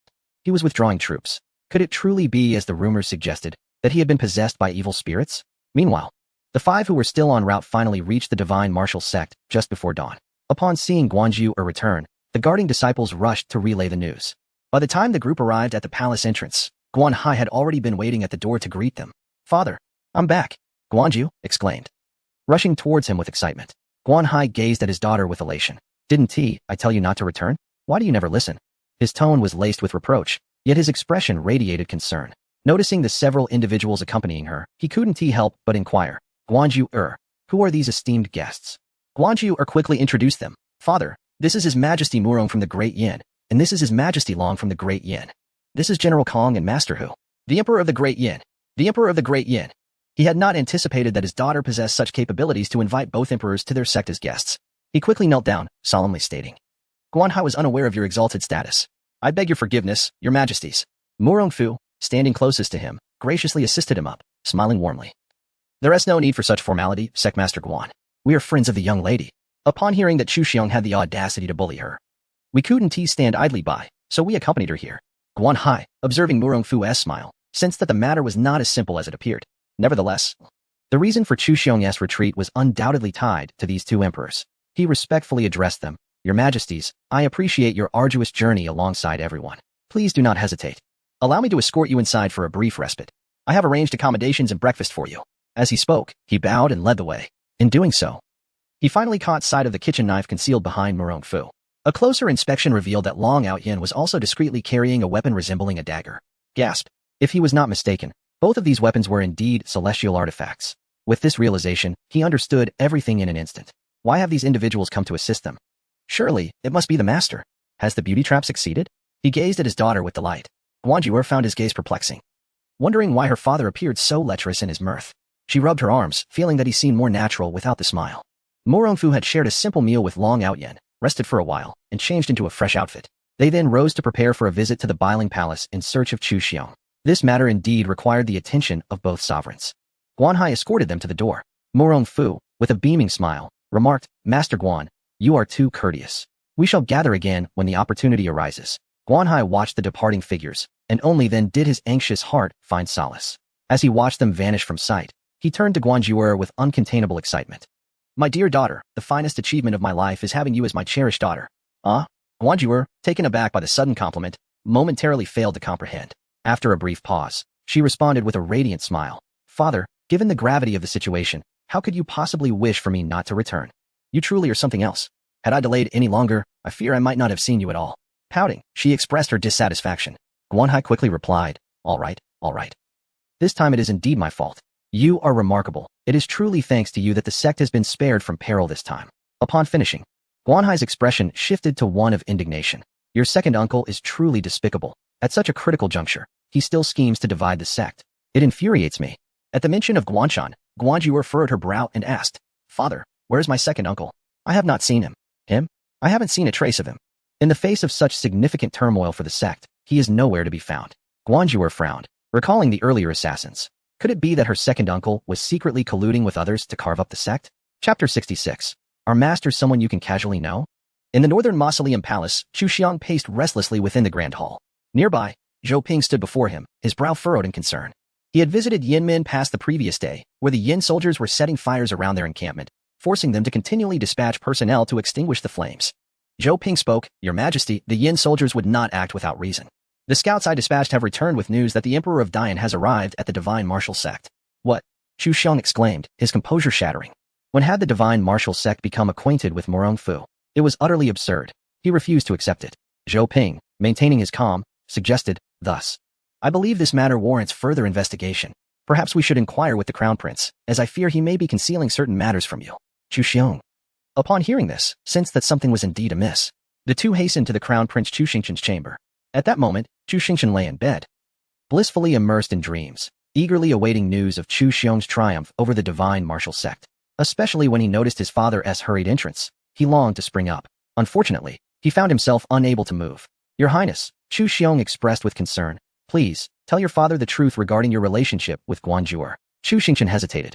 Speaker 1: he was withdrawing troops. Could it truly be, as the rumors suggested, that he had been possessed by evil spirits? Meanwhile, the 5 who were still en route finally reached the divine martial sect just before dawn. Upon seeing Guanju return, the guarding disciples rushed to relay the news. By the time the group arrived at the palace entrance, Guanhai had already been waiting at the door to greet them. "Father, I'm back," Guanju exclaimed, rushing towards him with excitement. Guanhai gazed at his daughter with elation. "Didn't I tell you not to return? Why do you never listen?" His tone was laced with reproach, yet his expression radiated concern. Noticing the several individuals accompanying her, he couldn't help but inquire, "Guanju, who are these esteemed guests?" Guanju quickly introduced them. "Father, this is His Majesty Murong from the Great Yin, and this is His Majesty Long from the Great Yin. This is General Kong and Master Hu, the Emperor of the Great Yin. The Emperor of the Great Yin." He had not anticipated that his daughter possessed such capabilities to invite both emperors to their sect as guests. He quickly knelt down, solemnly stating, "Guanhai was unaware of your exalted status. I beg your forgiveness, your majesties." Murong Fu, standing closest to him, graciously assisted him up, smiling warmly. "There is no need for such formality, Sectmaster Guan. We are friends of the young lady." Upon hearing that Chu Xiong had the audacity to bully her, "We couldn't stand idly by, so we accompanied her here." Guanhai, observing Murong Fu's smile, sensed that the matter was not as simple as it appeared. Nevertheless, the reason for Chu Xiong's retreat was undoubtedly tied to these 2 emperors. He respectfully addressed them, "Your Majesties, I appreciate your arduous journey alongside everyone. Please do not hesitate. Allow me to escort you inside for a brief respite. I have arranged accommodations and breakfast for you." As he spoke, he bowed and led the way. In doing so, he finally caught sight of the kitchen knife concealed behind Murong Fu. A closer inspection revealed that Long Outyin was also discreetly carrying a weapon resembling a dagger. Gasped. If he was not mistaken, both of these weapons were indeed celestial artifacts. With this realization, he understood everything in an instant. Why have these individuals come to assist them? Surely, it must be the master. Has the beauty trap succeeded? He gazed at his daughter with delight. Guanju found his gaze perplexing, wondering why her father appeared so lecherous in his mirth. She rubbed her arms, feeling that he seemed more natural without the smile. Murong Fu had shared a simple meal with Long Outyin, rested for a while, and changed into a fresh outfit. They then rose to prepare for a visit to the Biling Palace in search of Chu Xiong. This matter indeed required the attention of both sovereigns. Guanhai escorted them to the door. Murong Fu, with a beaming smile, remarked, "Master Guan, you are too courteous. We shall gather again when the opportunity arises." Guanhai watched the departing figures, and only then did his anxious heart find solace. As he watched them vanish from sight, he turned to Guanju with uncontainable excitement. "My dear daughter, the finest achievement of my life is having you as my cherished daughter." "Ah?" Guanju, taken aback by the sudden compliment, momentarily failed to comprehend. After a brief pause, she responded with a radiant smile. "Father, given the gravity of the situation, how could you possibly wish for me not to return? You truly are something else. Had I delayed any longer, I fear I might not have seen you at all." Pouting, she expressed her dissatisfaction. Guanhai quickly replied, all right. This time it is indeed my fault. You are remarkable. It is truly thanks to you that the sect has been spared from peril this time." Upon finishing, Guanhai's expression shifted to one of indignation. "Your second uncle is truly despicable. At such a critical juncture, he still schemes to divide the sect. It infuriates me." At the mention of Guanshan, Guanju furrowed her brow and asked, "Father, where is my second uncle? I have not seen him." "Him? I haven't seen a trace of him. In the face of such significant turmoil for the sect, he is nowhere to be found." Guanju frowned, recalling the earlier assassins. Could it be that her second uncle was secretly colluding with others to carve up the sect? Chapter 66. Our master someone you can casually know? In the northern mausoleum palace, Chu Xiang paced restlessly within the grand hall. Nearby, Zhou Ping stood before him, his brow furrowed in concern. He had visited Yinmin past the previous day, where the Yin soldiers were setting fires around their encampment, forcing them to continually dispatch personnel to extinguish the flames. Zhou Ping spoke, "Your Majesty, the Yin soldiers would not act without reason. The scouts I dispatched have returned with news that the Emperor of Dian has arrived at the Divine Martial Sect." "What?" Chu Xiang exclaimed, his composure shattering. When had the Divine Martial Sect become acquainted with Morong Fu? It was utterly absurd. He refused to accept it. Zhou Ping, maintaining his calm, suggested, thus, "I believe this matter warrants further investigation. Perhaps we should inquire with the Crown Prince, as I fear he may be concealing certain matters from you." Chu Xiang, upon hearing this, sensed that something was indeed amiss. The two hastened to the Crown Prince Chu Xingqian's chamber. At that moment, Chu Xingqian lay in bed, blissfully immersed in dreams, eagerly awaiting news of Chu Xiang's triumph over the Divine Martial Sect. Especially when he noticed his father's hurried entrance, he longed to spring up. Unfortunately, he found himself unable to move. "Your Highness," Chu Xiang expressed with concern, "please, tell your father the truth regarding your relationship with Guanjuer." Chu Xingqian hesitated,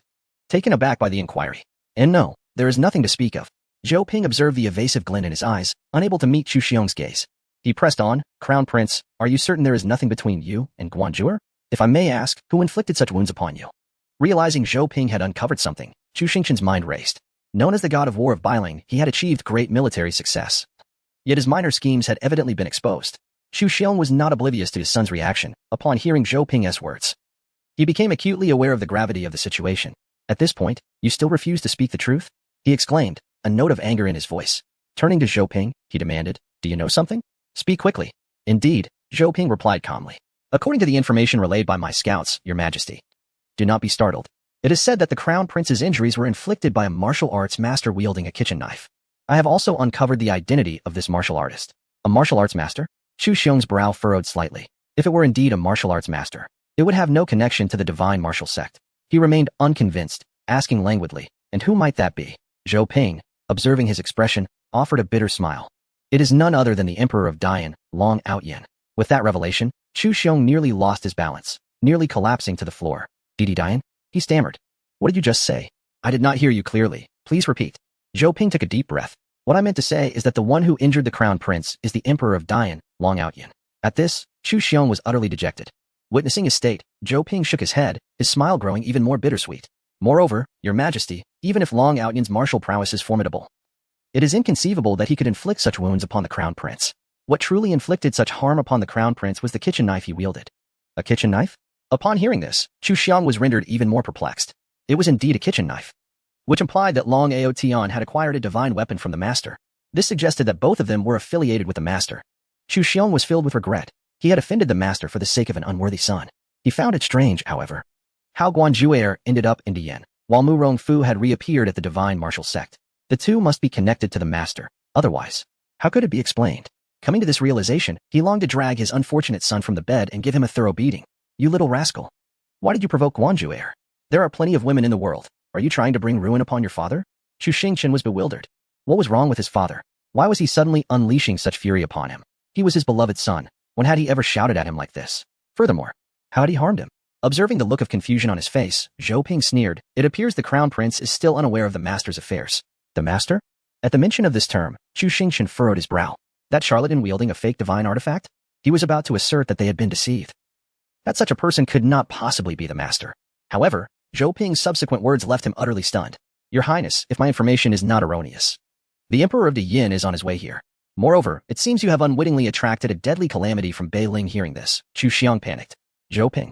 Speaker 1: taken aback by the inquiry. "And no, there is nothing to speak of." Zhou Ping observed the evasive glint in his eyes, unable to meet Chu Xiang's gaze. He pressed on, "Crown Prince, are you certain there is nothing between you and Guanjuer? If I may ask, who inflicted such wounds upon you?" Realizing Zhou Ping had uncovered something, Chu Xingqian's mind raced. Known as the god of war of Bailing, he had achieved great military success. Yet his minor schemes had evidently been exposed. Chu Xiang was not oblivious to his son's reaction upon hearing Zhou Ping's words. He became acutely aware of the gravity of the situation. "At this point, you still refuse to speak the truth?" he exclaimed, a note of anger in his voice. Turning to Zhou Ping, he demanded, "Do you know something? Speak quickly." "Indeed," Zhou Ping replied calmly. "According to the information relayed by my scouts, Your Majesty." "Do not be startled. It is said that the Crown Prince's injuries were inflicted by a martial arts master wielding a kitchen knife. I have also uncovered the identity of this martial artist." "A martial arts master?" Chu Xiang's brow furrowed slightly. If it were indeed a martial arts master, it would have no connection to the Divine Martial Sect. He remained unconvinced, asking languidly, "And who might that be?" Zhou Ping, observing his expression, offered a bitter smile. "It is none other than the Emperor of Dian, Long Outyin." With that revelation, Chu Xiang nearly lost his balance, nearly collapsing to the floor. "Didi Dian?" he stammered. "What did you just say? I did not hear you clearly. Please repeat." Zhou Ping took a deep breath. "What I meant to say is that the one who injured the Crown Prince is the Emperor of Dian, Long Outyin." At this, Chu Xiang was utterly dejected. Witnessing his state, Zhou Ping shook his head, his smile growing even more bittersweet. "Moreover, Your Majesty, even if Long Outyan's martial prowess is formidable, it is inconceivable that he could inflict such wounds upon the Crown Prince. What truly inflicted such harm upon the Crown Prince was the kitchen knife he wielded." "A kitchen knife?" Upon hearing this, Chu Xiang was rendered even more perplexed. It was indeed a kitchen knife, which implied that Long Aotian had acquired a divine weapon from the master. This suggested that both of them were affiliated with the master. Chu Xiang was filled with regret. He had offended the master for the sake of an unworthy son. He found it strange, however, how Guanjuer ended up in Dian, while Mu Rongfu had reappeared at the Divine Martial Sect. The two must be connected to the master. Otherwise, how could it be explained? Coming to this realization, he longed to drag his unfortunate son from the bed and give him a thorough beating. "You little rascal. Why did you provoke Guanjuer? There are plenty of women in the world. Are you trying to bring ruin upon your father?" Chu Xingqian was bewildered. What was wrong with his father? Why was he suddenly unleashing such fury upon him? He was his beloved son. When had he ever shouted at him like this? Furthermore, how had he harmed him? Observing the look of confusion on his face, Zhou Ping sneered. "It appears the Crown Prince is still unaware of the master's affairs." "The master?" At the mention of this term, Chu Xingqian furrowed his brow. That charlatan wielding a fake divine artifact? He was about to assert that they had been deceived. That such a person could not possibly be the master. However, Zhou Ping's subsequent words left him utterly stunned. "Your Highness, if my information is not erroneous, the Emperor of the Yin is on his way here. Moreover, it seems you have unwittingly attracted a deadly calamity from Beiling." Hearing this, Chu Xiang panicked. "Zhou Ping,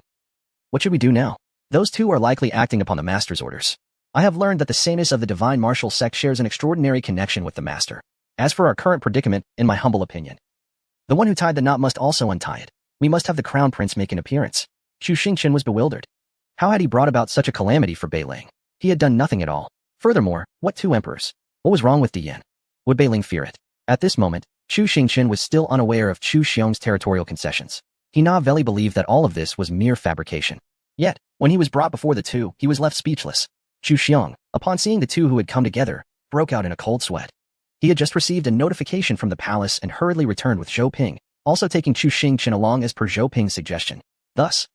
Speaker 1: what should we do now? Those two are likely acting upon the master's orders. I have learned that the saneness of the Divine Martial Sect shares an extraordinary connection with the master. As for our current predicament, in my humble opinion, the one who tied the knot must also untie it. We must have the Crown Prince make an appearance." Chu Xingqian was bewildered. How had he brought about such a calamity for Beiling? He had done nothing at all. Furthermore, what two emperors? What was wrong with Dian? Would Beiling fear it? At this moment, Chu Xingqian was still unaware of Chu Xiong's territorial concessions. He naively believed that all of this was mere fabrication. Yet, when he was brought before the two, he was left speechless. Chu Xiong, upon seeing the two who had come together, broke out in a cold sweat. He had just received a notification from the palace and hurriedly returned with Zhou Ping, also taking Chu Xingqian along as per Zhou Ping's suggestion. Thus,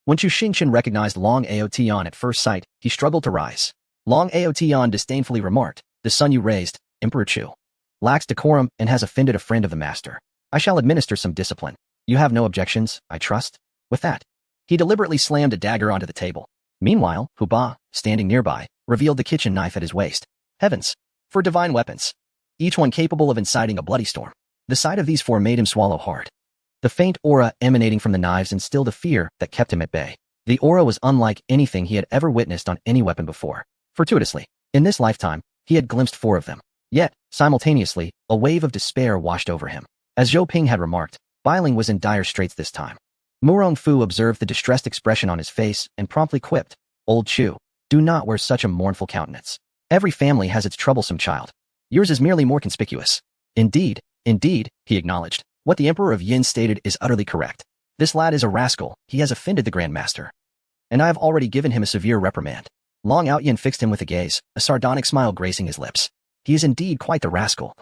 Speaker 1: when Chu Xingqian recognized Long Aotian at first sight, he struggled to rise. Long Aotian disdainfully remarked, "The son you raised, Emperor Chu. lacks decorum, and has offended a friend of the master. I shall administer some discipline. You have no objections, I trust? With that, he deliberately slammed a dagger onto the table. Meanwhile, Huba, standing nearby, revealed the kitchen knife at his waist. Heavens! For divine weapons! Each one capable of inciting a bloody storm. The sight of these four made him swallow hard. The faint aura emanating from the knives instilled a fear that kept him at bay. The aura was unlike anything he had ever witnessed on any weapon before. Fortuitously, in this lifetime, he had glimpsed four of them. Yet, simultaneously, a wave of despair washed over him. As Zhou Ping had remarked, Bailing was in dire straits this time. Murong Fu observed the distressed expression on his face and promptly quipped, "Old Chu, do not wear such a mournful countenance. Every family has its troublesome child. Yours is merely more conspicuous." Indeed, he acknowledged. What the Emperor of Yin stated is utterly correct. This lad is a rascal. He has offended the Grand Master. And I have already given him a severe reprimand. Long Outyin fixed him with a gaze, a sardonic smile gracing his lips. He is indeed quite the rascal.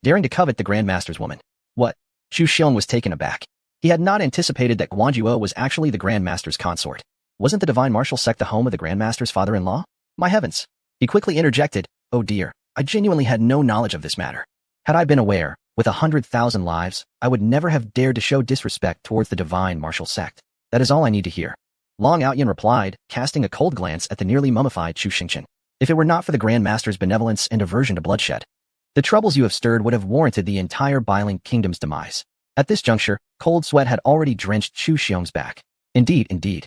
Speaker 1: Daring to covet the Grand Master's woman. What? Xu Xiong was taken aback. He had not anticipated that Guanjuo was actually the Grand Master's consort. Wasn't the Divine Martial Sect the home of the Grand Master's father-in-law? My heavens! He quickly interjected, "Oh dear, I genuinely had no knowledge of this matter. Had I been aware, with 100,000 lives, I would never have dared to show disrespect towards the Divine Martial Sect. That is all I need to hear." Long Outyin replied, casting a cold glance at the nearly mummified Chu Xingqian. "If it were not for the Grand Master's benevolence and aversion to bloodshed, the troubles you have stirred would have warranted the entire Bailing Kingdom's demise." At this juncture, cold sweat had already drenched Chu Xiong's back. Indeed.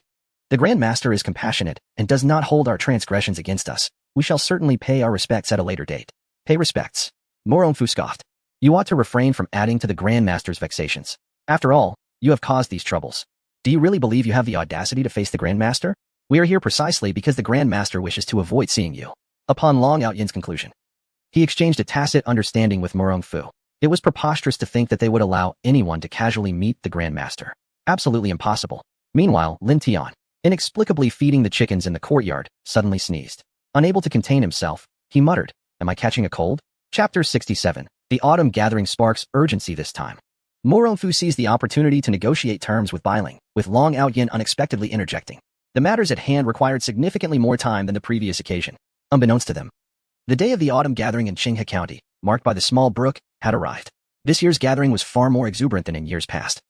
Speaker 1: The Grand Master is compassionate and does not hold our transgressions against us. We shall certainly pay our respects at a later date. Pay respects. Murong Fu scoffed. You ought to refrain from adding to the Grand Master's vexations. After all, you have caused these troubles. Do you really believe you have the audacity to face the Grand Master? We are here precisely because the Grand Master wishes to avoid seeing you. Upon Long Outyin's conclusion, he exchanged a tacit understanding with Murong Fu. It was preposterous to think that they would allow anyone to casually meet the Grand Master. Absolutely impossible. Meanwhile, Lin Tian, inexplicably feeding the chickens in the courtyard, suddenly sneezed. Unable to contain himself, he muttered, "Am I catching a cold?" Chapter 67. The autumn gathering sparks urgency this time. Murong Fu seized the opportunity to negotiate terms with Bailing, with Long Outyin unexpectedly interjecting. The matters at hand required significantly more time than the previous occasion. Unbeknownst to them, the day of the autumn gathering in Qinghe County, marked by the small brook, had arrived. This year's gathering was far more exuberant than in years past,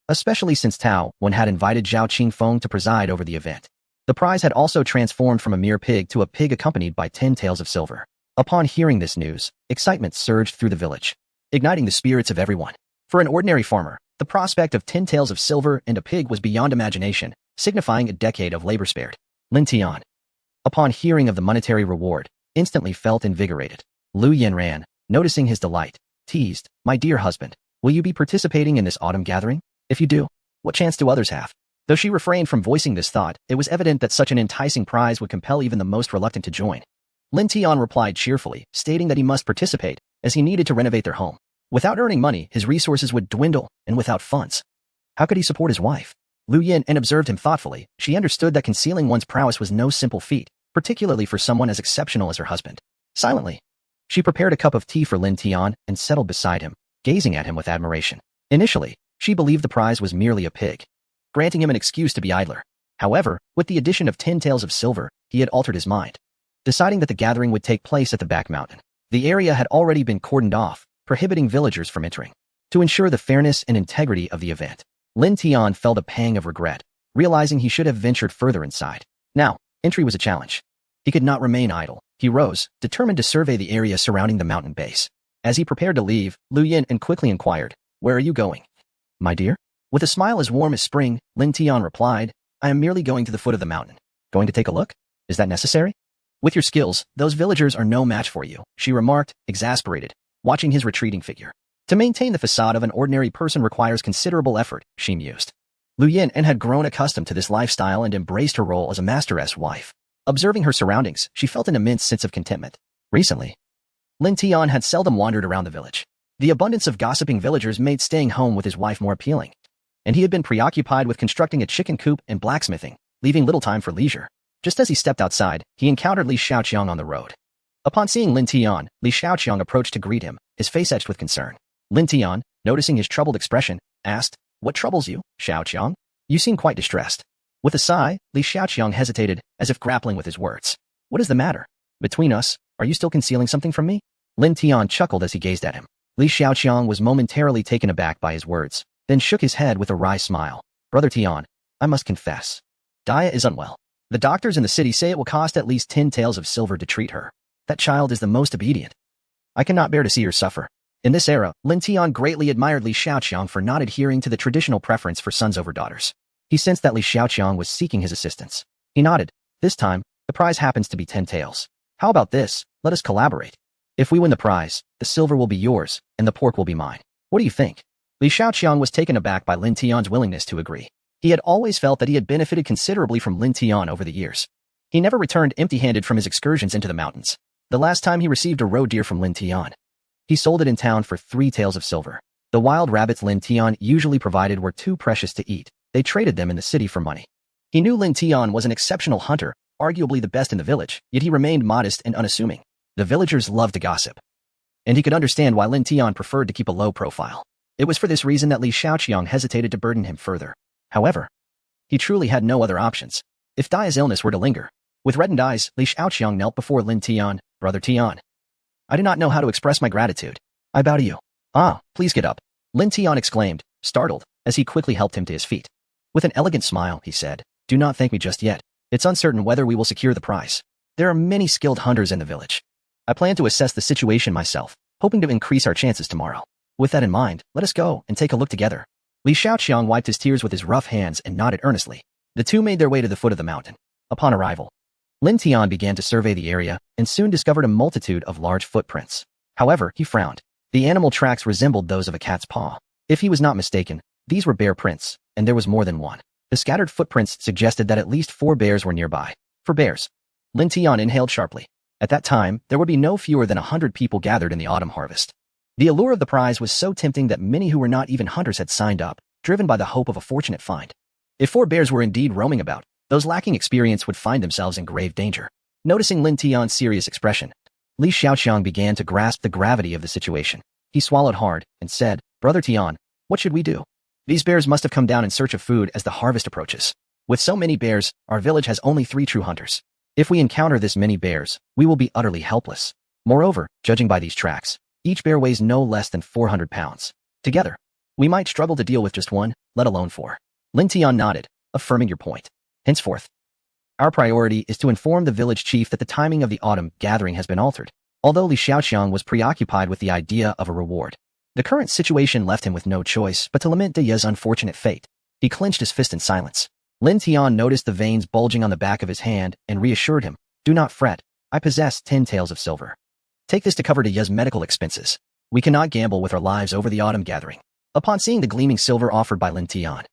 Speaker 1: especially since Tao Wen had invited Zhao Qingfeng to preside over the event. The prize had also transformed from a mere pig to a pig accompanied by 10 taels of silver. Upon hearing this news, excitement surged through the village, igniting the spirits of everyone. For an ordinary farmer, the prospect of 10 taels of silver and a pig was beyond imagination, signifying a decade of labor spared. Lin Tian, upon hearing of the monetary reward, instantly felt invigorated. Lu Yanran, noticing his delight, teased, "My dear husband, will you be participating in this autumn gathering? If you do, what chance do others have?" Though she refrained from voicing this thought, it was evident that such an enticing prize would compel even the most reluctant to join. Lin Tian replied cheerfully, stating that he must participate, as he needed to renovate their home. Without earning money, his resources would dwindle, and without funds, how could he support his wife? Lu Yin observed him thoughtfully. She understood that concealing one's prowess was no simple feat, particularly for someone as exceptional as her husband. Silently, she prepared a cup of tea for Lin Tian and settled beside him, gazing at him with admiration. Initially, she believed the prize was merely a pig, granting him an excuse to be idler. However, with the addition of 10 taels of silver, he had altered his mind, deciding that the gathering would take place at the back mountain. The area had already been cordoned off, prohibiting villagers from entering. To ensure the fairness and integrity of the event, Lin Tian felt a pang of regret, realizing he should have ventured further inside. Now, entry was a challenge. He could not remain idle. He rose, determined to survey the area surrounding the mountain base. As he prepared to leave, Lu Yin quickly inquired, "Where are you going, my dear?" With a smile as warm as spring, Lin Tian replied, "I am merely going to the foot of the mountain." "Going to take a look? Is that necessary?" "With your skills, those villagers are no match for you," she remarked, exasperated, watching his retreating figure. To maintain the facade of an ordinary person requires considerable effort, she mused. Lu Yin had grown accustomed to this lifestyle and embraced her role as a master's wife. Observing her surroundings, she felt an immense sense of contentment. Recently, Lin Tian had seldom wandered around the village. The abundance of gossiping villagers made staying home with his wife more appealing, and he had been preoccupied with constructing a chicken coop and blacksmithing, leaving little time for leisure. Just as he stepped outside, he encountered Li Xiaoqiang on the road. Upon seeing Lin Tian, Li Xiaoqiang approached to greet him, his face etched with concern. Lin Tian, noticing his troubled expression, asked, "What troubles you, Xiaoqiang? You seem quite distressed." With a sigh, Li Xiaoqiang hesitated, as if grappling with his words. "What is the matter? Between us, are you still concealing something from me?" Lin Tian chuckled as he gazed at him. Li Xiaoqiang was momentarily taken aback by his words, then shook his head with a wry smile. Brother Tian, I must confess. Dia is unwell. The doctors in the city say it will cost at least 10 taels of silver to treat her. That child is the most obedient. I cannot bear to see her suffer. In this era, Lin Tian greatly admired Li Xiaoqiang for not adhering to the traditional preference for sons over daughters. He sensed that Li Xiaoqiang was seeking his assistance. He nodded. This time, the prize happens to be 10 taels. How about this? Let us collaborate. If we win the prize, the silver will be yours, and the pork will be mine. What do you think? Li Xiaoqiang was taken aback by Lin Tian's willingness to agree. He had always felt that he had benefited considerably from Lin Tian over the years. He never returned empty-handed from his excursions into the mountains. The last time he received a roe deer from Lin Tian, he sold it in town for 3 taels of silver. The wild rabbits Lin Tian usually provided were too precious to eat. They traded them in the city for money. He knew Lin Tian was an exceptional hunter, arguably the best in the village, yet he remained modest and unassuming. The villagers loved to gossip, and he could understand why Lin Tian preferred to keep a low profile. It was for this reason that Li Xiaoqiang hesitated to burden him further. However, he truly had no other options. If Dia's illness were to linger, with reddened eyes, Li Xiaoqiang knelt before Lin Tian. Brother Tian, I do not know how to express my gratitude. I bow to you. Ah, please get up. Lin Tian exclaimed, startled, as he quickly helped him to his feet. With an elegant smile, he said, do not thank me just yet. It's uncertain whether we will secure the prize. There are many skilled hunters in the village. I plan to assess the situation myself, hoping to increase our chances tomorrow. With that in mind, let us go and take a look together. Li Xiaoqiang wiped his tears with his rough hands and nodded earnestly. The two made their way to the foot of the mountain. Upon arrival, Lin Tian began to survey the area and soon discovered a multitude of large footprints. However, he frowned. The animal tracks resembled those of a cat's paw. If he was not mistaken, these were bear prints, and there was more than one. The scattered footprints suggested that at least 4 bears were nearby. 4 bears. Lin Tian inhaled sharply. At that time, there would be no fewer than 100 people gathered in the autumn harvest. The allure of the prize was so tempting that many who were not even hunters had signed up, driven by the hope of a fortunate find. If 4 bears were indeed roaming about, those lacking experience would find themselves in grave danger. Noticing Lin Tian's serious expression, Li Xiaoqiang began to grasp the gravity of the situation. He swallowed hard and said, Brother Tian, what should we do? These bears must have come down in search of food as the harvest approaches. With so many bears, our village has only 3 true hunters. If we encounter this many bears, we will be utterly helpless. Moreover, judging by these tracks, each bear weighs no less than 400 pounds. Together, we might struggle to deal with just one, let alone 4. Lin Tian nodded, affirming your point. Henceforth, our priority is to inform the village chief that the timing of the autumn gathering has been altered. Although Li Xiaoqiang was preoccupied with the idea of a reward, the current situation left him with no choice but to lament Dia's unfortunate fate. He clenched his fist in silence. Lin Tian noticed the veins bulging on the back of his hand and reassured him, do not fret, I possess 10 taels of silver. Take this to cover Dia's medical expenses. We cannot gamble with our lives over the autumn gathering. Upon seeing the gleaming silver offered by Lin Tian,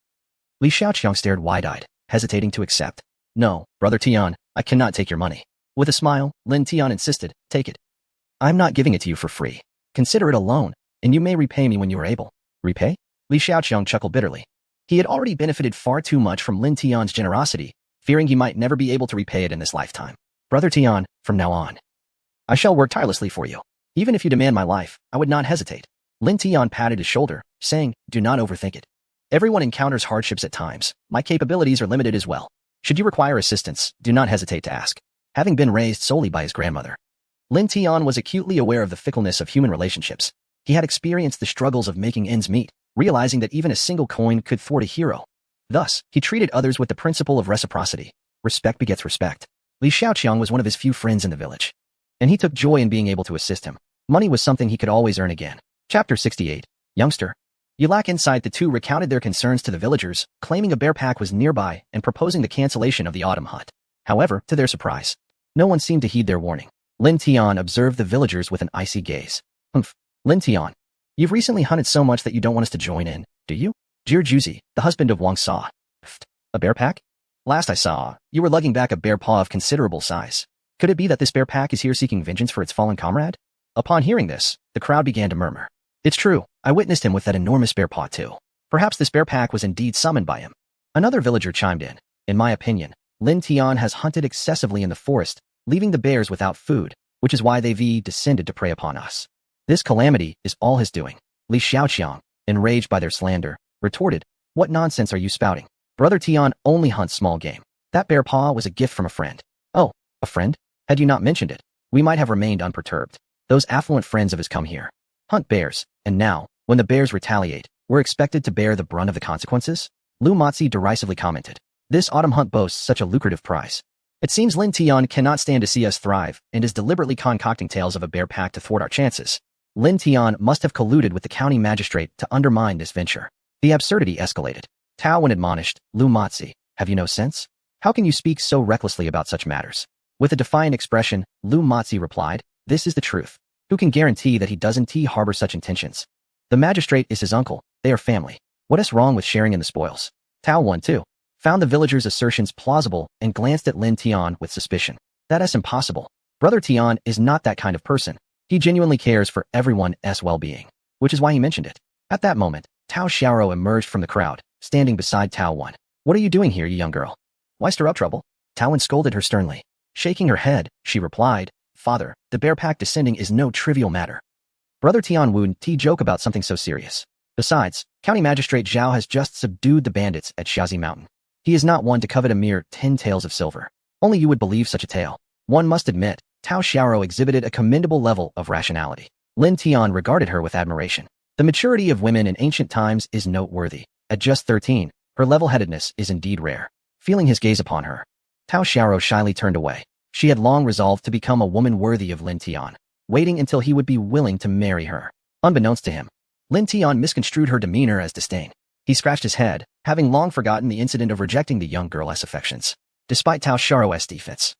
Speaker 1: Li Xiaoqiang stared wide-eyed, hesitating to accept. No, Brother Tian, I cannot take your money. With a smile, Lin Tian insisted, take it. I'm not giving it to you for free. Consider it a loan, and you may repay me when you are able. Repay? Li Xiaoqiang chuckled bitterly. He had already benefited far too much from Lin Tian's generosity, fearing he might never be able to repay it in this lifetime. Brother Tian, from now on, I shall work tirelessly for you. Even if you demand my life, I would not hesitate. Lin Tian patted his shoulder, saying, do not overthink it. Everyone encounters hardships at times. My capabilities are limited as well. Should you require assistance, do not hesitate to ask. Having been raised solely by his grandmother, Lin Tian was acutely aware of the fickleness of human relationships. He had experienced the struggles of making ends meet, realizing that even a single coin could thwart a hero. Thus, he treated others with the principle of reciprocity. Respect begets respect. Li Xiaoqiang was one of his few friends in the village, and he took joy in being able to assist him. Money was something he could always earn again. Chapter 68. Youngster, you lack insight. The two recounted their concerns to the villagers, claiming a bear pack was nearby and proposing the cancellation of the autumn hunt. However, to their surprise, no one seemed to heed their warning. Lin Tian observed the villagers with an icy gaze. Humph. Lin Tian, you've recently hunted so much that you don't want us to join in, do you? Jir Juzi, the husband of Wang Sa. A bear pack? Last I saw, you were lugging back a bear paw of considerable size. Could it be that this bear pack is here seeking vengeance for its fallen comrade? Upon hearing this, the crowd began to murmur. It's true, I witnessed him with that enormous bear paw too. Perhaps this bear pack was indeed summoned by him. Another villager chimed in. In my opinion, Lin Tian has hunted excessively in the forest, leaving the bears without food, which is why they've descended to prey upon us. This calamity is all his doing. Li Xiaoqiang, enraged by their slander, retorted, what nonsense are you spouting? Brother Tian only hunts small game. That bear paw was a gift from a friend. Oh, a friend? Had you not mentioned it, we might have remained unperturbed. Those affluent friends of his come here, hunt bears, and now, when the bears retaliate, we're expected to bear the brunt of the consequences? Lu Matzi derisively commented. This autumn hunt boasts such a lucrative prize. It seems Lin Tian cannot stand to see us thrive and is deliberately concocting tales of a bear pack to thwart our chances. Lin Tian must have colluded with the county magistrate to undermine this venture. The absurdity escalated. Tao Wen admonished, Lu Matzi, have you no sense? How can you speak so recklessly about such matters? With a defiant expression, Lu Matzi replied, this is the truth. Who can guarantee that he doesn't harbor such intentions? The magistrate is his uncle. They are family. What is wrong with sharing in the spoils? Tao Wen, too, found the villagers' assertions plausible and glanced at Lin Tian with suspicion. That is impossible. Brother Tian is not that kind of person. He genuinely cares for everyone's well-being, which is why he mentioned it. At that moment, Tao Xiaoro emerged from the crowd, standing beside Tao Wen. What are you doing here, you young girl? Why stir up trouble? Tao Wen scolded her sternly. Shaking her head, she replied, Father, the bear pack descending is no trivial matter. Brother Tian wouldn't joke about something so serious. Besides, County Magistrate Zhao has just subdued the bandits at Xiaozi Mountain. He is not one to covet a mere 10 taels of silver. Only you would believe such a tale. One must admit, Tao Xiaoro exhibited a commendable level of rationality. Lin Tian regarded her with admiration. The maturity of women in ancient times is noteworthy. At just 13, her level-headedness is indeed rare. Feeling his gaze upon her, Tao Xiaoro shyly turned away. She had long resolved to become a woman worthy of Lin Tian, waiting until he would be willing to marry her. Unbeknownst to him, Lin Tian misconstrued her demeanor as disdain. He scratched his head, having long forgotten the incident of rejecting the young girl's affections, despite Tao Xiaoro's defense.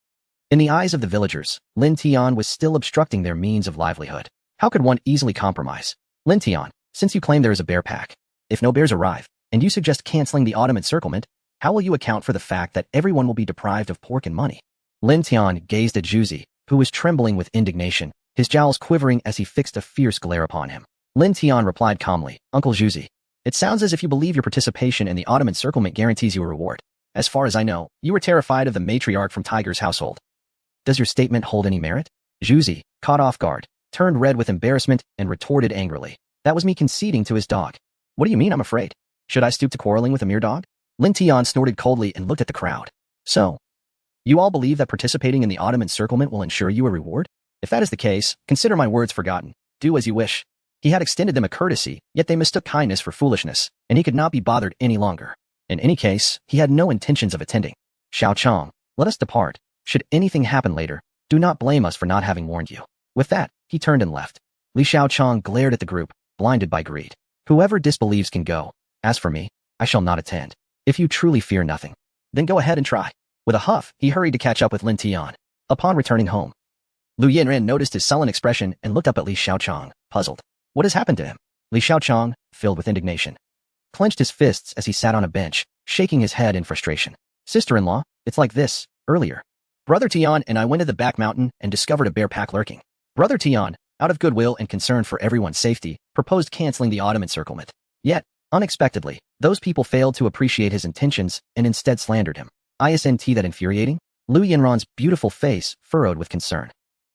Speaker 1: In the eyes of the villagers, Lin Tian was still obstructing their means of livelihood. How could one easily compromise? Lin Tian, since you claim there is a bear pack, if no bears arrive, and you suggest canceling the autumn encirclement, how will you account for the fact that everyone will be deprived of pork and money? Lin Tian gazed at Zhuzi, who was trembling with indignation, his jowls quivering as he fixed a fierce glare upon him. Lin Tian replied calmly, Uncle Zhuzi, it sounds as if you believe your participation in the autumn encirclement guarantees you a reward. As far as I know, you were terrified of the matriarch from Tiger's household. Does your statement hold any merit? Zhuzi, caught off guard, turned red with embarrassment and retorted angrily. That was me conceding to his dog. What do you mean I'm afraid? Should I stoop to quarreling with a mere dog? Lin Tian snorted coldly and looked at the crowd. So, you all believe that participating in the autumn encirclement will ensure you a reward? If that is the case, consider my words forgotten. Do as you wish. He had extended them a courtesy, yet they mistook kindness for foolishness, and he could not be bothered any longer. In any case, he had no intentions of attending. Xiao Chong, let us depart. Should anything happen later, do not blame us for not having warned you. With that, he turned and left. Li Xiaochong glared at the group, blinded by greed. Whoever disbelieves can go. As for me, I shall not attend. If you truly fear nothing, then go ahead and try. With a huff, he hurried to catch up with Lin Tian. Upon returning home, Lu Yinren noticed his sullen expression and looked up at Li Xiaochong, puzzled. What has happened to him? Li Xiaochong, filled with indignation, clenched his fists as he sat on a bench, shaking his head in frustration. Sister-in-law, it's like this. Earlier, Brother Tian and I went to the back mountain and discovered a bear pack lurking. Brother Tian, out of goodwill and concern for everyone's safety, proposed canceling the autumn encirclement. Yet, unexpectedly, those people failed to appreciate his intentions and instead slandered him. Isn't that infuriating? Lu Yinran's beautiful face furrowed with concern.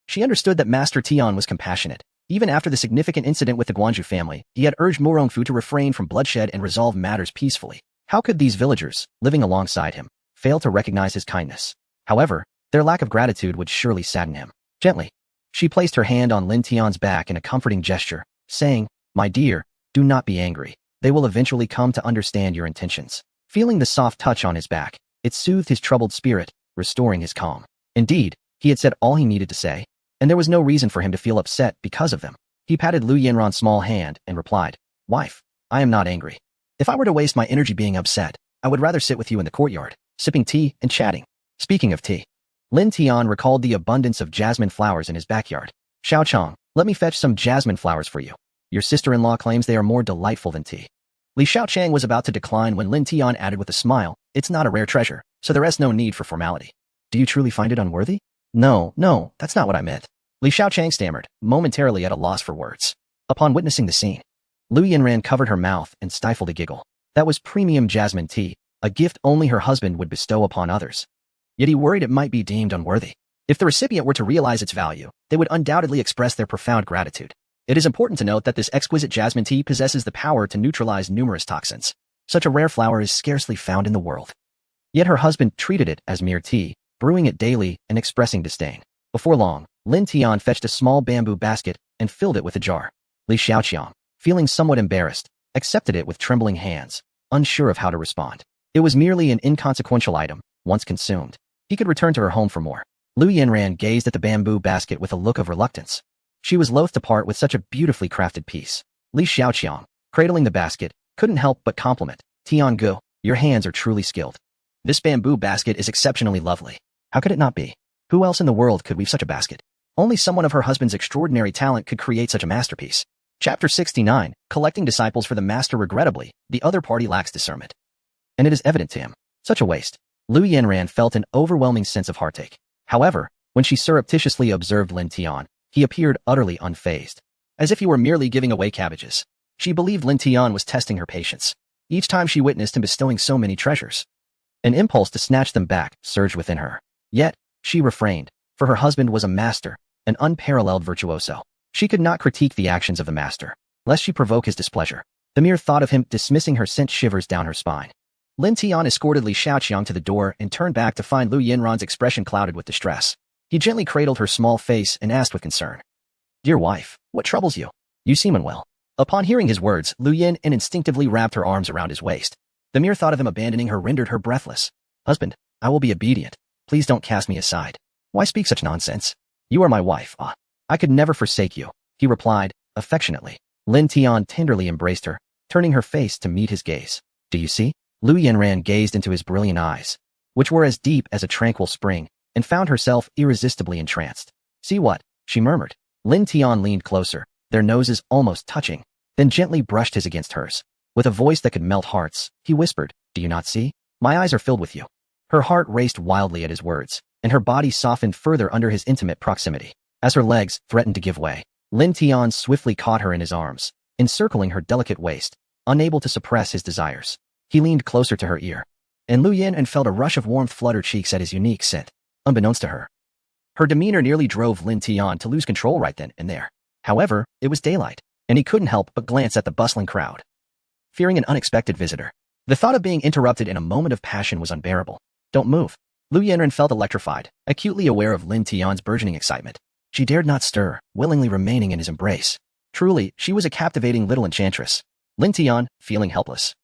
Speaker 1: She understood that Master Tian was compassionate. Even after the significant incident with the Guanju family, he had urged Murongfu to refrain from bloodshed and resolve matters peacefully. How could these villagers, living alongside him, fail to recognize his kindness? However, their lack of gratitude would surely sadden him. Gently, she placed her hand on Lin Tian's back in a comforting gesture, saying, My dear, do not be angry. They will eventually come to understand your intentions. Feeling the soft touch on his back, it soothed his troubled spirit, restoring his calm. Indeed, he had said all he needed to say, and there was no reason for him to feel upset because of them. He patted Lu Yinran's small hand and replied, Wife, I am not angry. If I were to waste my energy being upset, I would rather sit with you in the courtyard, sipping tea and chatting. Speaking of tea, Lin Tian recalled the abundance of jasmine flowers in his backyard. Xiao Chong, let me fetch some jasmine flowers for you. Your sister-in-law claims they are more delightful than tea. Li Xiaochang was about to decline when Lin Tian added with a smile, It's not a rare treasure, so there is no need for formality. Do you truly find it unworthy? No, that's not what I meant. Li Xiaochang stammered, momentarily at a loss for words. Upon witnessing the scene, Lu Yinran covered her mouth and stifled a giggle. That was premium jasmine tea, a gift only her husband would bestow upon others. Yet he worried it might be deemed unworthy. If the recipient were to realize its value, they would undoubtedly express their profound gratitude. It is important to note that this exquisite jasmine tea possesses the power to neutralize numerous toxins. Such a rare flower is scarcely found in the world. Yet her husband treated it as mere tea, brewing it daily and expressing disdain. Before long, Lin Tian fetched a small bamboo basket and filled it with a jar. Li Xiaoqiang, feeling somewhat embarrassed, accepted it with trembling hands, unsure of how to respond. It was merely an inconsequential item, once consumed. He could return to her home for more. Lu Yanran gazed at the bamboo basket with a look of reluctance. She was loath to part with such a beautifully crafted piece. Li Xiaoqiang, cradling the basket, couldn't help but compliment. Tiangu, your hands are truly skilled. This bamboo basket is exceptionally lovely. How could it not be? Who else in the world could weave such a basket? Only someone of her husband's extraordinary talent could create such a masterpiece. Chapter 69, Collecting Disciples for the Master. Regrettably, the other party lacks discernment. And it is evident to him. Such a waste. Lu Yanran felt an overwhelming sense of heartache. However, when she surreptitiously observed Lin Tian, he appeared utterly unfazed. As if he were merely giving away cabbages. She believed Lin Tian was testing her patience. Each time she witnessed him bestowing so many treasures. An impulse to snatch them back surged within her. Yet, she refrained, for her husband was a master, an unparalleled virtuoso. She could not critique the actions of the master, lest she provoke his displeasure. The mere thought of him dismissing her sent shivers down her spine. Lin Tian escorted Li Xiaoqiang to the door and turned back to find Lu Yanran's expression clouded with distress. He gently cradled her small face and asked with concern, "Dear wife, what troubles you? You seem unwell." Upon hearing his words, Lu Yan instinctively wrapped her arms around his waist. The mere thought of him abandoning her rendered her breathless. "Husband, I will be obedient. Please don't cast me aside. Why speak such nonsense? You are my wife. I could never forsake you," he replied, affectionately. Lin Tian tenderly embraced her, turning her face to meet his gaze. "Do you see?" Lu Yanran gazed into his brilliant eyes, which were as deep as a tranquil spring, and found herself irresistibly entranced. "See what?" she murmured. Lin Tian leaned closer, their noses almost touching, then gently brushed his against hers. With a voice that could melt hearts, he whispered, "Do you not see? My eyes are filled with you." Her heart raced wildly at his words, and her body softened further under his intimate proximity. As her legs threatened to give way, Lin Tian swiftly caught her in his arms, encircling her delicate waist, unable to suppress his desires. He leaned closer to her ear, and Lu Yan felt a rush of warmth flood her cheeks at his unique scent, unbeknownst to her. Her demeanor nearly drove Lin Tian to lose control right then and there. However, it was daylight, and he couldn't help but glance at the bustling crowd, fearing an unexpected visitor. The thought of being interrupted in a moment of passion was unbearable. "Don't move." Lu Yanran felt electrified, acutely aware of Lin Tian's burgeoning excitement. She dared not stir, willingly remaining in his embrace. Truly, she was a captivating little enchantress. Lin Tian, feeling helpless,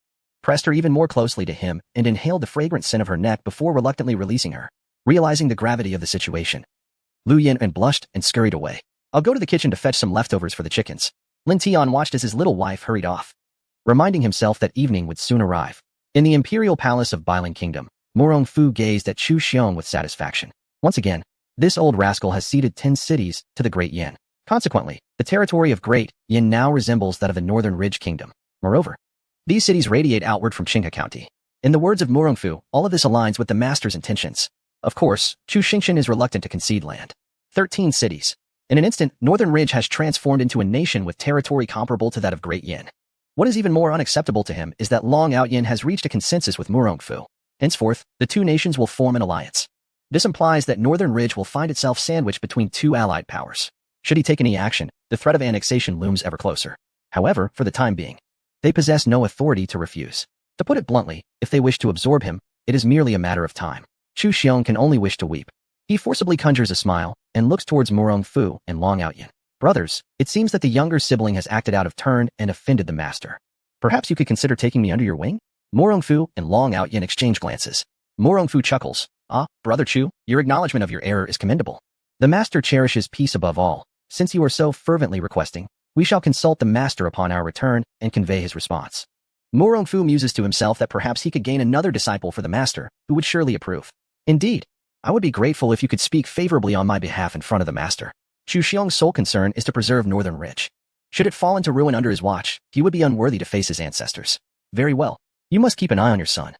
Speaker 1: pressed her even more closely to him and inhaled the fragrant scent of her neck before reluctantly releasing her. Realizing the gravity of the situation, Lu Yanran blushed and scurried away. "I'll go to the kitchen to fetch some leftovers for the chickens." Lin Tian watched as his little wife hurried off, reminding himself that evening would soon arrive. In the imperial palace of Bailing Kingdom, Morong Fu gazed at Chu Xiong with satisfaction. Once again, this old rascal has ceded 10 cities to the Great Yin. Consequently, the territory of Great Yin now resembles that of the Northern Ridge Kingdom. Moreover, these cities radiate outward from Qinghe County. In the words of Morong Fu, all of this aligns with the master's intentions. Of course, Chu Xingshan is reluctant to concede land. 13 cities. In an instant, Northern Ridge has transformed into a nation with territory comparable to that of Great Yin. What is even more unacceptable to him is that Long Out Yin has reached a consensus with Morong Fu. Henceforth, the two nations will form an alliance. This implies that Northern Ridge will find itself sandwiched between two allied powers. Should he take any action, the threat of annexation looms ever closer. However, for the time being, they possess no authority to refuse. To put it bluntly, if they wish to absorb him, it is merely a matter of time. Chu Xiong can only wish to weep. He forcibly conjures a smile and looks towards Morong Fu and Long Out Yin. "Brothers, it seems that the younger sibling has acted out of turn and offended the master. Perhaps you could consider taking me under your wing?" Morong Fu and Long Out Yin exchange glances. Morong Fu chuckles. "Ah, Brother Chu, your acknowledgement of your error is commendable. The master cherishes peace above all. Since you are so fervently requesting, we shall consult the master upon our return and convey his response." Morong Fu muses to himself that perhaps he could gain another disciple for the master, who would surely approve. "Indeed, I would be grateful if you could speak favorably on my behalf in front of the master. Chu Xiong's sole concern is to preserve Northern Ridge. Should it fall into ruin under his watch, he would be unworthy to face his ancestors." "Very well. You must keep an eye on your son.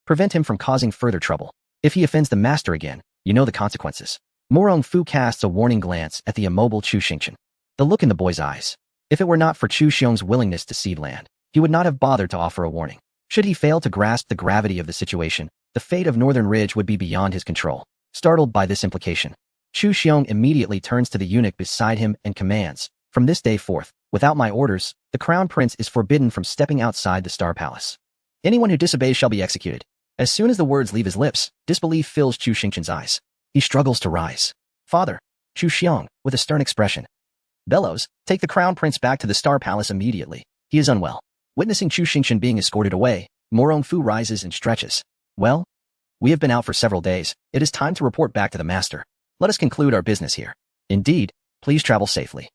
Speaker 1: Prevent him from causing further trouble. If he offends the master again, you know the consequences." Morong Fu casts a warning glance at the immobile Chu Xingshan. The look in the boy's eyes. If it were not for Chu Xiong's willingness to cede land, he would not have bothered to offer a warning. Should he fail to grasp the gravity of the situation, the fate of Northern Ridge would be beyond his control. Startled by this implication, Chu Xiong immediately turns to the eunuch beside him and commands, "From this day forth, without my orders, the crown prince is forbidden from stepping outside the Star Palace. Anyone who disobeys shall be executed." As soon as the words leave his lips, disbelief fills Chu Xingshan's eyes. He struggles to rise. "Father, Chu Xiong, with a stern expression. Bellows, take the crown prince back to the Star Palace immediately. He is unwell. Witnessing Chu Xingchen being escorted away, Morong Fu rises and stretches. Well, we have been out for several days. It is time to report back to the master. Let us conclude our business here. Indeed, please travel safely.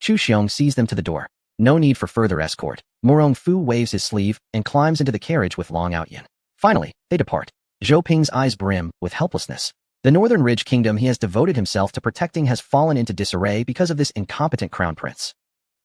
Speaker 1: Chu Xiong sees them to the door. No need for further escort. Morong Fu waves his sleeve and climbs into the carriage with Long Outyin. Finally, they depart. Zhou Ping's eyes brim with helplessness. The Northern Ridge Kingdom he has devoted himself to protecting has fallen into disarray because of this incompetent crown prince.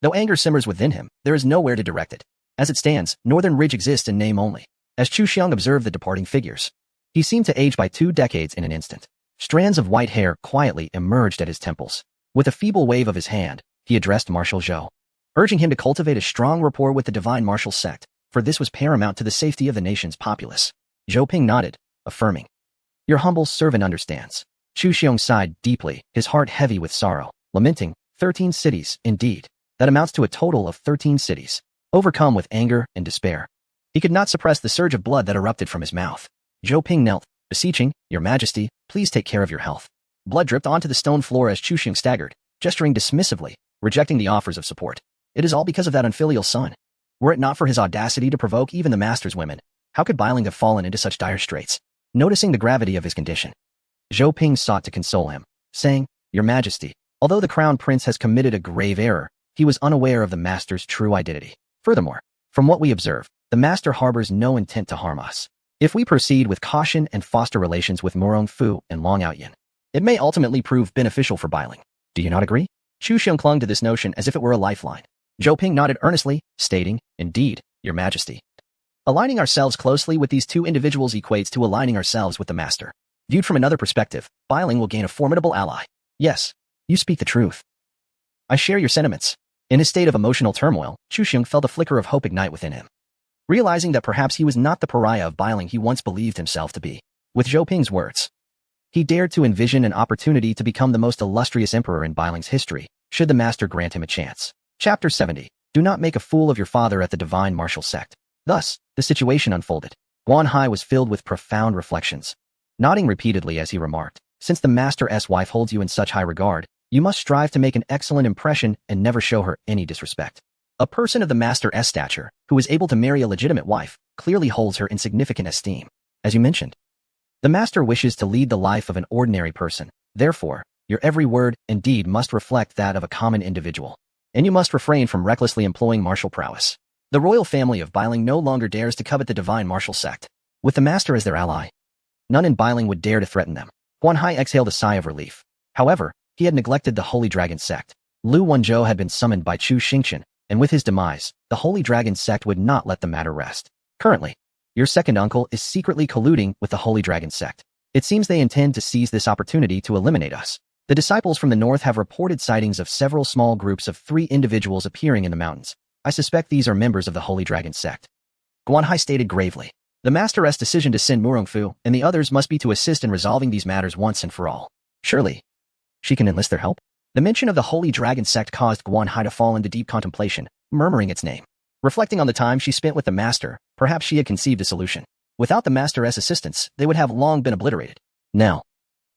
Speaker 1: Though anger simmers within him, there is nowhere to direct it. As it stands, Northern Ridge exists in name only. As Chu Xiong observed the departing figures, he seemed to age by 2 decades in an instant. Strands of white hair quietly emerged at his temples. With a feeble wave of his hand, he addressed Marshal Zhou, urging him to cultivate a strong rapport with the divine martial sect, for this was paramount to the safety of the nation's populace. Zhou Ping nodded, affirming, "Your humble servant understands." Chu Xiong sighed deeply, his heart heavy with sorrow, lamenting, 13 cities, indeed. That amounts to a total of 13 cities. Overcome with anger and despair, he could not suppress the surge of blood that erupted from his mouth. Zhou Ping knelt, beseeching, "Your Majesty, please take care of your health." Blood dripped onto the stone floor as Chu Xiong staggered, gesturing dismissively, rejecting the offers of support. It is all because of that unfilial son. Were it not for his audacity to provoke even the master's women, how could Bailing have fallen into such dire straits? Noticing the gravity of his condition, Zhou Ping sought to console him, saying, "Your Majesty, although the crown prince has committed a grave error, he was unaware of the master's true identity. Furthermore, from what we observe, the master harbors no intent to harm us. If we proceed with caution and foster relations with Morong Fu and Long Outyin, it may ultimately prove beneficial for Bailing. Do you not agree?" Chu Xiong clung to this notion as if it were a lifeline. Zhou Ping nodded earnestly, stating, "Indeed, Your Majesty. Aligning ourselves closely with these 2 individuals equates to aligning ourselves with the master. Viewed from another perspective, Bailing will gain a formidable ally. Yes, you speak the truth. I share your sentiments." In his state of emotional turmoil, Chu Xiong felt a flicker of hope ignite within him. Realizing that perhaps he was not the pariah of Bailing he once believed himself to be. With Zhou Ping's words, he dared to envision an opportunity to become the most illustrious emperor in Bailing's history, should the master grant him a chance. Chapter 70. Do not make a fool of your father at the divine martial sect. Thus, the situation unfolded. Guan Hai was filled with profound reflections, nodding repeatedly as he remarked, "Since the master's wife holds you in such high regard, you must strive to make an excellent impression and never show her any disrespect. A person of the master's stature, who is able to marry a legitimate wife, clearly holds her in significant esteem. As you mentioned, the master wishes to lead the life of an ordinary person. Therefore, your every word and deed must reflect that of a common individual, and you must refrain from recklessly employing martial prowess. The royal family of Bailing no longer dares to covet the divine martial sect. With the master as their ally, none in Bailing would dare to threaten them." Guan Hai exhaled a sigh of relief. However, he had neglected the Holy Dragon sect. Lu Wenzhou had been summoned by Chu Xingchen, and with his demise, the Holy Dragon sect would not let the matter rest. Currently, your second uncle is secretly colluding with the Holy Dragon sect. It seems they intend to seize this opportunity to eliminate us. The disciples from the north have reported sightings of several small groups of 3 individuals appearing in the mountains. I suspect these are members of the Holy Dragon sect." Guan Hai stated gravely. The master's decision to send Morong Fu and the others must be to assist in resolving these matters once and for all. Surely, she can enlist their help? The mention of the Holy Dragon sect caused Guan Hai to fall into deep contemplation, murmuring its name. Reflecting on the time she spent with the master, perhaps she had conceived a solution. Without the master's assistance, they would have long been obliterated. Now,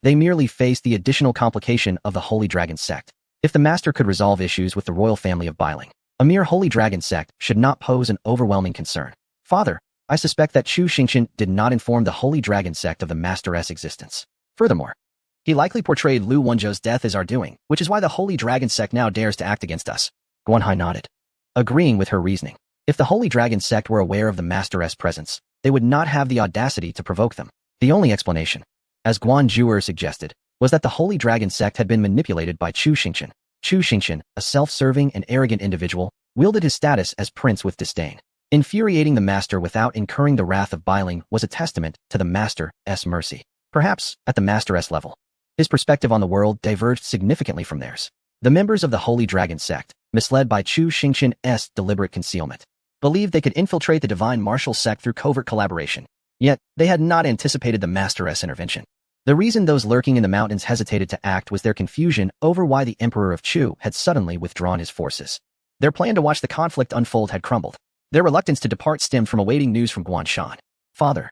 Speaker 1: they merely faced the additional complication of the Holy Dragon sect. If the master could resolve issues with the royal family of Bailing, a mere Holy Dragon sect should not pose an overwhelming concern. "Father, I suspect that Chu Xingchen did not inform the Holy Dragon sect of the master's existence. Furthermore, he likely portrayed Lu Wenzhou's death as our doing, which is why the Holy Dragon sect now dares to act against us." Guan Hai nodded, agreeing with her reasoning. If the Holy Dragon sect were aware of the master's presence, they would not have the audacity to provoke them. The only explanation, as Guan Zhuer suggested, was that the Holy Dragon sect had been manipulated by Chu Xingchen. Chu Xingchen, a self-serving and arrogant individual, wielded his status as prince with disdain. Infuriating the master without incurring the wrath of Bailing was a testament to the master's mercy. Perhaps, at the master's level, his perspective on the world diverged significantly from theirs. The members of the Holy Dragon sect, misled by Chu Xingchen's deliberate concealment, believed they could infiltrate the divine martial sect through covert collaboration. Yet, they had not anticipated the master's intervention. The reason those lurking in the mountains hesitated to act was their confusion over why the Emperor of Chu had suddenly withdrawn his forces. Their plan to watch the conflict unfold had crumbled. Their reluctance to depart stemmed from awaiting news from Guanshan. "Father,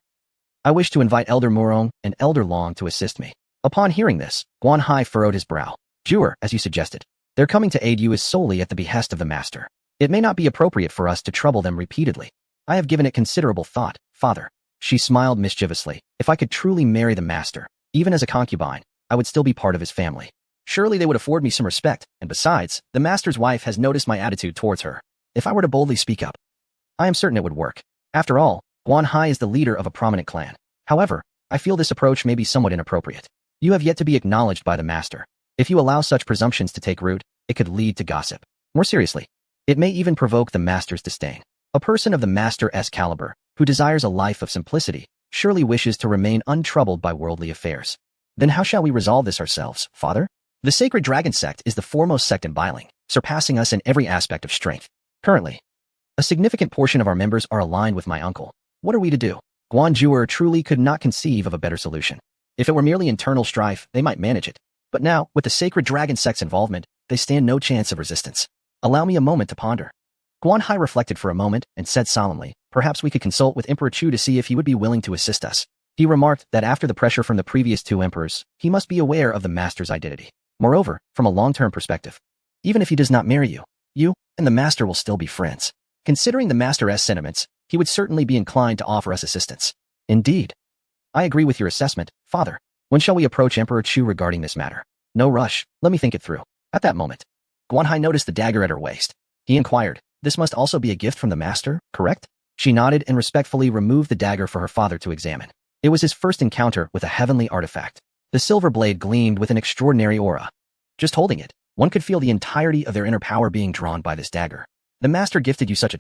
Speaker 1: I wish to invite Elder Morong and Elder Long to assist me." Upon hearing this, Guan Hai furrowed his brow. Jewer, as you suggested. Their coming to aid you is solely at the behest of the master. It may not be appropriate for us to trouble them repeatedly. I have given it considerable thought, father. She smiled mischievously. If I could truly marry the master, even as a concubine, I would still be part of his family. Surely they would afford me some respect, and besides, the master's wife has noticed my attitude towards her. If I were to boldly speak up, I am certain it would work. After all, Guan Hai is the leader of a prominent clan. However, I feel this approach may be somewhat inappropriate. You have yet to be acknowledged by the master. If you allow such presumptions to take root, it could lead to gossip. More seriously, it may even provoke the master's disdain. A person of the master's caliber, who desires a life of simplicity, surely wishes to remain untroubled by worldly affairs. Then how shall we resolve this ourselves, father? The Sacred Dragon Sect is the foremost sect in Bailing, surpassing us in every aspect of strength. Currently, a significant portion of our members are aligned with my uncle. What are we to do? Guan Zhuer truly could not conceive of a better solution. If it were merely internal strife, they might manage it. But now, with the Sacred Dragon Sect's involvement, they stand no chance of resistance. Allow me a moment to ponder. Guan Hai reflected for a moment and said solemnly, perhaps we could consult with Emperor Chu to see if he would be willing to assist us. He remarked that after the pressure from the previous two emperors, he must be aware of the master's identity. Moreover, from a long-term perspective, even if he does not marry you, you and the master will still be friends. Considering the master's sentiments, he would certainly be inclined to offer us assistance. Indeed. I agree with your assessment, father. When shall we approach Emperor Chu regarding this matter? No rush, let me think it through. At that moment, Guan Hai noticed the dagger at her waist. He inquired, this must also be a gift from the master, correct? She nodded and respectfully removed the dagger for her father to examine. It was his first encounter with a heavenly artifact. The silver blade gleamed with an extraordinary aura. Just holding it, one could feel the entirety of their inner power being drawn by this dagger. The master gifted you such a